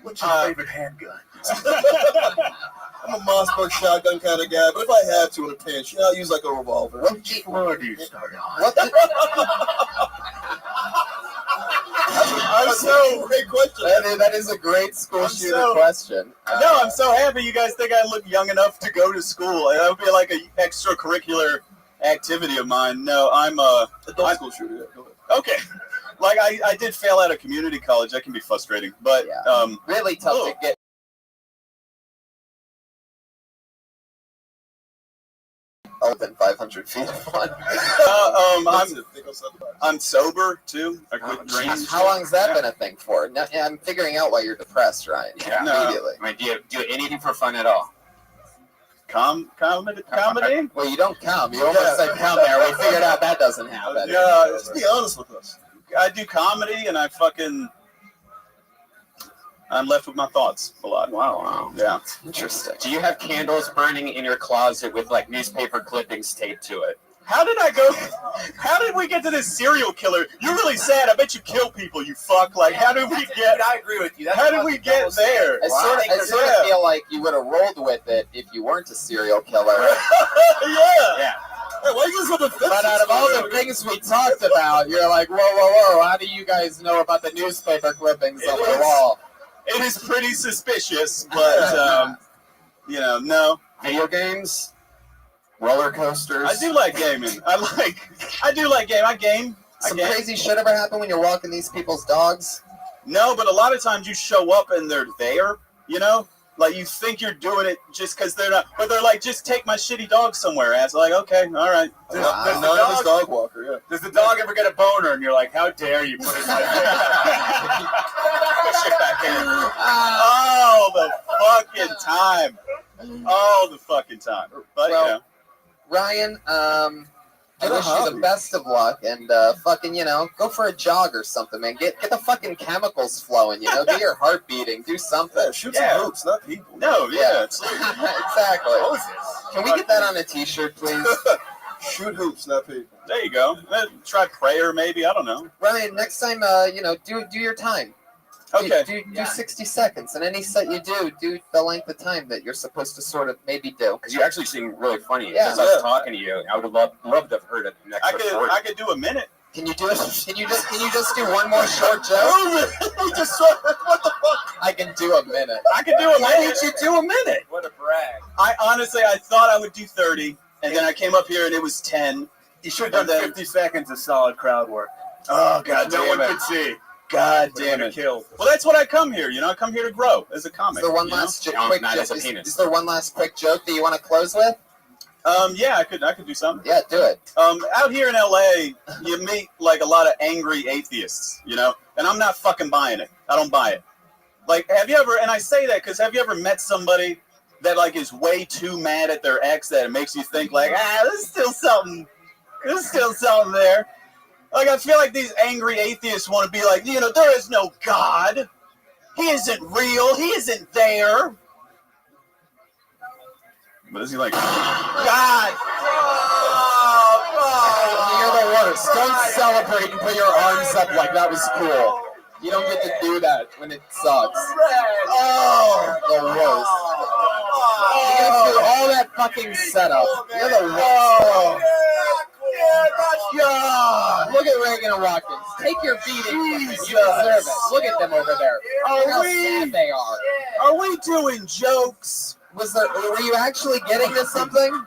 What's your favorite handgun? I'm a Mossberg shotgun kind of guy, but if I had to in a pinch, I'll use like a revolver. What floor do you start on? I'm so great question. That is a great school shooter question. No, I'm so happy you guys think I look young enough to go to school. That would be like an extracurricular activity of mine. No, I'm adult school shooter. Yeah, go ahead. Okay. Like I did fail out of community college. That can be frustrating, but really tough to get. Than 500 feet of one. I'm sober too. I quit drinking. How long has that been a thing for? Now, I'm figuring out why you're depressed, Ryan. Yeah. Immediately. I mean, do you do anything for fun at all? Comedy? Well, you don't come. You almost said come there. We figured out that doesn't happen. Yeah, just be honest with us. I do comedy, and I'm left with my thoughts a lot. Wow. Yeah. Interesting. Do you have candles burning in your closet with like newspaper clippings taped to it? How did we get to this serial killer? You're really sad. I bet you kill people, you fuck. Like, how did we get? I agree with you. How did we get there? I sort of feel like you would have rolled with it if you weren't a serial killer. Yeah. Hey, why you guys have But out of all the things we talked about, you're like, whoa. How do you guys know about the newspaper clippings on the wall? It is pretty suspicious, but no. Video games, roller coasters. I do like gaming. I do like game. I game. Some crazy shit ever happen when you're walking these people's dogs? No, but a lot of times you show up and they're there. Like you think you're doing it just because they're not, but they're like, just take my shitty dog somewhere. And it's like, okay, all right. Anonymous dog walker. Yeah. Does the dog ever get a boner? And you're like, how dare you put it in my face? Push it back in. All the fucking time. But Ryan, I wish you the best of luck and fucking, go for a jog or something, man. Get the fucking chemicals flowing, get your heart beating, do something. Yeah, shoot some hoops, not people. No, yeah. Exactly. Can we get that on a t-shirt, please? Shoot hoops, not people. There you go. Try prayer, maybe. I don't know. Ryan, next time, do your time. Okay. Do 60 seconds, and any set you do the length of time that you're supposed to sort of maybe do. Because you actually seem really funny. Yeah. Just us talking to you, I would love to have heard it next recording. I could do a minute. Can you do it? Can you just do one more short joke? What the fuck? I can do a minute. I can do a minute. Why didn't you do a minute? What a brag. I honestly thought I would do 30, and then I came up here and it was 10. You should have done 50 seconds of solid crowd work. Oh, God no damn one it. could see. God damn it. Killed. Well, that's what I come here. I come here to grow as a comic. Is there one last quick not joke? as a penis. Is there one last quick joke that you want to close with? Yeah, I could do something. Yeah, do it. Out here in LA, you meet like a lot of angry atheists, and I'm not fucking buying it. I don't buy it. Like, have you ever, and I say that because have you ever met somebody that like is way too mad at their ex that it makes you think like, there's still something there. Like, I feel like these angry atheists want to be like, there is no God. He isn't real. He isn't there. But is he like? God. You're the worst. Don't celebrate and put your arms up like that was cool. You don't get to do that when it sucks. Oh, the worst. You go through all that fucking setup. You're the worst. Oh. God. Look at Reagan and Watkins. Take your beating. You deserve it. Look at them over there. Look how sad they are. Are we doing jokes? Were you actually getting to something?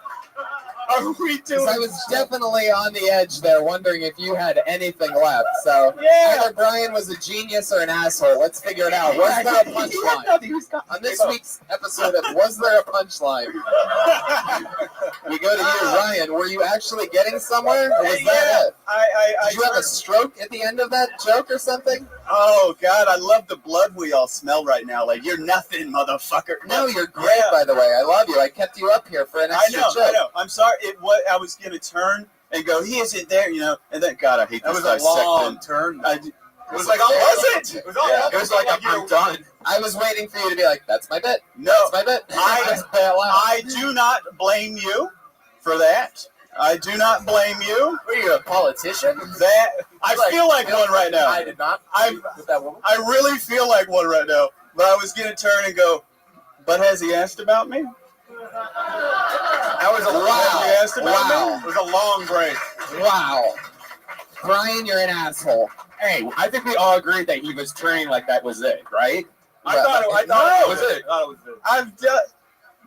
Are we doing? I was definitely on the edge there, wondering if you had anything left. So either Brian was a genius or an asshole. Let's figure it out. Was there a punchline? On this week's episode of Was There a Punchline? We go to you, Ryan. Were you actually getting somewhere? Or was that it? Did you have a stroke at the end of that joke or something? Oh God, I love the blood we all smell right now. Like you're nothing, motherfucker. No, you're great, by the way. I love you. I kept you up here for an extra joke. I know. I'm sorry. I was gonna turn and go. He isn't there, and then God, I hate this. That was a long turn. It was like, was it? It was like I'm done. I was waiting for you to be like, "That's my bit." No, that's my bit. I do not blame you for that. I do not blame you. Are you a politician? I feel like one right now. I did not. I really feel like one right now. But I was gonna turn and go. But has he asked about me? That was a wow. He asked about me? It was a long break. Wow. Brian, you're an asshole. Hey, I think we all agreed that he was turning like that was it, right? I thought it was it. I've done.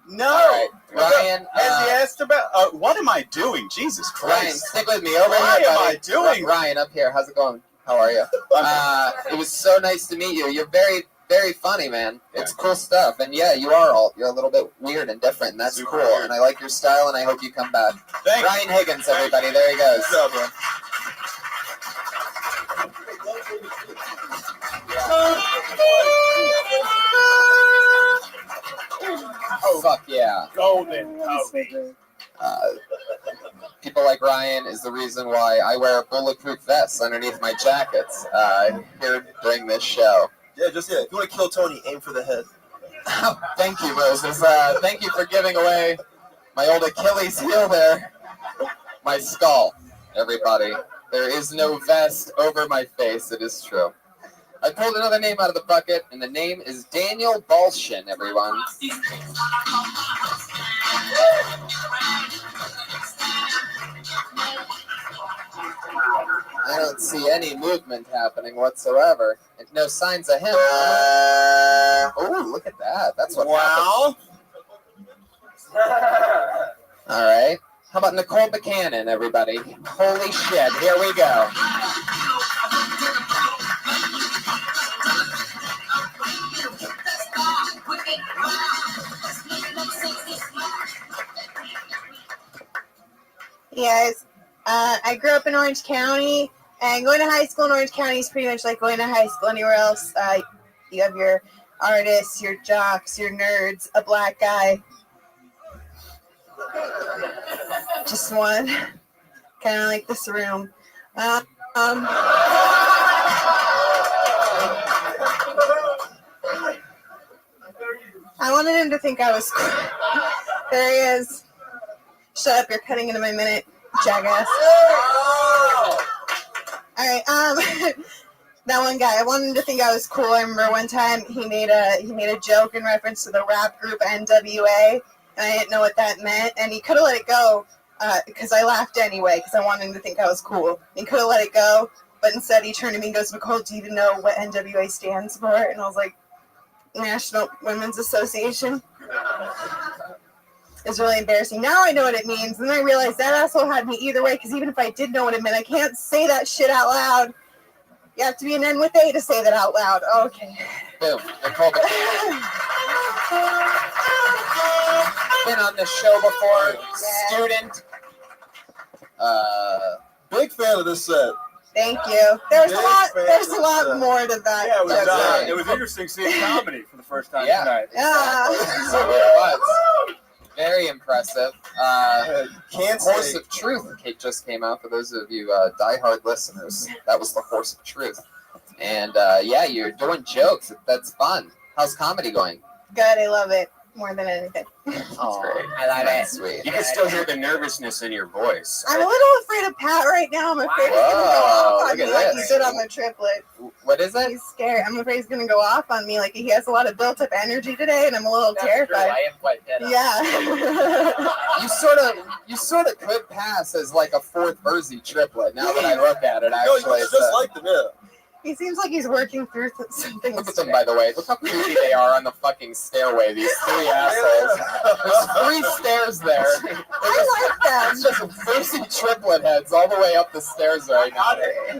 No. Right. Ryan, has he asked about? What am I doing? Jesus Christ. Ryan, stick with me. Over Why here, am buddy. I doing? Ryan, up here. How's it going? How are you? It was so nice to meet you. You're very, very funny, man. It's cool stuff. And yeah, you're a little bit weird and different, and that's Super cool. weird. And I like your style, and I hope you come back. Thanks. Ryan Higgins, everybody. There he goes. What's up, bro? Oh, fuck yeah. Golden. People like Ryan is the reason why I wear bulletproof vests underneath my jackets here during this show. Yeah, if you want to kill Tony, aim for the head. Thank you, Moses. Thank you for giving away my old Achilles heel there. My skull, everybody. There is no vest over my face. It is true. I pulled another name out of the bucket, and the name is Daniel Balshin, everyone. I don't see any movement happening whatsoever. And no signs of him. Oh, look at that. That's what happened. All right. How about Nicole Buchanan, everybody? Holy shit. Here we go. Hey guys, I grew up in Orange County, and going to high school in Orange County is pretty much like going to high school anywhere else. You have your artists, your jocks, your nerds, a black guy. Just one, kind of like this room. I wanted him to think I was cool. There he is. Shut up, you're cutting into my minute, jackass. Alright, that one guy, I wanted him to think I was cool. I remember one time he made a joke in reference to the rap group NWA, and I didn't know what that meant, and he could have let it go, because I laughed anyway, because I wanted him to think I was cool. He could have let it go, but instead he turned to me and goes, "Nicole, do you even know what NWA stands for?" And I was like, National Women's Association. It's really embarrassing. Now I know what it means, and then I realized that asshole had me either way, because even if I did know what it meant, I can't say that shit out loud. You have to be an N with A to say that out loud. Okay. Boom. Nicole Buchanan. Been on the show before. Student. Big fan of this set. Thank you. There's a lot more to that. Yeah, it was interesting seeing comedy for the first time tonight. Yeah. So it was. Very impressive. Horse of Truth just came out for those of you diehard listeners. That was the Horse of Truth. And yeah, you're doing jokes. That's fun. How's comedy going? Good, I love it more than anything. Oh, great. I love it. Sweet. You can still hear the nervousness in your voice. I'm a little afraid of Pat right now. I'm afraid he's gonna go off on look me at like he this. did on the triplet. What is it? He's scared. I'm afraid he's gonna go off on me. Like he has a lot of built-up energy today, and I'm a little terrified. I am quite dead. Yeah. You sort of could pass as like a fourth Verzi triplet. Now that I look at it, actually, No, it's just like them, yeah. He seems like he's working through something. Look at them, by the way. Look how creepy they are on the fucking stairway. These three assholes. There's 3 stairs there. I like them. It's just Verzi triplet heads all the way up the stairs right now.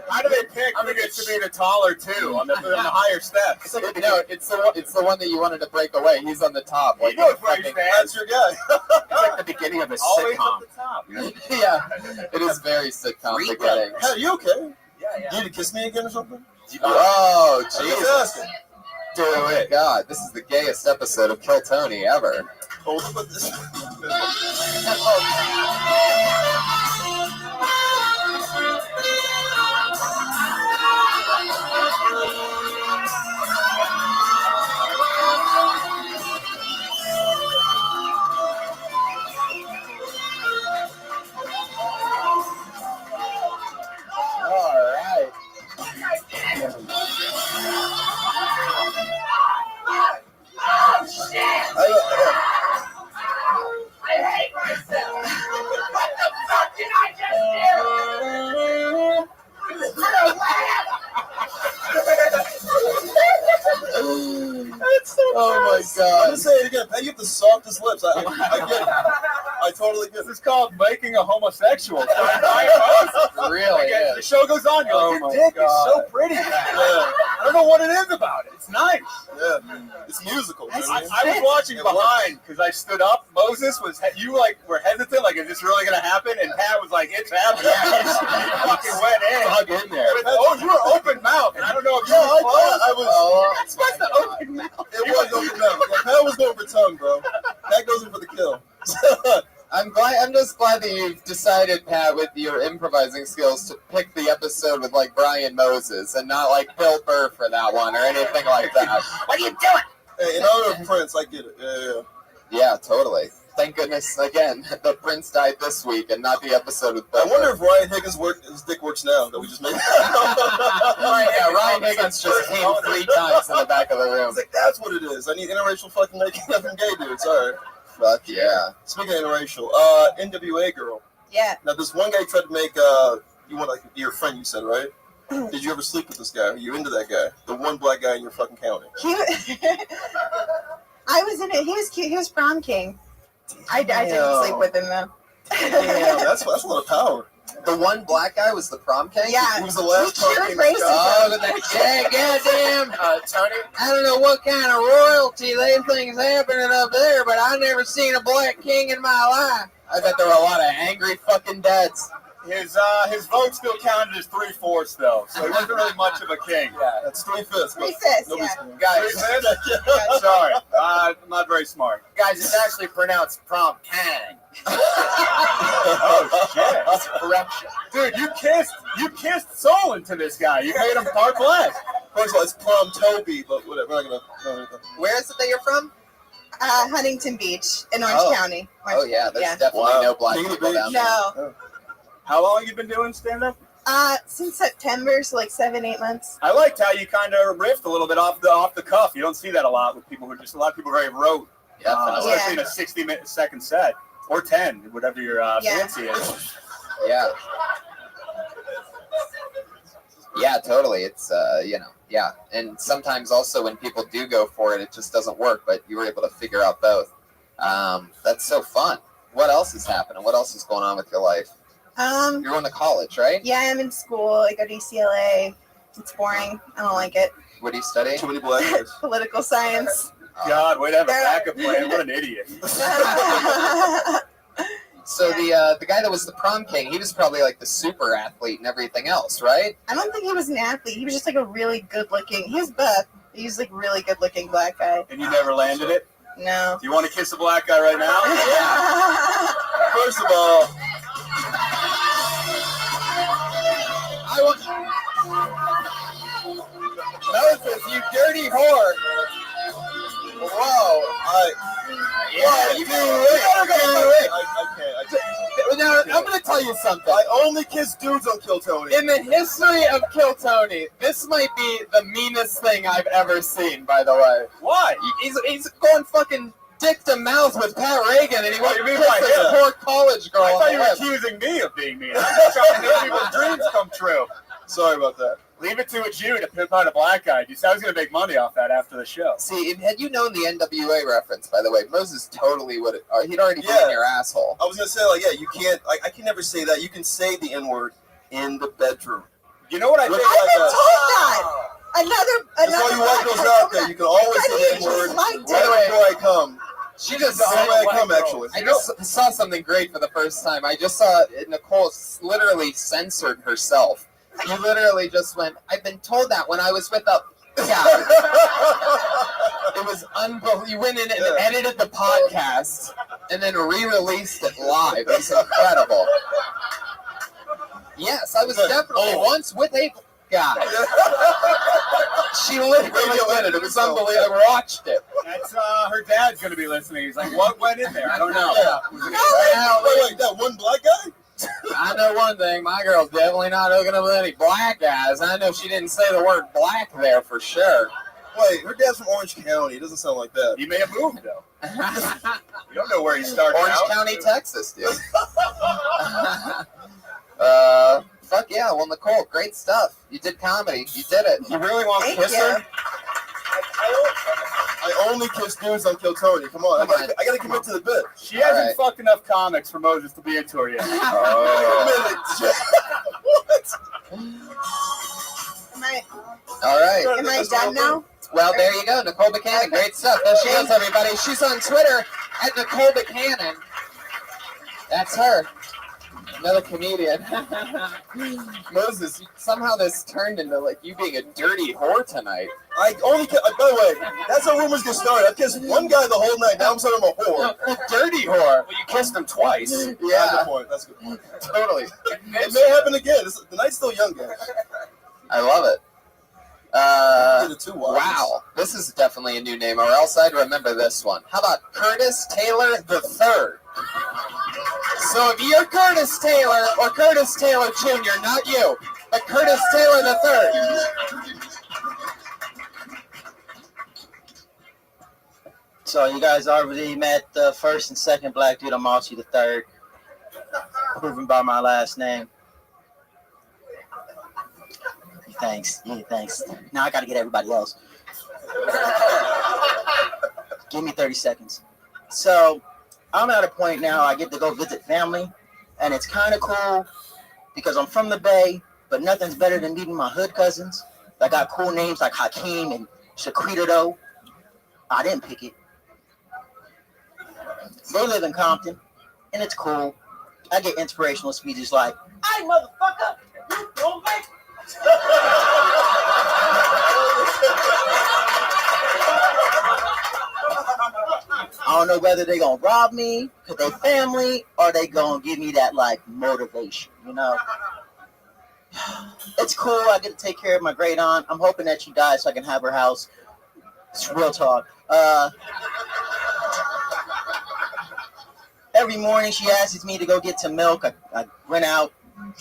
How do they pick who gets to be the taller two on the higher steps? No, it's the one that you wanted to break away. He's on the top. Like, That's your guy. It's like the beginning of a Always sitcom. up the top. Yeah, it is very sitcom beginning. Hey, you okay? Yeah. You need to kiss me again or something? Oh, I'm just Jesus. asking. Do it. God, this is the gayest episode of Kill Tony ever. Oh, look at this. All right. Oh, shit! I hate myself! What the fuck did I just Oh my God. I'm just saying it again. Pat, you have the softest lips. I get it. I totally get it. This is called making a homosexual. Really The is. show goes on. You're like, your dick is so pretty. Yeah. I don't know what it is about it. It's nice. Yeah. It's musical. You know what I was watching behind because I stood up. Moses were hesitant, like, is this really gonna happen? And Pat was like, it's happening. He fucking went in. Hug in there. You were open mouth. And I don't know if you were close. I was. That's supposed to open mouth. It was open mouth. Yeah, Pat was going for tongue, bro. Pat goes in for the kill. I'm just glad that you've decided, Pat, with your improvising skills, to pick the episode with like Brian Moses and not like Bill Burr for that one or anything like that. What are you doing? Hey, in honor of Prince, I get it. Yeah. Yeah, totally. Thank goodness, again, the Prince died this week and not the episode with Bill I wonder Burr. if Ryan Higgins' his dick works now that we just made. Ryan Higgins just came 3 times in the back of the room. It's like, that's what it is. I need interracial fucking making nothing gay dudes. All right. Fuck yeah. Speaking of interracial, NWA girl. Yeah. Now, this one guy tried to make you want like your friend, you said, right? Did you ever sleep with this guy? Are you into that guy? The one black guy in your fucking county. I was in it. He was cute. He was prom king. I didn't sleep with him though. Damn, that's a lot of power. The one black guy was the prom king? Yeah. He was the last prom king. Goddamn. Tony? I don't know what kind of royalty they think is happening up there, but I never seen a black king in my life. I bet there were a lot of angry fucking dads. His vote still counted as 3/4 though, so he wasn't really much of a king. Yeah, that's 3/5. 3/5, Guys, sorry, I'm not very smart. Guys, it's actually pronounced prom kang. Oh shit! Correction. Dude, you kissed soul into this guy. You made him part class. First of all, it's prom Toby, but whatever. We're not gonna. Where is it that you're from? Huntington Beach in Orange County. Oh yeah, there's definitely no black people down there. No. How long you been doing stand-up? Since September, so like 7-8 months. I liked how you kind of riffed a little bit off the cuff. You don't see that a lot with people who a lot of people very rote. Especially in a 60-second set or 10, whatever your fancy is. Yeah. Yeah, totally. It's yeah. And sometimes also when people do go for it, it just doesn't work. But you were able to figure out both. That's so fun. What else is happening? What else is going on with your life? You're going to college, right? Yeah, I'm in school. I go to UCLA. It's boring. I don't like it. What do you study? Too many black guys. Political science. God, way to have a backup plan. What an idiot. So the guy that was the prom king, he was probably like the super athlete and everything else, right? I don't think he was an athlete. He was just like a really good looking. He was buff. He's like really good looking black guy. And you never landed it? No. Do you want to kiss a black guy right now? Yeah. First of all, Moses, you dirty whore. Whoa. Now, I'm going to tell you something. I only kiss dudes on Kill Tony. In the history of Kill Tony, this might be the meanest thing I've ever seen, by the way. Why? He's going fucking dick to mouth with Pat Reagan, and he wants to kiss by this him? poor college girl. I on thought the you were lips. accusing me of being mean. I'm just trying to make people's dreams come true. Sorry about that. Leave it to a Jew to pimp out a black guy. You said I was going to make money off that after the show. See, had you known the NWA reference, by the way, Moses totally would have. He'd already been in your asshole. I was gonna say, like, yeah, you can't. I can never say that. You can say the N-word in the bedroom. You know what I think? I've been told that. That's why you white girls out there. You can always say the N-word right before I come. She just I come, actually. I just saw something great for the first time. I just saw Nicole literally censored herself. You literally just went, I've been told that when I was with a... Yeah. It was unbelievable. You went in and edited the podcast and then re-released it live. It was incredible. Yes, I was definitely once with a guy. She literally did it. It was unbelievable. I watched it. That's her dad's going to be listening. He's like, what went in there? I don't know. Wait, that one black guy? I know one thing. My girl's definitely not hooking up with any black guys. I know she didn't say the word black there for sure. Wait, her dad's from Orange County. It doesn't sound like that. He may have moved, though. You don't know where he started Orange out. County, Texas, dude. Fuck yeah. Well, Nicole, great stuff. You did comedy. You did it. You really want to kiss her? I only kiss dudes on Kill Tony. Come on. I gotta commit to the bit. She hasn't fucked enough comics for Moses to be into her yet. What? All right. Am I done now? Well, there you go. Nicole Buchanan. Great stuff. There she is, everybody. She's on Twitter at Nicole Buchanan. That's her. Another comedian. Moses, somehow this turned into like you being a dirty whore tonight. I only by the way, that's how rumors get started. I kissed one guy the whole night. Now I'm saying I'm a whore. A dirty whore. Well, you kissed him twice. Yeah. That's a good point. That's a good point. Totally. It may happen again. The night's still young, guys. I love it. Wow. This is definitely a new name, or else I'd remember this one. How about Curtis Taylor III? So if you're Curtis Taylor or Curtis Taylor Jr., not you, but Curtis Taylor III. So you guys already met the first and second black dude. I'm also the third, proven by my last name. Thanks. Yeah, thanks. Now I got to get everybody else. Give me 30 seconds. So I'm at a point now I get to go visit family, and it's kind of cool because I'm from the Bay, but nothing's better than meeting my hood cousins. I got cool names like Hakeem and Shaquita though. I didn't pick it. They live in Compton, and it's cool. I get inspirational speeches like, "Hey, motherfucker, you don't make." I don't know whether they're gonna rob me because they family or they gonna give me that like motivation, you know. It's cool. I get to take care of my great aunt. I'm hoping that she dies so I can have her house. It's real talk. Every morning she asks me to go get some milk. I went out.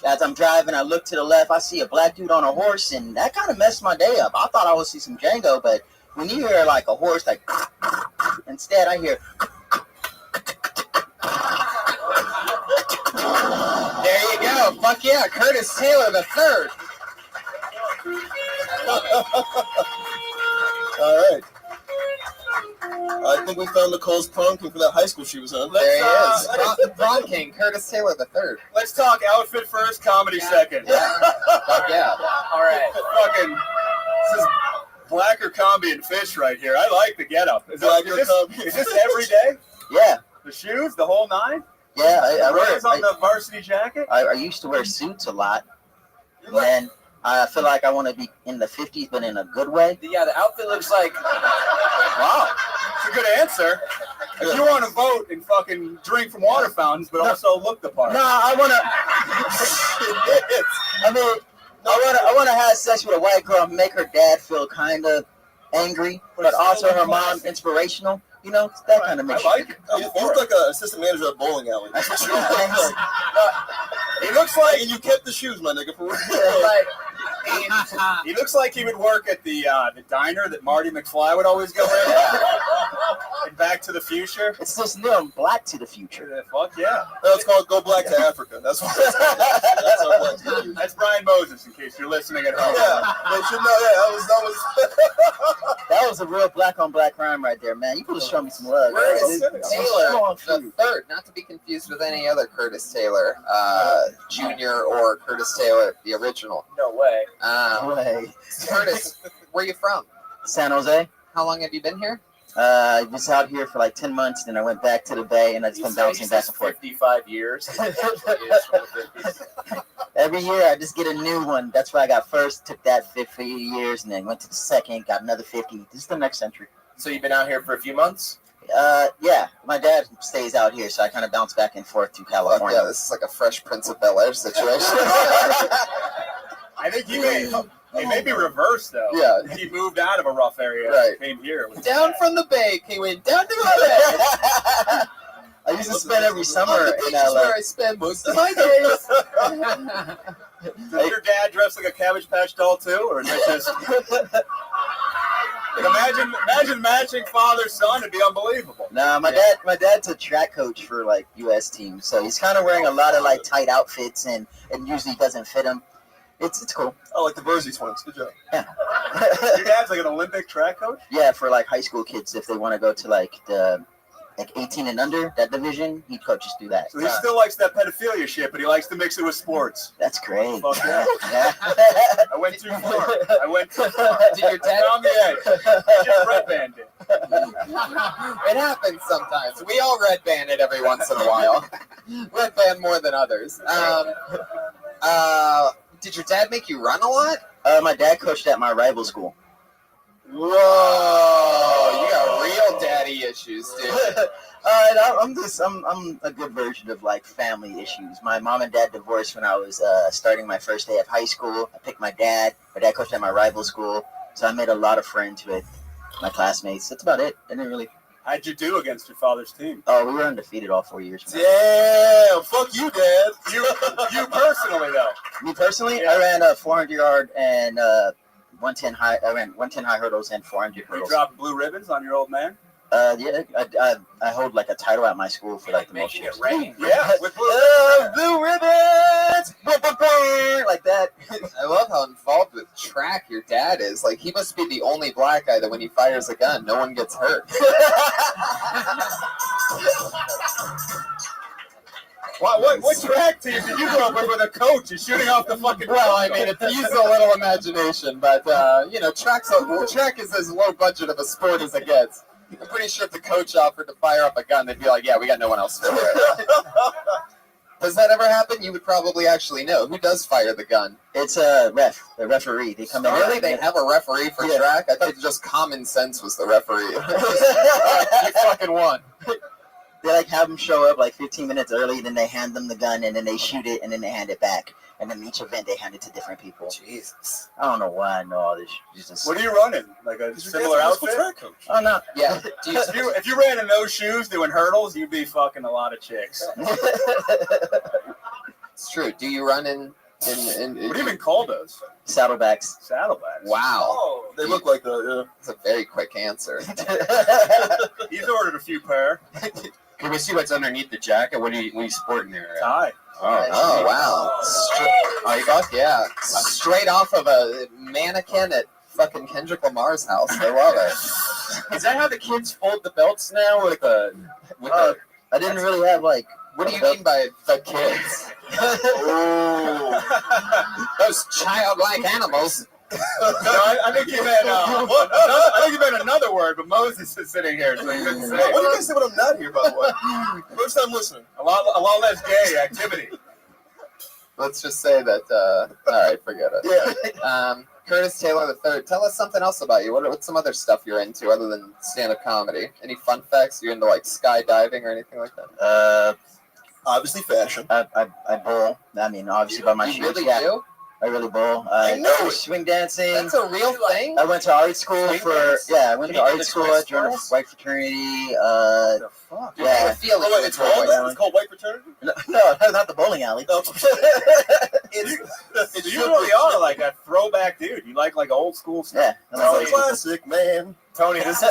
As I'm driving, I look to the left. I see a black dude on a horse, and that kind of messed my day up. I thought I would see some Django, but when you hear like a horse, like instead I hear. There you go. Fuck yeah, Curtis Taylor III. All right. I think we found Nicole's prom king for that high school she was in. There he is. Prom king, Curtis Taylor III. Let's talk outfit first, comedy second. Yeah. Fuck yeah. All right. Fucking, this is Blacker Combi and Fish right here. I like the getup. Is this every day? Yeah. The shoes, the whole nine? Yeah, I wear it. On the varsity jacket? I used to wear suits a lot. And I feel like I want to be in the 50s, but in a good way. Yeah, the outfit looks like... Wow. It's a good answer. If you want to vote and fucking drink from water fountains, but also look the part. No, I want to... I mean, I wanna have sex with a white girl and make her dad feel kind of angry, but also her mom inspirational. You know, that kind of makes. You look like an assistant manager at a bowling alley. That's what you look like. He looks like and you kept the shoes, my nigga. For real. He looks like he would work at the diner that Marty McFly would always go in. And Back to the Future. It's just new. Black to the Future. Fuck yeah. No, it's called Go Black to Africa. That's what. That's our Black to the Future. That's Brian Moses, in case you're listening at home. Yeah, they should know. Yeah, That was a real black on black crime right there, man. You could have shown me some love. Curtis Taylor, the third, not to be confused with any other Curtis Taylor, Jr. or Curtis Taylor, the original. No way. Curtis, where are you from? San Jose. How long have you been here? I was out here for like 10 months, then I went back to the Bay, and I've just been bouncing back and forth. 55 years. Every year, I just get a new one. That's why I got first, took that 50 years, and then went to the second, got another 50. This is the next century. So you've been out here for a few months? Yeah. My dad stays out here, so I kind of bounce back and forth to California. Yeah, this is like a Fresh Prince of Bel-Air situation. I think it may be reversed, though. Yeah. He moved out of a rough area Right. and came here. Down from the Bay, he went down to LA. I used to spend every summer On the in beach is LA. where I spend most of my days. Does your dad dress like a Cabbage Patch doll, too? Or is it just... Imagine matching father-son. It'd be unbelievable. No, my dad's a track coach for like U.S. teams, so he's kind of wearing a lot of like tight outfits, and it usually doesn't fit him. It's cool. Oh, like the Bersey twins. Good job. Yeah. Your dad's like an Olympic track coach? Yeah, for like high school kids, if they want to go to like the 18 and under, that division, he coaches do that. So he still likes that pedophilia shit, but he likes to mix it with sports. That's great. Fuck yeah. Yeah. I went too far. Did your dad on the edge? I just red banded. It happens sometimes. We all red band it every once in a while. Red band more than others. Did your dad make you run a lot? My dad coached at my rival school. Whoa, you got real daddy issues, dude. I'm a good version of like family issues. My mom and dad divorced when I was starting my first day of high school. I picked my dad. My dad coached at my rival school, so I made a lot of friends with my classmates. That's about it. I didn't really. How'd you do against your father's team? Oh, we were undefeated all 4 years. Damn, fuck you, Dad. You personally though. Me personally, Yeah. I ran a 400-yard and 110 high. I ran 110 high hurdles and 400 You hurdles. dropped blue ribbons on your old man? Yeah, I hold like a title at my school for like the most years. Yeah, with blue blue ribbons, like that. I love how involved with track your dad is. Like, he must be the only black guy that when he fires a gun, no one gets hurt. What track team did you grow up with a coach is shooting off the fucking... Well, I mean, it's used a little imagination, but, track is as low budget of a sport as it gets. I'm pretty sure if the coach offered to fire up a gun, they'd be like, yeah, we got no one else for it. Does that ever happen? You would probably actually know. Who does fire the gun? It's a referee. They come in. Really? They have a referee for track? I thought just common sense was the referee. You fucking won. They like have them show up like 15 minutes early, then they hand them the gun, and then they shoot it, and then they hand it back. And then each event they hand it to different people. Jesus. I don't know why I know all this. Jesus. What are you running? Like a similar outfit? Oh, no. Yeah. If you ran in those shoes doing hurdles, you'd be fucking a lot of chicks. It's true. Do you run in What do you even call those? Saddlebacks. Saddlebacks. Wow. Oh, they look like that, yeah. That's a very quick answer. He's ordered a few pair. Can we see what's underneath the jacket? What are you sporting there? Tie. Oh, wow. Fuck yeah. Straight off of a mannequin at fucking Kendrick Lamar's house. I love it. Is that how the kids fold the belts now? With the I didn't really have like. What do you mean by the kids? Those childlike animals. No, I think you meant I think you meant another word, but Moses is sitting here, so he couldn't say. What do you guys say when I'm not here, by the way? First time listening. A lot less gay activity. Let's just say that. All right, forget it. Yeah. Curtis Taylor III. Tell us something else about you. What's some other stuff you're into other than stand-up comedy? Any fun facts? You into like skydiving or anything like that? Obviously fashion. I bowl. I mean, obviously by my shoes. Really yeah. do? I really bowl. I know it. Swing dancing. That's a real thing. I went to art school I went to art school. I joined a class? white fraternity. Fuck. Yeah. I feel Oh, wait, it's called that? It's called white fraternity? No, not the bowling alley. It's You really are like a throwback dude. You like old school stuff. Yeah. Tony, classic, man. Tony, this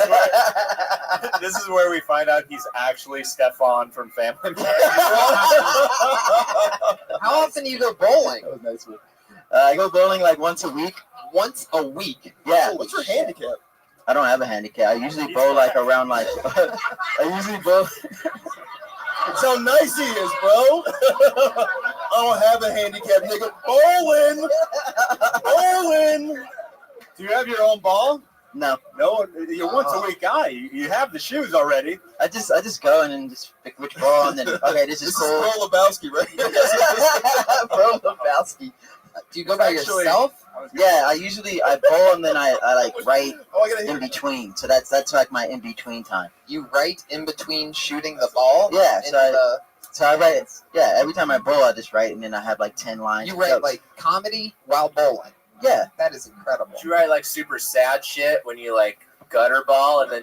is where we find out he's actually Stefan from Family Guy. How often do you go bowling? That was nice one. I go bowling like once a week. Once a week? Yeah. What's your handicap? I don't have a handicap. I usually bowl like around like. I usually bowl. That's how nice he is, bro. I don't have a handicap, nigga. Bowling. Do you have your own ball? No. No, you're once a week guy. You have the shoes already. I just go in and just pick which ball and then okay, this is cool. This is Bro Lebowski, right? Bro Lebowski. Do you go by yourself? Yeah, I bowl and then I like write in between. So that's like my in between time. You write in between shooting the ball? Yeah, so I write. Yeah, every time I bowl, I just write and then I have like 10 lines. You write like comedy while bowling. Yeah, that is incredible. Did you write like super sad shit when you like gutter ball and then?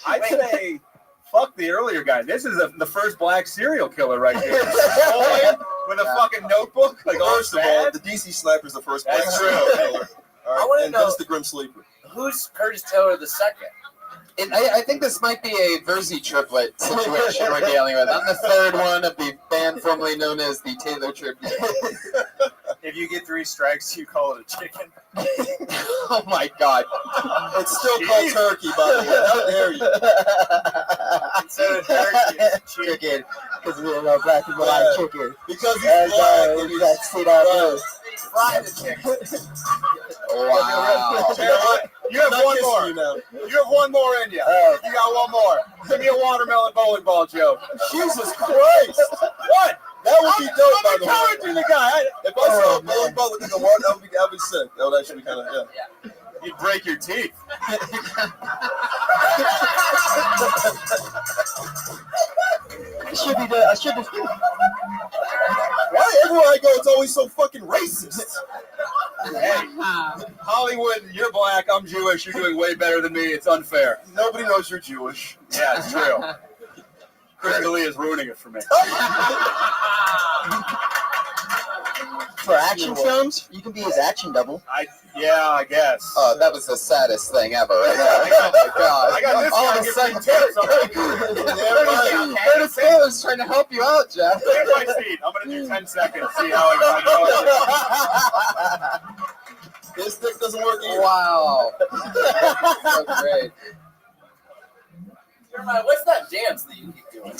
I'd say fuck the earlier guy. This is the first black serial killer right here. With a fucking notebook. Like, first of all, the DC Sniper is the first black serial killer. All right, I want to know Dennis the Grim Sleeper. Who's Curtis Taylor the second? I think this might be a Verzi triplet situation we're dealing with. I'm the third one of the band formerly known as the Taylor Tribute. If you get 3 strikes, you call it a chicken. Oh my god. It's still called turkey, by the way. How dare you? Instead of turkey, it's chicken. Because black people like chicken. Because he's black. And you got to see that. Fry the chicken. Wow. You have one more. You have one more in you. You got one more. Give me a watermelon bowling ball joke. Jesus Christ. What? That would be dope, by the way. I'm encouraging the guy. If I saw a bowling ball with a water, that would be sick. That would actually be kind of, yeah. You'd break your teeth. I should have. Why everywhere I go, it's always so fucking racist? Hey, Hollywood, you're black, I'm Jewish, you're doing way better than me, it's unfair. Nobody knows you're Jewish. Yeah, it's true. Chris D'Elia is ruining it for me. For action films, you can be his action double. Yeah, I guess. Oh, that was the saddest thing ever. Right now. Oh my god! I got this all guy of a giving sudden, me tips. Curtis Taylor's trying to help you out, Jeff. Take my seat. I'm gonna do 10 seconds. See how I go. His stick doesn't work either. Wow. So great. What's that dance that you keep doing?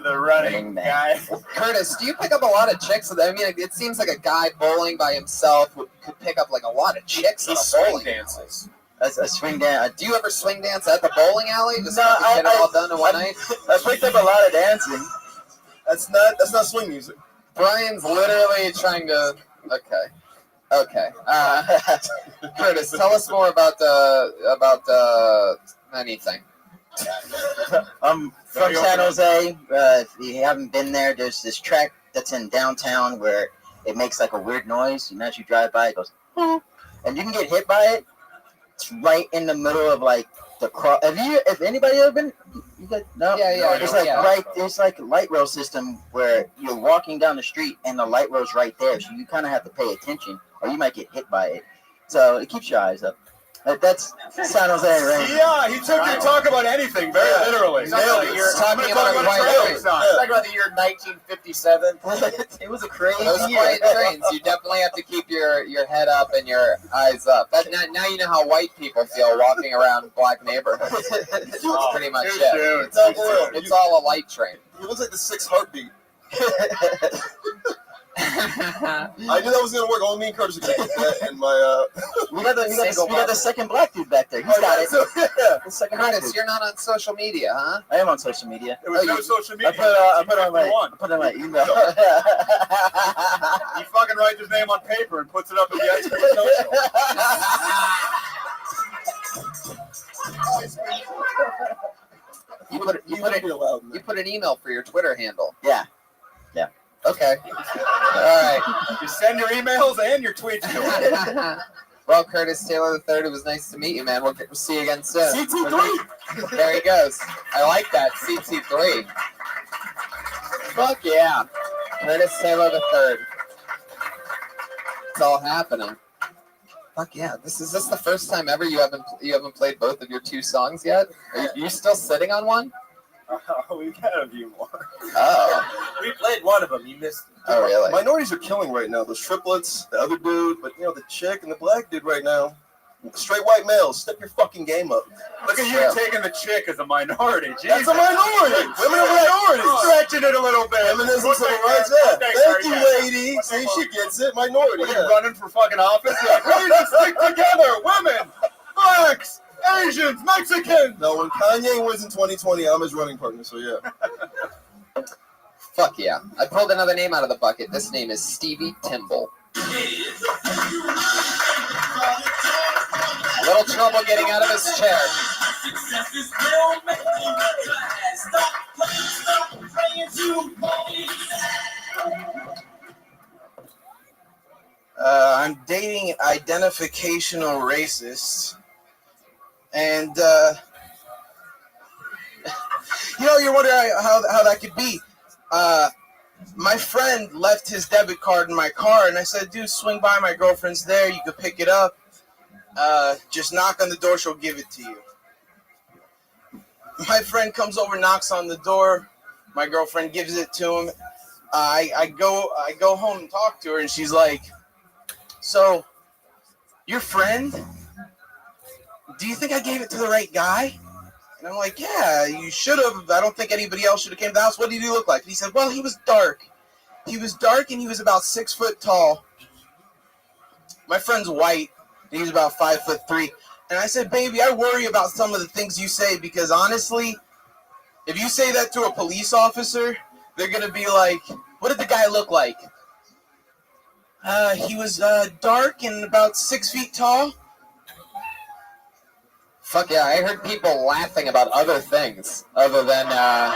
The running guy. Curtis, do you pick up a lot of chicks? I mean, it seems like a guy bowling by himself could pick up like a lot of chicks on a bowling dances. A swing dance. Do you ever swing dance at the bowling alley? Just No, get it all done in one night? I picked up a lot of dancing. That's not swing music. Brian's literally trying to. Okay. Curtis, tell us more about anything. I'm from San Jose. If you haven't been there, there's this track that's in downtown where it makes like a weird noise. And as you drive by, it goes, and you can get hit by it. It's right in the middle of like the cross. If anybody ever been? You guys, no. Yeah. It's like It's like a light rail system where you're walking down the street and the light rail's right there, so you kind of have to pay attention, or you might get hit by it. So it keeps your eyes up. That's San Jose, right? Yeah, he took your talk about anything very literally. Talking about the year 1957. It was a crazy Those year. quiet trains. You definitely have to keep your head up and your eyes up. Now you know how white people feel walking around black neighborhoods. That's pretty much it. It's all a light train. It looks like the 6th heartbeat. I knew that was gonna work. Only me and Curtis are gonna get that. And my we got the second black dude back there. He's got it. The second black Curtis, dude. you're not on social media, huh? I am on social media. It was no social media. I put on my email. He fucking writes his name on paper and puts it up in the expert social. You put an email for your Twitter handle. Yeah. Okay. All right. You send your emails and your tweets to him. Well, Curtis Taylor III, it was nice to meet you, man. We'll see you again soon. CT3. There he goes. I like that. CT3. Fuck yeah. Curtis Taylor III. It's all happening. Fuck yeah. Is this the first time ever you haven't played both of your two songs yet? Are you still sitting on one? We've got a few more. Oh. We played one of them. You missed it. Oh, really? Minorities are killing right now. Those triplets, the other dude, but the chick and the black dude right now. Straight white males, step your fucking game up. Look at you taking the chick as a minority. Jesus. That's a minority. Women are minorities. Stretching it a little bit. Feminism, civil rights, yeah. Thank you, lady. See, she gets it. Minority. Are you running for fucking office? You're like, we need to stick together. Women, blacks, Asians, Mexicans. No, when Kanye wins in 2020, I'm his running partner, so yeah. Fuck yeah. I pulled another name out of the bucket. This name is Stevie Timble. Little trouble getting out of his chair. I'm dating identificational racists. And, you're wondering how that could be. My friend left his debit card in my car, and I said, dude, swing by, my girlfriend's there. You could pick it up. Just knock on the door, she'll give it to you. My friend comes over, knocks on the door. My girlfriend gives it to him. I go home and talk to her, and she's like, so, your friend, do you think I gave it to the right guy? And I'm like, yeah, you should have. I don't think anybody else should have came to the house. What did he look like? And he said, well, he was dark. He was dark, and he was about 6 foot tall. My friend's white, and he's about 5'3". And I said, baby, I worry about some of the things you say, because honestly, if you say that to a police officer, they're going to be like, what did the guy look like? He was dark and about 6 feet tall. Fuck yeah, I heard people laughing about other things other than, I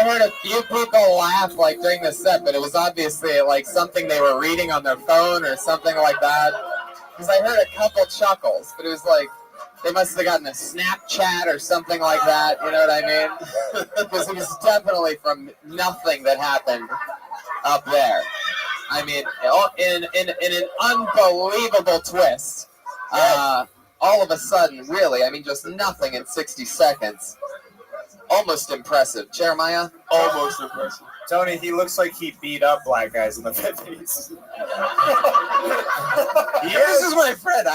heard a few people laugh, during the set, but it was obviously, something they were reading on their phone or something like that. Because I heard a couple chuckles, but it was they must have gotten a Snapchat or something like that, you know what I mean? Because it was definitely from nothing that happened up there. I mean, in an unbelievable twist, all of a sudden, really, just nothing in 60 seconds. Almost impressive. Jeremiah? Almost impressive. Tony, he looks like he beat up black guys in the 50s. This is my friend.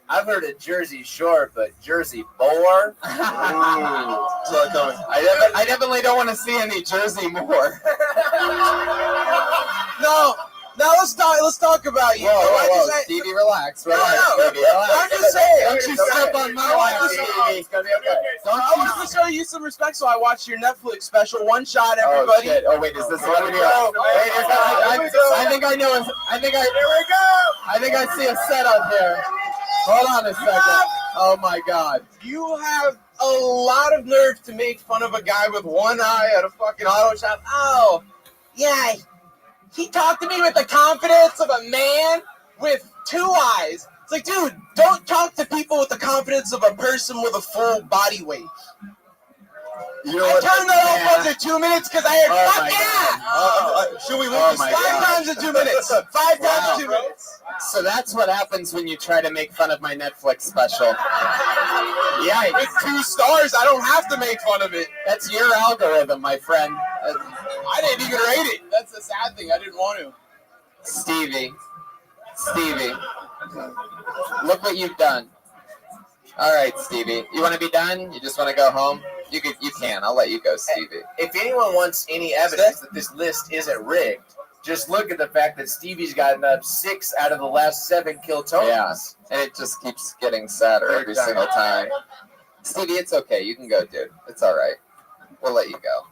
I've heard of Jersey Shore, but Jersey Boar? I definitely don't want to see any Jersey more. No. Now let's talk about you. Whoa, Stevie, relax. Stevie, relax. I'm just saying. Don't you step on my lap, Stevie. It's gonna be okay. I wanted to show you some respect, so I watched your Netflix special. One shot, everybody. Oh, shit. Oh, wait, is this what it is? I think I know. Here we go. I think I see a setup here. Hold on a second. Oh my God. You have a lot of nerve to make fun of a guy with one eye at a fucking auto shop. Oh, yeah. He talked to me with the confidence of a man with two eyes. It's like, dude, don't talk to people with the confidence of a person with a full body weight. You know I what? turned that off after 2 minutes because I heard, fuck yeah! Should we look this 5 times in 2 minutes? 5 times in 2 minutes. So that's what happens when you try to make fun of my Netflix special. Yeah, with 2 stars, I don't have to make fun of it. That's your algorithm, my friend. I didn't even rate it. That's the sad thing. I didn't want to. Stevie, look what you've done. All right, Stevie. You want to be done? You just want to go home? You can. I'll let you go, Stevie. If anyone wants any evidence that this list isn't rigged, just look at the fact that Stevie's gotten up 6 out of the last 7 kill totals. Yeah, and it just keeps getting sadder every single time. Stevie, it's okay. You can go, dude. It's all right. We'll let you go.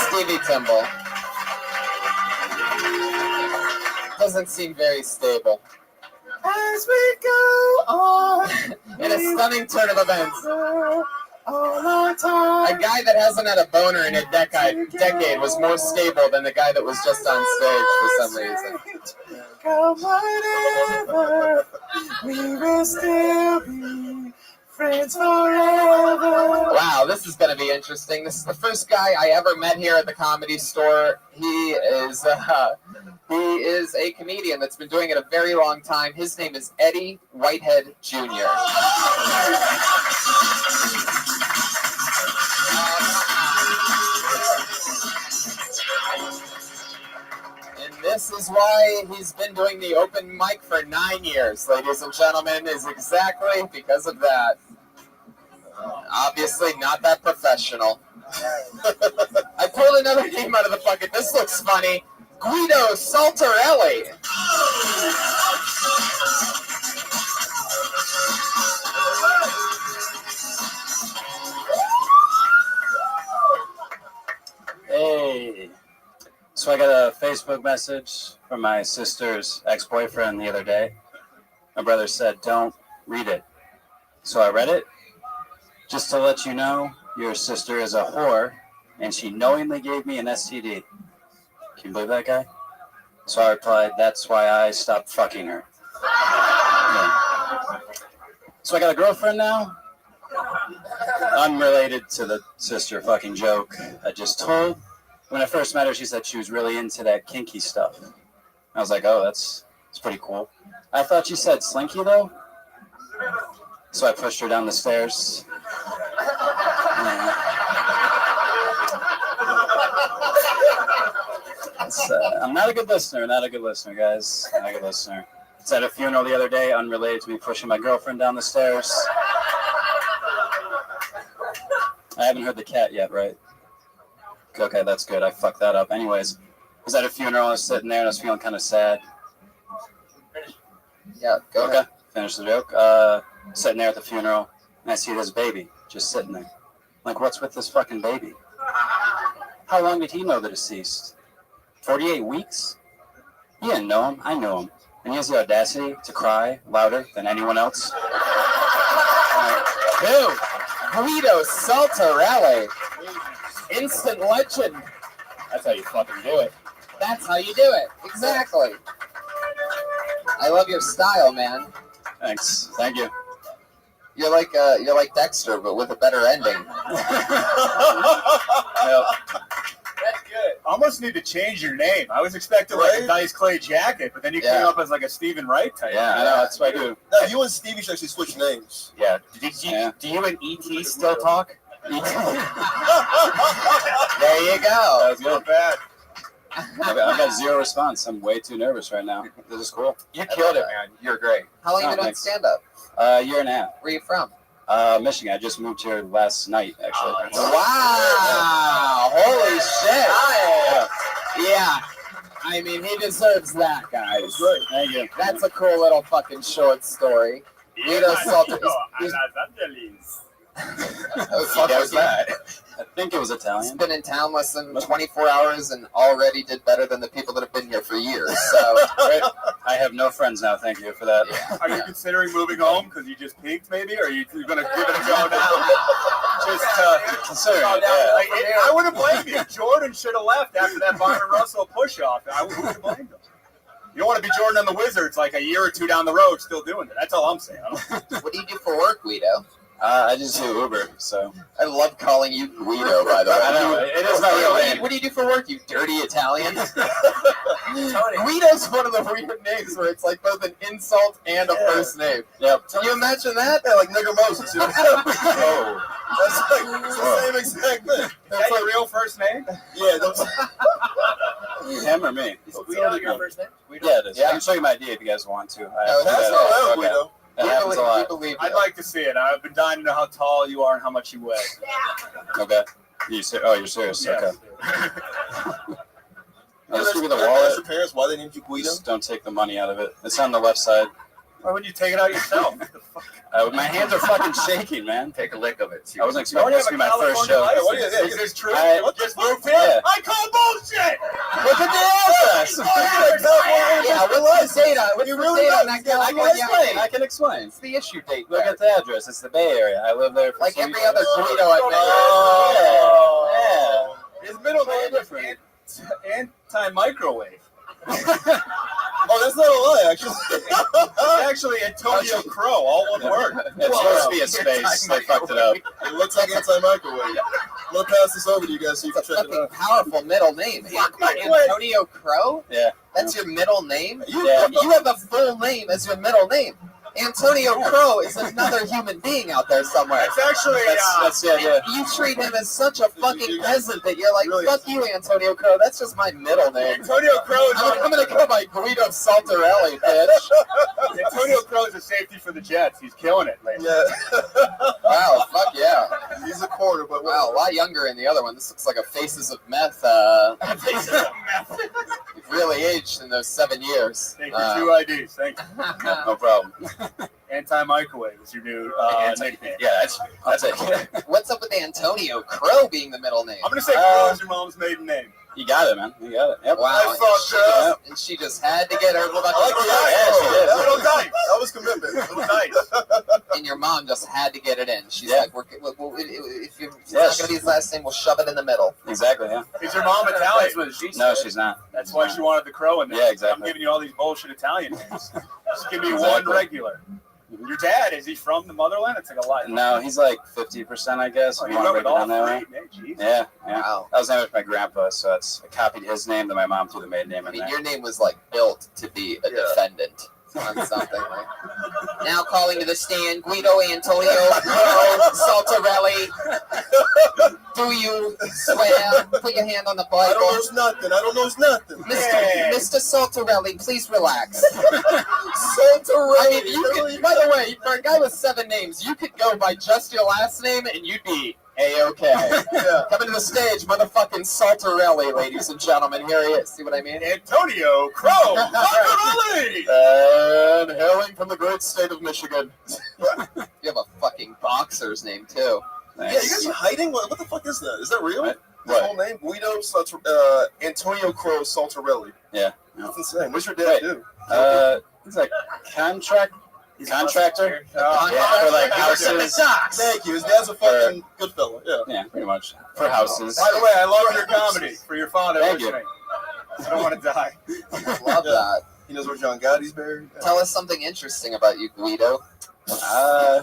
Stevie Timble doesn't seem very stable. As we go on In a stunning turn of events. A guy that hasn't had a boner in a decade was more stable than the guy that was just on stage for some reason. Come whatever, we will still be friends forever. Wow, this is going to be interesting. This is the first guy I ever met here at the Comedy Store. He is a comedian that's been doing it a very long time. His name is Eddie Whitehead Jr. And this is why he's been doing the open mic for 9 years, ladies and gentlemen, is exactly because of that. Obviously not that professional. I pulled another name out of the bucket. This looks funny. Guido Saltarelli. Hey. So I got a Facebook message from my sister's ex-boyfriend the other day. My brother said, don't read it. So I read it. Just to let you know, your sister is a whore, and she knowingly gave me an STD. Can you believe that guy? So I replied, that's why I stopped fucking her. Yeah. So I got a girlfriend now. Unrelated to the sister fucking joke I just told. When I first met her, she said she was really into that kinky stuff. I was like, oh, that's pretty cool. I thought she said slinky, though. So I pushed her down the stairs. I'm not a good listener, guys. Not a good listener. It's at a funeral the other day, unrelated to me pushing my girlfriend down the stairs. I haven't heard the cat yet, right? Okay, that's good. I fucked that up. Anyways, I was at a funeral. I was sitting there and I was feeling kind of sad. Yeah, go ahead. Finish the joke. Sitting there at the funeral, and I see this baby just sitting there. Like, what's with this fucking baby? How long did he know the deceased? 48 weeks? He didn't know him. I knew him. And he has the audacity to cry louder than anyone else. Who? Guido Saltarelli. Instant legend. That's how you fucking do it. That's how you do it. Exactly. I love your style, man. Thanks. Thank you. You're like Dexter, but with a better ending. That's good. Almost need to change your name. I was expecting like a Dice Clay jacket, but then you came up as like a Stephen Wright type. Yeah, I know. That's what I do. No, you and Stevie should actually switch names. Yeah. Do you and E.T. still talk? There you go. That was good. Bad. I've got zero response. I'm way too nervous right now. This is cool. You killed it, man. You're great. How long have you been on stand-up? A year and a half. Where are you from? Michigan. I just moved here last night, actually. Wow! Holy shit! Yeah. I mean, he deserves that, guys. Thank you. That's a cool little fucking short story. Guido Salter. What the fuck was that? I think it was Italian. He's been in town less than 24 hours and already did better than the people that have been here for years. So I have no friends now. Thank you for that. Yeah. Are you considering moving home because you just peaked, maybe, or are you going to give it a go now? Just consider it. I wouldn't blame you. Jordan should have left after that Byron Russell push-off. I wouldn't have blamed him. You don't want to be Jordan on the Wizards like a year or two down the road still doing it. That's all I'm saying. What do you do for work, Guido? I just do Uber, so. I love calling you Guido, by the way. I know, it is my real name. What do you do for work, you dirty Italian? Guido's one of the weird names where it's like both an insult and a first name. Yep. Can you imagine that? Yeah, like Nigger Moses. Oh. That's like it's the same exact thing. Is that your real first name? Yeah. That's... Him or me? Is Guido your first name? Yeah, it is. I can show you my ID if you guys want to. That's all right, Guido. That happens a lot. I'd like to see it. I've been dying to know how tall you are and how much you weigh. Okay. You're serious? Yes. Okay. I'll just give you the Can I ask wallet. your parents why they named you Guido? Just don't take the money out of it. It's on the left side. Why wouldn't you take it out yourself? My hands are fucking shaking, man. Take a lick of it. I wasn't expecting this to be my first show. Is this true? Just moved here? Yeah. I call bullshit! Look at the address! Yeah, what the date on? What's the date on that California? I can explain. It's the issue date. Look at the address. It's the Bay Area. I live there for like 2 every years. other Guido I've met. Oh, His middle name is anti-microwave. Oh, that's not a lie, actually. It's actually Antonio Crow, all one word. It's supposed to be a space. They fucked it up. It looks like anti-microwave. I'm going to pass this over to you guys so you can check it out. Powerful middle name. Antonio Crow? Yeah. That's your middle name? Yeah. You have a full name as your middle name. Antonio Crow is another human being out there somewhere. It's actually That's the idea. You treat him as such a fucking peasant that you're like, fuck you, Antonio Crow. That's just my middle name. Antonio Crow is I'm gonna go by Guido Saltarelli, bitch. Antonio Crow is a safety for the Jets. He's killing it lately. Yeah. Wow, fuck yeah. He's a quarter, but wow, a lot younger in the other one. This looks like a Faces of Meth. Faces of Meth. You've really aged in those 7 years. Thank you, 2 IDs. Thank you. No problem. Anti-microwave is your new nickname. Yeah, that's it. What's up with Antonio Crow being the middle name? I'm going to say Crow is your mom's maiden name. You got it, man. You got it. Yep. Wow. And she just had to get her little Little dice. That was commitment. Little dice. And your mom just had to get it in. She's like, if it's not going to be his last name, we'll shove it in the middle. Exactly, yeah. Is your mom Italian? That's what she said. No, she's not. That's why she wanted the Crow in there. Yeah, exactly. I'm giving you all these bullshit Italian names. Just give me one regular. Your dad, is he from the motherland? It's like a lie. No, he's like 50%, I guess. Oh, If you you want to went break with it down all that way. three? Yeah, yeah. Wow. That was named after my grandpa, so I copied his name, then my mom threw the maiden name I in mean, there. your name was like built to be a defendant on something. Like, now calling to the stand, Guido Antonio Saltarelli. Do you swear? Put your hand on the Bible. I don't know nothing. Mr. Saltarelli, please relax. Saltarelli. I mean, you could, by the way, for a guy with 7 names, you could go by just your last name and you'd be A-okay. Yeah. Coming to the stage, motherfucking Saltarelli, ladies and gentlemen. Here he is. See what I mean? Antonio Crow Saltarelli! And hailing from the great state of Michigan. You have a fucking boxer's name, too. Yeah, you guys are hiding? What the fuck is that? Is that real? What? His whole name? Guido Antonio Crow Saltarelli. Yeah. That's insane. What's your dad do? He's like contractor. Yeah, for like houses. Thank you. His dad's a fucking good fella. Yeah. Yeah, pretty much. For houses. By the way, I love your comedy for your father Thank you. listening. I don't want to die. Love that. He knows where John Gotti's buried. Yeah. Tell us something interesting about you, Guido. I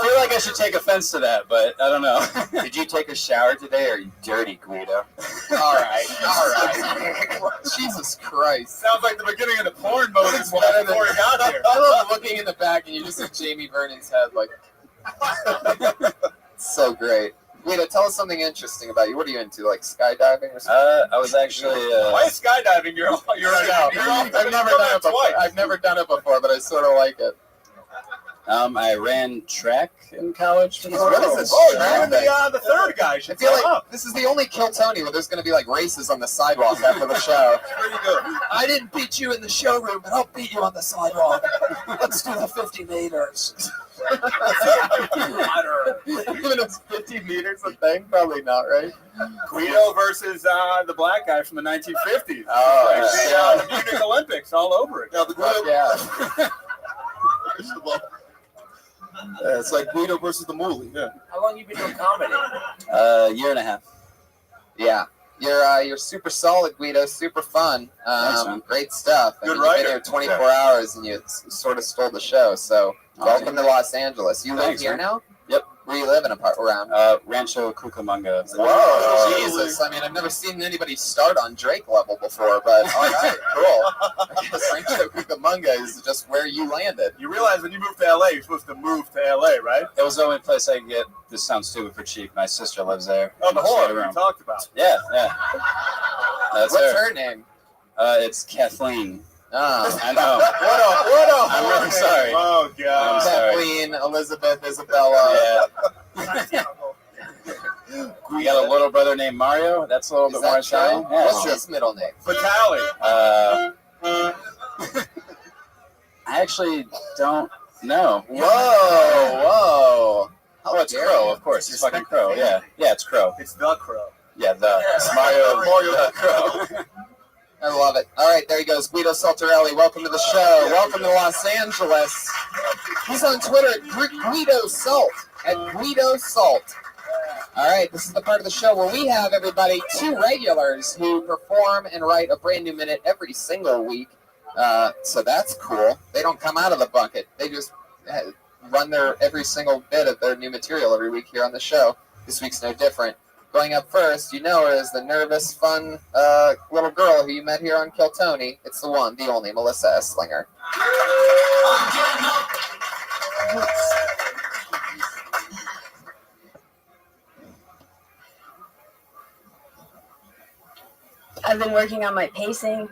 feel like I should take offense to that, but I don't know. Did you take a shower today, or are you dirty, Guido? All right. Jesus Christ. Sounds like the beginning of the porn mode is better before he got here. I love looking in the back and you just see Jamie Vernon's head, like. So great. Guido, tell us something interesting about you. What are you into, like skydiving or something? I was actually. Why is skydiving? You're right out. I've never done it before, but I sort of like it. I ran track in college. What is this? You're the third guy. I feel like this is the only Kill Tony where there's going to be like races on the sidewalk after the show. Where you go? I didn't beat you in the showroom, but I'll beat you on the sidewalk. Let's do the 50 meters. Even if it's 50 meters a thing? Probably not, right? Guido versus the black guy from the 1950s. Oh, the Munich Olympics all over it. Yeah, the Guido. Yeah. Yeah, it's like Guido versus the Mooly. Yeah. How long you been doing comedy? Year and a half. Yeah. You're super solid, Guido. Super fun. Thanks, man. Great stuff. Good You've been writer. here 24 hours and you sort of stole the show. So welcome to Los Angeles. You live Thanks, here man. now? Yep. Where you live in around? Rancho Cucamonga. Whoa, Jesus. I mean, I've never seen anybody start on Drake level before, but all right, cool. I guess Rancho Cucamonga is just where you landed. You realize when you move to LA, you're supposed to move to LA, right? It was the only place I could get. This sounds stupid for cheap. My sister lives there. Oh, the whore Room. we talked about. Yeah, yeah. That's What's her name? It's Kathleen. Oh, I know. What a I'm really sorry. Oh, God. I'm sorry. Kathleen, Elizabeth, Isabella. Yeah. We got a little brother named Mario. That's a little bit more Italian. Yeah. What's his middle name? Vitali. I actually don't know. Whoa. Oh, it's Crow, of course. It's fucking Crow. Yeah, it's Crow. It's the Crow. Yeah, Mario the Crow. I love it. All right, there he goes. Guido Saltarelli, welcome to the show. Welcome to Los Angeles. He's on Twitter at Guido Salt. All right, this is the part of the show where we have, everybody, 2 regulars who perform and write a brand new minute every single week. So that's cool. They don't come out of the bucket. They just run their every single bit of their new material every week here on the show. This week's no different. Going up first, you know her as the nervous, fun little girl who you met here on Kill Tony. It's the one, the only, Melissa Esslinger. I've been working on my pacing.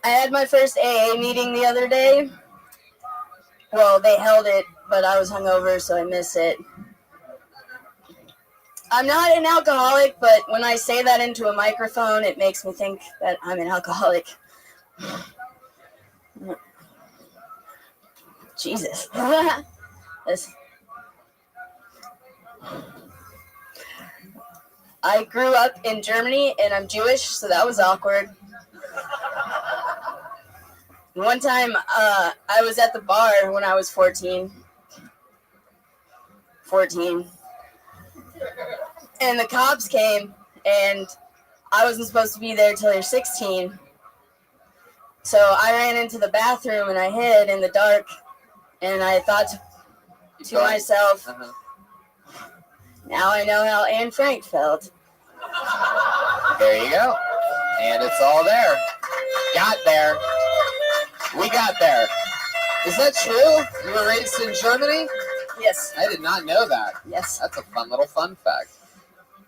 I had my first AA meeting the other day. Well, they held it, but I was hungover, so I missed it. I'm not an alcoholic, but when I say that into a microphone, it makes me think that I'm an alcoholic. Jesus. I grew up in Germany, and I'm Jewish, so that was awkward. One time, I was at the bar when I was 14. And the cops came, and I wasn't supposed to be there till you're 16. So I ran into the bathroom, and I hid in the dark, and I thought to myself, now I know how Anne Frank felt. There you go. And it's all there. Got there. We got there. Is that true? You were raised in Germany? Yes. I did not know that. Yes. That's a fun little fun fact.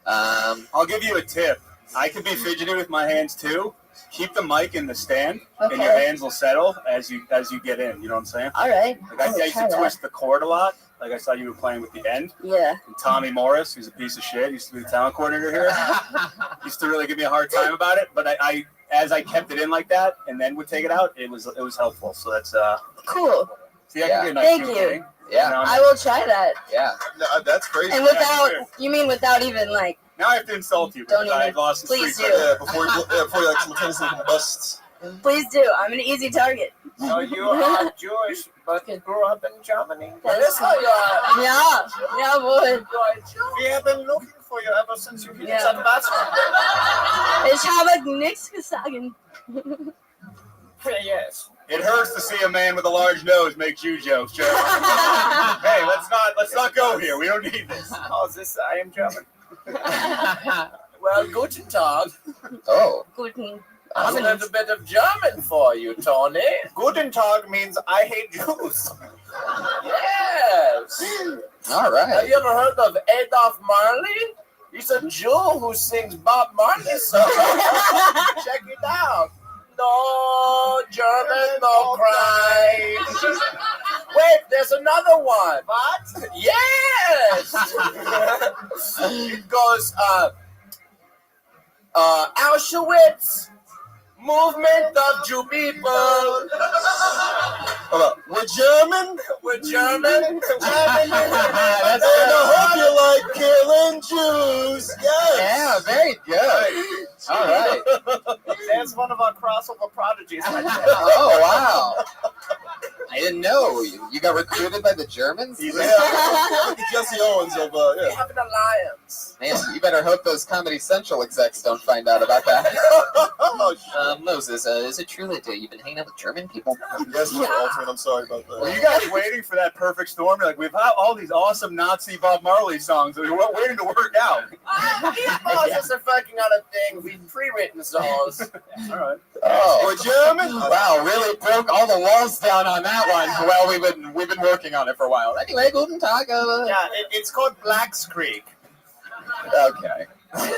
I'll give you a tip. I can be fidgety with my hands too. Keep the mic in the stand, and your hands will settle as you get in. You know what I'm saying? All right. Like I used to twist the cord a lot. Like I saw you were playing with the end. Yeah. And Tommy Morris, who's a piece of shit, used to be the talent coordinator here. Used to really give me a hard time about it, but I as I kept it in like that and then would take it out, it was helpful. So that's cool. See, I can be a nice Thank human you. being. Yeah. I will try that. Yeah. No, that's crazy. And without, you mean without even like. Now I have to insult you because I've lost the Please street do. cred. Before you like simultaneously combust. Please do. I'm an easy target. So you are Jewish, but you grew up in Germany. That's how you are. Yeah, boy. We have been looking for you ever since you hit Yeah. that bathroom. Ich habe nichts gesagt. Yes. It hurts to see a man with a large nose make Jew jokes, Joe. Hey, let's not go here. We don't need this. Oh, I am German. Well, guten Tag. Oh. Guten. I have a little bit of German for you, Tony. Guten Tag means I hate Jews. Yes. All right. Have you ever heard of Adolf Marley? He's a Jew who sings Bob Marley songs. Check it out. No German, no cry. Wait, there's another one. What? Yes. It goes, Auschwitz, movement of Jew people. We're German. We're German. And I hope you like killing Jews. Yes. Yeah, very good. All right. That's one of our crossover prodigies. Oh, wow. I didn't know. You got recruited by the Germans? Yeah, look at Jesse Owens of, We yeah. have an alliance. Man, you better hope those Comedy Central execs don't find out about that. Moses, is it true that you've been hanging out with German people? Yes, Mr. Altman, I'm sorry about that. Were you guys waiting for that perfect storm? Like, we've had all these awesome Nazi Bob Marley songs. We were waiting to work out. These bosses are fucking on a thing. We've pre-written songs. All right. Oh, We're German? wow, really broke all the walls down on that one. Well, we've been working on it for a while. Anyway, guten Tag. Yeah, it's called Black's Creek. Okay.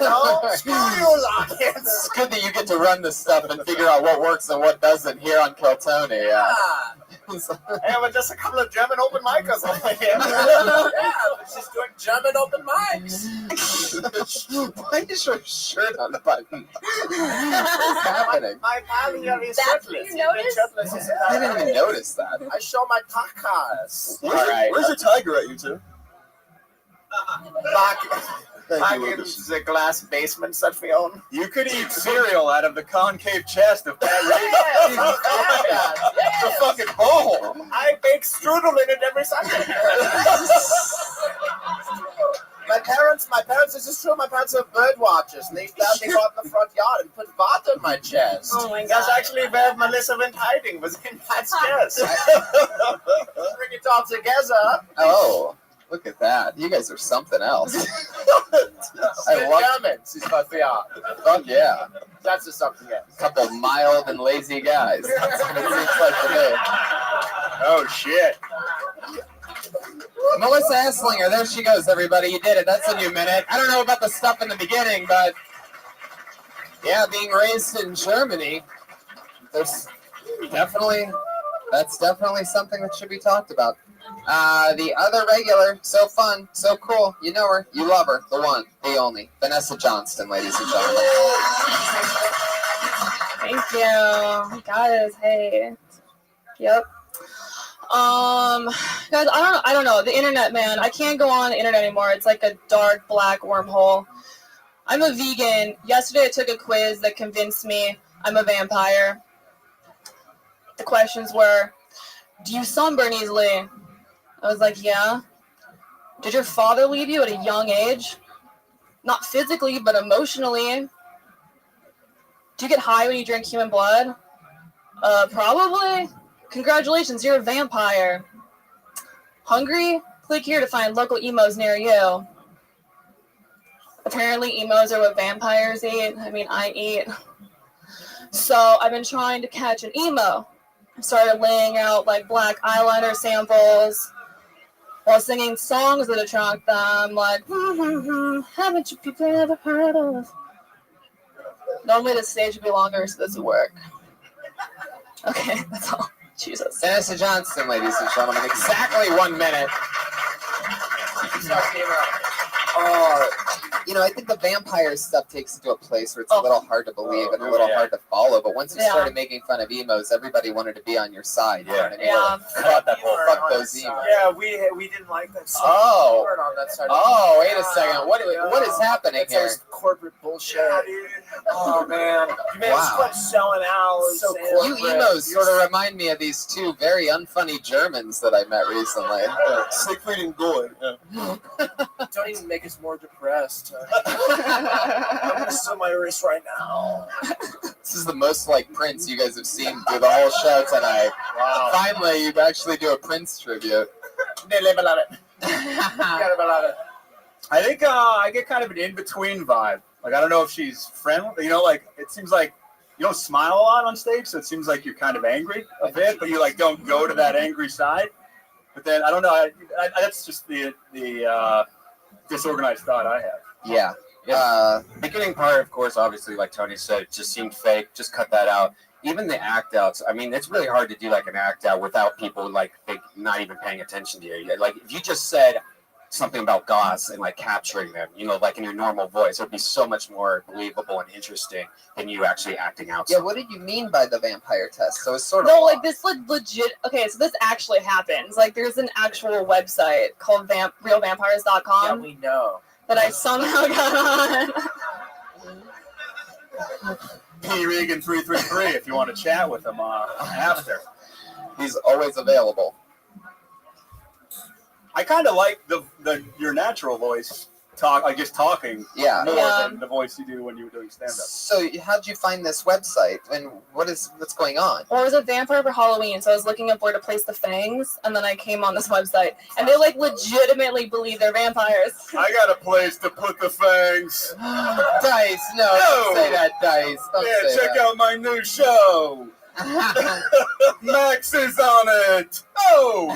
No, screw you, Lions. It's good that you get to run this stuff and figure out what works and what doesn't here on Kill Tony. Yeah. Hey, we're just a couple of German open micers over here. Yeah, we're just doing German open mics. Why is your shirt unbuttoned? What's happening? My pal here is That's shirtless. what you He's been shirtless his I entire didn't even life. notice that. I show my takas. All right. Where's the tiger at, you two? Back in the glass basements that we own. You could eat cereal out of the concave chest of that the fucking bowl. I bake strudel in it every Sunday. My parents, this is true, my parents are bird watchers, and they found me out in the front yard and put water in my chest. Oh my God. That's actually where Melissa went hiding, was in my chest. Bring it all together. Oh, look at that. You guys are something else. I love Germans, is what we are. Fuck yeah. That's just something else. A couple mild and lazy guys. That's what it seems like to me. Oh, shit. Melissa Esslinger, there she goes, everybody. You did it. That's a new minute. I don't know about the stuff in the beginning, but yeah, being raised in Germany, that's definitely something that should be talked about. The other regular, so fun, so cool. You know her, you love her, the one, the only, Vanessa Johnston, ladies and gentlemen. Thank you, guys. Hey, yep. Guys, I don't know. The internet, man. I can't go on the internet anymore. It's like a dark black wormhole. I'm a vegan. Yesterday I took a quiz that convinced me I'm a vampire. The questions were, do you sunburn easily? I was like, yeah. Did your father leave you at a young age? Not physically, but emotionally. Do you get high when you drink human blood? Probably. Congratulations, you're a vampire. Hungry? Click here to find local emos near you. Apparently emos are what vampires eat. I mean, I eat. So I've been trying to catch an emo. I started laying out like black eyeliner samples while singing songs that attract them, like, haven't you people ever heard of? Normally the stage would be longer, so this would work. Okay, that's all. Jesus. Vanessa Johnston, ladies and gentlemen, exactly 1 minute. I think the vampire stuff takes it to a place where it's a little hard to believe and a little hard to follow. But once you started making fun of emos, everybody wanted to be on your side. You know what I mean? Fuck that whole fuck those emos. Yeah, we didn't like that song. Oh. We weren't on that side. Oh, wait a second. What is happening That's here? those corporate bullshit. Oh man, you made us Wow. quit selling out. So You emos sort of remind me of these two very unfunny Germans that I met recently. Siegfried and Goy. Don't even make us more depressed. I'm gonna slit my wrist right now. This is the most like Prince you guys have seen through the whole show tonight. Wow. Finally, you actually do a Prince tribute. They live a lot of it. I think I get kind of an in-between vibe. Like, I don't know if she's friendly. Like, it seems like you don't smile a lot on stage, so it seems like you're kind of angry a bit, but you, like, don't go to that angry side. But then, I don't know. That's just the disorganized thought I have. Yeah. Beginning part, of course, obviously, like Tony said, just seemed fake. Just cut that out. Even the act outs. I mean, it's really hard to do like an act out without people like not even paying attention to you. Like if you just said something about goths and like capturing them, like in your normal voice, it would be so much more believable and interesting than you actually acting out. Yeah. What did you mean by the vampire test? So it's sort of No, like this legit. Okay, so this actually happens. Like there's an actual website called realvampires.com. Yeah, we know. That I somehow got on. P. Regan 333 if you want to chat with him after. He's always available. I kind of like your natural voice just talking more than the voice you do when you were doing stand-up. So how'd you find this website and what's going on? Well, I was a vampire for Halloween, so I was looking up where to place the fangs, and then I came on this website, and they like legitimately believe they're vampires. I got a place to put the fangs. Dice, no, don't say that, Dice. Don't say check that. out my new show. Max is on it. Oh.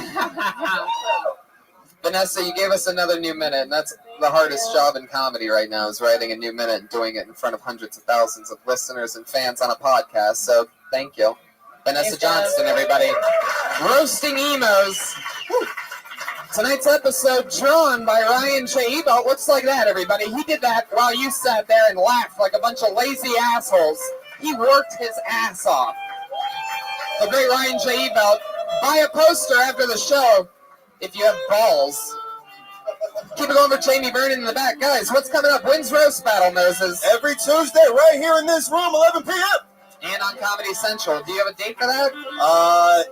Vanessa, you gave us another new minute, and that's the hardest job in comedy right now, is writing a new minute and doing it in front of hundreds of thousands of listeners and fans on a podcast, so thank you. Vanessa Johnston, everybody. Roasting emos. Woo. Tonight's episode drawn by Ryan J. Ebelt. Looks like that, everybody. He did that while you sat there and laughed like a bunch of lazy assholes. He worked his ass off. The great Ryan J. Ebelt. Buy a poster after the show if you have balls. Keep it going for Jamie Vernon in the back. Guys, what's coming up? When's Roast Battle, Noses? Every Tuesday, right here in this room, 11 p.m. And on Comedy Central. Do you have a date for that?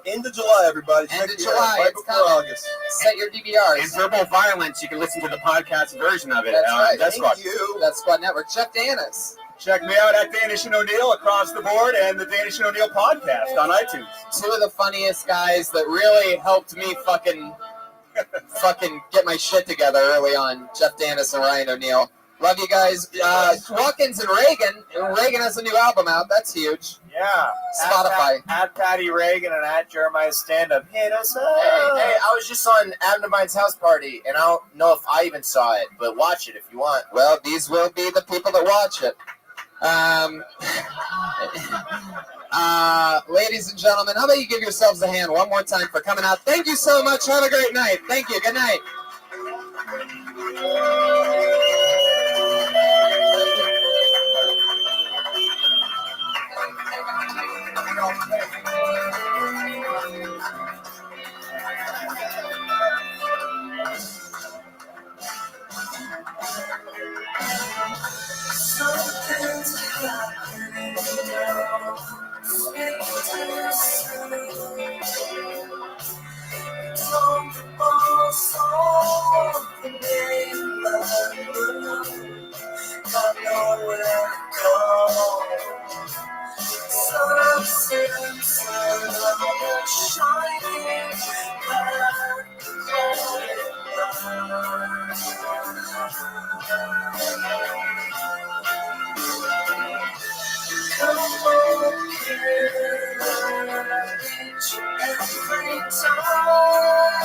End of July, everybody. End of July. Right It's before coming. August. Set your DVRs. And Verbal Violence, you can listen to the podcast version of it. That's right. Death Squad. Death Squad Network. Jeff Danis. Check me out at Danish and O'Neill across the board and the Danish and O'Neill podcast on iTunes. Two of the funniest guys that really helped me fucking get my shit together early on. Jeff Danis and Ryan O'Neill. Love you guys. Watkins and Reagan. Reagan has a new album out. That's huge. Yeah. Spotify. At Patty Reagan and at Jeremiah Stand Up. Hit us up. Hey, I was just on Adam Devine's house party, and I don't know if I even saw it, but watch it if you want. Well, these will be the people that watch it. Ladies and gentlemen, how about you give yourselves a hand one more time for coming out. Thank you so much. Have a great night. Thank you. Good night. Something's happening now. Speak to Don't boss off the name got nowhere to go. Sun sinks shining come on, kid, each every time.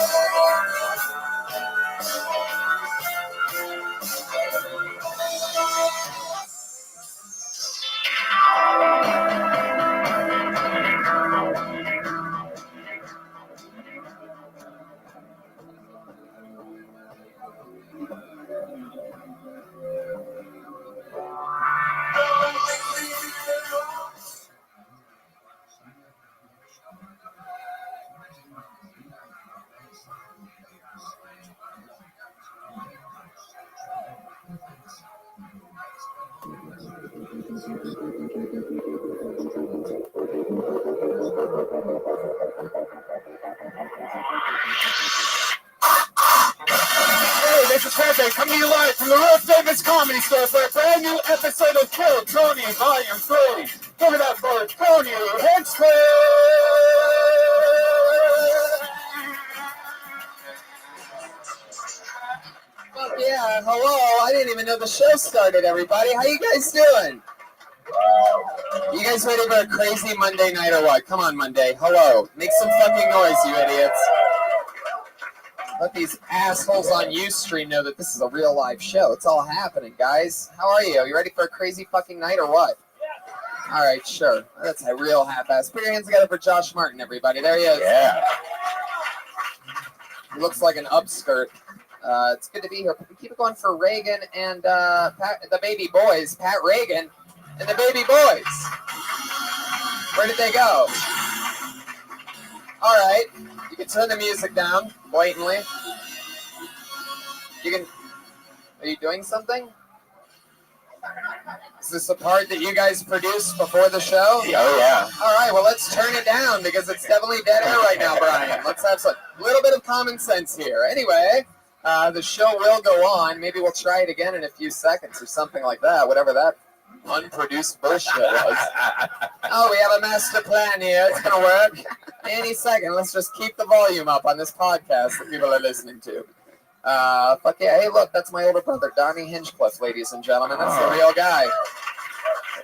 Hey, this is Pepe coming to you live from the world famous comedy store for a brand new episode of Kill Tony Volume 3. Give it up for Tony Henchman! Fuck yeah, hello. I didn't even know the show started, everybody. How you guys doing? You guys ready for a crazy Monday night or what? Come on, Monday. Hello. Make some fucking noise, you idiots. Let these assholes on Ustream know that this is a real live show. It's all happening, guys. How are you? Are you ready for a crazy fucking night or what? Yeah. All right, sure. That's a real half-ass. Put your hands together for Josh Martin, everybody. There he is. Yeah. He looks like an upskirt. It's good to be here. Keep it going for Reagan and Pat, the baby boys. Pat Reagan and the baby boys. Where did they go? All right. You can turn the music down blatantly. You can. Are you doing something? Is this a part that you guys produced before the show? Oh, yeah. All right, well, let's turn it down because it's definitely dead air right now, Brian. Let's have some little bit of common sense here. Anyway, the show will go on. Maybe we'll try it again in a few seconds or something like that, whatever that unproduced bullshit was. Oh, we have a master plan here. It's going to work. Any second, let's just keep the volume up on this podcast that people are listening to. Fuck yeah. Hey, look, that's my older brother, Donnie Hinchcliffe, ladies and gentlemen. That's the real guy.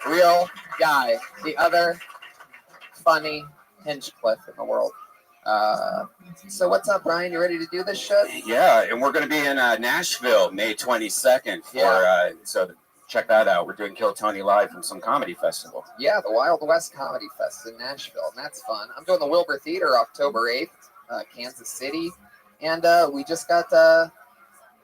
Real guy. The other funny Hinchcliffe in the world. So what's up, Brian? You ready to do this shit? Yeah, and we're going to be in Nashville May 22nd for so check that out. We're doing Kill Tony live from some comedy festival. Yeah, the Wild West Comedy Fest in Nashville, and that's fun. I'm doing the Wilbur Theater October 8th, Kansas City, and we just got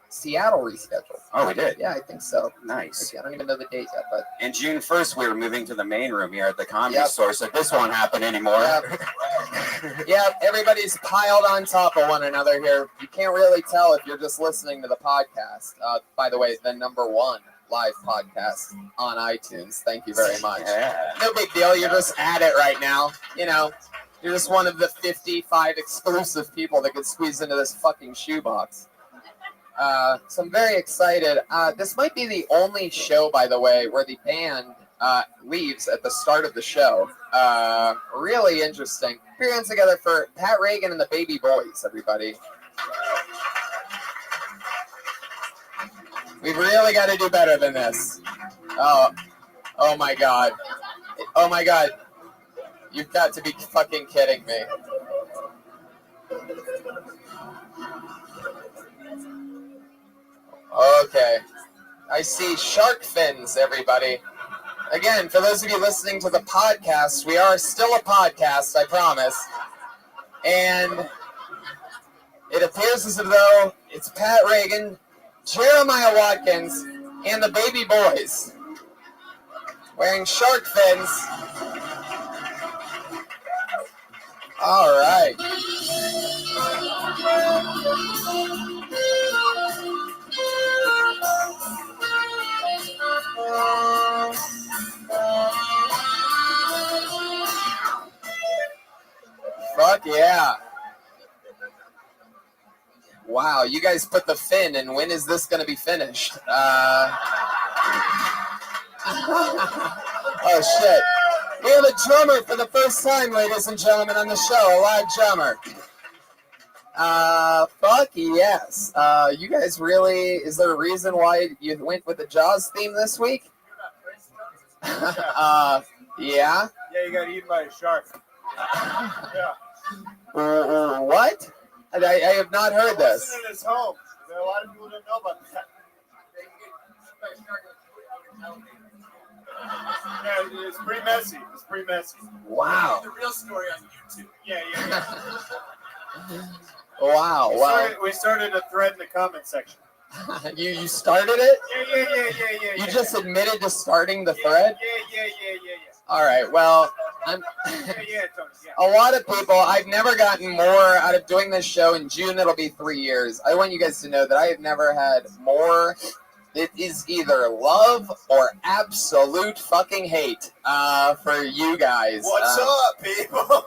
Seattle rescheduled. Oh, we did? Yeah, I think so. Nice. I don't even know the date yet, but... And June 1st, we were moving to the main room here at the Comedy Store, so this won't happen anymore. Yep, everybody's piled on top of one another here. You can't really tell if you're just listening to the podcast. By the way, the #1 live podcast on iTunes. Thank you very much. No big deal. You're just at it right now. You know, you're just one of the 55 exclusive people that could squeeze into this fucking shoebox. So I'm very excited. This might be the only show, by the way, where the band leaves at the start of the show. Really interesting. Put your hands together for Pat Reagan and the Baby Boys, everybody. We've really got to do better than this. Oh my God. Oh my God. You've got to be fucking kidding me. Okay. I see shark fins, everybody. Again, for those of you listening to the podcast, we are still a podcast, I promise. And it appears as though it's Pat Reagan, Jeremiah Watkins, and the Baby Boys wearing shark fins. All right. Fuck yeah. Wow, you guys put the fin, and when is this going to be finished? Oh, shit. We have a drummer for the first time, ladies and gentlemen, on the show, a live drummer. Fuck yes. You guys really, is there a reason why you went with the Jaws theme this week? Yeah? Yeah, you got eaten by a shark. Yeah. What? I have not heard this. In his home. A lot of people don't know about that. Yeah, it's pretty messy. It's pretty messy. Wow. The real story on YouTube. Yeah. Wow. We started a thread in the comment section. You started it? Yeah. You just admitted to starting the thread? Yeah. All right. Well, I'm. A lot of people. I've never gotten more out of doing this show. In June, it'll be 3 years. I want you guys to know that I have never had more. It is either love or absolute fucking hate for you guys. What's up, people?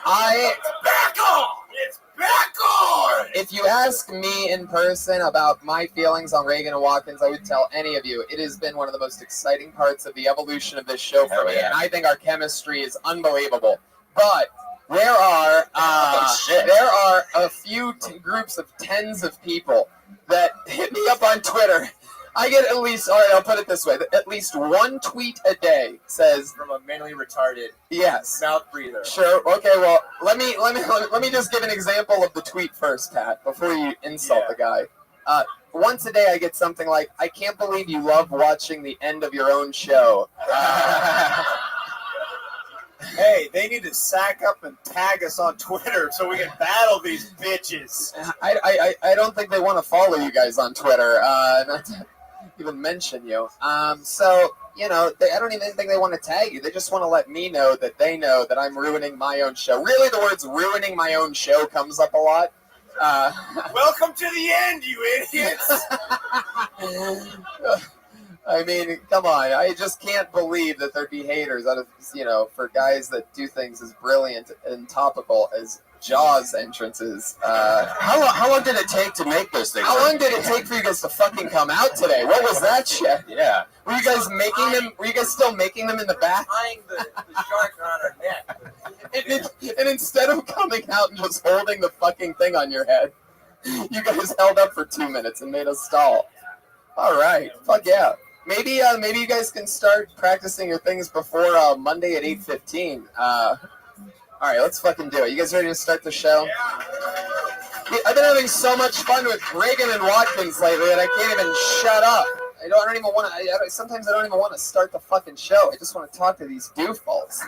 It's back on! It's back on! If you ask me in person about my feelings on Reagan and Watkins, I would tell any of you it has been one of the most exciting parts of the evolution of this show for me, and I think our chemistry is unbelievable. But there are a few groups of tens of people that hit me up on Twitter. I get at least, all right, I'll put it this way, at least one tweet a day says from a mentally retarded mouth breather. Sure. Okay. Well, let me just give an example of the tweet first, Pat, before you insult the guy. Once a day, I get something like, "I can't believe you love watching the end of your own show." Hey, they need to sack up and tag us on Twitter so we can battle these bitches. I don't think they want to follow you guys on Twitter. Not to even mention you. So, you know, I don't even think they want to tag you. They just want to let me know that they know that I'm ruining my own show. Really, the words ruining my own show comes up a lot. Welcome to the end, you idiots! I mean, come on. I just can't believe that there'd be haters out of, for guys that do things as brilliant and topical as Jaws entrances. How long did it take to make those things? How long did it take for you guys to fucking come out today? What was that shit? Yeah. Were you guys making them? Were you guys still making them in the back? Tying the shark around our neck. And instead of coming out and just holding the fucking thing on your head, you guys held up for 2 minutes and made us stall. All right. Fuck yeah. Maybe you guys can start practicing your things before Monday at 8:15. All right, let's fucking do it. You guys ready to start the show? I've been having so much fun with Reagan and Watkins lately that I can't even shut up. I don't even want to. Sometimes I don't even want to start the fucking show. I just want to talk to these doofballs.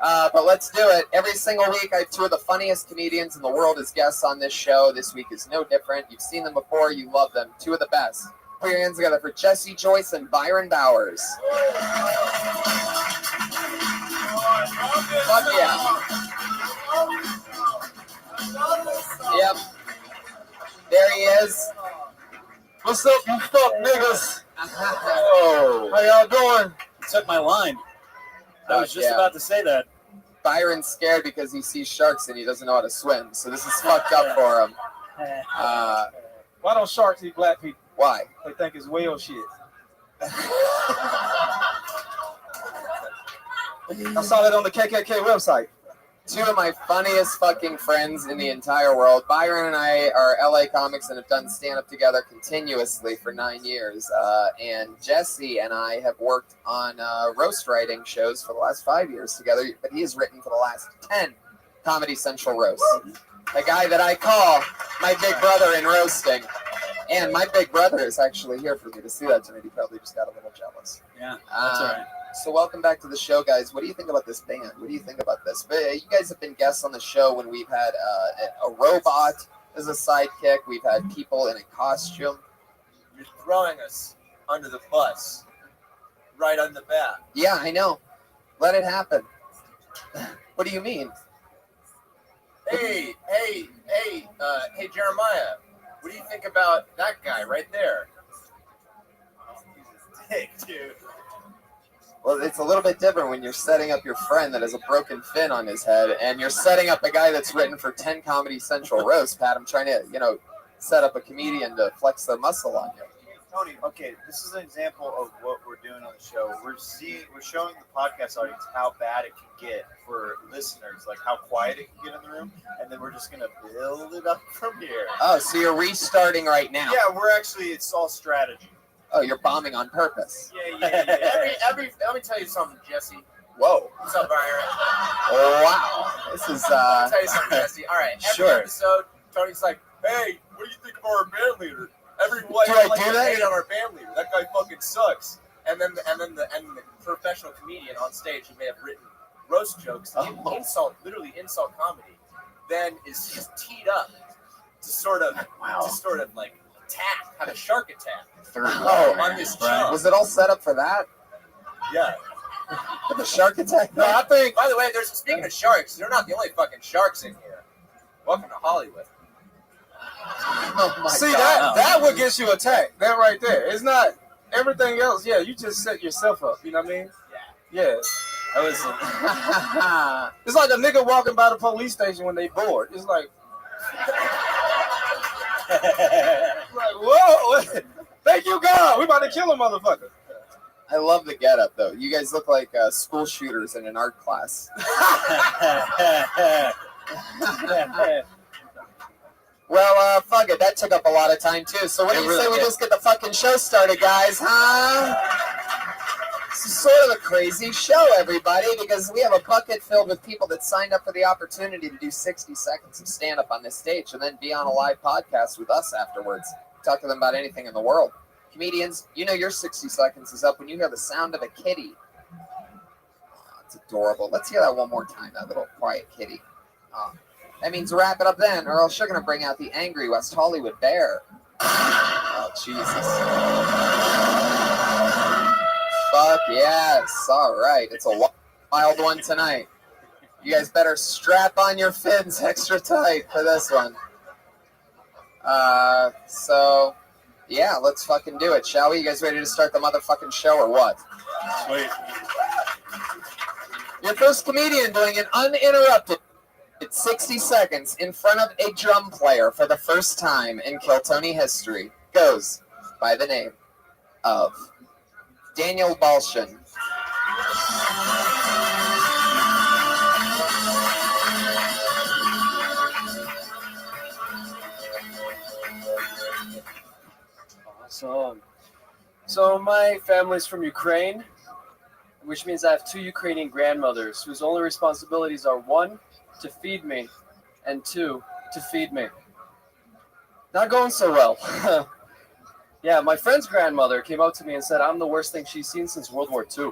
But let's do it. Every single week, I have two of the funniest comedians in the world as guests on this show. This week is no different. You've seen them before. You love them. Two of the best. Put your hands together for Jesse Joyce and Byron Bowers. Fuck yeah. Yep. There he is. What's up, you fuck niggas? Oh. How y'all doing? You took my line. I was just about to say that. Byron's scared because he sees sharks and he doesn't know how to swim, so this is fucked up for him. Why don't sharks eat black people? Why? They think it's whale shit. I saw that on the KKK website. Two of my funniest fucking friends in the entire world. Byron and I are LA comics and have done stand-up together continuously for 9 years. And Jesse and I have worked on roast writing shows for the last 5 years together, but he has written for the last 10 Comedy Central roasts. The guy that I call my big brother in roasting. And my big brother is actually here for me to see that tonight. He probably just got a little jealous. Yeah, that's all right. So welcome back to the show, guys. What do you think about this band? What do you think about this? You guys have been guests on the show when we've had a robot as a sidekick. We've had people in a costume. You're throwing us under the bus right on the bat. Yeah, I know. Let it happen. What do you mean? Hey, Jeremiah. What do you think about that guy right there? He's a dick, dude. Well, it's a little bit different when you're setting up your friend that has a broken fin on his head, and you're setting up a guy that's written for 10 Comedy Central roasts. Pat, I'm trying to, set up a comedian to flex their muscle on you. Tony, okay, this is an example of what we're doing on the show. We're showing the podcast audience how bad it can get for listeners, like how quiet it can get in the room, and then we're just gonna build it up from here. Oh, so you're restarting right now? Yeah, it's all strategy. Oh, you're bombing on purpose. Yeah. Let me tell you something, Jesse. Whoa. What's up, Byron? Oh, wow. This is, Let me tell you something, Jesse. All right, every Sure. episode, Tony's like, hey, what do you think of our band leader? Do I do that? Hate on our band leader. That guy fucking sucks. And then the professional comedian on stage who may have written roast jokes, literally insult comedy, then is just teed up to sort of like attack, have a shark attack. On this chump. Was it all set up for that? Yeah. For the shark attack? No, I think. By the way, speaking of sharks, they're not the only fucking sharks in here. Welcome to Hollywood. Oh my See, God. that what gets you attacked. That right there. It's not everything else. Yeah, you just set yourself up. You know what I mean? Yeah. That was. It's like a nigga walking by the police station when they bored. It's like. Like, whoa! Thank you, God. We about to kill a motherfucker. I love the getup, though. You guys look like school shooters in an art class. Well, fuck it. That took up a lot of time, too. So what do you say we just get the fucking show started, guys, huh? This is sort of a crazy show, everybody, because we have a bucket filled with people that signed up for the opportunity to do 60 seconds of stand-up on this stage and then be on a live podcast with us afterwards. Talk to them about anything in the world. Comedians, your 60 seconds is up when you hear the sound of a kitty. Oh, it's adorable. Let's hear that one more time, that little quiet kitty. Oh. That means wrap it up then, or else you're going to bring out the angry West Hollywood bear. Oh, Jesus. Fuck yes. All right. It's a wild one tonight. You guys better strap on your fins extra tight for this one. So, yeah, let's fucking do it, shall we? You guys ready to start the motherfucking show or what? Wait. Your first comedian doing an uninterrupted 60 seconds in front of a drum player for the first time in Kill Tony history goes by the name of Daniel Balshin. So my family's from Ukraine, which means I have 2 Ukrainian grandmothers whose only responsibilities are 1, to feed me, and 2, to feed me. Not going so well. Yeah, my friend's grandmother came up to me and said I'm the worst thing she's seen since World War II.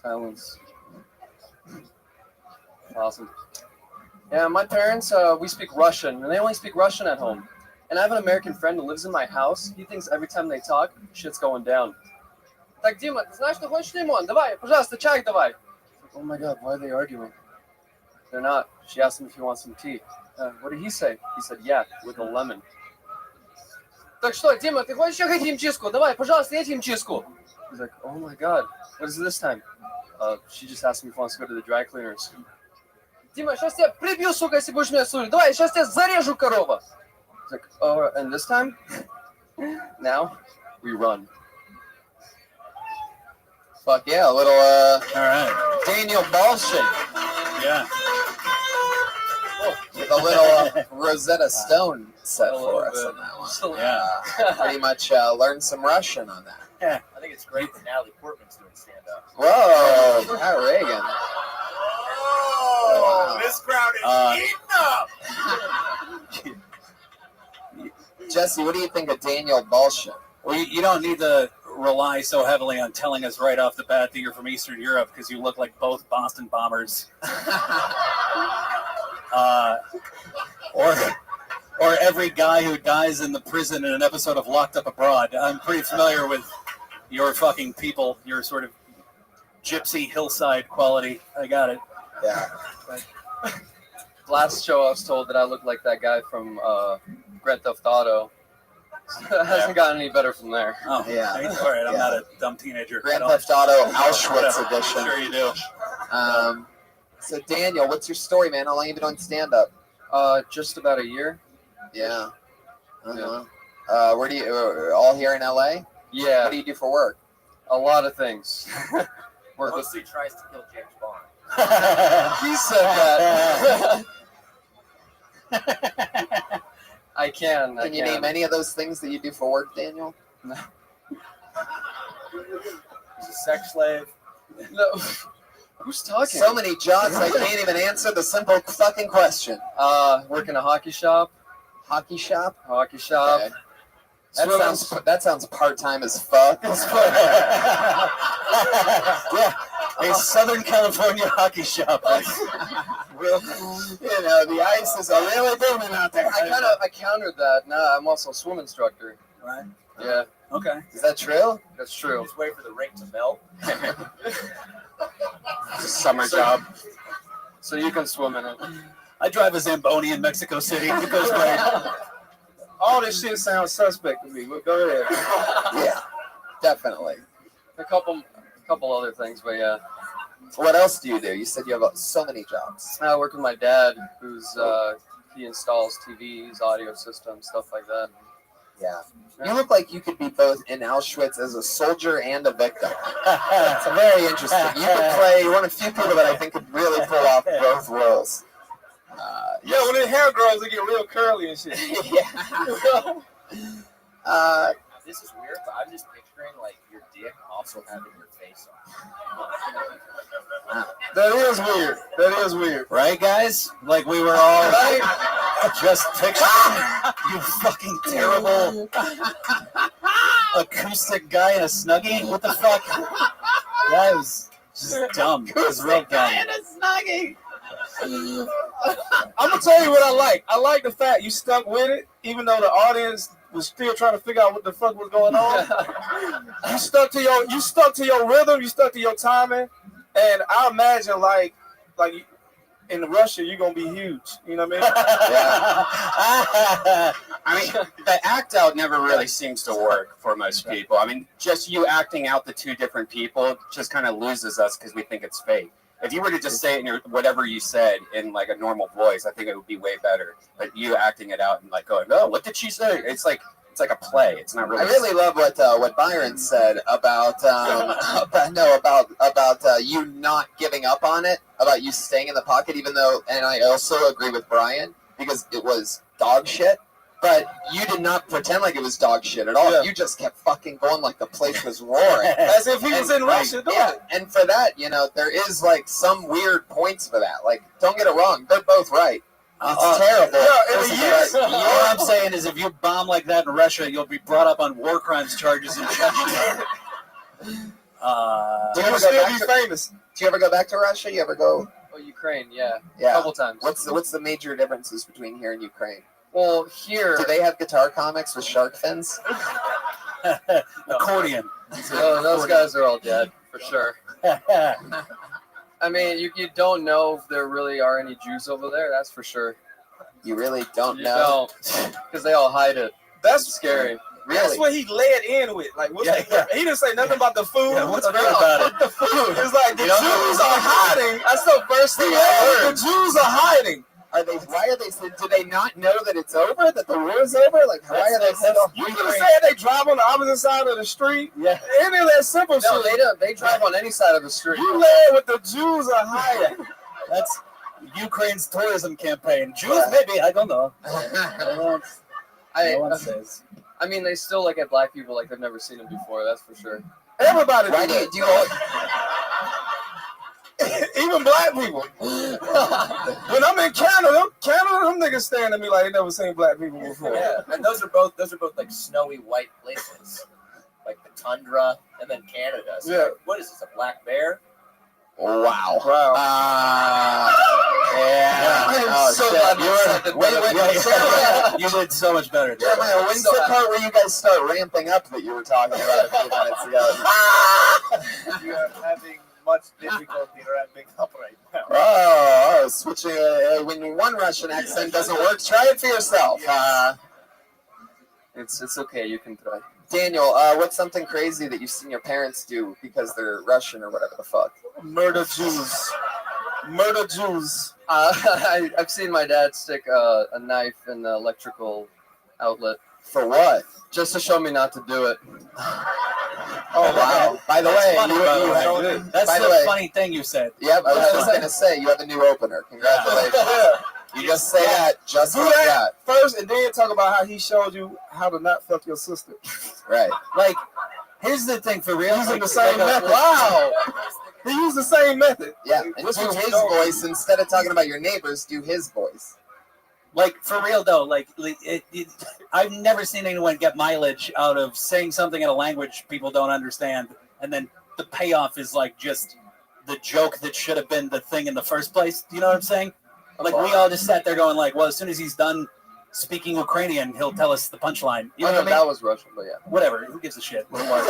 Silence. Awesome. Yeah, my parents, we speak Russian, and they only speak Russian at home. And I have an American friend who lives in my house. He thinks every time they talk, shit's going down. Так, Дима, ты знаешь, что хочешь лимон? Давай, пожалуйста, чай давай. Oh my God, why are they arguing? They're not. She asked him if he wants some tea. What did he say? He said, yeah, with a lemon. Так что, Дима, ты хочешь еще химчистку? Давай, пожалуйста, я химчистку. He's like, oh my God, what is it this time? She just asked me if he wants to go to the dry cleaners. Дима, сейчас я прибью, сука, если будешь меня слушать. Давай, сейчас я зарежу корова. He's like, oh, and this time? Now, we run. Fuck yeah, a little, all right. Daniel Balshin. Yeah. With a little Rosetta Stone set for us on that one. Yeah. Pretty much learned some Russian on that. Yeah. I think it's great that Natalie Portman's doing stand-up. Whoa, Pat Reagan. Oh, this crowd is eating up. Jesse, what do you think of Daniel Balshin? Well, you don't need to rely so heavily on telling us right off the bat that you're from Eastern Europe because you look like both Boston bombers. Or every guy who dies in the prison in an episode of Locked Up Abroad. I'm pretty familiar with your fucking people, your sort of gypsy hillside quality. I got it. Yeah. Last show I was told that I looked like that guy from Grand Theft Auto. It hasn't gotten any better from there. Oh, yeah. All right, I'm not a dumb teenager. Grand Theft Auto Auschwitz edition. Sure you do. So Daniel, what's your story, man? How long have you been doing stand-up? Just about a year. Yeah. Where do you? All here in LA? Yeah. What do you do for work? A lot of things. Mostly tries to kill James Bond. He said that. I can. Can you name any of those things that you do for work, Daniel? He's a sex slave. No. Who's talking? So many jobs, I can't even answer the simple fucking question. Work in a hockey shop. Hockey shop? Hockey shop. Okay. That sounds part-time as fuck. Yeah, a Southern California hockey shop. The ice is a really booming out there. I countered that. Nah, I'm also a swim instructor. Right. Yeah. Okay. Is that true? That's true. Just wait for the rink to melt. It's a summer job. So you can swim in it. I drive a Zamboni in Mexico City. It goes great. All this shit sounds suspect to me. But go ahead. Yeah, definitely. A couple other things, but yeah. What else do you do? You said you have so many jobs. I work with my dad, who's he installs TVs, audio systems, stuff like that. Yeah. You look like you could be both in Auschwitz as a soldier and a victim. It's very interesting. You could play, you're one of the few people that I think could really pull off both roles. Yeah, when the hair grows, it get real curly and shit. Yeah. This is weird, but I'm just picturing like your dick also having your face on. That is weird. Right, guys? Like we were all just picturing you fucking terrible acoustic guy in a Snuggie. What the fuck? That was just dumb. It was real dumb. I'm gonna tell you what I like. I like the fact you stuck with it, even though the audience was still trying to figure out what the fuck was going on. You stuck to your rhythm, you stuck to your timing, and I imagine like in Russia you're gonna be huge. You know what I mean? Yeah. I mean, the act out never really seems to work for most people. I mean, just you acting out the two different people just kind of loses us because we think it's fake. If you were to just say it in your whatever you said in like a normal voice, I think it would be way better. But you acting it out and like going, "Oh, what did she say?" It's like a play. It's not really. I really love what Byron said about you not giving up on it, about you staying in the pocket, even though, and I also agree with Brian because it was dog shit. But you did not pretend like it was dog shit at all. Yeah. You just kept fucking going like the place was roaring. As if he was in Russia doing it. And for that, there is like some weird points for that. Like, don't get it wrong. They're both right. It's terrible. Yeah, All I'm saying is if you bomb like that in Russia, you'll be brought up on war crimes charges in Chechnya. Do you ever go back to, famous? Do you ever go back to Russia? You ever go? Oh, Ukraine, yeah. Yeah. A couple times. What's the major differences between here and Ukraine? Well, here... Do they have guitar comics with shark fins? Accordion. Those guys are all dead, for sure. I mean, you don't know if there really are any Jews over there, that's for sure. You really don't You know? don't, because they all hide it. That's scary. That's what he led in with. Like, what's he didn't say nothing about the food. Yeah, what's great about it? The food. It's like the Jews are hiding. That's the first thing I heard. The Jews are hiding. Why are they? Do they not know that it's over? That the war is over? Like, why are they still? You could have said they drive on the opposite side of the street. Yeah. Any of that simple shit. No, they don't. They drive on any side of the street. You led with the Jews are hiding. That's Ukraine's tourism campaign. Jews, maybe, I don't know. No one says. I mean, they still look at black people like they've never seen them before. That's for sure. Everybody. Why do you all? Even black people. When I'm in Canada, them niggas staring at me like they never seen black people before. Yeah, and those are both like snowy white places, like the tundra, and then Canada. So Yeah. what is this? A black bear? Wow. Yeah. Oh, so shit. glad You did so much better. Jeremiah, when's the part where you guys start ramping up that you were talking about a few minutes ago? You are having much difficulty ramping up right now. Oh, switching. When one Russian accent doesn't work, try it for yourself. It's okay. You can try. Daniel, what's something crazy that you've seen your parents do because they're Russian or whatever the fuck? Murder Jews. Murder Jews. I've seen my dad stick a knife in the electrical outlet. For what? Just to show me not to do it. Oh, wow. By the way, That's the funny thing you said. Yep, I was just going to say, you have a new opener. Congratulations. You just say that just Do like that that. first, and then talk about how he showed you how to not fuck your sister. Right. Like, here's the thing for real. Using the same method. Wow. He used the same method. Yeah, and do his voice instead of talking about your neighbors. Do his voice. Like, for real though, I've never seen anyone get mileage out of saying something in a language people don't understand, and then the payoff is like just the joke that should have been the thing in the first place. You know what I'm saying? Like, we all just sat there going like, well, as soon as he's done speaking Ukrainian, he'll tell us the punchline. You know what I mean? That was Russian, but yeah. Whatever. Who gives a shit? What it was.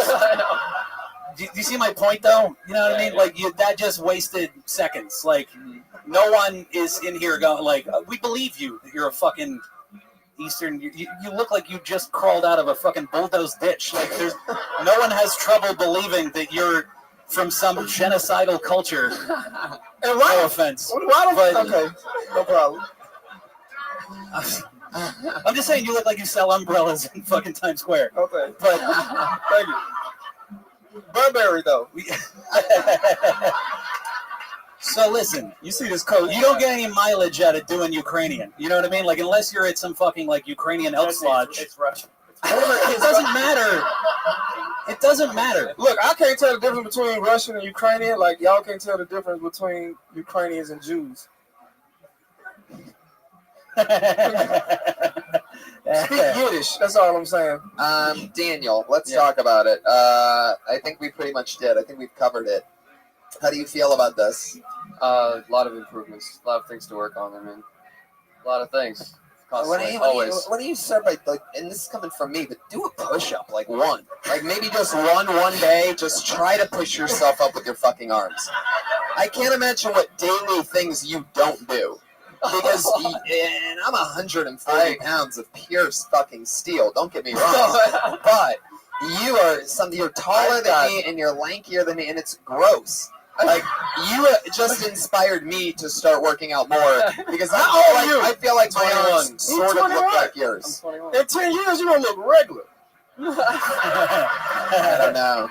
Do you see my point, though? You know what I mean? Like, that just wasted seconds. Like, no one is in here going, like, we believe you that you're a fucking Eastern. You look like you just crawled out of a fucking bulldozed ditch. Like, no one has trouble believing that you're from some genocidal culture. And why? No offense. Okay, no problem. I'm just saying you look like you sell umbrellas in fucking Times Square. Okay. But thank you. Burberry, though. So listen, you see this coat. You don't get any mileage out of doing Ukrainian. You know what I mean? Like, unless you're at some fucking like Ukrainian Elks Lodge. It's Russian. It doesn't matter. It doesn't matter. Look, I can't tell the difference between Russian and Ukrainian. Like, y'all can't tell the difference between Ukrainians and Jews. Speak Yiddish. That's all I'm saying. Daniel, let's talk about it. I think we pretty much did. I think we've covered it. How do you feel about this? A lot of improvements. A lot of things to work on. I mean, a lot of things. Why don't you start by, like, and this is coming from me, but do a push-up, like one. Like, maybe just one day, just try to push yourself up with your fucking arms. I can't imagine what daily things you don't do. Because, and I'm 140 pounds of pure fucking steel, don't get me wrong, but you're taller than me, and you're lankier than me, and it's gross. Like, you just inspired me to start working out more, because I feel like my arms sort of look like yours. In 10 years, you're going to look regular. I don't know.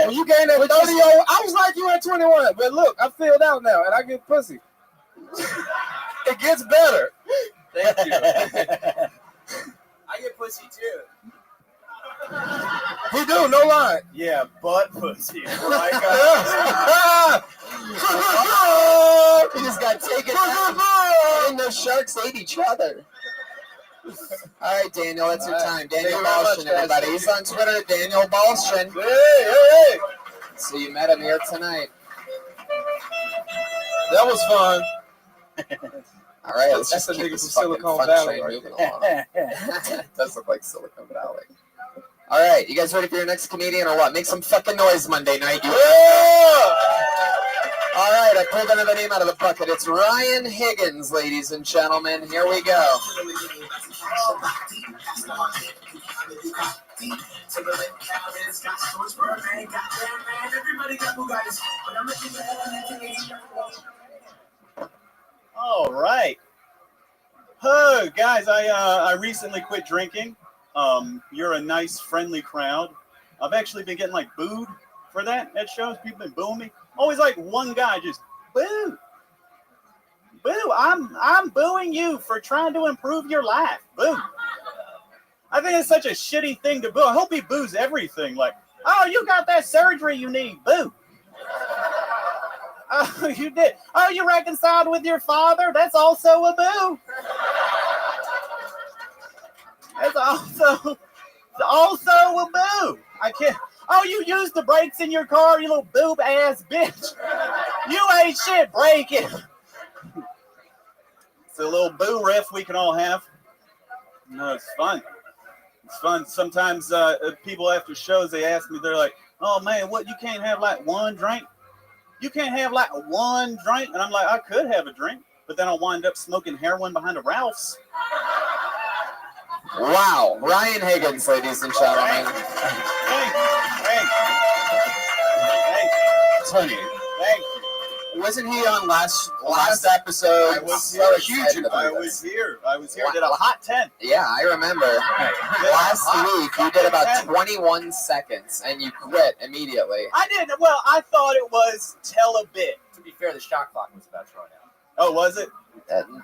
When you gained that 30 old, I was like you at 21, but look, I filled out now, and I get pussy. It gets better. Thank you. I get pussy too. He do, no lie. Yeah, butt pussy. Oh my god. He just got taken out. I didn't know sharks ate each other. All right, Daniel, that's your time. Daniel Balshin, everybody. He's on Twitter at Daniel Balshin. Hey. So you met him here tonight. That was fun. All right, let's That's just a keep nigga this from fucking Silicon fun Valley train right moving there. along. It does look like Silicon Valley. All right, you guys ready for your next comedian or what? Make some fucking noise Monday night. You. All right, I pulled another name out of the bucket. It's Ryan Higgins, ladies and gentlemen. Here we go. All right. Oh, guys, I recently quit drinking. You're a nice, friendly crowd. I've actually been getting like booed for that at shows. People been booing me. Always like one guy just boo. Boo. I'm booing you for trying to improve your life. Boo. I think it's such a shitty thing to boo. I hope he boos everything. Like, oh, you got that surgery you need. Boo. Oh, you did. Oh, you reconciled with your father? That's also a boo. That's also a boo. I can't. Oh, you used the brakes in your car, you little boob ass bitch. You ain't shit. Break it. It's a little boo riff we can all have. No, it's fun. It's fun. Sometimes people after shows, they ask me, they're like, oh man, what, you can't have like one drink? You can't have like one drink? And I'm like, I could have a drink, but then I'll wind up smoking heroin behind a Ralph's. Wow, Ryan Higgins, ladies and gentlemen. Thank you. Wasn't he on last episode? I was So here. excited about I this. was here. Did a hot 10. Yeah, I remember. Last week you did about 21 seconds and you quit immediately. I didn't. Well, I thought it was tell a bit. To be fair, the shot clock was about to run out. Oh, was it?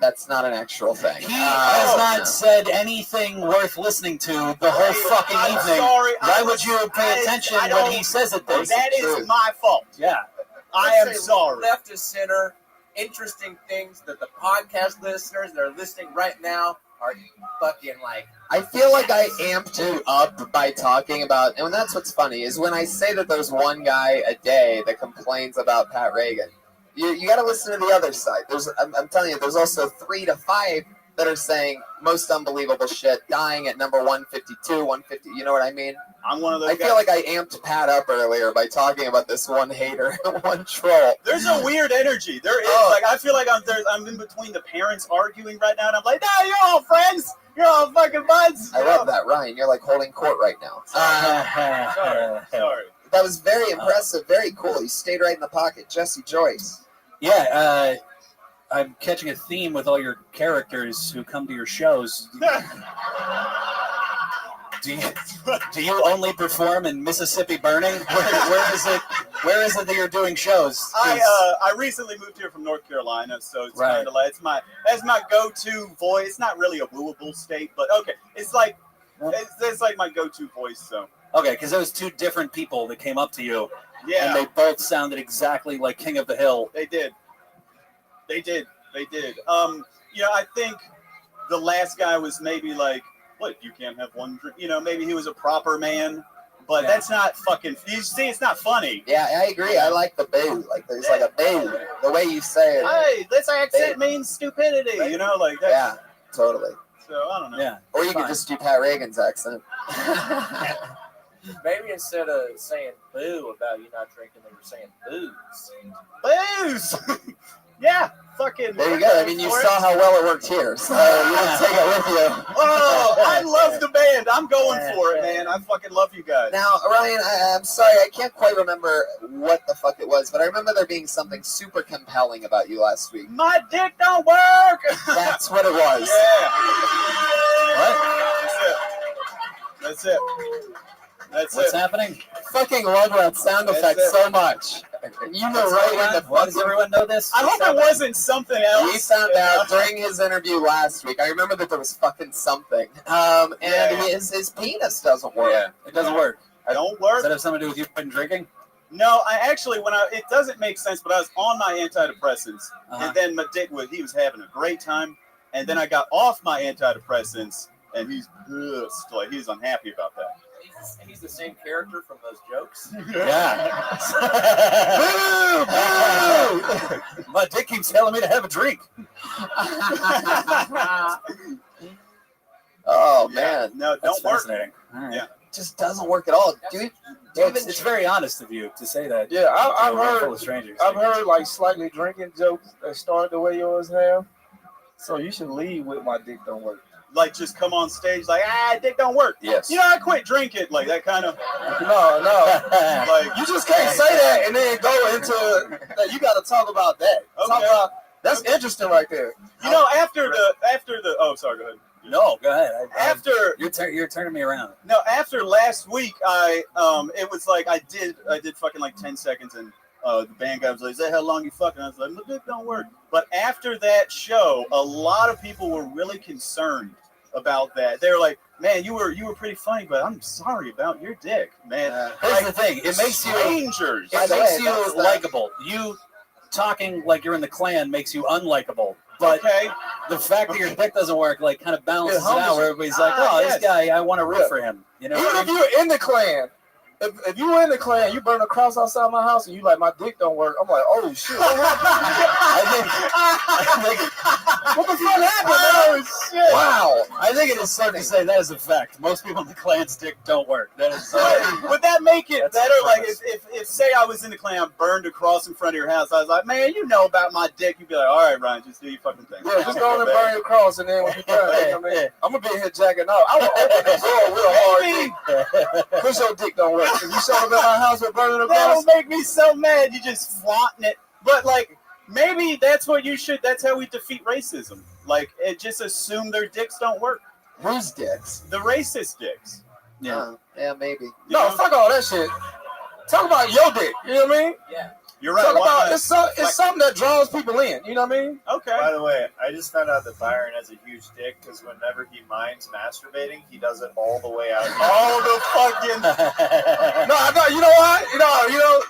That's not an actual thing. He has not said anything worth listening to the whole fucking evening. Sorry, Why would you pay attention when he says it? That is my fault. Yeah. I am sorry. Left to center, interesting things that the podcast listeners that are listening right now are fucking like. I feel like I amped you up by talking about, and that's what's funny, is when I say that there's one guy a day that complains about Pat Reagan, you got to listen to the other side. I'm telling you, there's also 3 to 5 that are saying most unbelievable shit, dying at number 152, 150, you know what I mean? I'm one of those I feel like I amped Pat up earlier by talking about this one hater, one troll. There's a weird energy. There is. Like, I feel like I'm in between the parents arguing right now, and I'm like, no, you're all friends. You're all fucking buds. I love that, Ryan. You're like holding court right now. Sorry. That was very impressive, very cool. You stayed right in the pocket. Jesse Joyce. Yeah, I'm catching a theme with all your characters who come to your shows. Do you only perform in Mississippi Burning? Where is it that you're doing shows? I recently moved here from North Carolina, so it's Right. kind of like that's my go-to voice. It's not really a wooable state, but okay, it's like my go-to voice. So Okay, because there was 2 different people that came up to you, yeah, and they both sounded exactly like King of the Hill. They did. I think the last guy was maybe like, what, you can't have one drink? Maybe he was a proper man, but that's not fucking, you see, it's not funny. Yeah, I agree. I like the boo. Like, there's like a boo. The way you say it. Hey, this accent means stupidity, like that. Yeah, totally. So, I don't know. Yeah. Or you could just do Pat Reagan's accent. Maybe instead of saying boo about you not drinking, they were saying booze. Booze! Yeah, fucking. There you go. I mean, you saw how well it worked here, so you didn't take it with you. Oh, I love the band. I'm going for it, man. I fucking love you guys. Now, Ryan, I'm sorry, I can't quite remember what the fuck it was, but I remember there being something super compelling about you last week. My dick don't work! That's what it was. Yeah. What? That's it. What's happening? Fucking love that sound effect so much. You know right when the Why does everyone know this? I hope it wasn't something else. We found out during his interview last week. I remember that there was fucking something. His penis doesn't work. Yeah, it doesn't work. It don't work. Does that have something to do with you quitting drinking? No, I actually, it doesn't make sense, but I was on my antidepressants, and then my dick he was having a great time, and then I got off my antidepressants, and he's pissed, like he's unhappy about that. And he's the same character from those jokes. Yeah. My dick keeps telling me to have a drink. Oh man, no, That's don't work. fascinating. All right. Yeah, just doesn't work at all. Dude, it's very honest of you to say that. Yeah, I've to a room heard. full of strangers. I've heard like slightly drinking jokes that start the way yours have. So you should lead with my dick don't work. Like just come on stage like dick don't work. Yes. You know, I quit drinking, like that kind of. No. Like You just can't say that and then go into that. You got to talk about that. Talk about that's interesting right there. You know, after the. Oh, sorry. Go ahead. No, go ahead. After you're turning me around. No, after last week, it was like I did fucking like 10 seconds, and the band guy was like, "Is that how long you fucking?" I was like, "My dick don't work." But after that show, a lot of people were really concerned about that. They were like, "Man, you were pretty funny, but I'm sorry about your dick, man." Here's the thing: it makes you strangers. It makes you likable. You talking like you're in the Klan makes you unlikable. But the fact that your dick doesn't work, like, kind of balances it out. Where everybody's like, "Oh, this guy, I want to root for him." You know, even if you're in the Klan, if you were in the Klan, you burn a cross outside my house, and you like my dick don't work. I'm like, oh shit, what happened? What the fuck happened? Oh shit! Wow, I think it is safe to say that is a fact. Most people in the Klan's dick don't work. That is. Would that make it better? Like, if say I was in the Klan, burned a cross in front of your house, I was like, "Man, you know about my dick." You'd be like, "All right, Ryan, just do your fucking thing." Yeah, just go on and burn your cross, and then when you burn, I'm gonna be in here jacking up. I will open the door real hard. Push your dick don't work. If you show up at my house with burning a cross, that'll make me so mad. You just flaunting it, but like maybe that's what you should. That's how we defeat racism. Like, just assume their dicks don't work. Whose dicks? The racist dicks. Yeah, maybe. No, fuck all that shit. Talk about your dick. You know what I mean? Yeah. You're right. Talk about it's something that draws people in. You know what I mean? Okay. By the way, I just found out that Byron has a huge dick because whenever he minds masturbating, he does it all the way out. All the fucking. No, I got. You know what? You know.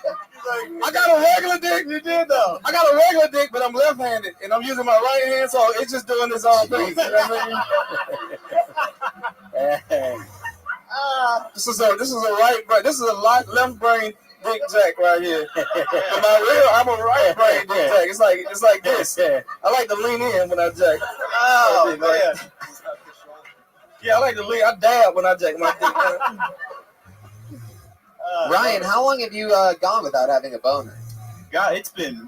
I got a regular dick. You did though. I got a regular dick, but I'm left-handed, and I'm using my right hand, so it's just doing this all thing. You know what I mean? This is a left brain dick jack right here. I'm a right brain dick jack. It's like this. I like to lean in when I jack. Oh man. Yeah, I like to lean. I dab when I jack my dick. Ryan, how long have you gone without having a boner? God, it's been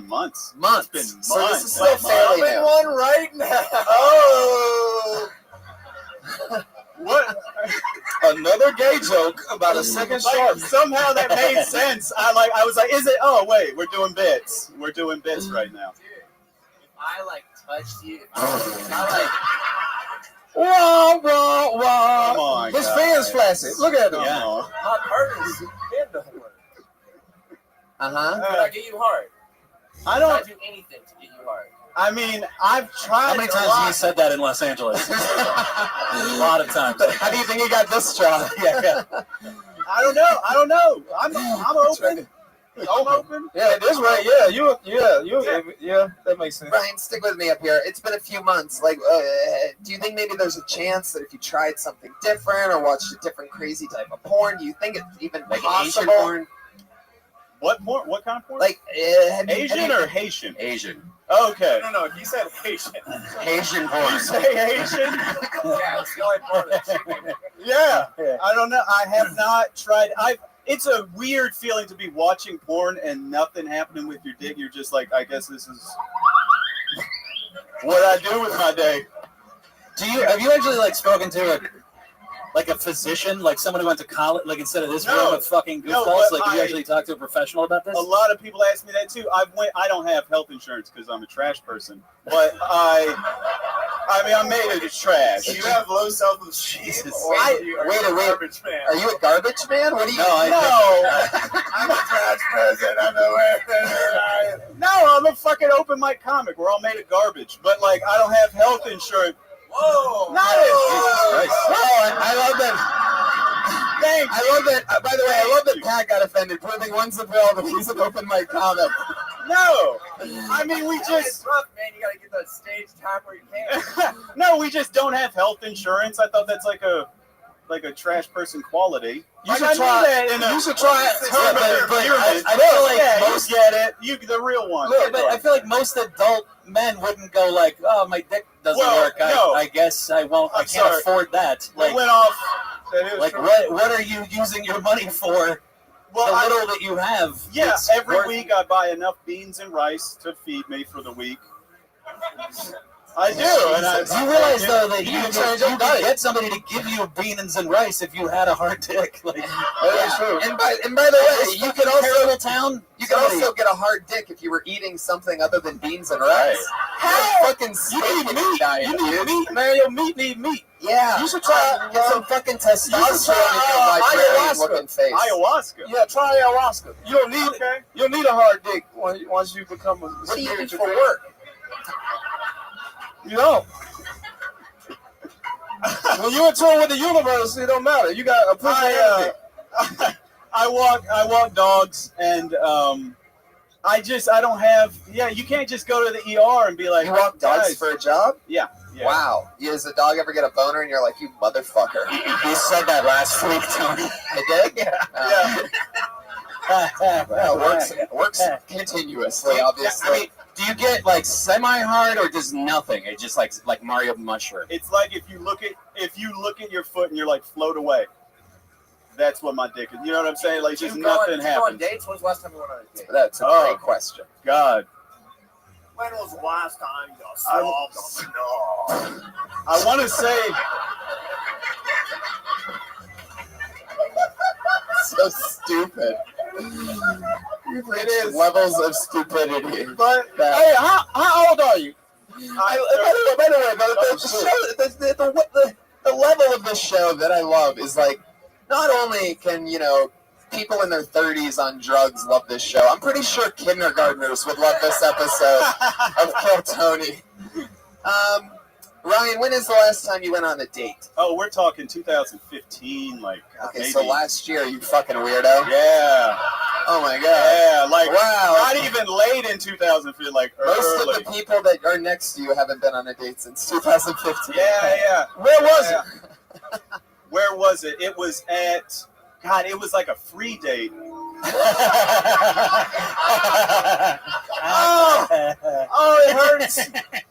months. Months. It's been months. So this is still fairly I'm in new. one right now. Oh. What? Another gay joke about a second shark. Somehow that made sense. I was like, is it? Oh wait, we're doing bits. We're doing bits right now. If I like touched you, I Wah, wah, wah. Come on, His guys. fan's flaccid. Look at him. Yeah. my partner's hand don't work. Uh-huh. But I get you hard. I don't. I'd do anything to get you hard. I mean, I've tried. How many times have you said that in Los Angeles? A lot of times. How do you think you got this job? Yeah. I don't know. I'm open. I'm open. Yeah, this way. Yeah, that makes sense. Ryan, stick with me up here. It's been a few months. Like, do you think maybe there's a chance that if you tried something different or watched a different crazy type of porn, do you think it's even Like possible? Asian porn? What porn? What kind of porn? Like Asian or Haitian? Asian. Okay. No, he said Haitian. Haitian porn. You say Haitian? Yeah, it's the only part that's Yeah. I don't know. I have not tried. It's a weird feeling to be watching porn and nothing happening with your dick. You're just like, I guess this is what I do with my day. Have you actually like spoken to a physician, like someone who went to college, like instead of this room of fucking goofballs, like have you actually talked to a professional about this? A lot of people ask me that too. I don't have health insurance because I'm a trash person, but I made it as trash. Do you have low self-esteem? Wait. Garbage man. Are you a garbage man? What do you? I'm a trash person. I'm the way. No, I'm a fucking open mic comic. We're all made of garbage, but like I don't have health insurance. Whoa! Not it. I love that. Thanks. I love that. By the way, I love that Pat got offended. Proving once and for all that he's an open mic comic. No, I mean we It's just rough, man. You gotta get that stage time where you can. no, we just don't have health insurance. I thought that's like a trash person quality. You should try it. You should try it. I feel like most get it. You the real one. Look, but I feel like most adult men wouldn't go like, "Oh, my dick doesn't work. I guess I won't. I can't afford that." Like, went off. Like, what are you using your money for? Well, the little that you have. Yeah, every week I buy enough beans and rice to feed me for the week. I do. And you realize though that you could get somebody to give you beans and rice if you had a hard dick. Like, That's true. And by the way, you could also you could also get a hard dick if you were eating something other than beans and rice. How? Fucking steak in your diet, You need dude. meat, man. Your meat need meat. Yeah. You should try get some fucking testosterone in your ayahuasca. looking face. Ayahuasca. Yeah, try ayahuasca. You don't need you don't need a hard dick once you become a. What do you do for work? You don't. When you're in tune with the universe, it don't matter. You got a I walk dogs, and I don't have. Yeah, you can't just go to the ER and be like, You walk dogs guys. for a job? Yeah. Wow. Does the dog ever get a boner and you're like, you motherfucker? You said that last week, Tony. I did? Yeah. It works continuously, obviously. I mean, do you get like semi-hard or just nothing? It's just like Mario Mushroom. It's like if you look at your foot and you're like float away. That's what my dick is. You know what I'm saying? Like just nothing Did you go on happens. dates? When's the last time you went on a date? That's a great question. God. When was the last time you saw the snow? I want to say. So stupid. You've reached levels of stupidity. But hey, how old are you? By the way, the level of this show that I love is like, not only can people in their 30s on drugs love this show. I'm pretty sure kindergartners would love this episode of Kill Tony. Ryan, when is the last time you went on a date? Oh, we're talking 2015, like. Okay, maybe. so last year, you fucking weirdo. Yeah. Oh my god. Yeah, like wow. Not even late in 2015, like Most early. of the people that are next to you haven't been on a date since 2015. Yeah. Where was it? Where was it? It was at. God, it was like a free date. Oh, it hurts.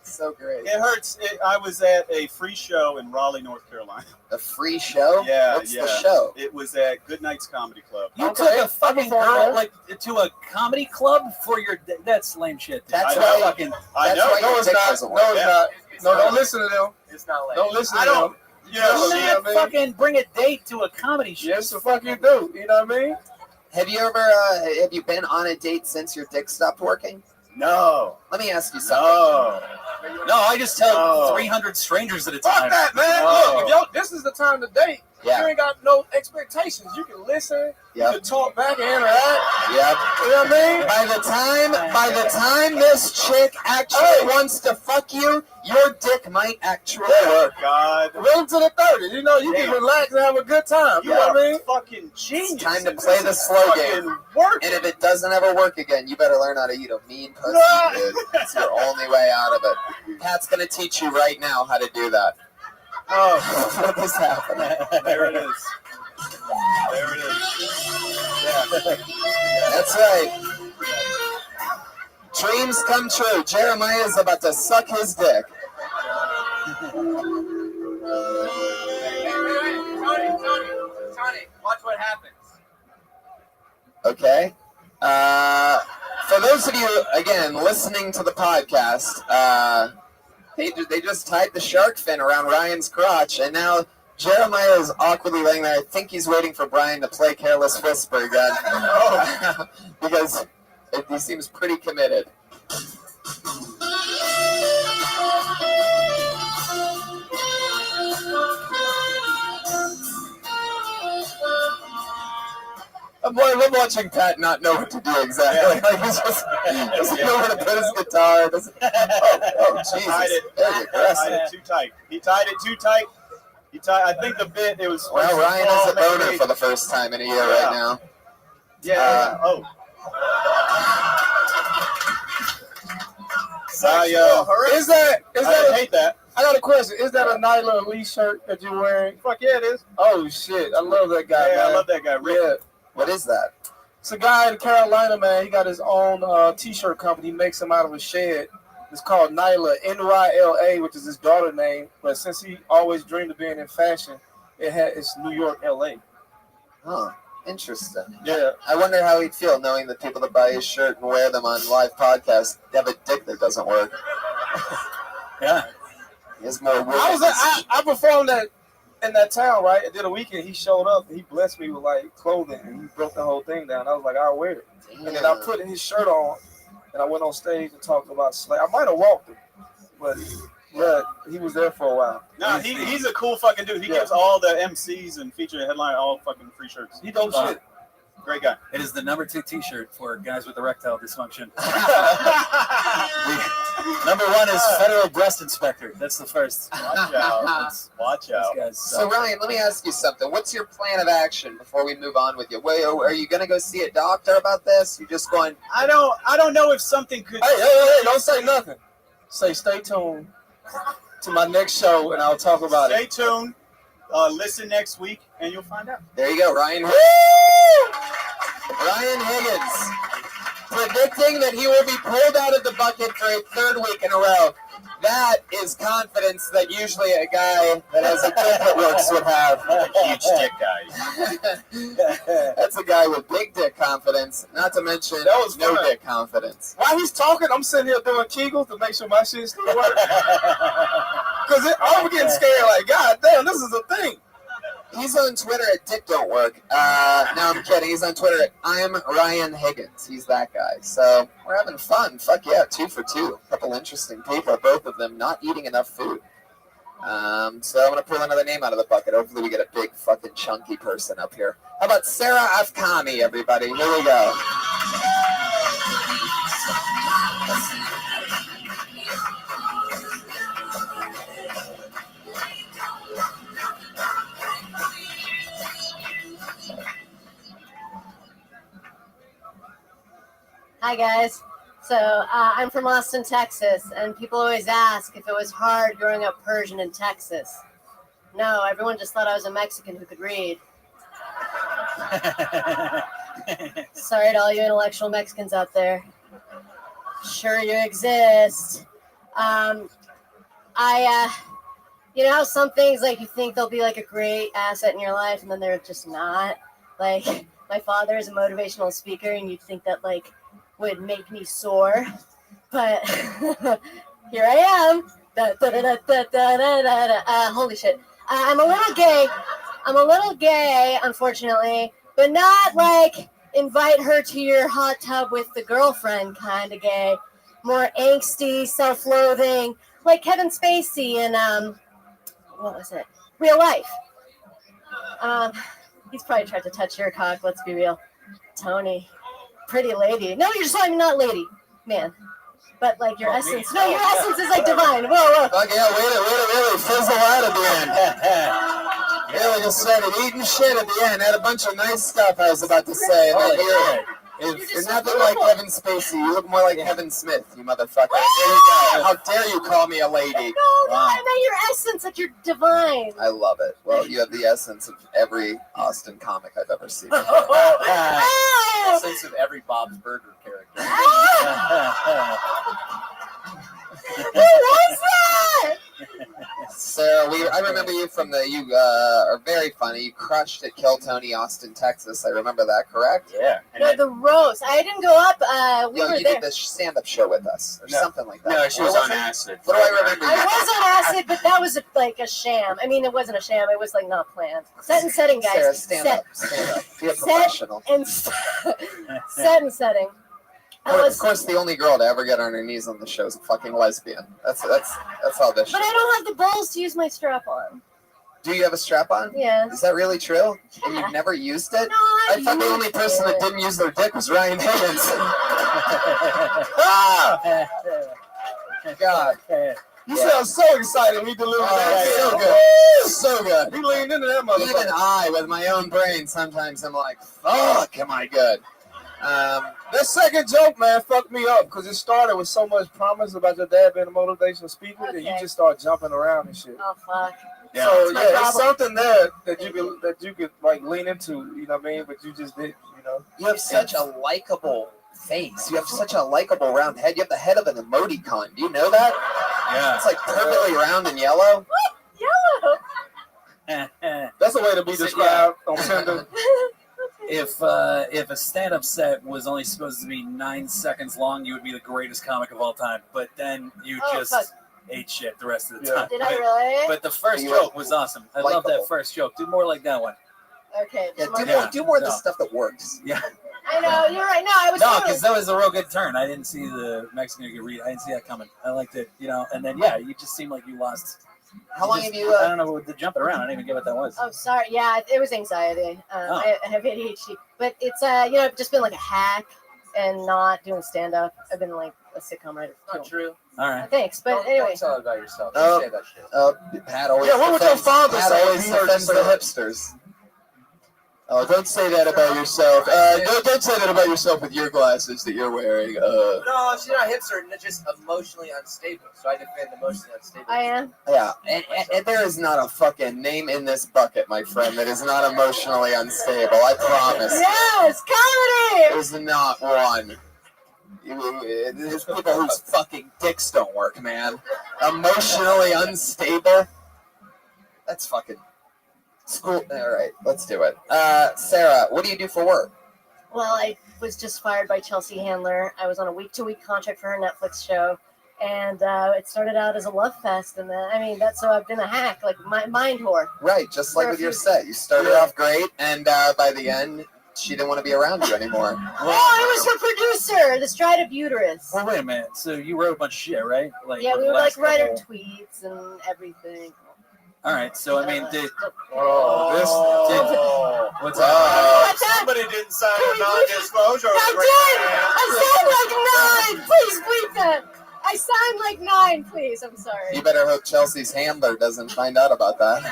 So great. It hurts. I was at a free show in Raleigh, North Carolina. A free show? Yeah. What's the show? It was at Good Night's Comedy Club. You took a fucking girl like to a comedy club for your. That's lame shit. Dude. That's why fucking. I know. No, it's not. No, it's not. No, don't listen to them. It's not late. Don't listen to them. You not fucking bring a date to a comedy show. Yes, the fuck you do. You know what I mean? Have you ever have you been on a date since your dick stopped working? No. Let me ask you something. No, I just tell 300 strangers at a time. Fuck that, man. Look, if this is the time to date. Yeah. You ain't got no expectations. You can listen. Yep. You can talk back and interact. Yep. You know what I mean? By the time this chick actually wants to fuck you, your dick might actually work. God. Wait to the 30s. You know, you can relax and have a good time. You know what I mean? Fucking genius. It's time to play the slow game. And if it doesn't ever work again, you better learn how to eat a mean pussy, dude. It's your only way out of it. Pat's gonna teach you right now how to do that. Oh, what is happening? There it is. There it is. Yeah. That's right. Dreams come true. Jeremiah is about to suck his dick. Tony, watch what happens. Okay. For those of you, again, listening to the podcast, they just tied the shark fin around Ryan's crotch, and now Jeremiah is awkwardly laying there. I think he's waiting for Brian to play Careless Whisper again. Because he seems pretty committed. I'm watching Pat not know what to do exactly. Like he doesn't know where to put his guitar. Oh, Jesus. He tied it too tight. I think the bit it was. Well, Ryan is a boner maybe. for the first time in a year right now. Yeah. Oh. Is that? I hate that. I got a question. Is that a Nyla Lee shirt that you're wearing? Fuck yeah, it is. Oh shit, I love that guy. Yeah, man. I love that guy. Rick. Yeah. What is that? It's a guy in Carolina, man. He got his own t-shirt company. He makes them out of a shed. It's called Nyla, N-Y-L-A, which is his daughter's name. But since he always dreamed of being in fashion, it's New York, L.A. Huh. Interesting. Yeah. I wonder how he'd feel knowing that people that buy his shirt and wear them on live podcasts have a dick that doesn't work. Yeah. He has more wood. I performed in that town, right? I did a weekend. He showed up and he blessed me with like clothing and he broke the whole thing down. I was like, I'll wear it. And then I put his shirt on and I went on stage and talked about slave. I might have walked him, but he was there for a while. No, he's a cool fucking dude. He gives all the MCs and feature headline all fucking free shirts. He dope shit. Great guy. It is the #2 T-shirt for guys with erectile dysfunction. Number 1 is federal breast inspector. That's the first. Watch out. Watch out. So Ryan, let me ask you something. What's your plan of action before we move on with you? Are you gonna go see a doctor about this? You just going? I don't know if something could. Hey! Don't say nothing. Say stay tuned to my next show and I'll talk about Stay tuned. Listen next week and you'll find out. There you go, Ryan. Ryan Higgins predicting that he will be pulled out of the bucket for a 3rd week in a row. That is confidence that usually a guy that has a dick that works would have. Huge dick guy. That's a guy with big dick confidence, not to mention no dick confidence. While he's talking, I'm sitting here doing Kegels to make sure my shit still works. Because I'm getting scared like, God damn, this is a thing. He's on Twitter at Dick Don't Work. No, I'm kidding. He's on Twitter at I'm Ryan Higgins. He's that guy. So we're having fun. Fuck yeah, 2 for 2. A couple interesting people, both of them not eating enough food. So I'm going to pull another name out of the bucket. Hopefully we get a big fucking chunky person up here. How about Sarah Afghani, everybody? Here we go. Hi guys. So I'm from Austin, Texas, and people always ask if it was hard growing up Persian in Texas. No, everyone just thought I was a Mexican who could read. Sorry to all you intellectual Mexicans out there. Sure you exist. You know how some things like you think they'll be like a great asset in your life and then they're just not? Like my father is a motivational speaker and you'd think that like would make me soar, but here I am. Holy shit. I'm a little gay, unfortunately, but not like invite her to your hot tub with the girlfriend kind of gay. More angsty, self-loathing, like Kevin Spacey in, what was it? Real Life. He's probably tried to touch your cock, let's be real. Tony. Pretty lady. No, you're just like not lady, man. But like your essence. No, your essence is like divine. Whoa. Okay, wait, fizzle out at the end. Really just started eating shit at the end. Had a bunch of nice stuff I was about to say. You're nothing like Kevin Spacey. You look more like Kevin Smith, you motherfucker. How dare you call me a lady? No, I meant your essence, like you're divine. I love it. Well, you have the essence of every Austin comic I've ever seen. Essence of every Bob's Burger character. Who was that? Sarah, I remember you from you are very funny. You crushed at Kill Tony, Austin, Texas. I remember that, correct? Yeah. No, the roast. I didn't go up. We were you there. did the stand-up show with us, or something like that. No, she was on acid. What do I remember? I was on acid, but that was like a sham. I mean, it wasn't a sham. It was like not planned. Set and setting, guys. Sarah, stand up. Be a professional. Set and setting. Of course, the only girl to ever get on her knees on the show is a fucking lesbian. That's all this shit. But I don't have the balls to use my strap on. Do you have a strap on? Yeah. Is that really true? Yeah. And you've never used it? No, I thought the only person that didn't use their dick was Ryan Higgins. God. You sound so excited when you deliver that. So good. So so good. He leaned into that motherfucker. Even I, with my own brain, sometimes I'm like, fuck, am I good? That second joke, man, fucked me up because it started with so much promise about your dad being a motivational speaker that you just start jumping around and shit. Oh fuck. Yeah. So yeah, it's something there that you could like lean into, you know what I mean? But you just didn't, you know. You have such a likable face. You have such a likable round head. You have the head of an emoticon. Do you know that? Yeah. It's like perfectly round and yellow. Yellow. That's the way to be described on Tinder. If a stand-up set was only supposed to be 9 seconds long, you would be the greatest comic of all time. But then you just ate shit the rest of the time. Did I really? But the first joke was awesome. I love that first joke. Do more like that one. Okay. Yeah, do more of the stuff that works. Yeah. I know, you're right. No, I was No, totally... because that was a real good turn. I didn't see the Mexican get read. I didn't see that coming. I liked it, you know. And then you just seemed like you lost. How long have you? I don't know, the jumping around. I didn't even get what that was. Oh, sorry. Yeah, it was anxiety. I have ADHD, but it's just been like a hack and not doing stand up. I've been like a sitcom writer. Not true. All right. Thanks, but anyway. Don't tell about yourself. Don't say that shit. Pat always. Yeah, what would your father Pat say? always defends the hipsters. Oh, don't say that about yourself. Don't say that about yourself with your glasses that you're wearing. No, she's not hipster. Just emotionally unstable. So I defend emotionally unstable. I am. Yeah, and there is not a fucking name in this bucket, my friend, that is not emotionally unstable. I promise. Yes, comedy. There's not one. There's people whose fucking dicks don't work, man. Emotionally unstable. That's fucking school. All right, let's do it. Sarah, what do you do for work? Well, I was just fired by Chelsea Handler. I was on a week-to-week contract for her Netflix show, and it started out as a love fest. And so I've been a hack, like my mind whore. Right, just like with your set. You started off great, and by the end, she didn't want to be around you anymore. Oh, it was her producer, the Stride of Uterus. Well, wait a minute. So you wrote a bunch of shit, right? Like, Yeah, for we the would like last write her couple- tweets and everything. All right. So I mean, what's What's up? that? Somebody didn't sign a non-disclosure I signed like 9. Please bleep that. I signed like 9, please. I'm sorry. You better hope Chelsea's handler doesn't find out about that.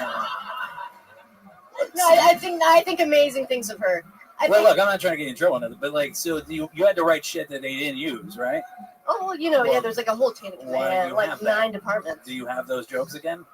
No, I think amazing things of her. Well, look, I'm not trying to get you in trouble, but like, so you had to write shit that they didn't use, right? Oh, well, there's like a whole chain of Why do command, you like have that? 9 departments. Do you have those jokes again?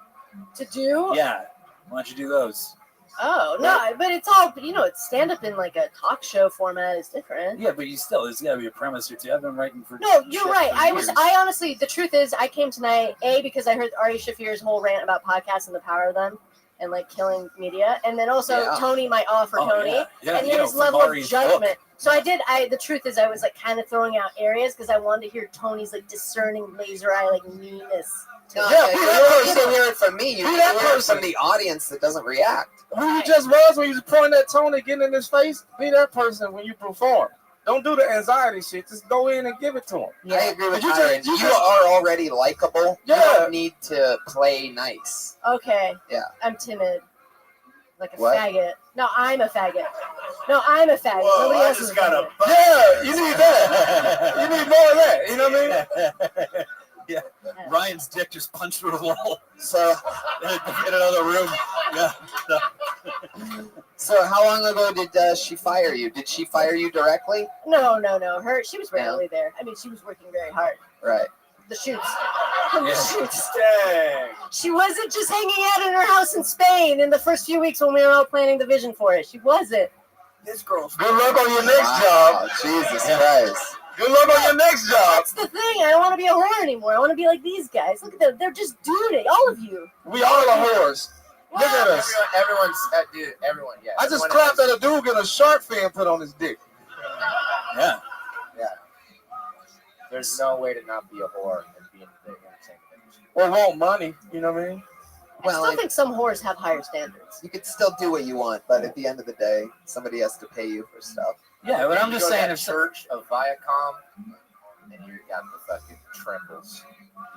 To do? Yeah. Why don't you do those? Oh, no, but it's all, it's stand up in like a talk show format is different. Yeah, but there's got to be a premise or two. I've been writing for. No, you're shit right. for I years. honestly, the truth is, I came tonight, because I heard Ari Shafir's whole rant about podcasts and the power of them and like killing media. And then also Tony, my offer, Tony, and his level of judgment. So the truth is, I was like kind of throwing out areas because I wanted to hear Tony's like discerning laser eye, like meanness. You don't hear it from me. You hear it from the audience that doesn't react. Who you just was when you was pointing at Tony, getting in his face? Be that person when you perform. Don't do the anxiety shit. Just go in and give it to him. I agree with Tyron. You are already likable. Yeah. You don't need to play nice. Okay. Yeah. I'm timid. Like a What? faggot. No, I'm a faggot. No, I'm a faggot. Whoa, Nobody I else just is got a a faggot. Yeah, you need that. You need more of that. You know what I mean? Yeah. Ryan's dick just punched through the wall. So in another room. Yeah. So how long ago did she fire you? Did she fire you directly? No. She was rarely there. I mean, she was working very hard. Right. The shoots. Yeah. The shoots. Dang. She wasn't just hanging out in her house in Spain in the first few weeks when we were all planning the vision for it. She wasn't. This girl's Good luck on your next job. Jesus Christ. Good luck on your next job. That's the thing. I don't want to be a whore anymore. I want to be like these guys. Look at them. They're just doing it. All of you. We all are whores. Look at us. Everyone's dude. Everyone. Yeah. I just clapped at a dude getting a shark fin put on his dick. Yeah. Yeah. There's no way to not be a whore and be in the entertainment industry. Or want money. You know what I mean? I still think some whores have higher standards. You could still do what you want, but at the end of the day, somebody has to pay you for stuff. Yeah, but I'm just saying, if Church of Viacom, and you got the fucking trembles.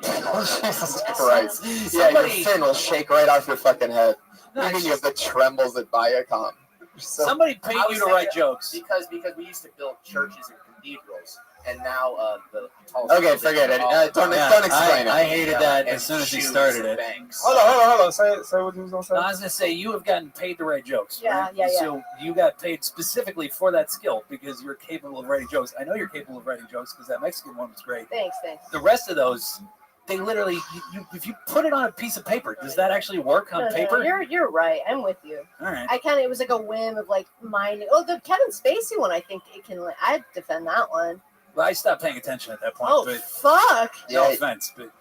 Jesus Christ. Yeah, Somebody- your fin will shake right off your fucking head. No, Even it's you have the trembles at Viacom. Somebody paid I was you to write thinking- jokes. Because we used to build churches and cathedrals, and now the Okay, forget it. Don't explain it. I hated that as soon as he started it. Hold on. Say what you was gonna say. No, I was gonna say you have gotten paid to write jokes. Yeah, right? yeah. So you got paid specifically for that skill because you're capable of writing jokes. I know you're capable of writing jokes because that Mexican one was great. Thanks. The rest of those, they literally, if you put it on a piece of paper, does that actually work on paper? You're right. I'm with you. All right. It was like a whim of like mine. Oh, the Kevin Spacey one. I think it can. I defend that one. Well, I stopped paying attention at that point. Oh, but fuck. No offense, but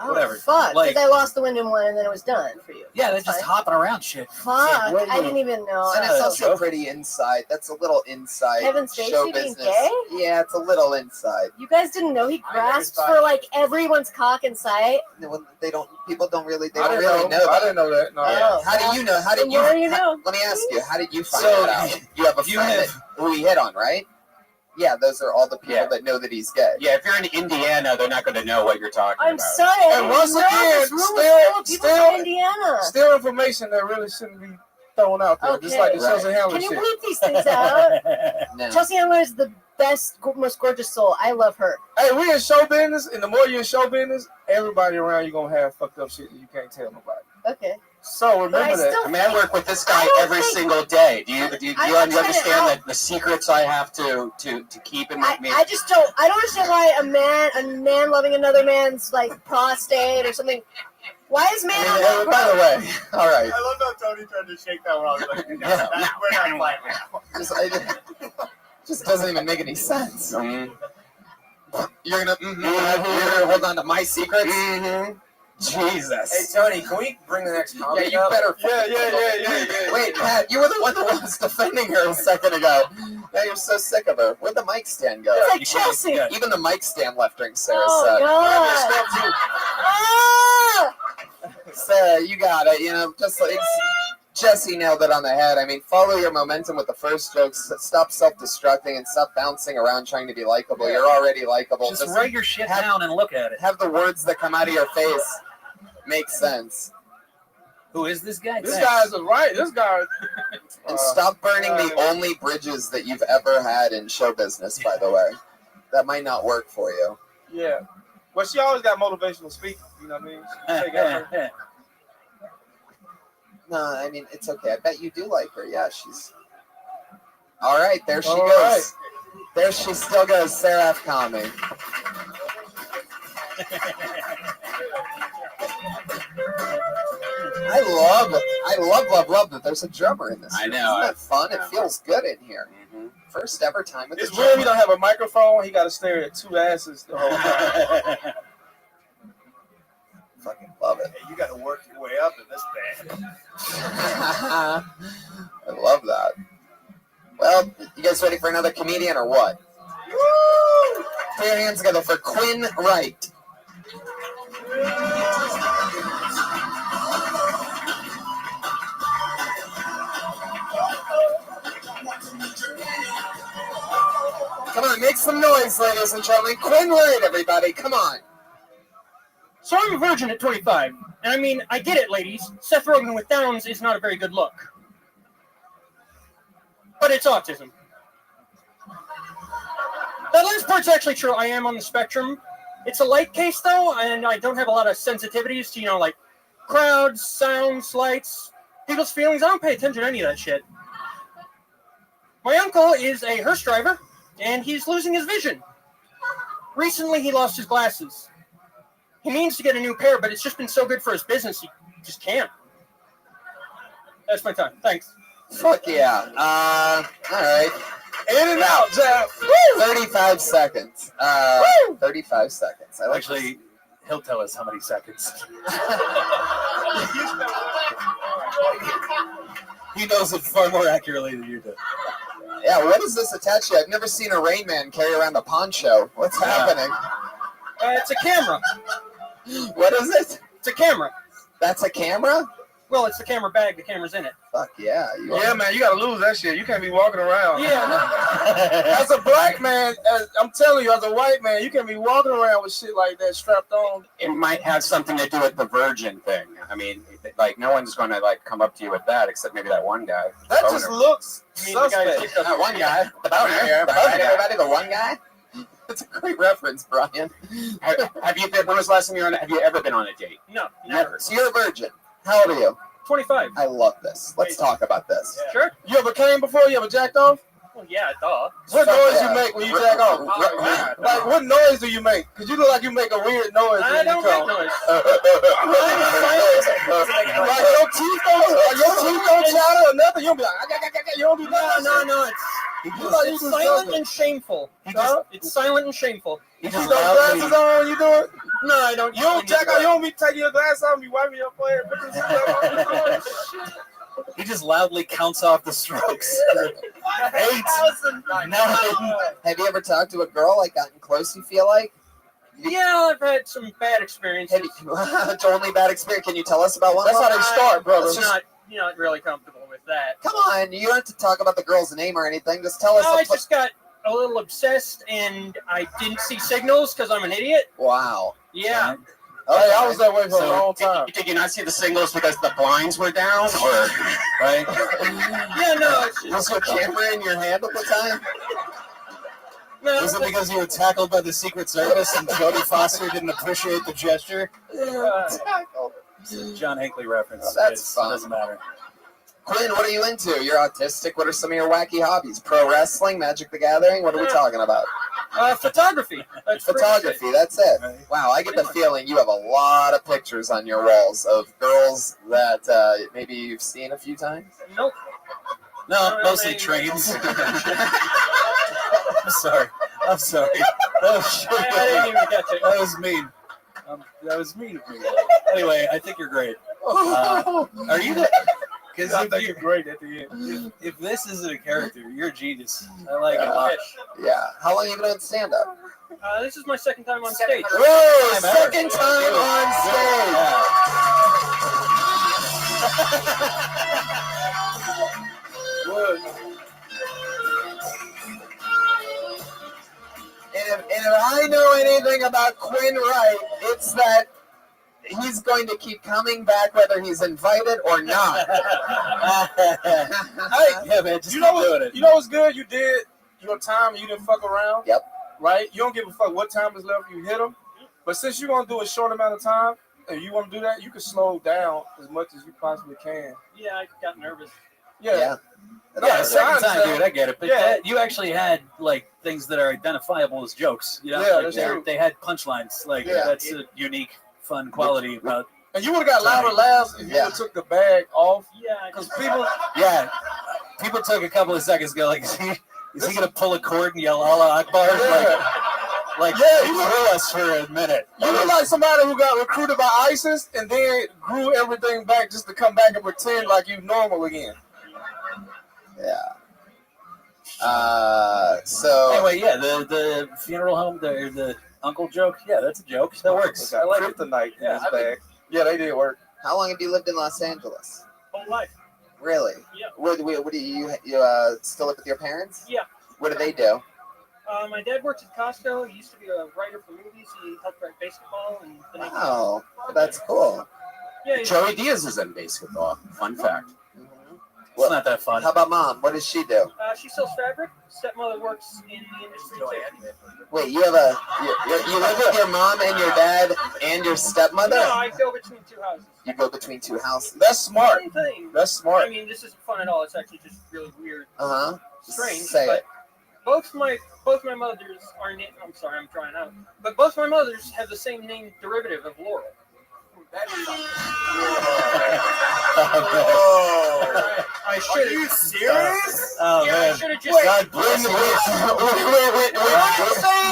whatever. Fuck. Like, Because I lost the Wyndham one and then it was done for you. yeah, they're just hopping around shit. Fuck. I didn't even know. And it's also pretty inside. That's a little inside Kevin Spacey show being business. gay? Yeah, it's a little inside. You guys didn't know he grasped thought- for like everyone's cock in sight? People don't really know. I didn't know that. No. Oh, How do you know? How did Then where do you know? Let me ask you. How did you find So, that out? You have a friend who he hit on, right? Yeah, those are all the people that know that he's gay. Yeah, if you're in Indiana, they're not going to know what you're talking I'm about. sorry. I And once didn't know again, this rumor was full of people from Indiana. still information that really shouldn't be thrown out there. Just like the Chelsea Handler Can you shit. bleep these things out? No. Chelsea Handler is the best, most gorgeous soul. I love her. Hey, we in show business, and the more you're in show business, everybody around you gonna have fucked up shit that you can't tell nobody. Okay. So remember that. I mean, I work with this guy every single day. Do you understand the secrets I have to keep in my? I just don't. I don't understand why a man loving another man's like prostate or something. Why is man? By the way, all right. I love how Tony tried to shake that when I was like, we're not playing now. Just doesn't even make any sense. You're gonna hold on to my secrets. Jesus. Hey Tony, can we bring the next comic Yeah, you up? better. Yeah. Wait, Pat, you were the one that was defending her a second ago. Now you're so sick of her. Where'd the mic stand go? It's like Chelsea. Even the mic stand left during Sarah's Oh set. God. Ah! Sarah, you got it. Just like Jesse nailed it on the head. I mean, follow your momentum with the first jokes. Stop self-destructing and stop bouncing around trying to be likable. You're already likable. Just write your shit down and look at it. Have the words that come out of your face make sense. Who is this guy? This guy's right. This guy. And stop burning the only bridges that you've ever had in show business, by the way. That might not work for you. Yeah. Well, she always got motivational speaking. You know what I mean? She take effort. No, I mean, it's okay. I bet you do like her. Yeah, she's... All right, there she All goes. right. There she still goes, Sarah F. Kami. I love that there's a drummer in this. I know. Isn't that fun? It feels good in here. First ever time with It's the weird drummer. he don't have a microphone. He got to stare at two asses the whole time. Fucking love it. You got to work your way up in this band. I love that. Well, you guys ready for another comedian or what? Woo! Put your hands together for Quinn Wright. Come on, make some noise, ladies and gentlemen. Quinn Wright, everybody, come on. So I'm a virgin at 25. And I mean, I get it, ladies. Seth Rogen with Downs is not a very good look. But it's autism. That last part's actually true. I am on the spectrum. It's a light case, though, and I don't have a lot of sensitivities to, like crowds, sounds, lights, people's feelings. I don't pay attention to any of that shit. My uncle is a hearse driver, and he's losing his vision. Recently, he lost his glasses. He means to get a new pair, but it's just been so good for his business, he just can't. That's my time. Thanks. Fuck yeah. All right. In and out, Jeff. 35 seconds. 35 seconds. Actually, he'll tell us how many seconds. He knows it far more accurately than you do. Yeah, what is this attached to? I've never seen a Rain Man carry around a poncho. What's happening? It's a camera. What is it? It's a camera. That's a camera? Well, it's the camera bag. The camera's in it. Fuck yeah. Yeah, man, you got to lose that shit. You can't be walking around. Yeah. As a black man, I'm telling you, as a white man, you can't be walking around with shit like that strapped on. It might have something to do with the virgin thing. I mean, like, no one's going to, like, come up to you with that, except maybe that one guy. That just looks You mean the guy who suspect. kicked up That one guy. The boner. Everybody, the one guy? That's a great reference, Brian. Have you been? When was the last time you were on? Have you ever been on a date? No, never. So you're a virgin. How old are you? 25. I love this. Let's talk about this. Yeah. Sure. You ever came before? You ever jacked off? Well, yeah, duh. What noise you make when you jack off? Like, what noise do you make? Because you look like you make a weird noise. I don't make noise. Like your teeth don't chatter or nothing. You don't be like, you don't do that. No. It's silent and shameful. It's silent and shameful. You just got glasses on when you do it? No, I don't. You don't jack off. You don't be taking your glasses off and be wiping your forehead. He just loudly counts off the strokes. 8, 9. Have you ever talked to a girl, like gotten close, you feel like? Yeah, I've had some bad experiences. It's only bad experience. Can you tell us about one? That's how they start, brother. I'm not really comfortable with that. Come on, you don't have to talk about the girl's name or anything. Just tell us. I just got a little obsessed and I didn't see signals because I'm an idiot. Wow. Yeah. Hey, I was that way for a long time. Did you not see the signals because the blinds were down, or right? Yeah, no. Was your camera in your hand at the time? No, Was it because you were tackled by the Secret Service and Jodie Foster didn't appreciate the gesture? John Hinckley reference. That's fun. Doesn't matter. Quinn, what are you into? You're autistic. What are some of your wacky hobbies? Pro wrestling, Magic the Gathering? What are we talking about? Photography. That's Photography, that's it. Wow, I get the feeling you have a lot of pictures on your walls of girls that maybe you've seen a few times. Nope. No, mostly trains. I'm sorry. Oh, shit. I didn't even catch it. That was mean. That was mean of me. Anyway, I think you're great. Are you the... Because I think you're great at the end. If this isn't a character, you're a genius. I like it a lot. Yeah. How long have you been on stand-up? This is my second time on stage. Whoa! Second time on stage. And if I know anything about Quinn Wright, it's that he's going to keep coming back whether he's invited or not. Yeah, man, just you know doing it. You know what's good? You did your time. You didn't fuck around. Yep. Right? You don't give a fuck what time is left. You hit them. But since you're going to do a short amount of time, and you want to do that, you can slow down as much as you possibly can. Yeah, I got nervous. Yeah. Yeah, second time, dude. I get it. But Yeah. you actually had like things that are identifiable as jokes. You know? Yeah, Like, that's true. they had punchlines. Like Yeah. that's a unique, fun quality about. And you would have got louder laughs if you would have took the bag off. Yeah. Because people... Yeah, people took a couple of seconds to go like, is he gonna pull a cord and yell Allah Akbar? Like Yeah, you threw us for a minute. You look like somebody who got recruited by ISIS and then grew everything back just to come back and pretend like you normal again. Yeah. So anyway, yeah, the funeral home, the uncle joke. Yeah, that's a joke. That works. I like it. Kryptonite in Yeah, his bag. Yeah, they did work. how long have you lived in Los Angeles? Whole life. Really? Yeah. What do you still live with your parents? Yeah. What do they do? My dad works at Costco. He used to be a writer for movies. He helped write basketball and. Wow, that's cool. Yeah. Joey Diaz is in basketball. Fun fact. It's not that fun. How about mom? What does she do? She sells fabric. Stepmother works in the industry too. Wait, you have you live with your mom and your dad and your stepmother? No, I go between two houses. You go between two houses. That's smart. One thing. That's smart. I mean, this isn't fun at all. It's actually just really weird. Strange. Say but it. Both my mothers are named. I'm sorry, I'm trying out. But both my mothers have the same name derivative of Laurel. I should. Are you serious? Oh Yeah, man. I should have just. God bless you.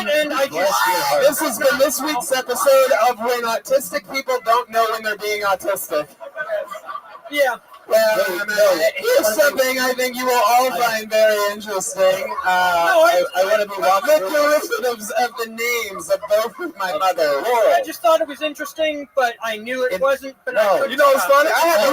And I just. This has been this week's episode of When Autistic People Don't Know When They're Being Autistic. Yeah. Well, here's something I think you will all find very interesting. I want to be walking through of the names of both of my mother. I just thought it was interesting, but I knew it wasn't. But I couldn't You know what's stop. funny? I had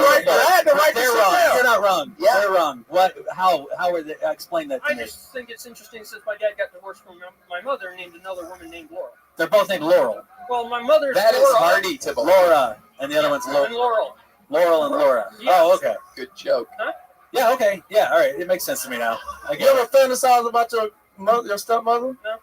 to write They're this wrong. down. You're not wrong. Yeah. They're wrong. What? How are they? Explain that to I me. just think it's interesting since my dad got divorced from my mother and named another woman named Laura. They're both named Laurel. Well, my mother's That is Laura hardy to believe. Laura, and the other one's and Laurel. Laurel. Laurel and Laura. Yes. Oh, okay. Good joke. Huh? Yeah, okay. Yeah, all right. It makes sense to me now. I You get ever it. fantasize about your stepmother? No.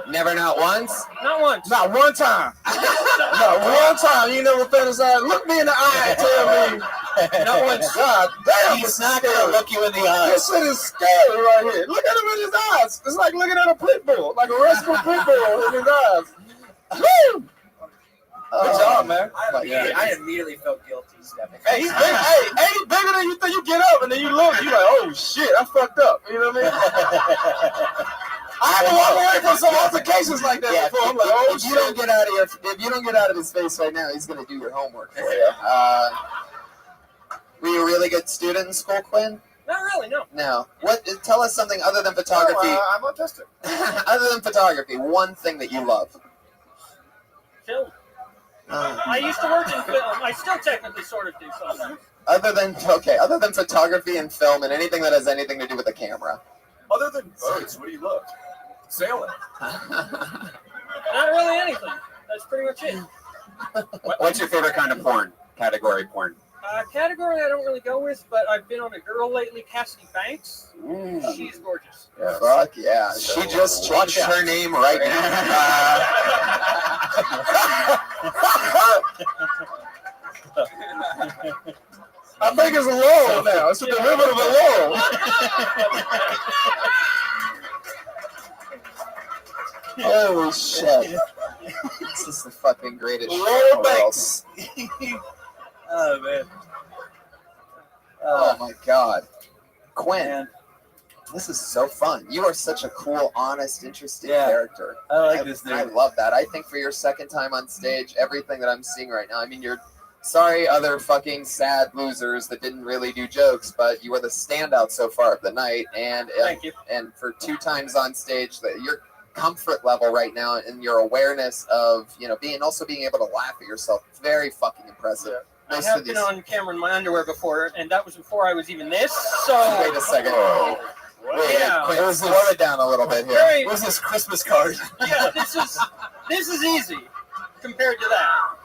Never, not once? Not once. Not one time. Not one time. You never fantasized. Look me in the eye and tell me. Not once. God damn. He's not going to look you in the eye. This shit is scary right here. Look at him in his eyes. It's like looking at a pit bull. Like a rescue pit bull in his eyes. Woo! Good job, man. I immediately felt guilty stepping. Hey, he's big. Hey, he's bigger than you think. You get up and then you look. You like, oh shit, I fucked up. You know what I mean? I had to walk away from some altercations like that before. I'm like, oh if shit. you don't get out of his face right now, he's gonna do your homework for you. Were you a really good student in school, Quinn? Not really, no. No. What? Tell us something other than photography. I'm autistic. Other than photography, one thing that you love. Film. I used to work in film. I still technically sort of do sometimes. Other than photography and film and anything that has anything to do with the camera. Other than boats, what do you love? Sailing. Not really anything. That's pretty much it. What's your favorite kind of porn? Category porn. Category I don't really go with, but I've been on a girl lately, Cassidy Banks. She's gorgeous. Yeah, fuck yeah. She just changed her name right now. I think it's a lull now. It's a derivative of a lull. Holy shit. This is the fucking greatest shit in the world. Oh, man. Oh, my God. Quinn, this is so fun. You are such a cool, honest, interesting character. I like this dude. I love that. I think for your second time on stage, everything that I'm seeing right now, I mean, you're sorry other fucking sad losers that didn't really do jokes, but you were the standout so far of the night. And Thank you. And for 2 times on stage, that your comfort level right now and your awareness of, being able to laugh at yourself, very fucking impressive. Yeah. I have been on camera in my underwear before, and that was before I was even this, so... Wait a second. Yeah. Quinn, slow it down a little bit here. What's this Christmas card? Yeah, this is easy compared to that.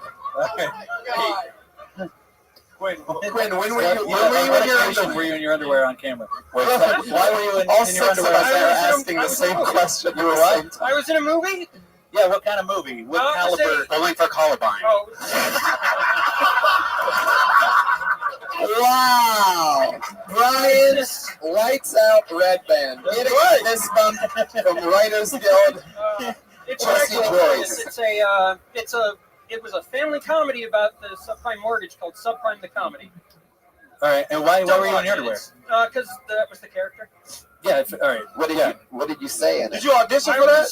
Quinn, when were you Were you in your underwear on camera? Why were you in your underwear? Asking the same question. You were what? I was in a movie? Yeah, what kind of movie? What caliber? Bowling for Columbine. Oh. Wow. Brian, lights out red band. Getting a fist bump from Writers Guild. It's Jesse Joyce. It was a family comedy about the subprime mortgage called Subprime the Comedy. All right, and why were you in your underwear? Because that was the character. Yeah, all right. What did you say in it? Did you audition for that?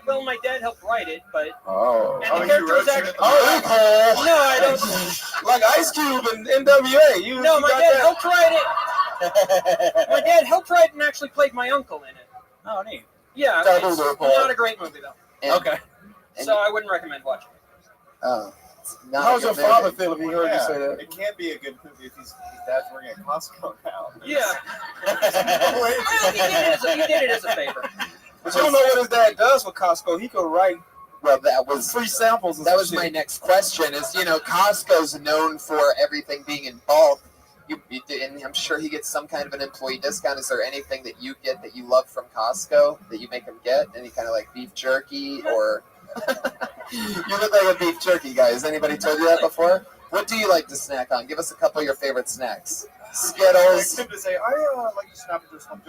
Well, my dad helped write it, but oh, and the character was actually. No, I don't. Like Ice Cube and NWA. No, my dad helped write it. My dad helped write and actually played my uncle in it. Oh, neat. Yeah, it's not a great movie though. Okay. So I wouldn't recommend watching it. Oh. How's your father feel if he heard you say that? It can't be a good movie if his dad's working at Costco now. Yeah. Well, he did it as a favor. But you don't know what his dad does with Costco. He could write. Well, that was free samples. That was my next question. Is Costco's known for everything being in bulk. And I'm sure he gets some kind of an employee discount. Is there anything that you get that you love from Costco that you make him get? Any kind of like beef jerky or? You look like a beef jerky guy. Has anybody told you that before? What do you like to snack on? Give us a couple of your favorite snacks. Skittles. To say, I like to snap into some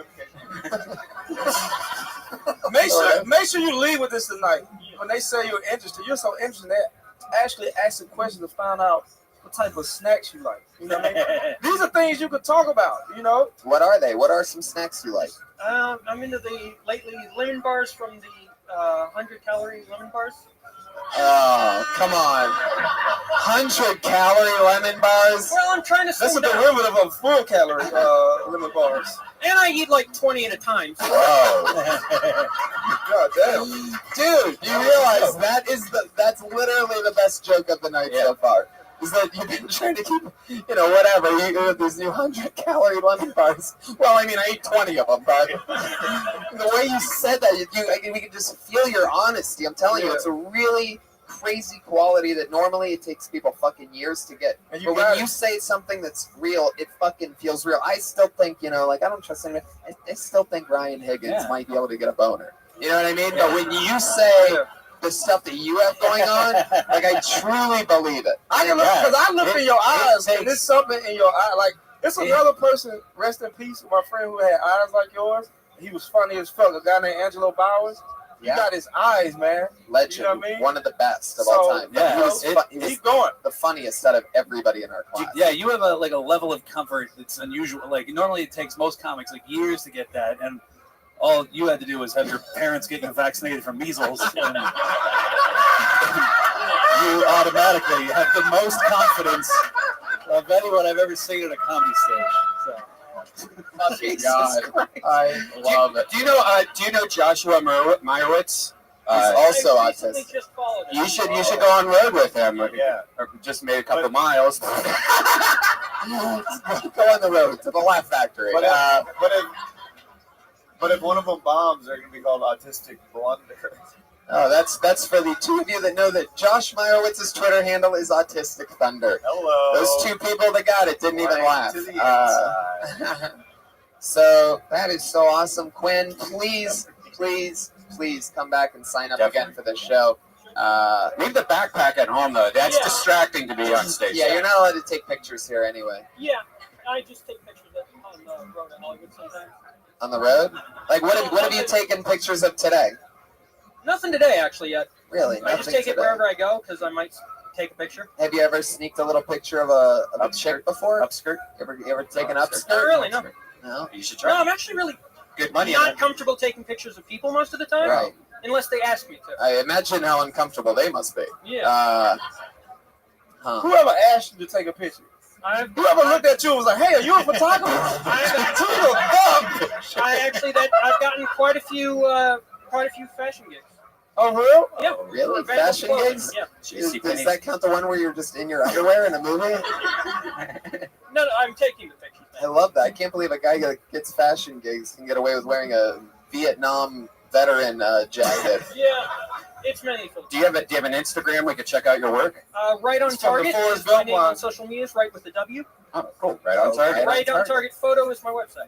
Make sure you leave with this tonight. When they say you're interested, you're so interested that actually ask a question to find out what type of snacks you like. You know what I mean? These are things you could talk about. What are they? What are some snacks you like? I'm into the lately lemon bars from the 100-calorie lemon bars. Oh, come on. 100-calorie lemon bars? Well, I'm trying to That's a derivative of full-calorie lemon bars. And I eat like 20 at a time. So. Whoa. God damn. Dude, you realize that's literally the best joke of the night so far. Is that you've been trying to keep, whatever, you eat these new 100-calorie lemon bars. Well, I mean, I eat 20 of them, but the way you said that, we can just feel your honesty. I'm telling you, it's a really crazy quality that normally it takes people fucking years to get. But when you say something that's real, it fucking feels real. I still think, I don't trust anyone. I still think Ryan Higgins might be able to get a boner. You know what I mean? But when you say the stuff that you have going on, like I truly believe it. I can look because I look in your eyes, and there's something in your eye. Like it's another person. Rest in peace, my friend who had eyes like yours. He was funny as fuck. A guy named Angelo Bowers. He got his eyes, man. Legend. You know what I mean? One of the best of all time. Yeah. He was Keep going. the funniest out of everybody in our class. Yeah, you have a level of comfort that's unusual. Like normally it takes most comics like years to get that, and all you had to do was have your parents get you vaccinated from measles, and you automatically have the most confidence of anyone I've ever seen at a comedy stage. So. Jesus God. I love it. Do you know Joshua Meyerowitz? He's also autistic. You should go on road with him. Yeah. Or just made a couple miles. Go on the road to the Laugh Factory. But if one of them bombs, they're going to be called autistic blunder. Oh, that's for the two of you that know that Josh Meyerowitz's Twitter handle is Autistic Thunder. Hello. Those two people that got it didn't even laugh. To the inside. So that is so awesome. Quinn, please come back and sign up again for the show. Leave the backpack at home, though. That's distracting to be on stage. Yeah, you're not allowed to take pictures here anyway. Yeah, I just take pictures on the road in Hollywood sometimes. On the road? Like, what have you taken pictures of today? Nothing today, actually, yet. Really? I just take it wherever I go because I might take a picture. Have you ever sneaked a little picture of a chick before? Upskirt? You ever taken upskirt? Not really, no. No? You should try. No, I'm actually really good money. not comfortable taking pictures of people most of the time. Right. Unless they ask me to. I imagine how uncomfortable they must be. Yeah. Whoever asked you to take a picture? Whoever looked at you and was like, "Hey, are you a photographer?" I've gotten quite a few fashion gigs. Oh, real? Yeah. Really? Fashion gigs? Yeah. Does that count the one where you're just in your underwear in a movie? No, I'm taking the picture. I love that. I can't believe a guy that gets fashion gigs can get away with wearing a Vietnam veteran jacket. Yeah, it's mainly for. Do you have an Instagram we could check out your work? Right on Target. Is my name on social media is right with the W. Oh, cool. Right on Target. Right on Target photo is my website.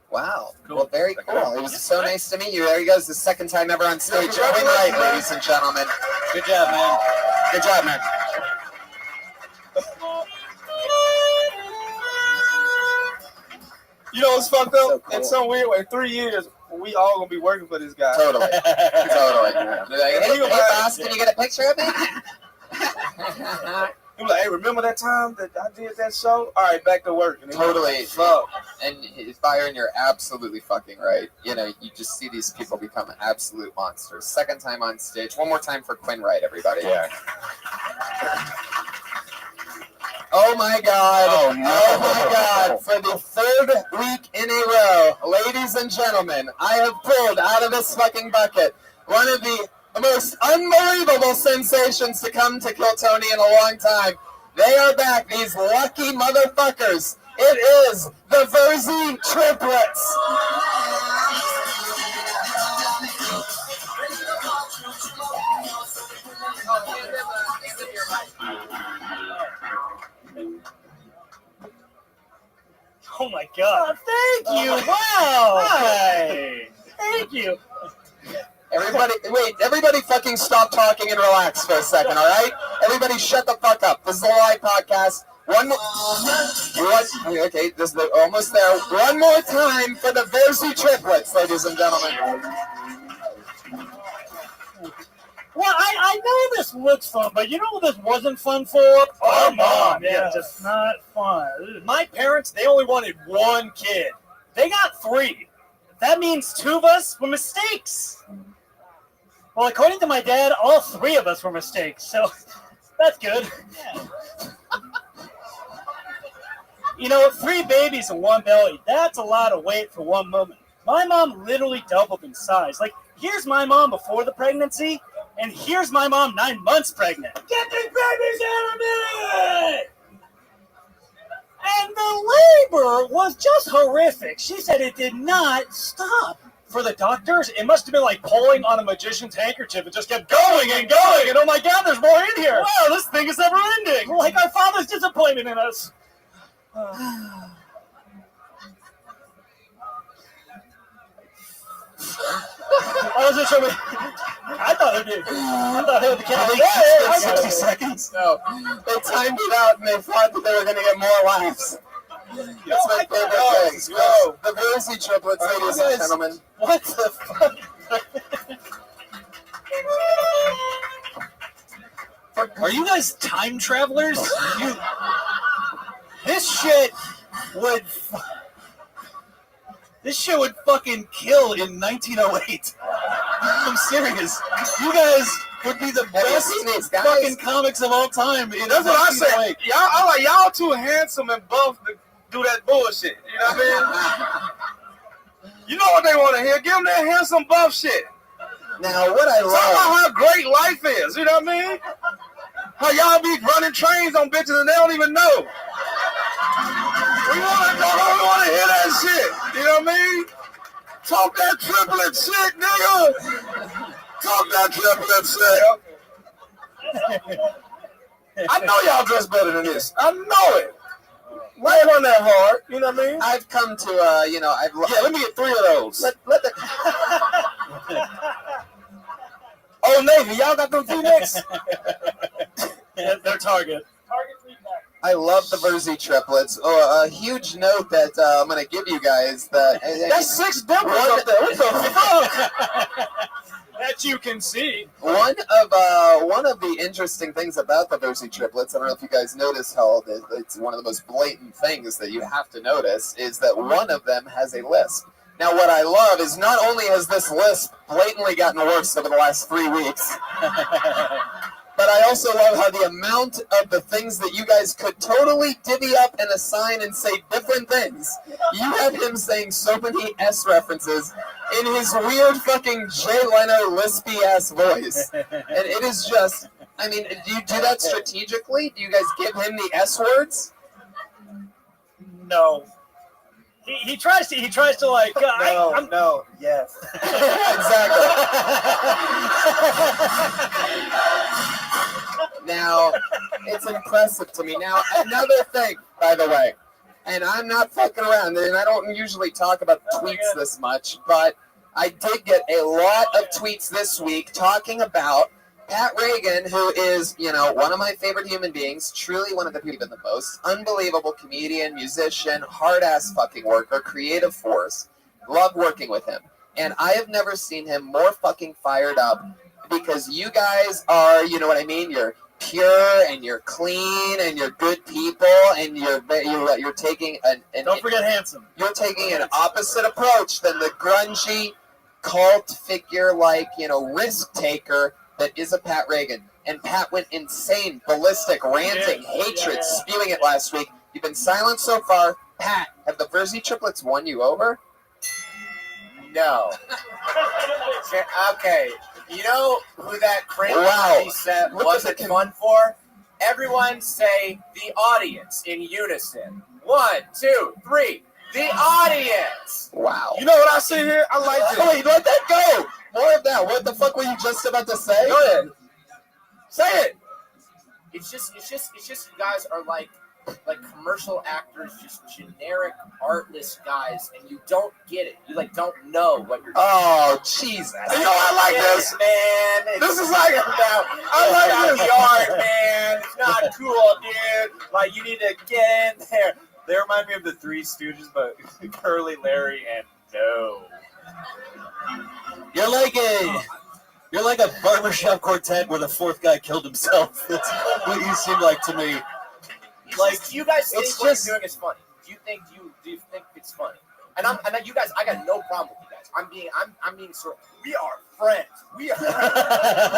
Wow. Cool. Well, very cool. It was so nice to meet you. There he goes, the second time ever on stage. Quinn Wright, ladies and gentlemen. Good job, man. Good job, man. You know what's fucked up? So cool. In some weird way, in 3 years, we all gonna be working for this guy. Totally. Totally. Hey, boss, can you get a picture of me? He was like, "Hey, remember that time that I did that show? All right, back to work." And Totally. Fuck. And Byron, you're absolutely fucking right. You know, you just see these people become absolute monsters. Second time on stage. One more time for Quinn Wright, everybody. Yeah. Oh my God. Oh, no. Oh my God. For the third week in a row, ladies and gentlemen, I have pulled out of this fucking bucket one of the most unbelievable sensations to come to Kill Tony in a long time. They are back, these lucky motherfuckers. It is the Verzi triplets. Oh my God! Thank you. Wow. Hi. Thank you. Everybody fucking stop talking and relax for a second, all right? Everybody shut the fuck up. This is a live podcast. Okay, this is almost there. One more time for the Verzi triplets, ladies and gentlemen. Well, I know this looks fun, but you know what this wasn't fun for? Our mom. Yeah, just not fun. My parents, they only wanted one kid. They got 3. That means 2 of us were mistakes. Well, according to my dad, all 3 of us were mistakes, so that's good. Yeah. You know, 3 babies in one belly, that's a lot of weight for one woman. My mom literally doubled in size. Like, here's my mom before the pregnancy, and here's my mom 9 months pregnant. Get these babies out of me! And the labor was just horrific. She said it did not stop. For the doctors, it must have been like pulling on a magician's handkerchief. It just kept going and going, and oh my God, there's more in here. Wow, this thing is never ending. Like our father's disappointment in us. I wasn't sure. I thought it did. I thought it had the count. 60 seconds. No, they timed it out and they thought that they were going to get more laughs. That's my favorite thing. Yo, the Verzi triplets, ladies and gentlemen. What the fuck? Are you guys time travelers? This shit would fucking kill in 1908. I'm serious. You guys would be the best fucking comics of all time. That's what I said. Y'all too handsome and buff to do that bullshit. You know what I mean? You know what they want to hear? Give them that handsome buff shit. Now, what I love... Talk about how great life is. You know what I mean? How y'all be running trains on bitches and they don't even know. We want to hear that shit. You know what I mean? Talk that triplet shit, nigga. Talk that triplet shit. I know y'all dress better than this. I know it. Why ain't on that hard? You know what I mean? I've come to, let me get 3 of those. Let the... Old Navy, y'all got them V-necks? They're Target. I love the Verzi triplets. Oh, a huge note that I'm going to give you guys that... That's 6 dimples up there. What the fuck? That you can see. One of the interesting things about the Verzi triplets, I don't know if you guys noticed how it's one of the most blatant things that you have to notice, is that one of them has a lisp. Now, what I love is not only has this lisp blatantly gotten worse over the last 3 weeks, but I also love how the amount of the things that you guys could totally divvy up and assign and say different things. You have him saying so many S references in his weird fucking Jay Leno lispy ass voice. And it is just, I mean, do you do that strategically? Do you guys give him the S words? No. He tries to like. No, yes. Exactly. Now, it's impressive to me. Now, another thing, by the way, and I'm not fucking around, and I don't usually talk about tweets this much, but I did get a lot of tweets this week talking about Pat Reagan, who is, one of my favorite human beings, truly one of the people the most, unbelievable comedian, musician, hard-ass fucking worker, creative force. Love working with him. And I have never seen him more fucking fired up because you guys are, you know what I mean? You're pure and you're clean and you're good people and you're taking don't forget handsome. You're taking an opposite approach than the grungy cult figure like, risk taker that is a Pat Reagan. And Pat went insane, ballistic, ranting, hatred, spewing it last week. You've been silent so far. Pat, have the Verzi triplets won you over? No. Okay. You know who that crazy set wasn't fun for? Everyone say the audience in unison. 1, 2, 3. The audience. Wow. You know what I see here? I like this. Wait, let that go. More of that. What the fuck were you just about to say? Go ahead. Say it. It's just you guys are like commercial actors, just generic artless guys, and you don't get it. You don't know what you're doing. Oh, Jesus. I like this. Man. This is like I like the art, man. It's not cool, dude. You need to get in there. They remind me of the Three Stooges, but Curly, Larry, and no. You're like a barbershop quartet where the fourth guy killed himself. That's what you seem like to me. You guys think what you're doing is funny. Do you think it's funny? And you guys, I got no problem with you guys. I'm being sort of, we are friends. We are.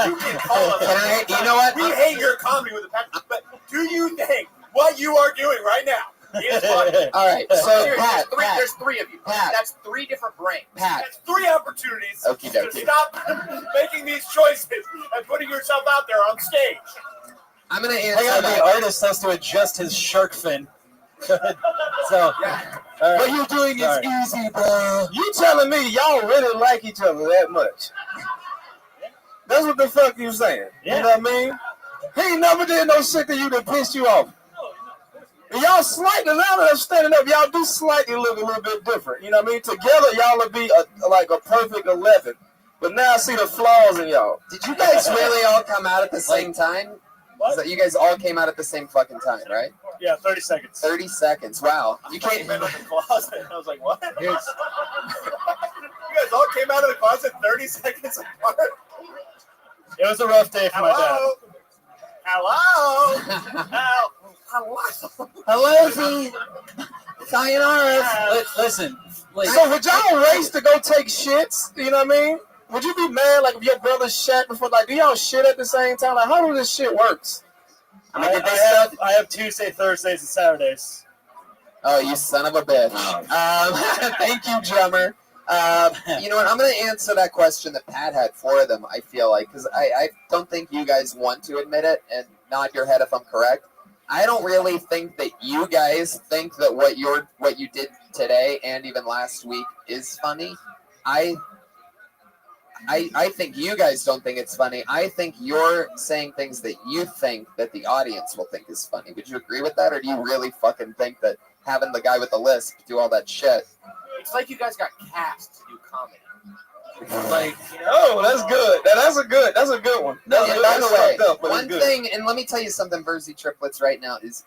You can call us. You know what? We hate your comedy with a passion, but do you think what you are doing right now is funny? All right, so Pat, there's 3 of you. Pat. That's 3 different brains. Pat. That's 3 opportunities Okie to dokie. stop making these choices and putting yourself out there on stage. I'm going to answer Hang on, that. the artist has to adjust his shark fin. So, what you're doing is easy, bro. You telling me y'all really like each other that much? That's what the fuck you saying. Yeah. You know what I mean? He ain't never did no shit to you that pissed you off. And y'all slightly, now that I'm standing up, y'all do slightly look a little bit different. You know what I mean? Together, y'all will be like a perfect 11. But now I see the flaws in y'all. Did you guys really all come out at the same time? Is that you guys all came out at the same fucking time, right? Yeah, 30 seconds. 30 seconds. Wow. You can't. Came out of the closet. I was like, what? You guys all came out of the closet 30 seconds apart. It was a rough day for my dad. Hello. Hello, Z. Sayonara. Listen. So would y'all race to go take shits? You know what I mean? Would you be mad like if your brother shat before? Like, do y'all shit at the same time? Like, how do this shit works? I have Tuesday, Thursdays, and Saturdays. Oh, you son of a bitch. Thank you, drummer. You know what? I'm going to answer that question that Pat had for them, I feel like, because I don't think you guys want to admit it, and nod your head if I'm correct. I don't really think that you guys think that what you did today and even last week is funny. I think you guys don't think it's funny. I think you're saying things that you think that the audience will think is funny. Would you agree with that, or do you really fucking think that having the guy with the lisp do all that shit? It's like you guys got cast to do comedy. Like, oh, that's good. That's a good one. That's and good. by the way, Up, one thing, and let me tell you something, Verzi triplets, right now is,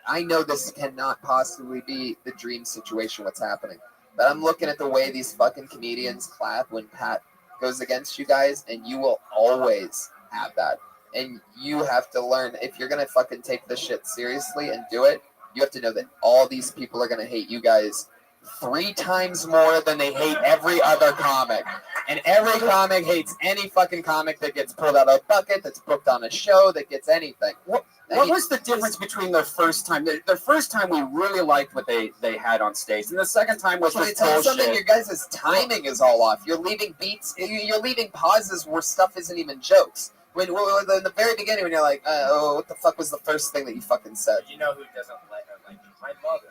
I know this cannot possibly be the dream situation. What's happening? But I'm looking at the way these fucking comedians clap when Pat goes against you guys, and you will always have that. And you have to learn, if you're gonna fucking take this shit seriously and do it, you have to know that all these people are gonna hate you guys 3 times more than they hate every other comic. And every comic hates any fucking comic that gets pulled out of a bucket, that's booked on a show, that gets anything. What was the difference between their first time? Their first time, we really liked what they had on stage, and the second time was just tell you something, bullshit. your guys' timing is all off. You're leaving beats, you're leaving pauses where stuff isn't even jokes. When in the very beginning, when you're like, oh, what the fuck was the first thing that you fucking said? You know who doesn't like me? My mother,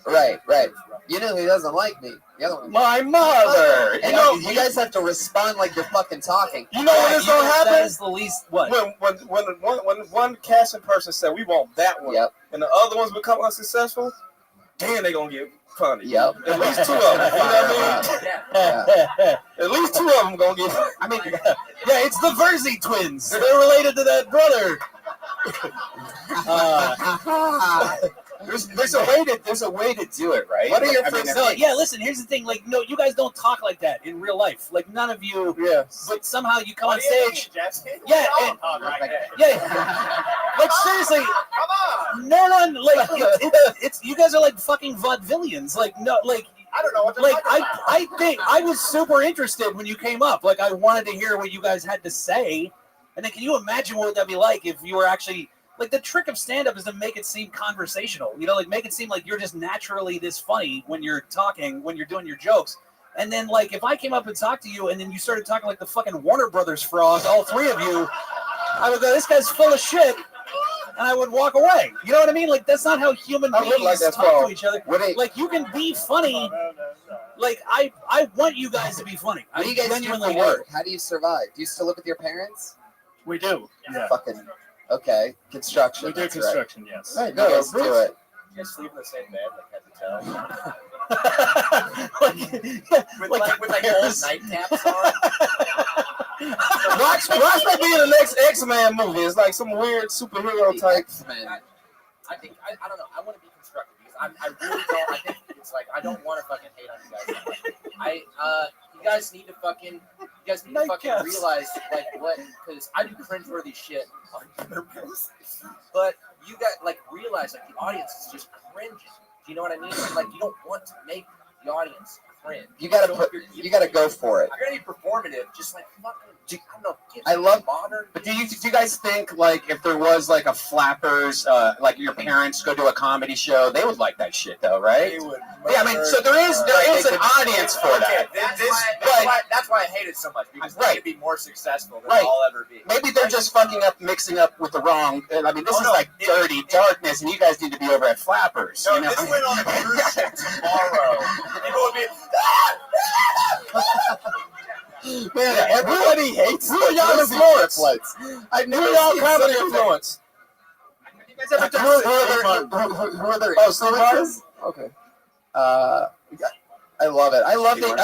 Right. You know who doesn't like me? The other one. My mother. And you guys have to respond like you're fucking talking. You know when it's gonna happen? That is the least what? When one casting person said we want that one, and the other ones become unsuccessful, then they gonna get funny. Yep. At least 2 of them. You know what I mean? At least 2 of them gonna get. I mean, yeah, it's the Verzi twins. They're related to that brother. There's a way to do it, right? What are your first? Yeah, listen. Here's the thing. Like, no, you guys don't talk like that in real life. Like, none of you. Yeah. But somehow you come What on do you stage. mean, Jesse? Yeah. Yeah. Like, seriously. Come on. No one like it's you guys are like fucking vaudevillians. Like, no, like. I don't know what to Like, I think I was super interested when you came up. Like, I wanted to hear what you guys had to say. And then, can you imagine what would that be like if you were actually. Like, the trick of stand-up is to make it seem conversational. You know, like, make it seem like you're just naturally this funny when you're talking, when you're doing your jokes. And then, like, if I came up and talked to you and then you started talking like the fucking Warner Brothers frog, all 3 of you, I would go, this guy's full of shit, and I would walk away. You know what I mean? Like, that's not how human beings talk to each other. Like, you can be funny. Like, I want you guys to be funny. What do you guys do for work? How do you survive? Do you still live with your parents? We do. Yeah. Fucking... Okay, construction. We do construction, yes. Right, you guys do it. You guys sleep in the same bed, like at the town. with old nightcaps on. Watch that be in the next X-Men movie. It's like some weird superhero type. man. I think I don't know. I want to be constructive because I really don't. I think it's like I don't want to fucking hate on you guys. You guys need to fucking realize like what, because I do cringeworthy shit on purpose. But you got like realize like the audience is just cringing. Do you know what I mean? Like you don't want to make the audience cringe. You gotta go for it. You're gonna be performative, just like fucking. I don't know. I love modern. But do you guys think like if there was like a Flappers, like your parents go to a comedy show, they would like that shit though, right? They would. Yeah, I mean, so there is an audience for that. That's why I hate it so much because they could be more successful than I'll ever be. Maybe they're just fucking up, mixing up with the wrong. I mean, this is like dirty darkness, and you guys need to be over at Flappers. No, you know? this went on a cruise ship tomorrow. People would be. Man, everybody hates. Who are y'all influence? I knew y'all comedy influence. You guys ever who are their? Oh, so okay. I I love it. I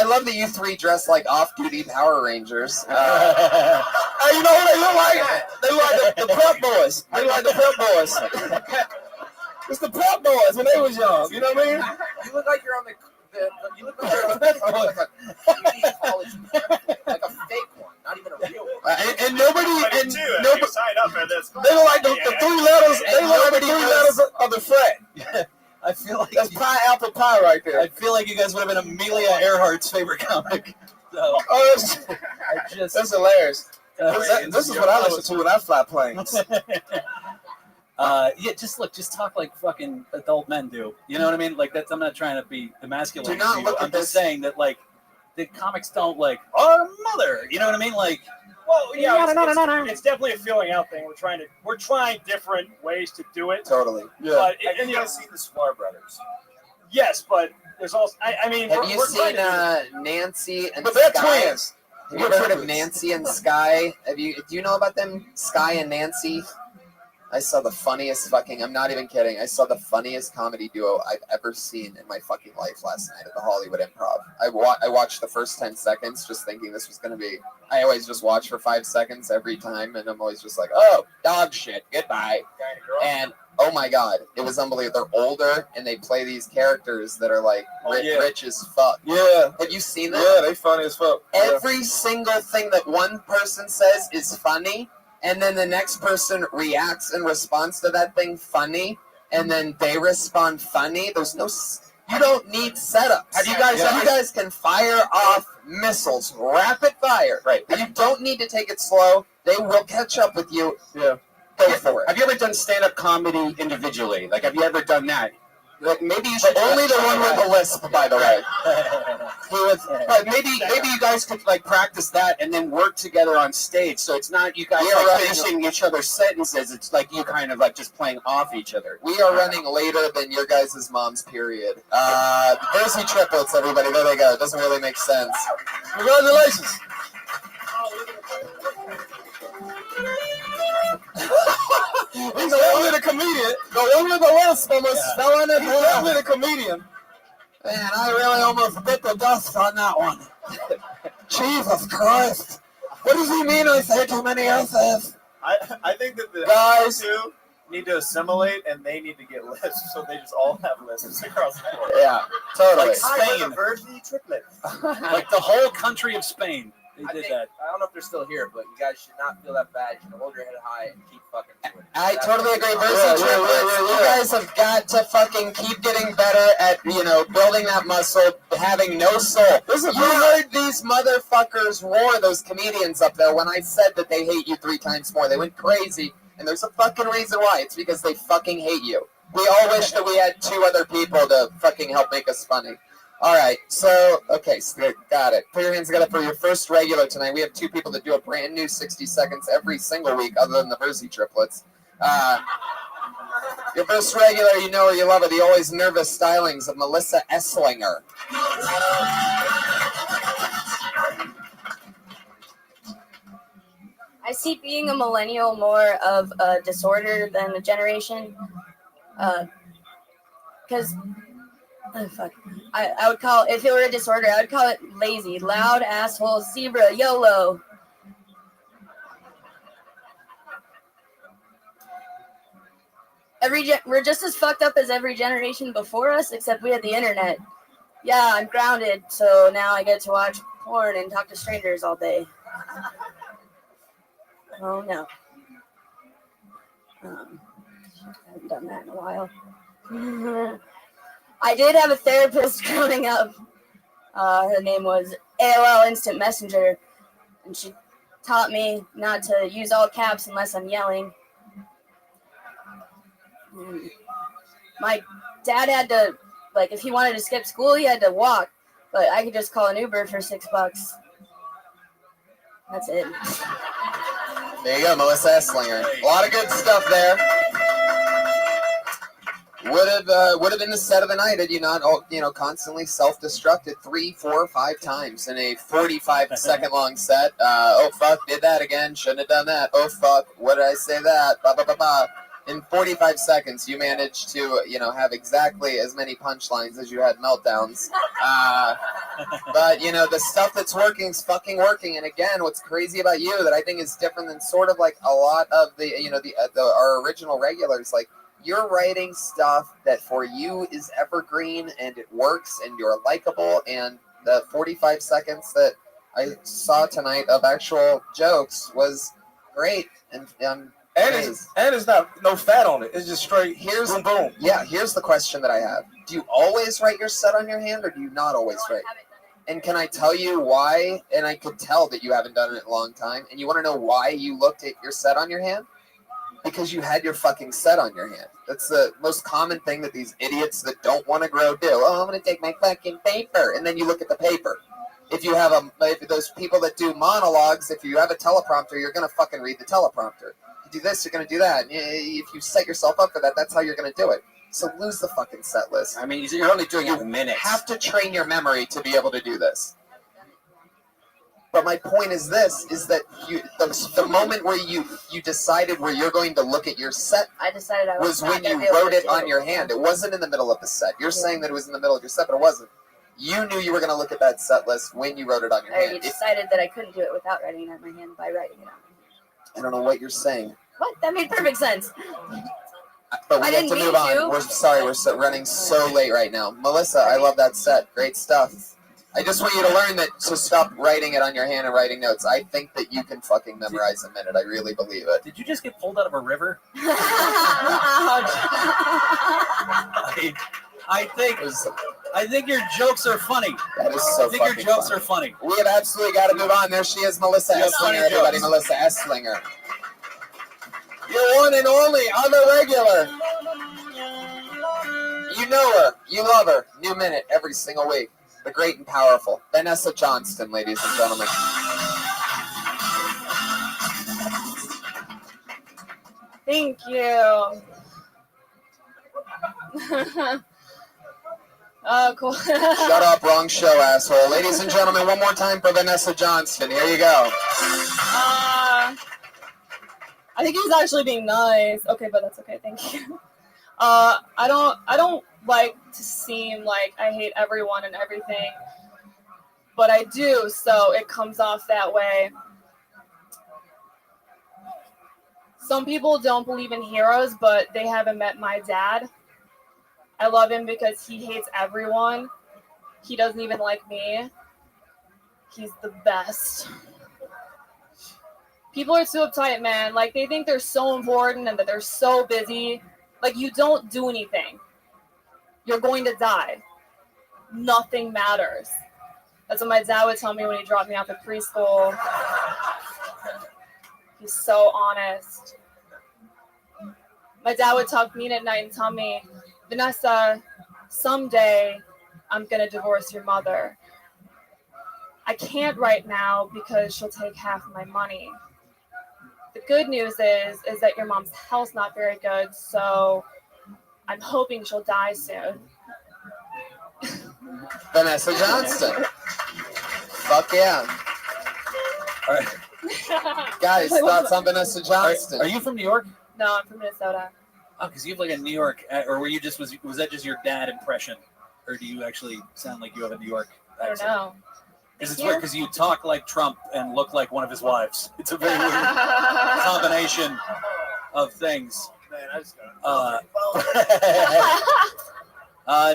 love that you three dress like off-duty Power Rangers. Hey, you know who they look like? They look like the Prep Boys. They look like the Prep Boys. It's the Prep Boys when they was young. You know what I mean? You look like you're on you look like you're on the college like a fake one, not even a real one. And nobody sign up for this. They look like the 3 letters. They look like the 3 letters of the fret. I feel like that's pie, apple pie right there. I feel like you guys would have been Amelia Earhart's favorite comic. So, that's hilarious. This is what I listen to when I fly planes. Yeah, just talk like fucking adult men do. You know what I mean? Like that's. I'm not trying to be emasculating. Do not to you. look at I'm just this. saying that like the comics don't like our mother. You know what I mean? Like, well, yeah, it's definitely a feeling out thing. We're trying different ways to do it. Totally. Yeah. But Have you guys seen the Sklar Brothers? Yes, but there's also. I mean, have you seen Nancy and But they're Sky? twins. Have you ever heard of Nancy and Sky? Do you know about them? Sky and Nancy? I saw the funniest fucking, I'm not even kidding, I saw the funniest comedy duo I've ever seen in my fucking life last night at the Hollywood Improv. I watched the first 10 seconds just thinking this was going to be, I always just watch for 5 seconds every time, and I'm always just like, oh, dog shit, goodbye. And, oh my god, it was unbelievable. They're older, and they play these characters that are like rich as fuck. Yeah. Have you seen them? Yeah, they funny as fuck. Every single thing that one person says is funny, and then the next person reacts and responds to that thing funny, and then they respond funny. There's no, you don't need setups. You guys can fire off missiles, rapid fire. Right. You don't need to take it slow. They will catch up with you. Yeah. Go for it. Have you ever done stand-up comedy individually? Like, have you ever done that? Like, maybe you should only the one with the lisp, by the way. Maybe you guys could like practice that and then work together on stage. So it's not you guys finishing each other's sentences. It's like you kind of like just playing off each other. We are running later than your guys' mom's period. Jersey triplets, everybody. There they go. It doesn't really make sense. Congratulations. He's only the comedian. The one with the lisp almost fell on it. He's only the comedian. Man, I really almost bit the dust on that one. Jesus Christ. What does he mean I say too many S's? I think that the guys two need to assimilate and they need to get lisps, so they just all have lisps across the board. Yeah, totally. Like Spain. Jersey triplet. Like the whole country of Spain. They did that. I don't know if they're still here, but you guys should not feel that bad. You should hold your head high and keep fucking doing it. I totally agree. You guys have got to fucking keep getting better at, building that muscle, having no soul. You heard these motherfuckers roar, those comedians up there, when I said that they hate you 3 times more. They went crazy, and there's a fucking reason why. It's because they fucking hate you. We all wish that we had 2 other people to fucking help make us funny. All right, so got it. Put your hands together for your first regular tonight. We have 2 people that do a brand new 60 seconds every single week, other than the Jersey triplets. Your first regular, you know her, you love her, the always nervous stylings of Melissa Esslinger. I see being a millennial more of a disorder than a generation, because. Oh, fuck. I would call, if it were a disorder, I would call it lazy, loud, asshole, zebra, YOLO. We're just as fucked up as every generation before us, except we had the internet. Yeah, I'm grounded, so now I get to watch porn and talk to strangers all day. Oh no. I haven't done that in a while. I did have a therapist growing up. Her name was AOL Instant Messenger, and she taught me not to use all caps unless I'm yelling. My dad had to, if he wanted to skip school, he had to walk, but I could just call an Uber for $6. That's it. There you go, Melissa Esslinger. A lot of good stuff there. Would have been the set of the night had you not, constantly self-destructed 3, 4, 5 times in a 45-second long set. Oh fuck, did that again. Shouldn't have done that. Oh fuck, what did I say that? Ba ba ba ba. in 45 seconds, you managed to, have exactly as many punchlines as you had meltdowns. But, the stuff that's working is fucking working. And again, what's crazy about you that I think is different than sort of like a lot of the, our original regulars, like, you're writing stuff that for you is evergreen and it works and you're likable. And the 45 seconds that I saw tonight of actual jokes was great. And it's not no fat on it. It's just straight. Here's boom, boom. Yeah, here's the question that I have. Do you always write your set on your hand, or do you not always write? And can I tell you why? And I could tell that you haven't done it in a long time. And you want to know why you looked at your set on your hand? Because you had your fucking set on your hand. That's the most common thing that these idiots that don't want to grow do. Oh, I'm going to take my fucking paper. And then you look at the paper. If you have if those people that do monologues, if you have a teleprompter, you're going to fucking read the teleprompter. If you do this, you're going to do that. If you set yourself up for that, that's how you're going to do it. So lose the fucking set list. I mean, you're only doing it in minutes. You have to train your memory to be able to do this. But my point is this, is that the moment where you decided where you're going to look at your set I decided I was when you wrote it on your hand. It wasn't in the middle of the set. You're saying that it was in the middle of your set, but it wasn't. You knew you were going to look at that set list when you wrote it on your hand. You decided that I couldn't do it without writing it on my hand by writing it on my hand. I don't know what you're saying. What? That made perfect sense. But we have to move on. We're sorry, we're running so late right now. Melissa, I love that set. Great stuff. I just want you to learn that to stop writing it on your hand and writing notes. I think that you can fucking memorize a minute. I really believe it. Did you just get pulled out of a river? I think your jokes are funny. That is so I think your fucking jokes funny. are funny. We have absolutely got to move on. There she is, Melissa Esslinger, everybody. Melissa Esslinger. Your one and only other regular. You know her. You love her. New minute every single week. The great and powerful Vanessa Johnston, ladies and gentlemen. Thank you. Oh, cool. Shut up, wrong show, asshole. Ladies and gentlemen, one more time for Vanessa Johnston. Here you go. I think he was actually being nice. Okay, but that's okay. Thank you. I don't like to seem like I hate everyone and everything, but I do, so it comes off that way. Some people don't believe in heroes, but they haven't met my dad. I love him because he hates everyone. He doesn't even like me. He's the best. People are too uptight, man. Like, they think they're so important and that they're so busy. Like, you don't do anything. You're going to die. Nothing matters. That's what my dad would tell me when he dropped me off at preschool. He's so honest. My dad would talk to me at night and tell me, Vanessa, someday I'm going to divorce your mother. I can't right now because she'll take half of my money. The good news is that your mom's health's not very good, so I'm hoping she'll die soon. Vanessa Johnston. Fuck yeah. All right. Guys, thoughts on Vanessa Johnston? Are you from New York? No, I'm from Minnesota. Oh, because you have like a New York, or were you just was that just your dad impression, or do you actually sound like you have a New York accent? I don't know. Because it's weird because you talk like Trump and look like one of his wives. It's a very weird combination of things. Man, I just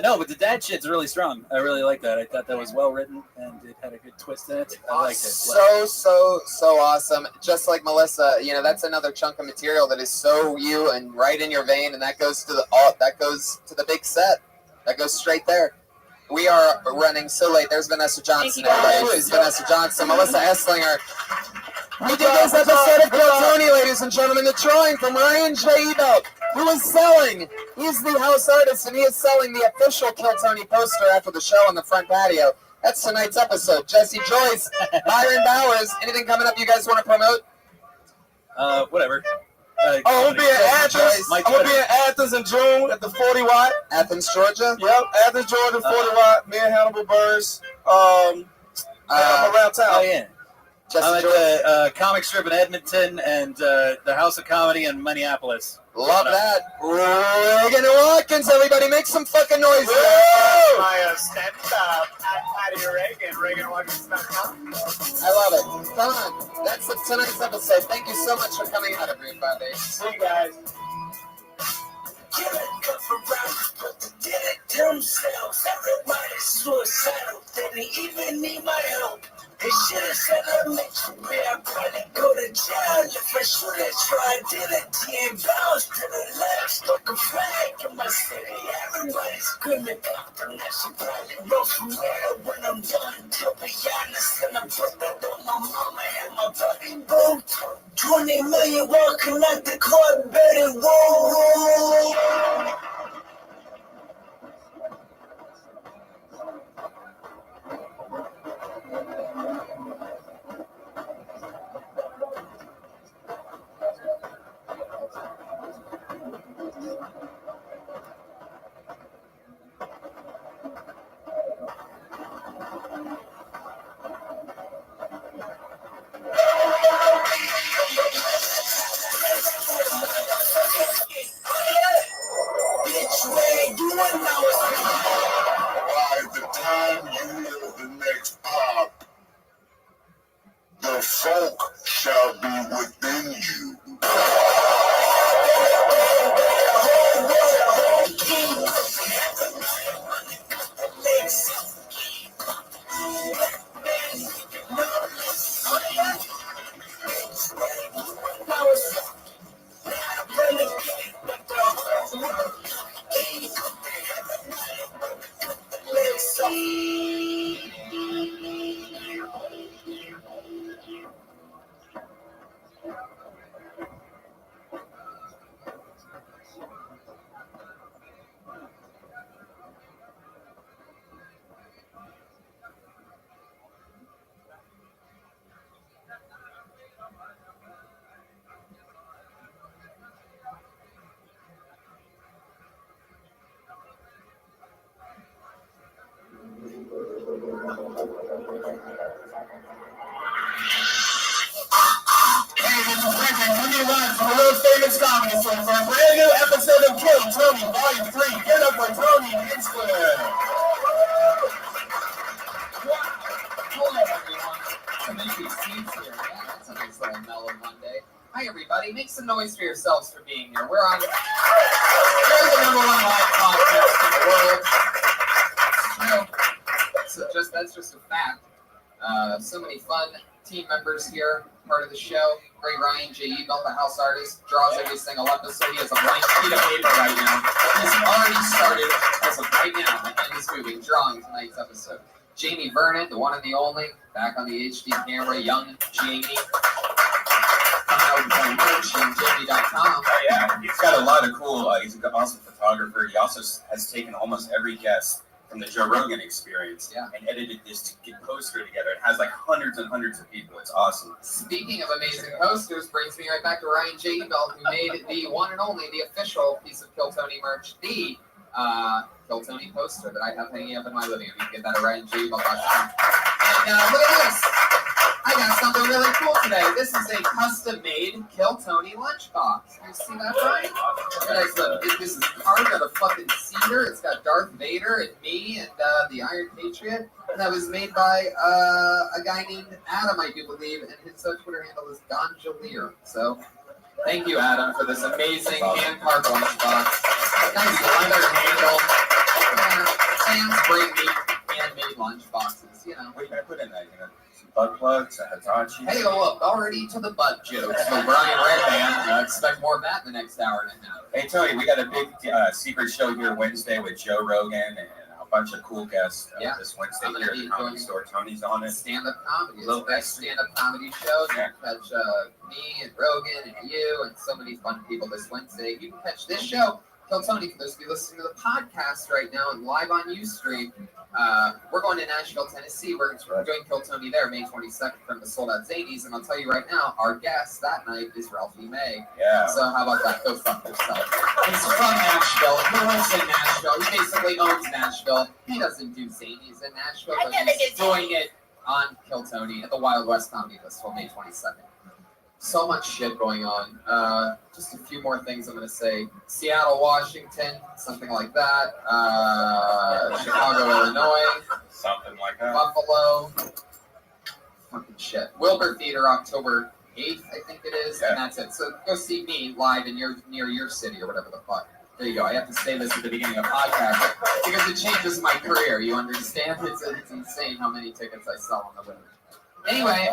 no, but the dad shit's really strong. I really like that. I thought that was well written and it had a good twist in it. I liked it. So awesome. Just like Melissa, that's another chunk of material that is so you and right in your vein, and that goes to the big set. That goes straight there. We are running so late. There's Vanessa Johnston. Everybody. She's Vanessa Johnston. Melissa Esslinger. We did this episode of Kill Tony, ladies and gentlemen. The drawing from Ryan J. Ebo, who is selling. He's the house artist, and he is selling the official Kill Tony poster after the show on the front patio. That's tonight's episode. Jesse Joyce, Byron Bowers. Anything coming up you guys want to promote? Whatever. I'm gonna be in Athens. I'm gonna be in Athens in June at the 40 Watt. Athens, Georgia. Yep, Athens, Georgia, 40 Watt. Me and Hannibal Burrs. I'm around town. Oh yeah. I'm at the comic strip in Edmonton and the House of Comedy in Minneapolis. Love that. Reagan Watkins, everybody make some fucking noise. My stand up at Patty Reagan, ReaganWatkins.com. I love it. Come on. That's tonight's episode. Thank you so much for coming out, everybody. See you guys. Get it, come around, but they did it themselves. Everybody's suicidal, they didn't even need my help. They should have said I make you pay. I'd probably go to jail if I should have tried. Did it, 10 pounds to the left, stuck a flag in my city. Everybody's screaming after me. She probably wrote from there when I'm done. To be honest, and I put that on my mama and my buddy. Boom, 20 million walking out the court, better whoa. By the time you hear the next pop, the folk shall be within you. Famous Comedy for a brand new episode of Kill Tony Volume 3. Get up for Tony Hinchcliffe. Hello, everyone. Some empty seats here. Yeah, that's a nice little mellow Monday. Hi, everybody. Make some noise for yourselves for being here. We're the number one live podcast in the world. That's just a fact. So many fun team members here, part of the show. Great Ryan J.E. built the house artist, draws every single episode. He has a blank sheet of paper right now. He's already started, as of right now, the pen is moving, drawing tonight's episode. Jamie Vernon, the one and the only, back on the HD camera, young Jamie. Coming out with merch on Jamie.com. Oh, yeah, he's got a lot of cool, he's an awesome photographer. He also has taken almost every guest from the Joe Rogan Experience and edited this to get poster together. It has like hundreds and hundreds of people. It's awesome. Speaking of amazing posters, brings me right back to Ryan J. Bell, who made the one and only, the official piece of Kill Tony merch, the Kill Tony poster that I have hanging up in my living room. You can get that at RyanJBell.com. And look at this. I got something really cool today. This is a custom-made Kill Tony lunchbox. You see that, Brian? Guys, look, this is carved out of fucking cedar. It's got Darth Vader and me and the Iron Patriot. And that was made by a guy named Adam, I do believe, and his Twitter handle is Donjalier. So, thank you, Adam, for this amazing hand-carved lunchbox. Nice leather handle. Fans bring me handmade lunchboxes, you know. What are you going to put in that? Some butt plugs, a Hitachi? Hey, look, already to the butt jokes. So Brian Redband, expect more of that in the next hour and a half. Hey, Tony, we got a big secret show here Wednesday with Joe Rogan and a bunch of cool guests this Wednesday here at the Comedy Store. Tony's on it. Stand-up comedy. It's the best stand-up comedy show. You can catch me and Rogan and you and so many fun people this Wednesday. You can catch this show, Kill Tony, for those of you listening to the podcast right now and live on Ustream. We're going to Nashville, Tennessee. We're doing Kill Tony there May 22nd from the Sold Out Zanies. And I'll tell you right now, our guest that night is Ralphie May. Yeah. So how about that? Go fuck yourself. He's from Nashville. He lives in Nashville. He basically owns Nashville. He doesn't do Zanies in Nashville, but he's doing it on Kill Tony at the Wild West Comedy Festival, May 22nd. So much shit going on. Just a few more things I'm going to say. Seattle, Washington, something like that. Chicago, Illinois. Something like that. Buffalo. Fucking shit. Wilbur Theater, October 8th, I think it is. And that's it. So go see me live in near your city or whatever the fuck. There you go. I have to say this at the beginning of the podcast because it changes my career. You understand? It's insane how many tickets I sell on the winner. Anyway,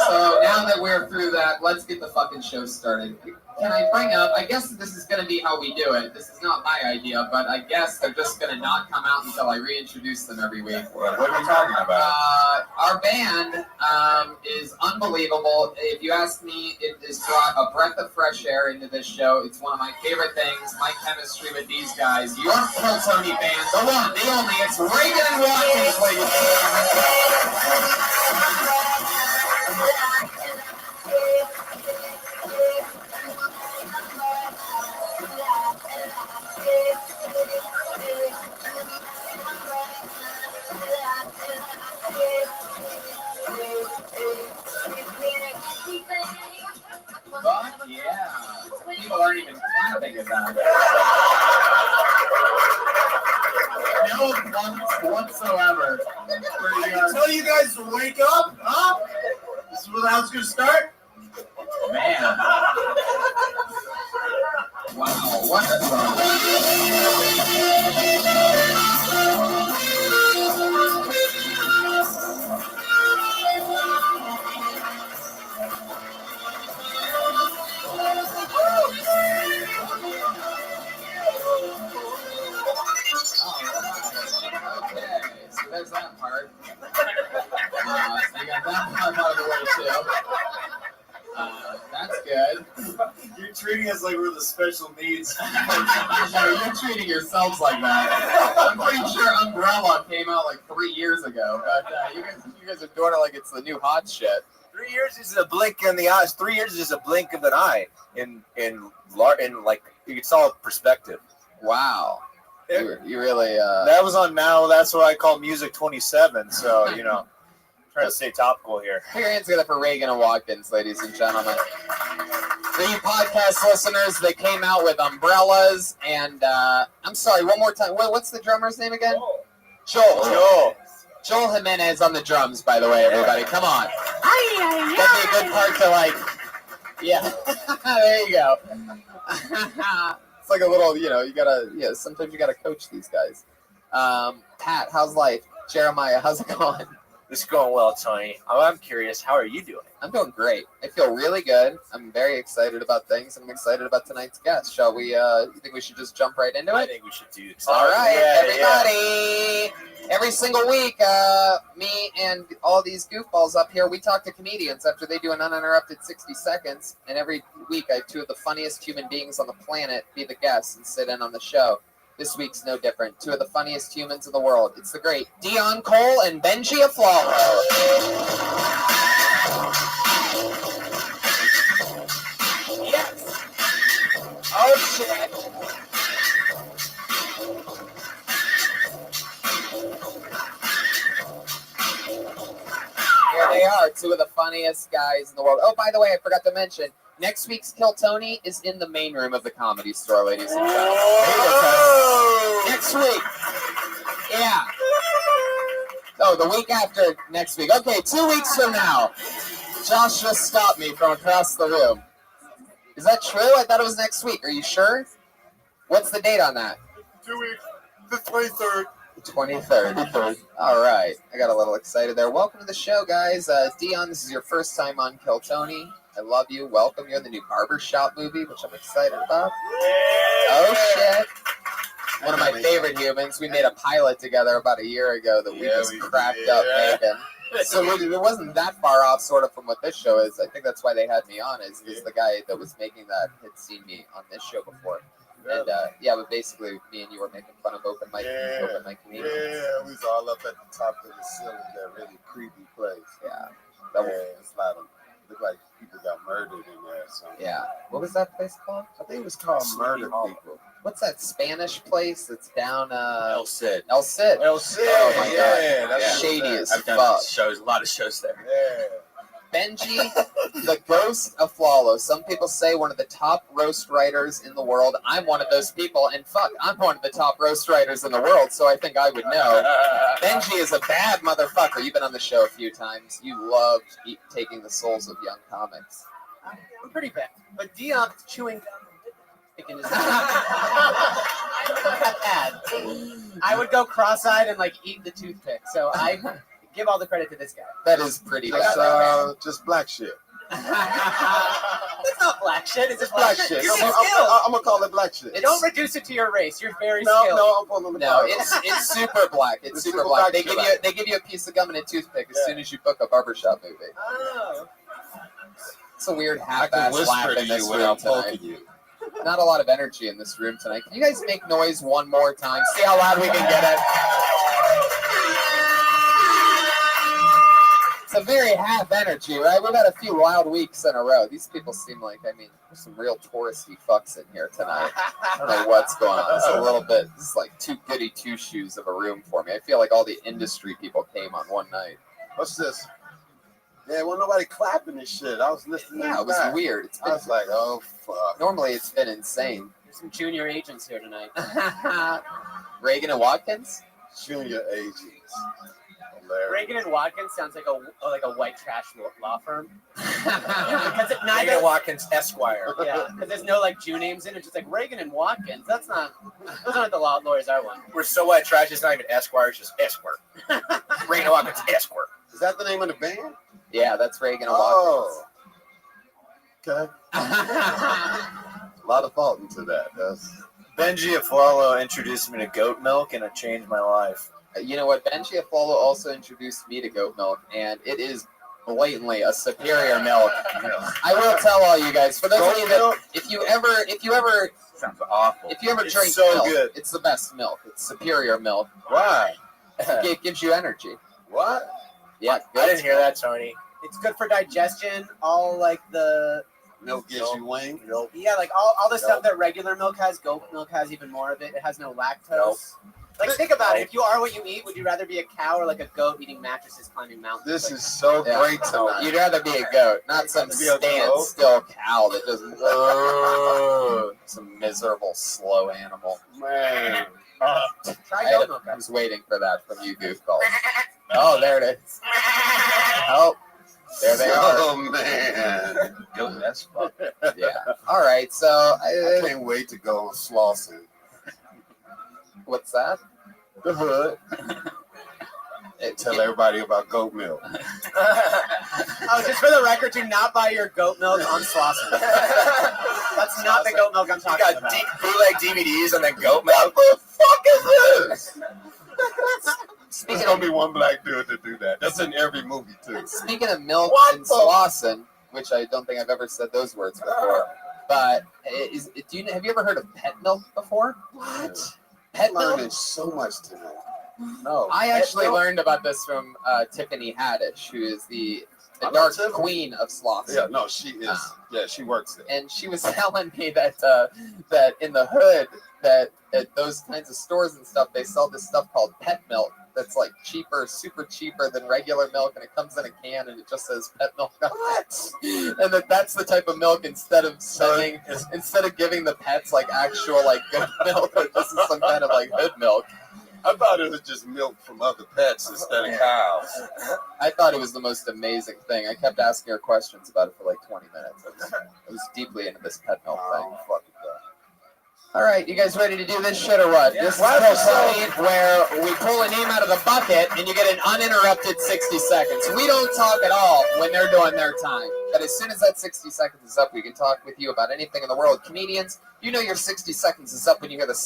so now that we're through that, let's get the fucking show started. Can I bring up, I guess this is going to be how we do it. This is not my idea, but I guess they're just going to not come out until I reintroduce them every week. What are we talking about? Our band is unbelievable. If you ask me, it has brought a breath of fresh air into this show. It's one of my favorite things, my chemistry with these guys. Your Kill Tony band, the one, the only, it's Reagan and Watkins, ladies and gentlemen. Fuck yeah. People aren't even clapping at that. No bumps whatsoever. Tell you guys to wake up, huh? This is where the house gonna start. Man. Wow, what a song. So there's that part. So you got that part out of the way too. That's good. You're treating us like we're the special needs. You're treating yourselves like that. I'm pretty sure Umbrella came out like 3 years ago, but you guys are doing it like it's the new hot shit. 3 years is a blink in the eyes. 3 years is a blink of an eye. In like it's all perspective. Wow. You really. That was on Now. That's what I call Music 27. So trying to stay topical here. Put your hands together for Reagan and Watkins, ladies and gentlemen. For you podcast listeners, they came out with umbrellas and I'm sorry, one more time. What's the drummer's name again? Joel Jimenez on the drums, by the way, everybody. Come on. That'd be a good part to like. Yeah. There you go. It's like a little, sometimes you gotta coach these guys. Pat, how's life? Jeremiah, how's it going? This is going well, Tony. I'm curious, how are you doing? I'm doing great. I feel really good. I'm very excited about things. I'm excited about tonight's guest. Shall we, you think we should just jump right into it? I think we should do it. All right, everybody. Every single week, me and all these goofballs up here, we talk to comedians after they do an uninterrupted 60 seconds. And every week, I have two of the funniest human beings on the planet be the guests and sit in on the show. This week's no different. Two of the funniest humans in the world. It's the great Dion Cole and Benji Aflalo. Yes. Oh, shit. Here they are, two of the funniest guys in the world. Oh, by the way, I forgot to mention, next week's Kill Tony is in the main room of the Comedy Store, ladies and gentlemen. Next week. Yeah. Oh, the week after next week. Okay, 2 weeks from now. Josh just stopped me from across the room. Is that true? I thought it was next week. Are you sure? What's the date on that? 2 weeks. The 23rd. 23rd. All right. I got a little excited there. Welcome to the show, guys. Dion, this is your first time on Kill Tony. I love you. Welcome. You're in the new Barbershop movie, which I'm excited about. Oh, shit. One of my favorite humans. We made a pilot together about a year ago that we just cracked up making. So it wasn't that far off sort of from what this show is. I think that's why they had me on is the guy that was making that had seen me on this show before. And but basically me and you were making fun of open mic comedians. Yeah, we was all up at the top of the ceiling, that really creepy place. Yeah. It's a lot of Looked like people got murdered in there or something. Yeah. What was that place called? I think it was called Murder People. What's that Spanish place that's down El Cid. El Cid. El Cid. Oh my Yeah, god. that's Shady as I've done fuck. shows, a lot of shows there. Yeah. Benji, the ghost of Flalo. Some people say one of the top roast writers in the world. I'm one of those people, and fuck, I'm one of the top roast writers in the world, so I think I would know. Benji is a bad motherfucker. You've been on the show a few times. You loved taking the souls of young comics. I'm pretty bad. But Dion's chewing gum. Picking his I would go cross-eyed and like eat the toothpick. So I give all the credit to this guy. That is pretty Just, bad. just black shit. It's not black shit. It's just Black shit. You're I'm skilled. gonna call it black shit. Don't reduce it to your race. You're very No, skilled. no, I'm pulling the No, car. it's super black. It's super super black. black They give you a piece of gum and a toothpick as soon as you book a barbershop movie. Oh. It's a weird I can half-ass whisper laugh to in this you room without tonight. poking you. Not a lot of energy in this room tonight. Can you guys make noise one more time? See how loud we can get it. It's a very half energy, right? We've had a few wild weeks in a row. These people seem like, I mean, there's some real touristy fucks in here tonight. I don't know what's going on. It's a little bit, this is like too goody two-shoes of a room for me. I feel like all the industry people came on one night. What's this? Yeah, wasn't nobody clapping this shit. I was listening. Yeah, it was weird. I was like, oh fuck. Normally it's been insane. There's some junior agents here tonight. Reagan and Watkins? Junior agents. Reagan and Watkins sounds like a white trash law firm. Because Reagan Watkins Esquire. Yeah, because there's no like Jew names in it. It's just like Reagan and Watkins. Those aren't the law lawyers I want. We're so white trash, it's not even Esquire, it's just Esquire. Reagan Watkins Esquire. Is that the name of the band? Yeah, that's Reagan and Watkins. Okay. A lot of thought into that. Benji Aflalo introduced me to goat milk, and it changed my life. You know what? Benji Aflalo also introduced me to goat milk, and it is blatantly a superior milk. I will tell all you guys, for those of you that, if you ever sounds awful. If you ever It's drink so milk, good. it's the best milk. It's superior milk. Why? It gives you energy. What? Yeah, I didn't hear that, Tony. It's good for digestion. All like the milk gives you wings. Yeah, like all the stuff that regular milk has, goat milk has even more of it. It has no lactose. Like, think about it. If you are what you eat, would you rather be a cow or like a goat eating mattresses climbing mountains? This is so great tonight. You'd rather be a goat, not some stand-still cow that just some miserable, slow animal. Man. Try goat milk. I was waiting for that from you goofballs. Oh, there it is. Oh, there they are. Oh, man. Goat, that's fun. Yeah. All right, so I can't wait to go on Slauson. What's that? The hood. Tell everybody about goat milk. Oh, just for the record, do not buy your goat milk on Slauson. That's not the goat milk I'm talking about. You got bootleg DVDs and then goat milk. What the fuck is this? There's gonna be one black dude to do that. That's in every movie too. Speaking of milk What and the- Slauson, which I don't think I've ever said those words before, but have you ever heard of pet milk before? What? Pet I'm milk? learning so much tonight. No. I actually Pet milk? learned about this from Tiffany Haddish, who is the I know dark Tiffany. queen of Slauson. Yeah, no, she is. Yeah, she works there. And she was telling me that that in the hood, that at those kinds of stores and stuff, they sell this stuff called pet milk that's like cheaper, super cheaper than regular milk, and it comes in a can and it just says pet milk on it. And that's the type of milk instead of giving the pets like actual like good milk, this is some kind of like hood milk. I thought it was just milk from other pets instead of cows. I thought it was the most amazing thing. I kept asking her questions about it for like 20 minutes. I was deeply into this pet milk thing. Fuck that. All right, you guys ready to do this shit or what? This is where we pull a name out of the bucket and you get an uninterrupted 60 seconds. We don't talk at all when they're doing their time. But as soon as that 60 seconds is up, we can talk with you about anything in the world. Comedians, you know your 60 seconds is up when you hear the sound.